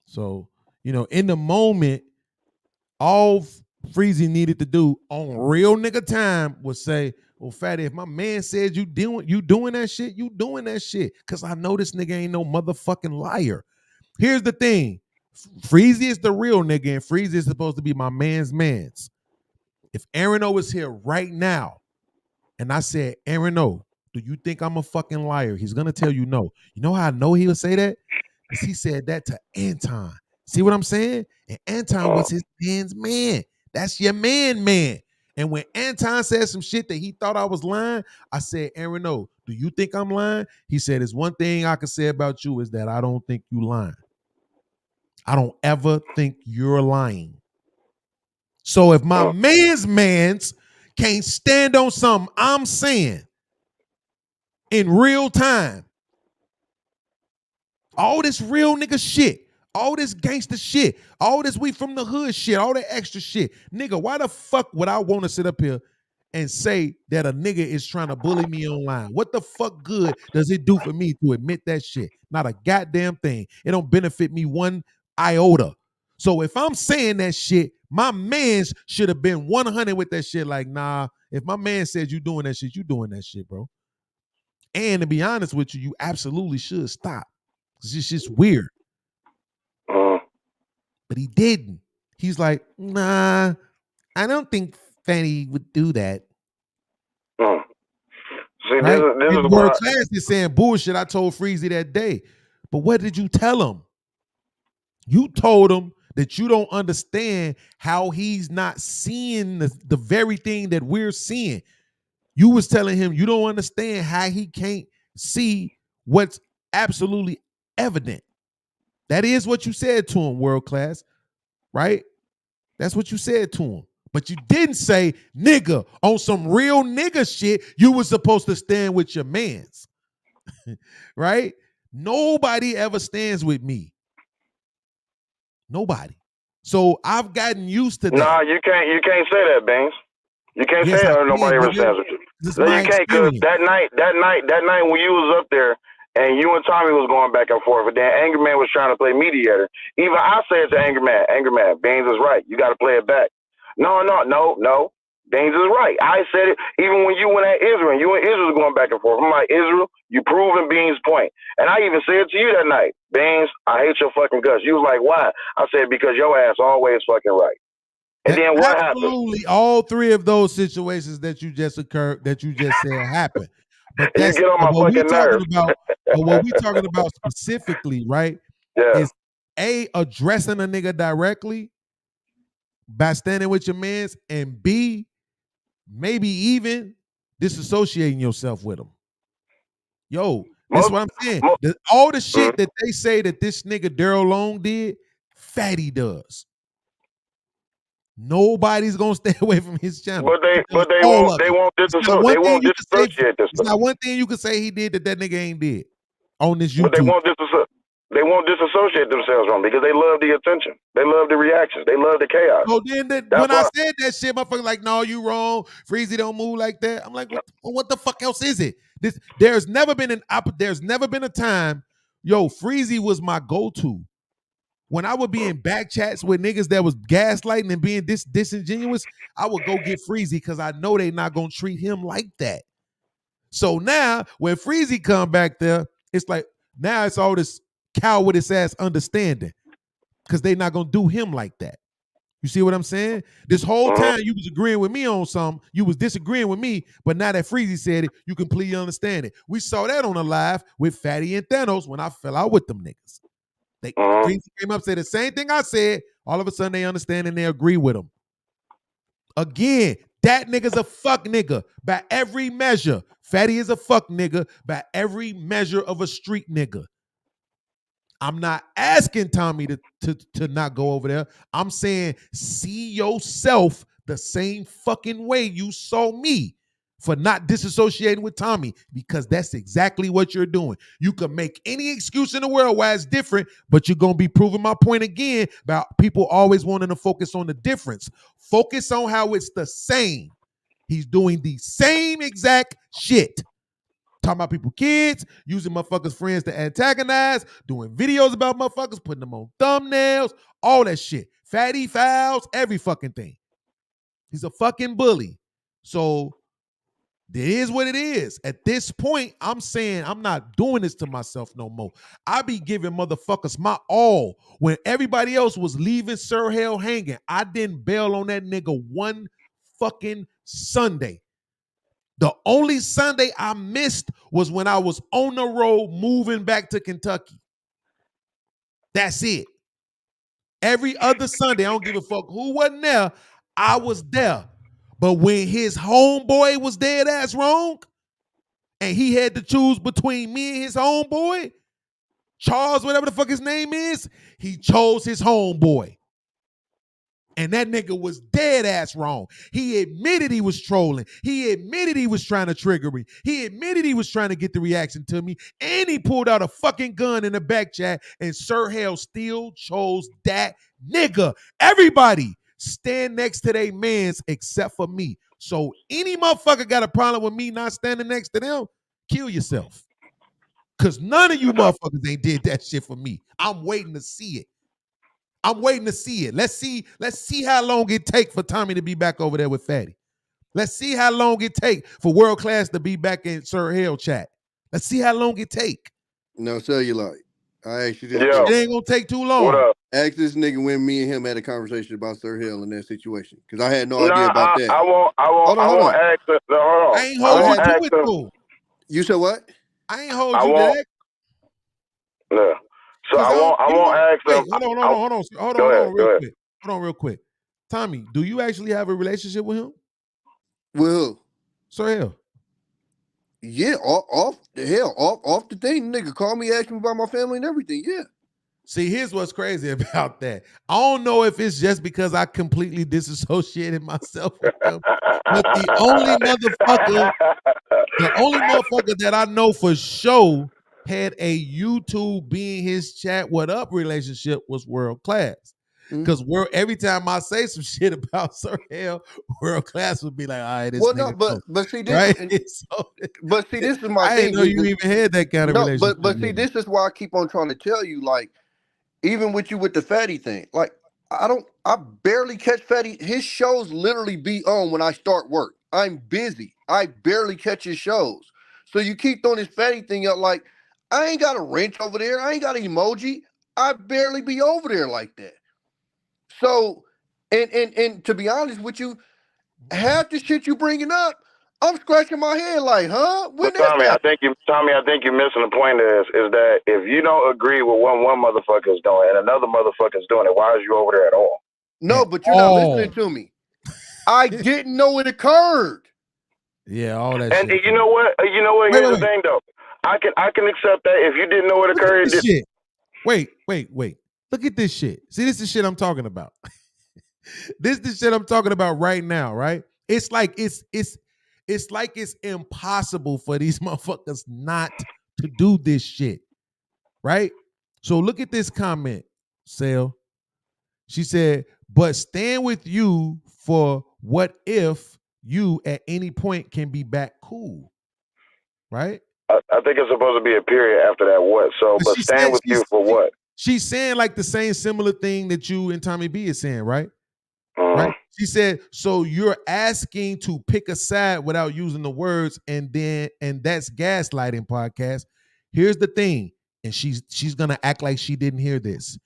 Speaker 5: So, in the moment, all Freezy needed to do on real nigga time was say, well, Fatty, if my man says you doing that shit, you doing that shit. Cause I know this nigga ain't no motherfucking liar. Here's the thing. Freezy is the real nigga, and Freezy is supposed to be my man's. If Aaron O is here right now, and I said, Aaron O, do you think I'm a fucking liar? He's gonna tell you no. You know how I know he would say that? Because he said that to Anton. See what I'm saying? And Anton was his man's man. That's your man. And when Anton said some shit that he thought I was lying, I said, Aaron O, do you think I'm lying? He said, there's one thing I can say about you is that I don't think you lying. I don't ever think you're lying. So if my man's can't stand on something I'm saying in real time, all this real nigga shit, all this gangster shit, all this we from the hood shit, all that extra shit, nigga, why the fuck would I want to sit up here and say that a nigga is trying to bully me online? What the fuck good does it do for me to admit that shit? Not a goddamn thing. It don't benefit me one iota. So if I'm saying that shit, my mans should have been 100 with that shit. Like, nah, if my man says you doing that shit, you doing that shit, bro. And to be honest with you, you absolutely should stop. It's just weird. But he didn't. He's like, nah, I don't think Fanny would do that.
Speaker 19: See,
Speaker 5: right?
Speaker 19: this is
Speaker 5: WorldClass is saying bullshit. I told Freezy that day. But what did you tell him? You told him that you don't understand how he's not seeing the very thing that we're seeing. You was telling him you don't understand how he can't see what's absolutely evident. That is what you said to him, WorldClass, right? That's what you said to him. But you didn't say, nigga, on some real nigga shit, you were supposed to stand with your mans, right? Nobody ever stands with me. Nobody. So I've gotten used to that.
Speaker 19: Nah, you can't say that, Beans. You can't
Speaker 5: Yes,
Speaker 19: say
Speaker 5: I
Speaker 19: that.
Speaker 5: can,
Speaker 19: Nobody ever
Speaker 5: nigga.
Speaker 19: stands with you.
Speaker 5: This is
Speaker 19: No,
Speaker 5: my
Speaker 19: you can't, because
Speaker 5: experience.
Speaker 19: that night when you was up there and you and Tommy was going back and forth, and then Angryman was trying to play mediator. Even I said to Angryman, Beans is right. You got to play it back. No. Beans is right. I said it even when you went at Israel. You and Israel was going back and forth. I'm like, Israel, you proving Beans' point. And I even said to you that night, Beans, I hate your fucking guts. You was like, why? I said, because your ass always fucking right. And then what happened?
Speaker 5: Absolutely, all three of those situations that you just said happened. But
Speaker 19: You
Speaker 5: that's
Speaker 19: get on my
Speaker 5: what we
Speaker 19: fucking
Speaker 5: talking
Speaker 19: nerves.
Speaker 5: about. But what we talking about specifically, right?
Speaker 19: Yeah.
Speaker 5: Is A, addressing a nigga directly by standing with your mans, and B, maybe even disassociating yourself with them. Yo, this is what I'm saying. All the shit that they say that this nigga Daryl Long did, Fatty does. Nobody's gonna stay away from his channel.
Speaker 19: But they won't disassociate this
Speaker 5: It's
Speaker 19: stuff.
Speaker 5: not one thing you can say he did that nigga ain't did on this YouTube.
Speaker 19: But they won't disassociate themselves from, because they love the attention. They love the reactions. They love the chaos.
Speaker 5: So then when I said that shit, motherfucker like, no, you wrong. Freezy don't move like that. I'm like, what the fuck else is it? There's never been a time, Freezy was my go-to. When I would be in back chats with niggas that was gaslighting and being disingenuous, I would go get Freezy because I know they not gonna treat him like that. So now when Freezy come back there, it's like now it's all this cowardice ass understanding because they not gonna do him like that. You see what I'm saying? This whole time you was agreeing with me on something, you was disagreeing with me, but now that Freezy said it, you completely understand it. We saw that on a live with Fatty and Thanos when I fell out with them niggas. Freezy came up, said the same thing I said. All of a sudden they understand and they agree with him. Again, that nigga's a fuck nigga by every measure. Fatty is a fuck nigga by every measure of a street nigga. I'm not asking Tommy to not go over there. I'm saying see yourself the same fucking way you saw me. for not disassociating with Tommy, because that's exactly what you're doing. You can make any excuse in the world why it's different, but you're going to be proving my point again about people always wanting to focus on the difference. Focus on how it's the same. He's doing the same exact shit. Talking about people, kids, using motherfuckers' friends to antagonize, doing videos about motherfuckers, putting them on thumbnails, all that shit. Fatty fouls, every fucking thing. He's a fucking bully. So it is what it is. At this point, I'm saying I'm not doing this to myself no more. I be giving motherfuckers my all. When everybody else was leaving Sir Hell hanging, I didn't bail on that nigga one fucking Sunday. The only Sunday I missed was when I was on the road moving back to Kentucky. That's it. Every other Sunday, I don't give a fuck who wasn't there, I was there. But when his homeboy was dead ass wrong, and he had to choose between me and his homeboy, Charles, whatever the fuck his name is, he chose his homeboy. And that nigga was dead ass wrong. He admitted he was trolling. He admitted he was trying to trigger me. He admitted he was trying to get the reaction to me. And he pulled out a fucking gun in the back chat, and Sir Hell still chose that nigga. Everybody stand next to their mans except for me. So any motherfucker got a problem with me not standing next to them, kill yourself. Because none of you motherfuckers ain't did that shit for me. I'm waiting to see it. I'm waiting to see it. Let's see how long it take for Tommy to be back over there with Fatty. Let's see how long it take for WorldClass to be back in Sir Hell chat. Let's see how long it take.
Speaker 20: No, cellulite. I asked you this.
Speaker 5: It ain't gonna take too long.
Speaker 19: What up?
Speaker 20: Ask this nigga when me and him had a conversation about Sir Hell in that situation, because I had no idea about that.
Speaker 19: I won't ask him. No, hold on.
Speaker 5: I ain't hold you to it though.
Speaker 20: You said what?
Speaker 5: I ain't hold you to that.
Speaker 19: No. So I won't ask them.
Speaker 5: Hold on real quick. Tommy, do you actually have a relationship with him?
Speaker 20: With who?
Speaker 5: Sir Hell.
Speaker 20: Yeah, off the thing. Nigga called me, asked me about my family and everything. Yeah.
Speaker 5: See, here's what's crazy about that. I don't know if it's just because I completely disassociated myself with him, but the only motherfucker that I know for sure had a YouTube being his chat what up relationship was WorldClass. Because every time I say some shit about Sir Hell, WorldClass would be like, all right, this nigga
Speaker 20: but see this,
Speaker 5: right?
Speaker 20: But see, this is my
Speaker 5: I
Speaker 20: thing.
Speaker 5: didn't know you even had that kind of relationship.
Speaker 20: But see, this is why I keep on trying to tell you, like, even with you with the Fatty thing, like, I barely catch Fatty. His shows literally be on when I start work. I'm busy. I barely catch his shows. So you keep throwing this Fatty thing up, like, I ain't got a wrench over there. I ain't got an emoji. I barely be over there like that. So, and to be honest with you, half the shit you bringing up, I'm scratching my head like, huh?
Speaker 19: But Tommy, I think you're missing the point. Is that if you don't agree with what one motherfucker's doing and another motherfucker's doing it, why is you over there at all?
Speaker 20: No, but you're not listening to me. I didn't know it occurred.
Speaker 5: Yeah, all that.
Speaker 19: And
Speaker 5: shit.
Speaker 19: You know what? Here's the thing, though. I can accept that if you didn't know it occurred.
Speaker 5: Shit. Wait. Look at this shit. See, this is the shit I'm talking about. This is the shit I'm talking about right now, right? It's like it's impossible for these motherfuckers not to do this shit, right? So look at this comment, Sale. She said, but stand with you for what if you at any point can be back cool, right?
Speaker 19: I think it's supposed to be a period after that. What? So, but stand with you for what?
Speaker 5: She's saying like the same similar thing that you and Tommy B is saying, right? Right. She said, so you're asking to pick a side without using the words, and that's gaslighting, podcast. Here's the thing, and she's gonna act like she didn't hear this.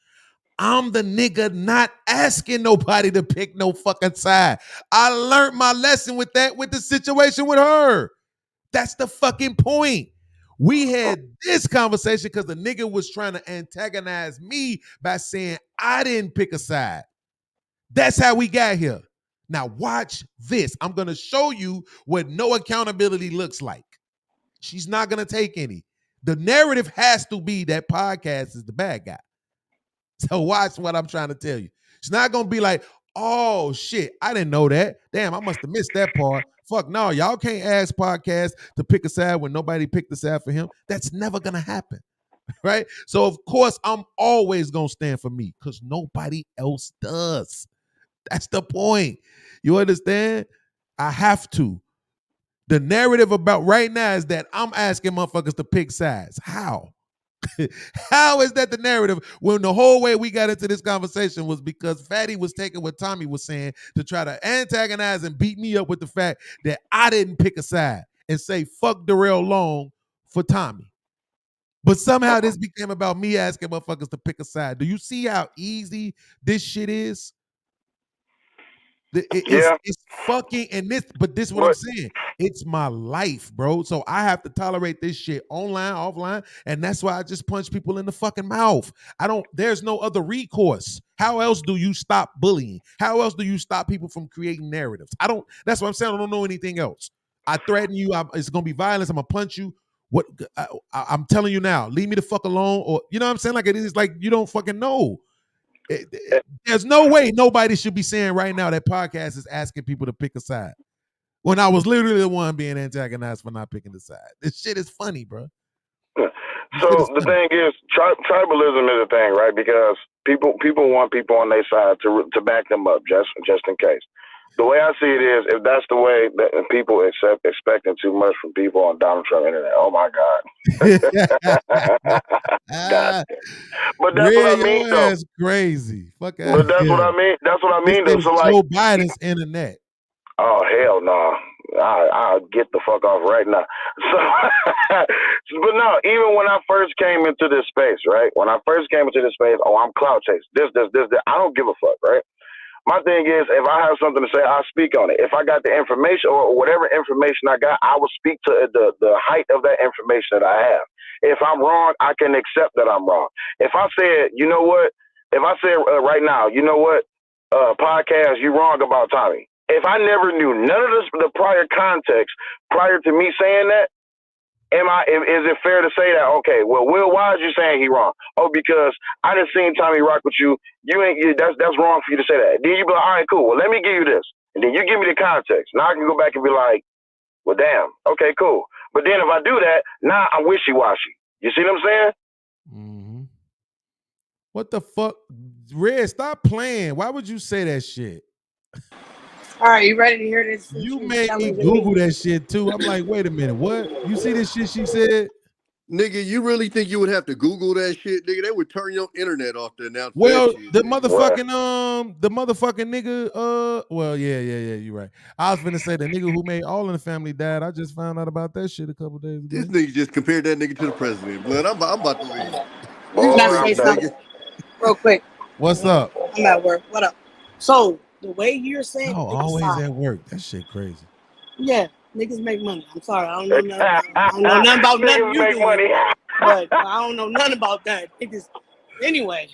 Speaker 5: I'm the nigga not asking nobody to pick no fucking side. I learned my lesson with the situation with her. That's the fucking point. We had this conversation because the nigga was trying to antagonize me by saying I didn't pick a side. That's how we got here. Now watch this. I'm going to show you what no accountability looks like. She's not going to take any. The narrative has to be that podcast is the bad guy. So watch what I'm trying to tell you. It's not going to be like, oh shit, I didn't know that. Damn, I must have missed that part. Fuck no, y'all can't ask podcasts to pick a side when nobody picked the side for him. That's never gonna happen. Right? So of course I'm always gonna stand for me because nobody else does. That's the point. You understand? I have to. The narrative about right now is that I'm asking motherfuckers to pick sides. How? How is that the narrative when the whole way we got into this conversation was because Fatty was taking what Tommy was saying to try to antagonize and beat me up with the fact that I didn't pick a side and say fuck Daryl Long for Tommy. But somehow this became about me asking motherfuckers to pick a side. Do you see how easy this shit is? It's fucking, and this, but this is what I'm saying. It's my life, bro. So I have to tolerate this shit online, offline, and that's why I just punch people in the fucking mouth. There's no other recourse. How else do you stop bullying? How else do you stop people from creating narratives? That's what I'm saying. I don't know anything else. I threaten you. It's gonna be violence. I'm gonna punch you. What I'm telling you now, leave me the fuck alone, or you know what I'm saying? Like it is like you don't fucking know. There's no way nobody should be saying right now that podcast is asking people to pick a side. When I was literally the one being antagonized for not picking the side. This shit is funny, bro.
Speaker 19: So the thing is, tribalism is a thing, right? Because people want people on their side to back them up just in case. The way I see it is, if that's the way that people expecting too much from people on Donald Trump internet, oh my God. God. But that's what I mean, though.
Speaker 5: That's crazy. Fuck out.
Speaker 19: But that's what I mean. That's what I mean, though. So
Speaker 5: Joe Biden's internet.
Speaker 19: Oh hell no! I'll get the fuck off right now. So, but no, even when I first came into this space, right? When I first came into this space, I'm clout chase. This. I don't give a fuck, right? My thing is, if I have something to say, I'll speak on it. If I got the information or whatever information I got, I will speak to the height of that information that I have. If I'm wrong, I can accept that I'm wrong. If I said, you know what? If I said right now, you know what? Podcast, you wrong about Tommy. If I never knew none of the prior context prior to me saying that, is it fair to say that, okay, well, Will, why is you saying he wrong? Oh, because I done seen Tommy rock with you. That's wrong for you to say that. Then you be like, all right, cool. Well, let me give you this. And then you give me the context. Now I can go back and be like, well, damn. Okay, cool. But then if I do that, now I'm wishy-washy. You see what I'm saying?
Speaker 5: Mm-hmm. What the fuck? Red, stop playing. Why would you say that shit?
Speaker 21: All right, you ready to hear this?
Speaker 5: You made me Google that shit too. I'm like, wait a minute, what? You see this shit she said?
Speaker 20: Nigga, you really think you would have to Google that shit, nigga? They would turn your internet off to announce
Speaker 5: well,
Speaker 20: that shit.
Speaker 5: the motherfucking nigga, well, yeah, you're right. I was finna say the nigga who made All in the Family died. I just found out about that shit a couple days ago.
Speaker 20: This nigga just compared that nigga to the president. Blood, I'm about to leave.
Speaker 21: Can I say something real quick?
Speaker 5: What's up?
Speaker 21: I'm at work. What up? So the way you're saying,
Speaker 5: always at work. That shit crazy.
Speaker 21: Yeah, niggas make money. I'm sorry, I don't know nothing about nothing you do. But I don't know nothing about that. Anyway,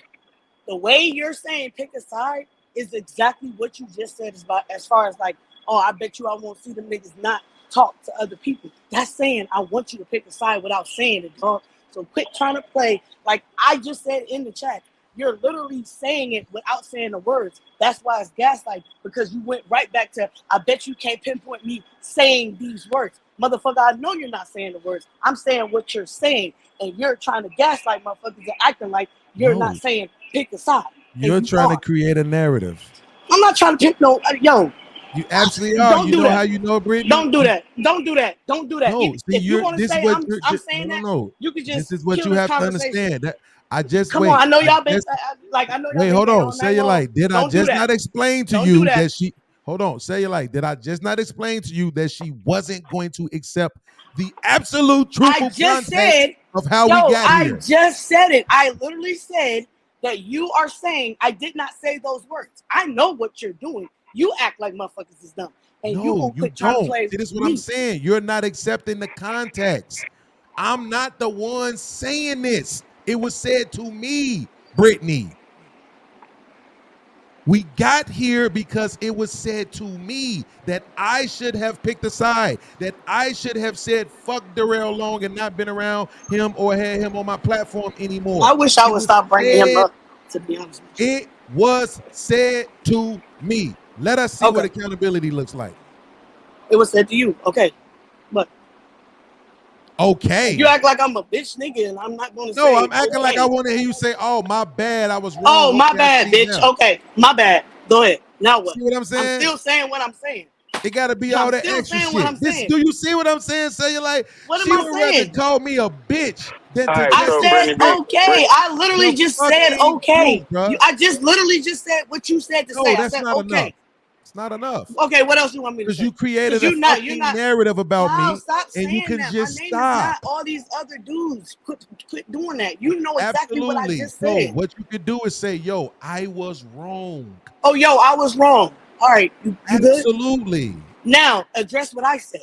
Speaker 21: the way you're saying pick a side is exactly what you just said as far as like, oh, I bet you I won't see them niggas not talk to other people. That's saying I want you to pick a side without saying it, dog. So quit trying to play like I just said in the chat. You're literally saying it without saying the words. That's why it's gaslight, because you went right back to, I bet you can't pinpoint me saying these words. Motherfucker, I know you're not saying the words. I'm saying what you're saying, and you're trying to gaslight motherfuckers and acting like you're not saying pick a side.
Speaker 5: You're trying to create a narrative.
Speaker 21: I'm not trying to pick no, yo.
Speaker 5: You absolutely are. You know how you know, Brittany?
Speaker 21: Don't do that. Don't do that. Don't do that.
Speaker 5: No,
Speaker 21: if you want to say I'm saying that, you could just
Speaker 5: this is what you have to understand. That I just
Speaker 21: come on. I know y'all been like I know.
Speaker 5: Wait, hold on. Say your light. Did I just not explain to you that she? Hold on. Say your light. Did I just not explain to you that she wasn't going to accept the absolute truthful context of how we got here?
Speaker 21: I just said it. I literally said that you are saying I did not say those words. I know what you're doing. You act like motherfuckers is dumb. And
Speaker 5: no, you don't. See, this is what I'm saying. You're not accepting the context. I'm not the one saying this. It was said to me, Brittany. We got here because it was said to me that I should have picked a side, that I should have said fuck Daryl Long and not been around him or had him on my platform anymore.
Speaker 21: I wish I would stop bringing him up, to be honest with you.
Speaker 5: It was said to me. Let us see what accountability looks like.
Speaker 21: It was said to you. Okay. But
Speaker 5: okay.
Speaker 21: You act like I'm a bitch nigga and I'm not gonna say.
Speaker 5: No, I'm acting like I want to hear you say, "Oh, my bad, I was wrong."
Speaker 21: Oh, my bad, bitch.
Speaker 5: Now.
Speaker 21: Okay, my bad. Go ahead. Now what?
Speaker 5: See what I'm saying?
Speaker 21: I'm still saying what I'm saying.
Speaker 5: It got to be all that extra shit.
Speaker 21: Saying.
Speaker 5: Do you see what I'm saying? Say you like,
Speaker 21: what
Speaker 5: she
Speaker 21: am I
Speaker 5: would
Speaker 21: saying?
Speaker 5: rather call me a bitch than to
Speaker 21: I said okay. I literally just said okay. I just literally just said what you said to say.
Speaker 5: That's
Speaker 21: I said
Speaker 5: not
Speaker 21: okay.
Speaker 5: Enough. It's not enough.
Speaker 21: Okay, what else you want me to say?
Speaker 5: Because you created a fucking narrative about me,
Speaker 21: stop
Speaker 5: and you can
Speaker 21: that.
Speaker 5: just
Speaker 21: My name
Speaker 5: stop.
Speaker 21: is not all these other dudes. Quit doing that. You know exactly what I just said.
Speaker 5: So what you could do is say, "Yo, I was wrong."
Speaker 21: Oh, yo, I was wrong. All right, you
Speaker 5: absolutely.
Speaker 21: Good? Now address what I said.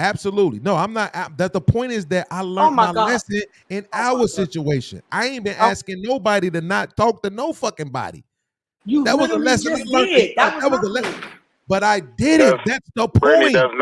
Speaker 5: Absolutely. No, I'm not. That the point is that I learned my lesson in our situation. I ain't been asking nobody to not talk to no fucking body. That was a lesson I learned. That was a lesson. But I did it. That's the point.
Speaker 19: Brittany, that's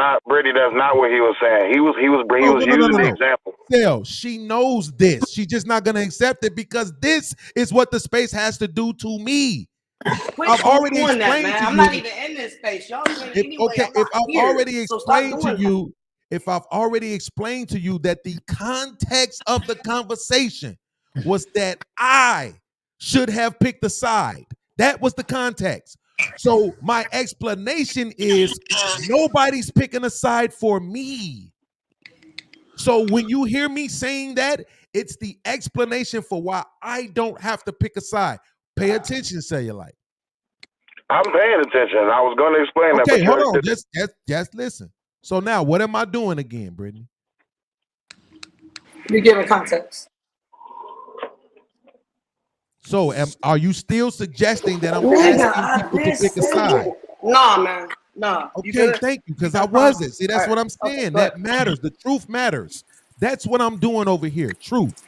Speaker 19: not what he was saying. He was using the example.
Speaker 5: Still, she knows this. She's just not gonna accept it because this is what the space has to do to me. I've already explained to you.
Speaker 21: I'm not even in this space. Y'all anyway.
Speaker 5: If I've already explained to you, if I've already explained to you that the context of the conversation was that I should have picked a side. That was the context. So my explanation is nobody's picking a side for me. So when you hear me saying that, it's the explanation for why I don't have to pick a side. Pay attention, Cellulite.
Speaker 19: I'm paying attention. I was going to explain that.
Speaker 5: Okay, hold on. Just listen. So now, what am I doing again, Brittany?
Speaker 21: You're giving context.
Speaker 5: So are you still suggesting that I'm asking people to pick a side?
Speaker 21: Nah, man. Nah.
Speaker 5: Okay, thank you, because I wasn't. See, that's what I'm saying. Okay, that matters. The truth matters. That's what I'm doing over here. Truth.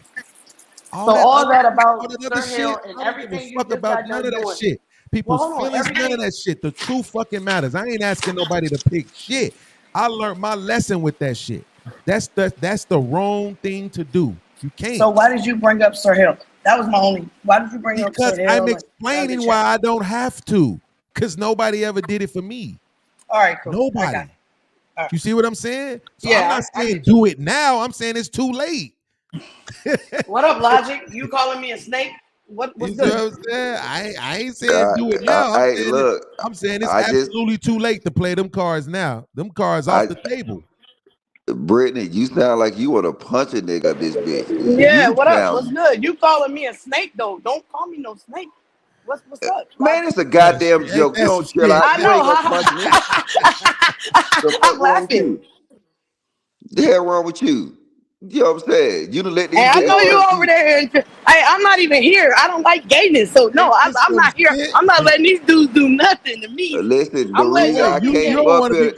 Speaker 21: All that about Sir Hill and everything you just
Speaker 5: about none of that shit. People's feelings, none of that shit. The truth fucking matters. I ain't asking nobody to pick shit. I learned my lesson with that shit. That's the wrong thing to do. You can't.
Speaker 21: So why did you bring up Sir Hill? That was my only. Why did you bring up Sir Hill?
Speaker 5: Because I'm explaining why I don't have to. Because nobody ever did it for me.
Speaker 21: All right, cool.
Speaker 5: Nobody.
Speaker 21: Right.
Speaker 5: You see what I'm saying? So
Speaker 21: yeah,
Speaker 5: I'm not saying do it now. I'm saying it's too late.
Speaker 21: What up, Logic? You calling me a snake? What's good?
Speaker 5: What I'm saying? I ain't saying do it now. I'm saying it's absolutely too late to play them cards now. Them cards off the table.
Speaker 8: Brittany, you sound like you want to punch a nigga, this bitch.
Speaker 21: Yeah, what up? What's good? You calling me a snake though? Don't call me no snake. What's up?
Speaker 8: Man, it's a goddamn joke. You don't chill out. You ain't gonna punch me.
Speaker 21: I'm laughing.
Speaker 8: The hell wrong with you? You know what I'm saying? You done let these
Speaker 21: I know you over there. And I'm not even here. I don't like gayness, so no, I'm not here. I'm not letting these dudes do nothing to me.
Speaker 8: Listen, the reason I came up here,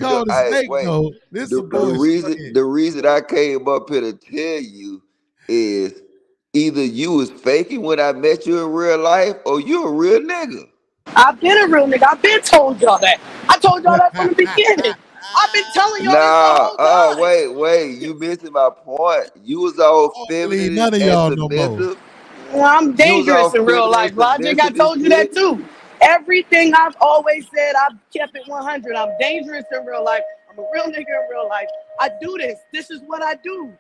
Speaker 8: the reason I came up here to tell you is either you was faking when I met you in real life, or you a real nigga.
Speaker 21: I've been a real nigga. I've been told y'all that. I told y'all that from the beginning. I've been telling y'all this the whole time.
Speaker 8: Wait, you missing my point. You was all feminine
Speaker 5: none of y'all no more.
Speaker 21: Well, I'm dangerous in real life, Logic. I told you that too. Everything I've always said, I've kept it 100. I'm dangerous in real life. I'm a real nigga in real life. I do this. This is what I do.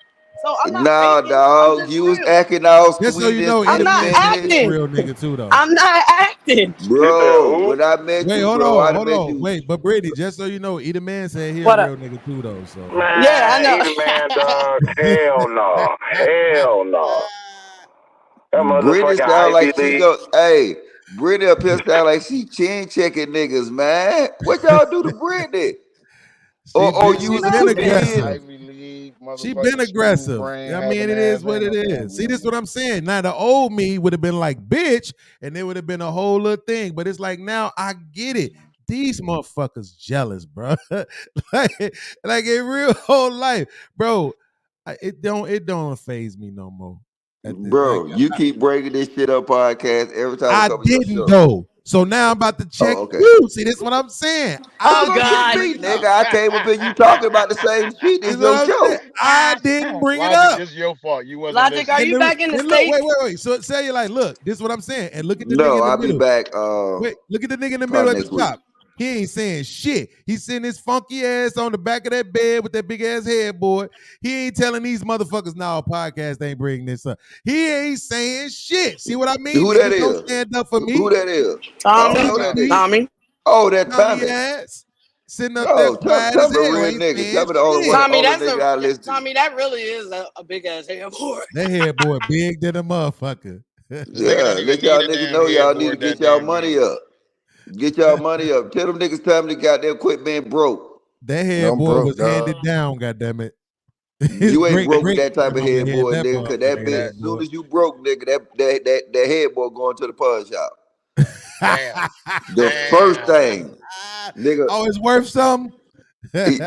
Speaker 21: So I'm not faking.
Speaker 8: Dog, you was acting all sweet.
Speaker 5: Just so you know,
Speaker 21: I'm not acting.
Speaker 5: Real nigga too, though.
Speaker 21: I'm not acting,
Speaker 8: bro. When I met you,
Speaker 5: hold
Speaker 8: bro,
Speaker 5: on. Wait, but Brady, just so you know, Either Man said he's a real nigga too, though. So
Speaker 19: man,
Speaker 21: yeah, I know.
Speaker 19: Either Man, dog. Hell no. Hell no. That
Speaker 8: Brittany
Speaker 19: motherfucking
Speaker 8: sound like she
Speaker 19: IPP.
Speaker 8: go. Hey, Brittany up here sound like she chin checking niggas, man. What y'all do to Brittany? Or you was
Speaker 5: been
Speaker 8: a
Speaker 5: aggressive.
Speaker 15: League,
Speaker 5: She been aggressive. I mean, it is what it is. See, this is what I'm saying. Now, the old me would have been like, bitch, and it would have been a whole little thing. But it's like, now I get it. These motherfuckers jealous, bro. like in real whole life, bro. It don't faze me no more.
Speaker 8: Bro, you keep breaking this shit up podcast every time.
Speaker 5: I didn't though. So now I'm about to check you. See, this is what I'm saying.
Speaker 21: God,
Speaker 8: nigga, I came up here. You talking about the same shit? This your show.
Speaker 5: I didn't bring it
Speaker 15: Logic,
Speaker 5: up.
Speaker 15: this is your fault. You wasn't
Speaker 21: Logic, are you back in the States?
Speaker 5: Wait. So say you like, look, this is what I'm saying. And look at the nigga
Speaker 8: No,
Speaker 5: in the
Speaker 8: I'll
Speaker 5: middle.
Speaker 8: be back.
Speaker 5: Wait, look at the nigga in the middle at the top. He ain't saying shit. He's sitting his funky ass on the back of that bed with that big ass headboard. He ain't telling these motherfuckers, "No, podcast ain't bringing this up." He ain't saying shit. See what I mean?
Speaker 8: Who that
Speaker 5: Niggas don't
Speaker 8: is?
Speaker 5: stand up for me.
Speaker 8: Who that is? I don't know that nigga.
Speaker 21: Tommy.
Speaker 8: Oh, that
Speaker 5: Tommy
Speaker 8: Tommy.
Speaker 5: ass sitting up there
Speaker 8: No,
Speaker 5: quiet
Speaker 8: Tommy
Speaker 5: as
Speaker 8: a
Speaker 5: hell.
Speaker 8: real
Speaker 5: Ain't
Speaker 8: nigga.
Speaker 5: saying
Speaker 8: Tommy the only
Speaker 5: shit.
Speaker 8: one,
Speaker 21: Tommy,
Speaker 8: only nigga I listen to.
Speaker 21: Tommy, that really is a big ass headboard.
Speaker 5: That headboard big than a motherfucker.
Speaker 8: Yeah, let y'all niggas know y'all need to get y'all money up. Get y'all money up. Tell them niggas time to goddamn quit being broke.
Speaker 5: That headboard was handed down, goddammit.
Speaker 8: You ain't broke with that type of
Speaker 5: grandmother had
Speaker 8: headboard,
Speaker 5: that
Speaker 8: nigga. Cause that
Speaker 5: motherfucking
Speaker 8: bitch, as soon
Speaker 5: headboard.
Speaker 8: as you broke, nigga, that headboard going to the pawn shop. The first thing, nigga.
Speaker 5: Oh, it's worth something?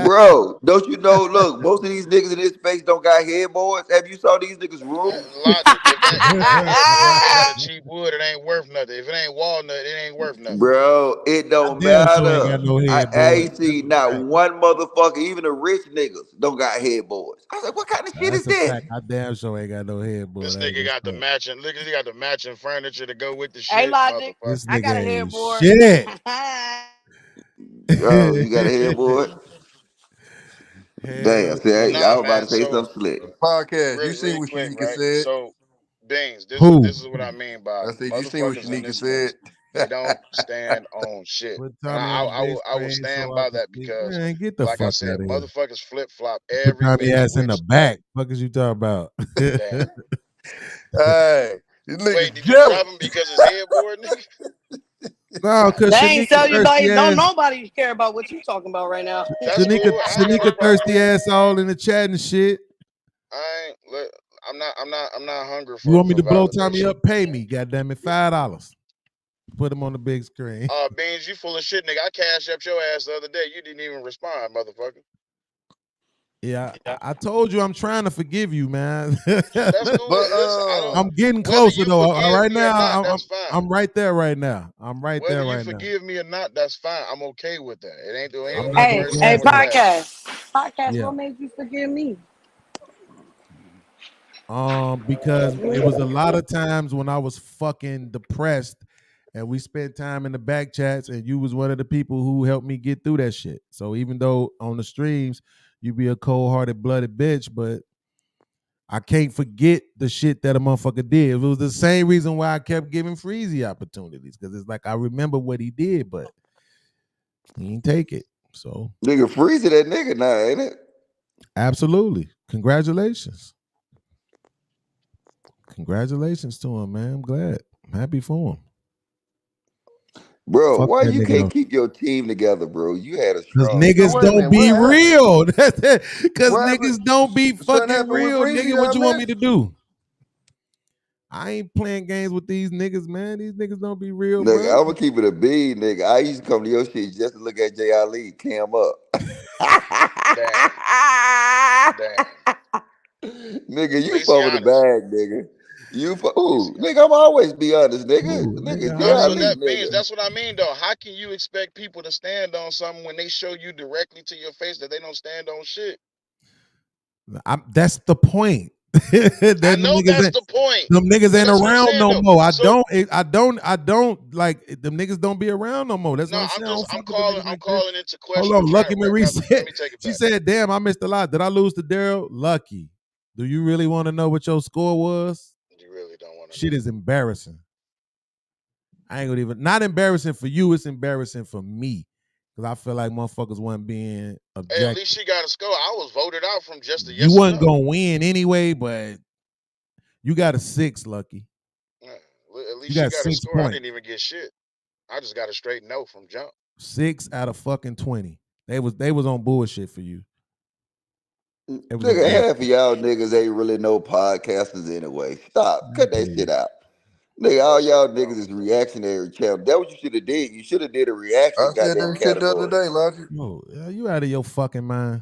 Speaker 8: Bro, don't you know? Look, most of these niggas in this space don't got headboards. Have you saw these niggas' rooms?
Speaker 15: Logic. If that headboard made out of cheap wood, it ain't worth nothing. If it ain't walnut, it ain't worth nothing.
Speaker 8: Bro, it don't
Speaker 5: Damn sure ain't got
Speaker 8: matter.
Speaker 5: no
Speaker 8: I
Speaker 5: headboard.
Speaker 8: ain't seen not one motherfucker, even the rich niggas, don't got headboards. I was like, what kind of shit is
Speaker 5: That's a
Speaker 8: this?
Speaker 5: fact. I damn sure ain't got no headboard.
Speaker 15: This nigga got the matching. Look, he got the matching furniture to go with the shit.
Speaker 21: Hey, Logic.
Speaker 5: This
Speaker 21: I got
Speaker 5: nigga
Speaker 21: a
Speaker 5: ain't
Speaker 21: headboard.
Speaker 5: shit.
Speaker 8: Oh, you got a headboard? Damn, see,
Speaker 15: But
Speaker 8: I
Speaker 15: nah,
Speaker 8: was about
Speaker 15: man.
Speaker 8: to say
Speaker 15: So
Speaker 8: something slick.
Speaker 9: Podcast. You seen
Speaker 15: really
Speaker 9: what
Speaker 15: quick,
Speaker 9: Shanika
Speaker 15: right?
Speaker 9: said?
Speaker 15: So, Beans, this
Speaker 5: Who?
Speaker 15: is what I mean by
Speaker 9: I said, you seen what
Speaker 15: motherfuckers in
Speaker 9: Shanika
Speaker 15: this
Speaker 9: said?
Speaker 15: space. They don't stand on shit,
Speaker 5: Put
Speaker 15: and
Speaker 5: Tommy on the big
Speaker 15: I will
Speaker 5: screen
Speaker 15: stand
Speaker 5: so I
Speaker 15: by
Speaker 5: can
Speaker 15: that
Speaker 5: see.
Speaker 15: because,
Speaker 5: Man, get the
Speaker 15: like I
Speaker 5: fuck
Speaker 15: said,
Speaker 5: out of here.
Speaker 15: motherfuckers flip flop
Speaker 5: Put
Speaker 15: every
Speaker 5: Tommy
Speaker 15: minute.
Speaker 5: ass in the
Speaker 15: Which
Speaker 5: back. Fuck is you talking about?
Speaker 15: damn.
Speaker 9: Hey, this
Speaker 15: Wait,
Speaker 9: nigga's
Speaker 15: did you
Speaker 9: jealous.
Speaker 15: drop him because his headboard, nigga?
Speaker 5: No, because
Speaker 21: They ain't
Speaker 5: Shanika
Speaker 21: tell you
Speaker 5: thirsty
Speaker 21: don't
Speaker 5: ass.
Speaker 21: nobody care about what you talking about right now.
Speaker 15: That's cool. I ain't got no
Speaker 5: Shanika
Speaker 15: problem
Speaker 5: thirsty
Speaker 15: with it.
Speaker 5: ass all in the chat and shit.
Speaker 15: I ain't. Look, I'm not hungry
Speaker 5: You
Speaker 15: for
Speaker 5: want me to blow Tommy
Speaker 15: validation.
Speaker 5: up? Pay me, goddamn it, $5. Put him on the big screen.
Speaker 15: Beans, you full of shit, nigga. I cashed up your ass the other day. You didn't even respond, motherfucker.
Speaker 5: Yeah, I told you I'm trying to forgive you, man.
Speaker 15: That's cool.
Speaker 9: But
Speaker 15: Listen, I don't.
Speaker 5: I'm getting
Speaker 15: Whether
Speaker 5: closer
Speaker 15: you
Speaker 5: though.
Speaker 15: forgive
Speaker 5: Right
Speaker 15: me or not,
Speaker 5: now,
Speaker 15: that's fine.
Speaker 5: I'm right there right now. I'm right
Speaker 15: Whether
Speaker 5: there
Speaker 15: you
Speaker 5: right now.
Speaker 15: forgive me or not, that's fine. I'm okay with that. It ain't the
Speaker 5: I'm
Speaker 15: only
Speaker 5: not gonna
Speaker 15: person
Speaker 21: Hey,
Speaker 15: on the matter.
Speaker 21: podcast.
Speaker 5: Yeah.
Speaker 21: What made you forgive me?
Speaker 5: Because it was a lot of times when I was fucking depressed and we spent time in the back chats and you was one of the people who helped me get through that shit. So even though on the streams you be a cold-hearted, blooded bitch, but I can't forget the shit that a motherfucker did. It was the same reason why I kept giving Freezy opportunities, because it's like I remember what he did, but he didn't take it. So
Speaker 8: Nigga, freezing that nigga now, ain't it?
Speaker 5: absolutely. Congratulations. Congratulations to him, man. I'm glad. I'm happy for him.
Speaker 8: Bro,
Speaker 5: Fuck
Speaker 8: why
Speaker 5: that
Speaker 8: you
Speaker 5: nigga
Speaker 8: can't
Speaker 5: though.
Speaker 8: keep your team together, bro? You had a
Speaker 5: Because
Speaker 8: strong
Speaker 5: niggas
Speaker 9: wait a
Speaker 5: don't
Speaker 9: minute,
Speaker 5: be
Speaker 9: what happened?
Speaker 5: real. Because
Speaker 9: What happened?
Speaker 5: niggas don't be
Speaker 9: Something
Speaker 5: fucking
Speaker 9: happened with
Speaker 5: real,
Speaker 9: Freezy,
Speaker 5: nigga. What you want me
Speaker 9: missed?
Speaker 5: to do? I ain't playing games with these niggas, man. These niggas don't be real,
Speaker 8: Nigga,
Speaker 5: bro.
Speaker 8: I'm gonna keep it a bean, nigga. I used to come to your shit just to look at J. Ali, cam up.
Speaker 15: Damn.
Speaker 8: Nigga,
Speaker 15: At
Speaker 8: you
Speaker 15: least he
Speaker 8: fuck with the
Speaker 15: honest.
Speaker 8: bag, nigga. Ooh, nigga, I'm always be honest, nigga.
Speaker 5: Ooh,
Speaker 8: Nigga, J.
Speaker 5: I
Speaker 15: So
Speaker 8: Ali,
Speaker 5: ain't.
Speaker 15: that means
Speaker 8: nigga.
Speaker 15: that's what I mean, though. How can you expect people to stand on something when they show you directly to your face that they don't stand on shit?
Speaker 5: That's the point.
Speaker 15: I know that's the point.
Speaker 5: Them niggas
Speaker 15: But
Speaker 5: ain't
Speaker 15: that's what I'm
Speaker 5: around
Speaker 15: saying,
Speaker 5: no
Speaker 15: though.
Speaker 5: more. I
Speaker 15: So
Speaker 5: don't like them niggas don't be around no more. That's what
Speaker 15: no,
Speaker 5: I'm saying. I don't
Speaker 15: I'm
Speaker 5: fuck with them niggas like that.
Speaker 15: calling into
Speaker 5: Hold
Speaker 15: question
Speaker 5: on,
Speaker 15: the
Speaker 5: Lucky
Speaker 15: fact, right?
Speaker 5: Marie
Speaker 15: Let
Speaker 5: said,
Speaker 15: me take it
Speaker 5: she
Speaker 15: back.
Speaker 5: said, damn, I missed a lot. Did I lose to Daryl? Lucky. Do you really want to know what your score was?
Speaker 15: You really don't want to
Speaker 5: Shit
Speaker 15: know.
Speaker 5: is embarrassing. I ain't gonna even, not embarrassing for you, it's embarrassing for me. Because I feel like motherfuckers wasn't being
Speaker 15: Hey, at
Speaker 5: objective.
Speaker 15: least she got a score. I was voted out from just a
Speaker 5: You
Speaker 15: yes or
Speaker 5: wasn't
Speaker 15: no.
Speaker 5: gonna win anyway, but you got a 6, Lucky.
Speaker 15: Yeah, at least
Speaker 5: You
Speaker 15: she
Speaker 5: got
Speaker 15: got a
Speaker 5: 6
Speaker 15: score. I
Speaker 5: points.
Speaker 15: didn't even get shit. I just got a straight no from jump.
Speaker 5: 6 out of fucking 20. They was on bullshit for you. It was
Speaker 8: Nigga,
Speaker 5: embarrassing.
Speaker 8: half of y'all niggas ain't really no podcasters anyway. Stop. Cut that shit out. Nigga, all y'all niggas is reactionary channel. That what you should have did. You should have did a reaction
Speaker 9: I said
Speaker 8: goddamn
Speaker 9: that shit the other
Speaker 8: category.
Speaker 9: day, Logic.
Speaker 5: No, you out of your fucking mind.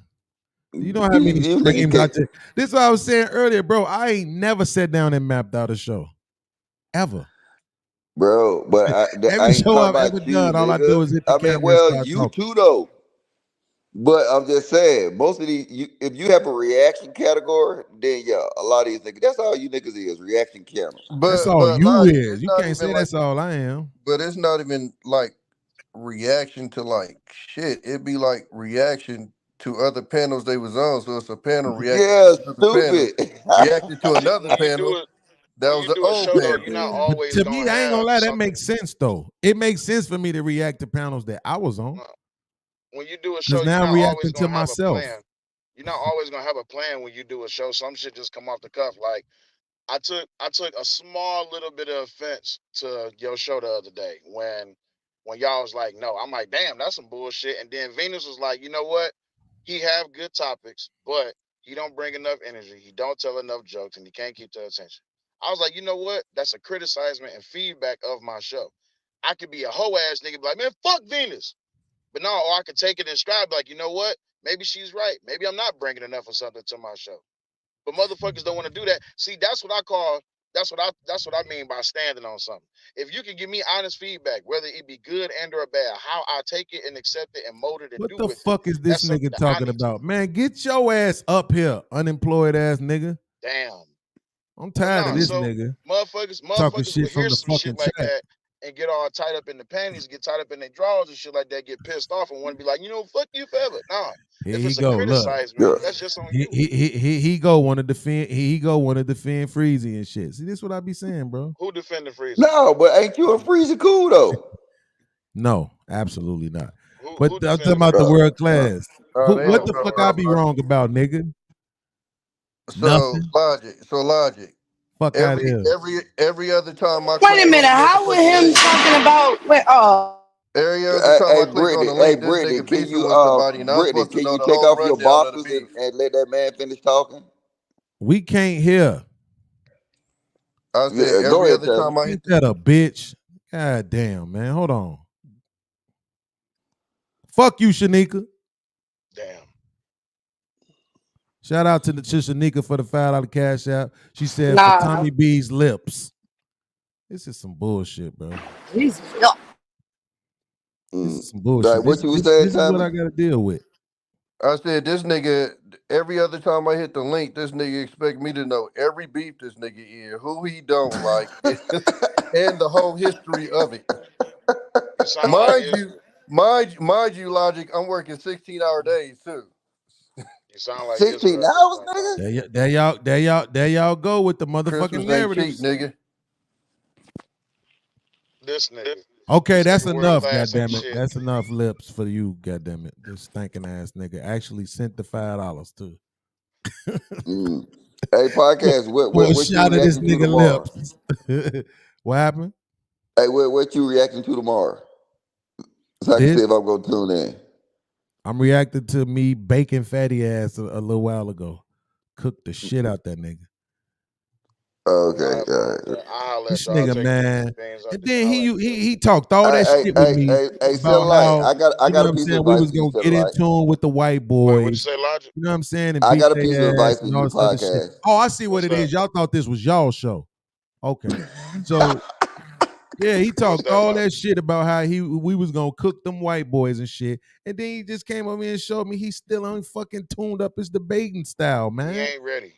Speaker 5: You know how
Speaker 8: You
Speaker 5: many
Speaker 8: niggas
Speaker 5: streams I
Speaker 8: can't.
Speaker 5: did. This is what I was saying earlier, bro. I ain't never sat down and mapped out a show. Ever.
Speaker 8: Bro, but I
Speaker 5: Every
Speaker 8: ain't
Speaker 5: show
Speaker 8: talking
Speaker 5: I've ever
Speaker 8: about you,
Speaker 5: done, all I do
Speaker 8: nigga.
Speaker 5: is hit the
Speaker 8: I mean,
Speaker 5: camera and
Speaker 8: well,
Speaker 5: start
Speaker 8: you
Speaker 5: talking.
Speaker 8: too though. But I'm just saying, most of these, if you have a reaction category, then yeah, a lot of these niggas, that's all you niggas is, reaction channels.
Speaker 5: That's
Speaker 9: But
Speaker 5: all you
Speaker 9: Logic,
Speaker 5: is.
Speaker 9: it's
Speaker 5: You
Speaker 9: not
Speaker 5: can't
Speaker 9: even
Speaker 5: say
Speaker 9: like.
Speaker 5: that's all I am.
Speaker 9: But it's not even like
Speaker 20: reaction to like shit. It'd be like reaction to other panels they was on. So it's a panel reacting
Speaker 8: Yeah,
Speaker 20: to another panel,
Speaker 8: stupid.
Speaker 20: reacting to another
Speaker 15: When you do
Speaker 20: panel.
Speaker 15: it,
Speaker 20: That
Speaker 15: when
Speaker 20: was
Speaker 15: you
Speaker 20: the
Speaker 15: do a
Speaker 20: old
Speaker 15: show though,
Speaker 20: panel.
Speaker 15: you're not
Speaker 5: But
Speaker 15: always
Speaker 5: to me,
Speaker 15: gonna
Speaker 5: I ain't gonna
Speaker 15: have
Speaker 5: lie, that
Speaker 15: something.
Speaker 5: makes sense though. It makes sense for me to react to panels that I was on.
Speaker 15: When you do a
Speaker 5: Because
Speaker 15: show, you're
Speaker 5: now I'm
Speaker 15: not always
Speaker 5: reacting to
Speaker 15: gonna have a
Speaker 5: myself.
Speaker 15: plan. You're not always gonna have a plan when you do a show. Some shit just come off the cuff. Like I took a small little bit of offense to your show the other day when y'all was like, no, I'm like, damn, that's some bullshit. And then Venus was like, you know what? He have good topics, but he don't bring enough energy. He don't tell enough jokes, and he can't keep the attention. I was like, you know what? That's a criticizement and feedback of my show. I could be a hoe ass nigga, be like, man, fuck Venus. But no, or I could take it and stride, like, you know what? Maybe she's right. Maybe I'm not bringing enough of something to my show. But motherfuckers don't want to do that. See, that's what I mean by standing on something. If you can give me honest feedback, whether it be good and or bad, how I take it and accept it and mold it and
Speaker 5: What
Speaker 15: do
Speaker 5: the
Speaker 15: with it,
Speaker 5: fuck is this
Speaker 15: that's something
Speaker 5: nigga
Speaker 15: that I
Speaker 5: talking
Speaker 15: need to
Speaker 5: about? Man, get your ass up here, unemployed ass nigga.
Speaker 15: damn.
Speaker 5: I'm tired of this
Speaker 15: So
Speaker 5: nigga
Speaker 15: motherfuckers
Speaker 5: talking
Speaker 15: will
Speaker 5: shit
Speaker 15: hear
Speaker 5: from the
Speaker 15: some shit
Speaker 5: fucking
Speaker 15: like
Speaker 5: chat.
Speaker 15: that and get all tied up in the panties, get tied up in their drawers and shit like that, get pissed off and want to be like, you know, fuck you forever. Nah.
Speaker 5: Here
Speaker 15: If
Speaker 5: he
Speaker 15: it's a
Speaker 5: go. Look,
Speaker 15: criticizement, that's just on you.
Speaker 5: he go want to defend. He go want to defend Freezy and shit. See, this what I be saying, bro.
Speaker 15: Who defended Freezy?
Speaker 8: No, but ain't you and Freezy cool though?
Speaker 5: No, absolutely not.
Speaker 15: Who
Speaker 5: But I'm talking
Speaker 15: defended
Speaker 5: about the
Speaker 15: Freezy?
Speaker 5: world class.
Speaker 20: They
Speaker 5: What
Speaker 20: don't
Speaker 5: the
Speaker 20: know
Speaker 5: fuck
Speaker 20: what
Speaker 5: I
Speaker 20: I'm
Speaker 5: be
Speaker 20: talking
Speaker 5: wrong about, nigga?
Speaker 20: So
Speaker 5: Nothing.
Speaker 20: logic.
Speaker 5: Fuck out here.
Speaker 20: Every other time I
Speaker 21: Wait
Speaker 20: click
Speaker 21: a minute.
Speaker 20: on the
Speaker 21: How would
Speaker 20: motherfucking
Speaker 21: him
Speaker 20: link,
Speaker 21: talking about? Wait,
Speaker 20: every other time I click on the link, this
Speaker 8: Brittany,
Speaker 20: nigga
Speaker 8: can
Speaker 20: beefing
Speaker 8: you
Speaker 20: with somebody, and I'm
Speaker 8: Brittany,
Speaker 20: supposed to
Speaker 8: can
Speaker 20: know
Speaker 8: you
Speaker 20: the
Speaker 8: take
Speaker 20: whole
Speaker 8: off your
Speaker 20: rundown of the
Speaker 8: boxes
Speaker 20: beef.
Speaker 8: and let that man finish talking?
Speaker 5: We can't hear.
Speaker 20: I said
Speaker 8: Go
Speaker 20: every
Speaker 8: ahead,
Speaker 20: other
Speaker 8: tell me.
Speaker 20: time I hit
Speaker 5: Ain't that a bitch? God damn, man. Hold on. Fuck you, Shanika.
Speaker 15: Damn.
Speaker 5: Shout out to Shanika for the $5 cash out. She said
Speaker 21: Nah.
Speaker 5: for Tommy B's lips. This is some bullshit, bro.
Speaker 21: Jesus.
Speaker 5: This is some bullshit.
Speaker 8: What you was saying,
Speaker 5: This is what
Speaker 8: Tommy?
Speaker 5: I gotta deal with.
Speaker 20: I said this nigga, every other time I hit the link, this nigga expect me to know every beef this nigga in, who he don't like, and the whole history of it. Mind you, Logic, I'm working 16-hour days too.
Speaker 15: You sound like
Speaker 8: 16 hours, nigga?
Speaker 5: There y'all go with the motherfucking
Speaker 20: Christmas ain't
Speaker 5: narratives.
Speaker 20: cheap, nigga.
Speaker 15: This nigga.
Speaker 5: Okay,
Speaker 15: This
Speaker 5: that's
Speaker 15: nigga world
Speaker 5: enough,
Speaker 15: class ain't
Speaker 5: goddammit.
Speaker 15: shit.
Speaker 5: That's enough lips for you, goddammit. This stinking ass nigga actually sent the $5 too.
Speaker 8: Hey, podcast,
Speaker 5: For a
Speaker 8: what you
Speaker 5: shot of this
Speaker 8: reacting to
Speaker 5: nigga
Speaker 8: tomorrow?
Speaker 5: lips. What happened?
Speaker 8: Hey, what you reacting to tomorrow? So I can see if I'm gonna tune in.
Speaker 5: I'm reacting to me baking fatty ass a little while ago. Cooked the shit out that nigga.
Speaker 8: Okay,
Speaker 5: This nigga, man. And then he talked all that shit with me about how,
Speaker 8: I got
Speaker 5: you know what
Speaker 8: a
Speaker 5: I'm
Speaker 8: piece of
Speaker 5: saying, we
Speaker 8: advice
Speaker 5: was
Speaker 8: for you,
Speaker 5: gonna get in
Speaker 8: Light.
Speaker 5: tune with the white boys.
Speaker 15: Logic?
Speaker 5: You know what I'm saying? And
Speaker 8: I
Speaker 5: beat
Speaker 8: got a piece of
Speaker 5: their
Speaker 8: advice
Speaker 5: ass
Speaker 8: for
Speaker 5: and
Speaker 8: you,
Speaker 5: all this other shit.
Speaker 8: podcast.
Speaker 5: Oh, I see what it is. Y'all thought this was y'all show. Okay. So yeah, he talked all that shit about how we was gonna cook them white boys and shit. And then he just came over and showed me he still ain't fucking tuned up his debating style, man.
Speaker 15: He ain't ready.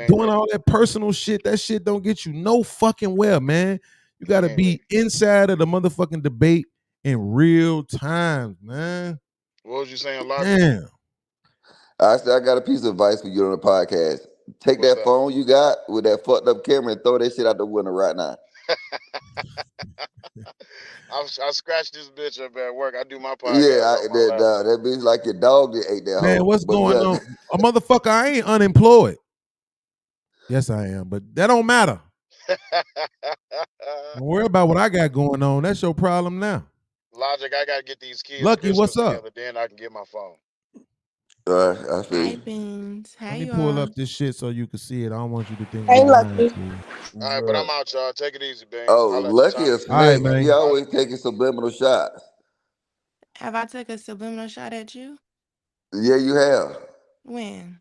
Speaker 5: Doing all that personal shit, that shit don't get you no fucking well, man. You gotta be inside of the motherfucking debate in real time, man.
Speaker 15: What was you saying, Logic?
Speaker 5: Damn.
Speaker 8: I said I got a piece of advice for you on the podcast. Take that phone you got with that fucked up camera and throw that shit out the window right now.
Speaker 15: I scratched this bitch up at work. I do my podcast
Speaker 8: Yeah,
Speaker 15: on my laptop.
Speaker 8: that bitch like your dog that ate that
Speaker 5: Man,
Speaker 8: hoe.
Speaker 5: what's
Speaker 8: But
Speaker 5: going
Speaker 8: yeah.
Speaker 5: on? A motherfucker, I ain't unemployed. Yes, I am, but that don't matter. Don't worry about what I got going on. That's your problem now.
Speaker 15: Logic, I gotta get these kids
Speaker 5: Lucky,
Speaker 15: Christmas
Speaker 5: what's up?
Speaker 15: together, then I can get my phone.
Speaker 8: I feel
Speaker 3: Hi,
Speaker 8: you.
Speaker 3: Beans. How
Speaker 5: Let me
Speaker 3: you
Speaker 5: pull
Speaker 3: all?
Speaker 5: up this shit so you can see it. I don't want you to think.
Speaker 21: Hey,
Speaker 5: I'm lying
Speaker 21: Lucky.
Speaker 5: to you.
Speaker 15: All right, but I'm out, y'all. Take it easy, Beans.
Speaker 8: Oh, Lucky is
Speaker 5: All right,
Speaker 8: snake.
Speaker 5: man.
Speaker 8: He always taking subliminal shots.
Speaker 3: Have I took a subliminal shot at you?
Speaker 8: Yeah, you have.
Speaker 3: When?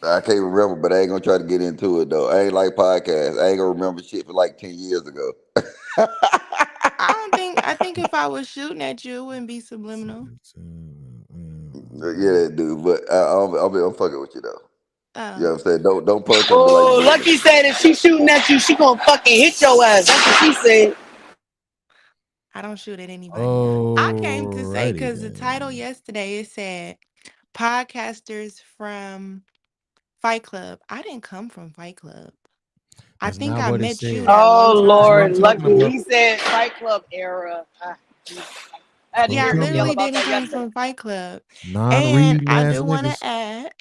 Speaker 8: I can't remember, but I ain't gonna try to get into it though. I ain't like podcasts. I ain't gonna remember shit for like 10 years ago.
Speaker 3: I think if I was shooting at you, it wouldn't be subliminal.
Speaker 8: Yeah, dude. But I'm fucking with you though. You know what I'm saying? Don't punch on me like
Speaker 21: Oh,
Speaker 8: Brittany.
Speaker 21: Lucky said if she shooting at you, she gonna fucking hit your ass. That's what she said.
Speaker 3: I don't shoot at anybody. I came to say,
Speaker 5: Alrighty
Speaker 3: because the
Speaker 5: then.
Speaker 3: title yesterday, it said podcasters from Fight Club. I didn't come from Fight Club. I
Speaker 5: That's
Speaker 3: think
Speaker 5: not
Speaker 3: I
Speaker 5: what it
Speaker 3: met you
Speaker 5: said.
Speaker 3: that
Speaker 21: Oh
Speaker 3: one
Speaker 5: That's what I'm
Speaker 21: Lord,
Speaker 3: time.
Speaker 5: talking
Speaker 21: lucky
Speaker 5: about.
Speaker 21: he said Fight Club era. I had to
Speaker 5: That's what I'm
Speaker 3: Yeah, I
Speaker 21: hear him
Speaker 5: talking
Speaker 21: yell
Speaker 3: literally
Speaker 5: about.
Speaker 21: about
Speaker 3: didn't
Speaker 21: that
Speaker 3: come
Speaker 21: yesterday.
Speaker 3: from Fight Club. And
Speaker 5: Non-reading
Speaker 3: I
Speaker 5: ass
Speaker 3: do want to
Speaker 5: niggas.
Speaker 3: add,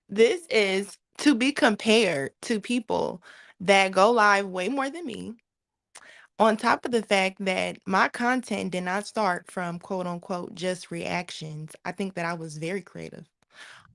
Speaker 3: this is to be compared to people that go live way more than me. On top of the fact that my content did not start from quote unquote just reactions, I think that I was very creative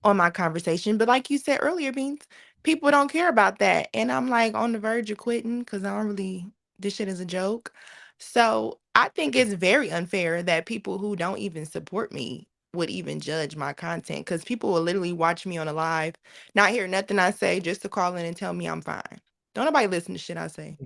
Speaker 3: on my conversation. But like you said earlier, Beans, people don't care about that. And I'm like on the verge of quitting because I don't really, this shit is a joke. So I think it's very unfair that people who don't even support me would even judge my content because people will literally watch me on a live, not hear nothing I say, just to call in and tell me I'm fine. Don't nobody listen to shit I say.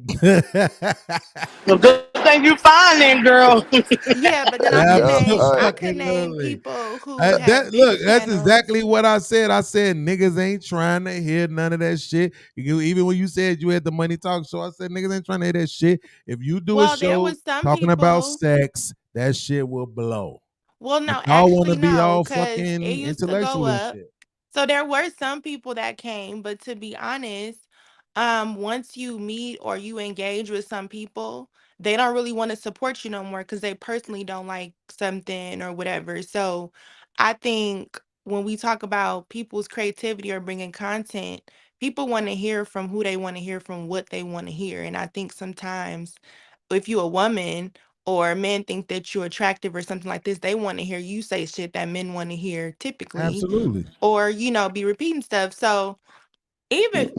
Speaker 21: Well, good thing you fine then, girl.
Speaker 3: Yeah, but then
Speaker 8: Yeah,
Speaker 3: I could name
Speaker 5: Absolutely.
Speaker 3: people who have
Speaker 5: That
Speaker 3: big
Speaker 5: look, that's
Speaker 3: channels.
Speaker 5: exactly what I said. I said niggas ain't trying to hear none of that shit. Even when you said you had the money talk show, I said niggas ain't trying to hear that shit. If you do a
Speaker 3: Well, there
Speaker 5: show
Speaker 3: was some
Speaker 5: talking about
Speaker 3: people.
Speaker 5: sex, that shit will blow.
Speaker 3: Well,
Speaker 5: But
Speaker 3: no,
Speaker 5: y'all want
Speaker 3: actually,
Speaker 5: to be
Speaker 3: no,
Speaker 5: all
Speaker 3: because it
Speaker 5: fucking
Speaker 3: used to go
Speaker 5: intellectual and
Speaker 3: up.
Speaker 5: shit.
Speaker 3: So there were some people that came, but to be honest, once you meet or you engage with some people, they don't really want to support you no more because they personally don't like something or whatever. So I think when we talk about people's creativity or bringing content, people want to hear from who they want to hear from, what they want to hear. And I think sometimes if you're a woman or men think that you're attractive or something like this, they want to hear you say shit that men want to hear typically,
Speaker 5: Absolutely.
Speaker 3: or be repeating stuff. So even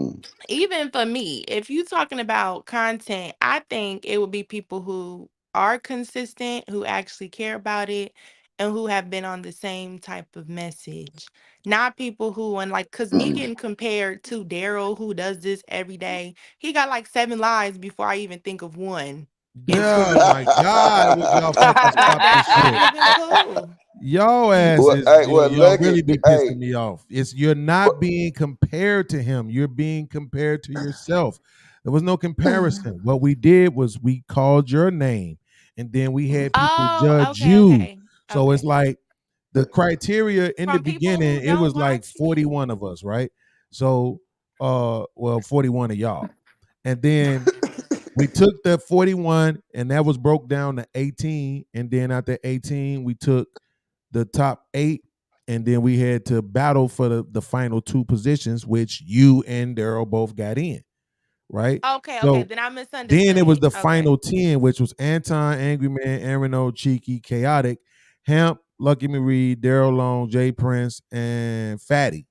Speaker 3: for me, if you talking about content, I think it would be people who are consistent, who actually care about it, and who have been on the same type of message. Not people who and like cause me getting compared to Daryl who does this every day. He got like 7 lives before I even think of one into
Speaker 5: Oh
Speaker 3: it.
Speaker 5: my God, would y'all fucking
Speaker 3: Like
Speaker 5: stop this
Speaker 3: that's not
Speaker 5: shit?
Speaker 3: even cool.
Speaker 5: Y'all
Speaker 8: well,
Speaker 5: asses,
Speaker 8: hey, well,
Speaker 5: y'all
Speaker 8: Lucky,
Speaker 5: really be
Speaker 8: hey,
Speaker 5: pissing me off. You're not being compared to him. You're being compared to yourself. There was no comparison. What we did was we called your name, and then we had people
Speaker 3: Oh,
Speaker 5: judge
Speaker 3: okay,
Speaker 5: you.
Speaker 3: okay.
Speaker 5: So it's
Speaker 3: Okay.
Speaker 5: like the criteria in the
Speaker 3: From people who
Speaker 5: beginning. It
Speaker 3: don't
Speaker 5: was like
Speaker 3: watch me?
Speaker 5: 41 of us, right? So, well, 41 of y'all, and then we took the 41 and that was broke down to 18. And then after 18, we took the top 8. And then we had to battle for the final 2 positions, which you and Daryl both got in, right?
Speaker 3: Okay, okay,
Speaker 5: So
Speaker 3: then I
Speaker 5: then it was
Speaker 3: misunderstood.
Speaker 5: the
Speaker 3: Okay.
Speaker 5: final 10, which was Anton, Angry Man, Aaron Cheeky, Chaotic, Hamp, Lucky Marie, Daryl Long, Jay Prince, and Fatty,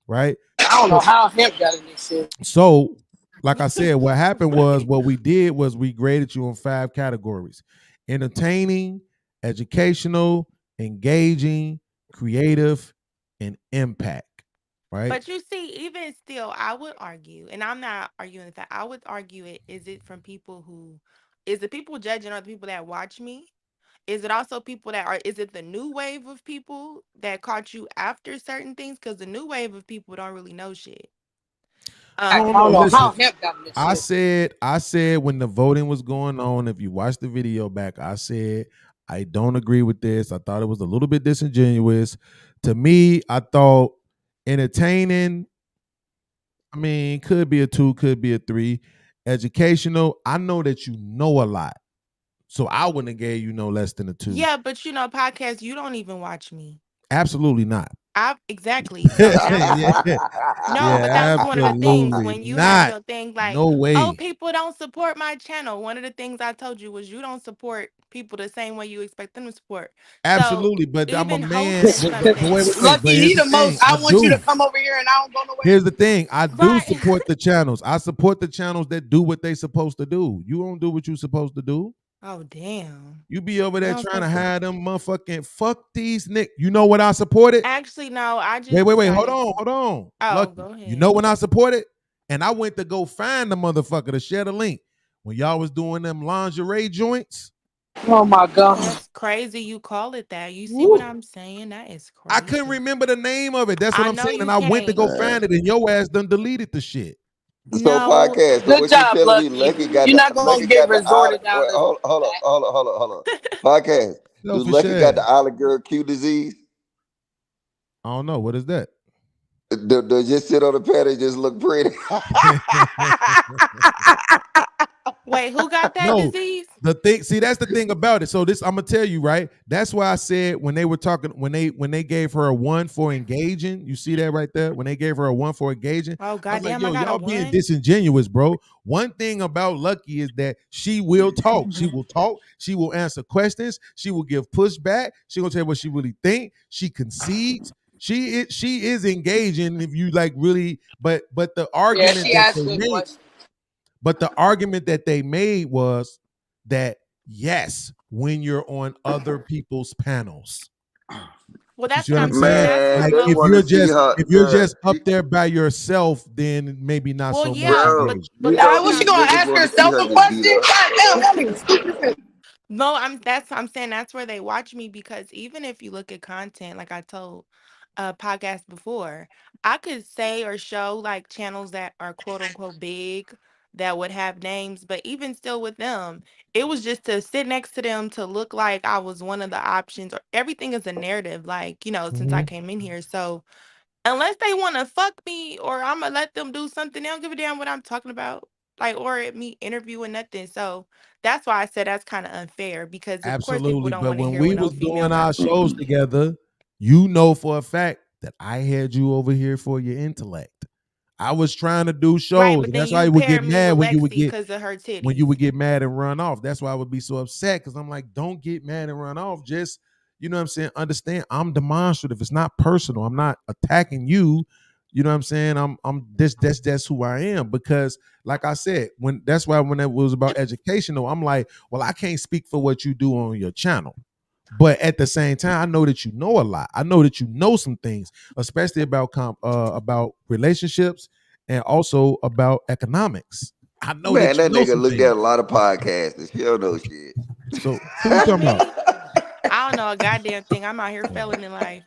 Speaker 5: right?
Speaker 21: I don't know how hemp got in this shit.
Speaker 5: So, like I said, what happened was what we did was we graded you in 5 categories: entertaining, educational, engaging, creative, and impact. Right?
Speaker 3: But you see, even still, I would argue, and I'm not arguing with that. I would argue is it from people who, is it people judging other people that watch me? Is it also people that are, is it the new wave of people that caught you after certain things? Because the new wave of people don't really know shit.
Speaker 5: I don't know.
Speaker 21: don't know how
Speaker 5: Listen,
Speaker 21: hemp got in this
Speaker 5: I
Speaker 21: shit.
Speaker 5: said when the voting was going on, if you watch the video back, I said I don't agree with this. I thought it was a little bit disingenuous. To me, I thought entertaining, I mean, could be a 2, could be a 3. Educational, I know that you know a lot. So I wouldn't have gave you no less than a 2.
Speaker 3: Yeah, but podcast, you don't even watch me.
Speaker 5: Absolutely not.
Speaker 3: Exactly. So that's
Speaker 5: yeah,
Speaker 3: no, but that
Speaker 5: yeah,
Speaker 3: was one of the things
Speaker 5: absolutely
Speaker 3: when you have
Speaker 5: not.
Speaker 3: your thing like,
Speaker 5: No
Speaker 3: oh,
Speaker 5: way.
Speaker 3: people don't support my channel. One of the things I told you was you don't support people the same way you expect them to support. So
Speaker 5: Absolutely, but I'm a
Speaker 3: even
Speaker 5: man.
Speaker 3: hosting
Speaker 5: But
Speaker 3: something,
Speaker 5: wait. But
Speaker 21: Lucky
Speaker 5: here's
Speaker 21: he
Speaker 5: the
Speaker 21: the most.
Speaker 5: thing. I
Speaker 21: I want you to
Speaker 5: do.
Speaker 21: come over here and I don't go nowhere.
Speaker 5: Here's the thing. I do
Speaker 3: right?
Speaker 5: support the channels. I support the channels that do what they supposed to do. You don't do what you supposed to do.
Speaker 3: Oh damn.
Speaker 5: You be over
Speaker 3: You
Speaker 5: there
Speaker 3: don't
Speaker 5: trying to
Speaker 3: support.
Speaker 5: hide them motherfucking fuck these Nick. You know what I supported?
Speaker 3: Actually, no. I
Speaker 5: Wait,
Speaker 3: just
Speaker 5: wait, wait. Hold
Speaker 3: decided.
Speaker 5: on, hold on.
Speaker 3: Oh,
Speaker 5: Lucky.
Speaker 3: go
Speaker 5: You know
Speaker 3: ahead.
Speaker 5: when I supported? And I went to go find the motherfucker to share the link. When y'all was doing them lingerie joints.
Speaker 21: Oh my god.
Speaker 3: That's crazy. You call it that. You see what
Speaker 5: Woo.
Speaker 3: I'm saying? That is
Speaker 5: I couldn't
Speaker 3: crazy.
Speaker 5: remember the name of it. That's what
Speaker 3: I
Speaker 5: I'm
Speaker 3: know
Speaker 5: saying. And
Speaker 3: you
Speaker 5: I went to
Speaker 3: can't.
Speaker 5: go find it, and your ass done deleted the shit.
Speaker 8: So
Speaker 3: No.
Speaker 8: podcast. So
Speaker 21: Good
Speaker 8: what you
Speaker 21: job,
Speaker 8: telling me?
Speaker 21: Lucky. You're not gonna get resorted down to.
Speaker 8: Hold on. Podcast.
Speaker 5: No,
Speaker 8: Do
Speaker 5: for
Speaker 8: Lucky got
Speaker 5: sure.
Speaker 8: the Island Girl Q disease?
Speaker 5: I don't know. What is that?
Speaker 8: Do just sit on the pad and just look pretty?
Speaker 3: Wait, who got that
Speaker 5: No,
Speaker 3: disease?
Speaker 5: the thing. See, that's the thing about it. So this, I'm gonna tell you, right? That's why I said when they were talking, when they gave her a 1 for engaging. You see that right there? When they gave her a 1 for engaging,
Speaker 3: Oh
Speaker 5: I was like,
Speaker 3: goddamn,
Speaker 5: yo,
Speaker 3: I got a
Speaker 5: y'all being
Speaker 3: 1.
Speaker 5: disingenuous, bro. One thing about Lucky is that she will talk. She will talk. She will answer questions. She will give pushback. She gonna tell you what she really think. She concedes. She is engaging if you like really, but the
Speaker 21: Yeah,
Speaker 5: argument
Speaker 21: she
Speaker 5: that
Speaker 21: asked
Speaker 5: they
Speaker 21: good
Speaker 5: made.
Speaker 21: questions.
Speaker 5: But the argument that they made was that yes, when you're on other people's panels.
Speaker 3: Well,
Speaker 5: You
Speaker 3: that's
Speaker 5: see
Speaker 3: what
Speaker 5: what
Speaker 3: I'm
Speaker 5: I'm
Speaker 3: saying.
Speaker 5: saying?
Speaker 3: That's what
Speaker 8: Man,
Speaker 5: Like
Speaker 8: they
Speaker 3: most.
Speaker 8: want to see her.
Speaker 5: if you're just up there by yourself, then maybe not
Speaker 3: Well,
Speaker 5: so much
Speaker 3: yeah,
Speaker 8: Bro,
Speaker 5: engaged.
Speaker 3: but
Speaker 8: you
Speaker 3: that's
Speaker 8: know
Speaker 21: Nah,
Speaker 3: what
Speaker 21: was she
Speaker 8: these
Speaker 3: I'm.
Speaker 21: gonna
Speaker 8: niggas
Speaker 21: ask
Speaker 8: want to see
Speaker 21: herself
Speaker 8: her
Speaker 21: a
Speaker 8: get beat
Speaker 21: question?
Speaker 8: up.
Speaker 21: God damn, that nigga stupid.
Speaker 3: No, I'm saying that's where they watch me because even if you look at content, like I told a podcast before, I could say or show like channels that are quote unquote big that would have names, but even still with them, it was just to sit next to them to look like I was one of the options or everything is a narrative, like, since I came in here. So unless they want to fuck me or I'm gonna let them do something, they don't give a damn what I'm talking about. Like, or me interviewing nothing. So that's why I said that's kind of unfair because of course people
Speaker 5: Absolutely.
Speaker 3: don't
Speaker 5: But
Speaker 3: want to
Speaker 5: when
Speaker 3: hear
Speaker 5: we
Speaker 3: what no
Speaker 5: was
Speaker 3: female
Speaker 5: doing
Speaker 3: got
Speaker 5: our
Speaker 3: to say.
Speaker 5: shows together, you know for a fact that I had you over here for your intellect. I was trying to do
Speaker 3: Right,
Speaker 5: shows,
Speaker 3: but
Speaker 5: and
Speaker 3: then
Speaker 5: that's why
Speaker 3: you
Speaker 5: you would get
Speaker 3: pair me
Speaker 5: mad
Speaker 3: with
Speaker 5: when you
Speaker 3: Lexi
Speaker 5: would get
Speaker 3: because of her titties.
Speaker 5: mad and run off. That's why I would be so upset because I'm like, don't get mad and run off. Just, you know what I'm saying? Understand, I'm demonstrative. It's not personal. I'm not attacking you. You know what I'm saying? I'm that's who I am because, like I said, that's why when it was about educational, I'm like, well, I can't speak for what you do on your channel. But at the same time, I know that you know a lot. I know that you know some things, especially about relationships and also about economics. I know
Speaker 8: Man,
Speaker 5: that you
Speaker 8: that
Speaker 5: know
Speaker 8: nigga
Speaker 5: some
Speaker 8: looked at
Speaker 5: things.
Speaker 8: a lot of podcasts and she don't know shit.
Speaker 5: So who you talking about?
Speaker 3: I don't know a goddamn thing. I'm out here failing in life.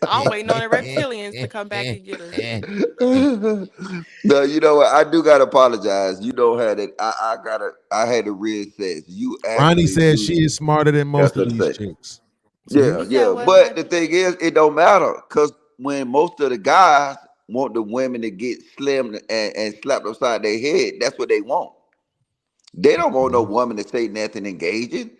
Speaker 3: I'm waiting on the reptilians to come back and get us.
Speaker 8: No, you know what? I do gotta apologize. You don't have it. I had to reassess. You
Speaker 5: Ronnie
Speaker 8: actually
Speaker 5: says
Speaker 8: do.
Speaker 5: she is smarter than
Speaker 8: That's
Speaker 5: most of
Speaker 8: what I'm
Speaker 5: these
Speaker 8: saying.
Speaker 5: chicks. See?
Speaker 8: Yeah,
Speaker 3: You said
Speaker 8: yeah.
Speaker 3: what,
Speaker 8: But the
Speaker 3: Lucky?
Speaker 8: thing is, it don't matter because when most of the guys want the women to get slimmed and slapped upside their head, that's what they want. They don't want no woman to say nothing engaging.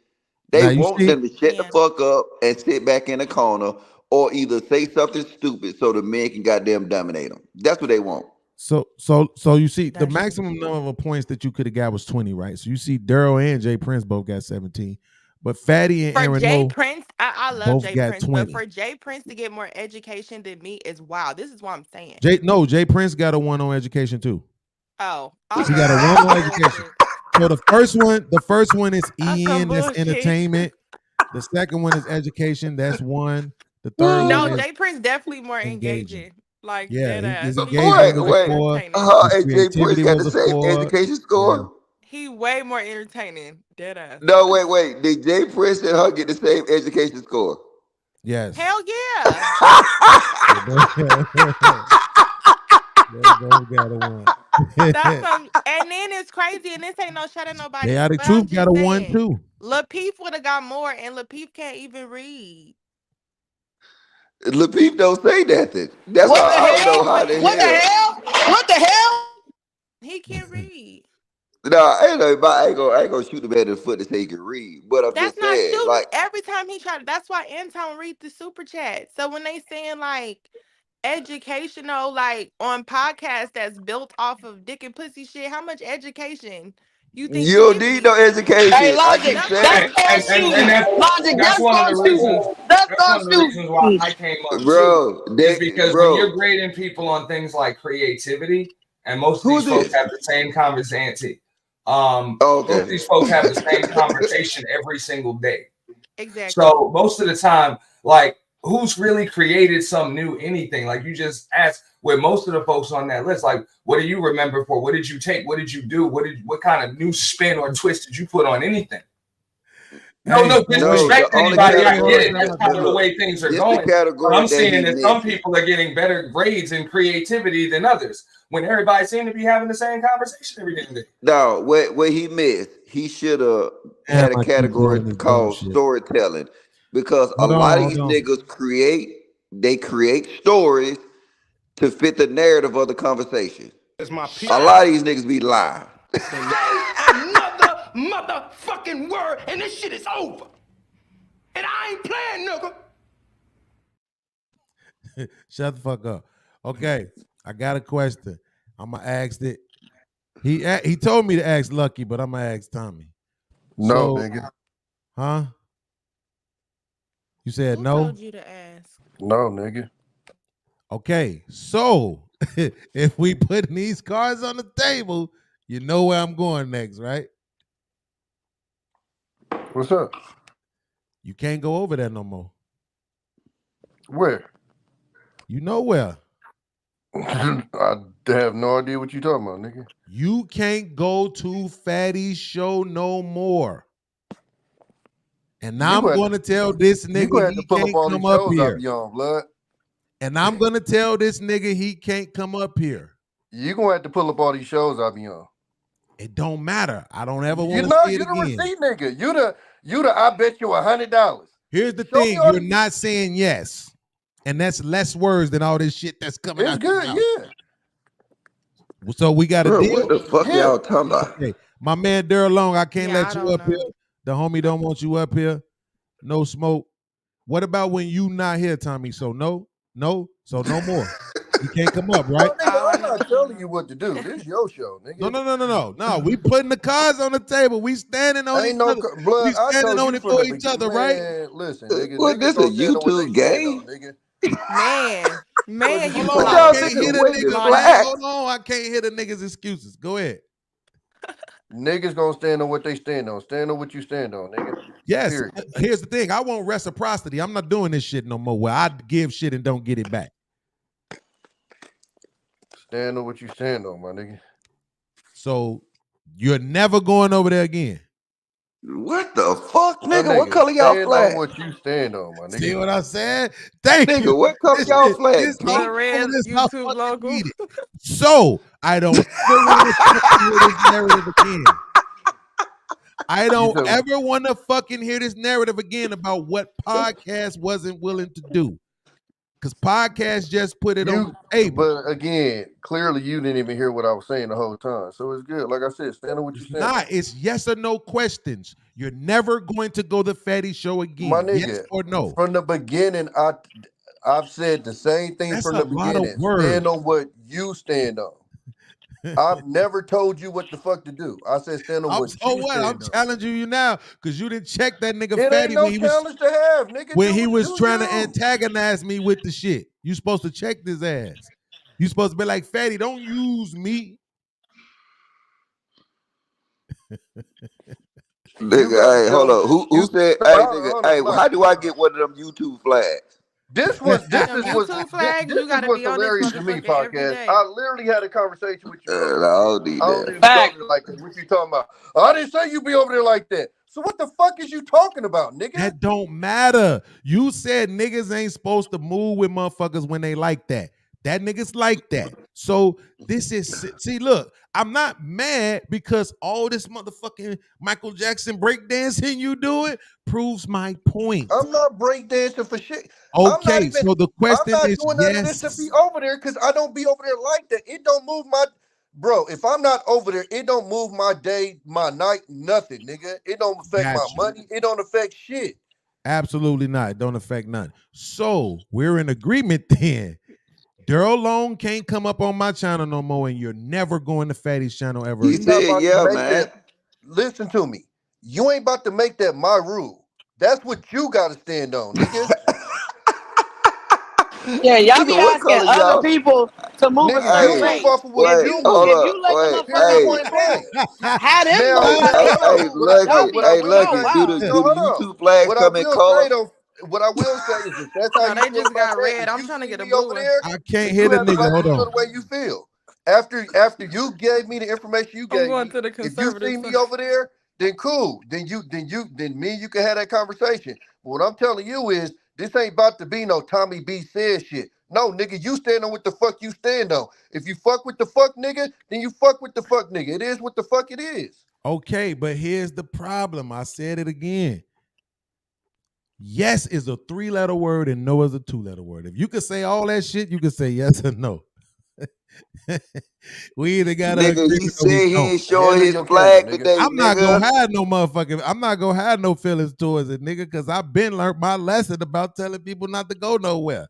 Speaker 8: They
Speaker 5: Now you
Speaker 8: want
Speaker 5: see,
Speaker 8: them to shut the
Speaker 3: Yeah.
Speaker 8: fuck up and sit back in the corner or either say something stupid so the men can goddamn dominate them. That's what they want.
Speaker 5: so you see, the
Speaker 3: That's true.
Speaker 5: maximum number of points that you could have got was 20, right? So you see, Daryl and Jay Prince both got 17, but Fatty and
Speaker 3: For
Speaker 5: Aaron
Speaker 3: Jay
Speaker 5: Mo
Speaker 3: Prince, I love
Speaker 5: both
Speaker 3: Jay
Speaker 5: got
Speaker 3: Prince, but
Speaker 5: 20.
Speaker 3: for Jay Prince to get more education than me is wow. This is what I'm saying.
Speaker 5: Jay Prince got a 1 on education too.
Speaker 3: Oh, I
Speaker 5: He
Speaker 3: love
Speaker 5: got a
Speaker 3: him.
Speaker 5: 1
Speaker 3: Some
Speaker 5: on education.
Speaker 3: bullshit.
Speaker 5: So the first one is
Speaker 3: Some
Speaker 5: Ian, that's
Speaker 3: bullshit.
Speaker 5: entertainment. The second one is education, that's 1. The third one
Speaker 3: No,
Speaker 5: is
Speaker 3: Jay Prince definitely more
Speaker 5: engaging.
Speaker 3: engaging. Like
Speaker 5: Yeah,
Speaker 3: dead ass.
Speaker 5: his
Speaker 3: He way
Speaker 5: engagement was a
Speaker 3: more
Speaker 8: Wait.
Speaker 5: 4.
Speaker 3: entertaining.
Speaker 5: His
Speaker 8: And Jay Prince
Speaker 5: creativity
Speaker 8: got the
Speaker 5: was a
Speaker 8: same
Speaker 5: 4.
Speaker 8: education
Speaker 5: Yeah.
Speaker 8: score?
Speaker 3: He way more entertaining. Dead ass.
Speaker 8: No, wait. Did Jay Prince and her get the same education score?
Speaker 5: Yes.
Speaker 3: Hell yeah.
Speaker 5: They both got a 1.
Speaker 3: That's some and then it's crazy and this ain't no shut at nobody.
Speaker 5: Chaotic
Speaker 3: But I'm
Speaker 5: Truth got
Speaker 3: just
Speaker 5: a 1
Speaker 3: saying,
Speaker 5: too.
Speaker 3: Lapeef would have got more and Lapeef can't even read.
Speaker 8: LaPeep don't say nothing. That's
Speaker 21: What
Speaker 8: how
Speaker 21: the
Speaker 8: I don't know
Speaker 21: hell?
Speaker 8: how the
Speaker 21: What the
Speaker 8: hell.
Speaker 21: hell? What the hell?
Speaker 3: He can't read.
Speaker 8: No, I ain't gonna shoot the man in the foot to say he can read. But I'm
Speaker 3: That's
Speaker 8: just
Speaker 3: not
Speaker 8: saying,
Speaker 3: shooting.
Speaker 8: like,
Speaker 3: Every time he tried, that's why Anton read the super chat. So when they saying like educational, like on podcasts that's built off of dick and pussy shit, how much education you think
Speaker 8: you
Speaker 3: he
Speaker 8: don't
Speaker 3: give
Speaker 8: need
Speaker 3: me?
Speaker 8: no
Speaker 21: Hey,
Speaker 8: education. I
Speaker 21: Logic,
Speaker 8: keep
Speaker 3: That's what
Speaker 8: saying,
Speaker 21: that's
Speaker 3: I'm
Speaker 21: gonna
Speaker 3: saying.
Speaker 21: shoot. Logic,
Speaker 10: That's
Speaker 21: that's
Speaker 10: one of
Speaker 21: gonna
Speaker 10: the reasons.
Speaker 21: shoot. That's
Speaker 10: That's
Speaker 21: gonna
Speaker 10: one of the reasons why
Speaker 21: shoot.
Speaker 10: I came up too.
Speaker 8: bro,
Speaker 10: Is because when
Speaker 8: bro,
Speaker 10: you're grading people on things like creativity, and most of
Speaker 8: who
Speaker 10: these
Speaker 8: is
Speaker 10: folks
Speaker 8: this?
Speaker 10: have the same conversation.
Speaker 8: Oh,
Speaker 10: Most of
Speaker 8: okay.
Speaker 10: these folks have the same conversation every single day.
Speaker 3: Exactly.
Speaker 10: So most of the time, like, who's really created some new anything? Like, you just ask with most of the folks on that list, like, what do you remember for? What did you take? What did you do? What kind of new spin or twist did you put on anything? No,
Speaker 5: Hey,
Speaker 10: no
Speaker 5: so wait,
Speaker 8: No,
Speaker 10: disrespect
Speaker 8: the
Speaker 10: to
Speaker 8: only
Speaker 10: anybody. I get
Speaker 8: category,
Speaker 10: it. That's kind of the
Speaker 8: look,
Speaker 10: way things are
Speaker 8: this the
Speaker 10: going. But
Speaker 8: category
Speaker 10: I'm
Speaker 8: that
Speaker 10: seeing
Speaker 8: he
Speaker 10: that some
Speaker 8: missing.
Speaker 10: people are getting better grades in creativity than others. when everybody seemed to be having the same conversation every day.
Speaker 8: No, where he missed, he should have had a category called storytelling, because a lot of these niggas create stories to fit the narrative of the conversation. A lot of these niggas be lying.
Speaker 1: Another motherfucking word, and this shit is over. And I ain't playing, nigga.
Speaker 5: Shut the fuck up. Okay, I got a question. I'm gonna ask it. He told me to ask Lucky, but I'm gonna ask Tommy.
Speaker 20: No, nigga.
Speaker 5: Huh? You said
Speaker 3: Who
Speaker 5: no?
Speaker 3: told you to ask?
Speaker 20: No, nigga.
Speaker 5: Okay, so if we put these cards on the table, you know where I'm going next, right?
Speaker 20: What's up?
Speaker 5: You can't go over there no more.
Speaker 20: Where?
Speaker 5: You know where?
Speaker 20: I have no idea what you talking about, nigga.
Speaker 5: You can't go to Fatty's show no more. And now I'm going to tell this nigga he can't come up here.
Speaker 20: Blood.
Speaker 5: And I'm going to tell this nigga he can't come up here.
Speaker 20: You're going to have to pull up all these shows I be on.
Speaker 5: It don't matter. I don't ever want to see it
Speaker 20: you the
Speaker 5: again.
Speaker 20: receipt nigga. You the I bet you $100.
Speaker 5: Here's the thing. You're not saying yes. And that's less words than all this shit that's coming out.
Speaker 20: It's good, yeah.
Speaker 5: So we got a deal.
Speaker 8: What the fuck y'all talking about?
Speaker 5: Okay. My man Daryl Long, I can't let you up here. The homie don't want you up here. No smoke. What about when you not here, Tommy? So no, so no more. You can't come up, right?
Speaker 20: I'm not telling you what to do. This is your show, nigga.
Speaker 5: No. We putting the cards on the table. We standing on each other.
Speaker 20: Blood,
Speaker 5: we standing on it for each other, right?
Speaker 20: Listen, nigga.
Speaker 8: What, this a YouTube game?
Speaker 3: Man, you
Speaker 5: Hold on, I can't hit a nigga, man. Hold on, I can't hit a nigga's excuses. Go ahead.
Speaker 20: Niggas gonna stand on what they stand on. Stand on what you stand on, nigga.
Speaker 5: Yes.
Speaker 20: Period.
Speaker 5: Here's the thing. I want reciprocity. I'm not doing this shit no more where I give shit and don't get it back.
Speaker 20: Stand on what you stand on, my nigga.
Speaker 5: So you're never going over there again.
Speaker 8: What the fuck, nigga? What color y'all flag?
Speaker 20: Stand on what you stand on, my nigga.
Speaker 5: See what I said? Thank you.
Speaker 8: Nigga, what color y'all flag?
Speaker 3: The red YouTube logo.
Speaker 5: So I don't ever want to fucking hear this narrative again. I don't ever want to fucking hear this narrative again about what podcast wasn't willing to do. Because podcast just put it on the table.
Speaker 20: But again, clearly you didn't even hear what I was saying the whole time. So it's good. Like I said, stand on what you stand on.
Speaker 5: It's yes or no questions. You're never going to go to Fatty show again.
Speaker 20: My nigga,
Speaker 5: yes or no?
Speaker 20: From the beginning, I've said the same thing from the beginning. Stand on what you stand on. I've never told you what the fuck to do. I said stand on what you stand on.
Speaker 5: I'm challenging you now because you didn't check that nigga
Speaker 20: It
Speaker 5: Fatty
Speaker 20: ain't no
Speaker 5: when he was
Speaker 20: challenge to have, nigga.
Speaker 5: when he was trying to antagonize me with the shit. You supposed to check this ass. You supposed to be like, Fatty, don't use me.
Speaker 8: Nigga, hey, hold up. Who said, hey, nigga, hey, how do I get one of them YouTube flags?
Speaker 20: This was hilarious to me, podcast. I literally had a conversation with you.
Speaker 8: I don't need that.
Speaker 20: Like what you talking about? I didn't say you be over there like that. So what the fuck is you talking about, nigga?
Speaker 5: That don't matter. You said niggas ain't supposed to move with motherfuckers when they like that. That niggas like that. So this is, see, look, I'm not mad because all this motherfucking Michael Jackson breakdancing you doing proves my point.
Speaker 20: I'm not breakdancing for shit.
Speaker 5: Okay, so the question is,
Speaker 20: I'm not doing none of this to be over there because I don't be over there like that. It don't move my, bro, if I'm not over there, it don't move my day, my night, nothing, nigga. It don't affect my money. It don't affect shit.
Speaker 5: Absolutely not. It don't affect nothing. So we're in agreement then. Daryl Long can't come up on my channel no more, and you're never going to Fatty's channel ever
Speaker 8: He said, yeah, man.
Speaker 20: Listen to me. You ain't about to make that my rule. That's what you got to stand on, nigga.
Speaker 21: Yeah, y'all be asking other people to move a certain way. If you let them up had him
Speaker 8: Lucky, do the YouTube flag come in color?
Speaker 20: What I will say is that's how
Speaker 3: they just got red. I'm trying to get a blue one.
Speaker 5: I can't hit a nigga. Hold on.
Speaker 20: The way you feel. After you gave me the information you gave me, if you see me over there, then cool. Then me and you can have that conversation. But what I'm telling you is This ain't about to be no Tommy B said shit. No, nigga, you stand on what the fuck you stand on. If you fuck with the fuck nigga, then you fuck with the fuck nigga. It is what the fuck it is.
Speaker 5: Okay, but here's the problem. I said it again. Yes is a 3-letter word and no is a 2-letter word. If you could say all that shit, you could say yes or no. We either got to
Speaker 8: Nigga,
Speaker 5: agree
Speaker 8: he
Speaker 5: or we
Speaker 8: said he
Speaker 5: don't.
Speaker 8: ain't showing his flag today,
Speaker 5: I'm not gonna
Speaker 8: nigga.
Speaker 5: have no motherfucking. I'm not gonna have no feelings towards it, nigga, because I've been learned my lesson about telling people not to go nowhere.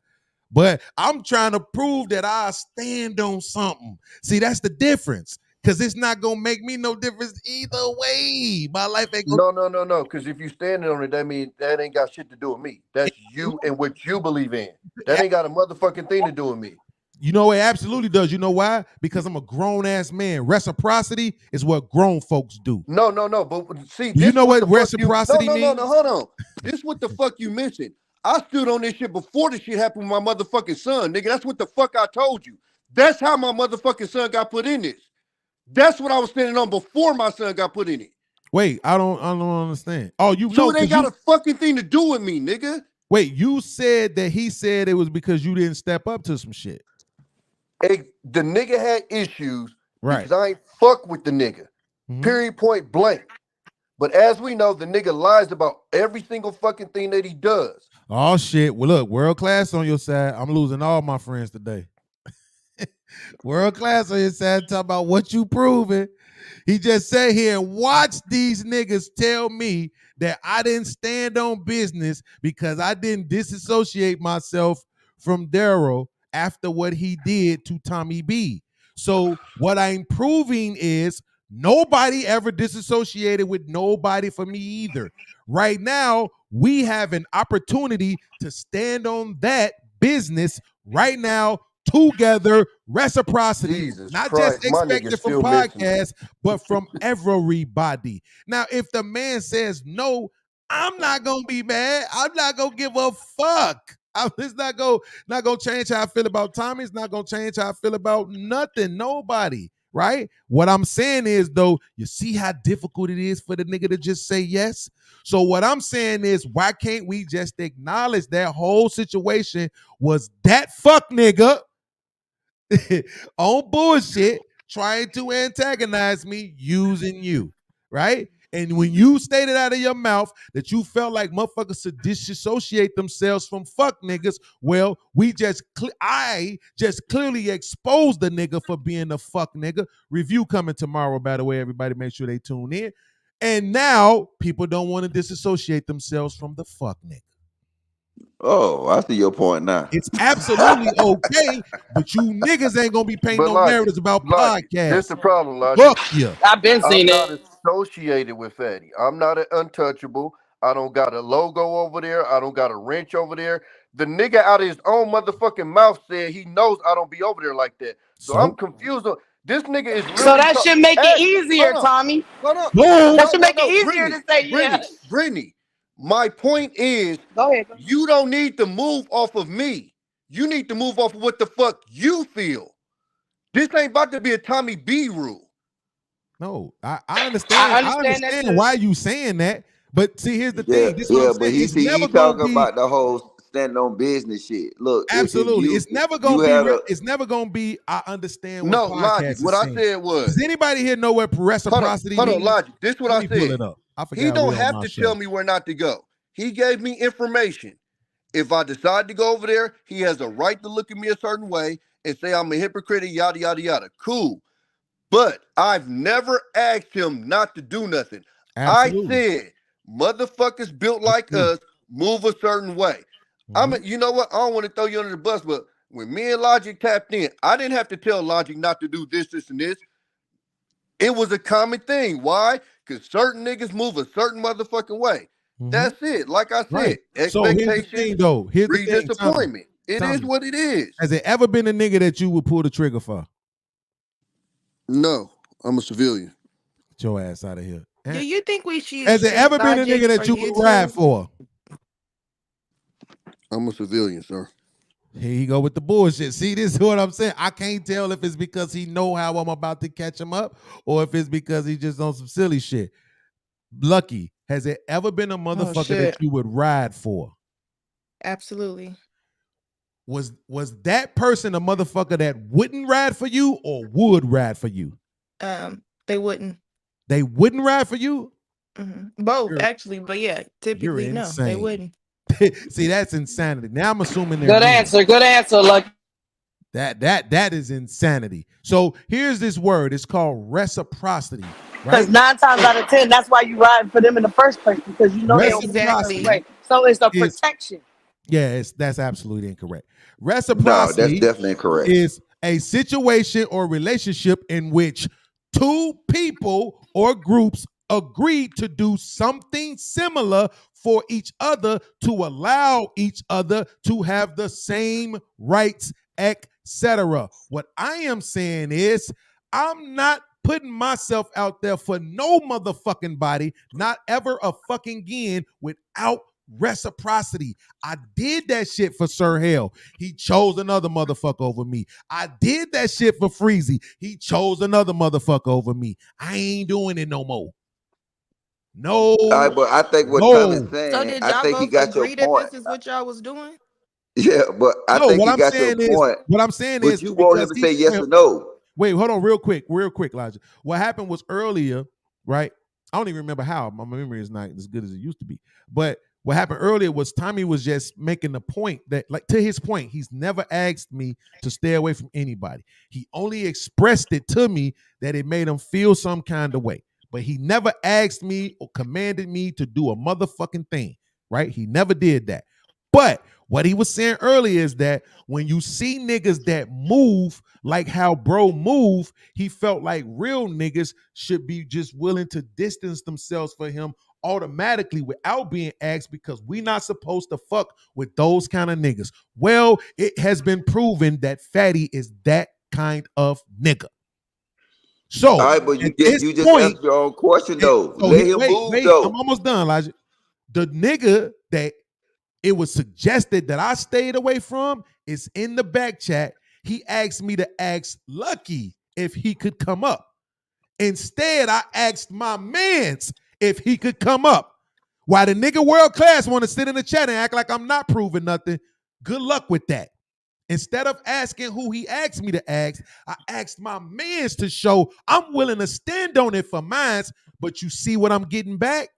Speaker 5: But I'm trying to prove that I stand on something. See, that's the difference. Because it's not gonna make me no difference either way. My life ain't gonna.
Speaker 20: No. Because if you standing on it, that means that ain't got shit to do with me. That's you and what you believe in. That ain't got a motherfucking thing to do with me.
Speaker 5: You know, it absolutely does. You know why? Because I'm a grown ass man. Reciprocity is what grown folks do.
Speaker 20: No. But see,
Speaker 5: Do you know what
Speaker 20: the fuck
Speaker 5: reciprocity means?
Speaker 20: No. Hold on. This what the fuck you missing. I stood on this shit before this shit happened with my motherfucking son, nigga. That's what the fuck I told you. That's how my motherfucking son got put in this. That's what I was standing on before my son got put in it.
Speaker 5: Wait, I don't understand. Oh, you
Speaker 20: So
Speaker 5: know,
Speaker 20: it ain't got a fucking thing to do with me, nigga.
Speaker 5: Wait, you said that he said it was because you didn't step up to some shit.
Speaker 20: The nigga had issues
Speaker 5: Right.
Speaker 20: because I ain't fuck with the nigga. Period, point blank. But as we know, the nigga lies about every single fucking thing that he does.
Speaker 5: Oh shit. Well, look, world class on your side. I'm losing all my friends today. World class on your side, talk about what you proving. He just sat here and watched these niggas tell me that I didn't stand on business because I didn't disassociate myself from Daryl after what he did to Tommy B. So what I'm proving is nobody ever disassociated with nobody for me either. Right now, we have an opportunity to stand on that business right now together, reciprocity,
Speaker 20: Jesus
Speaker 5: not
Speaker 20: Christ,
Speaker 5: just
Speaker 20: my nigga
Speaker 5: expected from
Speaker 20: still missing it.
Speaker 5: podcasts, but from everybody. Now, if the man says no, I'm not gonna be mad. I'm not gonna give a fuck. It's not gonna change how I feel about Tommy. It's not gonna change how I feel about nothing, nobody. Right? What I'm saying is, though, you see how difficult it is for the nigga to just say yes. So what I'm saying is, why can't we just acknowledge that whole situation was that fuck nigga on bullshit trying to antagonize me using you, right? And when you stated out of your mouth that you felt like motherfuckers should disassociate themselves from fuck niggas, well, I just clearly exposed the nigga for being a fuck nigga. Review coming tomorrow, by the way. Everybody make sure they tune in. And now people don't want to disassociate themselves from the fuck nigga.
Speaker 8: Oh, I see your point now.
Speaker 5: It's absolutely okay, but you niggas ain't gonna be painting no narratives about podcasts.
Speaker 20: This the problem, Logic.
Speaker 5: Fuck you.
Speaker 21: I've been
Speaker 20: I'm
Speaker 21: seeing
Speaker 20: not
Speaker 21: it.
Speaker 20: associated with Fatty. I'm not an untouchable. I don't got a logo over there. I don't got a wrench over there. The nigga out of his own motherfucking mouth said he knows I don't be over there like that. So I'm confused. This nigga is literally
Speaker 21: So that should make it easier, Tommy.
Speaker 20: Hold on.
Speaker 21: That should make it easier to say yes.
Speaker 20: Brittany, my point is,
Speaker 21: Go ahead.
Speaker 20: you don't need to move off of me. You need to move off of what the fuck you feel. This ain't about to be a Tommy B rule.
Speaker 5: No, I understand. I understand why you saying that. But see, here's the thing. This is what I'm
Speaker 8: but
Speaker 5: saying.
Speaker 8: he talking about the whole standing on business shit. Look,
Speaker 5: absolutely. It's never gonna be. It's never gonna be. I understand what
Speaker 20: Logic. What I said was.
Speaker 5: Does anybody here know what reciprocity means?
Speaker 20: Hold on, Logic. This is what I said.
Speaker 5: Pull it up. I forgot
Speaker 20: he don't
Speaker 5: we
Speaker 20: have
Speaker 5: on my
Speaker 20: to
Speaker 5: show.
Speaker 20: tell me where not to go. He gave me information. If I decide to go over there, he has a right to look at me a certain way and say I'm a hypocrite, yada, yada, yada. Cool. But I've never asked him not to do nothing.
Speaker 5: Absolutely.
Speaker 20: I said, motherfuckers built like us move a certain way. You know what? I don't want to throw you under the bus, but when me and Logic tapped in, I didn't have to tell Logic not to do this, this, and this. It was a common thing. Why? Because certain niggas move a certain motherfucking way. That's it. Like I said,
Speaker 5: So here's the thing, though. Here's the thing,
Speaker 20: disappointment. It is what it is.
Speaker 5: Has there ever been a nigga that you would pull the trigger for?
Speaker 20: No, I'm a civilian.
Speaker 5: Get your ass out of here.
Speaker 3: Do you think we should?
Speaker 5: Has there ever been a nigga that you would ride for?
Speaker 20: I'm a civilian, sir.
Speaker 5: Here you go with the bullshit. See, this is what I'm saying. I can't tell if it's because he know how I'm about to catch him up or if it's because he just on some silly shit. Lucky, has there ever been a motherfucker that you would ride for?
Speaker 3: Absolutely.
Speaker 5: Was that person a motherfucker that wouldn't ride for you or would ride for you?
Speaker 3: They wouldn't.
Speaker 5: They wouldn't ride for you?
Speaker 3: Both, actually, but yeah, typically no, they wouldn't.
Speaker 5: See, that's insanity. Now I'm assuming they're
Speaker 21: Good answer. Good answer, Lucky.
Speaker 5: That is insanity. So here's this word. It's called reciprocity.
Speaker 21: Because
Speaker 5: Right?
Speaker 21: 9 times out of 10, that's why you riding for them in the first place, because you know they don't feel a certain way. So it's a protection.
Speaker 5: Yeah, that's absolutely incorrect.
Speaker 8: No, that's
Speaker 5: Reciprocity
Speaker 8: definitely incorrect.
Speaker 5: is a situation or relationship in which two people or groups agree to do something similar for each other to allow each other to have the same rights, etc. What I am saying is, I'm not putting myself out there for no motherfucking body, not ever a fucking again, without reciprocity. I did that shit for Sir Hell. He chose another motherfucker over me. I did that shit for Freezy. He chose another motherfucker over me. I ain't doing it no more. No.
Speaker 8: All right, but I think what Tommy's saying,
Speaker 3: So did
Speaker 8: I
Speaker 3: y'all
Speaker 8: think he
Speaker 3: both
Speaker 8: got your
Speaker 3: agree that
Speaker 8: point.
Speaker 3: this is what y'all was doing?
Speaker 8: Yeah, but I
Speaker 5: No,
Speaker 8: think
Speaker 5: what
Speaker 8: he
Speaker 5: I'm
Speaker 8: got your
Speaker 5: saying is,
Speaker 8: point.
Speaker 5: what I'm saying
Speaker 8: But
Speaker 5: is,
Speaker 8: you want him
Speaker 5: because
Speaker 8: to say yes or no.
Speaker 5: Wait, hold on, real quick, Elijah. What happened was earlier, right? I don't even remember how. My memory is not as good as it used to be. But what happened earlier was Tommy was just making the point that, like, to his point, he's never asked me to stay away from anybody. He only expressed it to me that it made him feel some kind of way. But he never asked me or commanded me to do a motherfucking thing, right? He never did that. But what he was saying earlier is that when you see niggas that move like how bro move, he felt like real niggas should be just willing to distance themselves for him automatically without being asked, because we not supposed to fuck with those kind of niggas. Well, it has been proven that Fatty is that kind of nigga. So,
Speaker 8: all right, but
Speaker 5: at
Speaker 8: you
Speaker 5: this
Speaker 8: just
Speaker 5: point,
Speaker 8: answered your own question though. Let him move
Speaker 5: wait,
Speaker 8: though.
Speaker 5: I'm almost done, Elijah. The nigga that it was suggested that I stayed away from is in the back chat. He asked me to ask Lucky if he could come up. Instead, I asked my mans if he could come up. Why the nigga world class want to sit in the chat and act like I'm not proving nothing, good luck with that. Instead of asking who he asked me to ask, I asked my mans to show I'm willing to stand on it for mines, but you see what I'm getting back?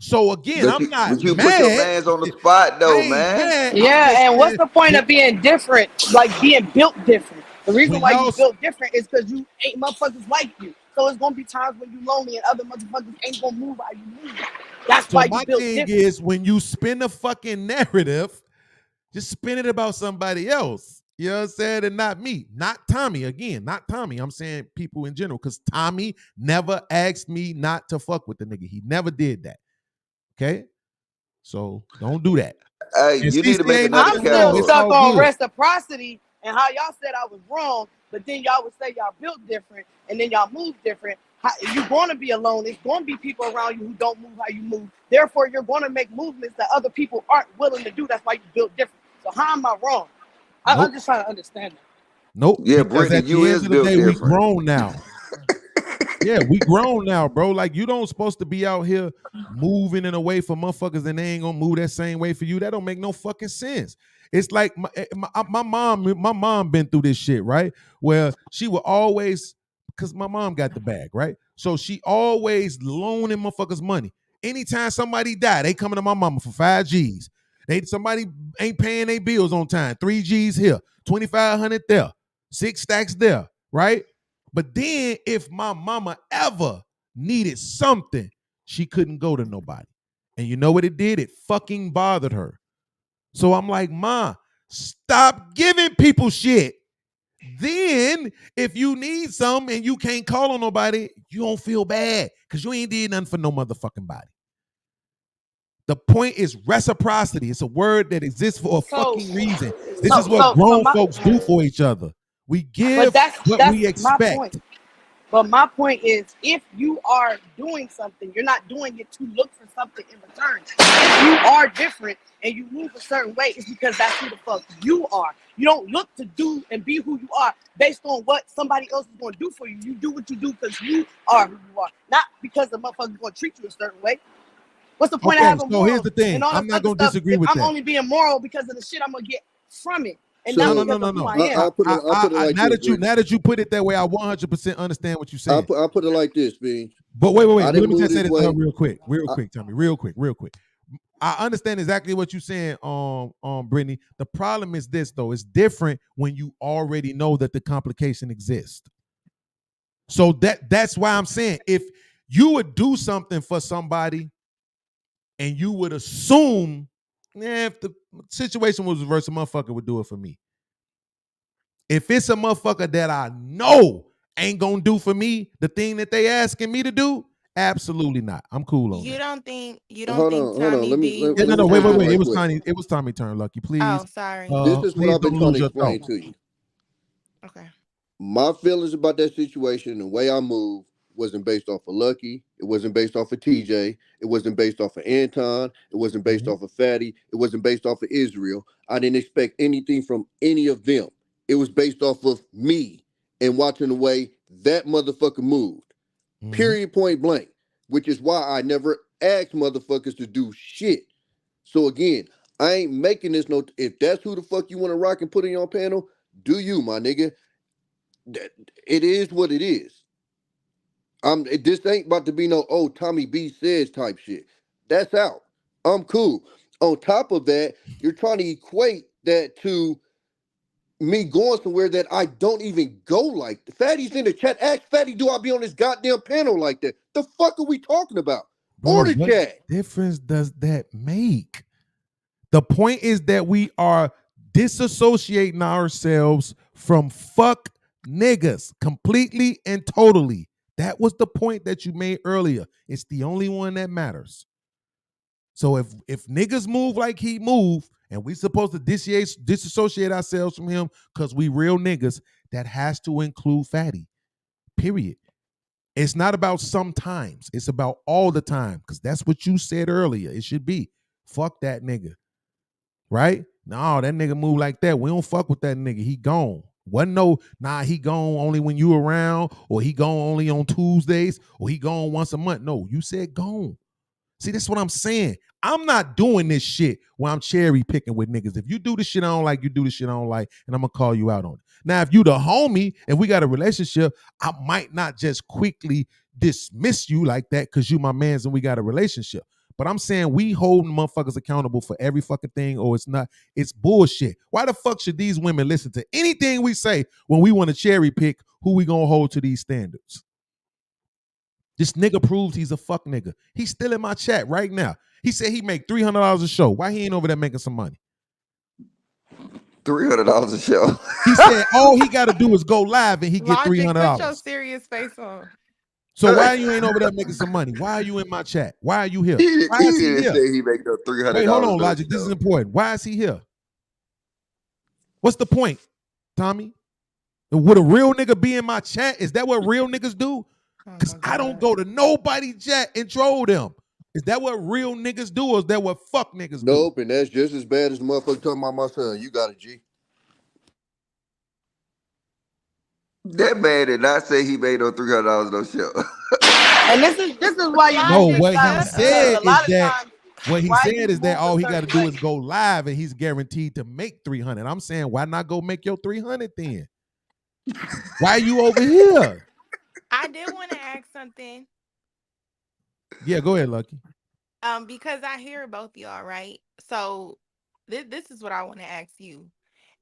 Speaker 5: So again,
Speaker 8: But
Speaker 5: I'm not
Speaker 8: you put your
Speaker 5: mad.
Speaker 8: mans on the spot though,
Speaker 5: I ain't
Speaker 8: man.
Speaker 5: mad.
Speaker 21: Yeah, and what's the point of being different, like being built different? The reason
Speaker 5: When
Speaker 21: why
Speaker 5: y'all
Speaker 21: you built different is because you ain't motherfuckers like you. So it's gonna be times when you lonely and other motherfuckers ain't gonna move how you move. That's
Speaker 5: So
Speaker 21: why you
Speaker 5: my
Speaker 21: built
Speaker 5: thing
Speaker 21: different.
Speaker 5: is, when you spin a fucking narrative, just spin it about somebody else. You know what I'm saying? And not me. Not Tommy. Again, not Tommy. I'm saying people in general. Because Tommy never asked me not to fuck with the nigga. He never did that. Okay? So don't do that.
Speaker 8: Hey,
Speaker 5: And
Speaker 8: you need to
Speaker 5: CC
Speaker 8: make
Speaker 5: ain't
Speaker 8: another
Speaker 5: nothing
Speaker 21: I'm still
Speaker 5: wrong. It's
Speaker 8: category.
Speaker 21: stuck
Speaker 5: all
Speaker 21: on
Speaker 5: good.
Speaker 21: reciprocity and how y'all said I was wrong, but then y'all would say y'all built different and then y'all move different. You're going to be alone. It's going to be people around you who don't move how you move. Therefore, you're going to make movements that other people aren't willing to do. That's why you built different. So how am I wrong?
Speaker 5: Nope.
Speaker 21: I'm just trying to understand that.
Speaker 5: Nope.
Speaker 8: Yeah,
Speaker 5: Because
Speaker 8: Brittany,
Speaker 5: at
Speaker 8: you
Speaker 5: the end
Speaker 8: is
Speaker 5: of the
Speaker 8: built
Speaker 5: day, we
Speaker 8: different.
Speaker 5: grown now. Yeah, we grown now, bro. Like, you don't supposed to be out here moving in a way for motherfuckers and they ain't gonna move that same way for you. That don't make no fucking sense. It's like my mom been through this shit, right? Where she would always, because my mom got the bag, right? So she always loaning motherfuckers money. Anytime somebody die, they coming to my mama for 5 G's. Somebody ain't paying their bills on time. 3 G's here, 2,500 there, 6 stacks there, right? But then if my mama ever needed something, she couldn't go to nobody. And you know what it did? It fucking bothered her. So I'm like, Ma, stop giving people shit. Then if you need something and you can't call on nobody, you don't feel bad because you ain't did nothing for no motherfucking body. The point is reciprocity. It's a word that exists for a fucking reason. This is what grown folks do for each other. We give what we expect.
Speaker 21: My point. But my point is, if you are doing something, you're not doing it to look for something in return. If you are different and you move a certain way, it's because that's who the fuck you are. You don't look to do and be who you are based on what somebody else is going to do for you. You do what you do because you are who you are, not because the motherfucker's going to treat you a certain way. What's the point of
Speaker 5: Okay,
Speaker 21: having
Speaker 5: so
Speaker 21: morals
Speaker 5: here's the thing.
Speaker 21: and all
Speaker 5: I'm
Speaker 21: this
Speaker 5: not
Speaker 21: other
Speaker 5: gonna
Speaker 21: stuff
Speaker 5: disagree
Speaker 21: if
Speaker 5: with
Speaker 21: I'm
Speaker 5: that.
Speaker 21: only being moral because of the shit I'm gonna get from it, and
Speaker 20: So-
Speaker 21: not
Speaker 5: No,
Speaker 21: because
Speaker 5: no,
Speaker 21: of
Speaker 5: no,
Speaker 21: who
Speaker 5: no.
Speaker 21: I am.
Speaker 20: I'll put it like
Speaker 5: Now
Speaker 20: this.
Speaker 5: that you put it that way, I 100% understand what you're saying.
Speaker 20: I'll put it like this, Bean.
Speaker 5: But wait.
Speaker 20: I
Speaker 5: Let
Speaker 20: didn't
Speaker 5: me
Speaker 20: move
Speaker 5: just say
Speaker 20: this
Speaker 5: this to her
Speaker 20: way.
Speaker 5: real quick, Tommy, real quick. I understand exactly what you're saying, Brittany. The problem is this, though. It's different when you already know that the complication exists. So that's why I'm saying if you would do something for somebody and you would assume, if the situation was reversed, a motherfucker would do it for me. If it's a motherfucker that I know ain't gonna do for me the thing that they asking me to do, absolutely not. I'm cool on
Speaker 3: You
Speaker 5: that.
Speaker 3: don't think
Speaker 20: Hold on.
Speaker 3: Tommy B was
Speaker 5: No, wait.
Speaker 20: Right
Speaker 5: It was
Speaker 20: quick.
Speaker 5: It was Tommy turn, Lucky. Please.
Speaker 3: Oh, sorry.
Speaker 20: This is what
Speaker 5: Please
Speaker 20: I've been
Speaker 5: don't
Speaker 20: trying
Speaker 5: lose
Speaker 20: to
Speaker 5: your
Speaker 20: explain
Speaker 5: thought.
Speaker 20: to you.
Speaker 3: Okay.
Speaker 20: My feelings about that situation and the way I move wasn't based off of Lucky. It wasn't based off of TJ. It wasn't based off of Anton. It wasn't based off of Fatty. It wasn't based off of Israel. I didn't expect anything from any of them. It was based off of me and watching the way that motherfucker moved. Period, point blank. Which is why I never asked motherfuckers to do shit. So again, I ain't making this no. If that's who the fuck you want to rock and put in your panel, do you, my nigga? It is what it is. This ain't about to be no Tommy B says type shit. That's out. I'm cool. On top of that, you're trying to equate that to me going somewhere that I don't even go like. Fatty's in the chat. Ask Fatty, do I be on this goddamn panel like that? The fuck are we talking about?
Speaker 5: Bro,
Speaker 20: Or the
Speaker 5: what
Speaker 20: chat.
Speaker 5: difference does that make? The point is that we are disassociating ourselves from fuck niggas completely and totally. That was the point that you made earlier. It's the only one that matters. So if niggas move like he move, and we supposed to disassociate ourselves from him because we real niggas, that has to include Fatty. Period. It's not about sometimes. It's about all the time. Because that's what you said earlier. It should be. Fuck that nigga. Right? No, that nigga move like that. We don't fuck with that nigga. He gone. Wasn't no, he gone only when you around, or he gone only on Tuesdays, or he gone once a month. No, you said gone. See, that's what I'm saying. I'm not doing this shit where I'm cherry picking with niggas. If you do the shit I don't like, you do the shit I don't like, and I'm gonna call you out on it. Now, if you the homie and we got a relationship, I might not just quickly dismiss you like that because you my mans and we got a relationship. But I'm saying we holding motherfuckers accountable for every fucking thing, or it's bullshit. Why the fuck should these women listen to anything we say when we want to cherry pick who we gonna hold to these standards? This nigga proves he's a fuck nigga. He's still in my chat right now. He said he make $300 a show. Why he ain't over there making some money?
Speaker 8: $300 a show.
Speaker 5: He said all he got to do is go live and he get
Speaker 3: Logic, put your
Speaker 5: $300.
Speaker 3: serious face on.
Speaker 5: So why you ain't over there making some money? Why are you in my chat? Why are you here?
Speaker 8: He
Speaker 5: Why is he
Speaker 8: didn't
Speaker 5: here?
Speaker 8: say he make no $300.
Speaker 5: Wait, hold on,
Speaker 8: no
Speaker 5: Logic. This is
Speaker 8: show.
Speaker 5: important. Why is he here? What's the point, Tommy? Would a real nigga be in my chat? Is that what real niggas do? Because I don't go to nobody's chat and troll them. Is that what real niggas do, or is that what fuck niggas do?
Speaker 20: Nope, and that's just as bad as the motherfucker talking about my son. You got it, G.
Speaker 8: That man did not say he made no $300 no show.
Speaker 21: And this is why you
Speaker 5: No,
Speaker 21: move
Speaker 5: what he
Speaker 21: because
Speaker 5: said
Speaker 21: a lot
Speaker 5: is
Speaker 21: of
Speaker 5: that
Speaker 21: times
Speaker 5: what he
Speaker 21: why
Speaker 5: said
Speaker 21: you
Speaker 5: is that
Speaker 21: move
Speaker 5: all
Speaker 21: a
Speaker 5: he got to
Speaker 21: certain
Speaker 5: do
Speaker 21: way.
Speaker 5: is go live and he's guaranteed to make 300. I'm saying, why not go make your 300 then? Why are you over here?
Speaker 3: I did want to ask something.
Speaker 5: Yeah, go ahead, Lucky.
Speaker 3: Because I hear both y'all, right? So this is what I want to ask you.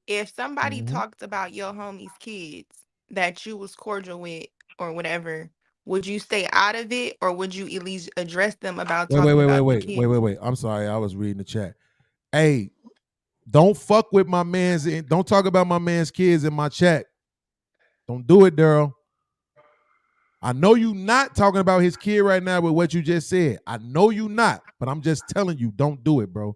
Speaker 3: If somebody talked about your homie's kids that you was cordial with or whatever, would you stay out of it, or would you at least address them about talking about the kids?
Speaker 5: Wait. I'm sorry, I was reading the chat. Hey, don't fuck with my man's. Don't talk about my man's kids in my chat. Don't do it, Daryl. I know you not talking about his kid right now with what you just said. I know you not, but I'm just telling you, don't do it, bro.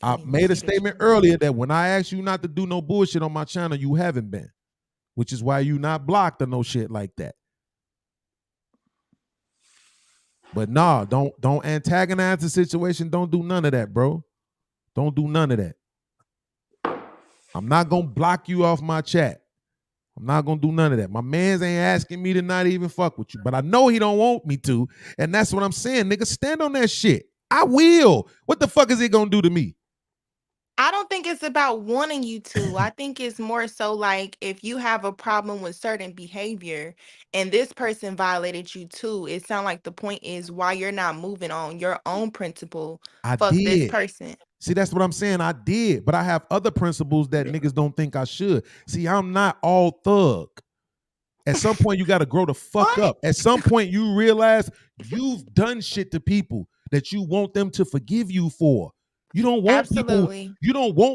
Speaker 5: I made a statement earlier that when I asked you not to do no bullshit on my channel, you haven't been, which is why you not blocked or no shit like that. But nah, don't antagonize the situation. Don't do none of that, bro. Don't do none of that. I'm not gonna block you off my chat. I'm not gonna do none of that. My man's ain't asking me to not even fuck with you, but I know he don't want me to, and that's what I'm saying. Nigga, stand on that shit. I will. What the fuck is it gonna do to me?
Speaker 3: I don't think it's about wanting you to. I think it's more so like if you have a problem with certain behavior and this person violated you too, it sounds like the point is why you're not moving on your own principle.
Speaker 5: I
Speaker 3: Fuck this
Speaker 5: did.
Speaker 3: person.
Speaker 5: See, that's what I'm saying. I did, but I have other principles that niggas don't think I should. See, I'm not all thug. At some point, you got to grow the fuck up. At some point, you realize you've done shit to people that you want them to forgive you for. You don't want
Speaker 3: Absolutely.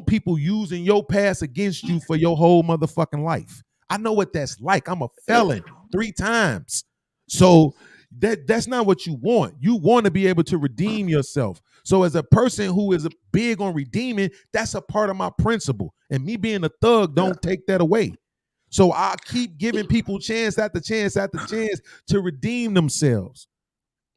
Speaker 5: people using your past against you for your whole motherfucking life. I know what that's like. I'm a felon 3 times. So that's not what you want. You want to be able to redeem yourself. So as a person who is big on redeeming, that's a part of my principle. And me being a thug don't take that away. So I keep giving people chance after chance after chance to redeem themselves.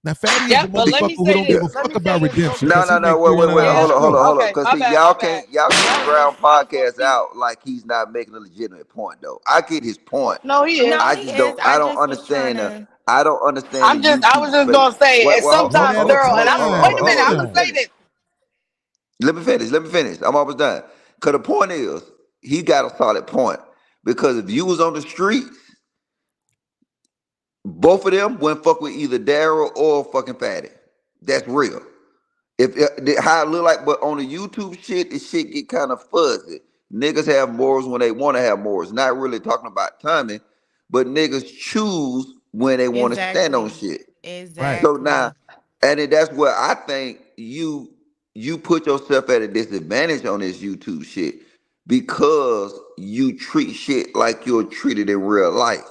Speaker 5: Now, Fatty is a motherfucker who don't give a fuck about redemption.
Speaker 8: No, wait, hold on.
Speaker 6: Okay,
Speaker 8: Because
Speaker 6: my
Speaker 8: see,
Speaker 6: bad,
Speaker 8: y'all
Speaker 6: my
Speaker 8: can't
Speaker 6: bad.
Speaker 8: drown podcast out like he's not making a legitimate point though. I get his point.
Speaker 6: No, he is.
Speaker 3: No, he is.
Speaker 8: I
Speaker 3: I
Speaker 8: don't
Speaker 3: just was trying
Speaker 8: understand
Speaker 3: to.
Speaker 8: I don't understand
Speaker 6: I was just gonna say, and sometimes
Speaker 5: One at a
Speaker 6: Daryl, and
Speaker 5: time.
Speaker 6: wait a minute, I'm
Speaker 8: let
Speaker 6: gonna
Speaker 8: me
Speaker 6: say
Speaker 8: finish.
Speaker 6: this.
Speaker 8: Let me finish. I'm almost done. Cause the point is, he got a solid point. Because if you was on the streets, both of them wouldn't fuck with either Daryl or fucking Fatty. That's real. If how it look like, but on the YouTube shit, the shit get kind of fuzzy. Niggas have morals when they want to have morals. Not really talking about timing, but niggas choose when they want to stand on shit.
Speaker 3: Exactly.
Speaker 8: So now, and that's where I think you put yourself at a disadvantage on this YouTube shit because you treat shit like you're treated in real life.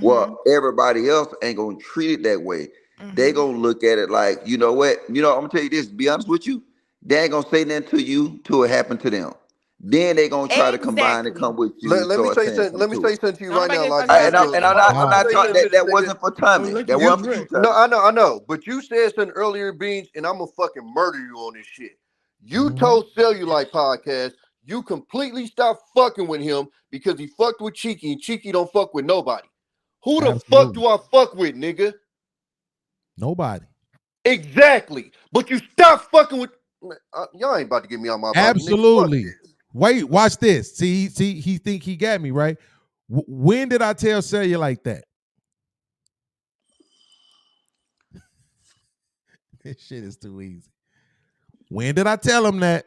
Speaker 8: Well, everybody else ain't gonna treat it that way. They gonna look at it like, you know what? I'm gonna tell you this, to be honest with you, they ain't gonna say nothing to you till it happen to them. Then they gonna try to combine and come with you and
Speaker 20: Let me
Speaker 8: start
Speaker 20: say
Speaker 8: saying
Speaker 20: something. Let me say something to you right now, Logic.
Speaker 8: and I'm not talking that wasn't for Tommy. That wasn't for you, Tommy.
Speaker 20: No, I know. But you said something earlier, Beans, and I'm gonna fucking murder you on this shit. You told Cellulite Podcast you completely stopped fucking with him because he fucked with Cheeky, and Cheeky don't fuck with nobody. Who the fuck do I fuck with, nigga?
Speaker 5: Nobody.
Speaker 20: Exactly. But you stop fucking with y'all ain't about to get me on my body.
Speaker 5: Absolutely.
Speaker 20: Nigga,
Speaker 5: Wait, watch this. See, he think he got me, right? When did I tell Celia like that? This shit is too easy. When did I tell him that?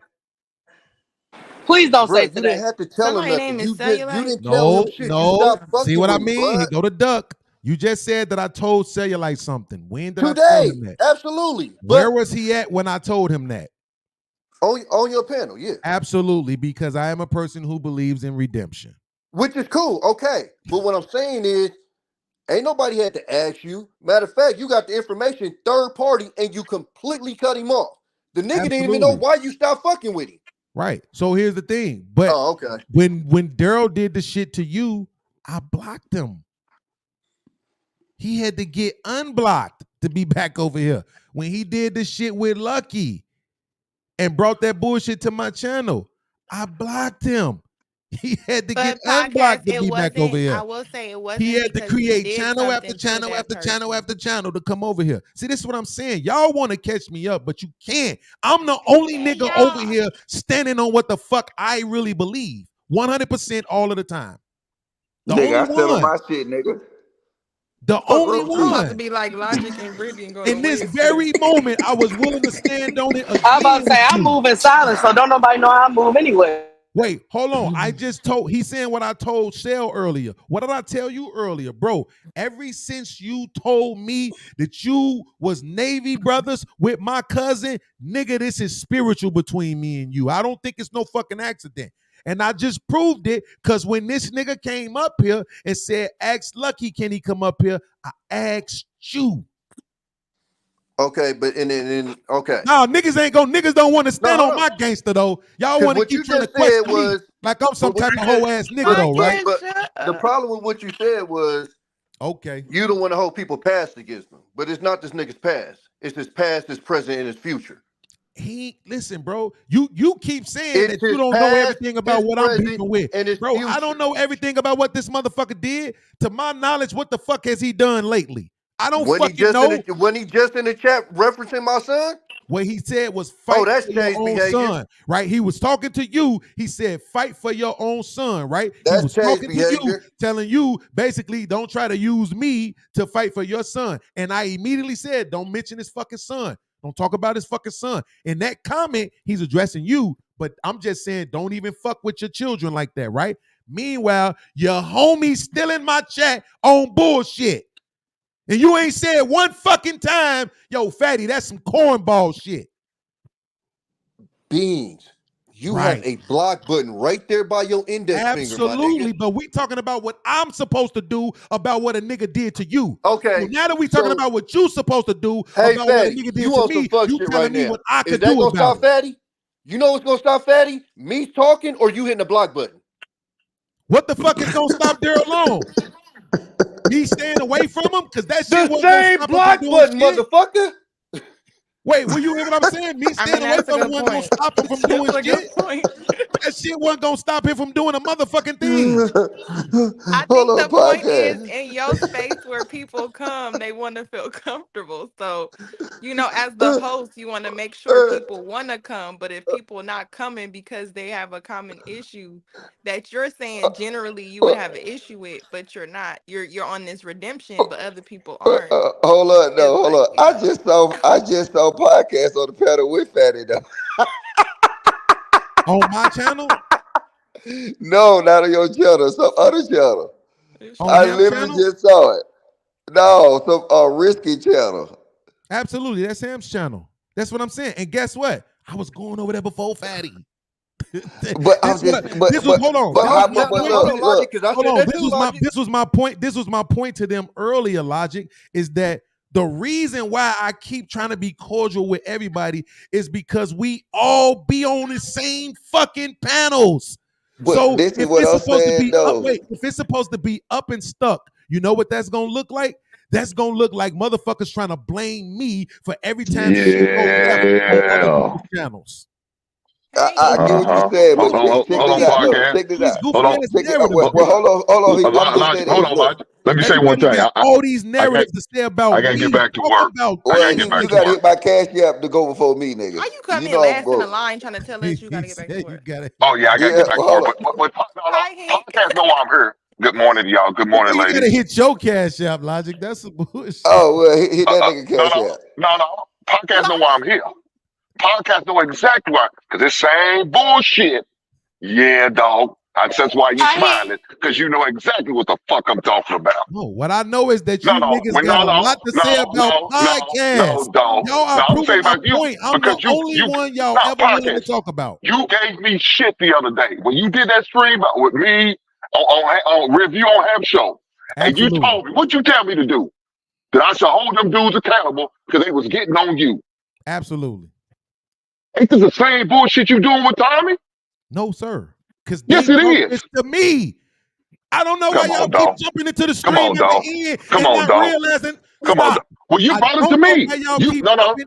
Speaker 6: Please don't
Speaker 20: Bruh,
Speaker 6: say
Speaker 20: you
Speaker 6: today.
Speaker 20: didn't have to tell him
Speaker 3: Somebody's
Speaker 20: nothing.
Speaker 3: name is
Speaker 20: You
Speaker 3: Cellulite.
Speaker 20: didn't tell him shit. You stopped fucking
Speaker 5: See what I
Speaker 20: with him,
Speaker 5: mean? He
Speaker 20: bruh.
Speaker 5: go to duck. You just said that I told Cellulite something. When did I tell
Speaker 20: Today,
Speaker 5: him that?
Speaker 20: absolutely.
Speaker 5: Where was he at when I told him that?
Speaker 20: On your panel, yeah.
Speaker 5: Absolutely, because I am a person who believes in redemption.
Speaker 20: Which is cool, okay. But what I'm saying is, ain't nobody had to ask you. Matter of fact, you got the information third party and you completely cut him off. The nigga didn't even know why you stopped fucking with him.
Speaker 5: Right. So here's the thing. But
Speaker 20: okay.
Speaker 5: when Daryl did the shit to you, I blocked him. He had to get unblocked to be back over here. When he did the shit with Lucky and brought that bullshit to my channel, I blocked him. He had to get unblocked to be back over here.
Speaker 3: I will say it wasn't.
Speaker 5: He had to
Speaker 3: because he
Speaker 5: create
Speaker 3: did
Speaker 5: channel after
Speaker 3: something to
Speaker 5: channel
Speaker 3: that
Speaker 5: after
Speaker 3: person.
Speaker 5: channel after channel to come over here. See, this is what I'm saying. Y'all want to catch me up, but you can't. I'm the only nigga over here standing on what the fuck I really believe. 100% all of the time. The
Speaker 8: Nigga, I
Speaker 5: only
Speaker 8: stand on
Speaker 5: one.
Speaker 8: my shit, nigga.
Speaker 5: The only
Speaker 3: I'm about to
Speaker 5: one.
Speaker 3: be like Logic and Brittany and go
Speaker 5: In
Speaker 3: to
Speaker 5: this
Speaker 3: Wiz.
Speaker 5: very moment, I was willing to stand on it again.
Speaker 6: I'm about to say I'm moving silent, so don't nobody know how I move anyway.
Speaker 5: Wait, hold on. I just told, he's saying what I told Shell earlier. What did I tell you earlier? Bro, ever since you told me that you was Navy brothers with my cousin, nigga, this is spiritual between me and you. I don't think it's no fucking accident. And I just proved it because when this nigga came up here and said, ask Lucky, can he come up here? I asked you.
Speaker 20: Okay, but okay.
Speaker 5: No, niggas don't want to stand on my gangster though. Y'all want to keep trying to question me like I'm some type of whole ass nigga though, right?
Speaker 20: But the problem with what you said was,
Speaker 5: okay,
Speaker 20: you don't want to hold people past against them, but it's not this nigga's past. It's his past, his present, and his future.
Speaker 5: Listen, bro. You keep saying
Speaker 20: It's
Speaker 5: that you
Speaker 20: his
Speaker 5: don't know
Speaker 20: past,
Speaker 5: everything about
Speaker 20: his
Speaker 5: what I'm
Speaker 20: present,
Speaker 5: beefing with,
Speaker 20: and his
Speaker 5: bro.
Speaker 20: future.
Speaker 5: I don't know everything about what this motherfucker did. To my knowledge, what the fuck has he done lately? I don't fucking know.
Speaker 20: When he just in the chat referencing my son?
Speaker 5: What he said was fight
Speaker 20: that's
Speaker 5: for your
Speaker 20: changed
Speaker 5: own
Speaker 20: behavior.
Speaker 5: son, right? He was talking to you. He said, fight for your own son, right?
Speaker 20: That's
Speaker 5: he was
Speaker 20: changed
Speaker 5: talking to you,
Speaker 20: behavior.
Speaker 5: telling you, basically, don't try to use me to fight for your son. And I immediately said, don't mention his fucking son. Don't talk about his fucking son. In that comment, he's addressing you, but I'm just saying, don't even fuck with your children like that, right? Meanwhile, your homie still in my chat on bullshit. And you ain't said one fucking time, yo, fatty, that's some cornball shit.
Speaker 20: Beans. You
Speaker 5: Right.
Speaker 20: have a block button right there by your index finger, my
Speaker 5: Absolutely,
Speaker 20: nigga.
Speaker 5: but we talking about what I'm supposed to do about what a nigga did to you.
Speaker 20: Okay.
Speaker 5: So now that we talking about what you supposed to do
Speaker 20: Hey,
Speaker 5: about
Speaker 20: Fatty,
Speaker 5: what a nigga did
Speaker 20: you
Speaker 5: to
Speaker 20: on some
Speaker 5: me,
Speaker 20: fuck
Speaker 5: you
Speaker 20: shit
Speaker 5: telling
Speaker 20: right
Speaker 5: me
Speaker 20: now.
Speaker 5: what I
Speaker 20: Is
Speaker 5: could
Speaker 20: that
Speaker 5: do
Speaker 20: gonna
Speaker 5: about
Speaker 20: stop
Speaker 5: it.
Speaker 20: Fatty? You know what's gonna stop Fatty? Me talking or you hitting the block button?
Speaker 5: What the fuck is gonna stop Daryl Long? Me staying away from him? Because that shit
Speaker 20: The
Speaker 5: wasn't gonna
Speaker 20: same
Speaker 5: stop him
Speaker 20: block
Speaker 5: from doing
Speaker 20: button,
Speaker 5: shit.
Speaker 20: motherfucker.
Speaker 5: Wait, will you hear what I'm saying? Me staying away
Speaker 3: that's a
Speaker 5: from him
Speaker 3: good
Speaker 5: wasn't gonna
Speaker 3: point.
Speaker 5: stop him from doing
Speaker 3: That's a good
Speaker 5: shit.
Speaker 3: point.
Speaker 5: That shit wasn't gonna stop him from doing a motherfucking thing.
Speaker 3: I think the point is in your space where people come, they want to feel comfortable. So, as the host, you want to make sure people want to come. But if people not coming because they have a common issue that you're saying generally you would have an issue with, but you're not. You're on this redemption, but other people aren't.
Speaker 8: Hold on, no, hold on.
Speaker 3: you
Speaker 8: I just saw a podcast on the panel with Fatty though.
Speaker 5: On my channel?
Speaker 8: No, not on your channel, some other channel.
Speaker 5: On
Speaker 8: I
Speaker 5: Hamp
Speaker 8: literally
Speaker 5: channel?
Speaker 8: just saw it. No, some risky channel.
Speaker 5: Absolutely, that's Ham's channel. That's what I'm saying. And guess what? I was going over there before Fatty.
Speaker 8: But I'm just,
Speaker 5: Hold on.
Speaker 8: Logic,
Speaker 20: because I
Speaker 5: Hold
Speaker 20: said
Speaker 5: on.
Speaker 20: that
Speaker 5: This
Speaker 20: too,
Speaker 5: was my
Speaker 20: Logic.
Speaker 5: this was my point. This was my point to them earlier, Logic, is that the reason why I keep trying to be cordial with everybody is because we all be on the same fucking panels.
Speaker 8: But
Speaker 5: So
Speaker 8: this is
Speaker 5: if
Speaker 8: what
Speaker 5: it's
Speaker 8: I'm
Speaker 5: supposed to
Speaker 8: saying,
Speaker 5: be
Speaker 8: though.
Speaker 5: if it's supposed to be up and stuck, you know what that's gonna look like? That's gonna look like motherfuckers trying to blame me for every time shit goes left on other people's channels.
Speaker 8: I get what you said, but
Speaker 18: Hold
Speaker 8: check
Speaker 18: on,
Speaker 8: this out. Look,
Speaker 18: podcast.
Speaker 8: check this
Speaker 5: These
Speaker 8: out.
Speaker 5: goofy
Speaker 18: Hold on.
Speaker 5: ass
Speaker 8: Check it out.
Speaker 5: narratives.
Speaker 8: Well, hold on. I'm gonna say
Speaker 18: Hold
Speaker 8: this.
Speaker 18: on,
Speaker 8: Look,
Speaker 18: Lodge. Let me say one
Speaker 5: Everybody
Speaker 18: thing.
Speaker 5: got all these
Speaker 18: I got
Speaker 5: narratives to say about
Speaker 18: I gotta
Speaker 5: me.
Speaker 18: get back to
Speaker 5: Talk
Speaker 18: work.
Speaker 5: about
Speaker 8: well,
Speaker 5: things
Speaker 8: you
Speaker 5: that
Speaker 8: gotta hit my cash app to go before me, nigga.
Speaker 3: Why you come
Speaker 8: You
Speaker 3: in
Speaker 8: know I'm
Speaker 3: last in the
Speaker 8: broke.
Speaker 3: line trying to tell us you got to get back to work?
Speaker 18: Oh yeah, I gotta get back to
Speaker 8: hold
Speaker 18: work.
Speaker 8: on.
Speaker 18: But podcast know I'm here. Good morning to y'all. Good morning,
Speaker 5: you gotta
Speaker 18: ladies.
Speaker 5: hit your cash app, Logic. That's some bullshit.
Speaker 8: Oh well, hit that nigga cash app.
Speaker 18: No. Podcast know why I'm here. Podcast know exactly why. Because this same bullshit. Yeah, dog. That's why you smiling. Because you know exactly what the fuck I'm talking about.
Speaker 5: No, what I know is that you
Speaker 18: No,
Speaker 5: niggas got a lot to say about podcasts.
Speaker 18: dog.
Speaker 5: Y'all are
Speaker 18: No, I'm
Speaker 5: proving
Speaker 18: saying
Speaker 5: my
Speaker 18: about you
Speaker 5: point. I'm the
Speaker 18: because
Speaker 5: only one y'all
Speaker 18: no,
Speaker 5: ever willing to
Speaker 18: podcast.
Speaker 5: talk about.
Speaker 18: You gave me shit the other day when you did that stream with me on review on Ham Show, and you
Speaker 5: Absolutely.
Speaker 18: told me what you tell me to do. That I should hold them dudes accountable because they was getting on you.
Speaker 5: Absolutely.
Speaker 18: Ain't this the same bullshit you doing with Tommy?
Speaker 5: No, sir. Because
Speaker 18: yes, it is.
Speaker 5: This to me. I don't know why
Speaker 18: Come
Speaker 5: y'all
Speaker 18: on,
Speaker 5: keep
Speaker 18: dog.
Speaker 5: jumping into the
Speaker 18: Come
Speaker 5: stream
Speaker 18: on,
Speaker 5: at
Speaker 18: dog.
Speaker 5: the end
Speaker 18: Come
Speaker 5: and
Speaker 18: on,
Speaker 5: not
Speaker 18: dog.
Speaker 5: realizing.
Speaker 18: Come on, dog. Well, you brought it to me.
Speaker 5: Why y'all
Speaker 18: You
Speaker 5: keep
Speaker 18: no.
Speaker 5: jumping.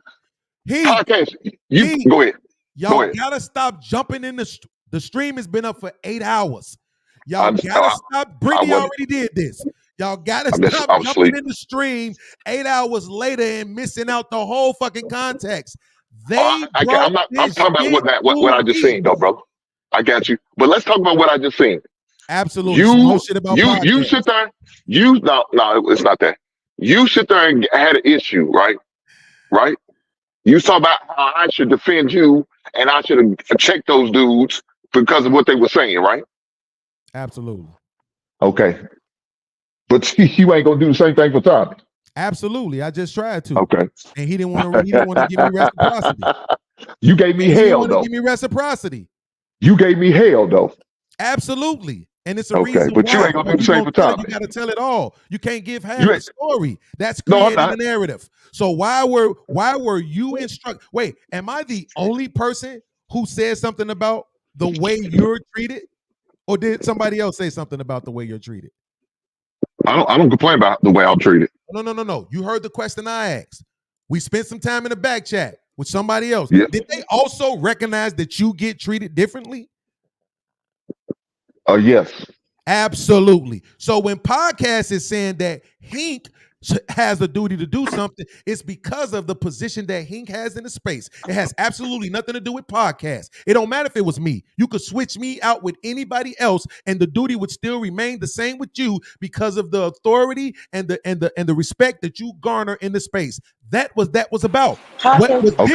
Speaker 18: Podcast. You go ahead.
Speaker 5: Y'all gotta stop jumping in the stream has been up for 8 hours. Y'all gotta stop. Brittany already did this. Y'all gotta stop jumping
Speaker 18: asleep.
Speaker 5: in the stream 8 hours later and missing out the whole fucking context. I'm
Speaker 18: talking about what I just seen, though, bro. I got you. But let's talk about what I just seen.
Speaker 5: Absolutely. No shit about
Speaker 18: you sit there. No, it's not that. You sit there and had an issue, right? Right? You talk about how I should defend you and I should have checked those dudes because of what they were saying, right?
Speaker 5: Absolutely.
Speaker 18: Okay. But you ain't gonna do the same thing for Tommy.
Speaker 5: Absolutely. I just tried to.
Speaker 18: Okay.
Speaker 5: And he didn't want to give me reciprocity.
Speaker 18: You gave me hell, though.
Speaker 5: Give me reciprocity.
Speaker 18: You gave me hell, though.
Speaker 5: Absolutely. And it's a
Speaker 18: okay,
Speaker 5: reason
Speaker 18: but
Speaker 5: why.
Speaker 18: you ain't gonna do the same for Tommy.
Speaker 5: You gotta tell it all. You can't give half the story. That's creating a narrative. So why were you instructed? Wait, am I the only person who said something about the way you're treated? Or did somebody else say something about the way you're treated?
Speaker 18: I don't complain about the way I'm treated.
Speaker 5: No. You heard the question I asked. We spent some time in the back chat. with somebody else,
Speaker 12: Yeah.
Speaker 5: did they also recognize that you get treated differently?
Speaker 12: Yes.
Speaker 5: Absolutely. So when podcast is saying that Hink has a duty to do something, it's because of the position that Hink has in the space. It has absolutely nothing to do with podcast. It don't matter if it was me. You could switch me out with anybody else, and the duty would still remain the same with you because of the authority and the respect that you garner in the space. That was about. What was
Speaker 12: Okay,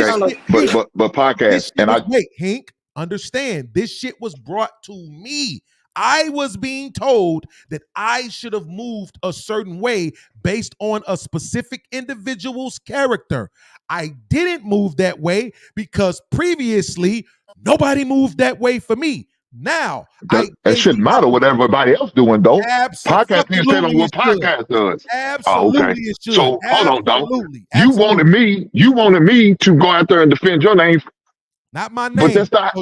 Speaker 5: this shit?
Speaker 12: but podcast, and
Speaker 5: Wait, Hink, understand this shit was brought to me. I was being told that I should have moved a certain way based on a specific individual's character. I didn't move that way because previously nobody moved that way for me. Now,
Speaker 12: it shouldn't matter what everybody else doing, though. Podcast needs to tell them what podcast does.
Speaker 5: Absolutely,
Speaker 12: okay.
Speaker 5: it should.
Speaker 12: So hold on, dog.
Speaker 5: Absolutely.
Speaker 12: You wanted me to go out there and defend your name.
Speaker 5: Not my name.
Speaker 12: But that's not.
Speaker 5: So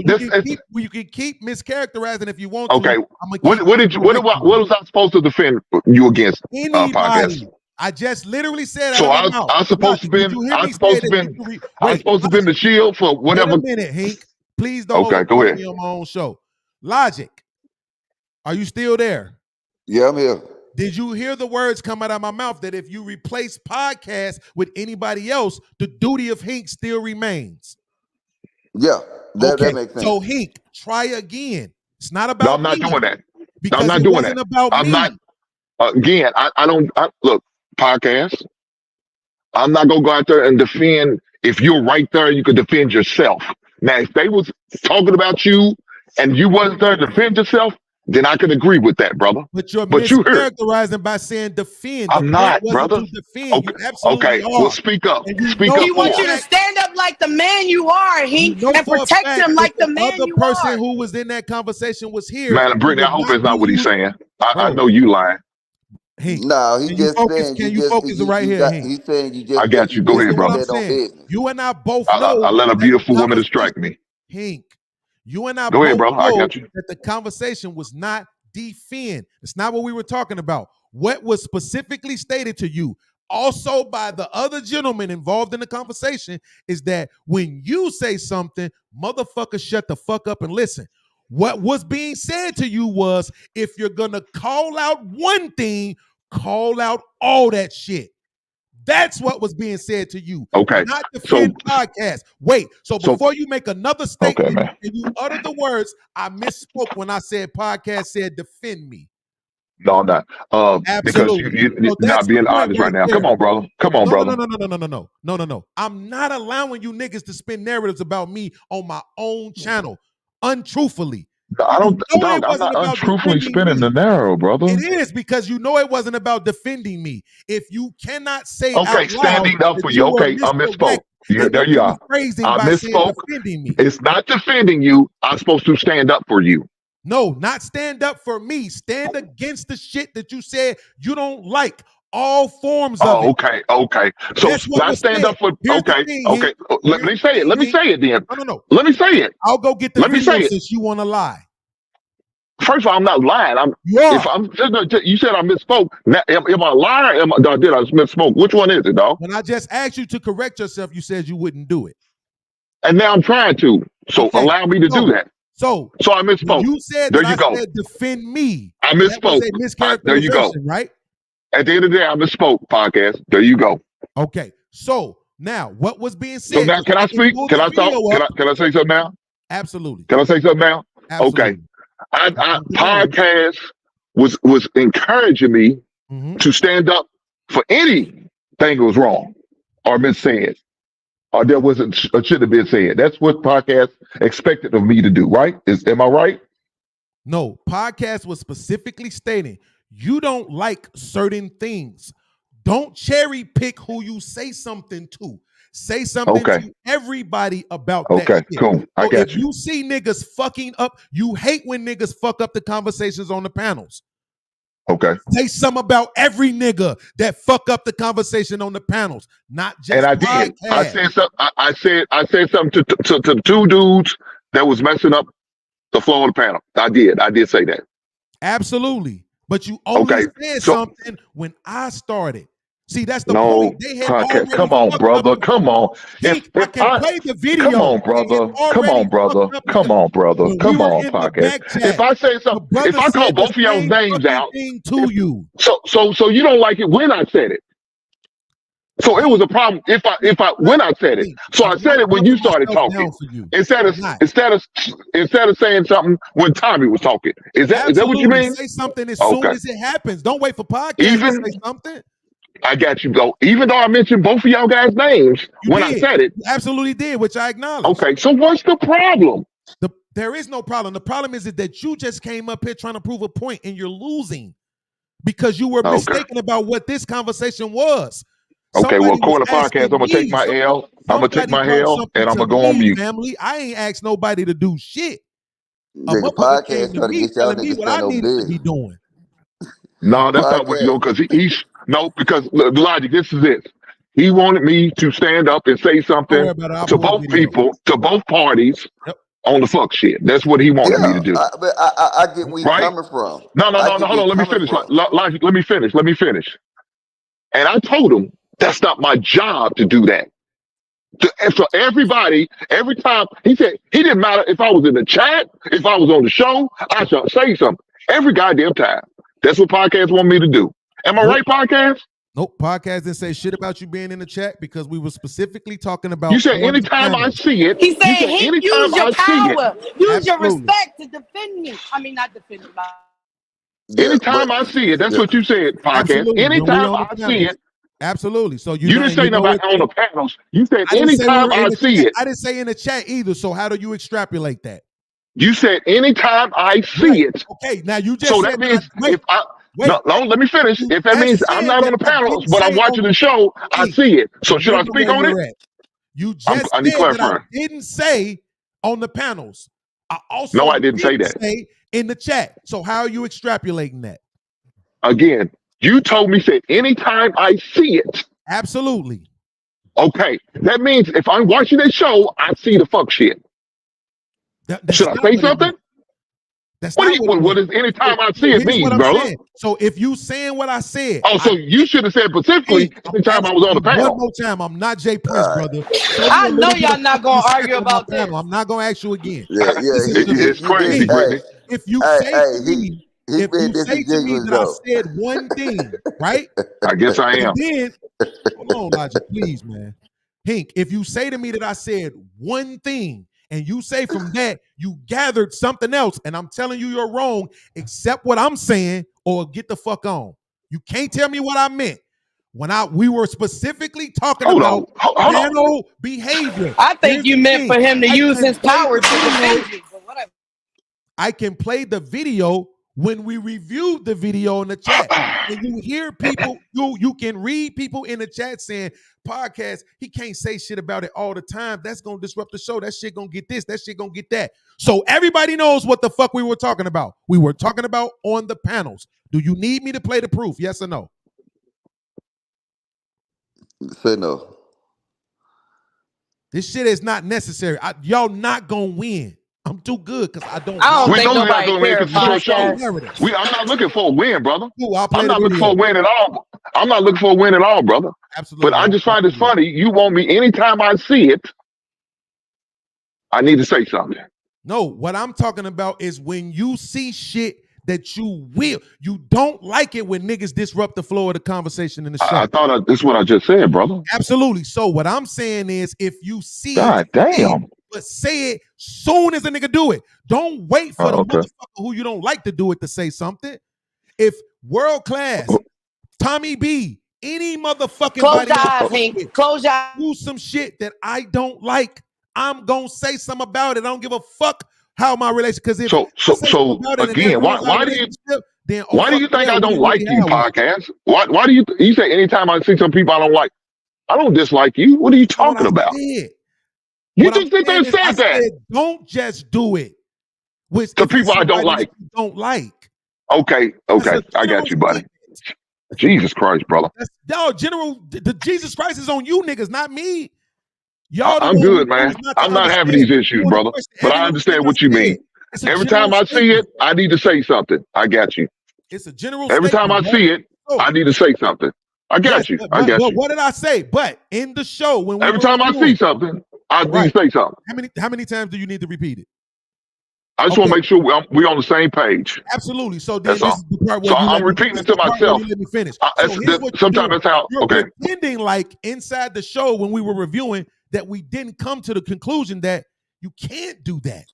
Speaker 5: you can keep mischaracterizing if you want
Speaker 12: okay.
Speaker 5: to.
Speaker 12: What was I supposed to defend you against? Podcast.
Speaker 5: I just literally said.
Speaker 12: So I was supposed to be. I supposed to be the shield for whatever.
Speaker 5: Wait a minute, Hink. Please don't.
Speaker 12: Okay, go ahead.
Speaker 5: Me on my own show. Logic. Are you still there?
Speaker 8: Yeah, I'm here.
Speaker 5: Did you hear the words come out of my mouth that if you replace podcast with anybody else, the duty of Hink still remains?
Speaker 8: Yeah, that makes sense.
Speaker 5: So Hink, try again. It's not about.
Speaker 12: No, I'm not doing that.
Speaker 5: Because
Speaker 12: I'm not
Speaker 5: it
Speaker 12: doing
Speaker 5: wasn't
Speaker 12: that.
Speaker 5: about
Speaker 12: I'm
Speaker 5: me.
Speaker 12: not. Again, I don't look podcast. I'm not gonna go out there and defend. If you're right there, you could defend yourself. Now, if they was talking about you and you wasn't there to defend yourself, then I could agree with that, brother.
Speaker 5: But you're
Speaker 12: you heard.
Speaker 5: mischaracterizing by saying defend.
Speaker 12: I'm not, brother.
Speaker 5: Defend.
Speaker 12: Okay,
Speaker 5: You absolutely
Speaker 12: okay.
Speaker 5: are.
Speaker 12: Well, speak up. Speak up.
Speaker 21: He wants you to stand up like the man you are, Hink, and protect him like the man you are.
Speaker 5: The person who was in that conversation was here.
Speaker 12: Man, Brittany, I hope it's not what he's saying. I know you lying.
Speaker 8: No, he just saying.
Speaker 5: Can you focus right here?
Speaker 8: He's saying you just.
Speaker 12: I got you. Go ahead, brother.
Speaker 5: You and I both know.
Speaker 12: I let a beautiful woman distract me.
Speaker 5: Hink, you and I
Speaker 12: go
Speaker 5: both
Speaker 12: ahead, bro.
Speaker 5: know
Speaker 12: I got you.
Speaker 5: that the conversation was not defend. It's not what we were talking about. What was specifically stated to you, also by the other gentleman involved in the conversation, is that when you say something, motherfucker, shut the fuck up and listen. What was being said to you was, if you're gonna call out one thing, call out all that shit. That's what was being said to you.
Speaker 12: Okay.
Speaker 5: Not defend podcast. Wait. So before you make another statement
Speaker 12: and
Speaker 5: you utter the words, I misspoke when I said podcast said defend me.
Speaker 12: No, I'm not.
Speaker 5: Absolutely.
Speaker 12: Because you're not being honest right now. Come on, brother. Come on, brother.
Speaker 5: No. I'm not allowing you niggas to spin narratives about me on my own channel untruthfully.
Speaker 12: I don't. Dog, I'm not untruthfully spinning the narrow, brother.
Speaker 5: It is, because you know it wasn't about defending me. If you cannot say
Speaker 12: okay, standing up for you. Okay, I misspoke. Yeah, there you are. I misspoke. It's not defending you. I'm supposed to stand up for you.
Speaker 5: No, not stand up for me. Stand against the shit that you said you don't like. All forms of it.
Speaker 12: Okay. So I stand up for. Okay. Let me say it. Let me say it then.
Speaker 5: No.
Speaker 12: Let me say it.
Speaker 5: I'll go get the video since you want to lie.
Speaker 12: First of all, I'm not lying. You said I misspoke. Now, am I lying? Did I misspoke? Which one is it, dog?
Speaker 5: When I just asked you to correct yourself, you said you wouldn't do it.
Speaker 12: And now I'm trying to. So allow me to do that.
Speaker 5: So
Speaker 12: I misspoke.
Speaker 5: You said
Speaker 12: there
Speaker 5: that
Speaker 12: you go.
Speaker 5: Said defend me.
Speaker 12: I misspoke. There you go.
Speaker 5: Right.
Speaker 12: At the end of the day, I misspoke. Podcast. There you go.
Speaker 5: Okay. So now, what was being said?
Speaker 12: So now, can I speak? Can I talk? Can I say something now?
Speaker 5: Absolutely.
Speaker 12: Can I say something now?
Speaker 5: Absolutely.
Speaker 12: Okay. I podcast was encouraging me to stand up for anything that was wrong or missaid or that wasn't should have been said. That's what podcast expected of me to do, right? Am I right?
Speaker 5: No, podcast was specifically stating you don't like certain things. Don't cherry pick who you say something to. Say something to everybody about that.
Speaker 12: Okay, cool. I got
Speaker 5: you. You see niggas fucking up. You hate when niggas fuck up the conversations on the panels.
Speaker 12: Okay.
Speaker 5: Say something about every nigga that fuck up the conversation on the panels, not just.
Speaker 12: And I did. I said something. I said something to the two dudes that was messing up the flow of the panel. I did say that.
Speaker 5: Absolutely. But you only said something when I started. See, that's the point. They had
Speaker 2: podcast. Come on, brother. Come on. If
Speaker 5: I can play the video.
Speaker 2: Come on, brother. Come on, brother. Come on, brother. Come on, podcast. If I say something, if I call both of y'all's names out,
Speaker 5: to you.
Speaker 2: So you don't like it when I said it. So it was a problem if I when I said it. So I said it when you started talking. Instead of saying something when Tommy was talking. Is that what you mean?
Speaker 5: Say something as soon as it happens. Don't wait for podcast to say something.
Speaker 2: I got you, though. Even though I mentioned both of y'all guys' names I said it.
Speaker 5: You absolutely did, which I acknowledge.
Speaker 2: Okay, so what's the problem?
Speaker 5: There is no problem. The problem is that you just came up here trying to prove a point and you're losing because you were mistaken about what this conversation was.
Speaker 2: Okay, well, Corner Podcast, I'm going to take my L. I'm going to take my L and I'm going to go on mute.
Speaker 5: Family, I ain't asked nobody to do shit.
Speaker 8: The podcast trying to get y'all niggas
Speaker 5: what I
Speaker 8: no
Speaker 5: needed to
Speaker 8: business.
Speaker 5: be doing.
Speaker 2: No, that's not what you know, because because Logic, this is it. He wanted me to stand up and say something to both people, to both parties on the fuck shit. That's what he wanted me to do.
Speaker 8: But I get where you're coming from.
Speaker 2: No, hold on. Let me finish. Logic, let me finish. And I told him that's not my job to do that. So everybody, every time, he said, he didn't matter if I was in the chat, if I was on the show, I should say something. Every goddamn time. That's what podcasts want me to do. Am I right, podcast?
Speaker 5: Nope, podcast didn't say shit about you being in the chat because we were specifically talking about.
Speaker 2: You said anytime I see it.
Speaker 21: He said, use your power. Use your
Speaker 5: Absolutely.
Speaker 21: respect to defend me. I mean, not defend me.
Speaker 2: Anytime I see it, that's what you said, podcast.
Speaker 5: Absolutely.
Speaker 2: Anytime I see it.
Speaker 5: Absolutely. So
Speaker 2: you didn't say nothing about on the panels. You said anytime I see it.
Speaker 5: I didn't say in the chat either. So how do you extrapolate that?
Speaker 2: You said anytime I see it.
Speaker 5: Okay, now you just
Speaker 2: so
Speaker 5: said
Speaker 2: that means if I no, let me finish. If that means I'm not on the panels, but I'm watching the show, I see it. So should I speak on it?
Speaker 5: You just said that I didn't say on the panels. I also
Speaker 2: I didn't say that.
Speaker 5: Say in the chat. So how are you extrapolating that?
Speaker 2: Again, you told me said anytime I see it.
Speaker 5: Absolutely.
Speaker 2: Okay, that means if I'm watching this show, I see the fuck shit. Should I say something? What is anytime I see it mean, bro?
Speaker 5: So if you saying what I said.
Speaker 2: Oh, so you should have said specifically anytime I was on the panel.
Speaker 5: One more time. I'm not Jay Prince, brother.
Speaker 21: I know y'all not going to argue about that.
Speaker 5: I'm not going to ask you again.
Speaker 8: Yeah.
Speaker 2: It's crazy, Brittany.
Speaker 5: If you say to me, that I said one thing, right?
Speaker 2: I guess I am.
Speaker 5: Then, hold on, Logic, please, man. Hink, if you say to me that I said one thing, and you say from that you gathered something else, and I'm telling you you're wrong, accept what I'm saying or get the fuck on. You can't tell me what I meant. When we were specifically talking about panel behavior.
Speaker 21: I think you meant for him to use his power to defend you, but whatever.
Speaker 5: I can play the video when we reviewed the video in the chat. And you hear people, you can read people in the chat saying, podcast, he can't say shit about it all the time. That's going to disrupt the show. That shit going to get this. That shit going to get that. So everybody knows what the fuck we were talking about. We were talking about on the panels. Do you need me to play the proof? Yes or no?
Speaker 8: Say no.
Speaker 5: This shit is not necessary. Y'all not going to win. I'm too good because I don't
Speaker 21: think nobody cares.
Speaker 2: I'm not looking for a win, brother.
Speaker 5: I'm
Speaker 2: not looking for a win at all. I'm not looking for a win at all, brother.
Speaker 5: Absolutely.
Speaker 2: But I just find it funny. You want me anytime I see it, I need to say something.
Speaker 5: No, what I'm talking about is when you see shit that you don't like it when niggas disrupt the flow of the conversation in the show.
Speaker 2: I thought this is what I just said, brother.
Speaker 5: Absolutely. So what I'm saying is if you see
Speaker 2: God damn.
Speaker 5: But say it soon as a nigga do it. Don't wait for the motherfucker who you don't like to do it to say something. If WorldClass, Tommy B, any motherfucking
Speaker 21: close your eyes, Hank. Close your eyes.
Speaker 5: Do some shit that I don't like, I'm gonna say something about it. I don't give a fuck how my relationship. Because if
Speaker 2: so again, why do you think I don't like you, podcast? Why do you say anytime I see some people I don't like? I don't dislike you. What are you talking about? You just sit there and said that.
Speaker 5: Don't just do it. With
Speaker 2: the people I don't like.
Speaker 5: Don't like.
Speaker 2: Okay. I got you, buddy. Jesus Christ, brother.
Speaker 5: The Jesus Christ is on you niggas, not me. Y'all.
Speaker 2: I'm good, man. I'm not having these issues, brother. But I understand what you mean. Every time I see it, I need to say something. I got you.
Speaker 5: It's a general.
Speaker 2: Every time I see it, I need to say something. I got you. I got
Speaker 5: but
Speaker 2: you.
Speaker 5: what did I say? But in the show, when we
Speaker 2: every time I see something, I need to say something.
Speaker 5: How many times do you need to repeat it?
Speaker 2: I just want to make sure we're on the same page.
Speaker 5: Absolutely. So then
Speaker 2: that's
Speaker 5: this
Speaker 2: all.
Speaker 5: is the part where
Speaker 2: so I'm repeating it to myself.
Speaker 5: Let me finish. So here's what
Speaker 2: Sometimes that's how.
Speaker 5: You're
Speaker 2: Okay.
Speaker 5: pretending like inside the show when we were reviewing that we didn't come to the conclusion that you can't do that.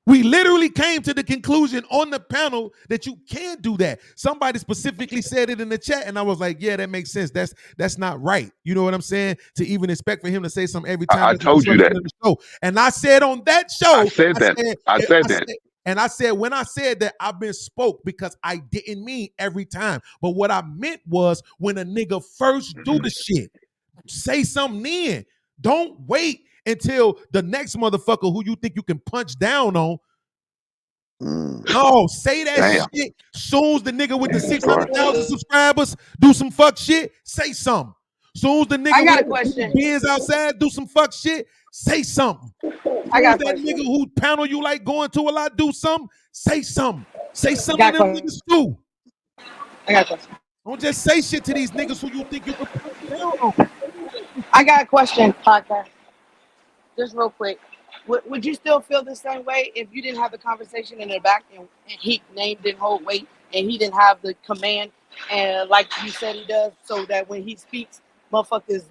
Speaker 5: We literally came to the conclusion on the panel that you can't do that. Somebody specifically said it in the chat, and I was like, "Yeah, that makes sense. That's not right." You know what I'm saying? To even expect for him to say something every time.
Speaker 2: I told you that.
Speaker 5: Show. And I said on that show,
Speaker 2: I said that.
Speaker 5: And I said when I said that, I've been spoke because I didn't mean every time. But what I meant was when a nigga first do the shit, say something then. Don't wait until the next motherfucker who you think you can punch down on. No, say that shit. Soon as the nigga with the 600,000 subscribers do some fuck shit, say something. Soon as the nigga with the beers outside do some fuck shit, say something.
Speaker 21: I got
Speaker 5: that nigga who panel you like going to a lot do something, say something. Say something to them niggas too.
Speaker 21: I got a question.
Speaker 5: Don't just say shit to these niggas who you think you can punch down on.
Speaker 21: I got a question, podcast. Just real quick. Would you still feel the same way if you didn't have the conversation in the back and he name didn't hold weight and he didn't have the command and like you said he does, so that when he speaks, motherfuckers,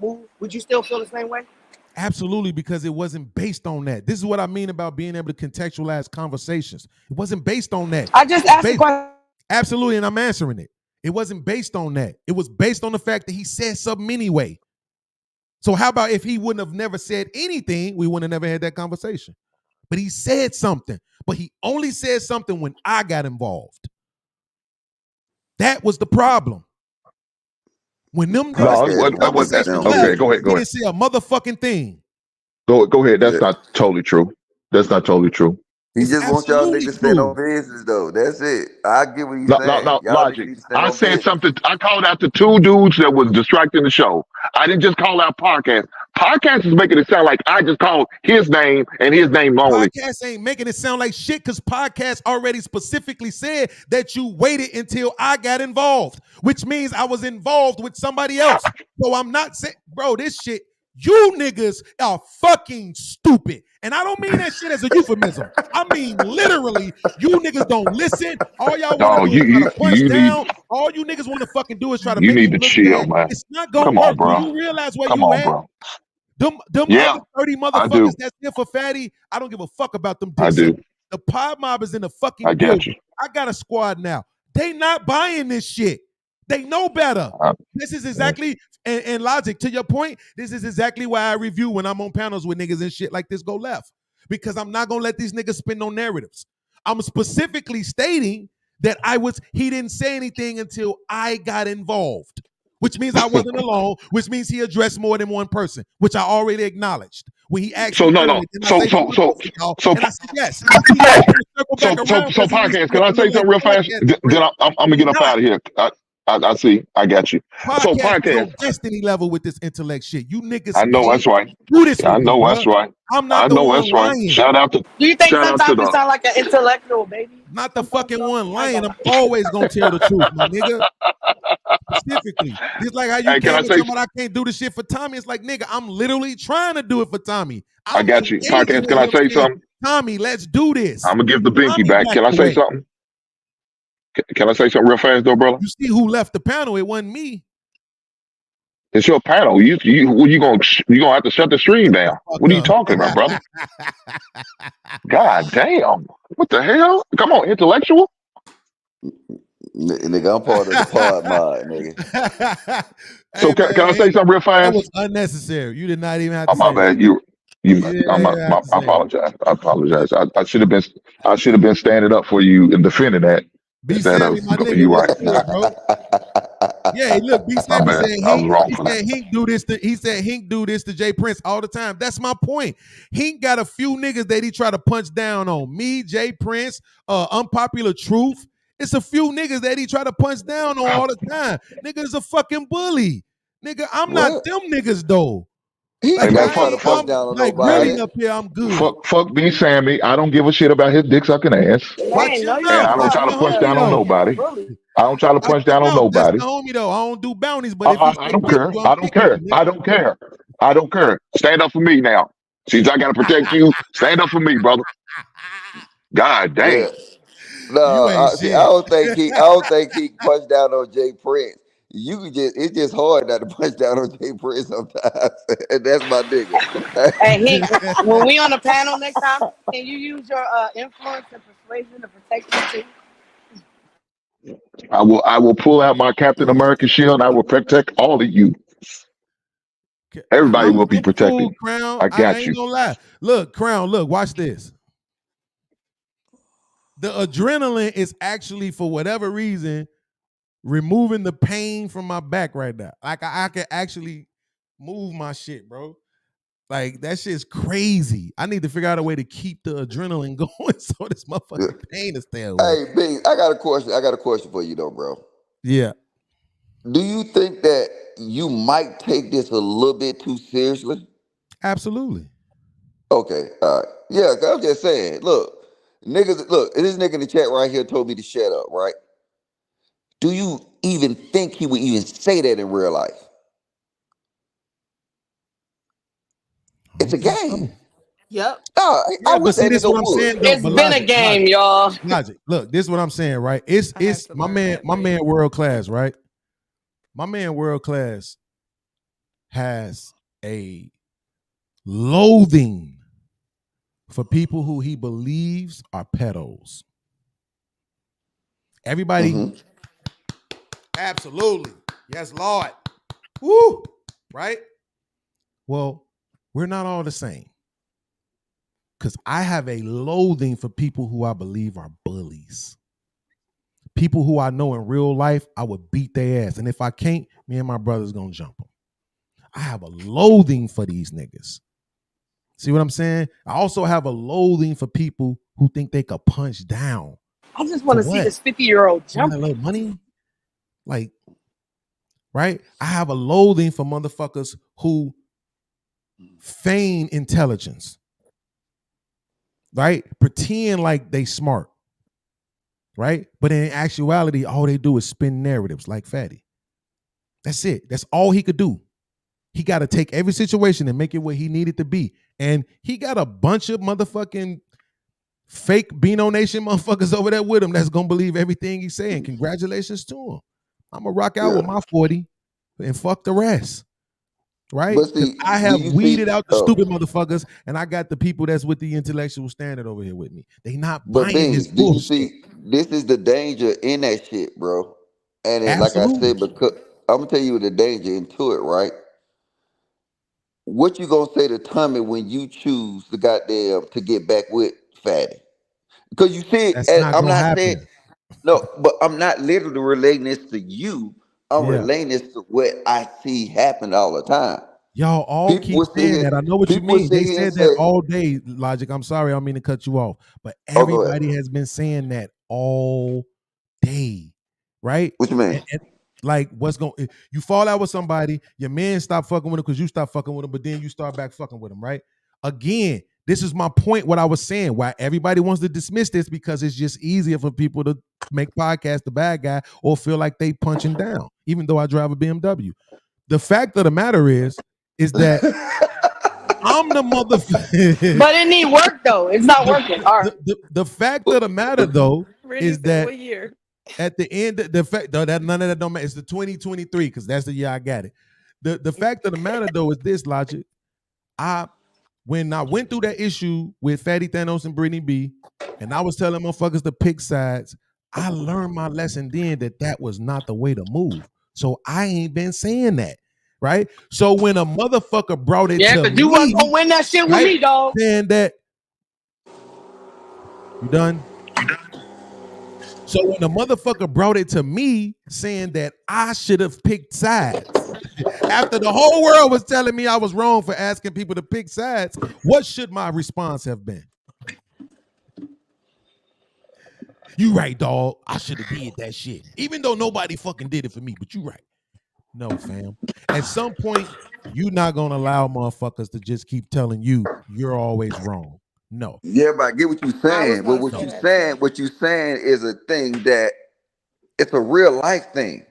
Speaker 21: move? Would you still feel the same way?
Speaker 5: Absolutely, because it wasn't based on that. This is what I mean about being able to contextualize conversations. It wasn't based on that.
Speaker 21: I just asked a question.
Speaker 5: Absolutely, and I'm answering it. It wasn't based on that. It was based on the fact that he said something anyway. So how about if he wouldn't have never said anything, we wouldn't have never had that conversation. But he said something, but he only said something when I got involved. That was the problem. When them
Speaker 2: okay, go ahead.
Speaker 5: He didn't say a motherfucking thing.
Speaker 2: Go ahead. That's not totally true. That's not totally true.
Speaker 8: He just wants y'all niggas to stand on business, though. That's it. I get what he's saying.
Speaker 2: No, logic. I said something. I called out the two dudes that was distracting the show. I didn't just call out Podcast. Podcast is making it sound like I just called his name and his name only.
Speaker 5: Podcast ain't making it sound like shit because Podcast already specifically said that you waited until I got involved, which means I was involved with somebody else. So I'm not saying, bro, this shit, you niggas are fucking stupid. And I don't mean that shit as a euphemism. I mean literally, you niggas don't listen. All y'all want to do is try to punch down. All you niggas want to fucking do is try to
Speaker 2: You
Speaker 5: make
Speaker 2: need to chill,
Speaker 5: bad.
Speaker 2: man.
Speaker 5: It's not gonna
Speaker 2: Come
Speaker 5: work.
Speaker 2: on, bro.
Speaker 5: Do you realize where
Speaker 2: Come
Speaker 5: you
Speaker 2: on,
Speaker 5: at?
Speaker 2: bro.
Speaker 5: Them
Speaker 2: Yeah,
Speaker 5: other 30
Speaker 2: I do.
Speaker 5: motherfuckers that's here for Fatty, I don't give a fuck about them.
Speaker 2: I do.
Speaker 5: The PodMob is in the fucking
Speaker 2: I got
Speaker 5: building.
Speaker 2: you.
Speaker 5: I got a squad now. They not buying this shit. They know better. This is exactly, and logic, to your point, this is exactly why I review when I'm on panels with niggas and shit like this go left. Because I'm not gonna let these niggas spin no narratives. I'm specifically stating that he didn't say anything until I got involved, which means I wasn't alone, which means he addressed more than one person, which I already acknowledged. When he asked me earlier, and I said yes. So
Speaker 2: Podcast, can I say something real fast? Then I'm gonna get up out of here. I see. I got you. So podcast,
Speaker 5: destiny level with this intellect shit. You niggas.
Speaker 2: I know that's right.
Speaker 5: Do this.
Speaker 2: I know that's right.
Speaker 5: I'm not the one lying.
Speaker 2: Shout out to.
Speaker 21: Do you think sometimes you sound like an intellectual, baby?
Speaker 5: Not the fucking one lying. I'm always gonna tell the truth, my nigga. Specifically, just like how you came and told me I can't do the shit for Tommy. It's like, nigga, I'm literally trying to do it for Tommy.
Speaker 2: I got you. Podcast, can I say something?
Speaker 5: Tommy, let's do this.
Speaker 2: I'm gonna give the binky back. Can I say something? Can I say something real fast, though, brother?
Speaker 5: You see who left the panel? It wasn't me.
Speaker 2: It's your panel. You gonna have to shut the stream down. What are you talking about, brother? God damn! What the hell? Come on, intellectual.
Speaker 8: Nigga, I'm part of the PodMob, nigga.
Speaker 2: So can I say something real fast?
Speaker 5: That was unnecessary. You did not even have to.
Speaker 2: Oh, my bad. I apologize. I apologize. I should have been standing up for you and defending that.
Speaker 5: Be savvy, my nigga.
Speaker 2: You right.
Speaker 5: Yeah, look, Be Savvy said
Speaker 2: Hink
Speaker 5: do this to Jay Prince all the time. That's my point. Hink got a few niggas that he try to punch down on. Me, Jay Prince, Unpopular Truth. It's a few niggas that he try to punch down on all the time. Nigga is a fucking bully. Nigga, I'm not them niggas though.
Speaker 8: He
Speaker 5: Like,
Speaker 8: ain't
Speaker 2: that's
Speaker 8: trying to
Speaker 2: fuck,
Speaker 8: punch
Speaker 2: fuck,
Speaker 8: down on
Speaker 5: like really
Speaker 8: nobody.
Speaker 5: up here, I'm good.
Speaker 2: fuck me, Sammy. I don't give a shit about his dick sucking ass.
Speaker 5: Watch
Speaker 21: Man,
Speaker 5: your
Speaker 21: no, you
Speaker 2: And
Speaker 5: mouth.
Speaker 2: I don't
Speaker 5: That's
Speaker 2: try
Speaker 5: the
Speaker 2: to punch
Speaker 5: homie
Speaker 2: down on
Speaker 5: though.
Speaker 2: nobody.
Speaker 21: bully.
Speaker 2: I don't try to
Speaker 5: Watch
Speaker 2: punch
Speaker 5: your
Speaker 2: down on
Speaker 5: mouth. That's the
Speaker 2: nobody.
Speaker 5: homie though. I don't do bounties, but if he
Speaker 2: I
Speaker 5: say
Speaker 2: don't
Speaker 5: pick
Speaker 2: care.
Speaker 5: you, I'm
Speaker 2: I don't
Speaker 5: picking you,
Speaker 2: care.
Speaker 5: nigga.
Speaker 2: I don't care. I don't care. Stand up for me now. Since I gotta protect you, stand up for me, brother. God
Speaker 8: Yeah.
Speaker 2: damn.
Speaker 5: You
Speaker 8: No,
Speaker 5: ain't
Speaker 8: see, I
Speaker 5: shit.
Speaker 8: don't think he. I don't think he punched down on Jay Prince. You can just. It's just hard not to punch down on Jay Prince sometimes, and that's my nigga.
Speaker 21: And when we on the panel next time, can you use your influence and persuasion to protect me too?
Speaker 2: I will pull out my Captain America shield and I will protect all of you. Everybody will be
Speaker 5: I'm
Speaker 2: protected.
Speaker 5: cool, Crown.
Speaker 2: I
Speaker 5: I
Speaker 2: got
Speaker 5: ain't
Speaker 2: you.
Speaker 5: gonna lie. Look, Crown, look, watch this. The adrenaline is actually, for whatever reason, removing the pain from my back right now. Like I can actually move my shit, bro. Like that shit's crazy. I need to figure out a way to keep the adrenaline going so this motherfucking pain is stay away.
Speaker 8: Hey, B, I got a question. I got a question for you though, bro.
Speaker 5: Yeah.
Speaker 8: Do you think that you might take this a little bit too seriously?
Speaker 5: Absolutely.
Speaker 8: Okay, all right. Yeah, 'cause I'm just saying. Look, niggas. Look, this nigga in the chat right here told me to shut up. Right? Do you even think he would even say that in real life? It's a game.
Speaker 21: Yep.
Speaker 8: No, I
Speaker 5: Yeah,
Speaker 8: wish
Speaker 5: but see,
Speaker 8: that
Speaker 5: this is
Speaker 8: nigga
Speaker 5: what I'm
Speaker 8: would.
Speaker 5: saying though.
Speaker 21: It's
Speaker 5: But
Speaker 21: been a
Speaker 5: logic,
Speaker 21: game,
Speaker 5: logic,
Speaker 21: y'all.
Speaker 5: logic. Look, this is what I'm saying, right? It's my man, world class, right? My man world class has a loathing for people who he believes are pedos. Everybody, absolutely. Yes, Lord. Woo! Right? Well, we're not all the same. Because I have a loathing for people who I believe are bullies. People who I know in real life, I would beat their ass. And if I can't, me and my brother's going to jump them. I have a loathing for these niggas. See what I'm saying? I also have a loathing for people who think they could punch down.
Speaker 21: I just want to see this 50-year-old jump.
Speaker 5: A little money? Like, right? I have a loathing for motherfuckers who feign intelligence. Right? Pretend like they smart. Right? But in actuality, all they do is spin narratives like Fatty. That's it. That's all he could do. He got to take every situation and make it what he needed to be. And he got a bunch of motherfucking fake Beano Nation motherfuckers over there with him that's going to believe everything he's saying. Congratulations to him. I'm going to rock out with my 40 and fuck the rest. Right?
Speaker 8: But see,
Speaker 5: I
Speaker 8: do
Speaker 5: have
Speaker 8: you
Speaker 5: weeded
Speaker 8: see?
Speaker 5: out the stupid motherfuckers, and I got the people that's with the intellectual standard over here with me. They not
Speaker 8: But
Speaker 5: buying
Speaker 8: B,
Speaker 5: this
Speaker 8: do you
Speaker 5: bullshit.
Speaker 8: see? This is the danger in that shit, bro. And it, like I
Speaker 5: Absolutely.
Speaker 8: said, because I'm gonna tell you the danger into it, right? What you gonna say to Tommy when you choose the goddamn to get back with Fatty? Because you see,
Speaker 5: That's not
Speaker 8: I'm
Speaker 5: going to
Speaker 8: not saying
Speaker 5: happen.
Speaker 8: no, but I'm not literally relating this to you. I'm
Speaker 5: Yeah.
Speaker 8: relating this to what I see happen all the time.
Speaker 5: Y'all all
Speaker 8: People
Speaker 5: keep
Speaker 8: will sit
Speaker 5: saying
Speaker 8: here,
Speaker 5: that. I know what you
Speaker 8: people will
Speaker 5: mean. They
Speaker 8: sit here and
Speaker 5: said that
Speaker 8: say,
Speaker 5: all day, Logic. I'm sorry, I don't mean to cut you off. But
Speaker 8: "Oh, go ahead."
Speaker 5: everybody has been saying that all day, right?
Speaker 8: What you mean?
Speaker 5: And like, what's going? You fall out with somebody, your man stop fucking with him because you stop fucking with him, but then you start back fucking with him, right? Again, this is my point. What I was saying, why everybody wants to dismiss this because it's just easier for people to make podcasts the bad guy or feel like they punching down, even though I drive a BMW. The fact of the matter is that I'm the motherfucker.
Speaker 21: But it need work though. It's not working. All right.
Speaker 5: The fact of the matter though is that
Speaker 3: what year?
Speaker 5: at the end, the fact though that none of that don't matter. It's the 2023 because that's the year I got it. The fact of the matter though is this, Logic. When I went through that issue with Fatty Thanos and Brittany B, and I was telling motherfuckers to pick sides, I learned my lesson then that was not the way to move. So I ain't been saying that, right? So when a motherfucker brought it
Speaker 21: Yeah,
Speaker 5: to
Speaker 21: because
Speaker 5: me,
Speaker 21: you wasn't gonna win that shit with
Speaker 5: right,
Speaker 21: me, dog.
Speaker 5: saying that you done. So when a motherfucker brought it to me saying that I should have picked sides, after the whole world was telling me I was wrong for asking people to pick sides, what should my response have been? You right, dog. I should have did that shit. Even though nobody fucking did it for me, but you right. No, fam. At some point, you're not gonna allow motherfuckers to just keep telling you you're always wrong. No.
Speaker 8: Yeah, but I get what you're
Speaker 3: I was
Speaker 8: saying. But
Speaker 3: gonna say that too.
Speaker 8: what you're saying is a thing that it's a real life thing.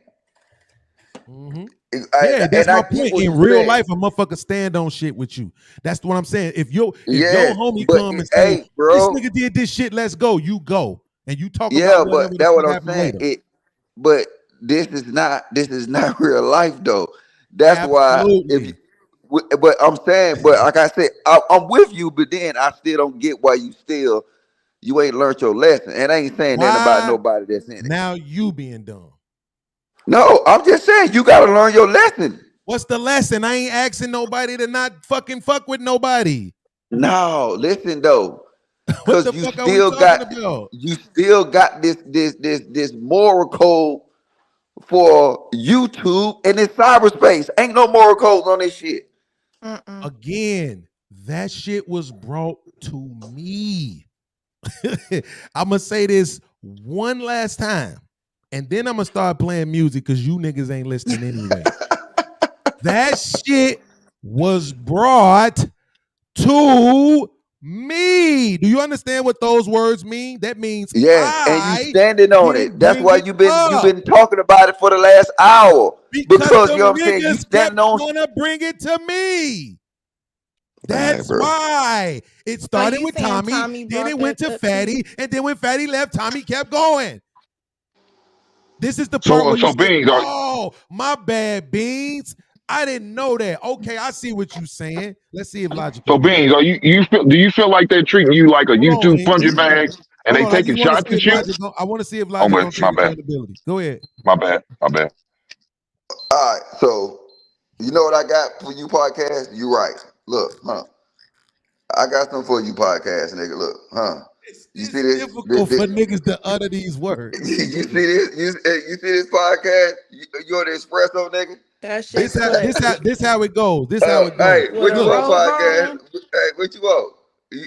Speaker 5: Mm-hmm. Yeah, that's
Speaker 8: And I
Speaker 5: my
Speaker 8: get
Speaker 5: point.
Speaker 8: what
Speaker 5: In
Speaker 8: you're
Speaker 5: real
Speaker 8: saying.
Speaker 5: life, a motherfucker stand on shit with you. That's what I'm saying. If your
Speaker 8: Yeah,
Speaker 5: homie
Speaker 8: but
Speaker 5: come and say,
Speaker 8: hey,
Speaker 5: this
Speaker 8: bro.
Speaker 5: nigga did this shit, let's go, you go. And you talk about
Speaker 8: Yeah,
Speaker 5: whatever
Speaker 8: but
Speaker 5: the
Speaker 8: that's what
Speaker 5: fuck
Speaker 8: I'm
Speaker 5: happened
Speaker 8: saying.
Speaker 5: later.
Speaker 8: But this is not real life though. That's why if you,
Speaker 5: Absolutely.
Speaker 8: but I'm saying, but like I said, I'm with you, but then I still don't get why you ain't learned your lesson. And I ain't saying nothing about
Speaker 5: Why
Speaker 8: nobody that's in it.
Speaker 5: now you being dumb?
Speaker 8: No, I'm just saying you gotta learn your lesson.
Speaker 5: What's the lesson? I ain't asking nobody to not fucking fuck with nobody.
Speaker 8: No, listen though,
Speaker 5: What
Speaker 8: cause
Speaker 5: the fuck are we talking about?
Speaker 8: you still got this moral code for YouTube and this cyberspace. Ain't no moral codes on this shit.
Speaker 5: Again, that shit was brought to me. I'm gonna say this one last time, and then I'm gonna start playing music because you niggas ain't listening anyway. That shit was brought to me. Do you understand what those words mean? That means
Speaker 8: Yes, and you
Speaker 5: I
Speaker 8: standing on
Speaker 5: didn't
Speaker 8: it. That's
Speaker 5: bring
Speaker 8: why
Speaker 5: it
Speaker 8: you've
Speaker 5: up
Speaker 8: been talking about it for the last hour.
Speaker 5: because
Speaker 8: Because you
Speaker 5: them
Speaker 8: know what I'm saying, you
Speaker 5: niggas kept
Speaker 8: standing on
Speaker 5: trying to bring it to me.
Speaker 8: all right,
Speaker 5: That's
Speaker 8: bro.
Speaker 5: why it
Speaker 3: So
Speaker 5: started
Speaker 3: you
Speaker 5: with
Speaker 3: saying
Speaker 5: Tommy,
Speaker 3: Tommy
Speaker 5: then
Speaker 3: brought
Speaker 5: it went
Speaker 3: that
Speaker 5: to
Speaker 3: up to you?
Speaker 5: Fatty, and then when Fatty left, Tommy kept going. This is the part
Speaker 2: So,
Speaker 5: where you
Speaker 2: so
Speaker 5: say,
Speaker 2: Beans,
Speaker 5: "Oh, my bad, Beans. I didn't know that." Okay, I see what you're saying. Let's see if Logic
Speaker 2: so
Speaker 5: agree.
Speaker 2: Beans, do you feel like they're treating you like a
Speaker 5: Hold on,
Speaker 2: YouTube punching
Speaker 5: English.
Speaker 2: bag and
Speaker 5: Hold
Speaker 2: they
Speaker 5: on. I
Speaker 2: taking
Speaker 5: just want to
Speaker 2: shots
Speaker 5: see
Speaker 2: at
Speaker 5: if
Speaker 2: you?
Speaker 5: Logic. I want to see if
Speaker 2: Oh,
Speaker 5: Logic gonna
Speaker 2: my
Speaker 5: take
Speaker 2: bad,
Speaker 5: accountability. Go ahead.
Speaker 2: my bad, my bad.
Speaker 8: All right, so you know what I got for you podcast? You right. Look, huh? I got something for you podcast, nigga. Look, huh? You see
Speaker 5: It's
Speaker 8: this?
Speaker 5: difficult for niggas to utter these words.
Speaker 8: You see this? You see this podcast? You on the espresso, nigga?
Speaker 3: That shit
Speaker 5: This how
Speaker 3: clip.
Speaker 5: this how it goes. This how it goes.
Speaker 8: Hey,
Speaker 3: With
Speaker 8: what
Speaker 3: a
Speaker 8: you
Speaker 5: Look,
Speaker 8: want
Speaker 3: robe
Speaker 8: podcast?
Speaker 3: on.
Speaker 8: Hey, what you want?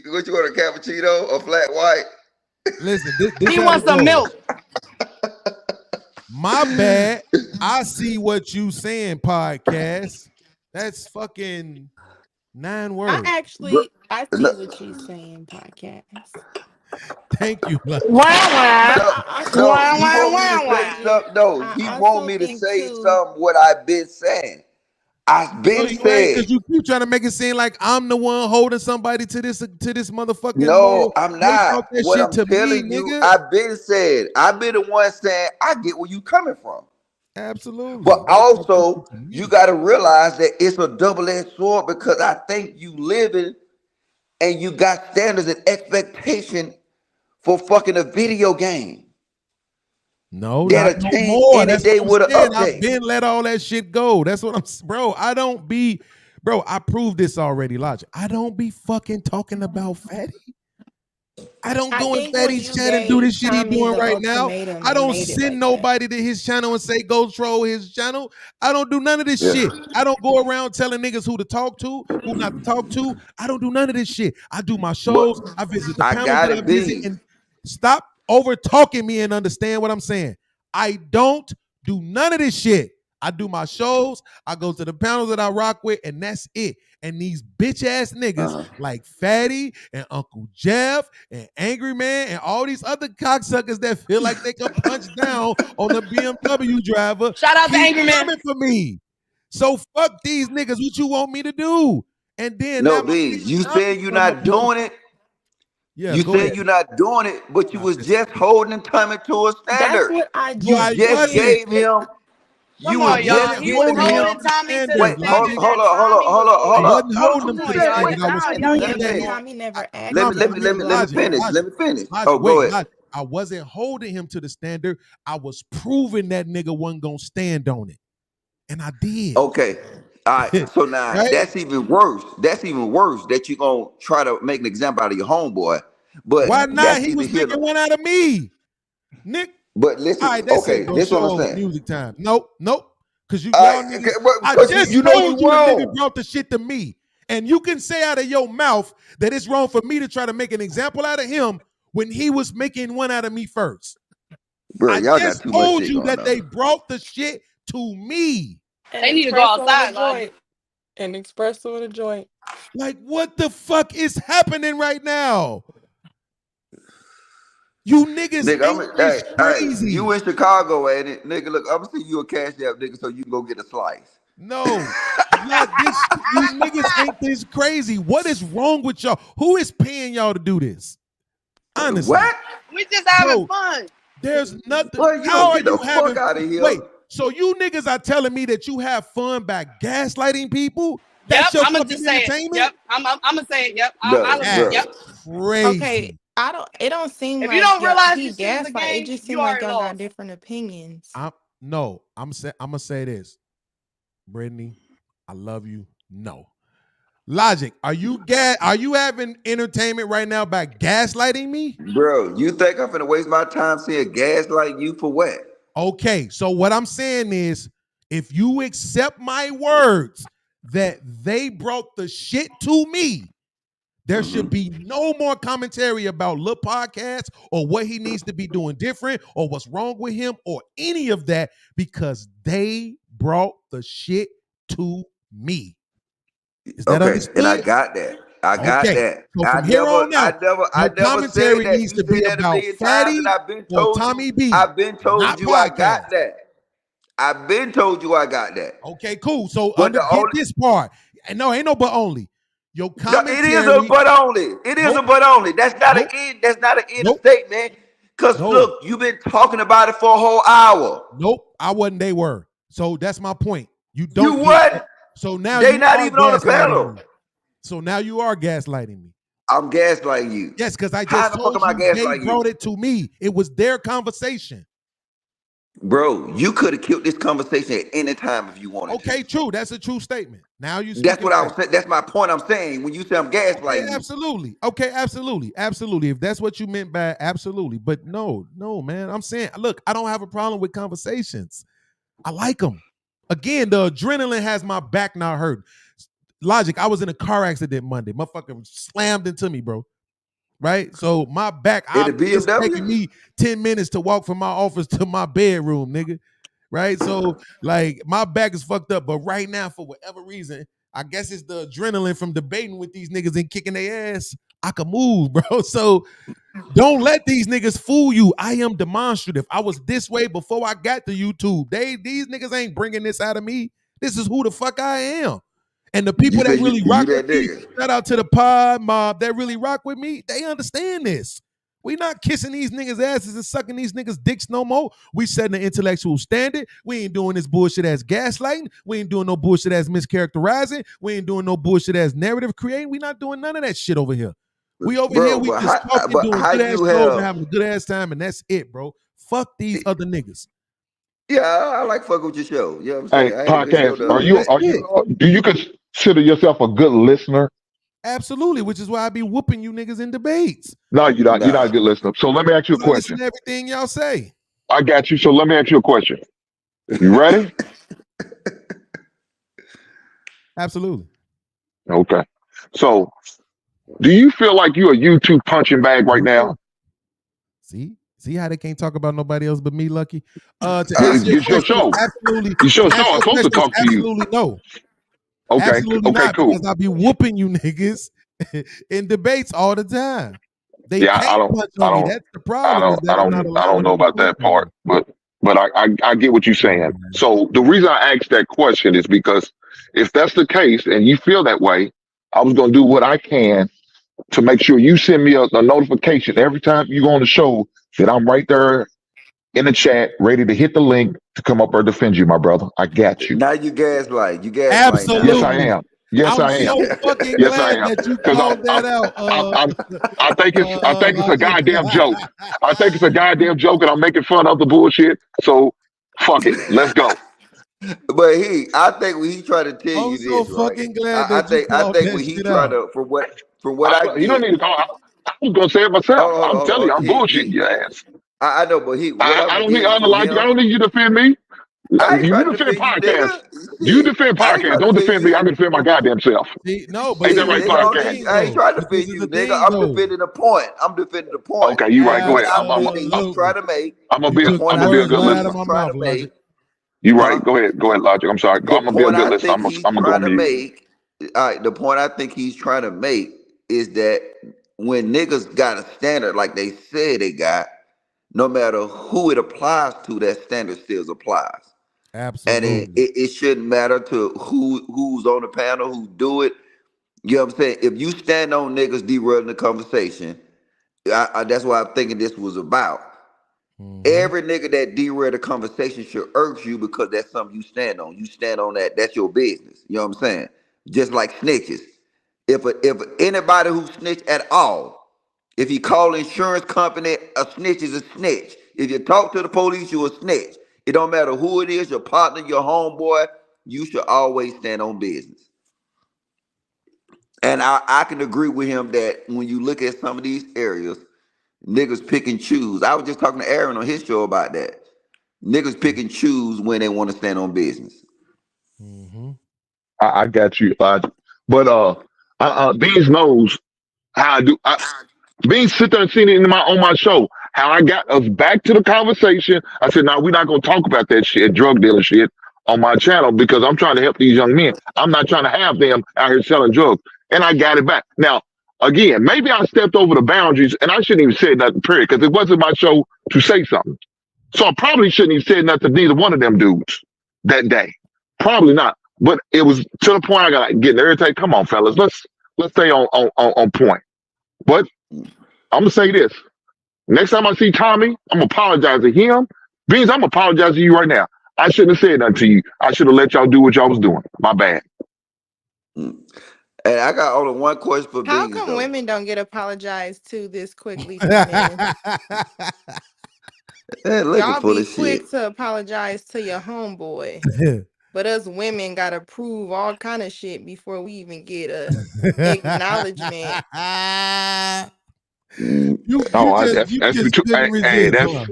Speaker 8: What you want, a cappuccino or flat white?
Speaker 5: listen. This
Speaker 21: He
Speaker 5: how
Speaker 21: wants
Speaker 5: it
Speaker 21: some
Speaker 5: goes.
Speaker 21: milk.
Speaker 5: My bad. I see what you saying, podcast. That's fucking 9 words.
Speaker 3: I see what she's saying, podcast.
Speaker 5: Thank you, Logic.
Speaker 21: Wah, wah.
Speaker 8: No,
Speaker 21: Wah,
Speaker 8: he
Speaker 21: wah,
Speaker 8: want me to
Speaker 21: wah,
Speaker 8: say
Speaker 21: wah.
Speaker 8: something. No,
Speaker 3: I
Speaker 8: he want
Speaker 3: also
Speaker 8: me to
Speaker 3: think
Speaker 8: say
Speaker 3: too.
Speaker 8: something what I've been saying. I've
Speaker 5: No,
Speaker 8: been
Speaker 5: you ain't,
Speaker 8: said.
Speaker 5: because you keep trying to make it seem like I'm the one holding somebody to this motherfucking
Speaker 8: No,
Speaker 5: moral.
Speaker 8: I'm
Speaker 5: They
Speaker 8: not.
Speaker 5: brought that
Speaker 8: What
Speaker 5: shit
Speaker 8: I'm
Speaker 5: to me,
Speaker 8: telling you,
Speaker 5: nigga.
Speaker 8: I've been said. I've been the one saying I get where you coming from. But
Speaker 5: Absolutely. They brought that shit
Speaker 8: also,
Speaker 5: to
Speaker 8: you
Speaker 5: me.
Speaker 8: got to realize that it's a double-edged sword because I think you living and you got standards and expectation for fucking a video game
Speaker 5: No, not
Speaker 8: that'll
Speaker 5: no
Speaker 8: change
Speaker 5: more.
Speaker 8: any
Speaker 5: That's what
Speaker 8: day
Speaker 5: I'm
Speaker 8: with an
Speaker 5: saying. I've
Speaker 8: update.
Speaker 5: been let all that shit go. That's what bro. I don't be, bro. I proved this already, Logic. I don't be fucking talking about Fatty. I don't
Speaker 3: I
Speaker 5: go in
Speaker 3: think when
Speaker 5: Fatty's
Speaker 3: you
Speaker 5: channel and do
Speaker 3: gave
Speaker 5: this shit he
Speaker 3: Tommy
Speaker 5: doing
Speaker 3: the
Speaker 5: right now.
Speaker 3: ultimatum,
Speaker 5: I
Speaker 3: it
Speaker 5: don't
Speaker 3: made it
Speaker 5: send
Speaker 3: like that.
Speaker 5: nobody to his channel and say go troll his channel. I don't do none of this
Speaker 8: Yeah.
Speaker 5: shit. I don't go around telling niggas who to talk to, who not to talk to. I don't do none of this shit. I do my
Speaker 8: But
Speaker 5: shows. I visit the
Speaker 8: I
Speaker 5: panels
Speaker 8: got
Speaker 5: that I
Speaker 8: it,
Speaker 5: visit,
Speaker 8: beans.
Speaker 5: and stop over talking me and understand what I'm saying. I don't do none of this shit. I do my shows. I go to the panels that I rock with, and that's it. And these bitch ass niggas like Fatty and Uncle Jeff and Angry Man and all these other cocksuckers that feel like they can punch down on the BMW driver.
Speaker 21: Shout out to
Speaker 5: Keep
Speaker 21: Angry Man.
Speaker 5: coming for me. So fuck these niggas. What you want me to do? And then
Speaker 8: No,
Speaker 5: now my
Speaker 8: beans.
Speaker 5: nigga
Speaker 8: You
Speaker 5: Tommy
Speaker 8: said you're
Speaker 5: come up
Speaker 8: not
Speaker 5: here.
Speaker 8: doing it.
Speaker 5: Yeah,
Speaker 8: You
Speaker 5: go
Speaker 8: said
Speaker 5: ahead.
Speaker 8: you're not doing it, but you
Speaker 5: Not
Speaker 8: was
Speaker 5: this.
Speaker 8: just holding Tommy to a
Speaker 3: That's
Speaker 8: standard.
Speaker 3: what I
Speaker 8: You
Speaker 5: I
Speaker 3: just
Speaker 8: just
Speaker 5: wasn't.
Speaker 3: did.
Speaker 8: gave him. You
Speaker 21: Come
Speaker 5: I
Speaker 8: was
Speaker 21: on,
Speaker 8: just
Speaker 21: y'all.
Speaker 5: wasn't
Speaker 21: He was
Speaker 8: giving
Speaker 5: holding him
Speaker 8: him.
Speaker 21: holding
Speaker 5: to the
Speaker 21: Tommy to the
Speaker 5: standard,
Speaker 8: Wait,
Speaker 5: Logic.
Speaker 21: standard that Tommy was
Speaker 5: I
Speaker 21: holding.
Speaker 5: wasn't holding
Speaker 21: Come
Speaker 5: him to
Speaker 21: on,
Speaker 5: the
Speaker 21: y'all.
Speaker 5: standard. I was
Speaker 21: Now y'all
Speaker 5: proving
Speaker 21: getting
Speaker 5: that.
Speaker 21: smart.
Speaker 3: Tommy never asked
Speaker 8: let
Speaker 3: me
Speaker 8: me let
Speaker 3: to
Speaker 8: me
Speaker 3: be
Speaker 8: let me let me
Speaker 3: blocked.
Speaker 5: Logic,
Speaker 8: finish.
Speaker 5: Logic,
Speaker 8: Let me finish. Oh,
Speaker 5: Logic.
Speaker 8: go
Speaker 5: Wait,
Speaker 8: ahead.
Speaker 5: Logic. I wasn't holding him to the standard. I was proving that nigga wasn't gonna stand on it, and I did.
Speaker 8: Okay. All right. So now
Speaker 5: Right?
Speaker 8: that's even worse. That's even worse that you gonna try to make an example out of your homeboy. But
Speaker 5: Why not?
Speaker 8: that's
Speaker 5: He
Speaker 8: either
Speaker 5: was
Speaker 8: here.
Speaker 5: making one out of me, Nick.
Speaker 8: But
Speaker 5: All
Speaker 8: listen.
Speaker 5: right, that's it,
Speaker 8: Okay.
Speaker 5: bro.
Speaker 8: This is what
Speaker 5: Show
Speaker 8: I'm
Speaker 5: over
Speaker 8: saying.
Speaker 5: music time. Nope, nope. Cause
Speaker 8: All right.
Speaker 5: y'all
Speaker 8: Okay,
Speaker 5: niggas. I
Speaker 8: because
Speaker 5: just
Speaker 8: you know you
Speaker 5: told you the nigga
Speaker 8: wrong.
Speaker 5: brought the shit to me, and you can say out of your mouth that it's wrong for me to try to make an example out of him when he was making one out of me first.
Speaker 8: Bro,
Speaker 5: I
Speaker 8: y'all got
Speaker 5: just
Speaker 8: too much
Speaker 5: told
Speaker 8: shit
Speaker 5: you
Speaker 8: going
Speaker 5: that
Speaker 8: on.
Speaker 5: they brought the shit to me.
Speaker 21: They need to go outside, Logic.
Speaker 3: An espresso in a joint.
Speaker 5: Like, what the fuck is happening right now? You niggas ain't this crazy.
Speaker 8: You in Chicago, ain't it? Nigga, look, I'm gonna send you a cash app, nigga, so you can go get a slice.
Speaker 5: No, not this. You niggas ain't this crazy. What is wrong with y'all? Who is paying y'all to do this? Honestly.
Speaker 8: What?
Speaker 21: We just having fun.
Speaker 5: There's nothing.
Speaker 8: Boy,
Speaker 5: How are
Speaker 8: get the
Speaker 5: you
Speaker 8: fuck
Speaker 5: having?
Speaker 8: out of here.
Speaker 5: Wait, so you niggas are telling me that you have fun by gaslighting people? That's your
Speaker 21: I'm gonna
Speaker 5: fucking
Speaker 21: just say it.
Speaker 5: entertainment?
Speaker 21: Yep, I'm gonna say it. Yep,
Speaker 5: That's crazy.
Speaker 3: Okay, it don't seem
Speaker 21: If
Speaker 3: like
Speaker 21: you don't realize
Speaker 3: he
Speaker 21: this shit is a
Speaker 3: gaslight.
Speaker 21: game,
Speaker 3: It just
Speaker 21: you
Speaker 3: seems like
Speaker 21: already
Speaker 3: y'all got
Speaker 21: lost.
Speaker 3: different opinions.
Speaker 5: I'm gonna say this, Brittany. I love you. No, Logic. Are you having entertainment right now by gaslighting me?
Speaker 8: Bro, you think I'm finna waste my time seeing gaslight you for what?
Speaker 5: Okay, so what I'm saying is, if you accept my words that they brought the shit to me, there should be no more commentary about Lil Podcast or what he needs to be doing different or what's wrong with him or any of that, because they brought the shit to me. Is that understood?
Speaker 8: And I got that. I got that.
Speaker 5: So from here on out,
Speaker 8: I never
Speaker 5: commentary
Speaker 8: said that.
Speaker 5: needs
Speaker 8: You
Speaker 5: to be
Speaker 8: said that a
Speaker 5: about
Speaker 8: million
Speaker 5: Fatty
Speaker 8: times, and I've been
Speaker 5: or
Speaker 8: told
Speaker 5: Tommy
Speaker 8: you.
Speaker 5: B.
Speaker 8: I've been told
Speaker 5: not
Speaker 8: you I
Speaker 5: podcast.
Speaker 8: got that. I've been told you I got that.
Speaker 5: Okay, cool. So
Speaker 8: But
Speaker 5: get this part. And no, ain't no but only. Your
Speaker 8: No,
Speaker 5: commentary.
Speaker 8: it is a but only. It is a but only. That's not an end. That's not an end of statement. Because look, you've been talking about it for a whole hour.
Speaker 5: Nope, I wasn't. They were. So that's my point. You don't.
Speaker 8: You what?
Speaker 5: So now
Speaker 8: They
Speaker 5: you
Speaker 8: not
Speaker 5: are
Speaker 8: even on the
Speaker 5: gaslighting
Speaker 8: panel.
Speaker 5: me. So now you are gaslighting me.
Speaker 8: I'm gaslighting you.
Speaker 5: Yes, because I
Speaker 8: How
Speaker 5: just
Speaker 8: the fuck
Speaker 5: told
Speaker 8: am I
Speaker 5: you they
Speaker 8: gaslighting
Speaker 5: brought
Speaker 8: you?
Speaker 5: it to me. It was their conversation.
Speaker 8: Bro, you could have killed this conversation at any time if you wanted to.
Speaker 5: Okay, true. That's a true statement. Now you.
Speaker 8: That's what I was saying. That's my point. I'm saying when you say I'm gaslighting you.
Speaker 5: Absolutely. Okay, absolutely. If that's what you meant by absolutely. But no, man. I'm saying, look, I don't have a problem with conversations. I like them. Again, the adrenaline has my back not hurt. Logic, I was in a car accident Monday. Motherfucker slammed into me, bro. Right? So my back, it's taking me 10 minutes to walk from my office to my bedroom, nigga. Right? So, like, my back is fucked up. But right now, for whatever reason, I guess it's the adrenaline from debating with these niggas and kicking their ass. I can move, bro. So don't let these niggas fool you. I am demonstrative. I was this way before I got to YouTube. These niggas ain't bringing this out of me. This is who the fuck I am. And the people that really rock with me, shout out to the PodMob that really rock with me, they understand this. We not kissing these niggas' asses and sucking these niggas' dicks no more. We setting an intellectual standard. We ain't doing this bullshit as gaslighting. We ain't doing no bullshit as mischaracterizing. We ain't doing no bullshit as narrative creating. We not doing none of that shit over here. We over here, we just talking, doing good ass shows and having a good ass time, and that's it, bro. Fuck these other niggas.
Speaker 8: Yeah, I like fucking with your show. You know what I'm saying?
Speaker 2: Hey, podcast, do you consider yourself a good listener?
Speaker 5: Absolutely, which is why I be whooping you niggas in debates.
Speaker 2: No, you're not. You're not a good listener. So let me ask you a
Speaker 5: I listen
Speaker 2: question.
Speaker 5: to everything y'all say.
Speaker 2: I got you. So let me ask you a question. You ready?
Speaker 5: Absolutely.
Speaker 2: Okay. So do you feel like you're a YouTube punching bag right now?
Speaker 5: See how they can't talk about nobody else but me, Lucky? To answer
Speaker 2: It's your show.
Speaker 5: Absolutely.
Speaker 2: It's your show. I'm supposed to talk to you.
Speaker 5: Absolutely no.
Speaker 2: Okay.
Speaker 5: Absolutely
Speaker 2: Okay,
Speaker 5: not,
Speaker 2: cool.
Speaker 5: because I be whooping you niggas in debates all the time. They
Speaker 2: Yeah,
Speaker 5: can't punch on me. That's the problem.
Speaker 2: I don't know about that part, but I get what you're saying. So the reason I asked that question is because if that's the case and you feel that way, I was going to do what I can to make sure you send me a notification every time you go on the show that I'm right there in the chat, ready to hit the link to come up or defend you, my brother. I got you.
Speaker 8: Now you gaslight. You gaslight.
Speaker 5: Absolutely.
Speaker 2: Yes, I am. Yes, I am.
Speaker 5: I'm so fucking
Speaker 2: Yes, I
Speaker 5: glad
Speaker 2: am.
Speaker 5: that you called that out.
Speaker 2: I think it's a goddamn joke. I think it's a goddamn joke, and I'm making fun of the bullshit. So fuck it. Let's go.
Speaker 8: But I think when he tried to tell you
Speaker 5: so
Speaker 8: this,
Speaker 5: fucking glad
Speaker 8: I
Speaker 5: that you
Speaker 8: think
Speaker 5: called
Speaker 8: when
Speaker 5: that
Speaker 8: he
Speaker 5: shit
Speaker 8: tried
Speaker 5: out.
Speaker 8: to, from what I
Speaker 2: You don't need to call. I was gonna say it myself.
Speaker 8: Hold on,
Speaker 2: I'm telling you, I'm bullshitting your ass.
Speaker 8: I know, but
Speaker 2: I don't need unlike you. I don't need you to defend me.
Speaker 8: I ain't
Speaker 2: You
Speaker 8: trying to
Speaker 2: defend
Speaker 8: defend you,
Speaker 2: podcasts.
Speaker 8: nigga.
Speaker 2: You defend
Speaker 8: I ain't
Speaker 2: podcasts.
Speaker 8: trying
Speaker 2: Don't
Speaker 8: to
Speaker 2: defend me. I can defend my goddamn self.
Speaker 5: No, but
Speaker 2: Ain't that right, podcast?
Speaker 8: I ain't trying to defend you, nigga. I'm defending the point.
Speaker 2: Okay, you right. Go ahead.
Speaker 8: I'm the point he's trying to make.
Speaker 5: You took the
Speaker 2: I'm gonna be a
Speaker 5: words
Speaker 2: good
Speaker 5: right out of
Speaker 2: listener.
Speaker 5: my mouth, Logic.
Speaker 2: You right. Go ahead, Logic. I'm sorry.
Speaker 8: The
Speaker 2: I'm gonna be a
Speaker 8: point
Speaker 2: good
Speaker 8: I
Speaker 2: listener.
Speaker 8: think he's
Speaker 2: I'm gonna go
Speaker 8: trying
Speaker 2: on
Speaker 8: to
Speaker 2: mute.
Speaker 8: make, the point I think he's trying to make is that when niggas got a standard like they said they got, no matter who it applies to, that standard still applies. And
Speaker 5: Absolutely.
Speaker 8: it shouldn't matter to who's on the panel, who do it. You know what I'm saying? If you stand on niggas derailing the conversation, that's what I'm thinking this was about. Every nigga that derail the conversation should irk you because that's something you stand on. You stand on that. That's your business. You know what I'm saying? Just like snitches. If anybody who snitch at all, if you call insurance company, a snitch is a snitch. If you talk to the police, you a snitch. It don't matter who it is, your partner, your homeboy, you should always stand on business. And I can agree with him that when you look at some of these areas, niggas pick and choose. I was just talking to Aaron on his show about that. Niggas pick and choose when they want to stand on business.
Speaker 2: I got you, Logic. But Beans knows how I do. Beans sit there and seen it on my show. How I got us back to the conversation. I said, "No, we're not gonna talk about that shit, drug dealer shit, on my channel because I'm trying to help these young men. I'm not trying to have them out here selling drugs." And I got it back. Now, again, maybe I stepped over the boundaries, and I shouldn't even say nothing, period, because it wasn't my show to say something. So I probably shouldn't have said nothing to neither one of them dudes that day. Probably not. But it was to the point I got like, getting irritated. Come on, fellas, let's stay on point. But I'm gonna say this. Next time I see Tommy, I'm gonna apologize to him. Beans, I'm gonna apologize to you right now. I shouldn't have said nothing to you. I should have let y'all do what y'all was doing. My bad.
Speaker 8: And I got only one question for
Speaker 3: How
Speaker 8: Beans,
Speaker 3: come
Speaker 8: though.
Speaker 3: women don't get apologized to this quickly from men? Y'all be quick to apologize to your homeboy. But us women gotta prove all kind of shit before we even get a acknowledgement.
Speaker 2: That's between. Hey, that's.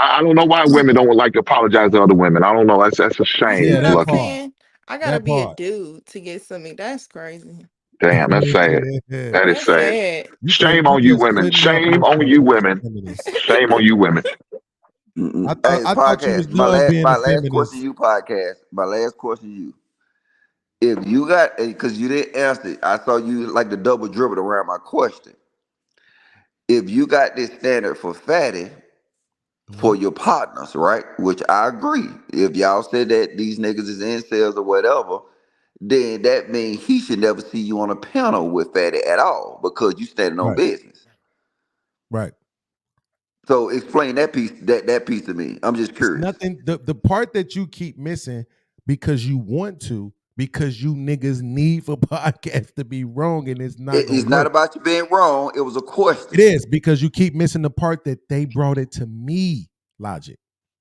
Speaker 2: I don't know why women don't like to apologize to other women. I don't know. That's a shame.
Speaker 3: You know what I'm
Speaker 2: Lucky.
Speaker 3: saying? I gotta be a dude to get something. That's crazy.
Speaker 2: Damn, that's sad. That is
Speaker 3: That's
Speaker 2: sad.
Speaker 3: sad.
Speaker 2: Shame on you women. Shame on you women. Shame on you women.
Speaker 8: Hey, podcast. My last question to you, podcast. My last question to you. If you got, because you didn't answer it, I saw you like the double dribble around my question. If you got this standard for fatty for your partners, right? Which I agree. If y'all said that these niggas is incels or whatever, then that means he should never see you on a panel with fatty at all because you standing on business.
Speaker 5: Right.
Speaker 8: So explain that piece, that piece to me. I'm just curious.
Speaker 5: Nothing. The part that you keep missing because you want to, because you niggas need for podcasts to be wrong, and it's not.
Speaker 8: It's not about you being wrong. It was a question.
Speaker 5: It is because you keep missing the part that they brought it to me. Logic.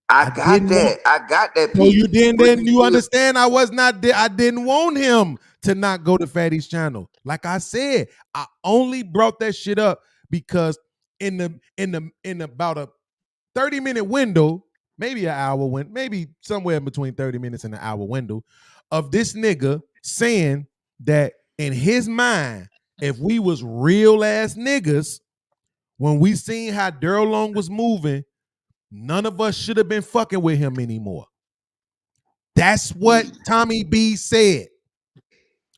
Speaker 8: I got that. I got that piece.
Speaker 5: So you didn't. Then you understand? I was not. I didn't want him to not go to Fatty's channel. Like I said, I only brought that shit up because in about a 30-minute window, maybe an hour window, maybe somewhere in between 30 minutes and an hour window of this nigga saying that in his mind, if we was real ass niggas, when we seen how Daryl Long was moving, none of us should have been fucking with him anymore. That's what Tommy B said.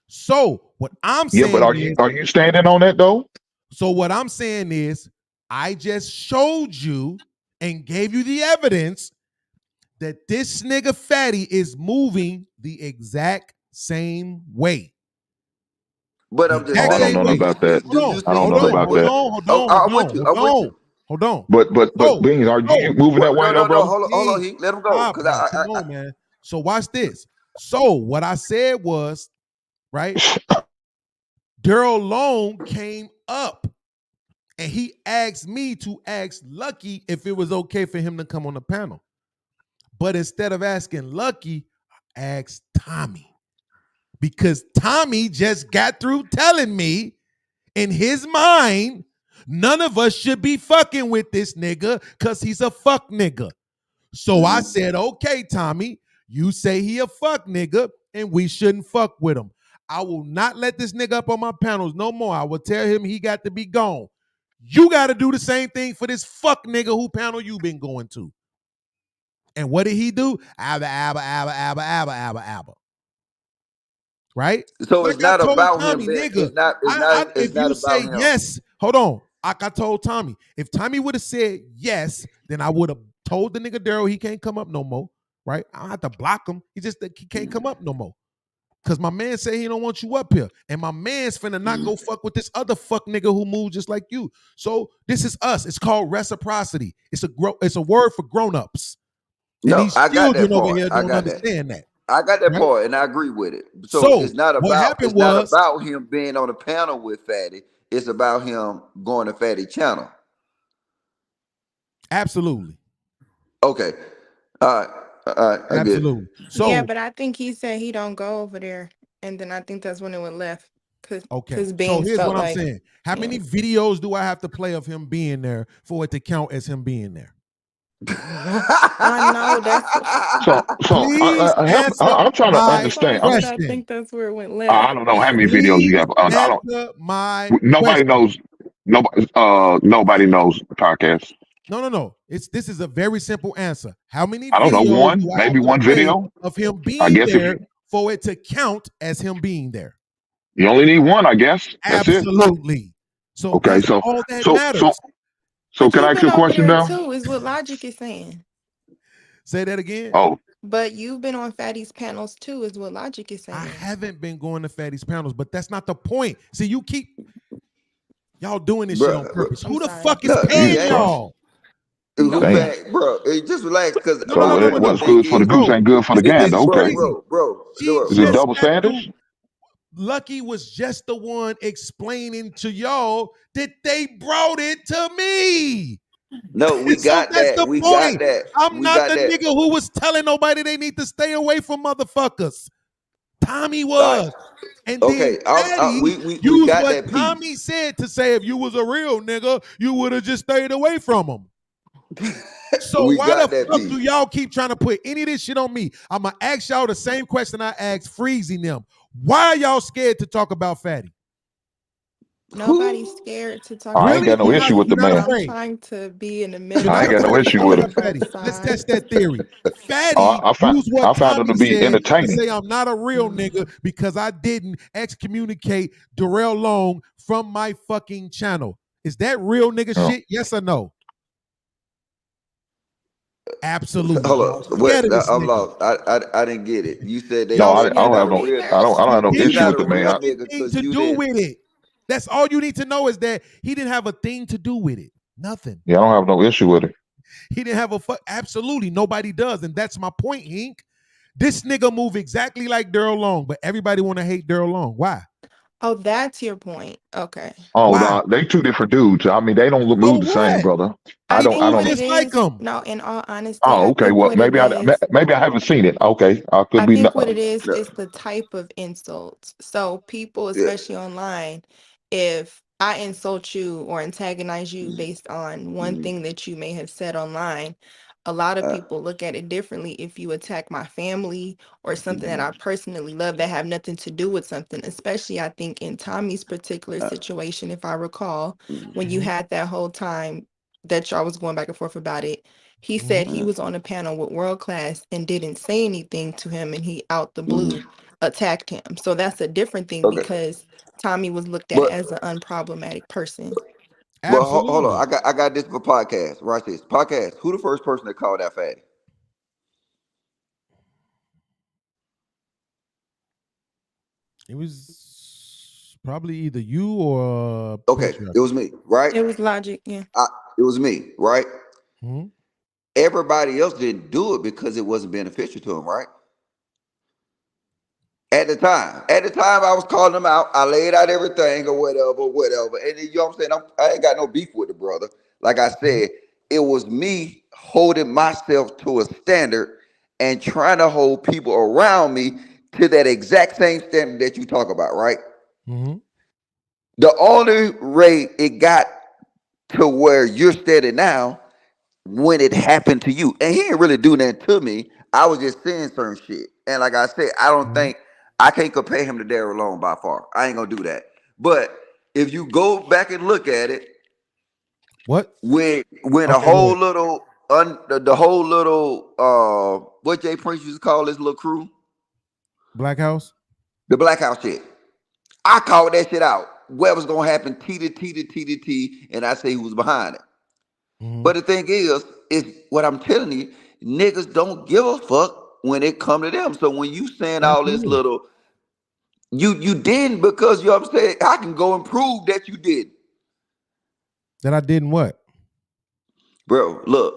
Speaker 5: So what I'm saying,
Speaker 2: but are you standing on that though?
Speaker 5: So what I'm saying is, I just showed you and gave you the evidence that this nigga Fatty is moving the exact same way.
Speaker 8: But I'm just
Speaker 2: I don't know about that. I don't know about that.
Speaker 5: Hold on.
Speaker 2: But Beans, are you moving that way though, bro?
Speaker 8: Hold on, let him go.
Speaker 5: Come on, man. So watch this. So what I said was, right? Daryl Long came up and he asked me to ask Lucky if it was okay for him to come on the panel. But instead of asking Lucky, I asked Tommy. Because Tommy just got through telling me in his mind, none of us should be fucking with this nigga because he's a fuck nigga. So I said, okay, Tommy, you say he a fuck nigga and we shouldn't fuck with him. I will not let this nigga up on my panels no more. I will tell him he got to be gone. You got to do the same thing for this fuck nigga who panel you been going to. And what did he do? Abba. Right?
Speaker 8: So
Speaker 5: Like
Speaker 8: it's
Speaker 5: I
Speaker 8: not
Speaker 5: told
Speaker 8: about him
Speaker 5: Tommy,
Speaker 8: being.
Speaker 5: nigga.
Speaker 8: It's
Speaker 5: If
Speaker 8: not
Speaker 5: you
Speaker 8: about
Speaker 5: say
Speaker 8: him.
Speaker 5: yes, hold on. Like I told Tommy, if Tommy would have said yes, then I would have told the nigga Daryl he can't come up no more. Right? I don't have to block him. He can't come up no more. Cause my man said he don't want you up here. And my man's finna not go fuck with this other fuck nigga who moved just like you. So this is us. It's called reciprocity. It's a word for grown-ups. And
Speaker 8: No,
Speaker 5: these
Speaker 8: I got that
Speaker 5: children over
Speaker 8: part.
Speaker 5: here
Speaker 8: I
Speaker 5: don't
Speaker 8: got that.
Speaker 5: understand that.
Speaker 8: I got that
Speaker 5: Right?
Speaker 8: part, and I agree with it. So
Speaker 5: So
Speaker 8: it's not
Speaker 5: what
Speaker 8: about.
Speaker 5: happened
Speaker 8: It's not
Speaker 5: was
Speaker 8: about him being on a panel with Fatty. It's about him going to Fatty channel.
Speaker 5: Absolutely.
Speaker 8: Okay. All right. I get it.
Speaker 5: Absolutely. So
Speaker 3: Yeah, but I think he said he don't go over there, and then I think that's when it went left.
Speaker 5: okay.
Speaker 3: Because
Speaker 5: So
Speaker 3: Beans
Speaker 5: here's
Speaker 3: felt
Speaker 5: what I'm
Speaker 3: like,
Speaker 5: saying. How many videos do I have to play of him being there for it to count as him being there?
Speaker 3: I know that's.
Speaker 5: Please answer
Speaker 2: I'm trying to
Speaker 5: my
Speaker 2: understand.
Speaker 3: I
Speaker 5: question.
Speaker 3: think that's where it went left.
Speaker 2: I don't know how many videos
Speaker 5: Please
Speaker 2: you have. I don't.
Speaker 5: answer my
Speaker 2: Nobody
Speaker 5: question.
Speaker 2: knows. Nobody knows the podcast.
Speaker 5: No. This is a very simple answer. How many
Speaker 2: I don't know,
Speaker 5: videos
Speaker 2: one,
Speaker 5: do I have
Speaker 2: maybe
Speaker 5: to
Speaker 2: one
Speaker 5: play
Speaker 2: video.
Speaker 5: of him
Speaker 2: I
Speaker 5: being
Speaker 2: guess if
Speaker 5: there for it to count as him being there?
Speaker 2: you only need one, I guess that's it.
Speaker 5: Absolutely. So
Speaker 2: Okay,
Speaker 5: that's
Speaker 2: so
Speaker 5: all that
Speaker 2: so
Speaker 5: matters.
Speaker 3: But
Speaker 2: can I
Speaker 3: you've
Speaker 2: ask you
Speaker 3: been
Speaker 2: a
Speaker 3: over
Speaker 2: question
Speaker 3: there
Speaker 2: now?
Speaker 3: too, is what Logic is saying.
Speaker 5: Say that again.
Speaker 2: Oh,
Speaker 3: But you've been on Fatty's panels too, is what Logic is saying.
Speaker 5: I haven't been going to Fatty's panels, but that's not the point. See, y'all doing this shit on purpose.
Speaker 3: I'm
Speaker 5: Who the
Speaker 3: sorry.
Speaker 5: fuck is
Speaker 8: No,
Speaker 5: paying
Speaker 8: yeah.
Speaker 5: y'all?
Speaker 8: Who
Speaker 2: damn.
Speaker 8: back, bro? Hey, just relax, because
Speaker 2: So
Speaker 8: what the
Speaker 2: what's
Speaker 8: thing
Speaker 2: good for the
Speaker 8: is,
Speaker 2: goose ain't good for the
Speaker 5: This
Speaker 2: gander.
Speaker 5: is
Speaker 2: Okay,
Speaker 5: crazy. She
Speaker 2: is it
Speaker 5: just
Speaker 2: double
Speaker 5: went
Speaker 2: standards?
Speaker 5: through. Lucky was just the one explaining to y'all that they brought it to me.
Speaker 8: No, we
Speaker 5: So
Speaker 8: got
Speaker 5: that's
Speaker 8: that.
Speaker 5: the
Speaker 8: We got
Speaker 5: point.
Speaker 8: that.
Speaker 5: I'm
Speaker 8: We
Speaker 5: not
Speaker 8: got
Speaker 5: the
Speaker 8: that.
Speaker 5: nigga who was telling nobody they need to stay away from motherfuckers. Tommy
Speaker 8: All right.
Speaker 5: was. And then
Speaker 8: Okay.
Speaker 5: Fatty
Speaker 8: We
Speaker 5: used
Speaker 8: got
Speaker 5: what
Speaker 8: that piece.
Speaker 5: Tommy said to say if you was a real nigga, you would have just stayed away from him. So
Speaker 8: We
Speaker 5: why
Speaker 8: got
Speaker 5: the
Speaker 8: that
Speaker 5: fuck
Speaker 8: piece.
Speaker 5: do y'all keep trying to put any of this shit on me? I'm going to ask y'all the same question I asked Freezy them. Why are y'all scared to talk about Fatty?
Speaker 3: Nobody's scared to talk
Speaker 2: I
Speaker 3: about
Speaker 2: ain't got no issue
Speaker 3: Fatty,
Speaker 2: with the
Speaker 3: but
Speaker 2: man.
Speaker 3: I'm trying to be in the
Speaker 5: You're
Speaker 3: middle
Speaker 2: I
Speaker 5: not
Speaker 2: ain't got no
Speaker 5: afraid to
Speaker 2: issue
Speaker 5: talk
Speaker 2: with
Speaker 5: about
Speaker 2: it.
Speaker 5: Fatty.
Speaker 3: both
Speaker 5: Let's
Speaker 3: sides.
Speaker 5: test that theory. Fatty used what
Speaker 2: I found him
Speaker 5: Tommy
Speaker 2: to be
Speaker 5: said to
Speaker 2: entertaining.
Speaker 5: say I'm not a real nigga because I didn't excommunicate Daryl Long from my fucking channel. Is that real nigga
Speaker 2: Oh.
Speaker 5: shit? Yes or no? Absolutely.
Speaker 8: Hold
Speaker 5: Y'all
Speaker 8: up.
Speaker 5: scared of
Speaker 8: What?
Speaker 5: this
Speaker 8: I'm
Speaker 5: nigga.
Speaker 8: lost. I didn't get it. You said
Speaker 2: No,
Speaker 5: Y'all
Speaker 2: I
Speaker 8: you're
Speaker 2: don't
Speaker 5: scared
Speaker 8: not
Speaker 2: have
Speaker 8: a
Speaker 5: of
Speaker 2: no.
Speaker 5: this
Speaker 8: real.
Speaker 5: nigga.
Speaker 2: I don't have no
Speaker 8: You're
Speaker 5: Didn't
Speaker 2: issue
Speaker 8: not
Speaker 2: with
Speaker 8: a
Speaker 2: the
Speaker 5: have a
Speaker 2: man.
Speaker 8: real
Speaker 5: fucking
Speaker 8: nigga
Speaker 5: thing
Speaker 8: because
Speaker 5: to
Speaker 8: you
Speaker 5: do
Speaker 8: didn't.
Speaker 5: with it. That's all you need to know is that he didn't have a thing to do with it. Nothing.
Speaker 2: Yeah, I don't have no issue with it.
Speaker 5: He didn't have a fuck. Absolutely, nobody does, and that's my point, Hink. This nigga move exactly like Daryl Long, but everybody want to hate Daryl Long. Why?
Speaker 3: Oh, that's your point. Okay.
Speaker 2: Oh
Speaker 5: Why?
Speaker 2: no, they two different dudes. I mean, they don't
Speaker 5: So
Speaker 2: move the same,
Speaker 5: what?
Speaker 2: brother.
Speaker 3: I
Speaker 2: I
Speaker 5: He
Speaker 2: don't.
Speaker 3: think
Speaker 2: I
Speaker 5: moves
Speaker 3: what
Speaker 2: don't.
Speaker 3: it
Speaker 5: just like
Speaker 3: is,
Speaker 5: him.
Speaker 3: no, in all honesty,
Speaker 2: Oh,
Speaker 3: I
Speaker 2: okay.
Speaker 3: think
Speaker 2: Well,
Speaker 3: what it is,
Speaker 2: maybe I haven't seen it. Okay, I could
Speaker 3: I
Speaker 2: be.
Speaker 3: think
Speaker 2: Not,
Speaker 3: what it is the type of insults. So people,
Speaker 8: Yeah.
Speaker 3: especially online, if I insult you or antagonize you based on one thing that you may have said online, a lot of people look at it differently if you attack my family or something that I personally love that have nothing to do with something, especially I think in Tommy's particular situation, if I recall, when you had that whole time that y'all was going back and forth about it. He said he was on a panel with World Class and didn't say anything to him, and he out the blue attacked him. So that's a different thing
Speaker 8: Okay.
Speaker 3: because Tommy was looked at
Speaker 8: But
Speaker 3: as an unproblematic person.
Speaker 8: hold on. I got this for podcast. Watch this podcast. Who the first person that called that Fatty?
Speaker 5: It was probably either you or
Speaker 8: Okay,
Speaker 5: Patriarch.
Speaker 8: it was me, right?
Speaker 3: It was Logic, yeah.
Speaker 8: It was me, right?
Speaker 5: Hmm?
Speaker 8: Everybody else didn't do it because it wasn't beneficial to him, right? At the time, I was calling him out. I laid out everything or whatever. And then, you know what I'm saying? I ain't got no beef with the brother. Like I said, it was me holding myself to a standard and trying to hold people around me to that exact same standard that you talk about, right?
Speaker 5: Mm-hmm.
Speaker 8: The only rate it got to where you're standing now when it happened to you. And he didn't really do nothing to me. I was just saying certain shit. And like I said, I don't think I can't compare him to Daryl Long by far. I ain't gonna do that. But if you go back and look at it,
Speaker 5: What?
Speaker 8: when a
Speaker 5: Okay, go
Speaker 8: whole
Speaker 5: ahead.
Speaker 8: little the whole little what Jay Prince used to call his little crew,
Speaker 5: Black House.
Speaker 8: the Black House shit. I called that shit out. What was gonna happen? T to T to T to T, and I say who was behind it. But the thing is what I'm telling you, niggas don't give a fuck when it come to them. So when you saying all this little, you didn't because you know what I'm saying. I can go and prove that you did.
Speaker 5: That I didn't what?
Speaker 8: Bro, look,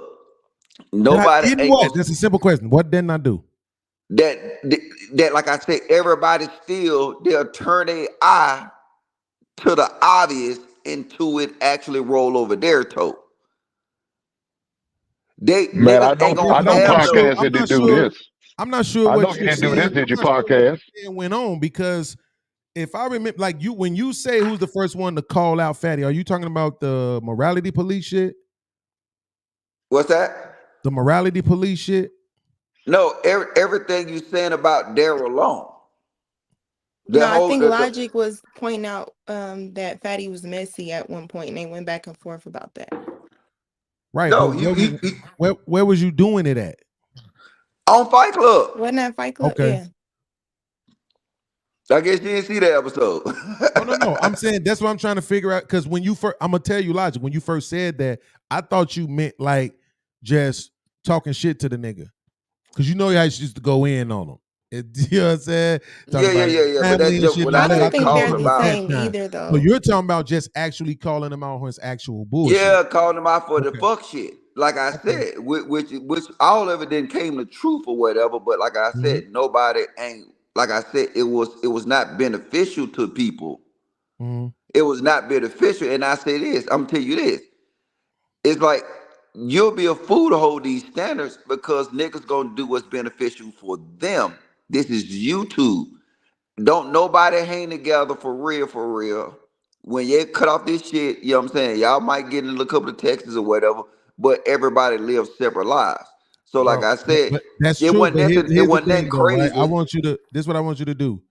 Speaker 8: nobody
Speaker 5: didn't
Speaker 8: ain't
Speaker 5: what?
Speaker 8: gonna,
Speaker 5: That's a simple question. What didn't I do?
Speaker 8: that like I said, everybody still they'll turn their eye to the obvious until it actually roll over their toe.
Speaker 2: Man,
Speaker 8: Niggas ain't gonna
Speaker 2: I know
Speaker 8: have
Speaker 2: podcasts
Speaker 8: no.
Speaker 2: that did do this.
Speaker 5: I'm not sure
Speaker 2: I know
Speaker 5: what
Speaker 2: you
Speaker 5: you're
Speaker 2: didn't do
Speaker 5: saying.
Speaker 2: this, did you,
Speaker 5: I'm not sure what
Speaker 2: podcast?
Speaker 5: you're saying went on because if I remember, like you, when you say who's the first one to call out Fatty, are you talking about the morality police shit?
Speaker 8: What's that?
Speaker 5: The morality police shit?
Speaker 8: No, everything you saying about Daryl Long.
Speaker 3: No, I think Logic was pointing out that Fatty was messy at one point, and they went back and forth about that.
Speaker 5: Right.
Speaker 8: No,
Speaker 5: but where was you doing it at?
Speaker 8: On Fight Club.
Speaker 3: Wasn't that Fight Club?
Speaker 5: Okay.
Speaker 3: Yeah.
Speaker 8: I guess you didn't see that episode.
Speaker 5: No. I'm saying that's what I'm trying to figure out. Because when you first, I'm gonna tell you, Logic. When you first said that, I thought you meant like just talking shit to the nigga. Because you know how you used to go in on him. You know what I'm saying?
Speaker 8: Yeah. But that's just what
Speaker 3: I
Speaker 8: I
Speaker 3: don't
Speaker 8: said.
Speaker 3: think
Speaker 8: Call
Speaker 3: they're
Speaker 8: him
Speaker 3: the
Speaker 8: out.
Speaker 3: same either, though.
Speaker 5: So you're talking about just actually calling him out on his actual bullshit.
Speaker 8: Yeah, calling him out for the fuck shit. Like I said, which all of it didn't came the truth or whatever. But like I said, nobody ain't. Like I said, it was not beneficial to people. It was not beneficial. And I say this, I'm telling you this. It's like you'll be a fool to hold these standards because niggas gonna do what's beneficial for them. This is YouTube. Don't nobody hang together for real, for real. When you cut off this shit, you know what I'm saying? Y'all might get in a couple of texts or whatever, but everybody lives separate lives. So like I said,
Speaker 5: but that's
Speaker 8: it
Speaker 5: true.
Speaker 8: wasn't
Speaker 5: But
Speaker 8: nothing, it
Speaker 5: here's the
Speaker 8: wasn't
Speaker 5: thing,
Speaker 8: nothing
Speaker 5: though, right?
Speaker 8: crazy.
Speaker 5: I want you to. This is what I want you to do.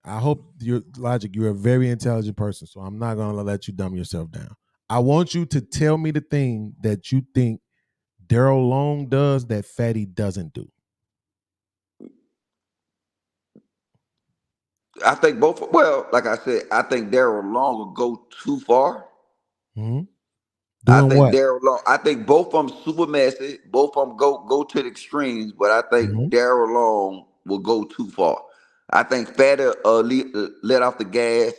Speaker 5: I hope you're Logic. You're a very intelligent person, so I'm not gonna let you dumb yourself down. I want you to tell me the thing that you think Daryl Long does that Fatty doesn't do.
Speaker 8: I think both. Well, like I said, I think Daryl Long will go too far. I
Speaker 5: Doing
Speaker 8: think
Speaker 5: what?
Speaker 8: Daryl Long. I think both of them super messy. Both of them go to the extremes, but I think Daryl Long will go too far. I think Fatty let off the gas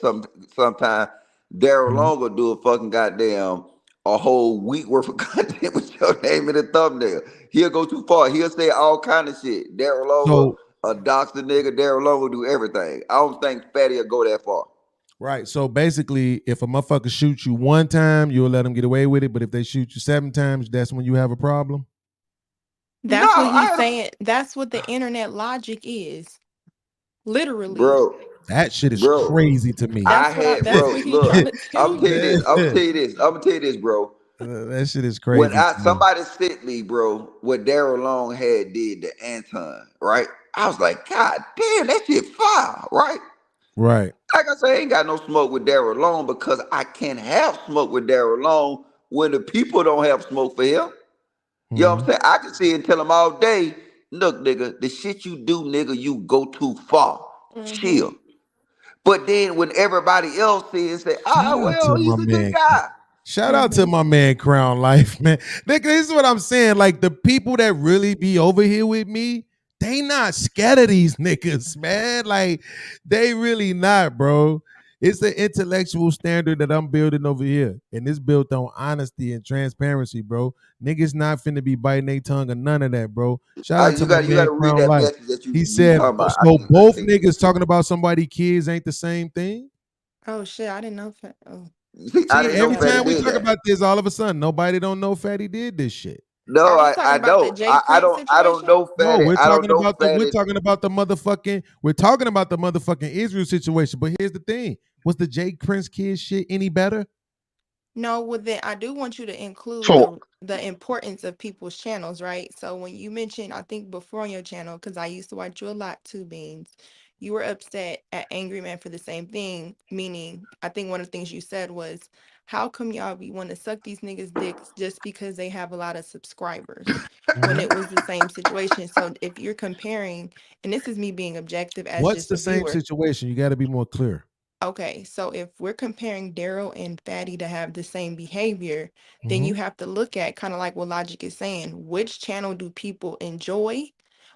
Speaker 8: sometime. Daryl Long will do a fucking goddamn a whole week worth of content with your name in the thumbnail. He'll go too far. He'll say all kind of shit. Daryl Long will dox the nigga. Daryl Long will do everything. I don't think Fatty will go that far.
Speaker 5: Right. So basically, if a motherfucker shoots you one time, you'll let them get away with it. But if they shoot you 7 times, that's when you have a problem.
Speaker 3: That's what he's saying. That's what the internet logic is. Literally.
Speaker 8: Bro.
Speaker 5: That shit is crazy to me.
Speaker 3: That's what he trying to tell
Speaker 8: I'm tell you this. I'm tell you this, bro.
Speaker 5: That shit is crazy.
Speaker 8: When somebody sent me, bro, what Daryl Long had did to Anton, right? I was like, God damn, that shit fire, right?
Speaker 5: Right.
Speaker 8: Like I say, I ain't got no smoke with Daryl Long because I can't have smoke with Daryl Long when the people don't have smoke for him. You know what I'm saying? I can see and tell him all day, look, nigga, the shit you do, nigga, you go too far. Chill. But then when everybody else sees and say, well, he's a good guy.
Speaker 5: Shout out to my man Crown Life, man. Nigga, this is what I'm saying. Like the people that really be over here with me, they not scared of these niggas, man. Like they really not, bro. It's the intellectual standard that I'm building over here. And it's built on honesty and transparency, bro. Niggas not finna be biting their tongue or none of that, bro. Shout out to my man
Speaker 8: read
Speaker 5: Crown
Speaker 8: that
Speaker 5: Life.
Speaker 8: message that
Speaker 5: He said,
Speaker 8: talking about.
Speaker 5: so both niggas talking about somebody kids ain't the same thing?
Speaker 3: Oh shit, I didn't know.
Speaker 8: See, I didn't know
Speaker 5: every
Speaker 8: Fatty
Speaker 5: time we
Speaker 8: did
Speaker 5: talk
Speaker 8: that.
Speaker 5: about this, all of a sudden, nobody don't know Fatty did this shit.
Speaker 8: No, I don't. I don't know
Speaker 5: No,
Speaker 8: Fatty.
Speaker 5: we're
Speaker 8: I don't
Speaker 5: talking
Speaker 8: know
Speaker 5: about
Speaker 8: Fatty.
Speaker 5: we're talking about the motherfucking Israel situation. But here's the thing: was the Jake Prince kid shit any better?
Speaker 3: No, well then I do want you to include the importance of people's channels, right? So when you mentioned, I think before on your channel, because I used to watch you a lot too, Beans, you were upset at Angry Man for the same thing, meaning I think one of the things you said was, how come y'all be want to suck these niggas' dicks just because they have a lot of subscribers when it was the same situation? So if you're comparing, and this is me being objective as
Speaker 5: What's
Speaker 3: just
Speaker 5: the
Speaker 3: a
Speaker 5: same
Speaker 3: viewer.
Speaker 5: situation? You got to be more clear.
Speaker 3: Okay, so if we're comparing Daryl and Fatty to have the same behavior, then you have to look at kind of like what Logic is saying. Which channel do people enjoy?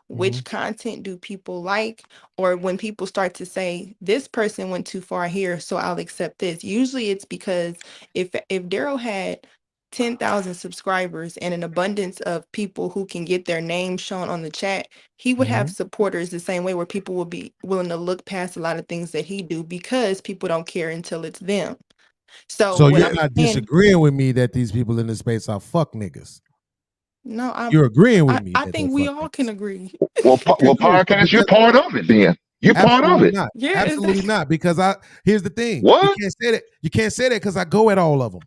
Speaker 3: Which content do people like? Or when people start to say, this person went too far here, so I'll accept this. Usually it's because if Daryl had 10,000 subscribers and an abundance of people who can get their name shown on the chat, he would have supporters the same way, where people will be willing to look past a lot of things that he do because people don't care until it's them. So
Speaker 5: So
Speaker 3: what
Speaker 5: you're
Speaker 3: I'm
Speaker 5: not
Speaker 3: saying,
Speaker 5: disagreeing with me that these people in this space are fuck niggas.
Speaker 3: no,
Speaker 5: You're agreeing with me
Speaker 3: I
Speaker 5: that they're
Speaker 3: think we
Speaker 5: fuck
Speaker 3: all
Speaker 5: niggas.
Speaker 3: can agree.
Speaker 2: Well,
Speaker 5: Okay, cool. So
Speaker 2: podcast, you're
Speaker 5: because
Speaker 2: part of it. Then you're part of
Speaker 5: absolutely
Speaker 2: it.
Speaker 5: not.
Speaker 3: Yeah,
Speaker 5: Absolutely
Speaker 3: exactly.
Speaker 5: not. Because here's the thing.
Speaker 2: What?
Speaker 5: You can't say that. You can't say that because I go at all of them,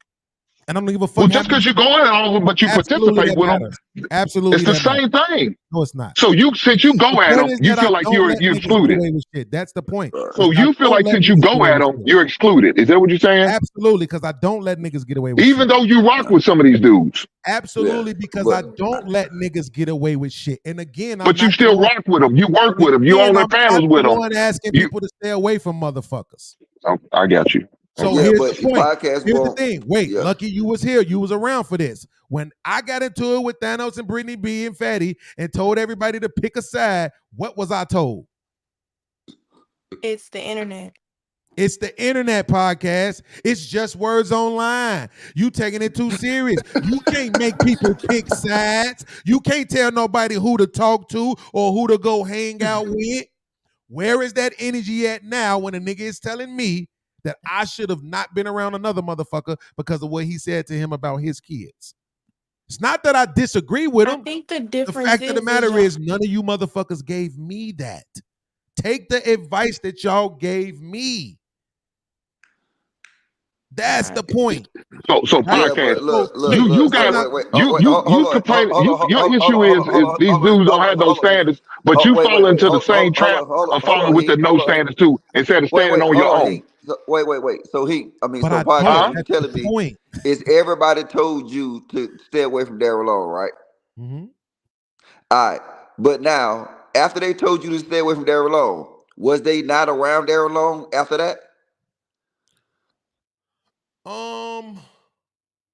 Speaker 5: and I'm gonna give a fuck.
Speaker 2: Well, just because you go at all of them, but you
Speaker 5: absolutely
Speaker 2: participate
Speaker 5: that
Speaker 2: with
Speaker 5: matters.
Speaker 2: them,
Speaker 5: Absolutely,
Speaker 2: it's the
Speaker 5: that
Speaker 2: same
Speaker 5: matters.
Speaker 2: thing.
Speaker 5: No, it's not.
Speaker 2: So since you go
Speaker 5: The
Speaker 2: at
Speaker 5: point
Speaker 2: them,
Speaker 5: is
Speaker 2: you
Speaker 5: that I
Speaker 2: feel like
Speaker 5: don't
Speaker 2: you're
Speaker 5: let niggas get
Speaker 2: excluded.
Speaker 5: away with shit. That's the point.
Speaker 2: So
Speaker 5: Is I
Speaker 2: you feel
Speaker 5: don't
Speaker 2: like
Speaker 5: let
Speaker 2: since you
Speaker 5: niggas get
Speaker 2: go
Speaker 5: away
Speaker 2: at
Speaker 5: with
Speaker 2: them,
Speaker 5: shit.
Speaker 2: you're excluded. Is that what you're saying?
Speaker 5: Absolutely, because I don't let niggas get away with
Speaker 2: Even
Speaker 5: shit.
Speaker 2: though you rock with some of these dudes.
Speaker 5: Absolutely, because I don't let niggas get away with shit. And again, I'm
Speaker 2: But you
Speaker 5: not the
Speaker 2: still
Speaker 5: one.
Speaker 2: rock with them. You work
Speaker 5: And
Speaker 2: with them. You
Speaker 5: again,
Speaker 2: on their
Speaker 5: I'm not
Speaker 2: panels
Speaker 5: the
Speaker 2: with them.
Speaker 5: one asking people to stay away from motherfuckers.
Speaker 2: Oh, I got you.
Speaker 5: So
Speaker 8: Yeah,
Speaker 5: here's
Speaker 8: but
Speaker 5: the point.
Speaker 8: podcast
Speaker 5: Here's the
Speaker 8: won't.
Speaker 5: thing. Wait,
Speaker 8: Yeah.
Speaker 5: Lucky, you was here. You was around for this. When I got into it with Thanos and Brittany B and Fatty and told everybody to pick a side, what was I told?
Speaker 3: It's the internet.
Speaker 5: It's the internet, podcast. It's just words online. You taking it too serious. You can't make people pick sides. You can't tell nobody who to talk to or who to go hang out with. Where is that energy at now when a nigga is telling me that I should have not been around another motherfucker because of what he said to him about his kids? It's not that I disagree with
Speaker 3: I
Speaker 5: him.
Speaker 3: think the
Speaker 5: The
Speaker 3: difference
Speaker 5: fact of the
Speaker 3: is
Speaker 5: matter
Speaker 3: y'all,
Speaker 5: is none of you motherfuckers gave me that. Take the advice that y'all gave me. That's the point.
Speaker 2: So
Speaker 8: Yeah,
Speaker 2: podcast.
Speaker 8: but look,
Speaker 2: You
Speaker 8: wait,
Speaker 2: got
Speaker 8: wait, wait. Oh, wait, hold
Speaker 2: you
Speaker 8: on,
Speaker 2: complain. Your issue is these dudes don't have no standards, but you fall into the same trap of
Speaker 8: hold
Speaker 2: falling
Speaker 8: on,
Speaker 2: with the
Speaker 8: Heat,
Speaker 2: no
Speaker 8: hold on, Heat.
Speaker 2: standards too, instead of standing on
Speaker 8: Hold
Speaker 2: your
Speaker 8: on,
Speaker 2: own.
Speaker 8: Heat. So, wait. So
Speaker 5: But I
Speaker 8: podcast,
Speaker 5: don't.
Speaker 8: you
Speaker 5: That's
Speaker 8: telling
Speaker 5: the
Speaker 8: me
Speaker 5: point.
Speaker 8: is everybody told you to stay away from Daryl Long, right?
Speaker 5: Mm-hmm.
Speaker 8: All right, but now after they told you to stay away from Daryl Long, was they not around Daryl Long after that?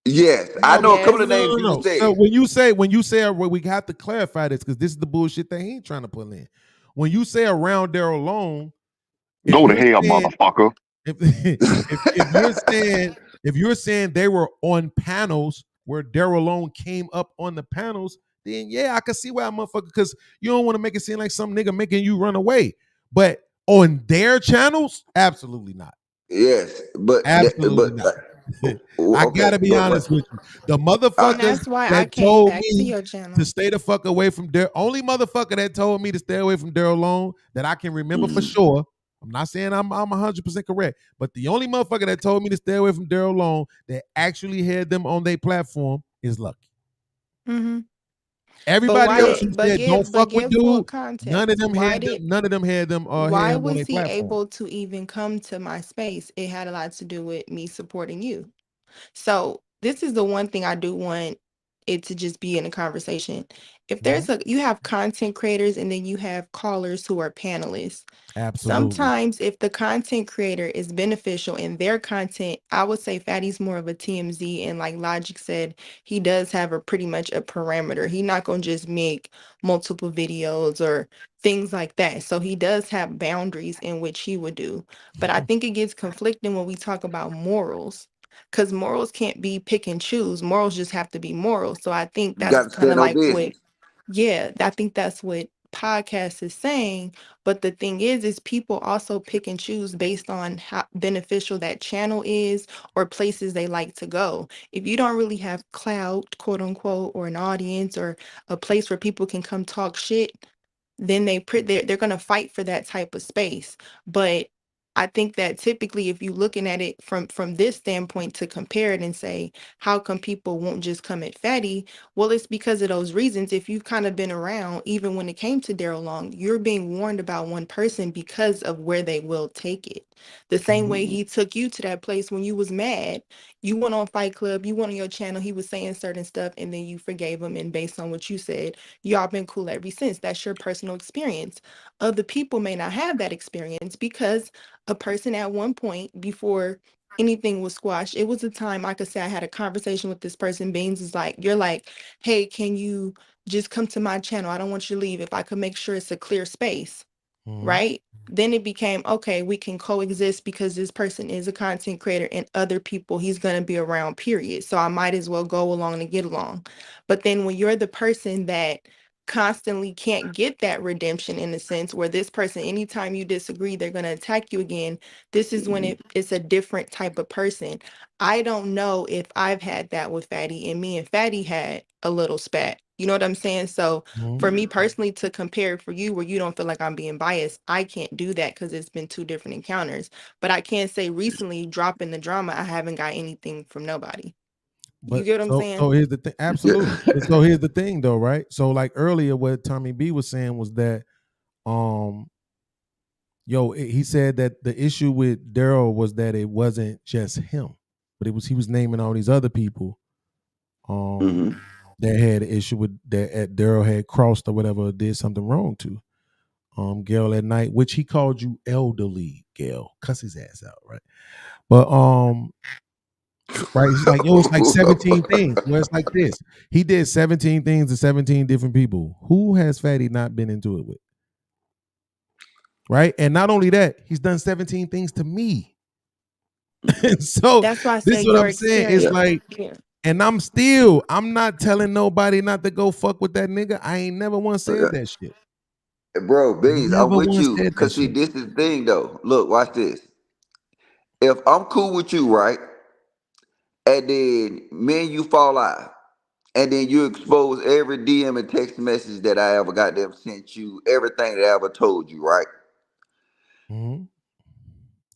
Speaker 8: Yes, I know a couple of names you
Speaker 5: No.
Speaker 8: said.
Speaker 5: So when you say, well, we have to clarify this because this is the bullshit that he ain't trying to pull in. When you say around Daryl Long,
Speaker 2: Go to hell, motherfucker.
Speaker 5: If you're saying they were on panels where Daryl Long came up on the panels, then yeah, I can see why a motherfucker, because you don't want to make it seem like some nigga making you run away. But on their channels, absolutely not.
Speaker 8: Yes, but
Speaker 5: absolutely not. I gotta be honest with you. The motherfuckers
Speaker 3: and that's why I
Speaker 5: that
Speaker 3: came
Speaker 5: told
Speaker 3: back to
Speaker 5: me
Speaker 3: your channel.
Speaker 5: to stay the fuck away from Daryl, only motherfucker that told me to stay away from Daryl Long that I can remember for sure. I'm not saying I'm 100% correct, but the only motherfucker that told me to stay away from Daryl Long that actually had them on their platform is Lucky.
Speaker 3: Mm-hmm.
Speaker 5: Everybody else who said don't fuck with
Speaker 3: full
Speaker 5: dude,
Speaker 3: context.
Speaker 5: none of them had them.
Speaker 3: Why
Speaker 5: had him on
Speaker 3: was
Speaker 5: their
Speaker 3: he
Speaker 5: platform.
Speaker 3: able to even come to my space? It had a lot to do with me supporting you. So this is the one thing I do want it to just be in a conversation. If there's you have content creators and then you have callers who are panelists.
Speaker 5: Absolutely.
Speaker 3: Sometimes if the content creator is beneficial in their content, I would say Fatty's more of a TMZ, and like Logic said, he does have a pretty much a parameter. He's not going to just make multiple videos or things like that. So he does have boundaries in which he would do. But I think it gets conflicting when we talk about morals. Because morals can't be pick and choose. Morals just have to be morals. So I think
Speaker 8: You got
Speaker 3: that's
Speaker 8: to
Speaker 3: kind of
Speaker 8: stand on
Speaker 3: like what,
Speaker 8: business.
Speaker 3: yeah, I think that's what podcast is saying. But the thing is people also pick and choose based on how beneficial that channel is or places they like to go. If you don't really have clout, quote unquote, or an audience or a place where people can come talk shit, then they're going to fight for that type of space. But I think that typically if you're looking at it from this standpoint to compare it and say, how come people won't just come at Fatty? Well, it's because of those reasons. If you've kind of been around, even when it came to Daryl Long, you're being warned about one person because of where they will take it. The same way he took you to that place when you was mad. You went on Fight Club, you went on your channel, he was saying certain stuff, and then you forgave him. And based on what you said, y'all been cool ever since. That's your personal experience. Other people may not have that experience because a person at one point before anything was squashed, it was a time I could say I had a conversation with this person. Beans is like, you're like, hey, can you just come to my channel? I don't want you to leave. If I could make sure it's a clear space, right? Then it became, okay, we can coexist because this person is a content creator and other people he's going to be around, period. So I might as well go along and get along. But then when you're the person that constantly can't get that redemption, in a sense where this person, anytime you disagree, they're going to attack you again, this is when it's a different type of person. I don't know if I've had that with Fatty, and me and Fatty had a little spat. You know what I'm saying? So for me personally to compare for you where you don't feel like I'm being biased, I can't do that because it's been two different encounters. But I can say recently, dropping the drama, I haven't got anything from nobody. You
Speaker 5: But
Speaker 3: get what I'm saying?
Speaker 5: so here's the thing. Absolutely. And so here's the thing though, right? So like earlier what Tommy B was saying was that he said that the issue with Daryl was that it wasn't just him, but he was naming all these other people that had an issue with that Daryl had crossed or whatever, or did something wrong to. Gail at night, which he called you elderly, Gail. Cuss his ass out, right? But right, he's like, yo, it's like 17 things. Well, it's like this. He did 17 things to 17 different people. Who has Fatty not been into it with? Right? And not only that, he's done 17 things to me. And so
Speaker 3: that's why I
Speaker 5: this
Speaker 3: say
Speaker 5: is what
Speaker 3: your
Speaker 5: I'm saying. It's like, and I'm not telling nobody not to go fuck with that nigga. I ain't never once said that shit.
Speaker 8: Bro, Beans, I'm
Speaker 5: Never
Speaker 8: with
Speaker 5: once
Speaker 8: you.
Speaker 5: said that
Speaker 8: Cause see,
Speaker 5: shit.
Speaker 8: this is the thing though. Look, watch this. If I'm cool with you, right? And then me and you fall out. And then you expose every DM and text message that I ever got them sent you, everything that I ever told you, right?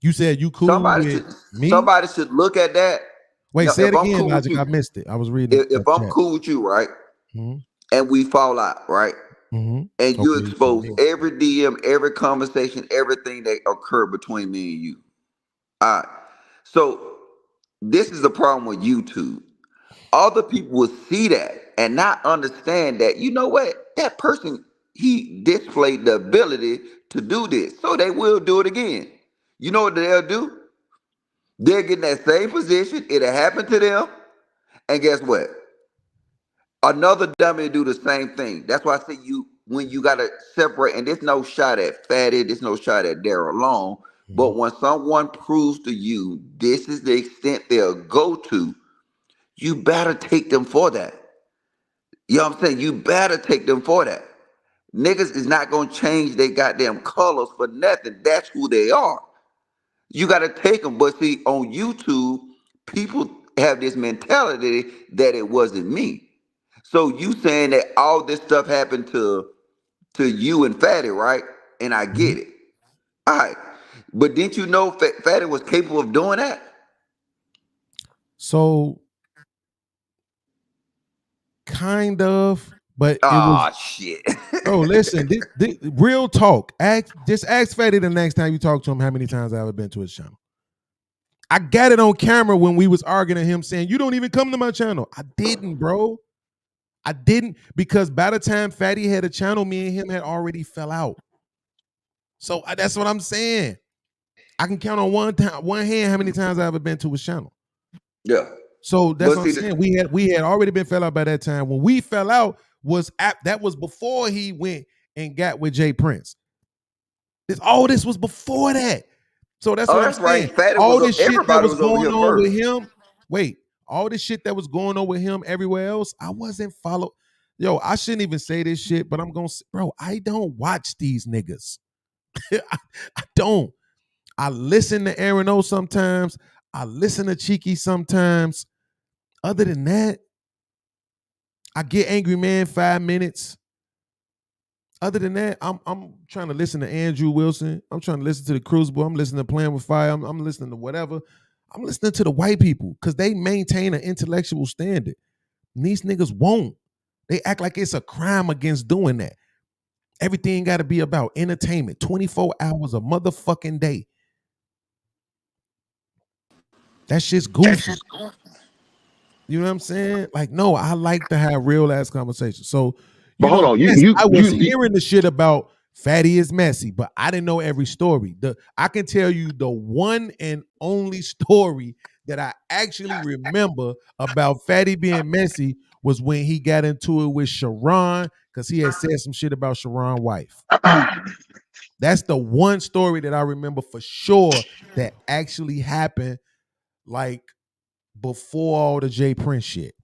Speaker 5: You said you cool with me?
Speaker 8: Somebody should look at that.
Speaker 5: Wait,
Speaker 8: No,
Speaker 5: say it
Speaker 8: if I'm
Speaker 5: again,
Speaker 8: cool with
Speaker 5: Logic. I
Speaker 8: you,
Speaker 5: missed it. I was reading
Speaker 8: if
Speaker 5: the
Speaker 8: I'm
Speaker 5: chat.
Speaker 8: cool with you, right? And we fall out, right? And you
Speaker 5: Okay,
Speaker 8: expose every DM, every conversation, everything that occurred between me and you. All right. So this is the problem with YouTube. Other people will see that and not understand that, you know what? That person, he displayed the ability to do this. So they will do it again. You know what they'll do? They'll get in that same position. It'll happen to them. And guess what? Another dummy do the same thing. That's why I say when you gotta separate, and there's no shot at Fatty, there's no shot at Daryl alone. But when someone proves to you this is the extent they'll go to, you better take them for that. You know what I'm saying? You better take them for that. Niggas is not gonna change their goddamn colors for nothing. That's who they are. You gotta take them. But see, on YouTube, people have this mentality that it wasn't me. So you saying that all this stuff happened to you and Fatty, right? And I get it. All right. But didn't you know Fatty was capable of doing that?
Speaker 5: So kind of, but it was
Speaker 8: shit.
Speaker 5: bro, listen, this real talk. Just ask Fatty the next time you talk to him how many times I ever been to his channel. I got it on camera when we was arguing him saying, you don't even come to my channel. I didn't, bro. I didn't, because by the time Fatty had a channel, me and him had already fell out. So that's what I'm saying. I can count on one hand how many times I ever been to his channel.
Speaker 8: Yeah.
Speaker 5: So that's what I'm saying. We had already been fell out by that time. When we fell out that was before he went and got with Jay Prince. All this was before that. So that's what I'm saying.
Speaker 8: Right. Fatty
Speaker 5: All
Speaker 8: was
Speaker 5: this shit that
Speaker 8: everybody
Speaker 5: was
Speaker 8: was over
Speaker 5: going
Speaker 8: here
Speaker 5: on with
Speaker 8: first.
Speaker 5: him. Wait, all this shit that was going on with him everywhere else, I wasn't follow. Yo, I shouldn't even say this shit, but I'm gonna say, bro, I don't watch these niggas. I don't. I listen to Aaron O sometimes. I listen to Cheeky sometimes. Other than that, I get Angry Man 5 minutes. Other than that, I'm trying to listen to Andrew Wilson. I'm trying to listen to the Crucible. I'm listening to Playing with Fire. I'm listening to whatever. I'm listening to the white people because they maintain an intellectual standard. And these niggas won't. They act like it's a crime against doing that. Everything got to be about entertainment, 24 hours a motherfucking day. That shit's goofy. You know what I'm saying? Like, no, I like to have real ass conversations. So,
Speaker 2: but hold on,
Speaker 5: I was hearing the shit about Fatty is messy, but I didn't know every story. I can tell you the one and only story that I actually remember about Fatty being messy was when he got into it with Sharon because he had said some shit about Sharon's wife. That's the one story that I remember for sure that actually happened, like before all the Jay Prince shit.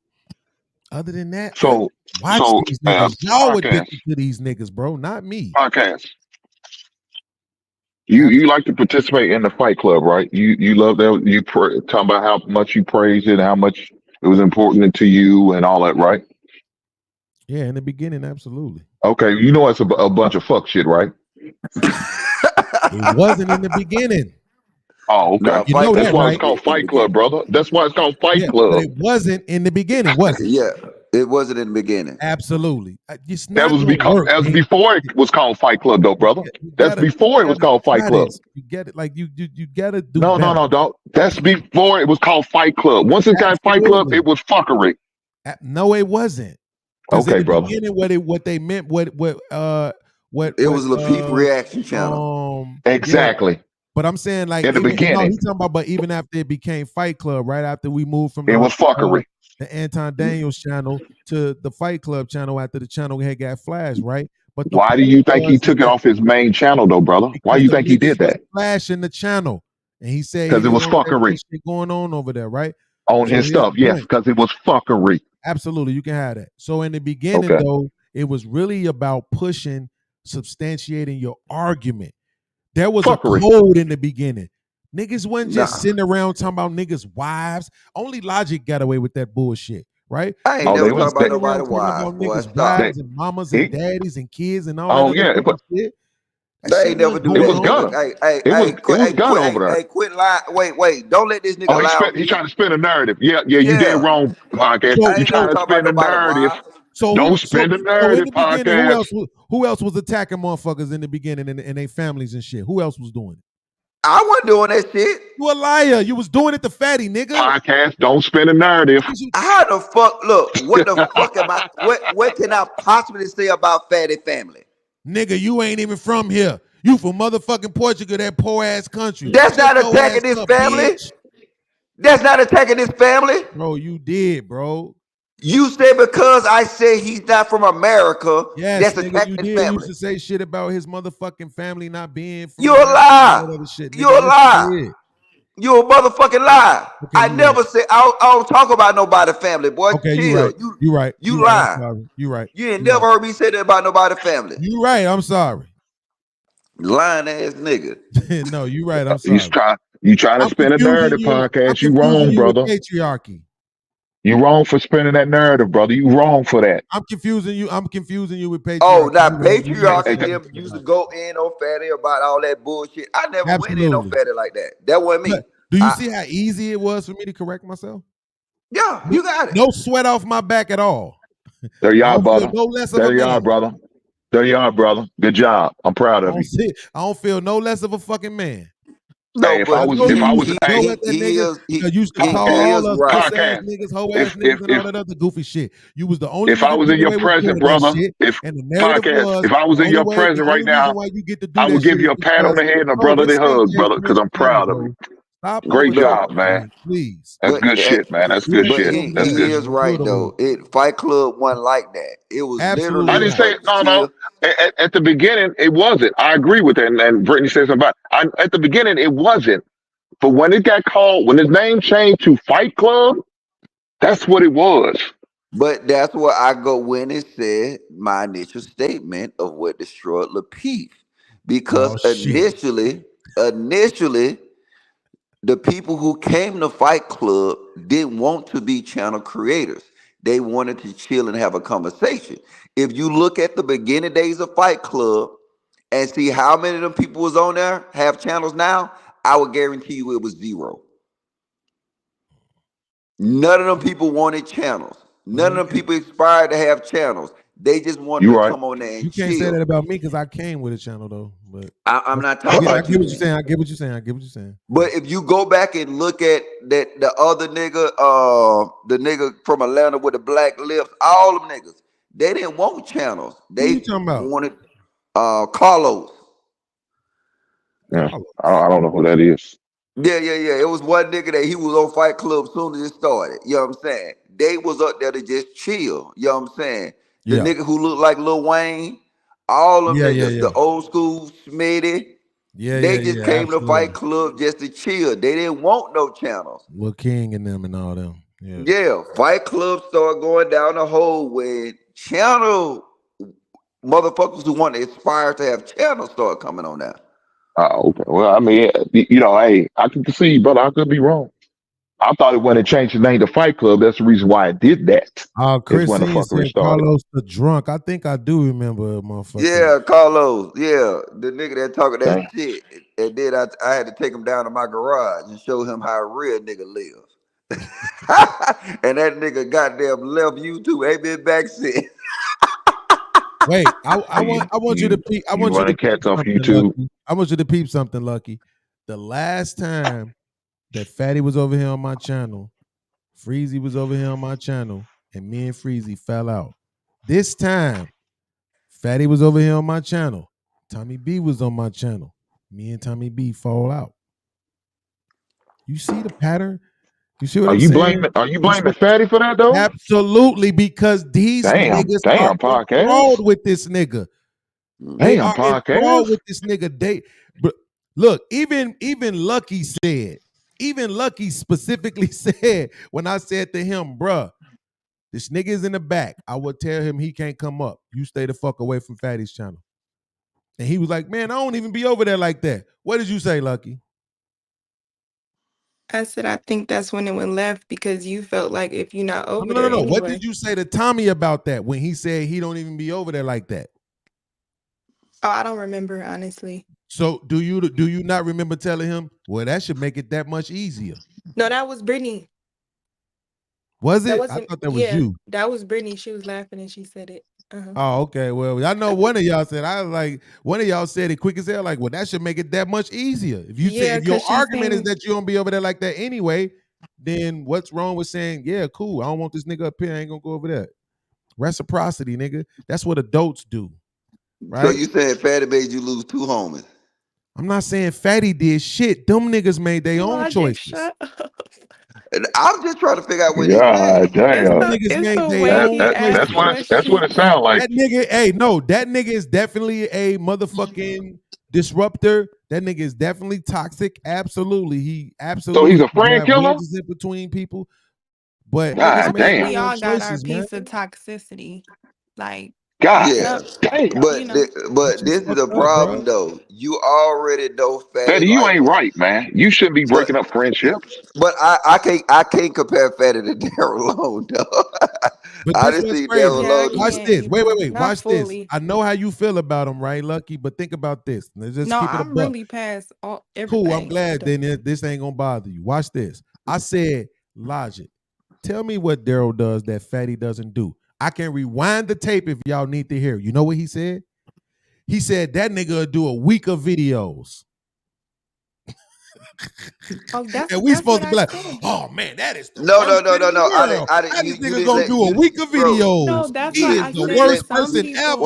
Speaker 5: Other than that,
Speaker 2: so
Speaker 5: watch these niggas. Y'all addicted to these niggas, bro, not me.
Speaker 2: Podcast. You like to participate in the Fight Club, right? You love that. You talking about how much you praise it, how much it was important to you, and all that, right?
Speaker 5: Yeah, in the beginning, absolutely.
Speaker 2: Okay, you know it's a bunch of fuck shit, right?
Speaker 5: It wasn't in the beginning.
Speaker 2: Oh, okay.
Speaker 8: No,
Speaker 5: You know
Speaker 2: that's
Speaker 5: that,
Speaker 2: why
Speaker 5: right?
Speaker 2: it's called Fight Club, brother. That's why it's called Fight
Speaker 5: Yeah,
Speaker 2: Club.
Speaker 5: but it wasn't in the beginning, was it?
Speaker 8: Yeah, it wasn't in the beginning.
Speaker 5: Absolutely. It's
Speaker 2: That
Speaker 5: not
Speaker 2: was
Speaker 5: work,
Speaker 2: before it was called Fight Club, though, brother. That's before it was called Fight Club.
Speaker 5: You get it? Like you gotta do
Speaker 2: No,
Speaker 5: better.
Speaker 2: no, dog. That's before it was called Fight Club. Once it got Fight Club, it was fuckery.
Speaker 5: No, it wasn't.
Speaker 2: Okay,
Speaker 5: in the
Speaker 2: brother.
Speaker 5: beginning, what they meant, what
Speaker 8: it was LaPeep reaction channel.
Speaker 2: Exactly.
Speaker 5: Yeah. But I'm saying, like,
Speaker 2: in the beginning,
Speaker 5: no, he's talking about, but even after it became Fight Club, right after we moved from
Speaker 2: it was fuckery.
Speaker 5: The Anton Daniels channel to the Fight Club channel after the channel had got flashed, right? But
Speaker 2: why do you think he took it off his main channel, though, brother? Why do you think he did that?
Speaker 5: Flashing the channel, and he said
Speaker 2: because it was fuckery
Speaker 5: shit going on over there, right?
Speaker 2: On his stuff, yes, because it was fuckery.
Speaker 5: Absolutely, you can have that. So in the beginning, though, it was really about pushing, substantiating your argument. There was a code in the beginning. Niggas wasn't just sitting around talking about niggas' wives. Only Logic got away with that bullshit, right?
Speaker 8: I ain't never talking about nobody's wives.
Speaker 5: Niggas' wives and mamas and daddies and kids and all that.
Speaker 2: Oh yeah, but
Speaker 5: shit.
Speaker 8: They ain't never do that.
Speaker 2: It was Gunna. It was Gunna over there.
Speaker 8: Hey, quit lying. Wait. Don't let this nigga lie.
Speaker 2: He's trying to spin a narrative. Yeah, you did it wrong, podcast.
Speaker 5: So,
Speaker 2: you trying to spin a narrative. Don't spin the narrative, podcast.
Speaker 5: Who else was attacking motherfuckers in the beginning and their families and shit? Who else was doing it?
Speaker 8: I wasn't doing that shit.
Speaker 5: You a liar. You was doing it to Fatty, nigga.
Speaker 2: Podcast, don't spin a narrative.
Speaker 8: How the fuck? Look, what the fuck am I? What can I possibly say about Fatty family?
Speaker 5: Nigga, you ain't even from here. You from motherfucking Portugal, that poor ass country.
Speaker 8: That's not attacking this family. Bitch. That's not attacking this family.
Speaker 5: Bro, you did, bro.
Speaker 8: You said because I say he's not from America,
Speaker 5: yes,
Speaker 8: that's attacking his family.
Speaker 5: You used to say shit about his motherfucking family not being from
Speaker 8: You're a lie. You're a lie. You're a motherfucking lie. Okay, I never said I don't talk about nobody's family, boy.
Speaker 5: Okay,
Speaker 8: chill.
Speaker 5: You right.
Speaker 8: You lie.
Speaker 5: You right.
Speaker 8: You ain't never heard me say that about nobody's family.
Speaker 5: You right. I'm sorry.
Speaker 8: Lying ass nigga.
Speaker 5: No, you right. I'm sorry.
Speaker 2: You trying to spin a narrative, podcast. You wrong, brother.
Speaker 5: Patriarchy.
Speaker 2: You wrong for spinning that narrative, brother. You wrong for that.
Speaker 5: I'm confusing you with patriarchy.
Speaker 8: Oh, now patriarchy them used to go in on Fatty about all that bullshit. I never went in on Fatty like that. That wasn't me.
Speaker 5: Do you see how easy it was for me to correct myself?
Speaker 8: Yeah, you got it.
Speaker 5: No sweat off my back at all.
Speaker 2: There you are, brother. There you are, brother. There you are, brother. Good job. I'm proud of you.
Speaker 5: I don't feel no less of a fucking man.
Speaker 8: No,
Speaker 2: hey, if I was,
Speaker 5: used to call all us puss ass niggas, hoe ass niggas, and all that other goofy shit. You was the only.
Speaker 2: If I was in your presence, brother, if I was in your presence right now, I would give you a pat on the head and a brotherly hug, brother, because I'm proud of you. Great job, man.
Speaker 5: Please.
Speaker 2: That's good shit, man. That's good shit. That's good.
Speaker 8: He is right though. Fight Club wasn't like that. It was literally.
Speaker 2: I didn't say no. At the beginning, it wasn't. I agree with that. And Brittany said something about it. At the beginning, it wasn't. But when it got called, when his name changed to Fight Club, that's what it was.
Speaker 8: But that's where I go when it said my initial statement of what destroyed LaPeep. Because initially, the people who came to Fight Club didn't want to be channel creators. They wanted to chill and have a conversation. If you look at the beginning days of Fight Club and see how many of them people was on there, have channels now, I would guarantee you it was zero. None of them people wanted channels. None of them people aspired to have channels. They just wanted to come on there and
Speaker 5: You can't say that
Speaker 8: chill.
Speaker 5: about me because I came with a channel though. But
Speaker 8: I'm not
Speaker 5: I
Speaker 8: talking
Speaker 5: get, I
Speaker 8: about
Speaker 5: get
Speaker 8: you.
Speaker 5: what you're saying. I get what you're saying. I get what you're saying.
Speaker 8: But if you go back and look at that, the other nigga, the nigga from Atlanta with the black lips, all them niggas, they didn't want channels. They
Speaker 5: you talking about?
Speaker 8: wanted Carlos.
Speaker 2: Yeah, I don't know who that is.
Speaker 8: Yeah. It was one nigga that he was on Fight Club as soon as it started. You know what I'm saying? They was up there to just chill. You know what I'm saying? The nigga who looked like Lil Wayne, all them niggas, the old school Smitty. They just came to Fight Club just to chill. They didn't want no channels.
Speaker 5: Lil King and them and all them.
Speaker 8: Yeah, Fight Club started going down the hole when channel motherfuckers who want to aspire to have channels start coming on now.
Speaker 2: Oh, okay. Well, I mean, hey, I can see, brother. I could be wrong. I thought it when it changed the name to Fight Club. That's the reason why it did that.
Speaker 5: Chris
Speaker 2: when the
Speaker 5: said
Speaker 2: fuckery started.
Speaker 5: Carlos the drunk. I think I do remember, motherfucker.
Speaker 8: Yeah, Carlos. Yeah, the nigga that talking that shit. And then I had to take him down to my garage and show him how a real nigga lives. And that nigga goddamn left YouTube. Ain't been back since.
Speaker 5: Wait, I want you to peep. I want you to peep
Speaker 2: off
Speaker 5: something,
Speaker 2: YouTube.
Speaker 5: Lucky. I want you to peep something, Lucky. The last time that Fatty was over here on my channel, Freezy was over here on my channel, and me and Freezy fell out. This time, Fatty was over here on my channel. Tommy B was on my channel. Me and Tommy B fall out. You see the pattern? You see what I'm saying?
Speaker 2: Are you blaming Fatty for that though?
Speaker 5: Absolutely, because these niggas are
Speaker 2: podcast.
Speaker 5: enthralled with this nigga. They are enthralled with this nigga. Look, even Lucky specifically said when I said to him, bruh, this nigga is in the back. I would tell him he can't come up. You stay the fuck away from Fatty's channel. And he was like, man, I don't even be over there like that. What did you say, Lucky?
Speaker 3: I said, I think that's when it went left because you felt like if you're not over
Speaker 5: No.
Speaker 3: there.
Speaker 5: What did you say to Tommy about that when he said he don't even be over there like that?
Speaker 3: Oh, I don't remember, honestly.
Speaker 5: So do you not remember telling him, well, that should make it that much easier?
Speaker 3: No, that was Brittany.
Speaker 5: Was it? I thought that was you.
Speaker 3: That was Brittany. She was laughing and she said it.
Speaker 5: Oh, okay. Well, I know one of y'all said, one of y'all said it quick as hell, like, well, that should make it that much easier. If you say, if your argument is that you don't be over there like that anyway, then what's wrong with saying, yeah, cool, I don't want this nigga up here, I ain't gonna go over there. Reciprocity, nigga. That's what adults do. Right?
Speaker 8: So you saying Fatty made you lose 2 homies?
Speaker 5: I'm not saying Fatty did shit. Them niggas made their own choices.
Speaker 3: Shut up.
Speaker 8: I'm just trying to figure out what he said.
Speaker 2: Damn.
Speaker 5: Niggas made their own choices.
Speaker 2: That's what it sounds like.
Speaker 5: That nigga, that nigga is definitely a motherfucking disruptor. That nigga is definitely toxic. Absolutely. He absolutely.
Speaker 2: So he's a friend killer?
Speaker 5: In between people. But
Speaker 3: I think we all got our piece of toxicity. Like,
Speaker 2: God,
Speaker 8: yeah.
Speaker 2: Damn.
Speaker 8: But this is the problem though. You already know
Speaker 2: Fatty, you ain't right, man. You shouldn't be breaking up friendships.
Speaker 8: But I can't compare Fatty to Daryl Long though. I didn't see Daryl Long.
Speaker 5: Watch this. Wait. Watch this. I know how you feel about him, right, Lucky? But think about this. Let's just keep it a
Speaker 3: I'm
Speaker 5: buck.
Speaker 3: really past everything.
Speaker 5: Cool. I'm glad then this ain't gonna bother you. Watch this. I said, Logic, tell me what Daryl does that Fatty doesn't do. I can rewind the tape if y'all need to hear. You know what he said? He said that nigga will do a week of videos. And we supposed to be like, oh man, that is the
Speaker 8: No.
Speaker 5: This nigga gonna do a week of videos.
Speaker 3: No, that's
Speaker 5: he
Speaker 3: why
Speaker 5: is the worst person ever.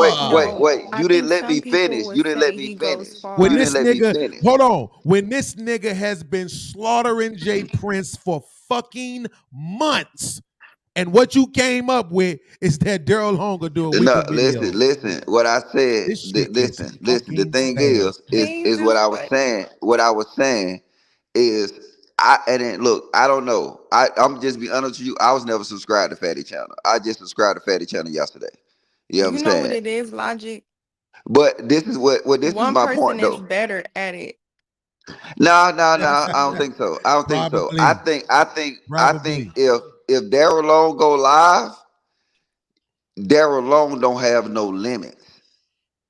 Speaker 8: Wait. You didn't let me finish. You didn't let me finish.
Speaker 5: When this nigga, hold on. When this nigga has been slaughtering Jay Prince for fucking months. And what you came up with is that Daryl Long will do a week of videos.
Speaker 8: Listen. What I said. Listen. The thing is what I was saying. What I was saying is I don't know. I'm just be honest with you. I was never subscribed to Fatty Channel. I just subscribed to Fatty Channel yesterday. You know what I'm saying?
Speaker 3: What it is, Logic.
Speaker 8: But this is what this is my point though.
Speaker 3: One person is better at it.
Speaker 8: No. I don't think so. I think if Daryl Long go live, Daryl Long don't have no limits.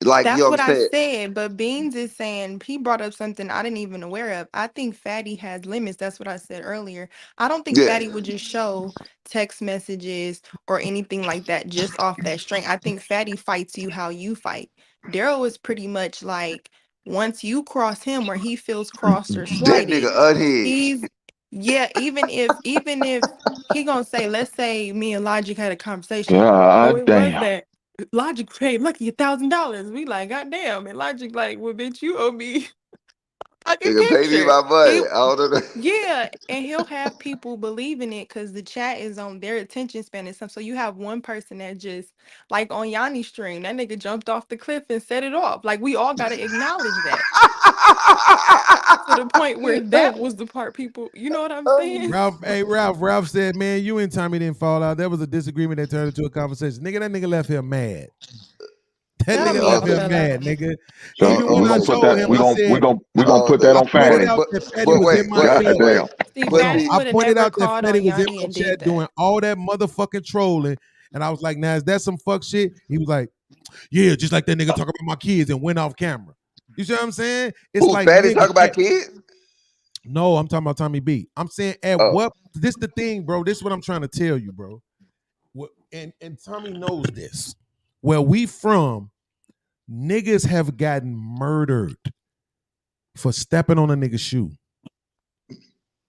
Speaker 8: Like, you
Speaker 3: That's
Speaker 8: know
Speaker 3: what
Speaker 8: what
Speaker 3: I
Speaker 8: I'm saying?
Speaker 3: said, but Beans is saying he brought up something I didn't even aware of. I think Fatty has limits. That's what I said earlier. I don't think
Speaker 8: Yeah.
Speaker 3: Fatty would just show text messages or anything like that just off that string. I think Fatty fights you how you fight. Daryl is pretty much like once you cross him where he feels crossed or
Speaker 8: That
Speaker 3: slighted,
Speaker 8: nigga unhinged.
Speaker 3: he's even if he gonna say, let's say me and Logic had a conversation. Oh,
Speaker 2: God
Speaker 3: it was
Speaker 2: damn.
Speaker 3: that. Logic paid Lucky $1,000. We like, goddamn. And Logic like, well, bitch, you owe me a fucking
Speaker 8: Nigga pay me
Speaker 3: picture.
Speaker 8: my money. I don't know.
Speaker 3: Yeah, and he'll have people believing it because the chat is on their attention span and stuff. So you have one person that just like on Yanni's stream, that nigga jumped off the cliff and set it off. Like we all gotta acknowledge that. To the point where that was the part people, you know what I'm saying?
Speaker 5: Ralph said, man, you and Tommy didn't fall out. There was a disagreement that turned into a conversation. Nigga, that nigga left here mad. That
Speaker 3: Tell
Speaker 5: nigga
Speaker 3: me
Speaker 5: left
Speaker 3: y'all
Speaker 5: here
Speaker 3: fell
Speaker 5: mad,
Speaker 3: out.
Speaker 5: nigga.
Speaker 2: So
Speaker 5: Even when
Speaker 2: we're
Speaker 5: I
Speaker 2: gonna put
Speaker 5: told
Speaker 2: that
Speaker 5: him, I said,
Speaker 2: we're gonna put that
Speaker 5: I
Speaker 2: on
Speaker 5: pointed
Speaker 2: Fanny.
Speaker 5: out that Fatty was in my
Speaker 2: God
Speaker 5: chat.
Speaker 2: damn.
Speaker 3: See,
Speaker 5: Hold on.
Speaker 3: Fatty
Speaker 5: I
Speaker 3: would have
Speaker 5: pointed
Speaker 3: never
Speaker 5: out that
Speaker 3: called
Speaker 5: Fatty
Speaker 3: on
Speaker 5: was in
Speaker 3: Yanni
Speaker 5: my
Speaker 3: and did
Speaker 5: chat
Speaker 3: that.
Speaker 5: doing all that motherfucking trolling. And I was like, now, is that some fuck shit? He was like, yeah, just like that nigga talk about my kids and went off camera. You see what I'm saying? It's
Speaker 8: Who,
Speaker 5: like,
Speaker 8: Fatty
Speaker 5: nigga,
Speaker 8: talk about kids?
Speaker 5: no, I'm talking about Tommy B. I'm saying this the thing, bro. This is what I'm trying to tell you, bro. And Tommy knows this. Where we from, niggas have gotten murdered for stepping on a nigga's shoe.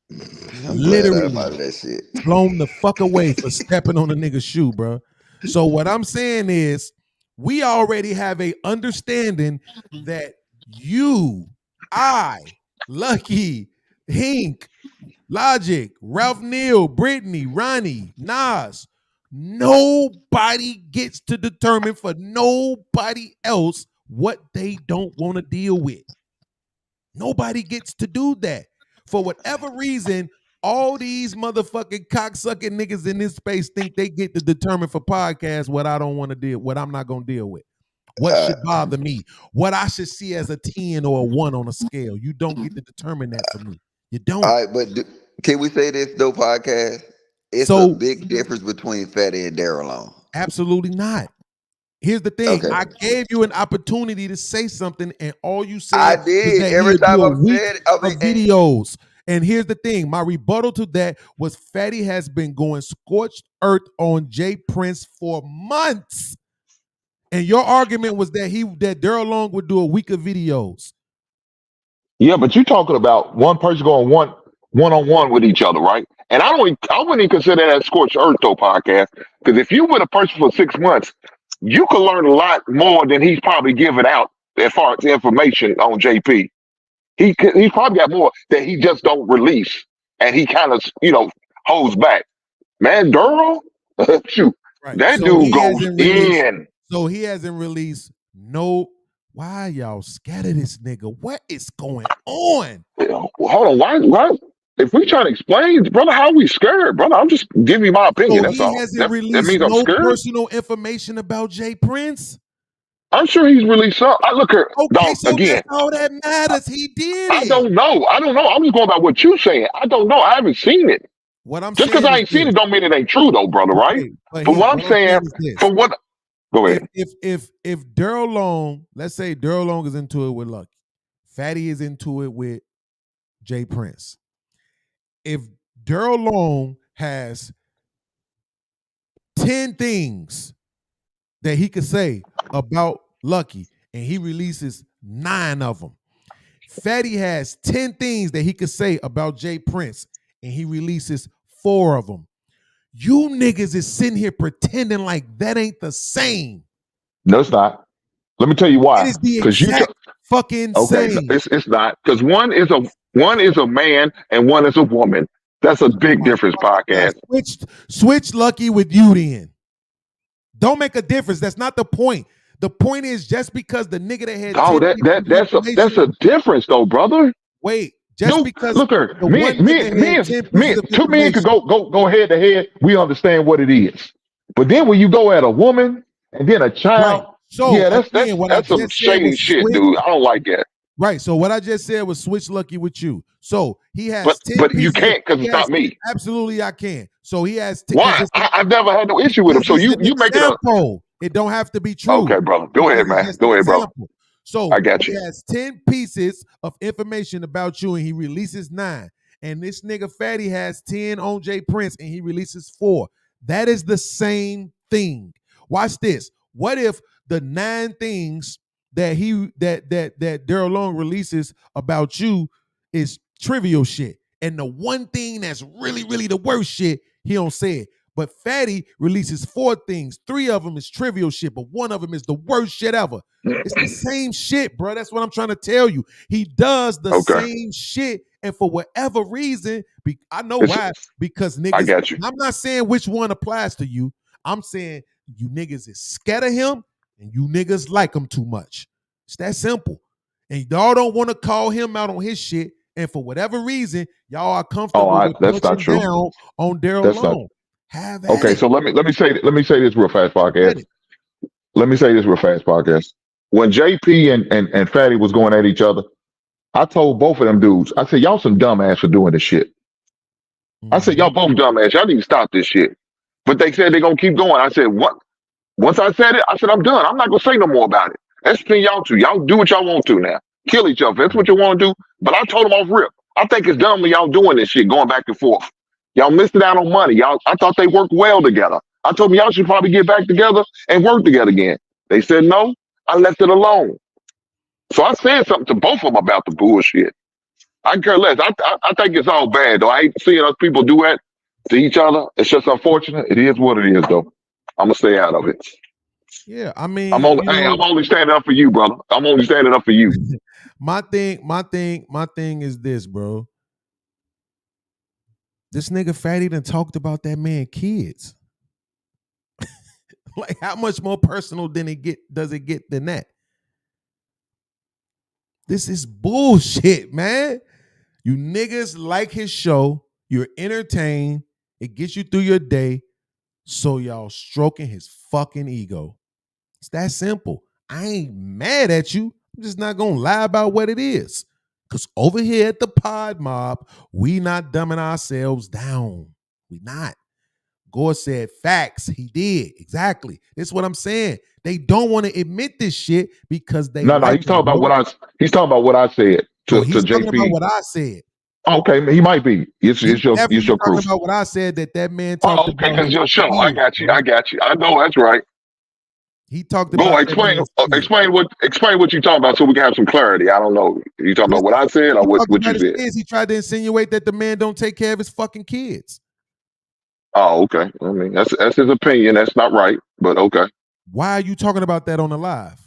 Speaker 8: I'm
Speaker 5: Literally
Speaker 8: glad that shit.
Speaker 5: blown the fuck away for stepping on a nigga's shoe, bro. So what I'm saying is we already have a understanding that you, I, Lucky, Hink, Logic, Ralph Neal, Brittany, Ronnie, Nas, nobody gets to determine for nobody else what they don't want to deal with. Nobody gets to do that. For whatever reason, all these motherfucking cocksucking niggas in this space think they get to determine for podcasts what I don't want to deal, what I'm not going to deal with. What should bother me? What I should see as a 10 or a 1 on a scale. You don't get to determine that for me. You don't.
Speaker 8: All right, but can we say this though, podcast? It's a big difference between Fatty and Daryl Long.
Speaker 5: Absolutely not. Here's the thing.
Speaker 8: Okay.
Speaker 5: I gave you an opportunity to say something, and all you said
Speaker 8: I did.
Speaker 5: was that
Speaker 8: Every
Speaker 5: he'll
Speaker 8: time
Speaker 5: do a
Speaker 8: I'm
Speaker 5: week
Speaker 8: saying it,
Speaker 5: of videos. And here's the thing. My rebuttal to that was Fatty has been going scorched earth on Jay Prince for months. And your argument was that Daryl Long would do a week of videos.
Speaker 2: Yeah, but you're talking about one person going one-on-one with each other, right? And I wouldn't even consider that scorched earth though podcast. Because if you with a person for 6 months, you could learn a lot more than he's probably giving out as far as information on JP. He probably got more that he just don't release, and he kind of holds back. Man, Daryl, shoot,
Speaker 5: Right.
Speaker 2: that
Speaker 5: So
Speaker 2: dude
Speaker 5: he
Speaker 2: goes
Speaker 5: hasn't released.
Speaker 2: in.
Speaker 5: So he hasn't released no. Why y'all scared of this nigga? What is going on?
Speaker 2: Hold on, why? If we trying to explain, brother, how we scared, brother? I'm just giving you my opinion.
Speaker 5: So
Speaker 2: That's
Speaker 5: he
Speaker 2: all.
Speaker 5: hasn't
Speaker 2: That
Speaker 5: released
Speaker 2: means I'm
Speaker 5: no
Speaker 2: scared.
Speaker 5: personal information about Jay Prince.
Speaker 2: I'm sure he's released some. I look here,
Speaker 5: Okay,
Speaker 2: dog.
Speaker 5: so
Speaker 2: Again,
Speaker 5: that's all that matters. He did
Speaker 2: I
Speaker 5: it.
Speaker 2: don't know. I'm just going by what you saying. I don't know. I haven't seen it.
Speaker 5: What I'm
Speaker 2: Just because
Speaker 5: saying
Speaker 2: I
Speaker 5: is
Speaker 2: ain't seen
Speaker 5: this.
Speaker 2: it don't mean it ain't true, though, brother. Right?
Speaker 5: Okay, but
Speaker 2: But what I'm
Speaker 5: what I'm saying
Speaker 2: saying,
Speaker 5: is this.
Speaker 2: for what? Go ahead.
Speaker 5: If Daryl Long, let's say Daryl Long is into it with Lucky, Fatty is into it with Jay Prince. If Daryl Long has 10 things that he could say about Lucky and he releases 9 of them, Fatty has 10 things that he could say about Jay Prince and he releases 4 of them. You niggas is sitting here pretending like that ain't the same.
Speaker 2: No, it's not. Let me tell you why.
Speaker 5: It is the
Speaker 2: Because
Speaker 5: exact fucking
Speaker 2: okay,
Speaker 5: same.
Speaker 2: it's not. Because one is a man and one is a woman. That's a big difference, podcast.
Speaker 5: Switch Lucky with you then. Don't make a difference. That's not the point. The point is just because the nigga that had
Speaker 2: Oh,
Speaker 5: 10
Speaker 2: that's a difference though, brother.
Speaker 5: Wait, just because
Speaker 2: look her,
Speaker 5: the
Speaker 2: me,
Speaker 5: one
Speaker 2: me,
Speaker 5: nigga
Speaker 2: me,
Speaker 5: had 10
Speaker 2: and-
Speaker 5: pieces
Speaker 2: me,
Speaker 5: of
Speaker 2: two men could
Speaker 5: information.
Speaker 2: go head to head. We understand what it is. But then when you go at a woman and then a child,
Speaker 5: Right. So
Speaker 2: yeah,
Speaker 5: again, what I
Speaker 2: that's some
Speaker 5: just said
Speaker 2: shady
Speaker 5: was
Speaker 2: shit,
Speaker 5: switch.
Speaker 2: dude. I don't like that.
Speaker 5: Right. So what I just said was switch lucky with you. So he has 10
Speaker 2: But
Speaker 5: pieces.
Speaker 2: you can't because it's not me.
Speaker 5: Absolutely, I can. So he has.
Speaker 2: Why? I've never had no issue with him. So you make it a.
Speaker 5: It don't have to be true.
Speaker 2: Okay, brother. Go ahead, man. Go ahead, brother.
Speaker 5: So
Speaker 2: I got
Speaker 5: he
Speaker 2: you.
Speaker 5: has 10 pieces of information about you, and he releases 9. And this nigga Fatty has 10 on Jay Prince, and he releases 4. That is the same thing. Watch this. What if the 9 things that Daryl Long releases about you is trivial shit, and the one thing that's really, really the worst shit, he don't say it. But Fatty releases 4 things. 3 of them is trivial shit, but one of them is the worst shit ever. It's the same shit, bro. That's what I'm trying to tell you. He does the same shit, and for whatever reason, I know why. Because niggas,
Speaker 2: I got you.
Speaker 5: I'm not saying which one applies to you. I'm saying you niggas is scared of him, and you niggas like him too much. It's that simple. And y'all don't want to call him out on his shit, and for whatever reason, y'all are comfortable with
Speaker 2: that's not
Speaker 5: punching
Speaker 2: true.
Speaker 5: down on Daryl
Speaker 2: That's
Speaker 5: Long.
Speaker 2: Okay, so let me say this real fast, podcast. Let me say this real fast, podcast. When JP and Fatty was going at each other, I told both of them dudes, I said, y'all some dumbass for doing this shit. I said, y'all both dumbass. Y'all need to stop this shit. But they said they're gonna keep going. I said, what? Once I said it, I said, I'm done. I'm not gonna say no more about it. That's between y'all two. Y'all do what y'all want to now. Kill each other. That's what you want to do. But I told them off rip. I think it's dumb when y'all doing this shit, going back and forth. Y'all missed it out on money. I thought they worked well together. I told them y'all should probably get back together and work together again. They said no. I left it alone. So I said something to both of them about the bullshit. I care less. I think it's all bad though. I hate seeing us people do that to each other. It's just unfortunate. It is what it is though. I'm gonna stay out of it.
Speaker 5: Yeah, I mean,
Speaker 2: I'm only standing up for you, brother. I'm only standing up for you.
Speaker 5: My thing is this, bro. This nigga Fatty done talked about that man kids. Like, how much more personal does it get than that? This is bullshit, man. You niggas like his show. You're entertained. It gets you through your day. So y'all stroking his fucking ego. It's that simple. I ain't mad at you. I'm just not gonna lie about what it is. Because over here at the PodMob, we not dumbing ourselves down. We not. Gore said facts. He did. Exactly. This is what I'm saying. They don't want to admit this shit because they
Speaker 2: No, he's talking about what I said to
Speaker 5: he's
Speaker 2: JP.
Speaker 5: talking about what I said.
Speaker 2: Okay, he might be. It's your crew.
Speaker 5: Talking about what I said that man talked about.
Speaker 2: Okay, because your show. I got you. I know that's right.
Speaker 5: He talked
Speaker 2: Go
Speaker 5: about
Speaker 2: explain what you talking about so we can have some clarity. I don't know. You talking about what I said or what you said?
Speaker 5: He tried to insinuate that the man don't take care of his fucking kids.
Speaker 2: Oh, okay. I mean, that's his opinion. That's not right, but okay.
Speaker 5: Why are you talking about that on the live?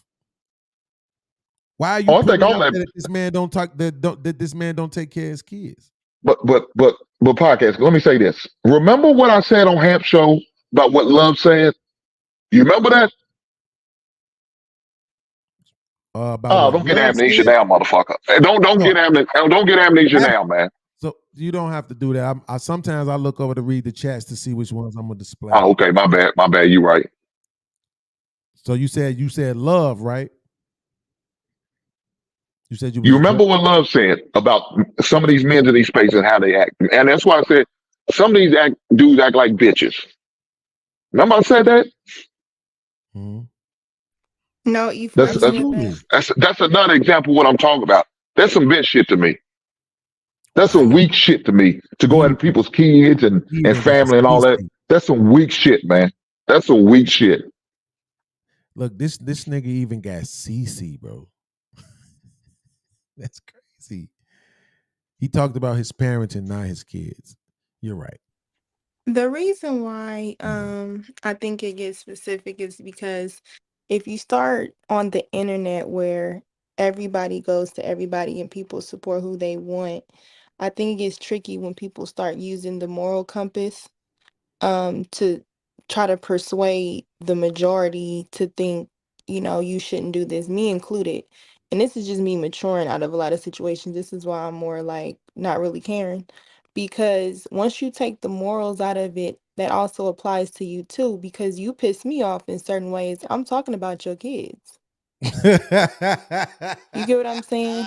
Speaker 5: Why are you that this man don't talk that this man don't take care of his kids?
Speaker 2: But podcast. Let me say this. Remember what I said on Hamp Show about what Love said? You remember that? Don't get amnesia now, motherfucker. Don't get amnesia now, man.
Speaker 5: So you don't have to do that. I sometimes I look over to read the chats to see which ones I'm gonna display.
Speaker 2: Oh, okay, my bad. You right.
Speaker 5: So you said Love, right? You said
Speaker 2: you remember what Love said about some of these men in these spaces and how they act, and that's why I said some of these dudes act like bitches. Remember I said that?
Speaker 3: No, you.
Speaker 2: That's another example of what I'm talking about. That's some bitch shit to me. That's some weak shit to me. To go at people's kids and family and all that. That's some weak shit, man. That's some weak shit.
Speaker 5: Look, this nigga even got CC, bro. That's crazy. He talked about his parents and not his kids. You're right.
Speaker 3: The reason why I think it gets specific is because if you start on the internet where everybody goes to everybody and people support who they want, I think it gets tricky when people start using the moral compass to try to persuade the majority to think, you shouldn't do this, me included. And this is just me maturing out of a lot of situations. This is why I'm more like not really caring. Because once you take the morals out of it, that also applies to you too. Because you piss me off in certain ways. I'm talking about your kids. You get what I'm saying?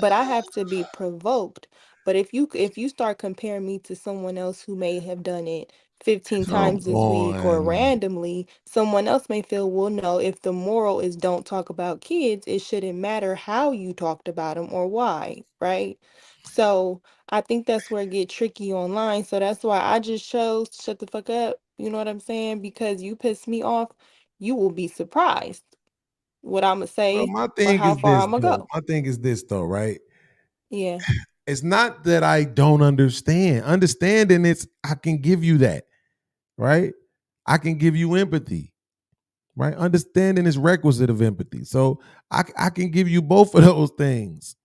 Speaker 3: But I have to be provoked. But if you start comparing me to someone else who may have done it 15
Speaker 5: Come
Speaker 3: times this week or
Speaker 5: on.
Speaker 3: randomly, someone else may feel, well, no, if the moral is don't talk about kids, it shouldn't matter how you talked about them or why, right? So I think that's where it get tricky online. So that's why I just chose to shut the fuck up. You know what I'm saying? Because you piss me off, you will be surprised what I'm gonna
Speaker 5: Well,
Speaker 3: say
Speaker 5: my
Speaker 3: or
Speaker 5: thing
Speaker 3: how
Speaker 5: is
Speaker 3: far
Speaker 5: this
Speaker 3: I'm gonna
Speaker 5: though.
Speaker 3: go.
Speaker 5: My thing is this though, right?
Speaker 3: Yeah.
Speaker 5: It's not that I don't understand. Understanding it's I can give you that, right? I can give you empathy, right? Understanding is requisite of empathy. So I can give you both of those things.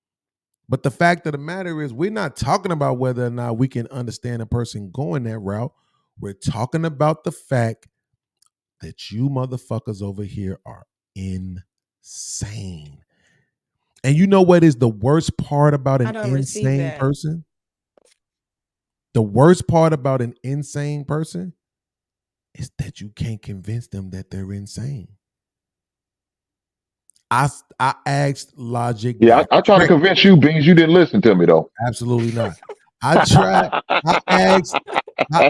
Speaker 5: But the fact of the matter is, we're not talking about whether or not we can understand a person going that route. We're talking about the fact that you motherfuckers over here are insane. And you know what is the worst part about
Speaker 3: I
Speaker 5: an
Speaker 3: don't receive
Speaker 5: insane
Speaker 3: that.
Speaker 5: person? The worst part about an insane person is that you can't convince them that they're insane. I asked Logic
Speaker 2: Yeah, I try to convince you, Beans. You didn't listen to me though.
Speaker 5: Absolutely not. I tried. I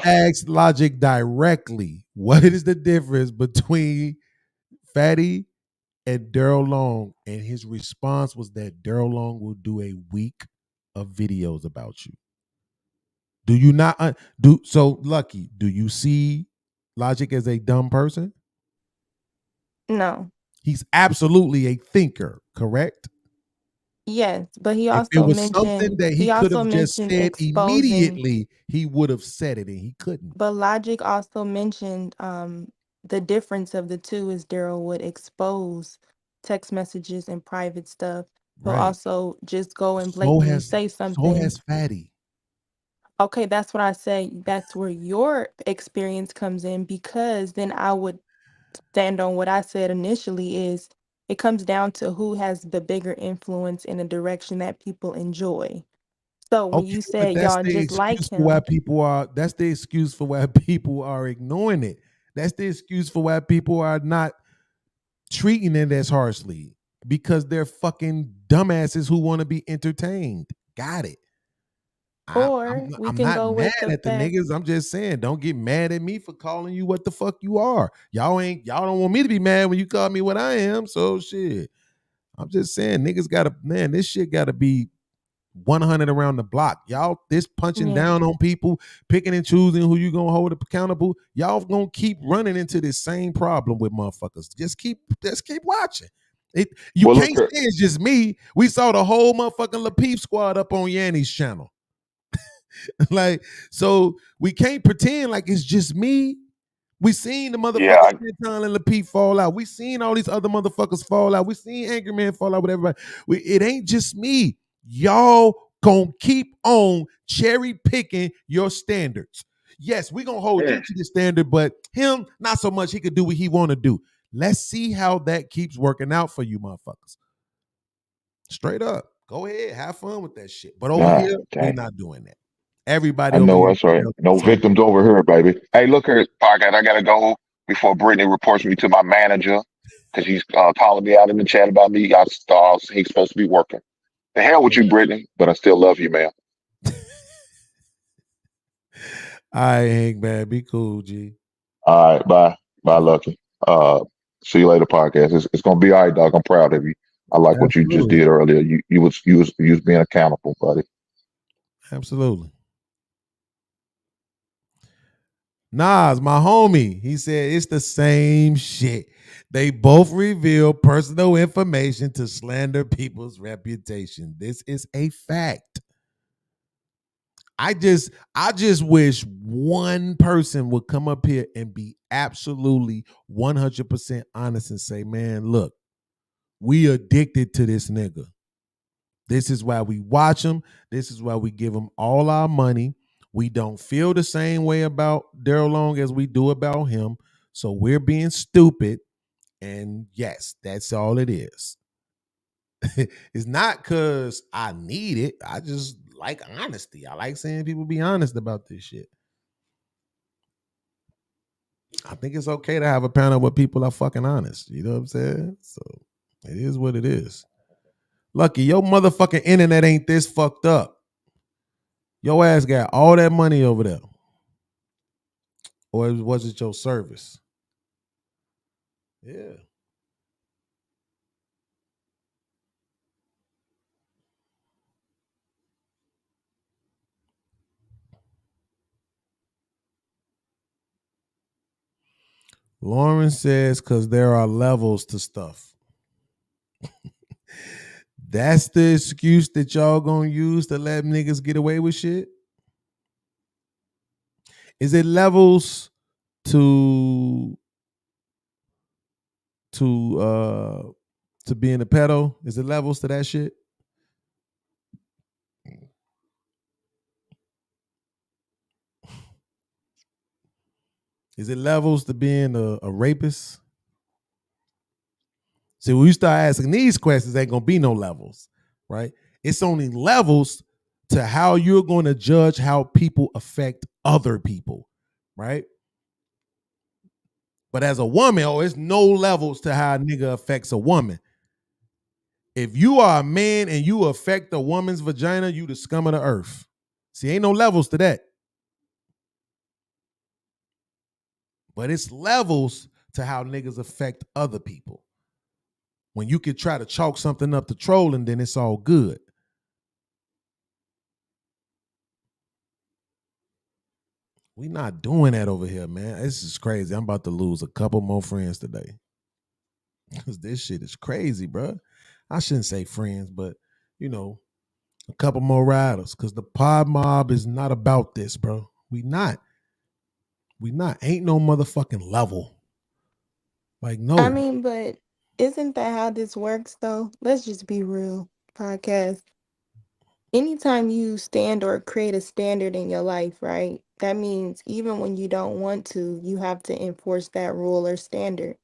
Speaker 5: asked Logic directly, what is the difference between Fatty and Daryl Long? And his response was that Daryl Long will do a week of videos about you. Do you not do so? Lucky, do you see Logic as a dumb person?
Speaker 3: No.
Speaker 5: He's absolutely a thinker, correct?
Speaker 3: Yes, but he
Speaker 5: If it
Speaker 3: also
Speaker 5: was something
Speaker 3: mentioned
Speaker 5: that he could have just said
Speaker 3: exposing,
Speaker 5: immediately, he would have said it, and he couldn't.
Speaker 3: but Logic also mentioned the difference of the two is Daryl would expose text messages and private stuff. He'll
Speaker 5: Right.
Speaker 3: also just go and
Speaker 5: So
Speaker 3: blatantly
Speaker 5: has
Speaker 3: say something.
Speaker 5: Fatty.
Speaker 3: Okay, that's what I say. That's where your experience comes in, because then I would stand on what I said initially is it comes down to who has the bigger influence in a direction that people enjoy. So when
Speaker 5: Okay,
Speaker 3: you
Speaker 5: but
Speaker 3: said
Speaker 5: that's
Speaker 3: y'all
Speaker 5: the
Speaker 3: just like
Speaker 5: excuse for why
Speaker 3: him,
Speaker 5: people are. That's the excuse for why people are ignoring it. That's the excuse for why people are not treating it as harshly, because they're fucking dumbasses who want to be entertained. Got it.
Speaker 3: or we
Speaker 5: I'm
Speaker 3: can
Speaker 5: not
Speaker 3: go
Speaker 5: mad
Speaker 3: with the
Speaker 5: at the
Speaker 3: fact,
Speaker 5: niggas. I'm just saying, don't get mad at me for calling you what the fuck you are. Y'all don't want me to be mad when you call me what I am. So shit. I'm just saying, niggas gotta, man, this shit gotta be 100 around the block. Y'all, this punching
Speaker 3: yeah.
Speaker 5: down on people, picking and choosing who you gonna hold accountable. Y'all gonna keep running into this same problem with motherfuckers. Just keep watching. You
Speaker 2: Well,
Speaker 5: can't
Speaker 2: look
Speaker 5: say
Speaker 2: here.
Speaker 5: it's just me. We saw the whole motherfucking LaPeep squad up on Yanni's channel. Like, so we can't pretend like it's just me. We seen the
Speaker 2: Yeah,
Speaker 5: motherfuckers Anton and LaPeep fall out. We seen all these other motherfuckers fall out. We seen AngryMan fall out with everybody. It ain't just me. Y'all gonna keep on cherry picking your standards. Yes, we gonna hold you to the standard, but him, not so much. He could do what he wanna do. Let's see how that keeps working out for you motherfuckers. Straight up. Go ahead, have fun with that shit. But over
Speaker 2: God
Speaker 5: here, we
Speaker 2: dang.
Speaker 5: not doing that. Everybody
Speaker 2: I
Speaker 5: over
Speaker 2: know
Speaker 5: here.
Speaker 2: that's right. No victims over here, baby. Hey, look here, podcast. I gotta go before Brittany reports me to my manager because he's calling me out in the chat about me. I thought he's supposed to be working. The hell with you, Brittany, but I still love you, man.
Speaker 5: I ain't bad. Be cool, G.
Speaker 2: All right, bye, Lucky. See you later, podcast. It's gonna be all right, dog. I'm proud of you. I like what you just
Speaker 5: Absolutely.
Speaker 2: did earlier. You was being accountable, buddy.
Speaker 5: Absolutely. Nas, my homie, he said it's the same shit. They both reveal personal information to slander people's reputation. This is a fact. I just wish one person would come up here and be absolutely 100% honest and say, man, look, we addicted to this nigga. This is why we watch him. This is why we give him all our money. We don't feel the same way about Daryl Long as we do about him. So we're being stupid. And yes, that's all it is. It's not because I need it. I just like honesty. I like seeing people be honest about this shit. I think it's okay to have a panel where people are fucking honest. You know what I'm saying? So It is what it is. Lucky, your motherfucking internet ain't this fucked up. Your ass got all that money over there. Or was it your service? Yeah. Lauren says, because there are levels to stuff. That's the excuse that y'all gonna use to let niggas get away with shit? Is it levels to being a pedo? Is it levels to that shit? Is it levels to being a rapist? See, when you start asking these questions, ain't gonna be no levels, right? It's only levels to how you're going to judge how people affect other people, right? But as a woman, it's no levels to how a nigga affects a woman. If you are a man and you affect a woman's vagina, you the scum of the earth. See, ain't no levels to that. But it's levels to how niggas affect other people. When you could try to chalk something up to trolling, then it's all good. We not doing that over here, man. This is crazy. I'm about to lose a couple more friends today. Because this shit is crazy, bro. I shouldn't say friends, but, you know, a couple more riders. Because the PodMob is not about this, bro. We not. Ain't no motherfucking level. Like, no.
Speaker 3: I mean, but isn't that how this works, though? Let's just be real, podcast. Anytime you stand or create a standard in your life, right? That means even when you don't want to, you have to enforce that rule or standard.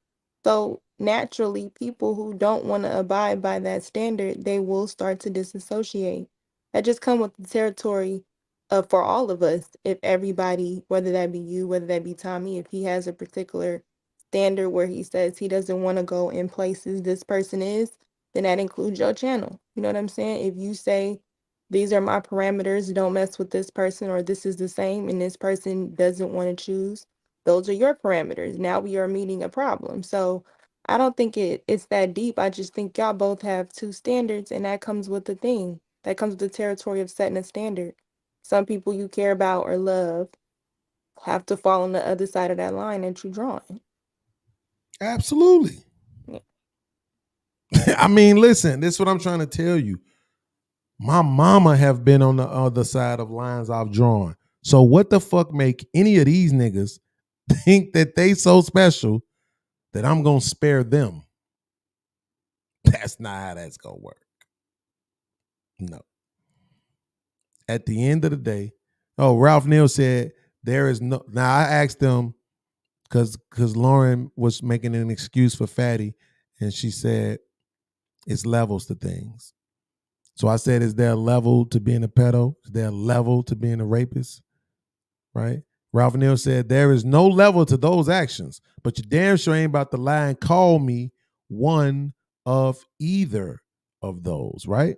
Speaker 3: So naturally, people who don't want to abide by that standard, they will start to disassociate. That just comes with the territory for all of us. If everybody, whether that be you, whether that be Tommy, if he has a particular standard where he says he doesn't want to go in places this person is, then that includes your channel. You know what I'm saying? If you say, these are my parameters, don't mess with this person, or this is the same and this person doesn't want to choose, those are your parameters. Now we are meeting a problem. So I don't think it's that deep. I just think y'all both have two standards, and that comes with the thing. That comes with the territory of setting a standard. Some people you care about or love have to fall on the other side of that line that you're drawing.
Speaker 5: Absolutely. Yeah. I mean, listen, this is what I'm trying to tell you. My mama have been on the other side of lines I've drawn. So what the fuck make any of these niggas think that they so special that I'm gonna spare them? That's not how that's gonna work. No. At the end of the day, Ralph Neal said there is no. Now I asked them because Lauren was making an excuse for Fatty, and she said it's levels to things. So I said, is there a level to being a pedo? Is there a level to being a rapist? Right? Ralph Neal said, there is no level to those actions, but you damn sure ain't about to lie and call me one of either of those, right?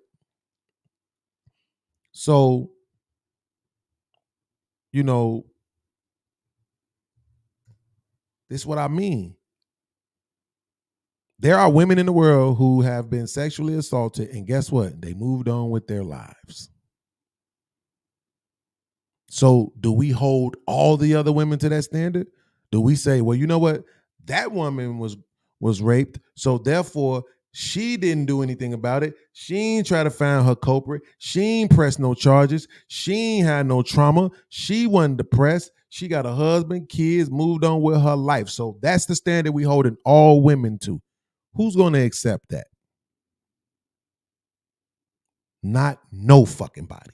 Speaker 5: So, you know, this is what I mean. There are women in the world who have been sexually assaulted, and guess what? They moved on with their lives. So do we hold all the other women to that standard? Do we say, well, you know what? That woman was raped, so therefore she didn't do anything about it. She ain't try to find her culprit. She ain't press no charges. She ain't had no trauma. She wasn't depressed. She got a husband, kids, moved on with her life. So that's the standard we holding all women to. Who's going to accept that? Not no fucking body.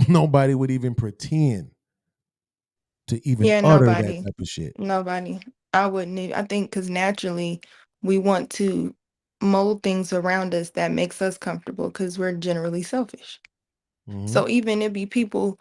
Speaker 5: Nobody would even pretend to even utter
Speaker 3: nobody.
Speaker 5: that type of shit.
Speaker 3: Nobody. I wouldn't even, I think because naturally we want to mold things around us that makes us comfortable because we're generally selfish. Mm-hmm. So even it be people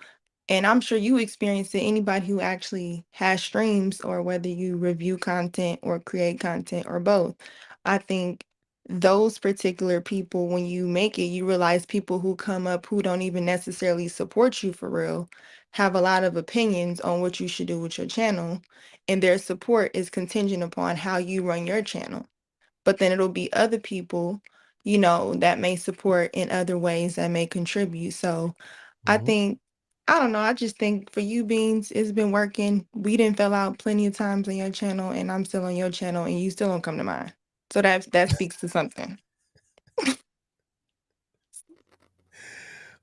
Speaker 3: And I'm sure you experience it, anybody who actually has streams or whether you review content or create content or both. I think those particular people, when you make it, you realize people who come up who don't even necessarily support you for real have a lot of opinions on what you should do with your channel. And their support is contingent upon how you run your channel. But then it'll be other people, that may support in other ways that may contribute. So I think, I don't know, I just think for you, Beans, it's been working. We didn't fell out plenty of times on your channel, and I'm still on your channel, and you still don't come to mine. So that speaks to something.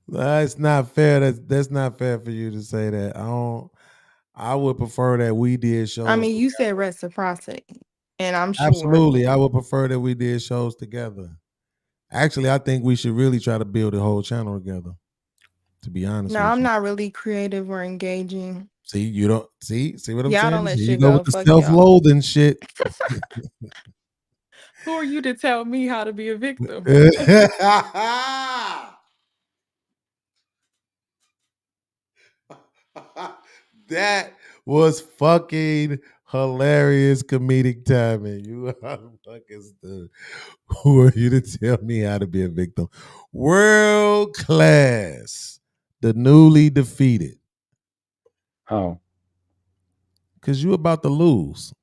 Speaker 5: That's not fair. That's not fair for you to say that. I would prefer that we did shows.
Speaker 3: I mean, you said reciprocity, and I'm sure.
Speaker 5: Absolutely. I would prefer that we did shows together. Actually, I think we should really try to build a whole channel together, to be honest
Speaker 3: No,
Speaker 5: with
Speaker 3: I'm
Speaker 5: you.
Speaker 3: not really creative or engaging.
Speaker 5: See, you don't see what I'm
Speaker 3: Y'all
Speaker 5: saying?
Speaker 3: don't let
Speaker 5: Here
Speaker 3: shit
Speaker 5: you go
Speaker 3: go.
Speaker 5: with the
Speaker 3: Fuck y'all.
Speaker 5: self-loathing shit.
Speaker 3: Who are you to tell me how to be a victim?
Speaker 5: That was fucking hilarious comedic timing. You are fucking stupid. Who are you to tell me how to be a victim? World class, the newly defeated.
Speaker 4: How?
Speaker 5: Because you about to lose.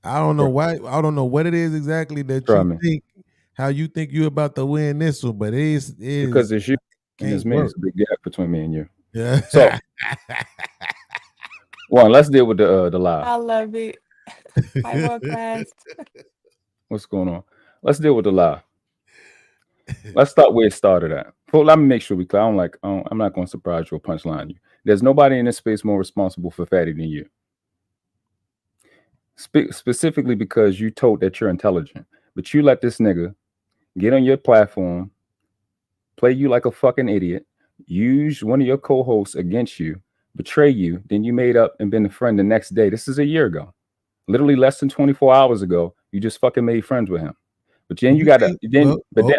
Speaker 5: I don't know why. I don't know what it is exactly that
Speaker 4: Try
Speaker 5: you
Speaker 4: me.
Speaker 5: think. How you think you about to win this one, but it
Speaker 4: Because it's you and it's
Speaker 5: can't
Speaker 4: me.
Speaker 5: work.
Speaker 4: It's a big gap between me and you.
Speaker 5: Yeah.
Speaker 4: So, one, let's deal with the lie.
Speaker 3: I love it. Hi, world class.
Speaker 4: What's going on? Let's deal with the lie. Let's start where it started at. Well, let me make sure we clear. I'm not going to surprise you or punchline you. There's nobody in this space more responsible for Fatty than you. Specifically because you told that you're intelligent, but you let this nigga get on your platform, play you like a fucking idiot, use one of your co-hosts against you, betray you, then you made up and been a friend the next day. This is a year ago. Literally less than 24 hours ago, you just fucking made friends with him. But then you gotta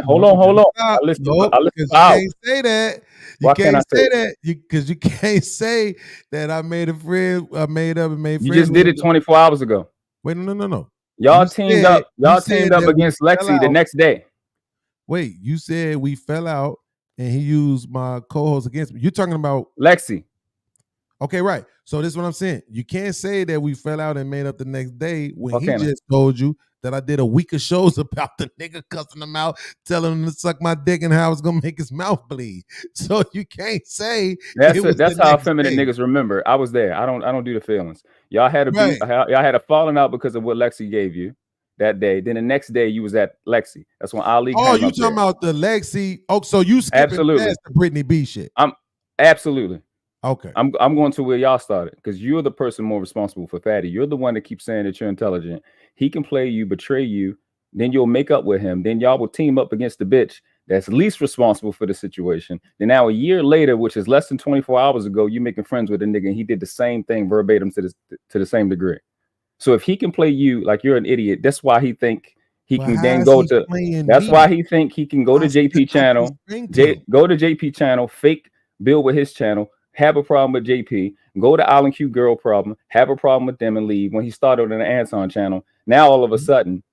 Speaker 4: hold on. I listen.
Speaker 5: You can't say that. You can't say that because you can't say that I made a friend. I made up and made friends.
Speaker 4: You just did it 24 hours ago.
Speaker 5: Wait, no.
Speaker 4: Y'all teamed up. Y'all teamed up against Lexi the next day.
Speaker 5: Wait, you said we fell out and he used my co-host against me. You're talking about
Speaker 4: Lexi.
Speaker 5: Okay, right. So this is what I'm saying. You can't say that we fell out and made up the next day when he just told you that I did a week of shows about the nigga cussing him out, telling him to suck my dick and how it's gonna make his mouth bleed. So you can't say
Speaker 4: that's how feminine niggas remember. I was there. I don't do the feelings. Y'all had y'all had a falling out because of what Lexi gave you that day. Then the next day you was at Lexi. That's when Ali came up
Speaker 5: you talking about the Lexi? Oh, so you skipping past the Brittany B shit?
Speaker 4: Absolutely.
Speaker 5: Okay.
Speaker 4: I'm going to where y'all started because you're the person more responsible for Fatty. You're the one that keeps saying that you're intelligent. He can play you, betray you, then you'll make up with him. Then y'all will team up against the bitch that's least responsible for the situation. Then now a year later, which is less than 24 hours ago, you making friends with a nigga and he did the same thing verbatim to the same degree. So if he can play you like you're an idiot, that's why he think he can then go to. That's why he think he can go to JP channel, go to JP channel, fake build with his channel. Have a problem with JP, go to Island Q girl problem, have a problem with them and leave. When he started on the Anton channel, now all of a sudden,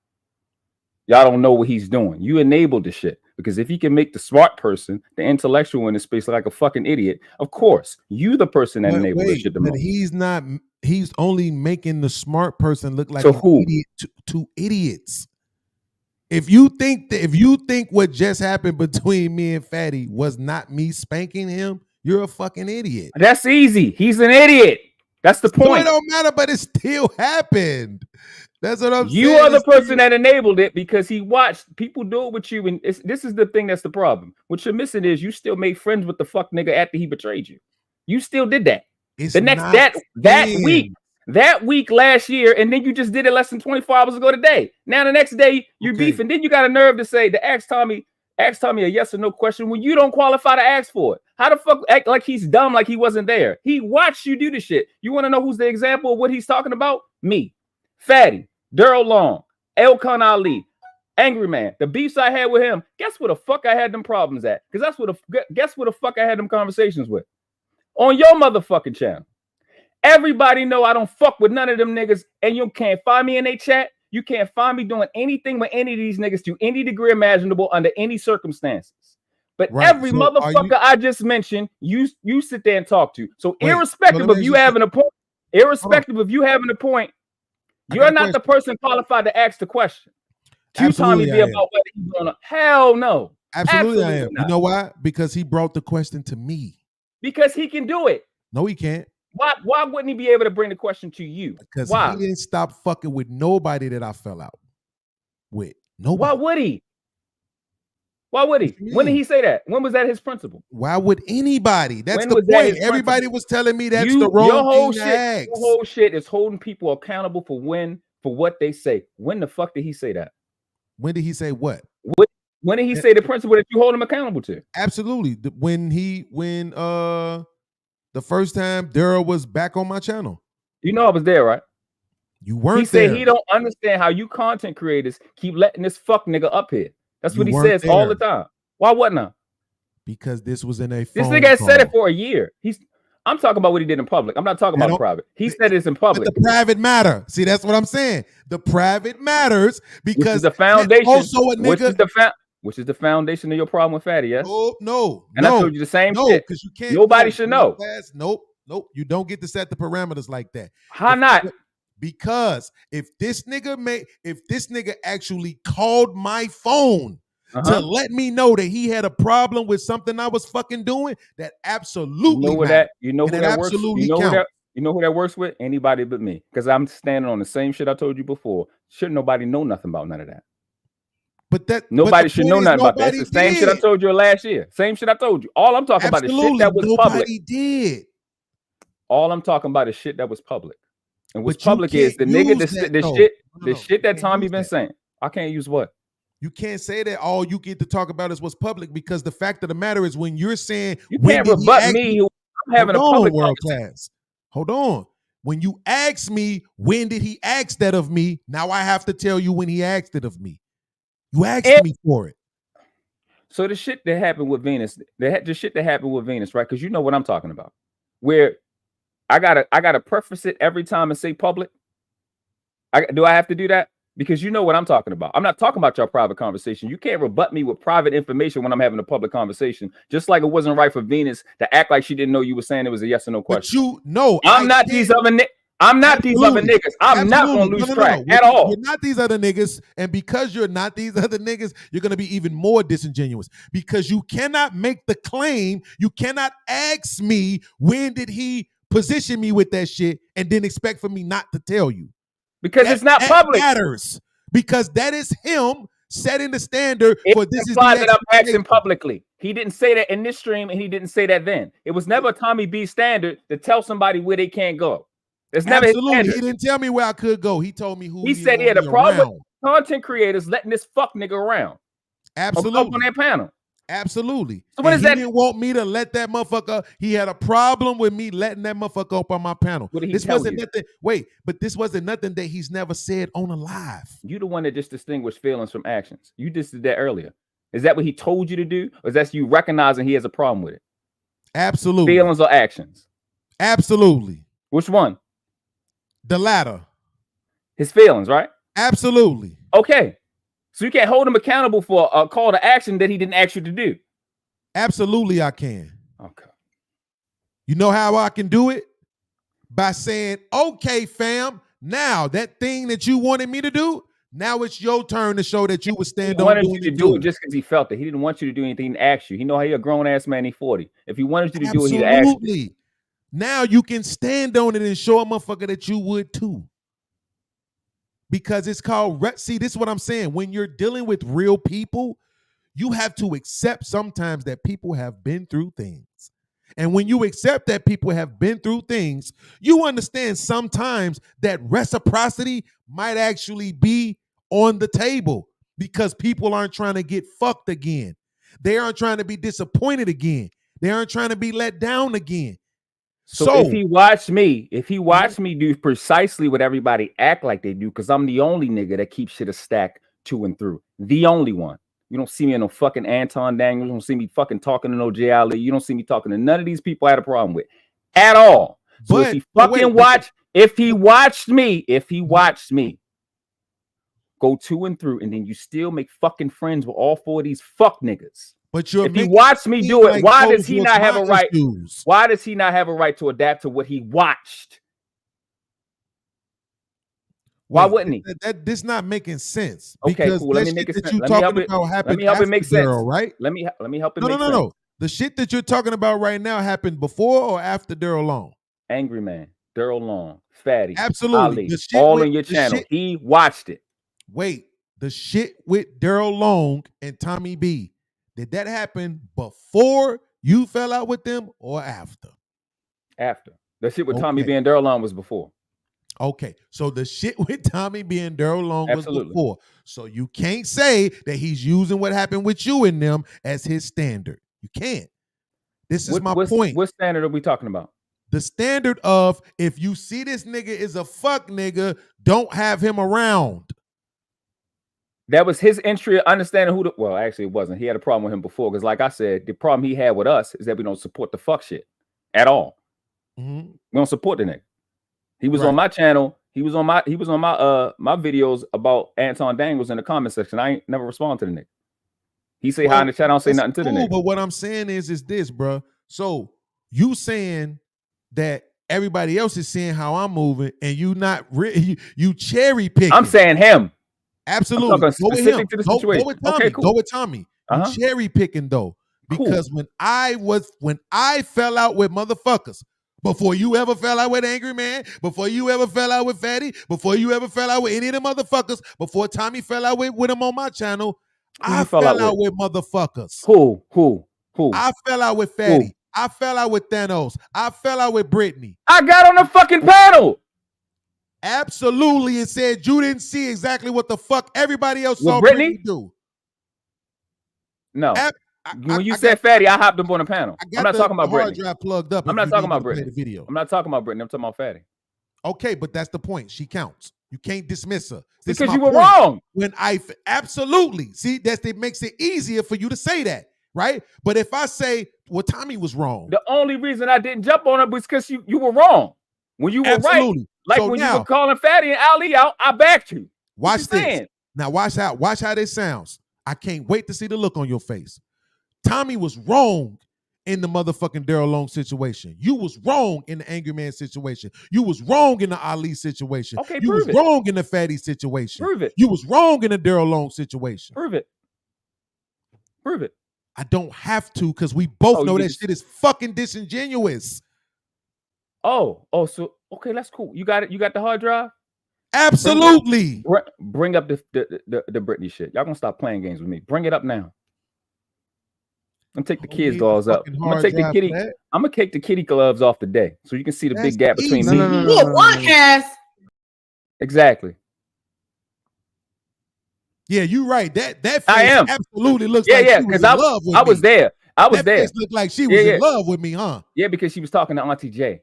Speaker 4: y'all don't know what he's doing. You enabled the shit because if he can make the smart person, the intellectual in this space like a fucking idiot, of course, you the person that enabled this shit the most.
Speaker 5: But he's not. He's only making the smart person look like an idiot to idiots. If you think what just happened between me and Fatty was not me spanking him, you're a fucking idiot.
Speaker 4: That's easy. He's an idiot. That's the point.
Speaker 5: So it don't matter, but it still happened. That's what I'm saying.
Speaker 4: You are the person that enabled it because he watched people do it with you. And this is the thing that's the problem. What you're missing is you still made friends with the fuck nigga after he betrayed you. You still did that. That week last year, and then you just did it less than 24 hours ago today. Now the next day you're beefing. Then you got a nerve to say to ask Tommy a yes or no question when you don't qualify to ask for it. How the fuck act like he's dumb, like he wasn't there? He watched you do the shit. You want to know who's the example of what he's talking about? Me, Fatty, Daryl Long, Elkan Ali, Angry Man. The beefs I had with him. Guess where the fuck I had them problems at? Because guess where the fuck I had them conversations with? on your motherfucking channel. Everybody know I don't fuck with none of them niggas, and you can't find me in a chat. You can't find me doing anything with any of these niggas to any degree imaginable under any circumstances. But every motherfucker I just mentioned, you sit there and talk to. So irrespective of you having a point, you're not the person qualified to ask the question.
Speaker 5: Absolutely,
Speaker 4: be about whether he's gonna. Hell no.
Speaker 5: Absolutely, I am.
Speaker 4: not.
Speaker 5: You know why? Because he brought the question to me.
Speaker 4: Because he can do it.
Speaker 5: No, he can't.
Speaker 4: Why wouldn't he be able to bring the question to you?
Speaker 5: Because
Speaker 4: why?
Speaker 5: he didn't stop fucking with nobody that I fell out with. Nobody.
Speaker 4: Why would he? Why would he? When did he say that? When was that his principle?
Speaker 5: Why would anybody? That's the point. Everybody was telling me that's the wrong thing to ask.
Speaker 4: Your whole shit is holding people accountable for what they say. When the fuck did he say that?
Speaker 5: When did he say what?
Speaker 4: When did he say the principle that you hold him accountable to?
Speaker 5: Absolutely. When the first time Daryl was back on my channel.
Speaker 4: You know I was there, right?
Speaker 5: You weren't.
Speaker 4: He said he don't understand how you content creators keep letting this fuck nigga up here. That's what he says all the time. Why wasn't I?
Speaker 5: Because this was in a phone
Speaker 4: This nigga has said it for a year. I'm talking about what he did in public. I'm not talking about private. He said it's in public.
Speaker 5: But the private matter. See, that's what I'm saying. The private matters because
Speaker 4: the foundation.
Speaker 5: Also a nigga.
Speaker 4: Which is the foundation of your problem with Fatty, yes?
Speaker 5: No.
Speaker 4: And I told you the same shit.
Speaker 5: Because you can't.
Speaker 4: Nobody should know.
Speaker 5: Nope. You don't get to set the parameters like that.
Speaker 4: How not?
Speaker 5: Because if this nigga actually called my phone to let me know that he had a problem with something I was fucking doing, that absolutely
Speaker 4: you know who that works. You know who that works with? Anybody but me. Because I'm standing on the same shit I told you before. Shouldn't nobody know nothing about none of that.
Speaker 5: But
Speaker 4: nobody should know nothing about that. It's the same shit I told you last year. Same shit I told you. All I'm talking about is shit that was public.
Speaker 5: Did.
Speaker 4: All I'm talking about is shit that was public. And what's public is the nigga, the shit that Tommy been saying. I can't use what?
Speaker 5: You can't say that all you get to talk about is what's public, because the fact of the matter is when you're saying
Speaker 4: you can't rebut me. I'm having a public
Speaker 5: world class. Hold on. When you ask me, when did he ask that of me? Now I have to tell you when he asked it of me. You asked me for it.
Speaker 4: So the shit that happened with Venus, the shit that happened with Venus, right? Because you know what I'm talking about. Where I gotta preface it every time and say public. Do I have to do that? Because you know what I'm talking about. I'm not talking about your private conversation. You can't rebut me with private information when I'm having a public conversation. Just like it wasn't right for Venus to act like she didn't know you were saying it was a yes or no question.
Speaker 5: But you know,
Speaker 4: I'm not these other niggas. I'm not these other niggas. I'm not gonna lose track at all.
Speaker 5: You're not these other niggas, and because you're not these other niggas, you're gonna be even more disingenuous because you cannot make the claim. You cannot ask me when did he position me with that shit, and then expect for me not to tell you.
Speaker 4: Because it's not public.
Speaker 5: Matters because that is him setting the standard for this. Is
Speaker 4: that I'm asking publicly. He didn't say that in this stream, and he didn't say that then. It was never Tommy B standard to tell somebody where they can't go. It's never
Speaker 5: absolutely. He didn't tell me where I could go. He told me who.
Speaker 4: He said he had a problem with content creators letting this fuck nigga around.
Speaker 5: Absolutely.
Speaker 4: Up on that panel.
Speaker 5: Absolutely.
Speaker 4: So what is
Speaker 5: he
Speaker 4: that?
Speaker 5: Didn't want me to let that motherfucker. He had a problem with me letting that motherfucker up on my panel.
Speaker 4: What did he
Speaker 5: this
Speaker 4: tell
Speaker 5: wasn't
Speaker 4: you?
Speaker 5: nothing. Wait, but this wasn't nothing that he's never said on a live.
Speaker 4: You the one that just distinguished feelings from actions. You just did that earlier. Is that what he told you to do, or is that you recognizing he has a problem with it?
Speaker 5: Absolutely.
Speaker 4: Feelings or actions?
Speaker 5: Absolutely.
Speaker 4: Which one?
Speaker 5: The latter.
Speaker 4: His feelings, right?
Speaker 5: Absolutely.
Speaker 4: Okay. So you can't hold him accountable for a call to action that he didn't ask you to do.
Speaker 5: Absolutely, I can.
Speaker 4: Okay.
Speaker 5: You know how I can do it? By saying, okay, fam, now that thing that you wanted me to do, now it's your turn to show that you would stand on doing
Speaker 4: you to do it just because he felt it. He didn't want you to do anything to ask you. He know how you're a grown-ass man, he's 40. If he wanted you to do it, he'd ask you.
Speaker 5: Absolutely. Now you can stand on it and show a motherfucker that you would too. Because it's called, see, this is what I'm saying. When you're dealing with real people, you have to accept sometimes that people have been through things. And when you accept that people have been through things, you understand sometimes that reciprocity might actually be on the table because people aren't trying to get fucked again. They aren't trying to be disappointed again. They aren't trying to be let down again.
Speaker 4: So if he watched me do precisely what everybody act like they do, because I'm the only nigga that keeps shit a stack to and through. The only one. You don't see me in no fucking Anton Daniels. You don't see me fucking talking to no J. Ali. You don't see me talking to none of these people I had a problem with. at all. So
Speaker 5: But
Speaker 4: if he fucking if he watched me go to and through, and then you still make fucking friends with all 4 of these fuck niggas.
Speaker 5: But if
Speaker 4: he watched me do it, why does he not have a right?
Speaker 5: Issues.
Speaker 4: Why does he not have a right to adapt to what he watched? Why wouldn't he?
Speaker 5: This not making sense.
Speaker 4: Okay, cool. Let me make it sense. Let me help it make sense.
Speaker 5: Daryl, right?
Speaker 4: Let me help it make sense.
Speaker 5: No. The shit that you're talking about right now happened before or after Daryl Long?
Speaker 4: Angry Man, Daryl Long, Fatty,
Speaker 5: absolutely.
Speaker 4: Ali, all on your channel. He watched it.
Speaker 5: Wait, the shit with Daryl Long and Tommy B, did that happen before you fell out with them or after?
Speaker 4: After. The shit with Tommy B and Daryl Long was before.
Speaker 5: Okay, so the shit with Tommy B and Daryl Long was
Speaker 4: Absolutely.
Speaker 5: before. So you can't say that he's using what happened with you and them as his standard. You can't. This is my point.
Speaker 4: What standard are we talking about?
Speaker 5: The standard of if you see this nigga is a fuck nigga, don't have him around.
Speaker 4: That was his entry, understanding who well, actually it wasn't. He had a problem with him before, because like I said, the problem he had with us is that we don't support the fuck shit at all.
Speaker 5: Mm-hmm.
Speaker 4: We don't support the nigga. He was on my channel. He was on my my videos about Anton Daniels in the comment section. I ain't never respond to the nigga. He say hi in the chat. I don't say nothing to the nigga.
Speaker 5: But what I'm saying is this, bro. So you saying that everybody else is seeing how I'm moving, and you not you cherry picking.
Speaker 4: I'm saying him.
Speaker 5: Absolutely.
Speaker 4: Go specific to the situation.
Speaker 5: Go with Tommy.
Speaker 4: Okay, cool.
Speaker 5: Go with Tommy. You cherry picking though, because when I fell out with motherfuckers. Before you ever fell out with Angry Man, before you ever fell out with Fatty, before you ever fell out with any of the motherfuckers, before Tommy fell out with him on my channel, I fell out with motherfuckers.
Speaker 4: Who?
Speaker 5: I fell out with Fatty. I fell out with Thanos. I fell out with Brittany.
Speaker 4: I got on the fucking panel.
Speaker 5: Absolutely, and said you didn't see exactly what the fuck everybody else saw
Speaker 4: Brittany
Speaker 5: do.
Speaker 4: No. When you said Fatty, I hopped up on the panel. I'm not talking about Brittany.
Speaker 5: Hard drive plugged up.
Speaker 4: I'm not talking about
Speaker 5: Brittany.
Speaker 4: Brittany. I'm not talking about Brittany. I'm talking about Fatty.
Speaker 5: Okay, but that's the point. She counts. You can't dismiss her.
Speaker 4: Because you were wrong.
Speaker 5: When absolutely see it makes it easier for you to say that, right? But if I say, well, Tommy was wrong.
Speaker 4: The only reason I didn't jump on it was because you were wrong. When you were right, like so when you were calling Fatty and Ali out, I backed you.
Speaker 5: Watch this. Now watch how this sounds. I can't wait to see the look on your face. Tommy was wrong in the motherfucking Daryl Long situation. You was wrong in the Angry Man situation. You was wrong in the Ali situation.
Speaker 4: Okay,
Speaker 5: you was wrong in the Fatty situation.
Speaker 4: Prove it.
Speaker 5: You was wrong in the Daryl Long situation.
Speaker 4: Prove it. Prove it.
Speaker 5: I don't have to, because we both know that shit is fucking disingenuous.
Speaker 4: So okay, that's cool. You got it. You got the hard drive?
Speaker 5: Absolutely.
Speaker 4: Bring up the Britney shit. Y'all gonna stop playing games with me. Bring it up now. I'm gonna take the kids' dolls up. I'm gonna take the kitty gloves off today, so you can see the big gap between me.
Speaker 21: Podcast.
Speaker 4: Exactly.
Speaker 5: Yeah, you're right. That face
Speaker 4: I am
Speaker 5: absolutely looks like she was in love with me.
Speaker 4: I was there. That face
Speaker 5: looked like she was in love with me, huh?
Speaker 4: Yeah, because she was talking to Auntie J.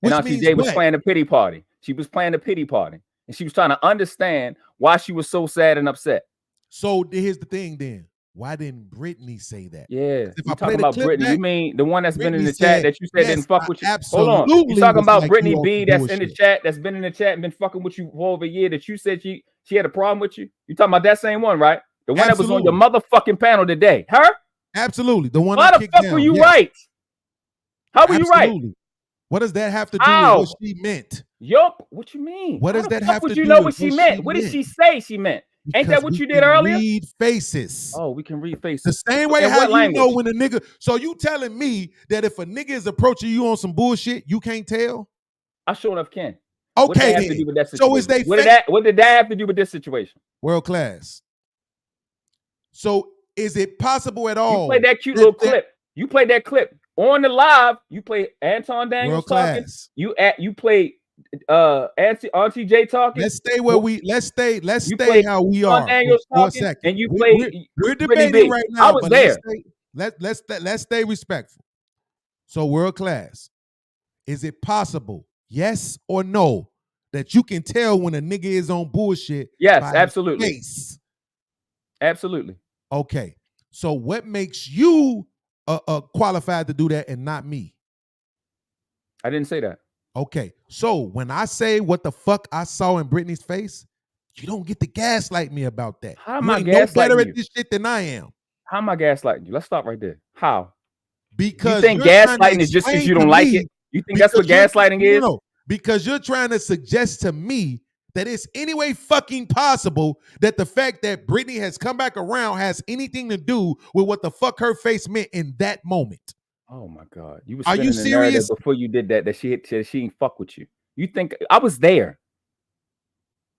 Speaker 4: And Auntie J was playing a pity party. She was playing a pity party. And she was trying to understand why she was so sad and upset.
Speaker 5: So here's the thing then. Why didn't Brittany say that?
Speaker 4: Yeah. If you talking about Brittany, you mean the one that's been in the chat that you said didn't fuck with you?
Speaker 5: Absolutely.
Speaker 4: Hold on. You talking about Brittany B that's in the chat, that's been in the chat and been fucking with you for over a year, that you said she had a problem with you? You talking about that same one, right? The one that was on your motherfucking panel today. Her?
Speaker 5: Absolutely. The one.
Speaker 4: Why the fuck were you right? How were you right?
Speaker 5: What does that have to do with what she meant?
Speaker 4: Yup. What you mean?
Speaker 5: What does that have to do with
Speaker 4: you know what she meant? What did she say she meant? Ain't that what you did earlier?
Speaker 5: Read faces.
Speaker 4: Oh, we can read faces.
Speaker 5: The same way how you know when a nigga. So you telling me that if a nigga is approaching you on some bullshit, you can't tell?
Speaker 4: I sure enough can.
Speaker 5: Okay.
Speaker 4: What did that have to do with that situation?
Speaker 5: So is they
Speaker 4: what did that have to do with this situation?
Speaker 5: World class. So is it possible at all?
Speaker 4: You played that cute little clip. You played that clip on the live. You play Anton Daniels talking. You play Auntie J talking.
Speaker 5: Let's stay where let's stay how we are for a second.
Speaker 4: And you play
Speaker 5: we're debating right now.
Speaker 4: I was there.
Speaker 5: Let's stay respectful. So world class. Is it possible, yes or no, that you can tell when a nigga is on bullshit?
Speaker 4: Yes, absolutely. Absolutely.
Speaker 5: Okay. So what makes you qualified to do that and not me?
Speaker 4: I didn't say that.
Speaker 5: Okay, so when I say what the fuck I saw in Brittany's face, you don't get to gaslight me about that.
Speaker 4: How am
Speaker 5: You
Speaker 4: I
Speaker 5: ain't no better
Speaker 4: gaslighting
Speaker 5: at
Speaker 4: you?
Speaker 5: this shit than I am.
Speaker 4: How am I gaslighting you? Let's stop right there. How?
Speaker 5: Because
Speaker 4: you think
Speaker 5: you're trying to
Speaker 4: gaslighting is just because
Speaker 5: explain
Speaker 4: you
Speaker 5: to
Speaker 4: don't like
Speaker 5: me-
Speaker 4: it? You think that's what
Speaker 5: because you're-
Speaker 4: gaslighting is?
Speaker 5: No, because you're trying to suggest to me that it's any way fucking possible that the fact that Brittany has come back around has anything to do with what the fuck her face meant in that moment.
Speaker 4: Oh my God. You were
Speaker 5: Are you
Speaker 4: spinning the narrative
Speaker 5: serious?
Speaker 4: before you did that she ain't fuck with you. You think I was there.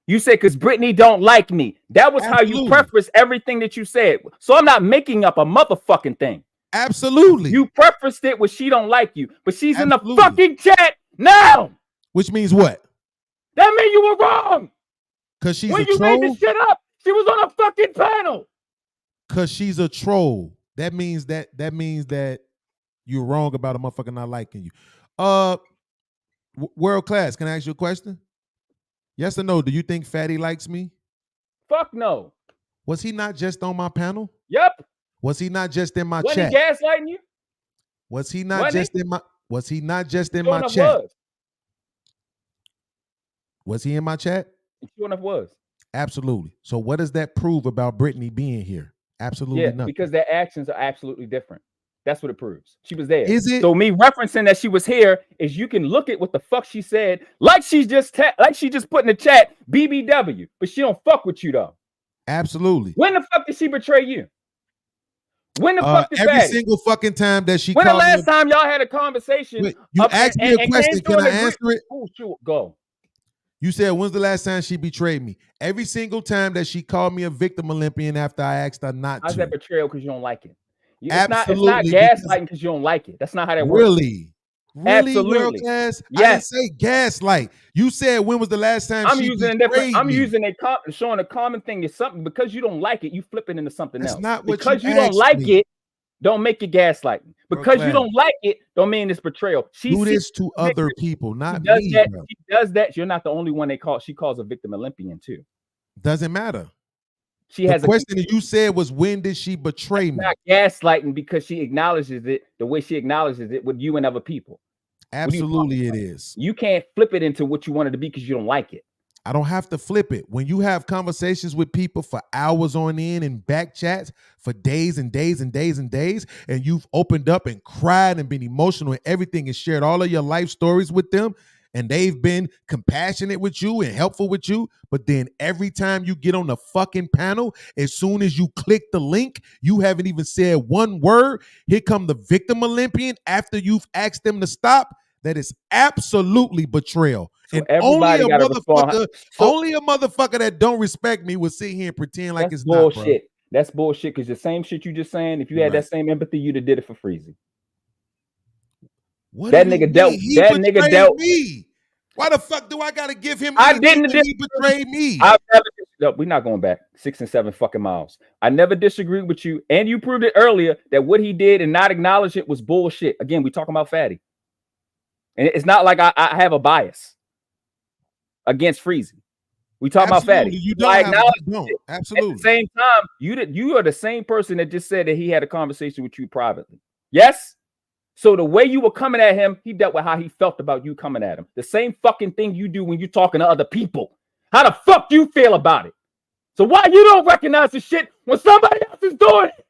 Speaker 4: You said because Brittany don't like me. That was how you prefaced everything that you said. So I'm not making up a motherfucking thing.
Speaker 5: Absolutely.
Speaker 4: You prefaced it with she don't like you, but she's in the fucking chat now.
Speaker 5: Which means what?
Speaker 4: That means you were wrong.
Speaker 5: Because she's
Speaker 4: when
Speaker 5: a
Speaker 4: you
Speaker 5: troll?
Speaker 4: made this shit up, she was on a fucking panel.
Speaker 5: Because she's a troll. That means that you're wrong about a motherfucker not liking you. World Class, can I ask you a question? Yes or no? Do you think Fatty likes me?
Speaker 4: Fuck no.
Speaker 5: Was he not just on my panel?
Speaker 4: Yep.
Speaker 5: Was he not just in my
Speaker 4: Wasn't
Speaker 5: chat?
Speaker 4: he gaslighting you?
Speaker 5: Was he not just in my? Was he not just in
Speaker 4: Sure
Speaker 5: my
Speaker 4: enough
Speaker 5: chat?
Speaker 4: was.
Speaker 5: Was he in my chat?
Speaker 4: Sure enough was.
Speaker 5: Absolutely. So what does that prove about Brittany being here? Absolutely
Speaker 4: Yeah,
Speaker 5: nothing.
Speaker 4: because their actions are absolutely different. That's what it proves. She was there.
Speaker 5: Is it?
Speaker 4: So me referencing that she was here is you can look at what the fuck she said, like she just put in the chat BBW, but she don't fuck with you though.
Speaker 5: Absolutely.
Speaker 4: When the fuck did she betray you? When the fuck did
Speaker 5: every
Speaker 4: Fatty?
Speaker 5: single fucking time that she
Speaker 4: When the
Speaker 5: called
Speaker 4: last
Speaker 5: me.
Speaker 4: time y'all had a conversation?
Speaker 5: Wait, you asked me a question. Can I answer it?
Speaker 4: Oh, sure, go.
Speaker 5: You said, when's the last time she betrayed me? Every single time that she called me a victim Olympian after I asked her not
Speaker 4: How's
Speaker 5: to.
Speaker 4: that betrayal because you don't like it?
Speaker 5: Absolutely.
Speaker 4: It's not gaslighting because you don't like it. That's not how that works.
Speaker 5: Really?
Speaker 4: Absolutely.
Speaker 5: World Class?
Speaker 4: Yes.
Speaker 5: I didn't say gaslight. You said when was the last time
Speaker 4: I'm
Speaker 5: she
Speaker 4: using a
Speaker 5: betrayed
Speaker 4: different. I'm
Speaker 5: me?
Speaker 4: using showing a common thing is something because you don't like it, you flip it into something
Speaker 5: That's
Speaker 4: else.
Speaker 5: not what
Speaker 4: because
Speaker 5: you
Speaker 4: you don't
Speaker 5: asked
Speaker 4: like
Speaker 5: me.
Speaker 4: it, don't make it gaslighting. Because you
Speaker 5: Class.
Speaker 4: don't like it, don't mean it's betrayal.
Speaker 5: Do this to other people, not
Speaker 4: does
Speaker 5: me.
Speaker 4: that.
Speaker 5: Bro.
Speaker 4: She does that. You're not the only one they call. She calls a victim Olympian too.
Speaker 5: Doesn't matter.
Speaker 4: She
Speaker 5: the
Speaker 4: has
Speaker 5: question that you said was when did she betray me?
Speaker 4: Not gaslighting because she acknowledges it the way she acknowledges it with you and other people.
Speaker 5: Absolutely, it is.
Speaker 4: You can't flip it into what you want it to be because you don't like it.
Speaker 5: I don't have to flip it. When you have conversations with people for hours on end and back chats for days and days and days and days, and you've opened up and cried and been emotional and everything and shared all of your life stories with them, and they've been compassionate with you and helpful with you, but then every time you get on the fucking panel, as soon as you click the link, you haven't even said one word. Here come the victim Olympian after you've asked them to stop. That is absolutely betrayal.
Speaker 4: So
Speaker 5: and
Speaker 4: everybody
Speaker 5: only a
Speaker 4: gotta respond.
Speaker 5: motherfucker, only a motherfucker that don't respect me will sit here and pretend like
Speaker 4: That's
Speaker 5: it's
Speaker 4: bullshit.
Speaker 5: not, bro.
Speaker 4: That's bullshit. Because the same shit you just saying, if you had that same empathy, you'd have did it for Freezy.
Speaker 5: What
Speaker 4: that
Speaker 5: do you
Speaker 4: nigga
Speaker 5: mean?
Speaker 4: dealt.
Speaker 5: He
Speaker 4: That nigga
Speaker 5: betrayed
Speaker 4: dealt.
Speaker 5: me. Why the fuck do I gotta give him
Speaker 4: I
Speaker 5: anything
Speaker 4: didn't.
Speaker 5: when he betrayed me?
Speaker 4: No, we're not going back 6 and 7 fucking miles. I never disagreed with you, and you proved it earlier that what he did and not acknowledge it was bullshit. Again, we talking about Fatty, and it's not like I have a bias against Freezy. We talking about Fatty.
Speaker 5: You don't. Absolutely.
Speaker 4: At the same time, you are the same person that just said that he had a conversation with you privately. Yes. So the way you were coming at him, he dealt with how he felt about you coming at him. The same fucking thing you do when you're talking to other people. How the fuck do you feel about it? So why you don't recognize the shit when somebody else is doing it?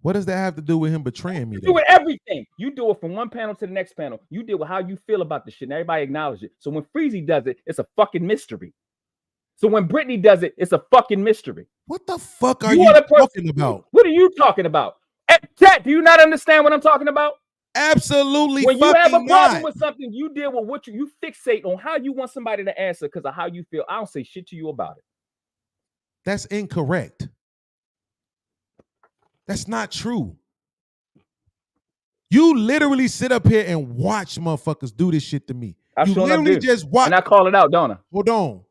Speaker 5: What does that have to do with him betraying me?
Speaker 4: You do with everything. You do it from one panel to the next panel. You deal with how you feel about the shit, and everybody acknowledges it. So when Freezy does it, it's a fucking mystery. So when Brittany does it, it's a fucking mystery.
Speaker 5: What the fuck are you talking about?
Speaker 4: What are you talking about? Chat, do you not understand what I'm talking about?
Speaker 5: Absolutely.
Speaker 4: When you have a problem
Speaker 5: not.
Speaker 4: with something, you deal with what you fixate on how you want somebody to answer because of how you feel. I don't say shit to you about it.
Speaker 5: That's incorrect. That's not true. You literally sit up here and watch motherfuckers do this shit to me. You literally just watch.
Speaker 4: And I call it out, don't I?
Speaker 5: Hold on.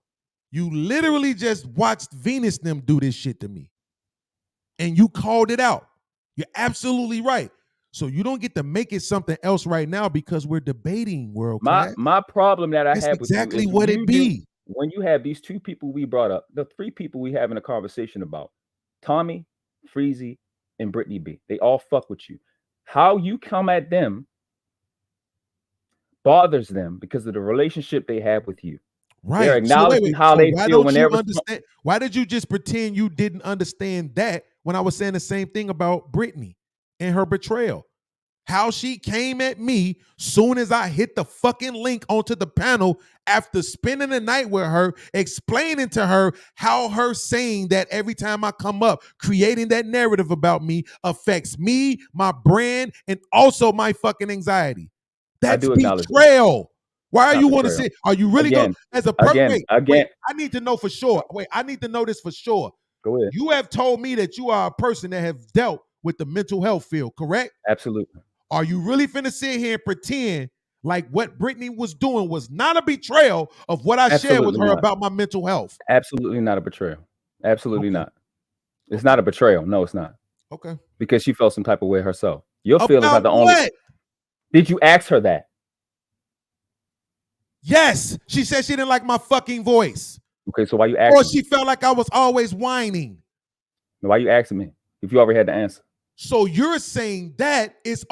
Speaker 5: You literally just watched Venus them do this shit to me. And you called it out. You're absolutely right. So you don't get to make it something else right now because we're debating world class.
Speaker 4: My problem that I
Speaker 5: That's
Speaker 4: have with
Speaker 5: exactly
Speaker 4: you is
Speaker 5: what it be.
Speaker 4: When you have these two people we brought up, the three people we having a conversation about, Tommy, Freezy, and Brittany B. They all fuck with you. How you come at them bothers them because of the relationship they have with you. They're
Speaker 5: Right. So
Speaker 4: acknowledging how
Speaker 5: So
Speaker 4: they
Speaker 5: why
Speaker 4: feel
Speaker 5: don't
Speaker 4: when
Speaker 5: you
Speaker 4: they're
Speaker 5: understand? Why did you just pretend you didn't understand that when I was saying the same thing about Brittany and her betrayal? How she came at me soon as I hit the fucking link onto the panel after spending the night with her, explaining to her how her saying that every time I come up, creating that narrative about me affects me, my brand, and also my fucking anxiety. That's
Speaker 4: do acknowledge that.
Speaker 5: betrayal. Why are
Speaker 4: Not
Speaker 5: you want to
Speaker 4: betrayal.
Speaker 5: say? Are you really going as a person? Wait, I need to know for sure. Wait, I need to know this for sure.
Speaker 4: Go ahead.
Speaker 5: You have told me that you are a person that have dealt with the mental health field, correct?
Speaker 4: Absolutely.
Speaker 5: Are you really finna sit here and pretend like what Brittany was doing was not a betrayal of what I shared with her about my mental health?
Speaker 4: Absolutely not a betrayal. Absolutely not. It's not a betrayal. No, it's not.
Speaker 5: Okay.
Speaker 4: Because she felt some type of way herself. Your feelings are
Speaker 5: About
Speaker 4: the only.
Speaker 5: what?
Speaker 4: Did you ask her that?
Speaker 5: Yes. She said she didn't like my fucking voice.
Speaker 4: Okay, so why you asking?
Speaker 5: Or she felt like I was always whining.
Speaker 4: Why you asking me if you already had the answer?
Speaker 5: So you're saying that is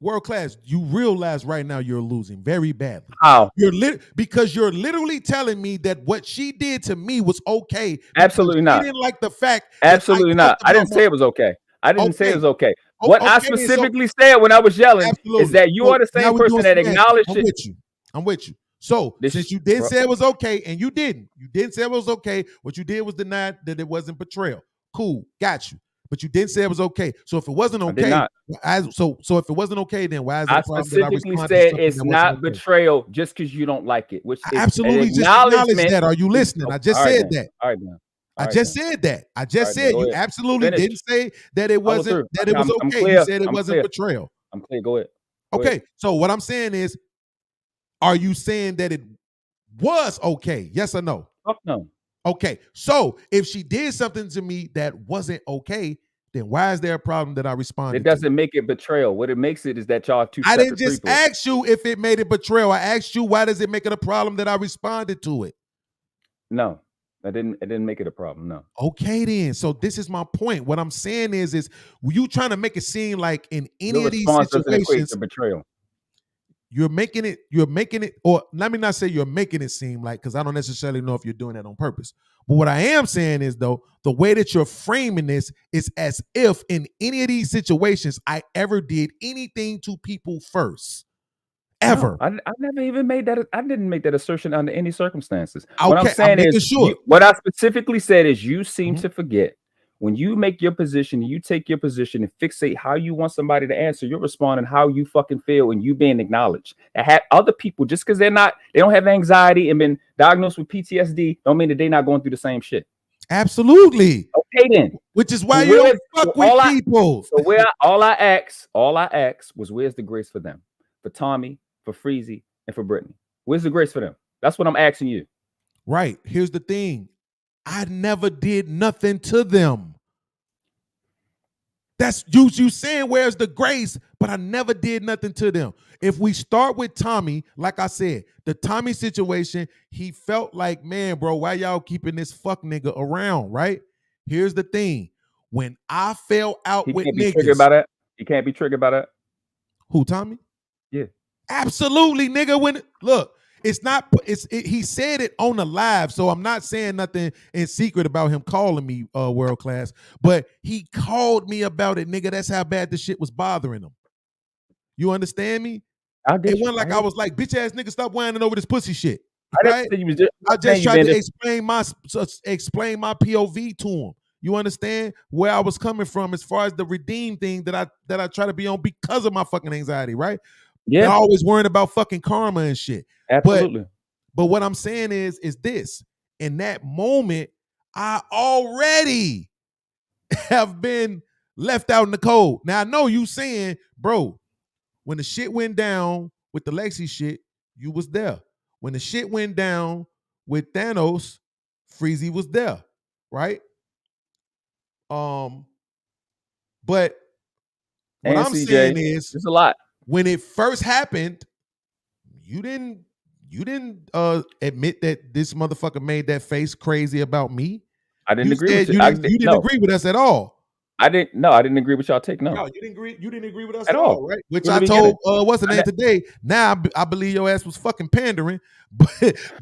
Speaker 5: world class. You realize right now you're losing very badly.
Speaker 4: How?
Speaker 5: Because you're literally telling me that what she did to me was okay.
Speaker 4: Absolutely not.
Speaker 5: She didn't like the fact.
Speaker 4: Absolutely not. I didn't say it was okay. I didn't say it was okay. What I specifically said when I was yelling is that you are the same person that acknowledged it.
Speaker 5: I'm with you. So since you didn't say it was okay, and you didn't say it was okay, what you did was deny that it wasn't betrayal. Cool, got you. But you didn't say it was okay. So if it wasn't okay, so if it wasn't okay, then why is it a problem
Speaker 4: specifically
Speaker 5: that I
Speaker 4: said it's not betrayal just because you don't like it? Which
Speaker 5: I absolutely just acknowledge that. Are you listening? I just said that.
Speaker 4: All right, man.
Speaker 5: I just said that. I just said you absolutely didn't say that it wasn't that it was okay. You said it wasn't betrayal.
Speaker 4: I'm clear. Go ahead.
Speaker 5: Okay. So what I'm saying is, are you saying that it was okay? Yes or no?
Speaker 4: Fuck no.
Speaker 5: Okay. So if she did something to me that wasn't okay, then why is there a problem that I responded?
Speaker 4: It doesn't make it betrayal. What it makes it is that y'all are two separate people.
Speaker 5: I didn't just ask you if it made it betrayal. I asked you why does it make it a problem that I responded to it?
Speaker 4: No. It didn't make it a problem. No.
Speaker 5: Okay, then. So this is my point. What I'm saying is you trying to make it seem like in any of these situations,
Speaker 4: betrayal.
Speaker 5: You're making it, or let me not say you're making it seem like, because I don't necessarily know if you're doing that on purpose. But what I am saying is, though, the way that you're framing this is as if in any of these situations I ever did anything to people first. Ever.
Speaker 4: No, I never even made that. I didn't make that assertion under any circumstances.
Speaker 5: Okay,
Speaker 4: what I'm saying is, what I specifically said is, you seem to forget when you make your position, you take your position and fixate how you want somebody to answer. You're responding how you fucking feel, and you being acknowledged. And have other people, just because they don't have anxiety and been diagnosed with PTSD, don't mean that they're not going through the same shit.
Speaker 5: Absolutely.
Speaker 4: Okay, then.
Speaker 5: Which is why you don't fuck with people.
Speaker 4: So all I asked was, where's the grace for them? For Tommy, for Freezy, and for Brittany. Where's the grace for them? That's what I'm asking you.
Speaker 5: Right. Here's the thing. I never did nothing to them. That's you saying where's the grace, but I never did nothing to them. If we start with Tommy, like I said, the Tommy situation, he felt like, man, bro, why y'all keeping this fuck nigga around, right? Here's the thing. When I fell out with niggas.
Speaker 4: He can't be triggered by that.
Speaker 5: Who, Tommy?
Speaker 4: Yeah.
Speaker 5: Absolutely, nigga. Look, he said it on the live, so I'm not saying nothing in secret about him calling me world class, but he called me about it, nigga. That's how bad the shit was bothering him. You understand me? It wasn't like I was like, bitch ass nigga, stop whining over this pussy shit. Right? I just tried to explain my POV to him. You understand where I was coming from as far as the redeem thing that I try to be on because of my fucking anxiety, right?
Speaker 4: Yeah.
Speaker 5: They're always worrying about fucking karma and shit.
Speaker 4: Absolutely.
Speaker 5: But what I'm saying is this. In that moment, I already have been left out in the cold. Now, I know you saying, bro, when the shit went down with the Lexi shit, you was there. When the shit went down with Thanos, Freezy was there, right? But what I'm saying is,
Speaker 4: it's a lot.
Speaker 5: When it first happened, you didn't admit that this motherfucker made that face crazy about me.
Speaker 4: I didn't agree with you.
Speaker 5: You didn't agree with us at all.
Speaker 4: I didn't agree with y'all take. No,
Speaker 5: you didn't agree with us
Speaker 4: at all,
Speaker 5: right? Which
Speaker 4: from
Speaker 5: I
Speaker 4: the
Speaker 5: told
Speaker 4: beginning.
Speaker 5: what's the name today. Now I believe your ass was fucking pandering,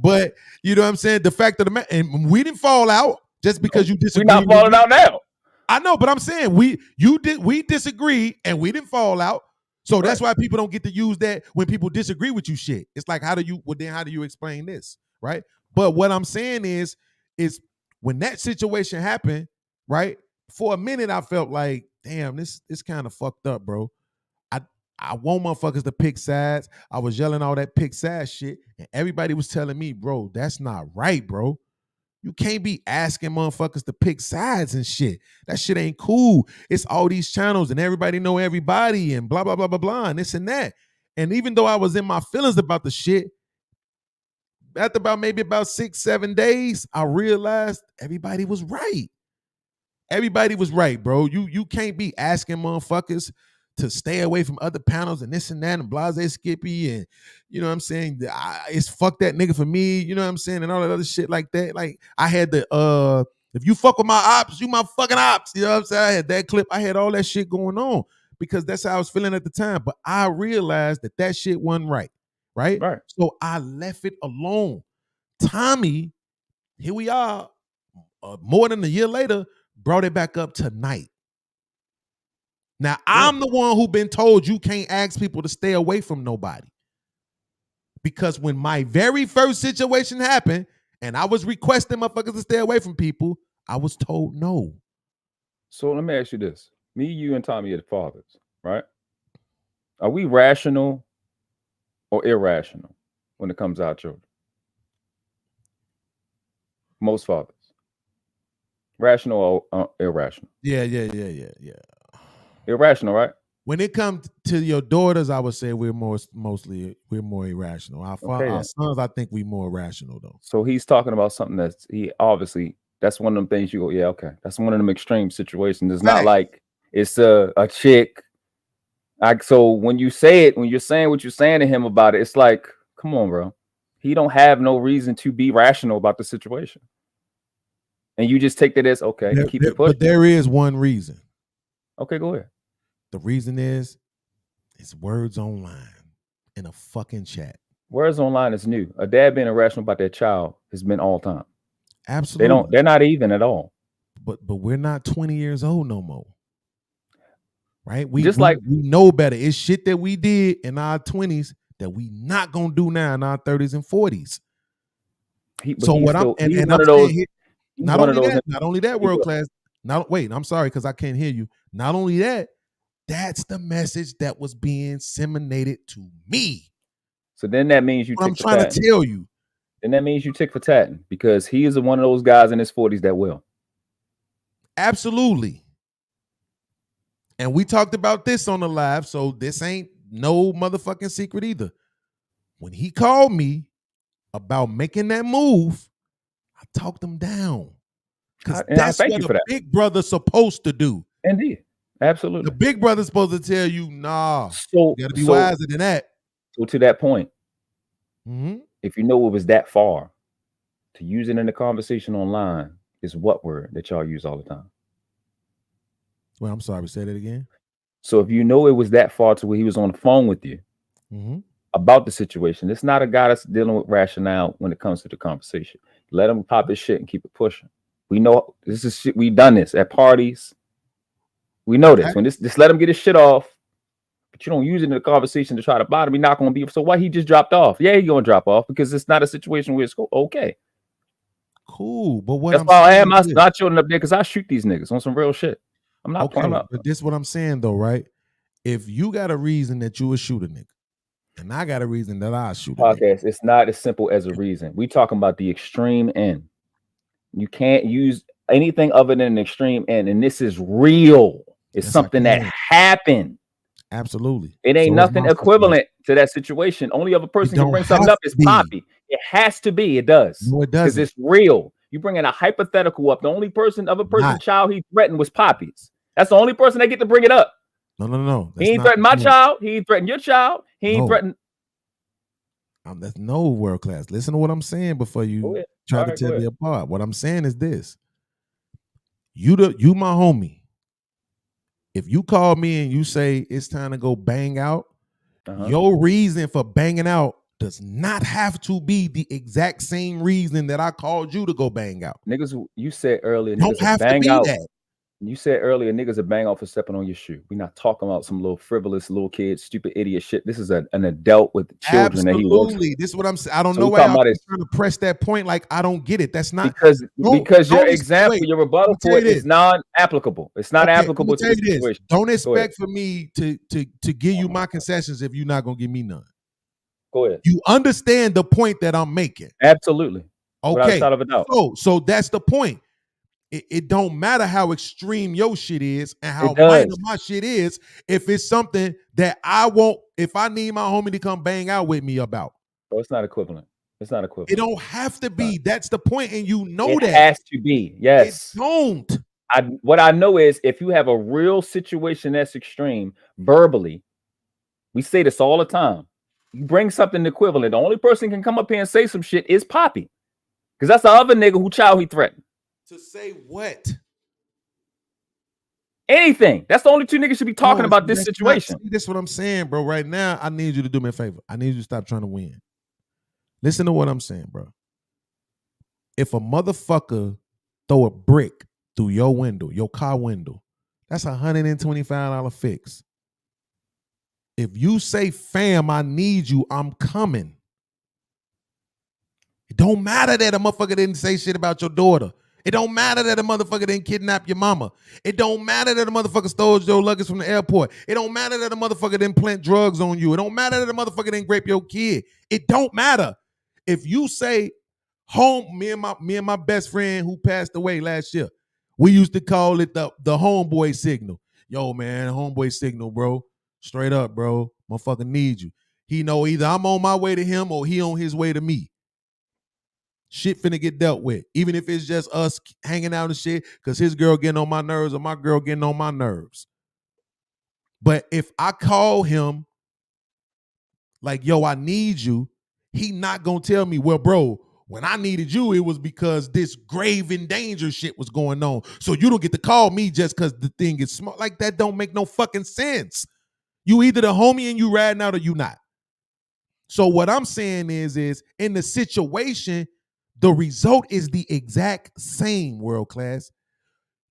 Speaker 5: but you know what I'm saying. The fact of the matter, and we didn't fall out just because you disagree.
Speaker 4: We're not falling out now.
Speaker 5: I know, but I'm saying we disagree and we didn't fall out. So that's why people don't get to use that when people disagree with you. Shit, it's like how do you explain this, right? But what I'm saying is when that situation happened, right? For a minute, I felt like, damn, this kind of fucked up, bro. I want motherfuckers to pick sides. I was yelling all that pick sides shit, and everybody was telling me, bro, that's not right, bro. You can't be asking motherfuckers to pick sides and shit. That shit ain't cool. It's all these channels and everybody know everybody and blah, blah, blah, blah, blah, and this and that. And even though I was in my feelings about the shit, after maybe about 6-7 days, I realized everybody was right. Everybody was right, bro. You can't be asking motherfuckers to stay away from other panels and this and that and blase Skippy and you know what I'm saying, it's fuck that nigga for me, you know what I'm saying, and all that other shit like that. Like I had the if you fuck with my ops, you my fucking ops. You know what I'm saying? I had that clip, I had all that shit going on because that's how I was feeling at the time. But I realized that shit wasn't right. Right? So I left it alone. Tommy, here we are, more than a year later, brought it back up tonight. Now, I'm the one who been told you can't ask people to stay away from nobody. Because when my very first situation happened and I was requesting motherfuckers to stay away from people, I was told no.
Speaker 4: So let me ask you this. Me, you, and Tommy are the fathers, right? Are we rational or irrational when it comes to our children? Most fathers. Rational or irrational?
Speaker 5: Yeah.
Speaker 4: Irrational, right?
Speaker 5: When it comes to your daughters, I would say we're more irrational. Our sons, I think we're more rational though.
Speaker 4: So he's talking about something that's one of them things you go, yeah, okay. That's one of them extreme situations. It's not like it's a chick. So when you say it, when you're saying what you're saying to him about it, it's like, come on, bro. He don't have no reason to be rational about the situation. And you just take that as okay, keep it pushing.
Speaker 5: But there is one reason.
Speaker 4: Okay, go ahead.
Speaker 5: The reason is it's words online in a fucking chat.
Speaker 4: Words online is new. A dad being irrational about their child has been all time.
Speaker 5: Absolutely.
Speaker 4: They're not even at all.
Speaker 5: But we're not 20 years old no more. Right? We know better. It's shit that we did in our 20s that we not gonna do now in our 30s and 40s. Not only that, world class. I'm sorry, because I can't hear you. Not only that, that's the message that was being disseminated to me.
Speaker 4: So then that means you.
Speaker 5: I'm trying to tell you.
Speaker 4: Then that means you tick for tatting because he is one of those guys in his 40s that will.
Speaker 5: Absolutely. And we talked about this on the live, so this ain't no motherfucking secret either. When he called me about making that move, I talked him down. Because that's what a big brother's supposed to do.
Speaker 4: Indeed. Absolutely.
Speaker 5: The big brother's supposed to tell you, nah, you gotta be wiser than that.
Speaker 4: So to that point, if you know it was that far, to use it in a conversation online is what word that y'all use all the time?
Speaker 5: Well, I'm sorry, say that again.
Speaker 4: So if you know it was that far to where he was on the phone with you about the situation, it's not a guy that's dealing with rationale when it comes to the conversation. Let him pop his shit and keep it pushing. We know this is shit. We've done this at parties. We know this. When just let him get his shit off, but you don't use it in the conversation to try to bottom. He's not going to be. So why he just dropped off? Yeah, he's going to drop off because it's not a situation where it's okay.
Speaker 5: Cool, but
Speaker 4: that's why I have my children up there because I shoot these niggas on some real shit. I'm not playing up.
Speaker 5: But this is what I'm saying though, right? If you got a reason that you would shoot a nigga, and I got a reason that I shoot a nigga.
Speaker 4: It's not as simple as a reason. We talking about the extreme end. You can't use anything other than an extreme end, and this is real. It's something that happened.
Speaker 5: Absolutely.
Speaker 4: It ain't nothing equivalent to that situation. Only other person can bring something up is Poppy. It has to be. It does.
Speaker 5: No, it doesn't.
Speaker 4: Because it's real. You bringing a hypothetical up. The only other child he threatened was Poppy's. That's the only person that get to bring it up.
Speaker 5: No.
Speaker 4: He ain't threatened my child. He ain't threatened your child. He ain't threatened.
Speaker 5: That's no world class. Listen to what I'm saying before you try to tell me apart. What I'm saying is this. You my homie. if you call me and you say it's time to go bang out, your reason for banging out does not have to be the exact same reason that I called you to go bang out.
Speaker 4: Niggas, you said earlier,
Speaker 5: Don't
Speaker 4: niggas
Speaker 5: have
Speaker 4: bang
Speaker 5: to be
Speaker 4: out.
Speaker 5: that.
Speaker 4: You said earlier, niggas are bang out for stepping on your shoe. We're not talking about some little frivolous little kid, stupid idiot shit. This is an adult with children that he works with.
Speaker 5: This is what I'm saying. I don't
Speaker 4: So
Speaker 5: know
Speaker 4: we
Speaker 5: why
Speaker 4: talking
Speaker 5: y'all
Speaker 4: about
Speaker 5: keep trying to press that point. Like, I don't get it. That's not
Speaker 4: because your
Speaker 5: don't
Speaker 4: example,
Speaker 5: wait,
Speaker 4: your rebuttal
Speaker 5: let me tell
Speaker 4: for
Speaker 5: you
Speaker 4: it
Speaker 5: this.
Speaker 4: is non-applicable. It's not
Speaker 5: Okay, let me
Speaker 4: applicable to
Speaker 5: tell
Speaker 4: the
Speaker 5: you this.
Speaker 4: situation.
Speaker 5: Don't
Speaker 4: Go ahead.
Speaker 5: expect for me to give you my concessions if you're not gonna give me none.
Speaker 4: Go ahead.
Speaker 5: You understand the point that I'm making.
Speaker 4: Absolutely. Without a
Speaker 5: Okay.
Speaker 4: shadow of a doubt.
Speaker 5: So that's the point. It don't matter how extreme your shit is and how
Speaker 4: It
Speaker 5: minor
Speaker 4: does.
Speaker 5: my shit is. If it's something that I want, if I need my homie to come bang out with me about,
Speaker 4: Bro, it's not equivalent. It's not equivalent.
Speaker 5: it don't have to be. That's the point, and you know
Speaker 4: It
Speaker 5: that.
Speaker 4: has to be. Yes.
Speaker 5: It don't.
Speaker 4: What I know is if you have a real situation that's extreme verbally, we say this all the time. You bring something equivalent. The only person can come up here and say some shit is Poppy. Because that's the other nigga who child he threatened.
Speaker 5: To say what?
Speaker 4: Anything. That's the only two niggas should be talking about this situation.
Speaker 5: This is what I'm saying, bro. Right now, I need you to do me a favor. I need you to stop trying to win. Listen to what I'm saying, bro. If a motherfucker throw a brick through your window, your car window, that's $125 fix. If you say, fam, I need you, I'm coming. It don't matter that a motherfucker didn't say shit about your daughter. It don't matter that a motherfucker didn't kidnap your mama. It don't matter that a motherfucker stole your luggage from the airport. It don't matter that a motherfucker didn't plant drugs on you. It don't matter that a motherfucker didn't grape your kid. It don't matter. If you say, home, me and my best friend who passed away last year, we used to call it the homeboy signal. Yo, man, homeboy signal, bro. Straight up, bro. Motherfucker need you. He know either I'm on my way to him or he on his way to me. Shit finna get dealt with, even if it's just us hanging out and shit, because his girl getting on my nerves or my girl getting on my nerves. But if I call him like, yo, I need you, he not gonna tell me, well, bro, when I needed you, it was because this grave and danger shit was going on. So you don't get to call me just because the thing is small. Like, that don't make no fucking sense. You either the homie and you riding out or you not. So what I'm saying is in the situation, the result is the exact same, world class.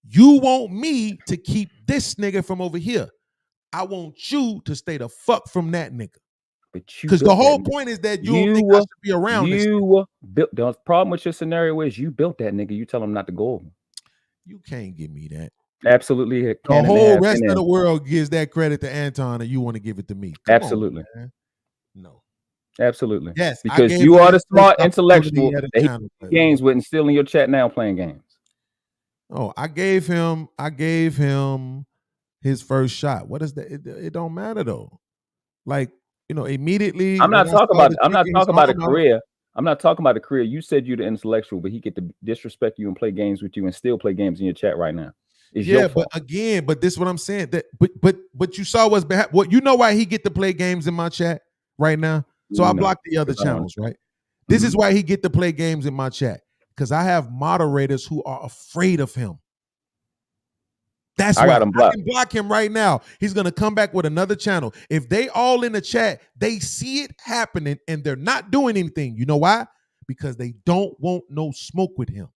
Speaker 5: You want me to keep this nigga from over here. I want you to stay the fuck from that nigga. Because the whole point is that you don't think I should be around this nigga.
Speaker 4: The problem with your scenario is you built that nigga. You tell him not to go over.
Speaker 5: You can't give me that.
Speaker 4: Absolutely.
Speaker 5: The whole rest of the world gives that credit to Anton, and you want to give it to me. Come
Speaker 4: Absolutely.
Speaker 5: on, man. No.
Speaker 4: Absolutely.
Speaker 5: Yes.
Speaker 4: Because you are the smart intellectual that he games with and still in your chat now playing games.
Speaker 5: Oh, I gave him his first shot. What is that? It don't matter though. Like, immediately.
Speaker 4: I'm not talking about a career. I'm not talking about a career. You said you're the intellectual, but he get to disrespect you and play games with you and still play games in your chat right now. It's your fault.
Speaker 5: But this is what I'm saying. That but you saw what's behind. What you know why he get to play games in my chat right now? So I blocked the other channels, right? This is why he get to play games in my chat. Because I have moderators who are afraid of him. That's why I can block him right now. He's going to come back with another channel. If they all in the chat, they see it happening and they're not doing anything. You know why? Because they don't want no smoke with him.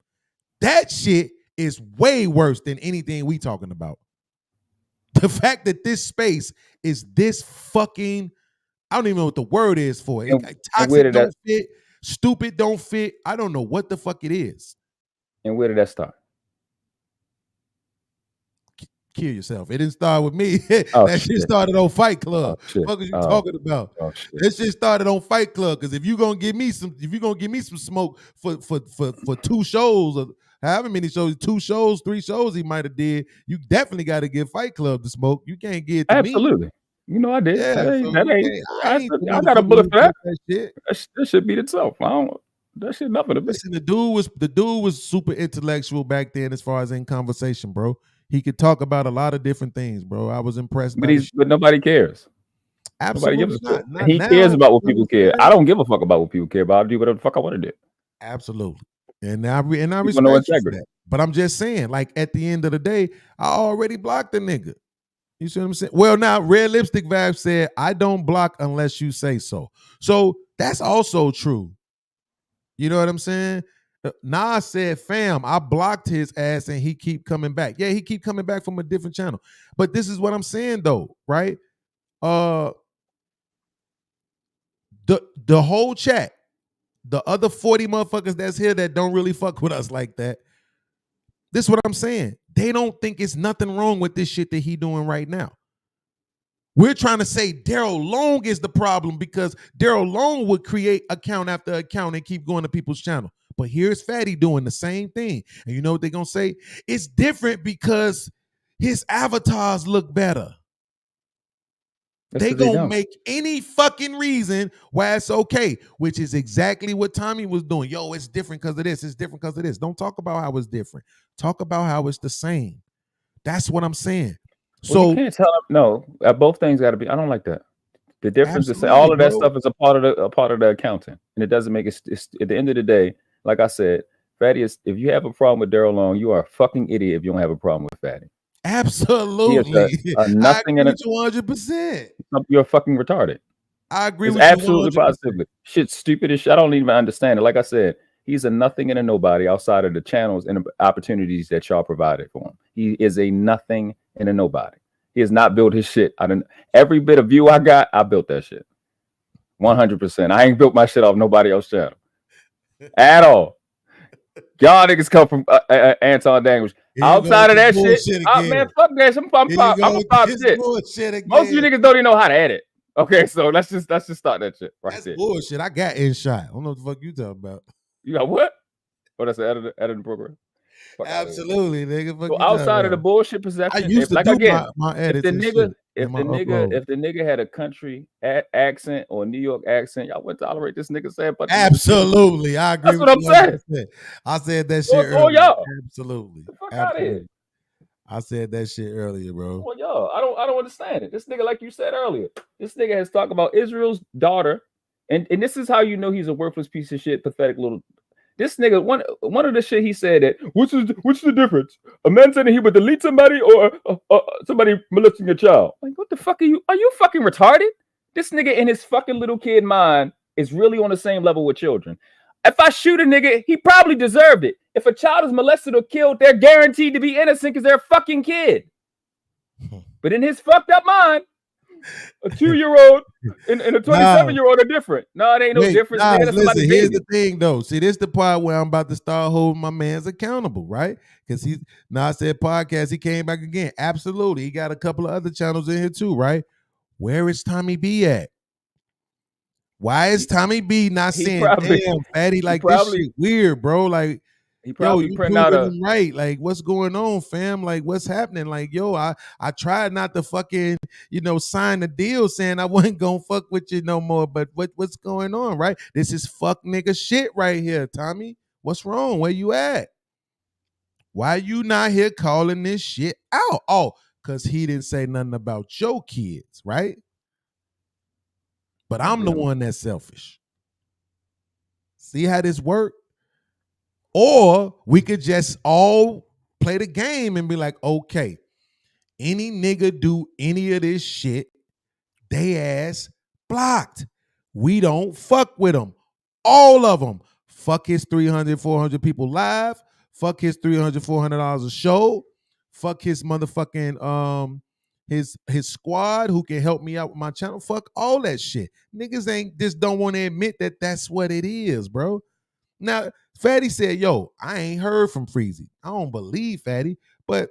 Speaker 5: That shit is way worse than anything we talking about. The fact that this space is this fucking, I don't even know what the word is for it. Toxic don't fit, stupid don't fit. I don't know what the fuck it is.
Speaker 4: And where did that start?
Speaker 5: Kill yourself. It didn't start with me. That shit started on Fight Club. What are you talking about? That shit started on Fight Club. Because if you're gonna give me some smoke for 2 shows or however many shows, 2 shows, 3 shows he might have did, you definitely got to give Fight Club the smoke. You can't get it to me.
Speaker 4: Absolutely. You know I did.
Speaker 5: Yeah,
Speaker 4: I got a bullet for that. That should be the tough. That shit nothing to me.
Speaker 5: Listen, the dude was super intellectual back then as far as in conversation, bro. He could talk about a lot of different things, bro. I was impressed.
Speaker 4: But nobody cares.
Speaker 5: Absolutely
Speaker 4: nobody gives a
Speaker 5: not.
Speaker 4: He cares about what people care. I don't give a fuck about what people care about. I'll do whatever the fuck I want to do.
Speaker 5: Absolutely. And I respect you for that. But I'm just saying, like, at the end of the day, I already blocked the nigga. You see what I'm saying? Well, now Red Lipstick Vibe said, I don't block unless you say so. So that's also true. You know what I'm saying? Nas said, fam, I blocked his ass and he keep coming back. Yeah, he keep coming back from a different channel. But this is what I'm saying though, right? The whole chat, the other 40 motherfuckers that's here that don't really fuck with us like that. This is what I'm saying. They don't think it's nothing wrong with this shit that he doing right now. We're trying to say Daryl Long is the problem because Daryl Long would create account after account and keep going to people's channel. But here's Fatty doing the same thing. And you know what they're going to say? It's different because his avatars look better. They gonna make any fucking reason why it's okay, which is exactly what Tommy was doing. Yo, it's different because of this. It's different because of this. Don't talk about how it's different. Talk about how it's the same. That's what I'm saying.
Speaker 4: Well,
Speaker 5: So
Speaker 4: you can't tell them no. Both things got to be. I don't like that. The difference is all of that stuff is a part of the accounting, and it doesn't make it. At the end of the day, like I said, Fatty is. If you have a problem with Daryl Long, you are a fucking idiot. If you don't have a problem with Fatty.
Speaker 5: Absolutely.
Speaker 4: Nothing in it.
Speaker 5: 100%.
Speaker 4: You're fucking retarded.
Speaker 5: I agree
Speaker 4: it's
Speaker 5: with
Speaker 4: absolutely
Speaker 5: you 100%.
Speaker 4: positively. Shit's stupid as shit. I don't even understand it. Like I said, he's a nothing and a nobody outside of the channels and the opportunities that y'all provided for him. He is a nothing and a nobody. He has not built his shit. Every bit of view I got, I built that shit. 100%. I ain't built my shit off nobody else's channel at all. Y'all niggas come from Anton Daniels. Outside of that shit, man, fuck that. I'm pop shit. Most of you niggas don't even know how to edit. Okay, so let's just start that shit right there.
Speaker 5: Bullshit. I got InShot. I don't know what the fuck you talking about.
Speaker 4: You got what? Oh, that's an editing program.
Speaker 5: Absolutely, nigga.
Speaker 4: So outside of the bullshit possession,
Speaker 5: I used to do my edits
Speaker 4: if the nigga had a country accent or New York accent, y'all wouldn't tolerate this nigga saying.
Speaker 5: Absolutely, I agree.
Speaker 4: That's what I'm saying.
Speaker 5: I said that shit earlier.
Speaker 4: Y'all.
Speaker 5: Absolutely.
Speaker 4: Fuck out of here.
Speaker 5: I said that shit earlier, bro.
Speaker 4: Well, yo, I don't understand it. This nigga, like you said earlier, this nigga has talked about Israel's daughter, and this is how you know he's a worthless piece of shit, pathetic little. This nigga, one of the shit he said that what's the difference? A man saying he would delete somebody or somebody molesting a child. Like, what the fuck are you? Are you fucking retarded? This nigga in his fucking little kid mind is really on the same level with children. If I shoot a nigga, he probably deserved it. If a child is molested or killed, they're guaranteed to be innocent because they're a fucking kid. But in his fucked up mind, a 2-year-old and a 27-year-old are different. No, it ain't no difference.
Speaker 5: Listen, here's the thing, though. See, this is the part where I'm about to start holding my mans accountable, right? Because I said podcast, he came back again. Absolutely. He got a couple of other channels in here too, right? Where is Tommy B at? Why is Tommy B not saying, damn, Fatty, like this shit weird, bro? Like,
Speaker 4: he probably
Speaker 5: you
Speaker 4: printing out
Speaker 5: him right. Like, what's going on, fam? Like, what's happening? Like, yo, I tried not to fucking, sign the deal saying I wasn't gonna fuck with you no more. But what's going on, right? This is fuck nigga shit right here, Tommy. What's wrong? Where you at? Why you not here calling this shit out? Oh, because he didn't say nothing about your kids, right? But I'm the one that's selfish. See how this work? Or we could just all play the game and be like, okay, any nigga do any of this shit, they ass blocked. We don't fuck with them. All of them. Fuck his 300, 400 people live. Fuck his $300, $400 a show. Fuck his motherfucking his squad who can help me out with my channel. Fuck all that shit. Niggas just don't want to admit that that's what it is, bro. Now, Fatty said, yo, I ain't heard from Freezy. I don't believe Fatty, but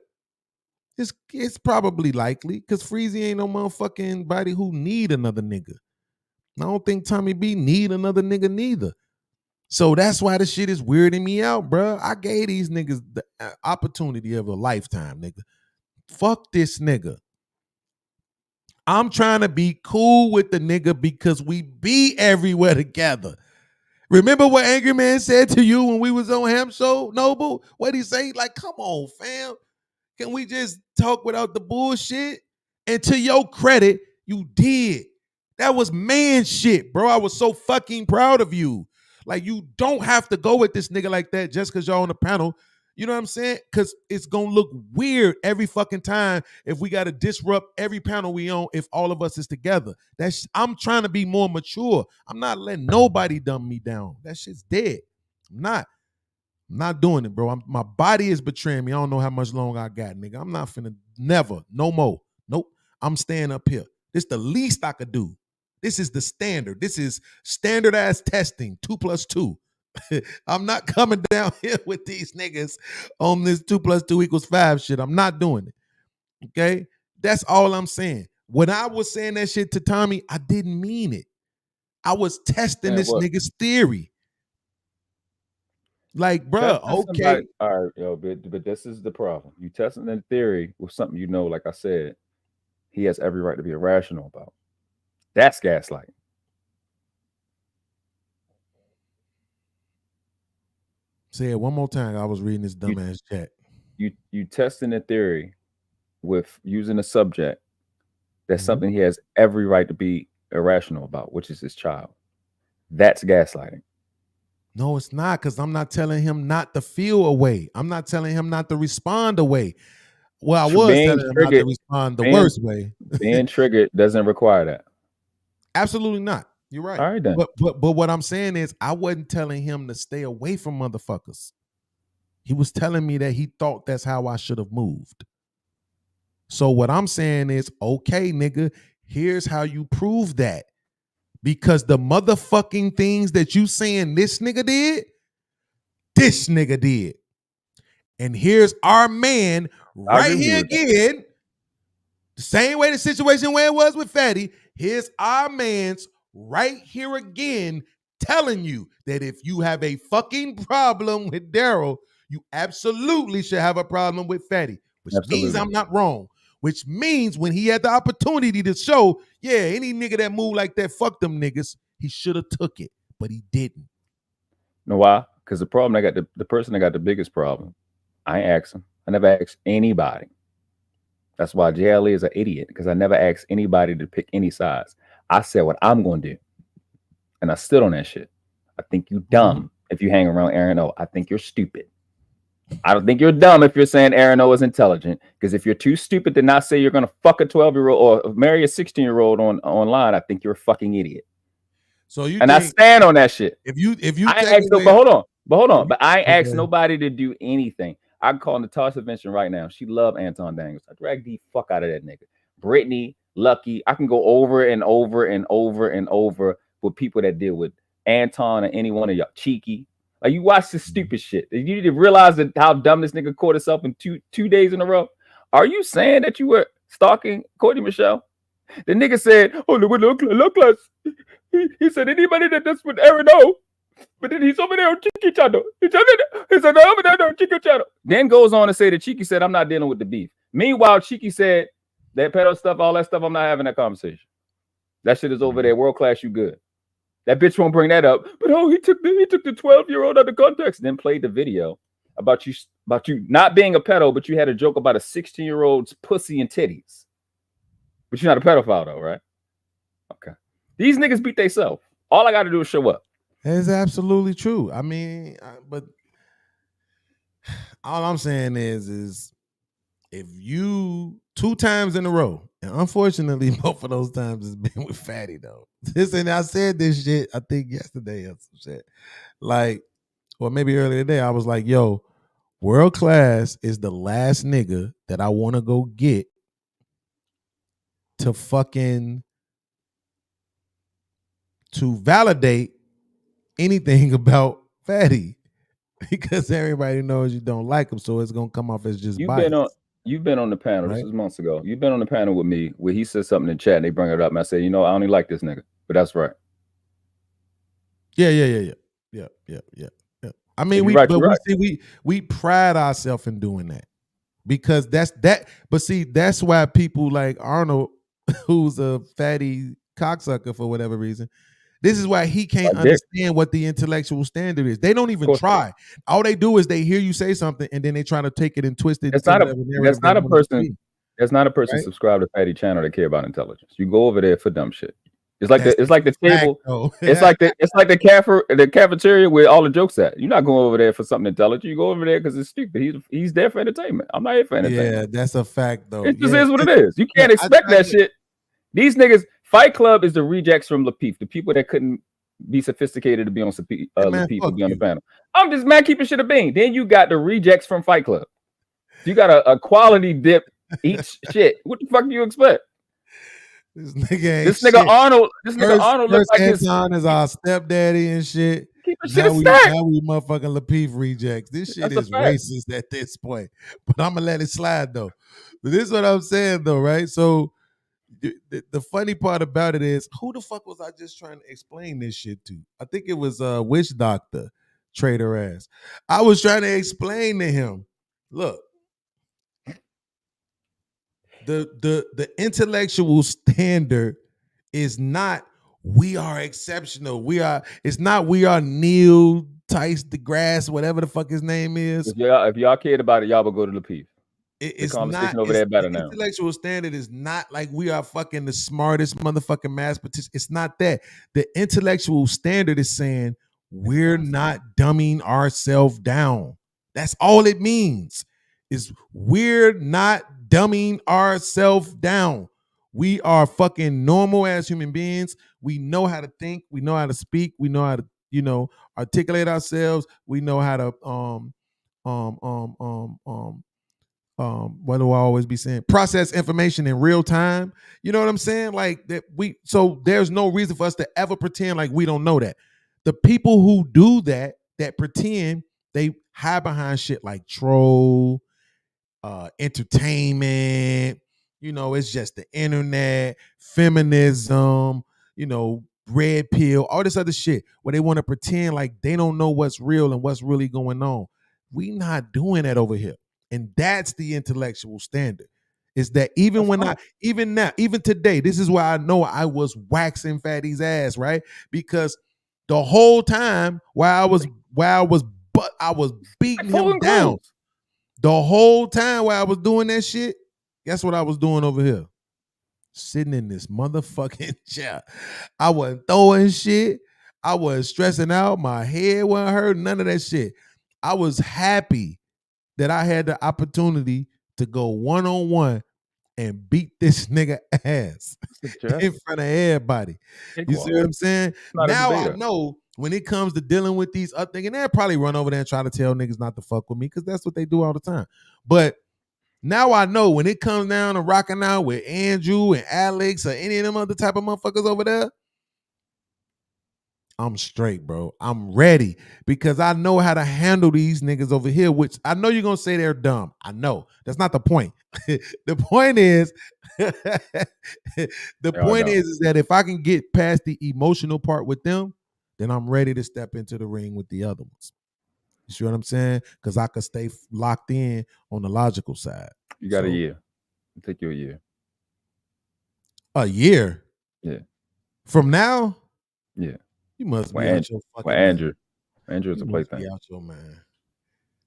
Speaker 5: it's probably likely because Freezy ain't no motherfucking body who need another nigga. I don't think Tommy B need another nigga neither. So that's why the shit is weirding me out, bro. I gave these niggas the opportunity of a lifetime, nigga. Fuck this nigga. I'm trying to be cool with the nigga because we be everywhere together. Remember what Angry Man said to you when we was on Hamp Show, Noble? What'd he say? Like, come on, fam. Can we just talk without the bullshit? And to your credit, you did. That was man shit, bro. I was so fucking proud of you. Like, you don't have to go with this nigga like that just because y'all on the panel. You know what I'm saying? Because it's gonna look weird every fucking time if we gotta disrupt every panel we own if all of us is together. I'm trying to be more mature. I'm not letting nobody dumb me down. That shit's dead. I'm not doing it, bro. My body is betraying me. I don't know how much longer I got, nigga. I'm not finna never, no more. Nope. I'm staying up here. This the least I could do. This is the standard. This is standardized testing, 2 + 2. I'm not coming down here with these niggas on this 2 + 2 = 5 shit. I'm not doing it. Okay? That's all I'm saying. When I was saying that shit to Tommy, I didn't mean it. I was testing this nigga's theory. Like, bro, okay.
Speaker 4: All right, yo, but this is the problem. You testing the theory with something you know, like I said, he has every right to be irrational about. That's gaslighting.
Speaker 5: Say it one more time. I was reading this dumbass chat.
Speaker 4: You testing the theory with using a subject that's something he has every right to be irrational about, which is his child. That's gaslighting.
Speaker 5: No, it's not, because I'm not telling him not to feel away. I'm not telling him not to respond away. Well, I was telling him not to respond the worst way.
Speaker 4: Being triggered doesn't require that.
Speaker 5: Absolutely not. You're right.
Speaker 4: All right, then.
Speaker 5: But what I'm saying is I wasn't telling him to stay away from motherfuckers. He was telling me that he thought that's how I should have moved. So what I'm saying is, okay, nigga, here's how you prove that. Because the motherfucking things that you saying this nigga did, this nigga did. And here's our man right here again. The same way the situation where it was with Fatty. Here's our man's right here again telling you that if you have a fucking problem with Daryl, you absolutely should have a problem with Fatty. Which means I'm not wrong. Which means when he had the opportunity to show, yeah, any nigga that move like that, fuck them niggas, he should have took it, but he didn't.
Speaker 4: Know why? Because the problem I got, the person that got the biggest problem, I ain't asked him. I never asked anybody. That's why JLE is an idiot, because I never asked anybody to pick any sides. I said what I'm going to do, and I stood on that shit. I think you dumb if you hang around Aaron O. I think you're stupid. I don't think you're dumb if you're saying Aaron O is intelligent, because if you're too stupid to not say you're going to fuck a 12-year-old or marry a 16-year-old online, I think you're a fucking idiot.
Speaker 5: So you
Speaker 4: and I stand on that shit.
Speaker 5: If you
Speaker 4: but hold on. But I ain't asked nobody to do anything. I can call Natasha Vincent right now. She love Anton Daniels. I drag the fuck out of that nigga. Brittany, Lucky. I can go over and over and over and over with people that deal with Anton or any one of y'all. Cheeky. Like, you watch this stupid shit. You need to realize that how dumb this nigga caught himself in two days in a row. Are you saying that you were stalking Courtney Michelle? The nigga said, oh, look, he said anybody that does with Aaron O, but then he's over there on Cheeky channel. He's over there on Cheeky channel. Then goes on to say that Cheeky said, I'm not dealing with the beef. Meanwhile, Cheeky said that pedo stuff, all that stuff, I'm not having that conversation. That shit is over there. World class, you good. That bitch won't bring that up. But oh, he took the 12-year-old out of context, then played the video about you not being a pedo, but you had a joke about a 16-year-old's pussy and titties. But you're not a pedophile though, right? Okay. These niggas beat themselves. All I got to do is show up.
Speaker 5: That's absolutely true. I mean, but all I'm saying is if you 2 times in a row, and unfortunately both of those times has been with Fatty though. And I said this shit, I think yesterday or some shit. Like, or maybe earlier today, I was like, yo, World Class is the last nigga that I want to go get to validate anything about Fatty, because everybody knows you don't like him, so it's gonna come off as just bias.
Speaker 4: You've been on the panel. Right? This was months ago. You've been on the panel with me where he said something in chat and they bring it up, and I said, I only like this nigga, but that's right.
Speaker 5: Yeah. I mean, we pride ourselves in doing that, because that's that. But see, that's why people like Arnold, who's a fatty cocksucker for whatever reason. This is why he can't understand what the intellectual standard is. They don't even try. All they do is they hear you say something and then they try to take it and twist it.
Speaker 4: That's not a person right? Subscribed to Fatty channel that care about intelligence. You go over there for dumb shit. It's like the table. It's like the cafeteria where all the jokes at. You're not going over there for something intelligent. You go over there because it's stupid. He's there for entertainment. I'm not here for entertainment.
Speaker 5: Yeah, that's a fact though.
Speaker 4: It just is what it is. You can't expect that shit. These niggas, Fight Club is the rejects from Lapeef, the people that couldn't be sophisticated to be on Lapeef to be on the panel. I'm just keeping shit a bean. Then you got the rejects from Fight Club. You got a quality dip each shit. What the fuck do you expect?
Speaker 5: This nigga ain't
Speaker 4: This nigga
Speaker 5: shit.
Speaker 4: Arnold. This nigga Arnold looks like
Speaker 5: Anton is our stepdaddy and shit.
Speaker 4: Now
Speaker 5: we motherfucking Lapeef rejects. This shit is racist at this point. But I'm gonna let it slide though. But this is what I'm saying though, right? So the funny part about it is, who the fuck was I just trying to explain this shit to? I think it was Witch Doctor, traitor ass. I was trying to explain to him, look, the intellectual standard is not we are exceptional. It's not we are Neil Tice deGrasse, whatever the fuck his name is.
Speaker 4: If y'all cared about it, y'all would go to Lapeef.
Speaker 5: It's not over there better now. Intellectual standard is not like we are fucking the smartest motherfucking mathematician. It's not that. The intellectual standard is saying we're not dumbing ourselves down. That's all it means. Is we're not dumbing ourselves down. We are fucking normal as human beings. We know how to think. We know how to speak. We know how to, articulate ourselves. We know how to what do I always be saying? Process information in real time. You know what I'm saying? Like that so there's no reason for us to ever pretend like we don't know that. The people who do that pretend, they hide behind shit like troll, entertainment, it's just the internet, feminism, red pill, all this other shit where they want to pretend like they don't know what's real and what's really going on. We not doing that over here. And that's the intellectual standard. Is that even today, this is why I know I was waxing Fatty's ass, right? Because the whole time while I was beating him down, the whole time while I was doing that shit, guess what I was doing over here? Sitting in this motherfucking chair. I wasn't throwing shit. I wasn't stressing out. My head wasn't hurting. None of that shit. I was happy that I had the opportunity to go one-on-one and beat this nigga ass in front of everybody. You see what I'm saying? Now I know when it comes to dealing with these other things, and they'll probably run over there and try to tell niggas not to fuck with me because that's what they do all the time. But now I know when it comes down to rocking out with Andrew and Alex or any of them other type of motherfuckers over there, I'm straight, bro. I'm ready because I know how to handle these niggas over here, which I know you're going to say they're dumb. I know. That's not the point. The point is, is that if I can get past the emotional part with them, then I'm ready to step into the ring with the other ones. You see what I'm saying? Because I could stay locked in on the logical side.
Speaker 4: You got a year. It'll take you a year.
Speaker 5: A year?
Speaker 4: Yeah.
Speaker 5: From now?
Speaker 4: Yeah.
Speaker 5: You must be out your fucking
Speaker 4: Andrew. Andrew is a plaything.
Speaker 5: Out your man.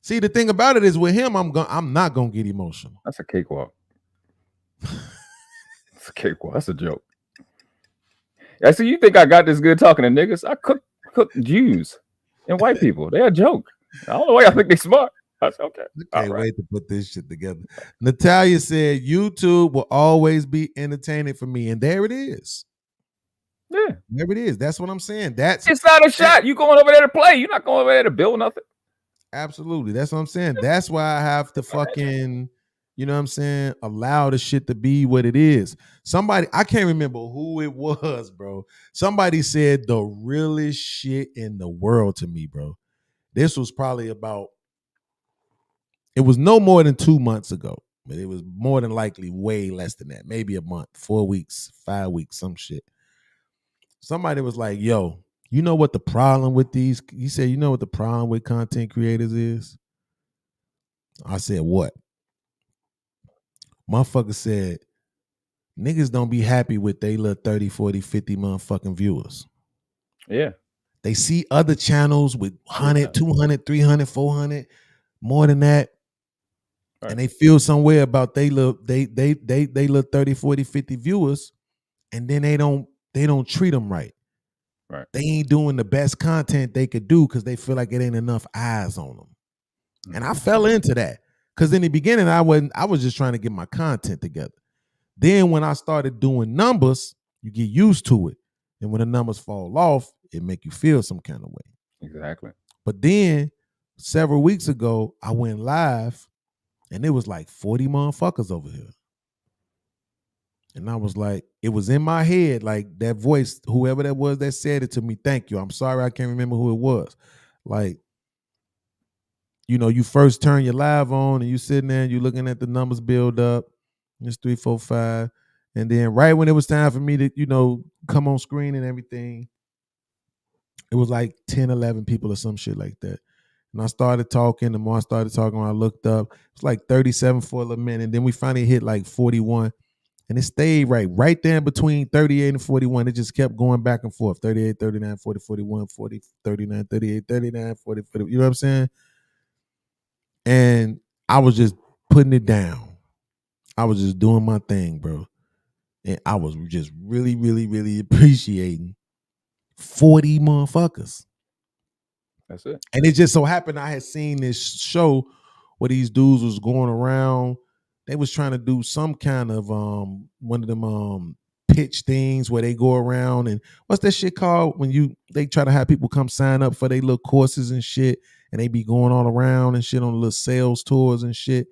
Speaker 5: See, the thing about it is with him, I'm not gonna get emotional.
Speaker 4: That's a cakewalk. It's a cakewalk. That's a joke. I see. You think I got this good talking to niggas? I cook Jews and white people. They're a joke. I don't know why I think they smart. That's okay.
Speaker 5: I can't wait to put this shit together. Natalia said YouTube will always be entertaining for me, and there it is.
Speaker 4: Yeah,
Speaker 5: there it is. That's what I'm saying.
Speaker 4: It's not a shot. You going over there to play. You're not going over there to build nothing.
Speaker 5: Absolutely. That's what I'm saying. That's why I have to fucking, you know what I'm saying, allow the shit to be what it is. Somebody, I can't remember who it was, bro. Somebody said the realest shit in the world to me, bro. This was probably it was no more than 2 months ago, but it was more than likely way less than that. Maybe a month, 4 weeks, 5 weeks, some shit. Somebody was like, yo, you know what the problem with these? He said, you know what the problem with content creators is? I said, what? Motherfucker said, niggas don't be happy with they little 30, 40, 50 motherfucking viewers.
Speaker 4: Yeah.
Speaker 5: They see other channels with 100, 200, 300, 400, more than that. Right. And they feel some way about they little 30, 40, 50 viewers. And then they don't they don't treat them right.
Speaker 4: Right.
Speaker 5: They ain't doing the best content they could do because they feel like it ain't enough eyes on them. And I fell into that because in the beginning I was just trying to get my content together. Then when I started doing numbers, you get used to it. And when the numbers fall off, it make you feel some kind of way.
Speaker 4: Exactly.
Speaker 5: But then several weeks ago, I went live and it was like 40 motherfuckers over here. And I was like, it was in my head, like that voice, whoever that was that said it to me, thank you. I'm sorry I can't remember who it was. Like, you know, you first turn your live on and you sitting there and you looking at the numbers build up. It's 3, 4, 5. And then right when it was time for me to, you know, come on screen and everything, it was like 10, 11 people or some shit like that. And I started talking. The more I started talking, when I looked up, it was like 37 for a little minute. And then we finally hit like 41. And it stayed right there between 38 and 41. It just kept going back and forth. 38, 39, 40, 41, 40, 39, 38, 39, 40, 40. You know what I'm saying? And I was just putting it down. I was just doing my thing, bro. And I was just really, really, really appreciating 40 motherfuckers.
Speaker 4: That's it.
Speaker 5: And it just so happened I had seen this show where these dudes was going around. They was trying to do some kind of one of them pitch things where they go around and what's that shit called when they try to have people come sign up for their little courses and shit, and they be going all around and shit on little sales tours and shit.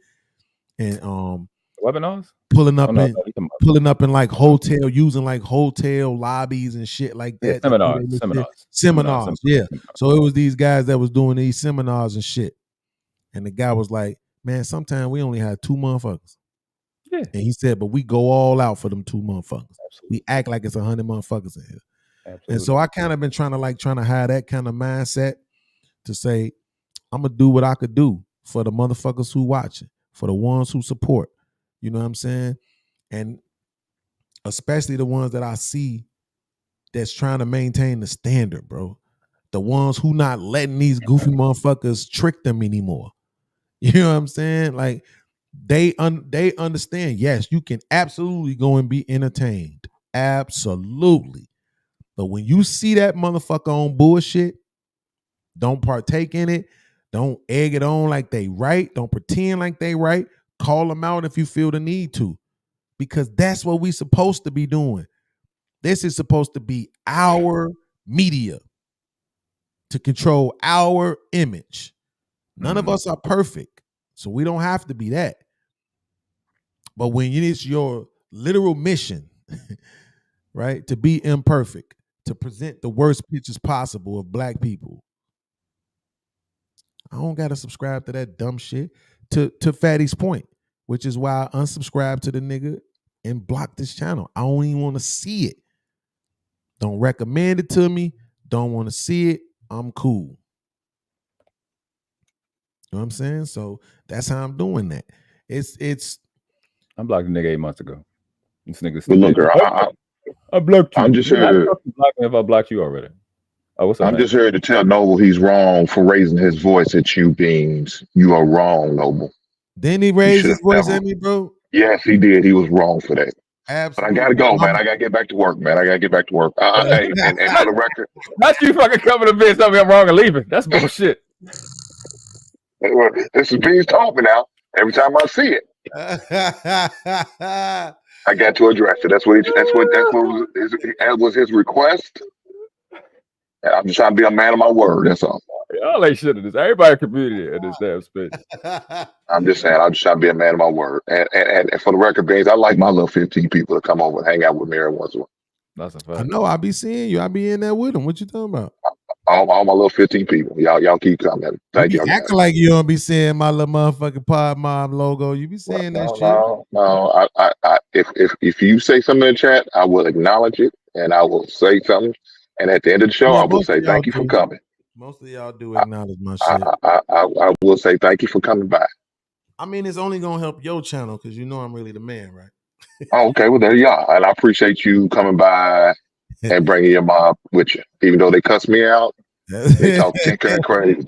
Speaker 5: And
Speaker 4: webinars?
Speaker 5: Pulling up in like hotel, using like hotel lobbies and shit like that.
Speaker 4: Yeah,
Speaker 5: seminars. Yeah. So it was these guys that was doing these seminars and shit. And the guy was like, man, sometimes we only had 2 motherfuckers.
Speaker 4: Yeah.
Speaker 5: And he said, but we go all out for them 2 motherfuckers. Absolutely. We act like it's 100 motherfuckers in here. Absolutely. And so I kind of been trying to have that kind of mindset to say, I'm going to do what I could do for the motherfuckers who watching, for the ones who support. You know what I'm saying? And especially the ones that I see that's trying to maintain the standard, bro. The ones who not letting these goofy motherfuckers trick them anymore. You know what I'm saying? Like they understand, yes, you can absolutely go and be entertained. Absolutely. But when you see that motherfucker on bullshit, don't partake in it. Don't egg it on like they right. Don't pretend like they right. Call them out if you feel the need to. Because that's what we supposed to be doing. This is supposed to be our media to control our image. None of us are perfect, so we don't have to be that. But when it's your literal mission, right, to be imperfect, to present the worst pictures possible of black people, I don't gotta subscribe to that dumb shit. To Fatty's point, which is why I unsubscribed to the nigga and blocked this channel. I don't even want to see it. Don't recommend it to me. Don't want to see it. I'm cool. You know what I'm saying? So that's how I'm doing that.
Speaker 4: I blocked the nigga 8 months ago. This nigga
Speaker 2: But look,
Speaker 4: I blocked you.
Speaker 2: I'm just here to
Speaker 4: if I blocked you already. Oh, what's up,
Speaker 2: I'm
Speaker 4: man?
Speaker 2: just here to tell Noble he's wrong for raising his voice at you, Beans. You are wrong, Noble.
Speaker 5: Didn't he raise his voice at me, bro?
Speaker 2: Yes, he did. He was wrong for that.
Speaker 5: Absolutely.
Speaker 2: But I gotta go, man. I gotta get back to work, man. Hey, and for the record,
Speaker 4: not you fucking coming to me and tell me I'm wrong and leaving. That's bullshit.
Speaker 2: This is Beans talking now. Every time I see it, I got to address it. That was his request. And I'm just trying to be a man of my word. That's all.
Speaker 4: Y'all ain't shit in this. Everybody community in this damn space.
Speaker 2: I'm just saying, I'm just trying to be a man of my word. And for the record, Beans, I like my little 15 people to come over and hang out with me every once in a while.
Speaker 4: That's a fact.
Speaker 5: I know. I be seeing you. I be in there with them. What you talking about?
Speaker 2: All my little 15 people. Y'all keep coming. Thank you.
Speaker 5: Acting like you don't be seeing my little motherfucking PodMob logo. You be seeing that shit.
Speaker 2: No. If you say something in the chat, I will acknowledge it and I will say something. And at the end of the show, I will say thank you for coming.
Speaker 5: Most of y'all do acknowledge my shit.
Speaker 2: I will say thank you for coming by.
Speaker 5: I mean, it's only gonna help your channel because you know I'm really the man, right?
Speaker 2: Oh, okay. Well, there you are. And I appreciate you coming by and bringing your mom with you. Even though they cuss me out, they talk and crazy.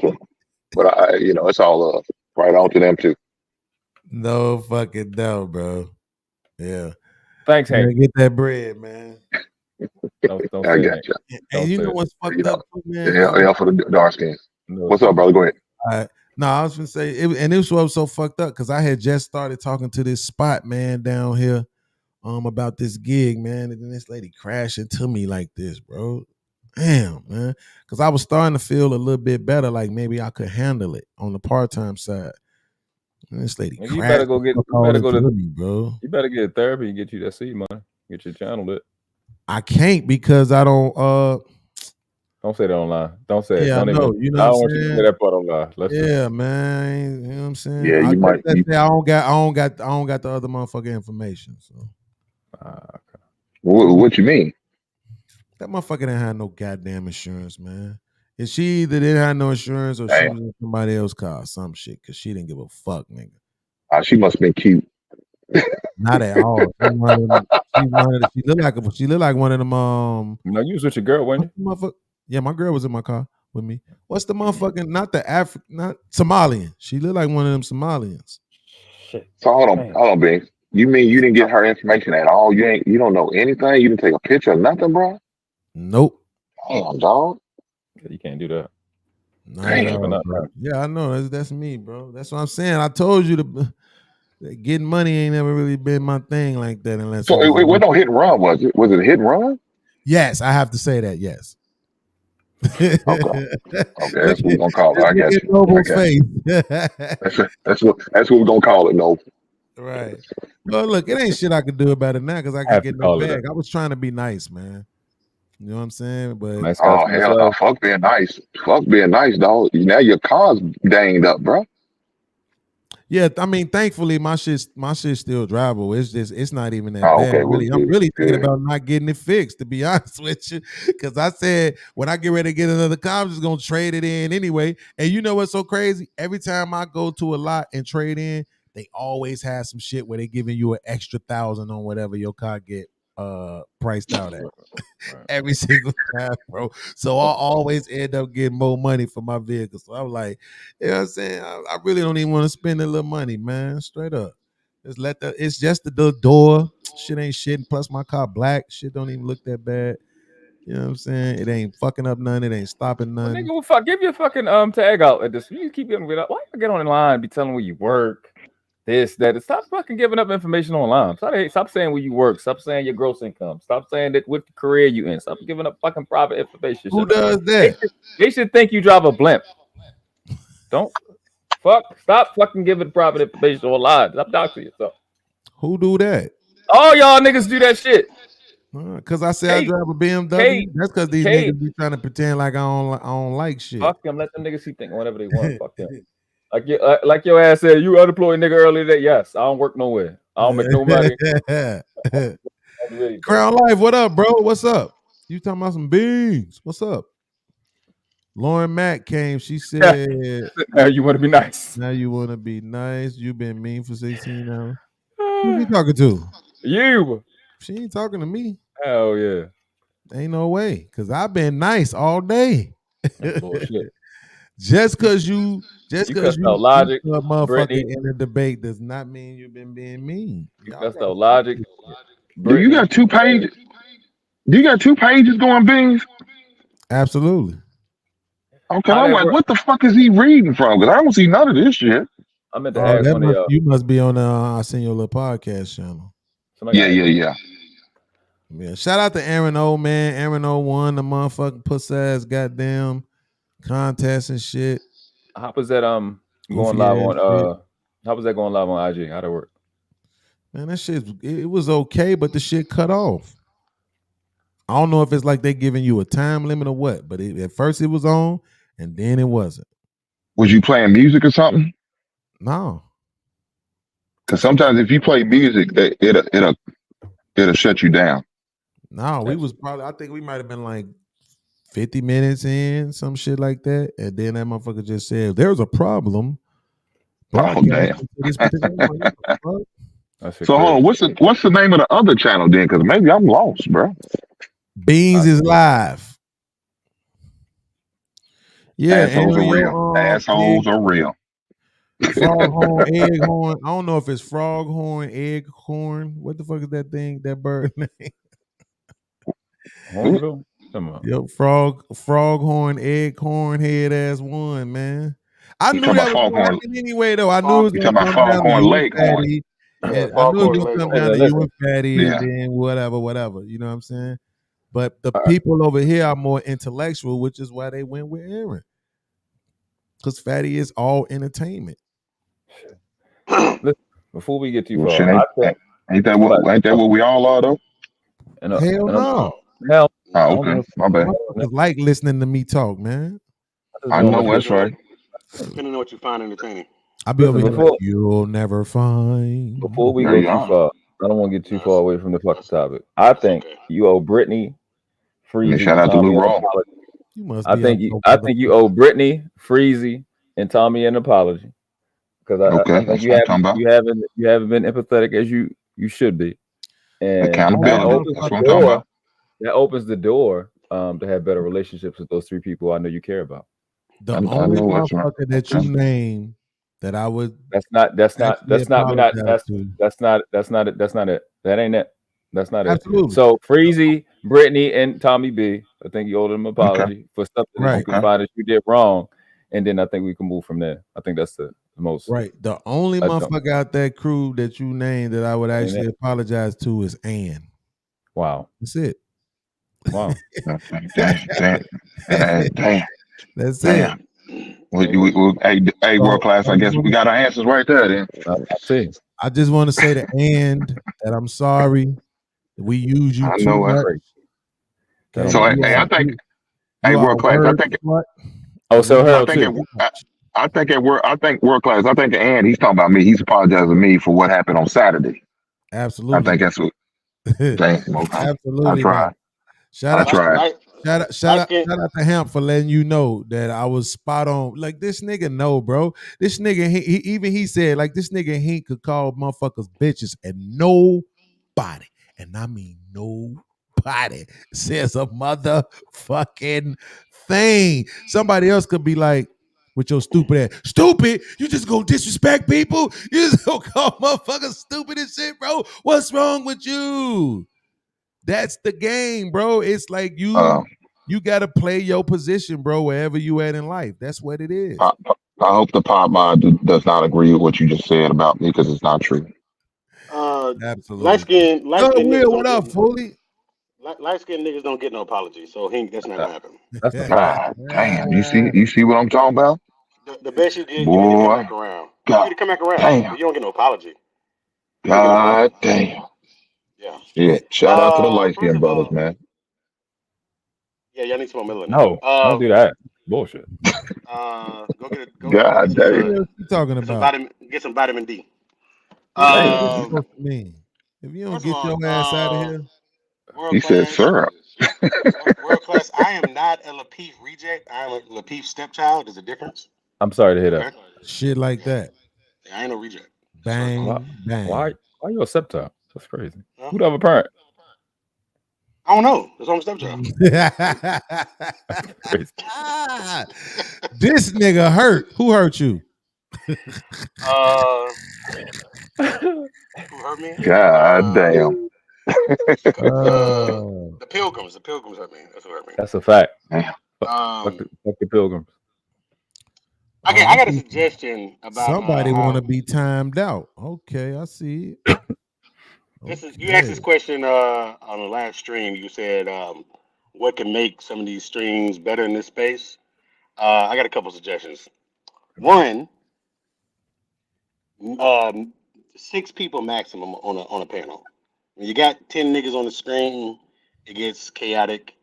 Speaker 2: But it's all love. Right on to them too.
Speaker 5: No fucking doubt, bro. Yeah.
Speaker 4: Thanks, Hank.
Speaker 5: Get that bread, man.
Speaker 4: Don't
Speaker 2: I
Speaker 4: say
Speaker 2: got
Speaker 4: it.
Speaker 2: you.
Speaker 5: And you know
Speaker 4: Don't
Speaker 5: what's fucked
Speaker 2: Yeah,
Speaker 5: up, too, man?
Speaker 2: yeah, for the dark skin.
Speaker 4: No,
Speaker 2: What's up, brother? Go ahead.
Speaker 5: All right. No, I was gonna say, and this was so fucked up because I had just started talking to this spot man down here, about this gig, man, and then this lady crashed into me like this, bro. Damn, man, because I was starting to feel a little bit better, like maybe I could handle it on the part-time side. And this lady
Speaker 4: You better
Speaker 5: crashed
Speaker 4: go get. You
Speaker 5: all
Speaker 4: better go
Speaker 5: into
Speaker 4: to.
Speaker 5: me, bro.
Speaker 4: You better get therapy and get you that seed money. Get your channel lit.
Speaker 5: I can't because I don't.
Speaker 4: Don't say that online. Don't say it.
Speaker 5: Yeah, I
Speaker 4: Don't
Speaker 5: know.
Speaker 4: even.
Speaker 5: You know
Speaker 4: I
Speaker 5: what I'm
Speaker 4: don't want you to say
Speaker 5: saying?
Speaker 4: that part online. Let's just.
Speaker 5: Yeah, man. You know what I'm saying?
Speaker 2: Yeah, you might.
Speaker 5: I don't got the other motherfucking information. So
Speaker 2: What you mean?
Speaker 5: that motherfucker didn't have no goddamn insurance, man. And she either didn't have no insurance or she
Speaker 2: Damn.
Speaker 5: was in somebody else's car or some shit because she didn't give a fuck, nigga.
Speaker 2: She must have been cute.
Speaker 5: Not at all. She looked like one of them.
Speaker 4: No, you was with your girl, weren't you?
Speaker 5: Motherfucker. Yeah, my girl was in my car with me. What's the motherfucking? Not Somalian. She looked like one of them Somalians.
Speaker 2: So hold on, Bing. You mean you didn't get her information at all? You don't know anything? You didn't take a picture of nothing, bro?
Speaker 5: Nope.
Speaker 2: Damn, dog.
Speaker 4: You can't do that.
Speaker 5: Not at all, bro. Yeah, I know. That's me, bro. That's what I'm saying. I told you that getting money ain't never really been my thing like that. Unless
Speaker 2: So it was no hit and run, was it? Was it a hit and run?
Speaker 5: Yes, I have to say that. Yes.
Speaker 2: Okay, that's what we're gonna call it. I got you. That's what we're gonna call it. No.
Speaker 5: Right. Well, look, it ain't shit I can do about it now because I can get no bag. I was trying to be nice, man. You know what I'm saying? But
Speaker 2: oh hell no! Fuck being nice. Fuck being nice, dog. Now your car's danged up, bro.
Speaker 5: Yeah, I mean, thankfully my shit's still drivable. It's not even that
Speaker 2: Oh,
Speaker 5: bad.
Speaker 2: okay,
Speaker 5: Really,
Speaker 2: well,
Speaker 5: I'm really thinking
Speaker 2: good.
Speaker 5: about not getting it fixed, to be honest with you. Because I said when I get ready to get another car, I'm just gonna trade it in anyway. And you know what's so crazy? Every time I go to a lot and trade in, they always have some shit where they giving you an extra $1,000 on whatever your car get priced out at. Every single time, bro. So I always end up getting more money for my vehicle. So I'm like, you know what I'm saying? I really don't even want to spend a little money, man. Straight up. It's just the door. Shit ain't shit. Plus my car black. Shit don't even look that bad. You know what I'm saying? It ain't fucking up none. It ain't stopping none.
Speaker 4: Nigga, well, fuck, give your fucking tag out at this. You keep getting why you get on the line, be telling where you work, this, that. Stop fucking giving up information online. Stop saying where you work. Stop saying your gross income. Stop saying that what career you in. Stop giving up fucking private information.
Speaker 5: Who does that?
Speaker 4: They should think you drive a blimp. Don't stop fucking giving private information online. Stop doxing yourself.
Speaker 5: Who do that?
Speaker 4: All y'all niggas do that shit.
Speaker 5: Cause I say I drive a BMW. That's because these niggas be trying to pretend like I don't like shit.
Speaker 4: Fuck them. Let them niggas keep thinking whatever they want. Fuck them. Like your ass said, you unemployed nigga earlier today. Yes, I don't work nowhere. I don't make no money.
Speaker 5: Crown Life, what up, bro? What's up? You talking about some beans? What's up? Lauren Mack came. She said,
Speaker 4: now you want to be nice.
Speaker 5: Now you want to be nice. You've been mean for 16 hours. Who's he talking to?
Speaker 4: You.
Speaker 5: She ain't talking to me.
Speaker 4: Hell yeah.
Speaker 5: Ain't no way. Because I've been nice all day.
Speaker 4: That's bullshit.
Speaker 5: Just because you
Speaker 4: Logic,
Speaker 5: a motherfucker
Speaker 4: Brittany.
Speaker 5: in a debate does not mean you've been being mean.
Speaker 4: That's the logic.
Speaker 2: Do you got 2 pages? Do you got 2 pages going, Beans?
Speaker 5: Absolutely.
Speaker 2: Okay, I'm like, what the fuck is he reading from? Because I don't see none of this shit.
Speaker 4: I meant to ask one of y'all.
Speaker 5: You must be on the iSeenYoLilPodcast channel.
Speaker 2: Yeah.
Speaker 5: Yeah, shout out to Aaron O, man. Aaron O won the motherfucking puss ass goddamn contest and shit.
Speaker 4: How was that going live on how was that going live on IG? How'd it work?
Speaker 5: Man, that shit it was okay, but the shit cut off. I don't know if it's like they giving you a time limit or what, but at first it was on and then it wasn't.
Speaker 2: Was you playing music or something?
Speaker 5: No.
Speaker 2: Because sometimes if you play music, it'll shut you down.
Speaker 5: No, we was probably, I think we might have been like 50 minutes in, some shit like that. And then that motherfucker just said, there's a problem.
Speaker 2: Oh, damn. So hold on, what's the name of the other channel then? Because maybe I'm lost, bro.
Speaker 5: Beans is live. Yeah,
Speaker 2: assholes are real. Assholes are real.
Speaker 5: Froghorn, Egghorn. I don't know if it's Froghorn, Egghorn. What the fuck is that thing? That bird name?
Speaker 4: Hornville? Come on.
Speaker 5: Yo, Froghorn, Egghorn, head ass one, man. I
Speaker 2: You
Speaker 5: knew
Speaker 2: talking
Speaker 5: that
Speaker 2: about
Speaker 5: was gonna
Speaker 2: Foghorn?
Speaker 5: happen anyway, though. I knew it was
Speaker 2: You
Speaker 5: gonna
Speaker 2: talking about
Speaker 5: come down to
Speaker 2: Foghorn
Speaker 5: you and
Speaker 2: Leghorn?
Speaker 5: Fatty.
Speaker 15: Yeah,
Speaker 5: I knew it was
Speaker 15: Foghorn
Speaker 5: gonna come
Speaker 15: Leghorn.
Speaker 5: down to you and Fatty, and
Speaker 2: Yeah.
Speaker 5: then whatever. You know what I'm saying? But the people over here are more intellectual, which is why they went with Aaron. Because Fatty is all entertainment.
Speaker 4: Listen, before we get too
Speaker 2: Well,
Speaker 4: far,
Speaker 2: shit,
Speaker 4: I think
Speaker 2: ain't that what we all are though?
Speaker 5: Hell no.
Speaker 4: Hell,
Speaker 2: Oh, okay. My bad.
Speaker 5: Motherfuckers like listening to me talk, man.
Speaker 2: I know that's right.
Speaker 15: Depending on what you find entertaining.
Speaker 5: I'll be over
Speaker 4: Listen,
Speaker 5: here like, you'll never find.
Speaker 4: Before we
Speaker 2: There
Speaker 4: go
Speaker 2: you
Speaker 4: too
Speaker 2: are.
Speaker 4: far, I don't want to get too far away from the fucking topic. I think you owe Brittany,
Speaker 2: And
Speaker 4: Freezy,
Speaker 2: shout
Speaker 4: and
Speaker 2: out to
Speaker 4: Tommy
Speaker 2: Lou
Speaker 4: an
Speaker 2: Raw.
Speaker 4: apology.
Speaker 5: You must
Speaker 4: I
Speaker 5: be
Speaker 4: think you owe Brittany, Freezy, and Tommy an apology because
Speaker 2: Okay,
Speaker 4: I think
Speaker 2: that's what I'm talking about.
Speaker 4: you haven't been empathetic as you should be, and
Speaker 2: Accountability. That's what I'm talking about.
Speaker 4: That opens the door to have better relationships with those three people I know you care about.
Speaker 5: The
Speaker 2: I
Speaker 5: only
Speaker 2: know that's right.
Speaker 5: motherfucker that you name that I would
Speaker 4: That's not it. That ain't it. That's not it.
Speaker 5: Absolutely.
Speaker 4: So Freezy, Brittany, and Tommy B, I think you owe them an apology for something that you can find that you did wrong, and then I think we can move from there. I think that's the most
Speaker 5: right. The only motherfucker out that crew that you named that I would actually apologize to is Ann.
Speaker 4: Wow.
Speaker 5: That's it.
Speaker 4: Wow.
Speaker 2: Damn.
Speaker 5: That's
Speaker 2: it. Hey, world class. I guess we got our answers right there. Then
Speaker 4: I see.
Speaker 5: I just want to say to Ann that I'm sorry that we use you
Speaker 2: I
Speaker 5: too
Speaker 2: know
Speaker 5: much.
Speaker 2: it. So I think, hey, world class. I think.
Speaker 4: So Harold too.
Speaker 2: I think world class. I think Ann. He's talking about me. He's apologizing to me for what happened on Saturday.
Speaker 5: Absolutely.
Speaker 2: I think that's what.
Speaker 5: Absolutely.
Speaker 2: I tried.
Speaker 5: Shout out
Speaker 15: to
Speaker 5: Hamp for letting you know that I was spot on. Like this nigga know, bro. This nigga he said like this nigga he could call motherfuckers bitches and nobody, and I mean nobody says a motherfucking thing. Somebody else could be like, with your stupid ass. Stupid? You just gonna disrespect people? You just gonna call motherfuckers stupid and shit, bro? What's wrong with you? That's the game, bro. It's like you gotta play your position, bro, wherever you at in life. That's what it is.
Speaker 2: I hope the PodMob does not agree with what you just said about me because it's not true.
Speaker 5: Absolutely.
Speaker 15: Light skinned niggas
Speaker 5: what up, Foley?
Speaker 15: Light skinned niggas don't get no apology, so that's not gonna happen.
Speaker 4: That's the
Speaker 2: God damn. You see what I'm talking about?
Speaker 15: The best you get,
Speaker 2: Boy,
Speaker 15: you need to come back around. You need to come back around.
Speaker 2: Damn.
Speaker 15: You don't get no apology.
Speaker 2: God damn.
Speaker 15: Yeah.
Speaker 2: Shout out to the light skinned brothers, man.
Speaker 15: Yeah, y'all need some more melanin.
Speaker 4: No, don't do that. Bullshit.
Speaker 15: Go get it.
Speaker 2: God damn.
Speaker 5: What you talking about?
Speaker 15: Get some vitamin D.
Speaker 5: What's it supposed to mean? If you don't get your ass out of here.
Speaker 2: He said syrup.
Speaker 15: World class. I am not a Lapeef reject. I am a Lapeef stepchild. There's a difference.
Speaker 4: I'm sorry to hear that.
Speaker 5: Shit like that.
Speaker 15: I ain't no reject.
Speaker 5: Bang, bang.
Speaker 4: Why are you a stepchild? That's crazy. Who'd have a parent?
Speaker 15: I don't know. That's on stepchild.
Speaker 5: This nigga hurt. Who hurt you?
Speaker 15: Who hurt me?
Speaker 2: God damn.
Speaker 15: The Pilgrims. The Pilgrims hurt me. That's what hurt me.
Speaker 4: That's a fact.
Speaker 2: Damn.
Speaker 4: Fuck the Pilgrims.
Speaker 15: Okay, I got a suggestion about
Speaker 5: somebody want to be timed out. Okay, I see it.
Speaker 15: You asked this question on the last stream. You said, what can make some of these streams better in this space? I got a couple suggestions. One, 6 people maximum on a panel. When you got 10 niggas on the screen, it gets chaotic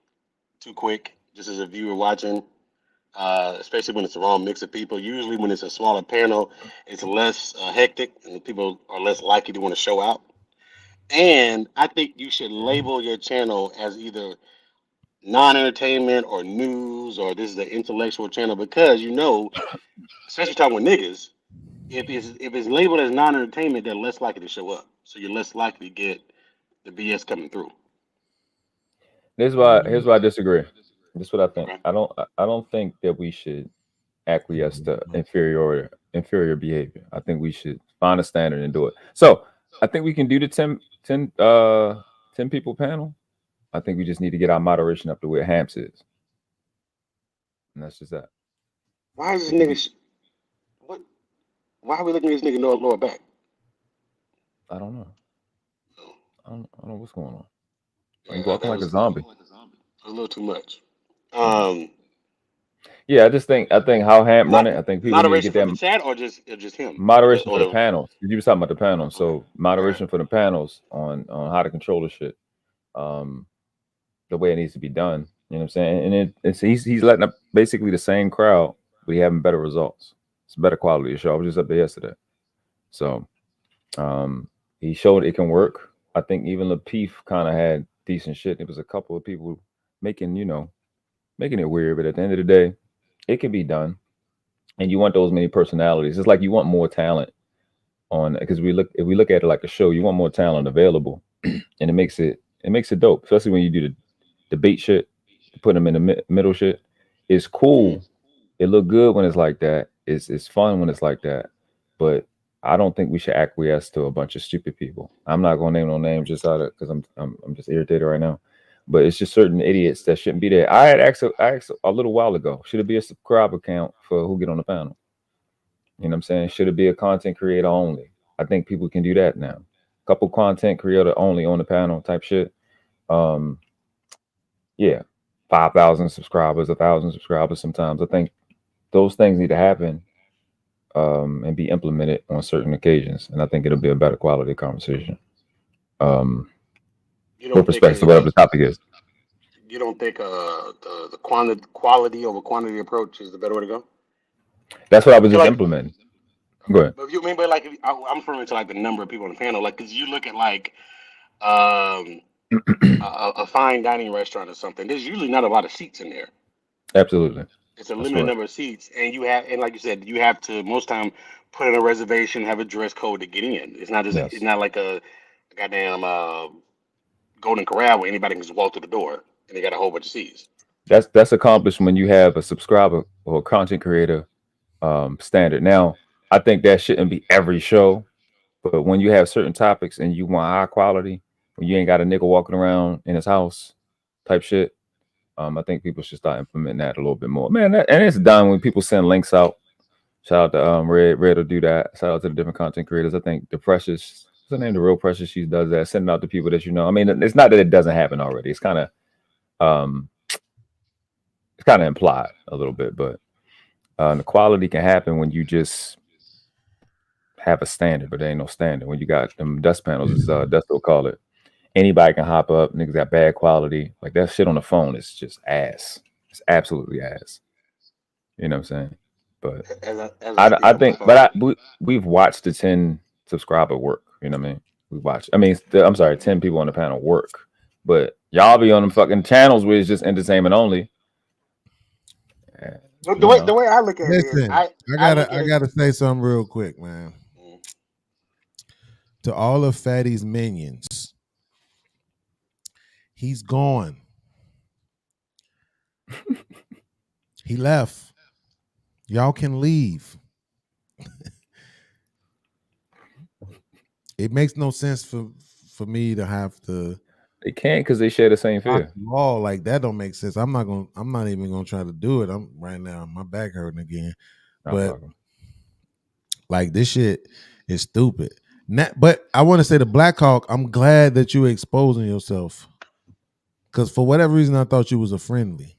Speaker 15: too quick, just as a viewer watching. Especially when it's the wrong mix of people. Usually when it's a smaller panel, it's less hectic and people are less likely to want to show out. And I think you should label your channel as either non-entertainment or news, or this is an intellectual channel, because especially talking with niggas, if it's labeled as non-entertainment, they're less likely to show up. So you're less likely to get the BS coming through.
Speaker 4: Here's why I disagree. This is what I think. I don't think that we should acquiesce to inferior behavior. I think we should find a standard and do it. So I think we can do the 10 people panel. I think we just need to get our moderation up to where Hamps is, and that's just that.
Speaker 7: Why is this nigga? What? Why are we looking at this nigga lower back?
Speaker 4: I don't know. I don't know what's going on. He's walking like a zombie.
Speaker 7: A little too much.
Speaker 4: Yeah, I think how Hamp run it. I think people need to
Speaker 7: Moderation
Speaker 4: get
Speaker 7: for the
Speaker 4: that
Speaker 7: chat or just him.
Speaker 4: moderation for the panels. You were talking about the panels, so moderation for the panels on how to control the shit, the way it needs to be done. You know what I'm saying? And he's letting up basically the same crowd, but he having better results. It's a better quality of show. I was just up there yesterday, so he showed it can work. I think even Lapeef kind of had decent shit. It was a couple of people making it weird, but at the end of the day, it can be done. And you want those many personalities. It's like you want more talent on, because if we look at it like a show, you want more talent available, and it makes it dope, especially when you do the debate shit, put them in the middle shit. It's cool. It look good when it's like that. It's fun when it's like that. But I don't think we should acquiesce to a bunch of stupid people. I'm not gonna name no names just out of because I'm just irritated right now. But it's just certain idiots that shouldn't be there. I asked a little while ago, should it be a subscriber count for who get on the panel? You know what I'm saying? Should it be a content creator only? I think people can do that now. A couple content creator only on the panel type shit. Yeah, 5,000 subscribers, 1,000 subscribers. Sometimes I think those things need to happen and be implemented on certain occasions, and I think it'll be a better quality with respect to whatever the topic is.
Speaker 7: You don't think the quality over quantity approach is the better way to go?
Speaker 4: That's what I was just implementing. Go ahead.
Speaker 7: But you mean, but like I'm referring to like the number of people on the panel, like because you look at like a fine dining restaurant or something. There's usually not a lot of seats in there.
Speaker 4: Absolutely.
Speaker 7: It's a limited number of seats, and like you said, you have to most time put in a reservation, have a dress code to get in. It's not it's not like a goddamn Golden Corral where anybody can just walk through the door and they got a whole bunch of seats.
Speaker 4: That's accomplished when you have a subscriber or a content creator standard. Now, I think that shouldn't be every show, but when you have certain topics and you want high quality, when you ain't got a nigga walking around in his house type shit, I think people should start implementing that a little bit more. Man, and it's done when people send links out. Shout out to Red will do that. Shout out to the different content creators. I think the Precious, what's her name? The Real Precious, she does that. Sending out to people that you know. I mean, it's not that it doesn't happen already. It's kind of implied a little bit, but the quality can happen when you just have a standard, but there ain't no standard. When you got them dust panels, as Dust will call it, anybody can hop up. Niggas got bad quality. Like that shit on the phone is just ass. It's absolutely ass. You know what I'm saying? But I think, but we've watched the 10 subscriber work. You know what I mean? We watched. I mean, I'm sorry, 10 people on the panel work. But y'all be on them fucking channels where it's just entertainment only.
Speaker 7: The way I look at it is,
Speaker 5: I gotta say something real quick, man. To all of Fatty's minions, he's gone. He left. Y'all can leave. It makes no sense for me to have to.
Speaker 4: They can't because they share the same fear.
Speaker 5: All like that don't make sense. I'm not even gonna try to do it. I'm right now. My back hurting again. But like this shit is stupid. But I want to say to Black Hawk, I'm glad that you exposing yourself. Because for whatever reason, I thought you was a friendly.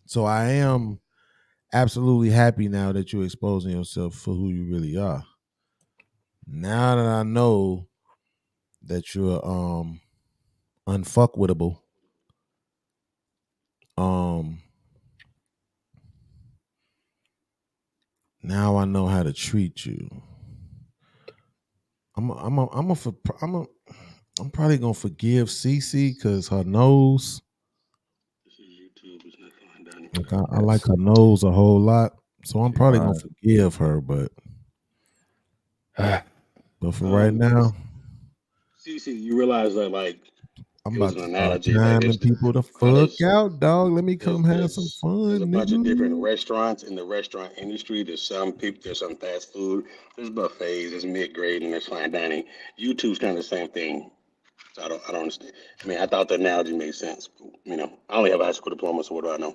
Speaker 5: So I am absolutely happy now that you're exposing yourself for who you really are. Now that I know that you're unfuckwittable, now I know how to treat you. I'm probably gonna forgive Cece because her nose. Like I like her nose a whole lot, so I'm probably gonna forgive her. But for right now,
Speaker 7: CC, you realize that like
Speaker 5: I'm about to start timing people the fuck out, dog. Let me come have some fun.
Speaker 7: There's a bunch of different restaurants in the restaurant industry. There's some fast food, there's buffets, there's mid-grade, and there's fine dining. YouTube's kind of the same thing. So I don't understand. I mean, I thought the analogy made sense. You know, I only have a high school diploma, so what do I know?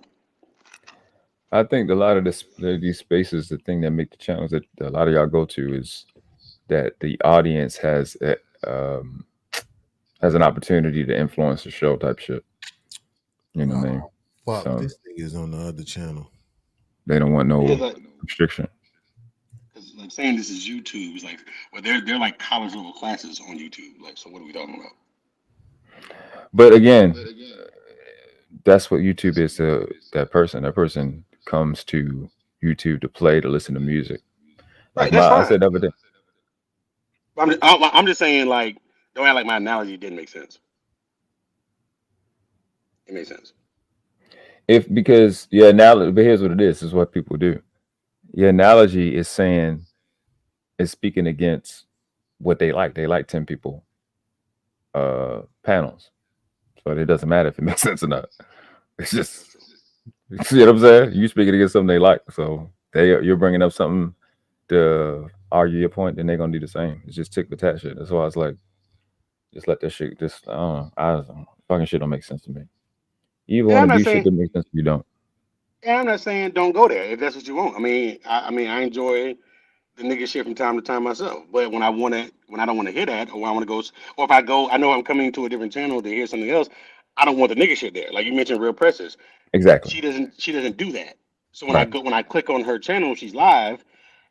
Speaker 4: I think a lot of these spaces, the thing that make the channels that a lot of y'all go to is that the audience has an opportunity to influence the show type shit. You know what I mean?
Speaker 5: Fuck,
Speaker 4: So
Speaker 5: this thing is on the other channel.
Speaker 4: they don't want no
Speaker 7: Like,
Speaker 4: restriction.
Speaker 7: Because like saying this is YouTube is like, well, they're like college level classes on YouTube. Like, so what are we talking about?
Speaker 4: But again, that's what YouTube is to that person. That person comes to YouTube to play, to listen to music. Like
Speaker 7: Right, that's fine.
Speaker 4: I said the other day.
Speaker 7: I'm just saying, like, don't act like my analogy didn't make sense. It made sense.
Speaker 4: Because your analogy, but here's what it is what people do. Your analogy is speaking against what they like. They like 10 people panels. So it doesn't matter if it makes sense or not. It's just, you see what I'm saying? You speaking against something they like. So you're bringing up something to argue your point, then they're gonna do the same. It's just tick for tat shit. That's why it's like, just let that shit. Just I don't know. Fucking shit don't make sense to me. You either want to do shit that makes sense, or you don't.
Speaker 7: Yeah, I'm not saying don't go there if that's what you want. I mean, I enjoy the nigga shit from time to time myself. But when I don't want to hear that, or I want to go, or if I go, I know I'm coming to a different channel to hear something else. I don't want the nigga shit there. Like you mentioned, Real Presses.
Speaker 4: Exactly.
Speaker 7: She doesn't do that. So when I click on her channel, she's live,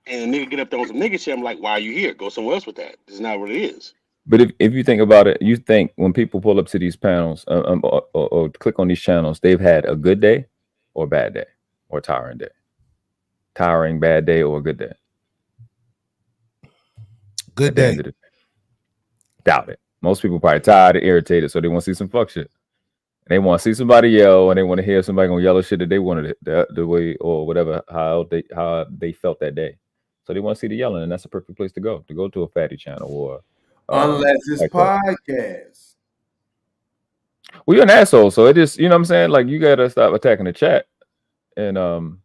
Speaker 7: and a nigga get up there on some nigga shit. I'm like, why are you here? Go somewhere else with that. This is not what it is.
Speaker 4: But if you think about it, you think when people pull up to these panels or click on these channels, they've had a good day or a bad day or a tiring day. Tiring, bad day, or a good day.
Speaker 5: Good day.
Speaker 4: Doubt it. Most people probably tired and irritated, so they want to see some fuck shit. And they want to see somebody yell, and they want to hear somebody gonna yell shit that they wanted it the way or whatever how they felt that day. So they want to see the yelling, and that's a perfect place to go to a fatty channel or
Speaker 5: unless it's podcast.
Speaker 4: Well, you're an asshole, so it is. You know what I'm saying? Like you gotta stop attacking the chat, and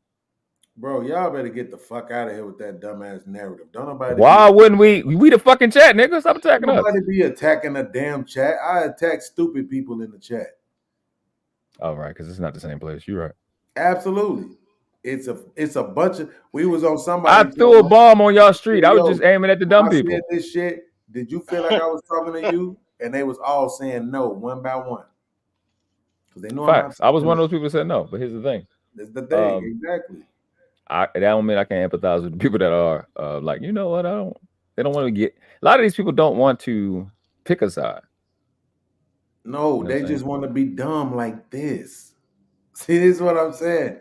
Speaker 5: Bro, y'all better get the fuck out of here with that dumbass narrative. Don't nobody.
Speaker 4: Why wouldn't we? We the fucking chat, nigga. Stop attacking us.
Speaker 5: Nobody be attacking the damn chat. I attack stupid people in the chat.
Speaker 4: All right, because it's not the same place. You're right.
Speaker 5: Absolutely. It's a bunch of. We was on somebody.
Speaker 4: I threw a bomb on y'all street. I was just aiming at the dumb people.
Speaker 5: I said this shit. Did you feel like I was talking to you? And they was all saying no, one by one. Because they know
Speaker 4: facts. I was one of those people that said no. But here's the thing.
Speaker 5: That's the thing. Exactly.
Speaker 4: That don't mean I can't empathize with the people that are like, you know what? They don't want to get. A lot of these people don't want to pick a side.
Speaker 5: No, you know they just want to be dumb like this. See, this is what I'm saying.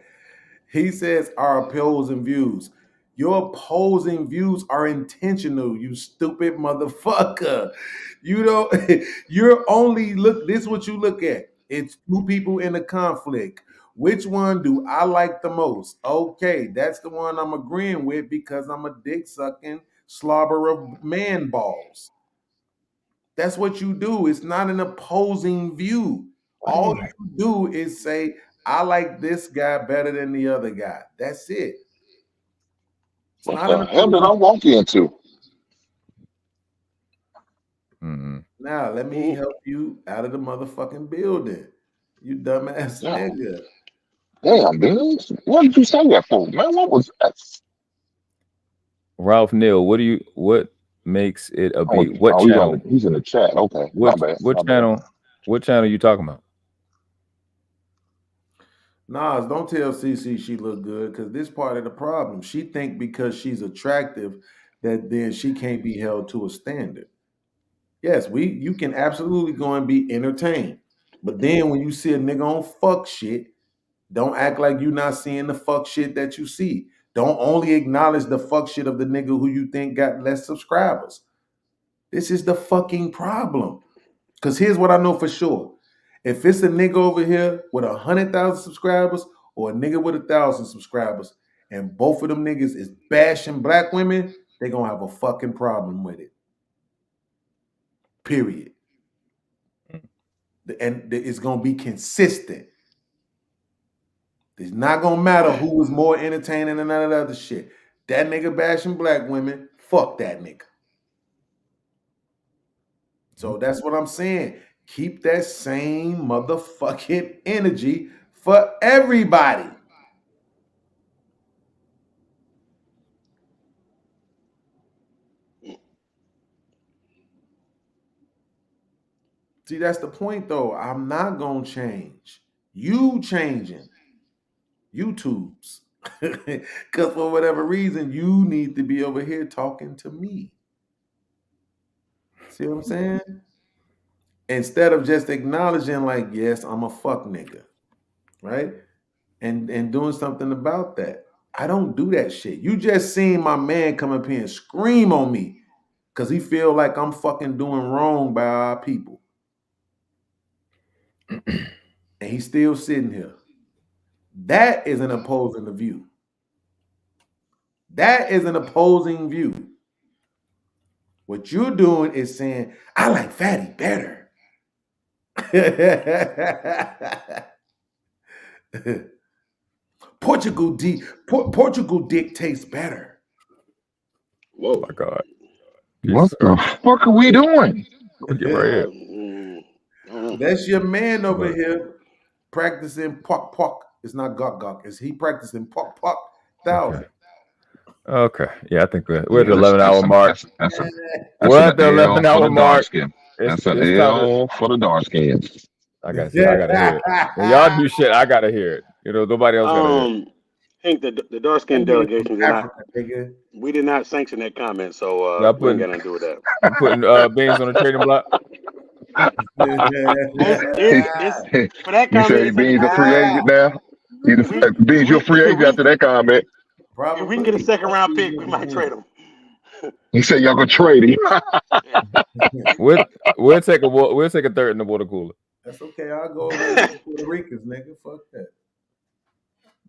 Speaker 5: He says our opposing views. Your opposing views are intentional, you stupid motherfucker. You know, you're only this is what you look at. It's two people in a conflict. Which one do I like the most? Okay, that's the one I'm agreeing with because I'm a dick sucking slobber of man balls. That's what you do. It's not an opposing view. All you do is say, I like this guy better than the other guy. That's it.
Speaker 2: It's not an opposing view. I walk into.
Speaker 5: Now, let me help you out of the motherfucking building. You dumbass nigga.
Speaker 2: Damn, dude. What did you say that for, man? What was that?
Speaker 4: Ralph Neal, what makes it a beat? What channel?
Speaker 2: He's in the chat. Okay.
Speaker 4: What channel? What channel are you talking about?
Speaker 5: Nas, don't tell CC she look good because this part of the problem. She think because she's attractive that then she can't be held to a standard. Yes, you can absolutely go and be entertained. But then when you see a nigga on fuck shit, don't act like you're not seeing the fuck shit that you see. Don't only acknowledge the fuck shit of the nigga who you think got less subscribers. This is the fucking problem. Because here's what I know for sure. If it's a nigga over here with 100,000 subscribers or a nigga with 1,000 subscribers, and both of them niggas is bashing black women, they're going to have a fucking problem with it. Period. And it's going to be consistent. It's not going to matter who was more entertaining than none of the other shit. That nigga bashing black women, fuck that nigga. So that's what I'm saying. Keep that same motherfucking energy for everybody. See, that's the point though. I'm not gonna change. You changing. YouTube's. Because for whatever reason, you need to be over here talking to me. See what I'm saying? Instead of just acknowledging, like, yes, I'm a fuck nigga, right? And doing something about that. I don't do that shit. You just seen my man come up here and scream on me because he feel like I'm fucking doing wrong by our people. And he's still sitting here. That is an opposing view. That is an opposing view. What you're doing is saying, I like Fatty better. Portugal dick tastes better.
Speaker 2: Whoa.
Speaker 4: Oh my God.
Speaker 2: What the fuck are we doing?
Speaker 4: Get right here.
Speaker 5: That's your man over here practicing pok pok. It's not gok gok. It's he practicing pok pok 1,000.
Speaker 4: Okay. Yeah, I think we're at the 11-hour mark. We're at the 11-hour mark.
Speaker 2: That's an L for the dark skins.
Speaker 4: I gotta hear it. When y'all do shit, I gotta hear it. You know, nobody else gotta hear it.
Speaker 7: Hank, the dark skin delegation we did not sanction that comment, so we ain't got nothing to do with that.
Speaker 4: I'm putting beans on the trading block.
Speaker 7: For that comment,
Speaker 2: you say Beans a free agent now? Beans, you're a free agent after that comment.
Speaker 7: If we can get a second round pick, we might trade him.
Speaker 2: He said y'all gonna trade him.
Speaker 4: We'll take a third in the water cooler.
Speaker 5: That's okay. I'll go over to Puerto Ricans, nigga. Fuck that.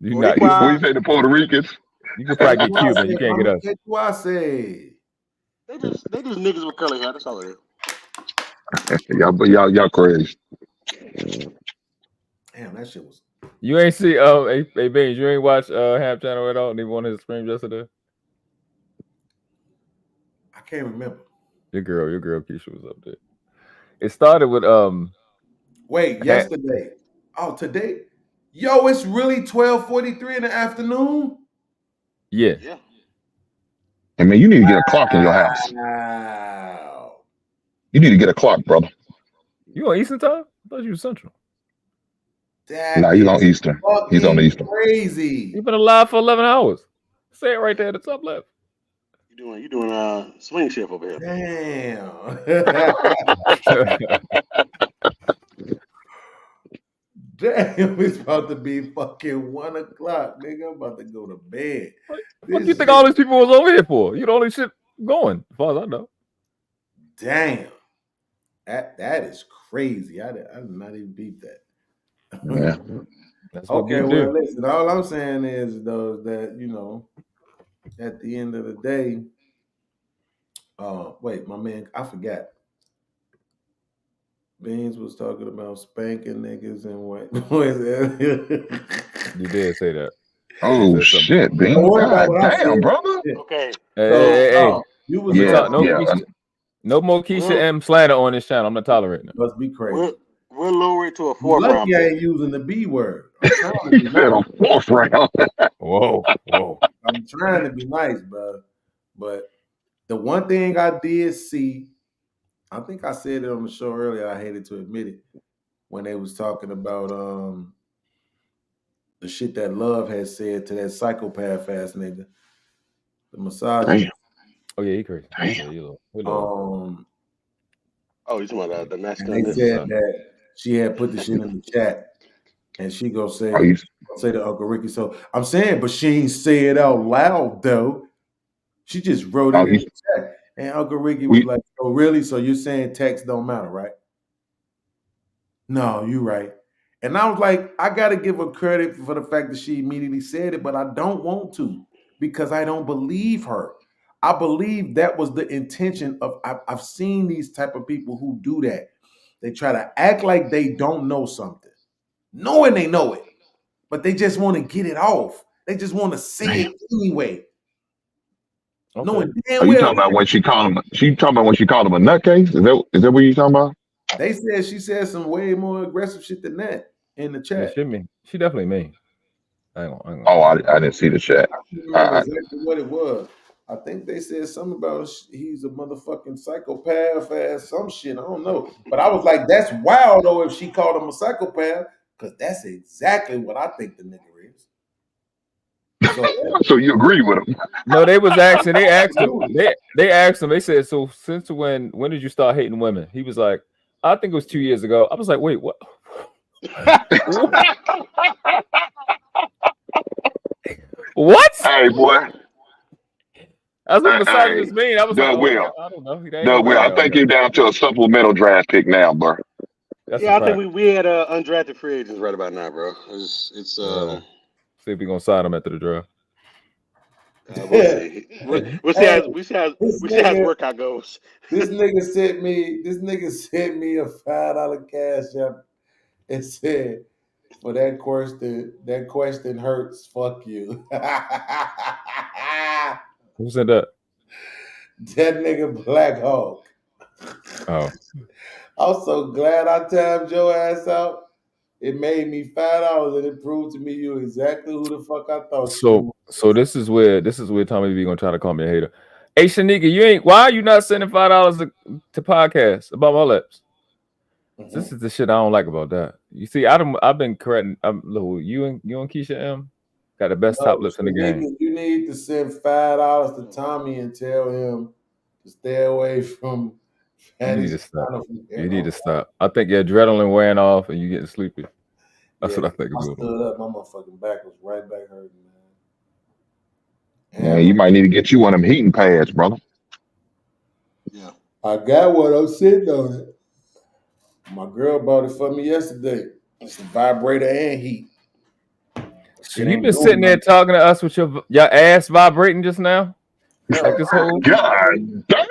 Speaker 2: What you say to Puerto Ricans?
Speaker 4: You can probably get Cuban. You can't get us.
Speaker 5: That's what I say.
Speaker 7: They just niggas with curly hair. That's all it is.
Speaker 2: y'all crazy.
Speaker 5: Damn, that shit was.
Speaker 4: You ain't see hey Beans, you ain't watch Hamp channel at all? And he won his streams yesterday.
Speaker 5: I can't remember.
Speaker 4: Your girl Keisha was up there. It started with
Speaker 5: Wait, yesterday. Oh, today? Yo, it's really 12:43 in the afternoon.
Speaker 4: Yeah.
Speaker 2: I mean, you need to get a clock in your house.
Speaker 5: Wow.
Speaker 2: You need to get a clock, brother.
Speaker 4: You on Eastern time? I thought you were Central.
Speaker 2: Nah, he's on Eastern. He's on Eastern.
Speaker 5: Crazy.
Speaker 4: You've been alive for 11 hours. Say it right there at the top left.
Speaker 7: You doing swing shift over here.
Speaker 5: Damn. Damn, it's about to be fucking 1 o'clock, nigga. I'm about to go to bed.
Speaker 4: What do you think all these people was over here for? You the only shit going, as far as I know.
Speaker 5: Damn. That is crazy. I did not even beat that.
Speaker 2: Yeah.
Speaker 5: Okay, well, listen, all I'm saying is, though, that, you know, at the end of the day, wait, my man, I forgot. Beans was talking about spanking niggas and what?
Speaker 4: You did say that.
Speaker 2: Oh shit, Beans! God damn, brother.
Speaker 7: Okay.
Speaker 4: Hey.
Speaker 5: You was
Speaker 4: no more Keisha M slander on this channel. I'm not tolerating it.
Speaker 5: Must be crazy.
Speaker 7: We're lowering to a 4th round.
Speaker 5: Lucky I ain't using the B word.
Speaker 2: He said a 4th round.
Speaker 4: Whoa.
Speaker 5: I'm trying to be nice, bro. But the one thing I did see, I think I said it on the show earlier. I hated to admit it when they was talking about the shit that Love had said to that psychopath ass nigga, the massage.
Speaker 4: Oh yeah, he crazy.
Speaker 7: Oh, you talking about the masculine?
Speaker 5: They said that she had put the shit in the chat, and she go say to Uncle Ricky. So I'm saying, but she ain't say it out loud though. She just wrote it in the chat, and Uncle Ricky was like, "Oh, really? So you're saying text don't matter, right?" No, you're right. And I was like, I got to give her credit for the fact that she immediately said it, but I don't want to because I don't believe her. I believe that was the intention of, I've seen these type of people who do that. They try to act like they don't know something, knowing they know it, but they just want to get it off. They just want to say it anyway. Okay. Knowing damn
Speaker 2: Are you
Speaker 5: well
Speaker 2: talking about when she called him? She talking about when she called him a nutcase? Is that what you talking about?
Speaker 5: they said she said some way more aggressive shit than that in the
Speaker 4: Yeah,
Speaker 5: chat.
Speaker 4: she definitely mean. I ain't gonna
Speaker 2: Oh, I didn't see the chat.
Speaker 5: I can't remember exactly what it was. I think they said something about he's a motherfucking psychopath ass some shit. I don't know. But I was like, that's wild though if she called him a psychopath, because that's exactly what I think the nigga is.
Speaker 2: So you agree with him?
Speaker 4: No, they was asking. They asked him. They asked him. They said, "So since when did you start hating women?" He was like, "I think it was 2 years ago." I was like, "Wait, what?" What?
Speaker 2: Hey, boy.
Speaker 4: That's what misogynists mean. I was like,
Speaker 2: Will.
Speaker 4: I don't know.
Speaker 2: Will. I think you're down to a supplemental draft pick now, bro.
Speaker 7: Yeah, I think we had undrafted free agents right about now, bro. It's
Speaker 4: see if we gonna sign them after the draft.
Speaker 7: We'll see. We'll see how his workout goes.
Speaker 5: This nigga sent me a $5 cash app and said, "For that question hurts. Fuck you."
Speaker 4: Who said that?
Speaker 5: That nigga Black Hawk.
Speaker 4: Oh.
Speaker 5: I'm so glad I timed your ass out. It made me $5 and it proved to me you exactly who the fuck I thought you were.
Speaker 4: So this is where Tommy B gonna try to call me a hater. Hey Shanika, why are you not sending $5 to podcasts about my lips? Mm-hmm. This is the shit I don't like about that. You see, I've been correcting. You and Keisha M got the best top lips in the game.
Speaker 5: You need to send $5 to Tommy and tell him to stay away from.
Speaker 4: You need to stop. You need to stop. I think your adrenaline wearing off and you getting sleepy. That's what I think.
Speaker 5: I stood up. My motherfucking back was right back hurting, man.
Speaker 2: Yeah, you might need to get you one of them heating pads, brother.
Speaker 7: Yeah.
Speaker 5: I got one. I'm sitting on it. My girl bought it for me yesterday. It's a vibrator and heat.
Speaker 4: So you've been sitting there talking to us with your ass vibrating just now? Like this whole
Speaker 2: God damn.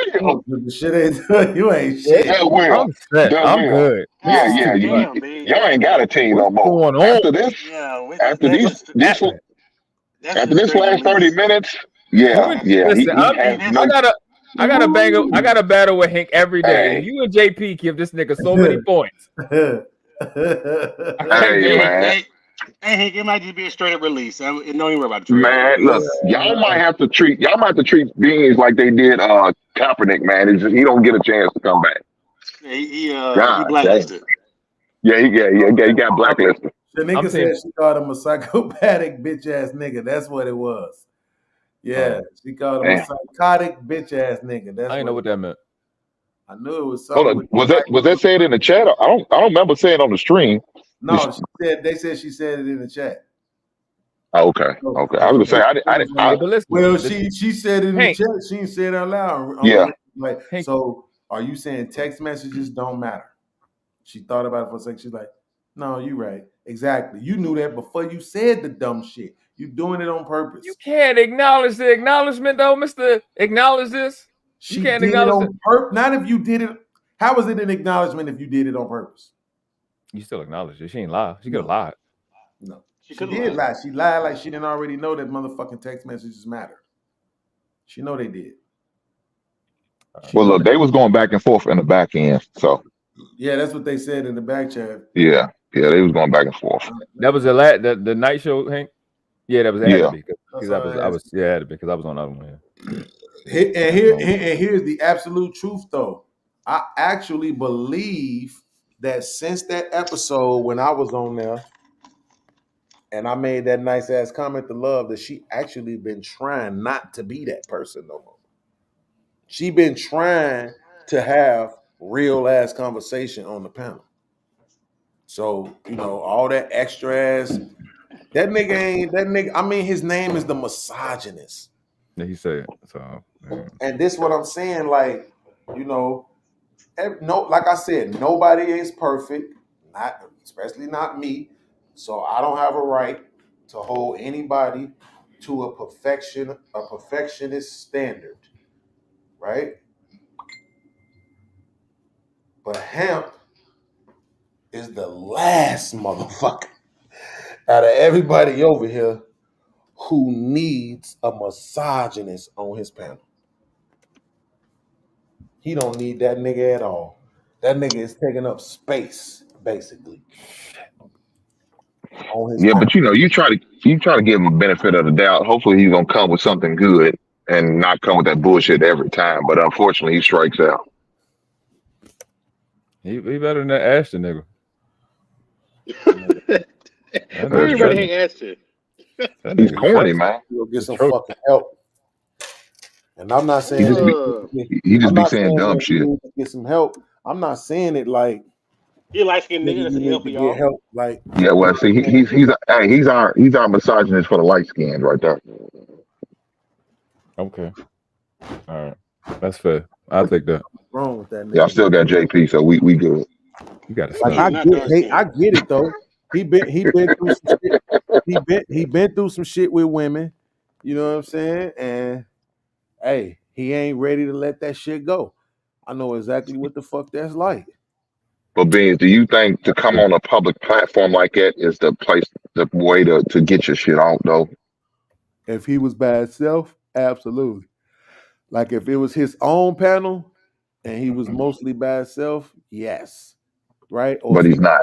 Speaker 5: The shit ain't you ain't shit.
Speaker 2: Yeah, well,
Speaker 4: I'm set. I'm good.
Speaker 2: Yeah. Y'all ain't got a team no more. After this, after this last 30 minutes,
Speaker 4: Listen, I gotta battle with Hank every day.
Speaker 2: Hey.
Speaker 4: And you and JP give this nigga so many points.
Speaker 7: Hey, Hank, it might just be a straight up release. Don't even worry about it.
Speaker 2: Man, look, y'all might have to treat Beans like they did Kaepernick, man. He don't get a chance to come back.
Speaker 7: Yeah, he blacklisted.
Speaker 2: Yeah, he got blacklisted.
Speaker 5: The nigga said she called him a psychopathic bitch ass nigga. That's what it was. Yeah, she called him a psychotic bitch ass nigga. That's
Speaker 4: I didn't know what that meant.
Speaker 5: I knew it was something.
Speaker 2: Was that said in the chat? I don't remember saying it on the stream.
Speaker 5: No, they said she said it in the chat.
Speaker 2: Oh, okay. I was gonna say
Speaker 5: well, she said it in the chat. She didn't say it out loud.
Speaker 2: Yeah.
Speaker 5: So are you saying text messages don't matter? She thought about it for a second. She's like, no, you're right. Exactly. You knew that before you said the dumb shit. You doing it on purpose.
Speaker 4: You can't acknowledge the acknowledgement though, Mr. Acknowledge this.
Speaker 5: You can't acknowledge it on purpose. Not if you did it. How is it an acknowledgement if you did it on purpose?
Speaker 4: You still acknowledge it. She ain't lie. She could have lied.
Speaker 5: No. She did lie. She lied like she didn't already know that motherfucking text messages matter. She know they did.
Speaker 2: Well, look, they was going back and forth in the back end. So
Speaker 5: yeah, that's what they said in the back chat.
Speaker 2: Yeah, they was going back and forth.
Speaker 4: That was the night show, Hank. Yeah, that was had to be because I was on the other one.
Speaker 5: And here's the absolute truth, though. I actually believe that since that episode when I was on there and I made that nice ass comment to Love, that she actually been trying not to be that person no more. She been trying to have real ass conversation on the panel. So, all that extra ass, that nigga, I mean, his name is the misogynist.
Speaker 4: Yeah, he said so. Yeah.
Speaker 5: And this what I'm saying, like, like I said, nobody is perfect, especially not me. So I don't have a right to hold anybody to a perfectionist standard, right? But Hamp is the last motherfucker out of everybody over here who needs a misogynist on his panel. He don't need that nigga at all. That nigga is taking up space, basically.
Speaker 2: Yeah, but you try to give him the benefit of the doubt. Hopefully he's gonna come with something good and not come with that bullshit every time. But unfortunately he strikes out.
Speaker 4: He better than that Ashton nigga.
Speaker 7: Everybody hate Ashton.
Speaker 2: He's corny, man.
Speaker 5: He'll get some fucking help. And I'm not saying
Speaker 2: he just be saying dumb shit.
Speaker 5: Get some help. I'm not saying it like
Speaker 7: he light skinned nigga that's
Speaker 5: need to get help. Like
Speaker 2: yeah, well, see, he's our misogynist for the light skinned right there.
Speaker 4: Okay, all right, that's fair. I'll take that.
Speaker 5: Wrong with that nigga.
Speaker 2: Yeah, I still got JP, so we good.
Speaker 4: You got to
Speaker 5: like I get it though. He been through some shit. He been through some shit with women. You know what I'm saying? And hey, he ain't ready to let that shit go. I know exactly what the fuck that's like.
Speaker 2: But Beans, do you think to come on a public platform like that is the way to get your shit out though?
Speaker 5: If he was by himself, absolutely. Like if it was his own panel and he was mostly by himself, yes. Right? Or
Speaker 2: But
Speaker 5: if
Speaker 2: he's not.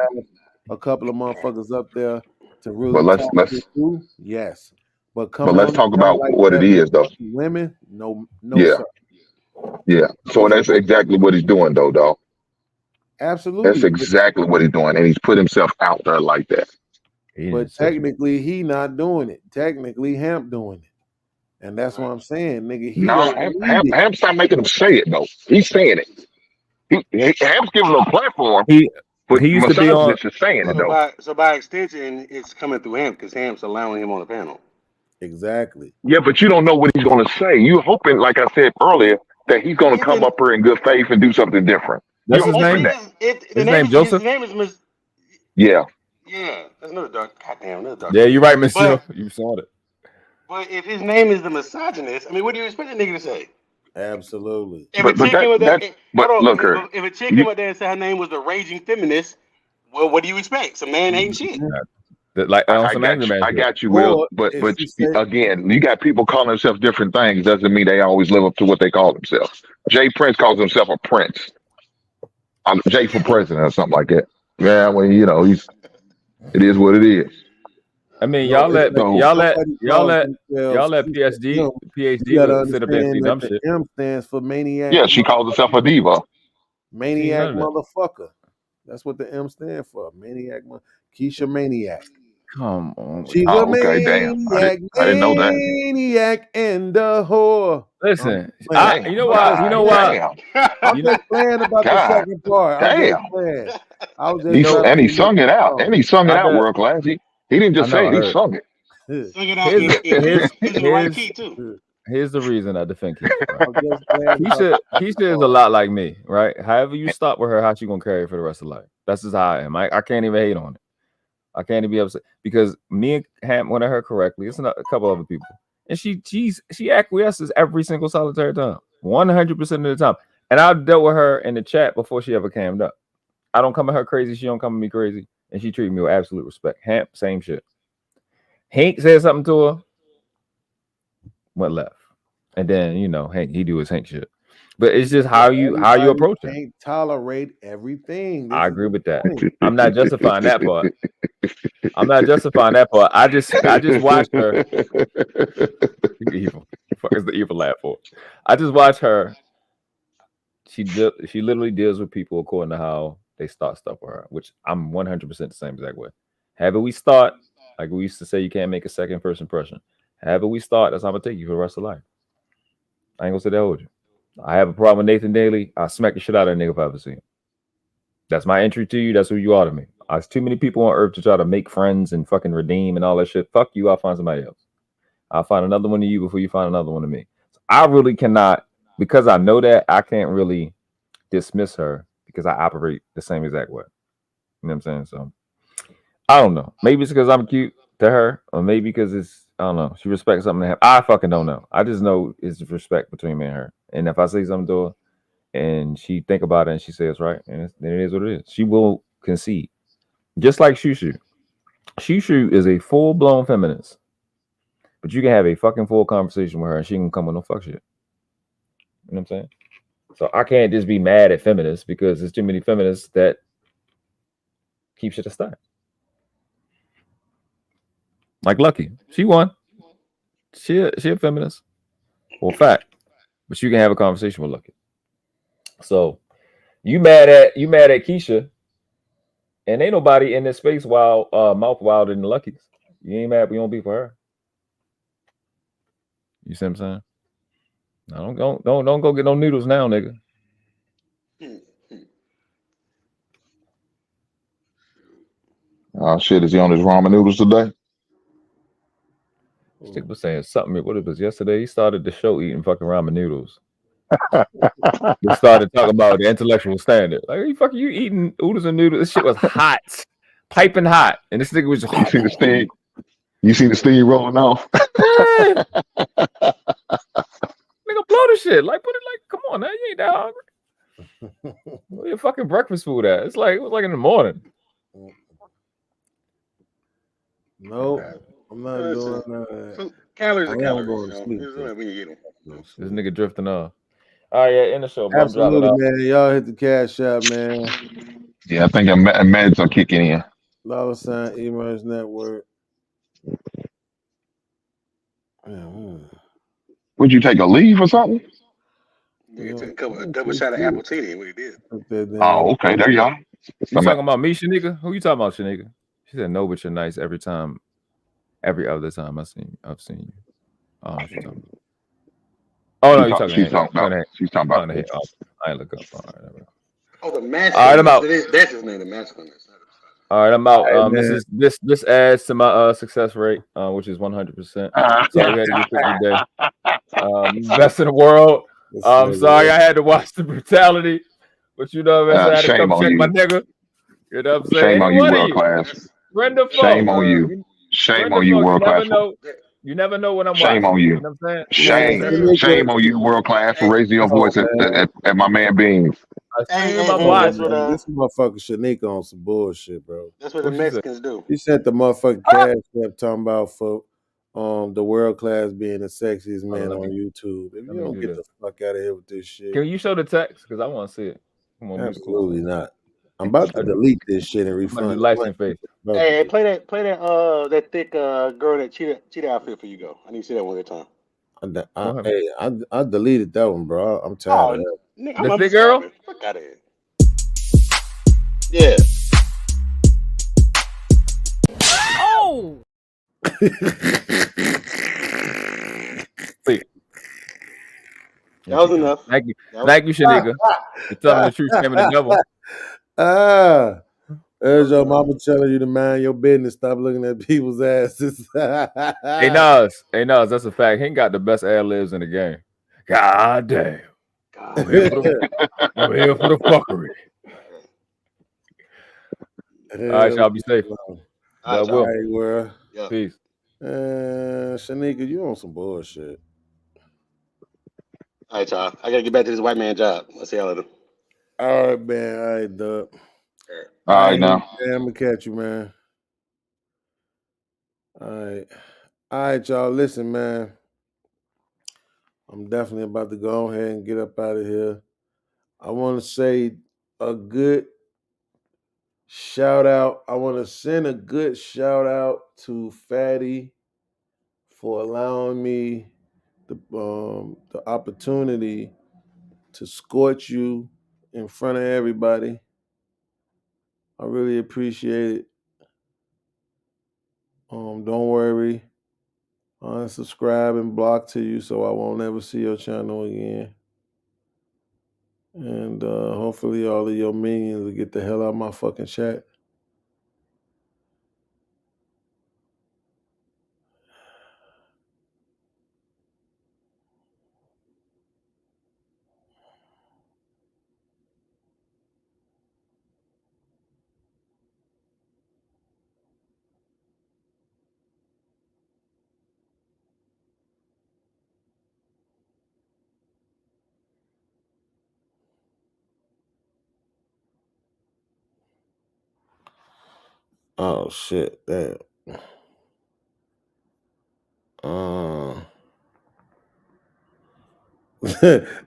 Speaker 5: a couple of motherfuckers up there to really
Speaker 2: But let's
Speaker 5: through, yes. But
Speaker 2: let's talk about
Speaker 5: like
Speaker 2: what it is though.
Speaker 5: Women, no,
Speaker 2: yeah.
Speaker 5: sir.
Speaker 2: Yeah. So that's exactly what he's doing though, dog.
Speaker 5: Absolutely.
Speaker 2: That's exactly what he's doing. And he's put himself out there like that.
Speaker 5: But technically, he not doing it. Technically, Hamp doing it. And that's what I'm saying, nigga. He
Speaker 2: Hamp's not making him say it though. He's saying it. Hamp's giving him a platform.
Speaker 4: He used to be on.
Speaker 2: Saying it though.
Speaker 7: So by extension, it's coming through Hamp because Hamp's allowing him on the panel.
Speaker 5: Exactly.
Speaker 2: Yeah, but you don't know what he's going to say. You hoping, like I said earlier, that he's going to come up here in good faith and do something different.
Speaker 4: That's his name. His name Joseph.
Speaker 7: His name is Miss.
Speaker 2: Yeah.
Speaker 7: Yeah, that's another dark. Goddamn, another dark.
Speaker 4: Yeah, you're right, Miss. You saw it.
Speaker 7: But if his name is the misogynist, I mean, what do you expect that nigga to say?
Speaker 5: Absolutely.
Speaker 7: If a chick came up there,
Speaker 2: if
Speaker 7: a chick came up there and said her name was the raging feminist, well, what do you expect? Some man hating shit.
Speaker 4: Like
Speaker 2: I got you, Will. But again, you got people calling themselves different things. Doesn't mean they always live up to what they call themselves. Jay Prince calls himself a prince. I'm Jay for president or something like that. Yeah, well, it is what it is.
Speaker 4: I mean, y'all let PhD sit up there and see dumb shit.
Speaker 5: M stands for maniac.
Speaker 2: Yeah, she calls herself a diva.
Speaker 5: Maniac motherfucker. That's what the M stands for. Maniac, Keisha Maniac.
Speaker 4: Come on.
Speaker 5: She's a maniac.
Speaker 2: I didn't know that.
Speaker 5: Maniac and a whore.
Speaker 4: Listen, you know why?
Speaker 5: I'm just playing about the second part.
Speaker 2: And he sung it out. And he sung it out world class. He didn't just say it, he sung it.
Speaker 7: Sing it out in the right key too.
Speaker 4: Here's the reason I defend Keisha. Keisha is a lot like me, right? However you stop with her, how she gonna carry it for the rest of life. That's just how I am. I can't even hate on it. I can't even be upset because me and Hamp went at her correctly. It's a couple other people, and she acquiesces every single solitary time, 100% of the time. And I dealt with her in the chat before she ever cammed up. I don't come at her crazy. She don't come at me crazy, and she treated me with absolute respect. Hamp, same shit. Hank said something to her, went left, and then Hank he do his Hank shit. But it's just how you approach it.
Speaker 5: Can't tolerate everything.
Speaker 4: I agree with that. I'm not justifying that part. I just watched her. Evil. What is the evil laugh for? I just watched her. She literally deals with people according to how they start stuff with her, which I'm 100% the same exact way. However we start, like we used to say, you can't make a second first impression. However we start, that's how I'm gonna take you for the rest of life. I ain't gonna say that hold you. I have a problem with Nathan Daly. I'll smack the shit out of that nigga if I ever see him. That's my entry to you. That's who you are to me. There's too many people on earth to try to make friends and fucking redeem and all that shit. Fuck you. I'll find somebody else. I'll find another one of you before you find another one of me. So I really cannot, because I know that, I can't really dismiss her because I operate the same exact way. You know what I'm saying? So I don't know. Maybe it's because I'm cute to her, or maybe because I don't know. She respects something to have. I fucking don't know. I just know it's respect between me and her. And if I say something to her and she think about it and she says right, and then it is what it is. She will concede. Just like Shushu. Shushu is a full-blown feminist. But you can have a fucking full conversation with her and she can come with no fuck shit. You know what I'm saying? So I can't just be mad at feminists because there's too many feminists that keep shit aside. Like Lucky, she won. She a feminist. Well, fact, but you can have a conversation with Lucky. So you mad at Keisha, and ain't nobody in this space mouth wilder than the Luckies. You ain't mad we don't be for her. You see what I'm saying? No, don't go get no noodles now, nigga.
Speaker 2: Oh shit, is he on his ramen noodles today?
Speaker 4: Stick was saying something. What it was yesterday? He started the show eating fucking ramen noodles. We started talking about the intellectual standard. Like, you eating oodles and noodles? This shit was hot, piping hot, and this nigga was.
Speaker 2: You see the steam? You see the steam rolling off?
Speaker 4: Nigga, blow the shit. Like, put it like, come on now, you ain't that hungry. Where your fucking breakfast food at? It was like in the morning.
Speaker 5: Nope, I'm not doing that.
Speaker 7: Calories are calories.
Speaker 5: Going to sleep.
Speaker 7: When you get them.
Speaker 4: This nigga drifting off. All right, yeah, in the show.
Speaker 5: Absolutely, man. Y'all hit the cash out, man.
Speaker 2: Yeah, I think meds are kicking in.
Speaker 5: $ emergenetwork.
Speaker 2: Would you take a leave or something?
Speaker 7: Yeah, took a double shot of apple tea. What he did.
Speaker 2: Oh, okay. There you go.
Speaker 4: You talking about me, Shanika? Who you talking about, Shanika? She said no, but you're nice every other time I've seen you. Oh, she's talking about. Oh no,
Speaker 2: She's talking about.
Speaker 4: I ain't look up. All right,
Speaker 7: oh, the match.
Speaker 4: All right, I'm out.
Speaker 7: That's his name, the match.
Speaker 4: All right, I'm out. This adds to my success rate, which is 100%. Sorry, you had to get today. Best in the world. Sorry, I had to watch the brutality, but you know, I had to come check my nigga. You know what I'm saying?
Speaker 2: Shame on you, world class.
Speaker 4: Brenda
Speaker 2: Shame on you. Shame on you, world class.
Speaker 4: You never know when I'm
Speaker 2: watching.
Speaker 4: Shame on you.
Speaker 2: You know what I'm saying? Shame on you, world class, for raising your voice at my man Beans.
Speaker 5: This motherfucker Shanika on some bullshit, bro.
Speaker 7: That's what the Mexicans do.
Speaker 5: He sent the motherfucking cash up talking about for the world class being the sexiest man on YouTube. If you don't get the fuck out of here with this shit.
Speaker 4: Can you show the text? Because I want to see it. Come on,
Speaker 5: absolutely not. I'm about to delete this shit and refund
Speaker 4: license face.
Speaker 7: Hey, play that thick girl that cheetah outfit for you. Go. I need to see that one at a time.
Speaker 5: I deleted that one, bro. I'm tired of that.
Speaker 7: The thick girl? Fuck out of here. Yeah.
Speaker 4: Oh. Wait.
Speaker 7: That was enough.
Speaker 4: Thank you, Shanika. You're telling the truth, scamming the devil.
Speaker 5: There's your mama telling you to mind your business. Stop looking at people's asses.
Speaker 4: Hey Nas, that's a fact. He ain't got the best ad libs in the game. God damn. I'm here for the fuckery. All right, y'all be safe.
Speaker 5: All right, world.
Speaker 4: Peace.
Speaker 5: Shanika, you on some bullshit.
Speaker 7: All right, y'all. I gotta get back to this white man job. I'll see y'all later.
Speaker 5: All right, man. All right, Doug.
Speaker 2: All right, now.
Speaker 5: Man, I'm gonna catch you, man. All right, y'all. Listen, man. I'm definitely about to go ahead and get up out of here. I want to say a good shout out. I want to send a good shout out to Fatty for allowing me the opportunity to scorch you in front of everybody. I really appreciate it. Don't worry. I'll unsubscribe and block to you so I won't ever see your channel again. And hopefully all of your minions will get the hell out of my fucking chat. Oh shit, damn.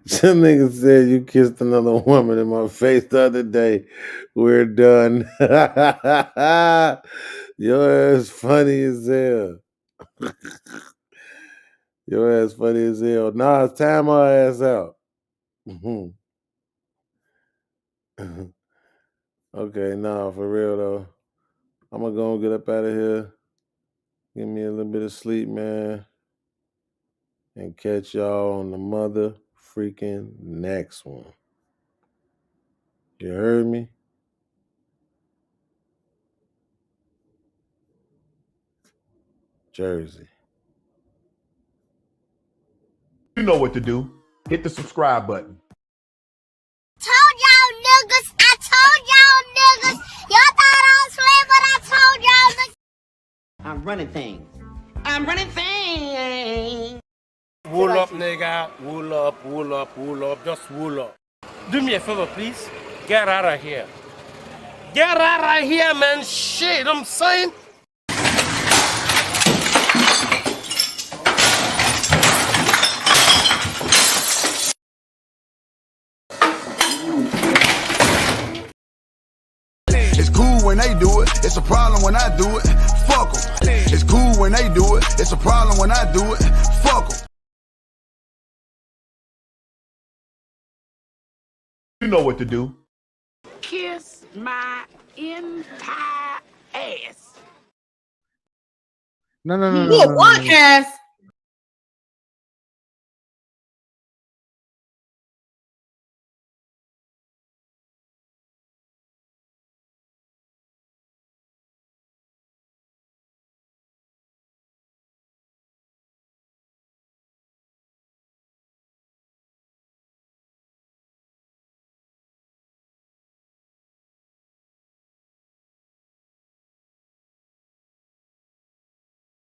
Speaker 5: Some nigga said you kissed another woman in my face the other day. We're done. Your ass funny as hell. Your ass funny as hell. Nah, it's time our ass out. Okay, nah, for real though. I'm gonna go and get up out of here. Give me a little bit of sleep, man. And catch y'all on the mother freaking next one. You heard me? Jersey.
Speaker 1: You know what to do. Hit the subscribe button.
Speaker 11: Told y'all niggas. I told y'all niggas. Y'all thought I was playing, but I told y'all niggas.
Speaker 22: I'm running things. I'm running things.
Speaker 23: Wool up, nigga. Wool up, wool up, wool up. Just wool up. Do me a favor, please. Get out of here. Get out of here, man. Shit, I'm saying.
Speaker 24: It's cool when they do it. It's a problem when I do it. Fuck them. It's cool when they do it. It's a problem when I do it. Fuck them.
Speaker 1: You know what to do.
Speaker 22: Kiss my entire ass.
Speaker 14: No.
Speaker 22: What ass?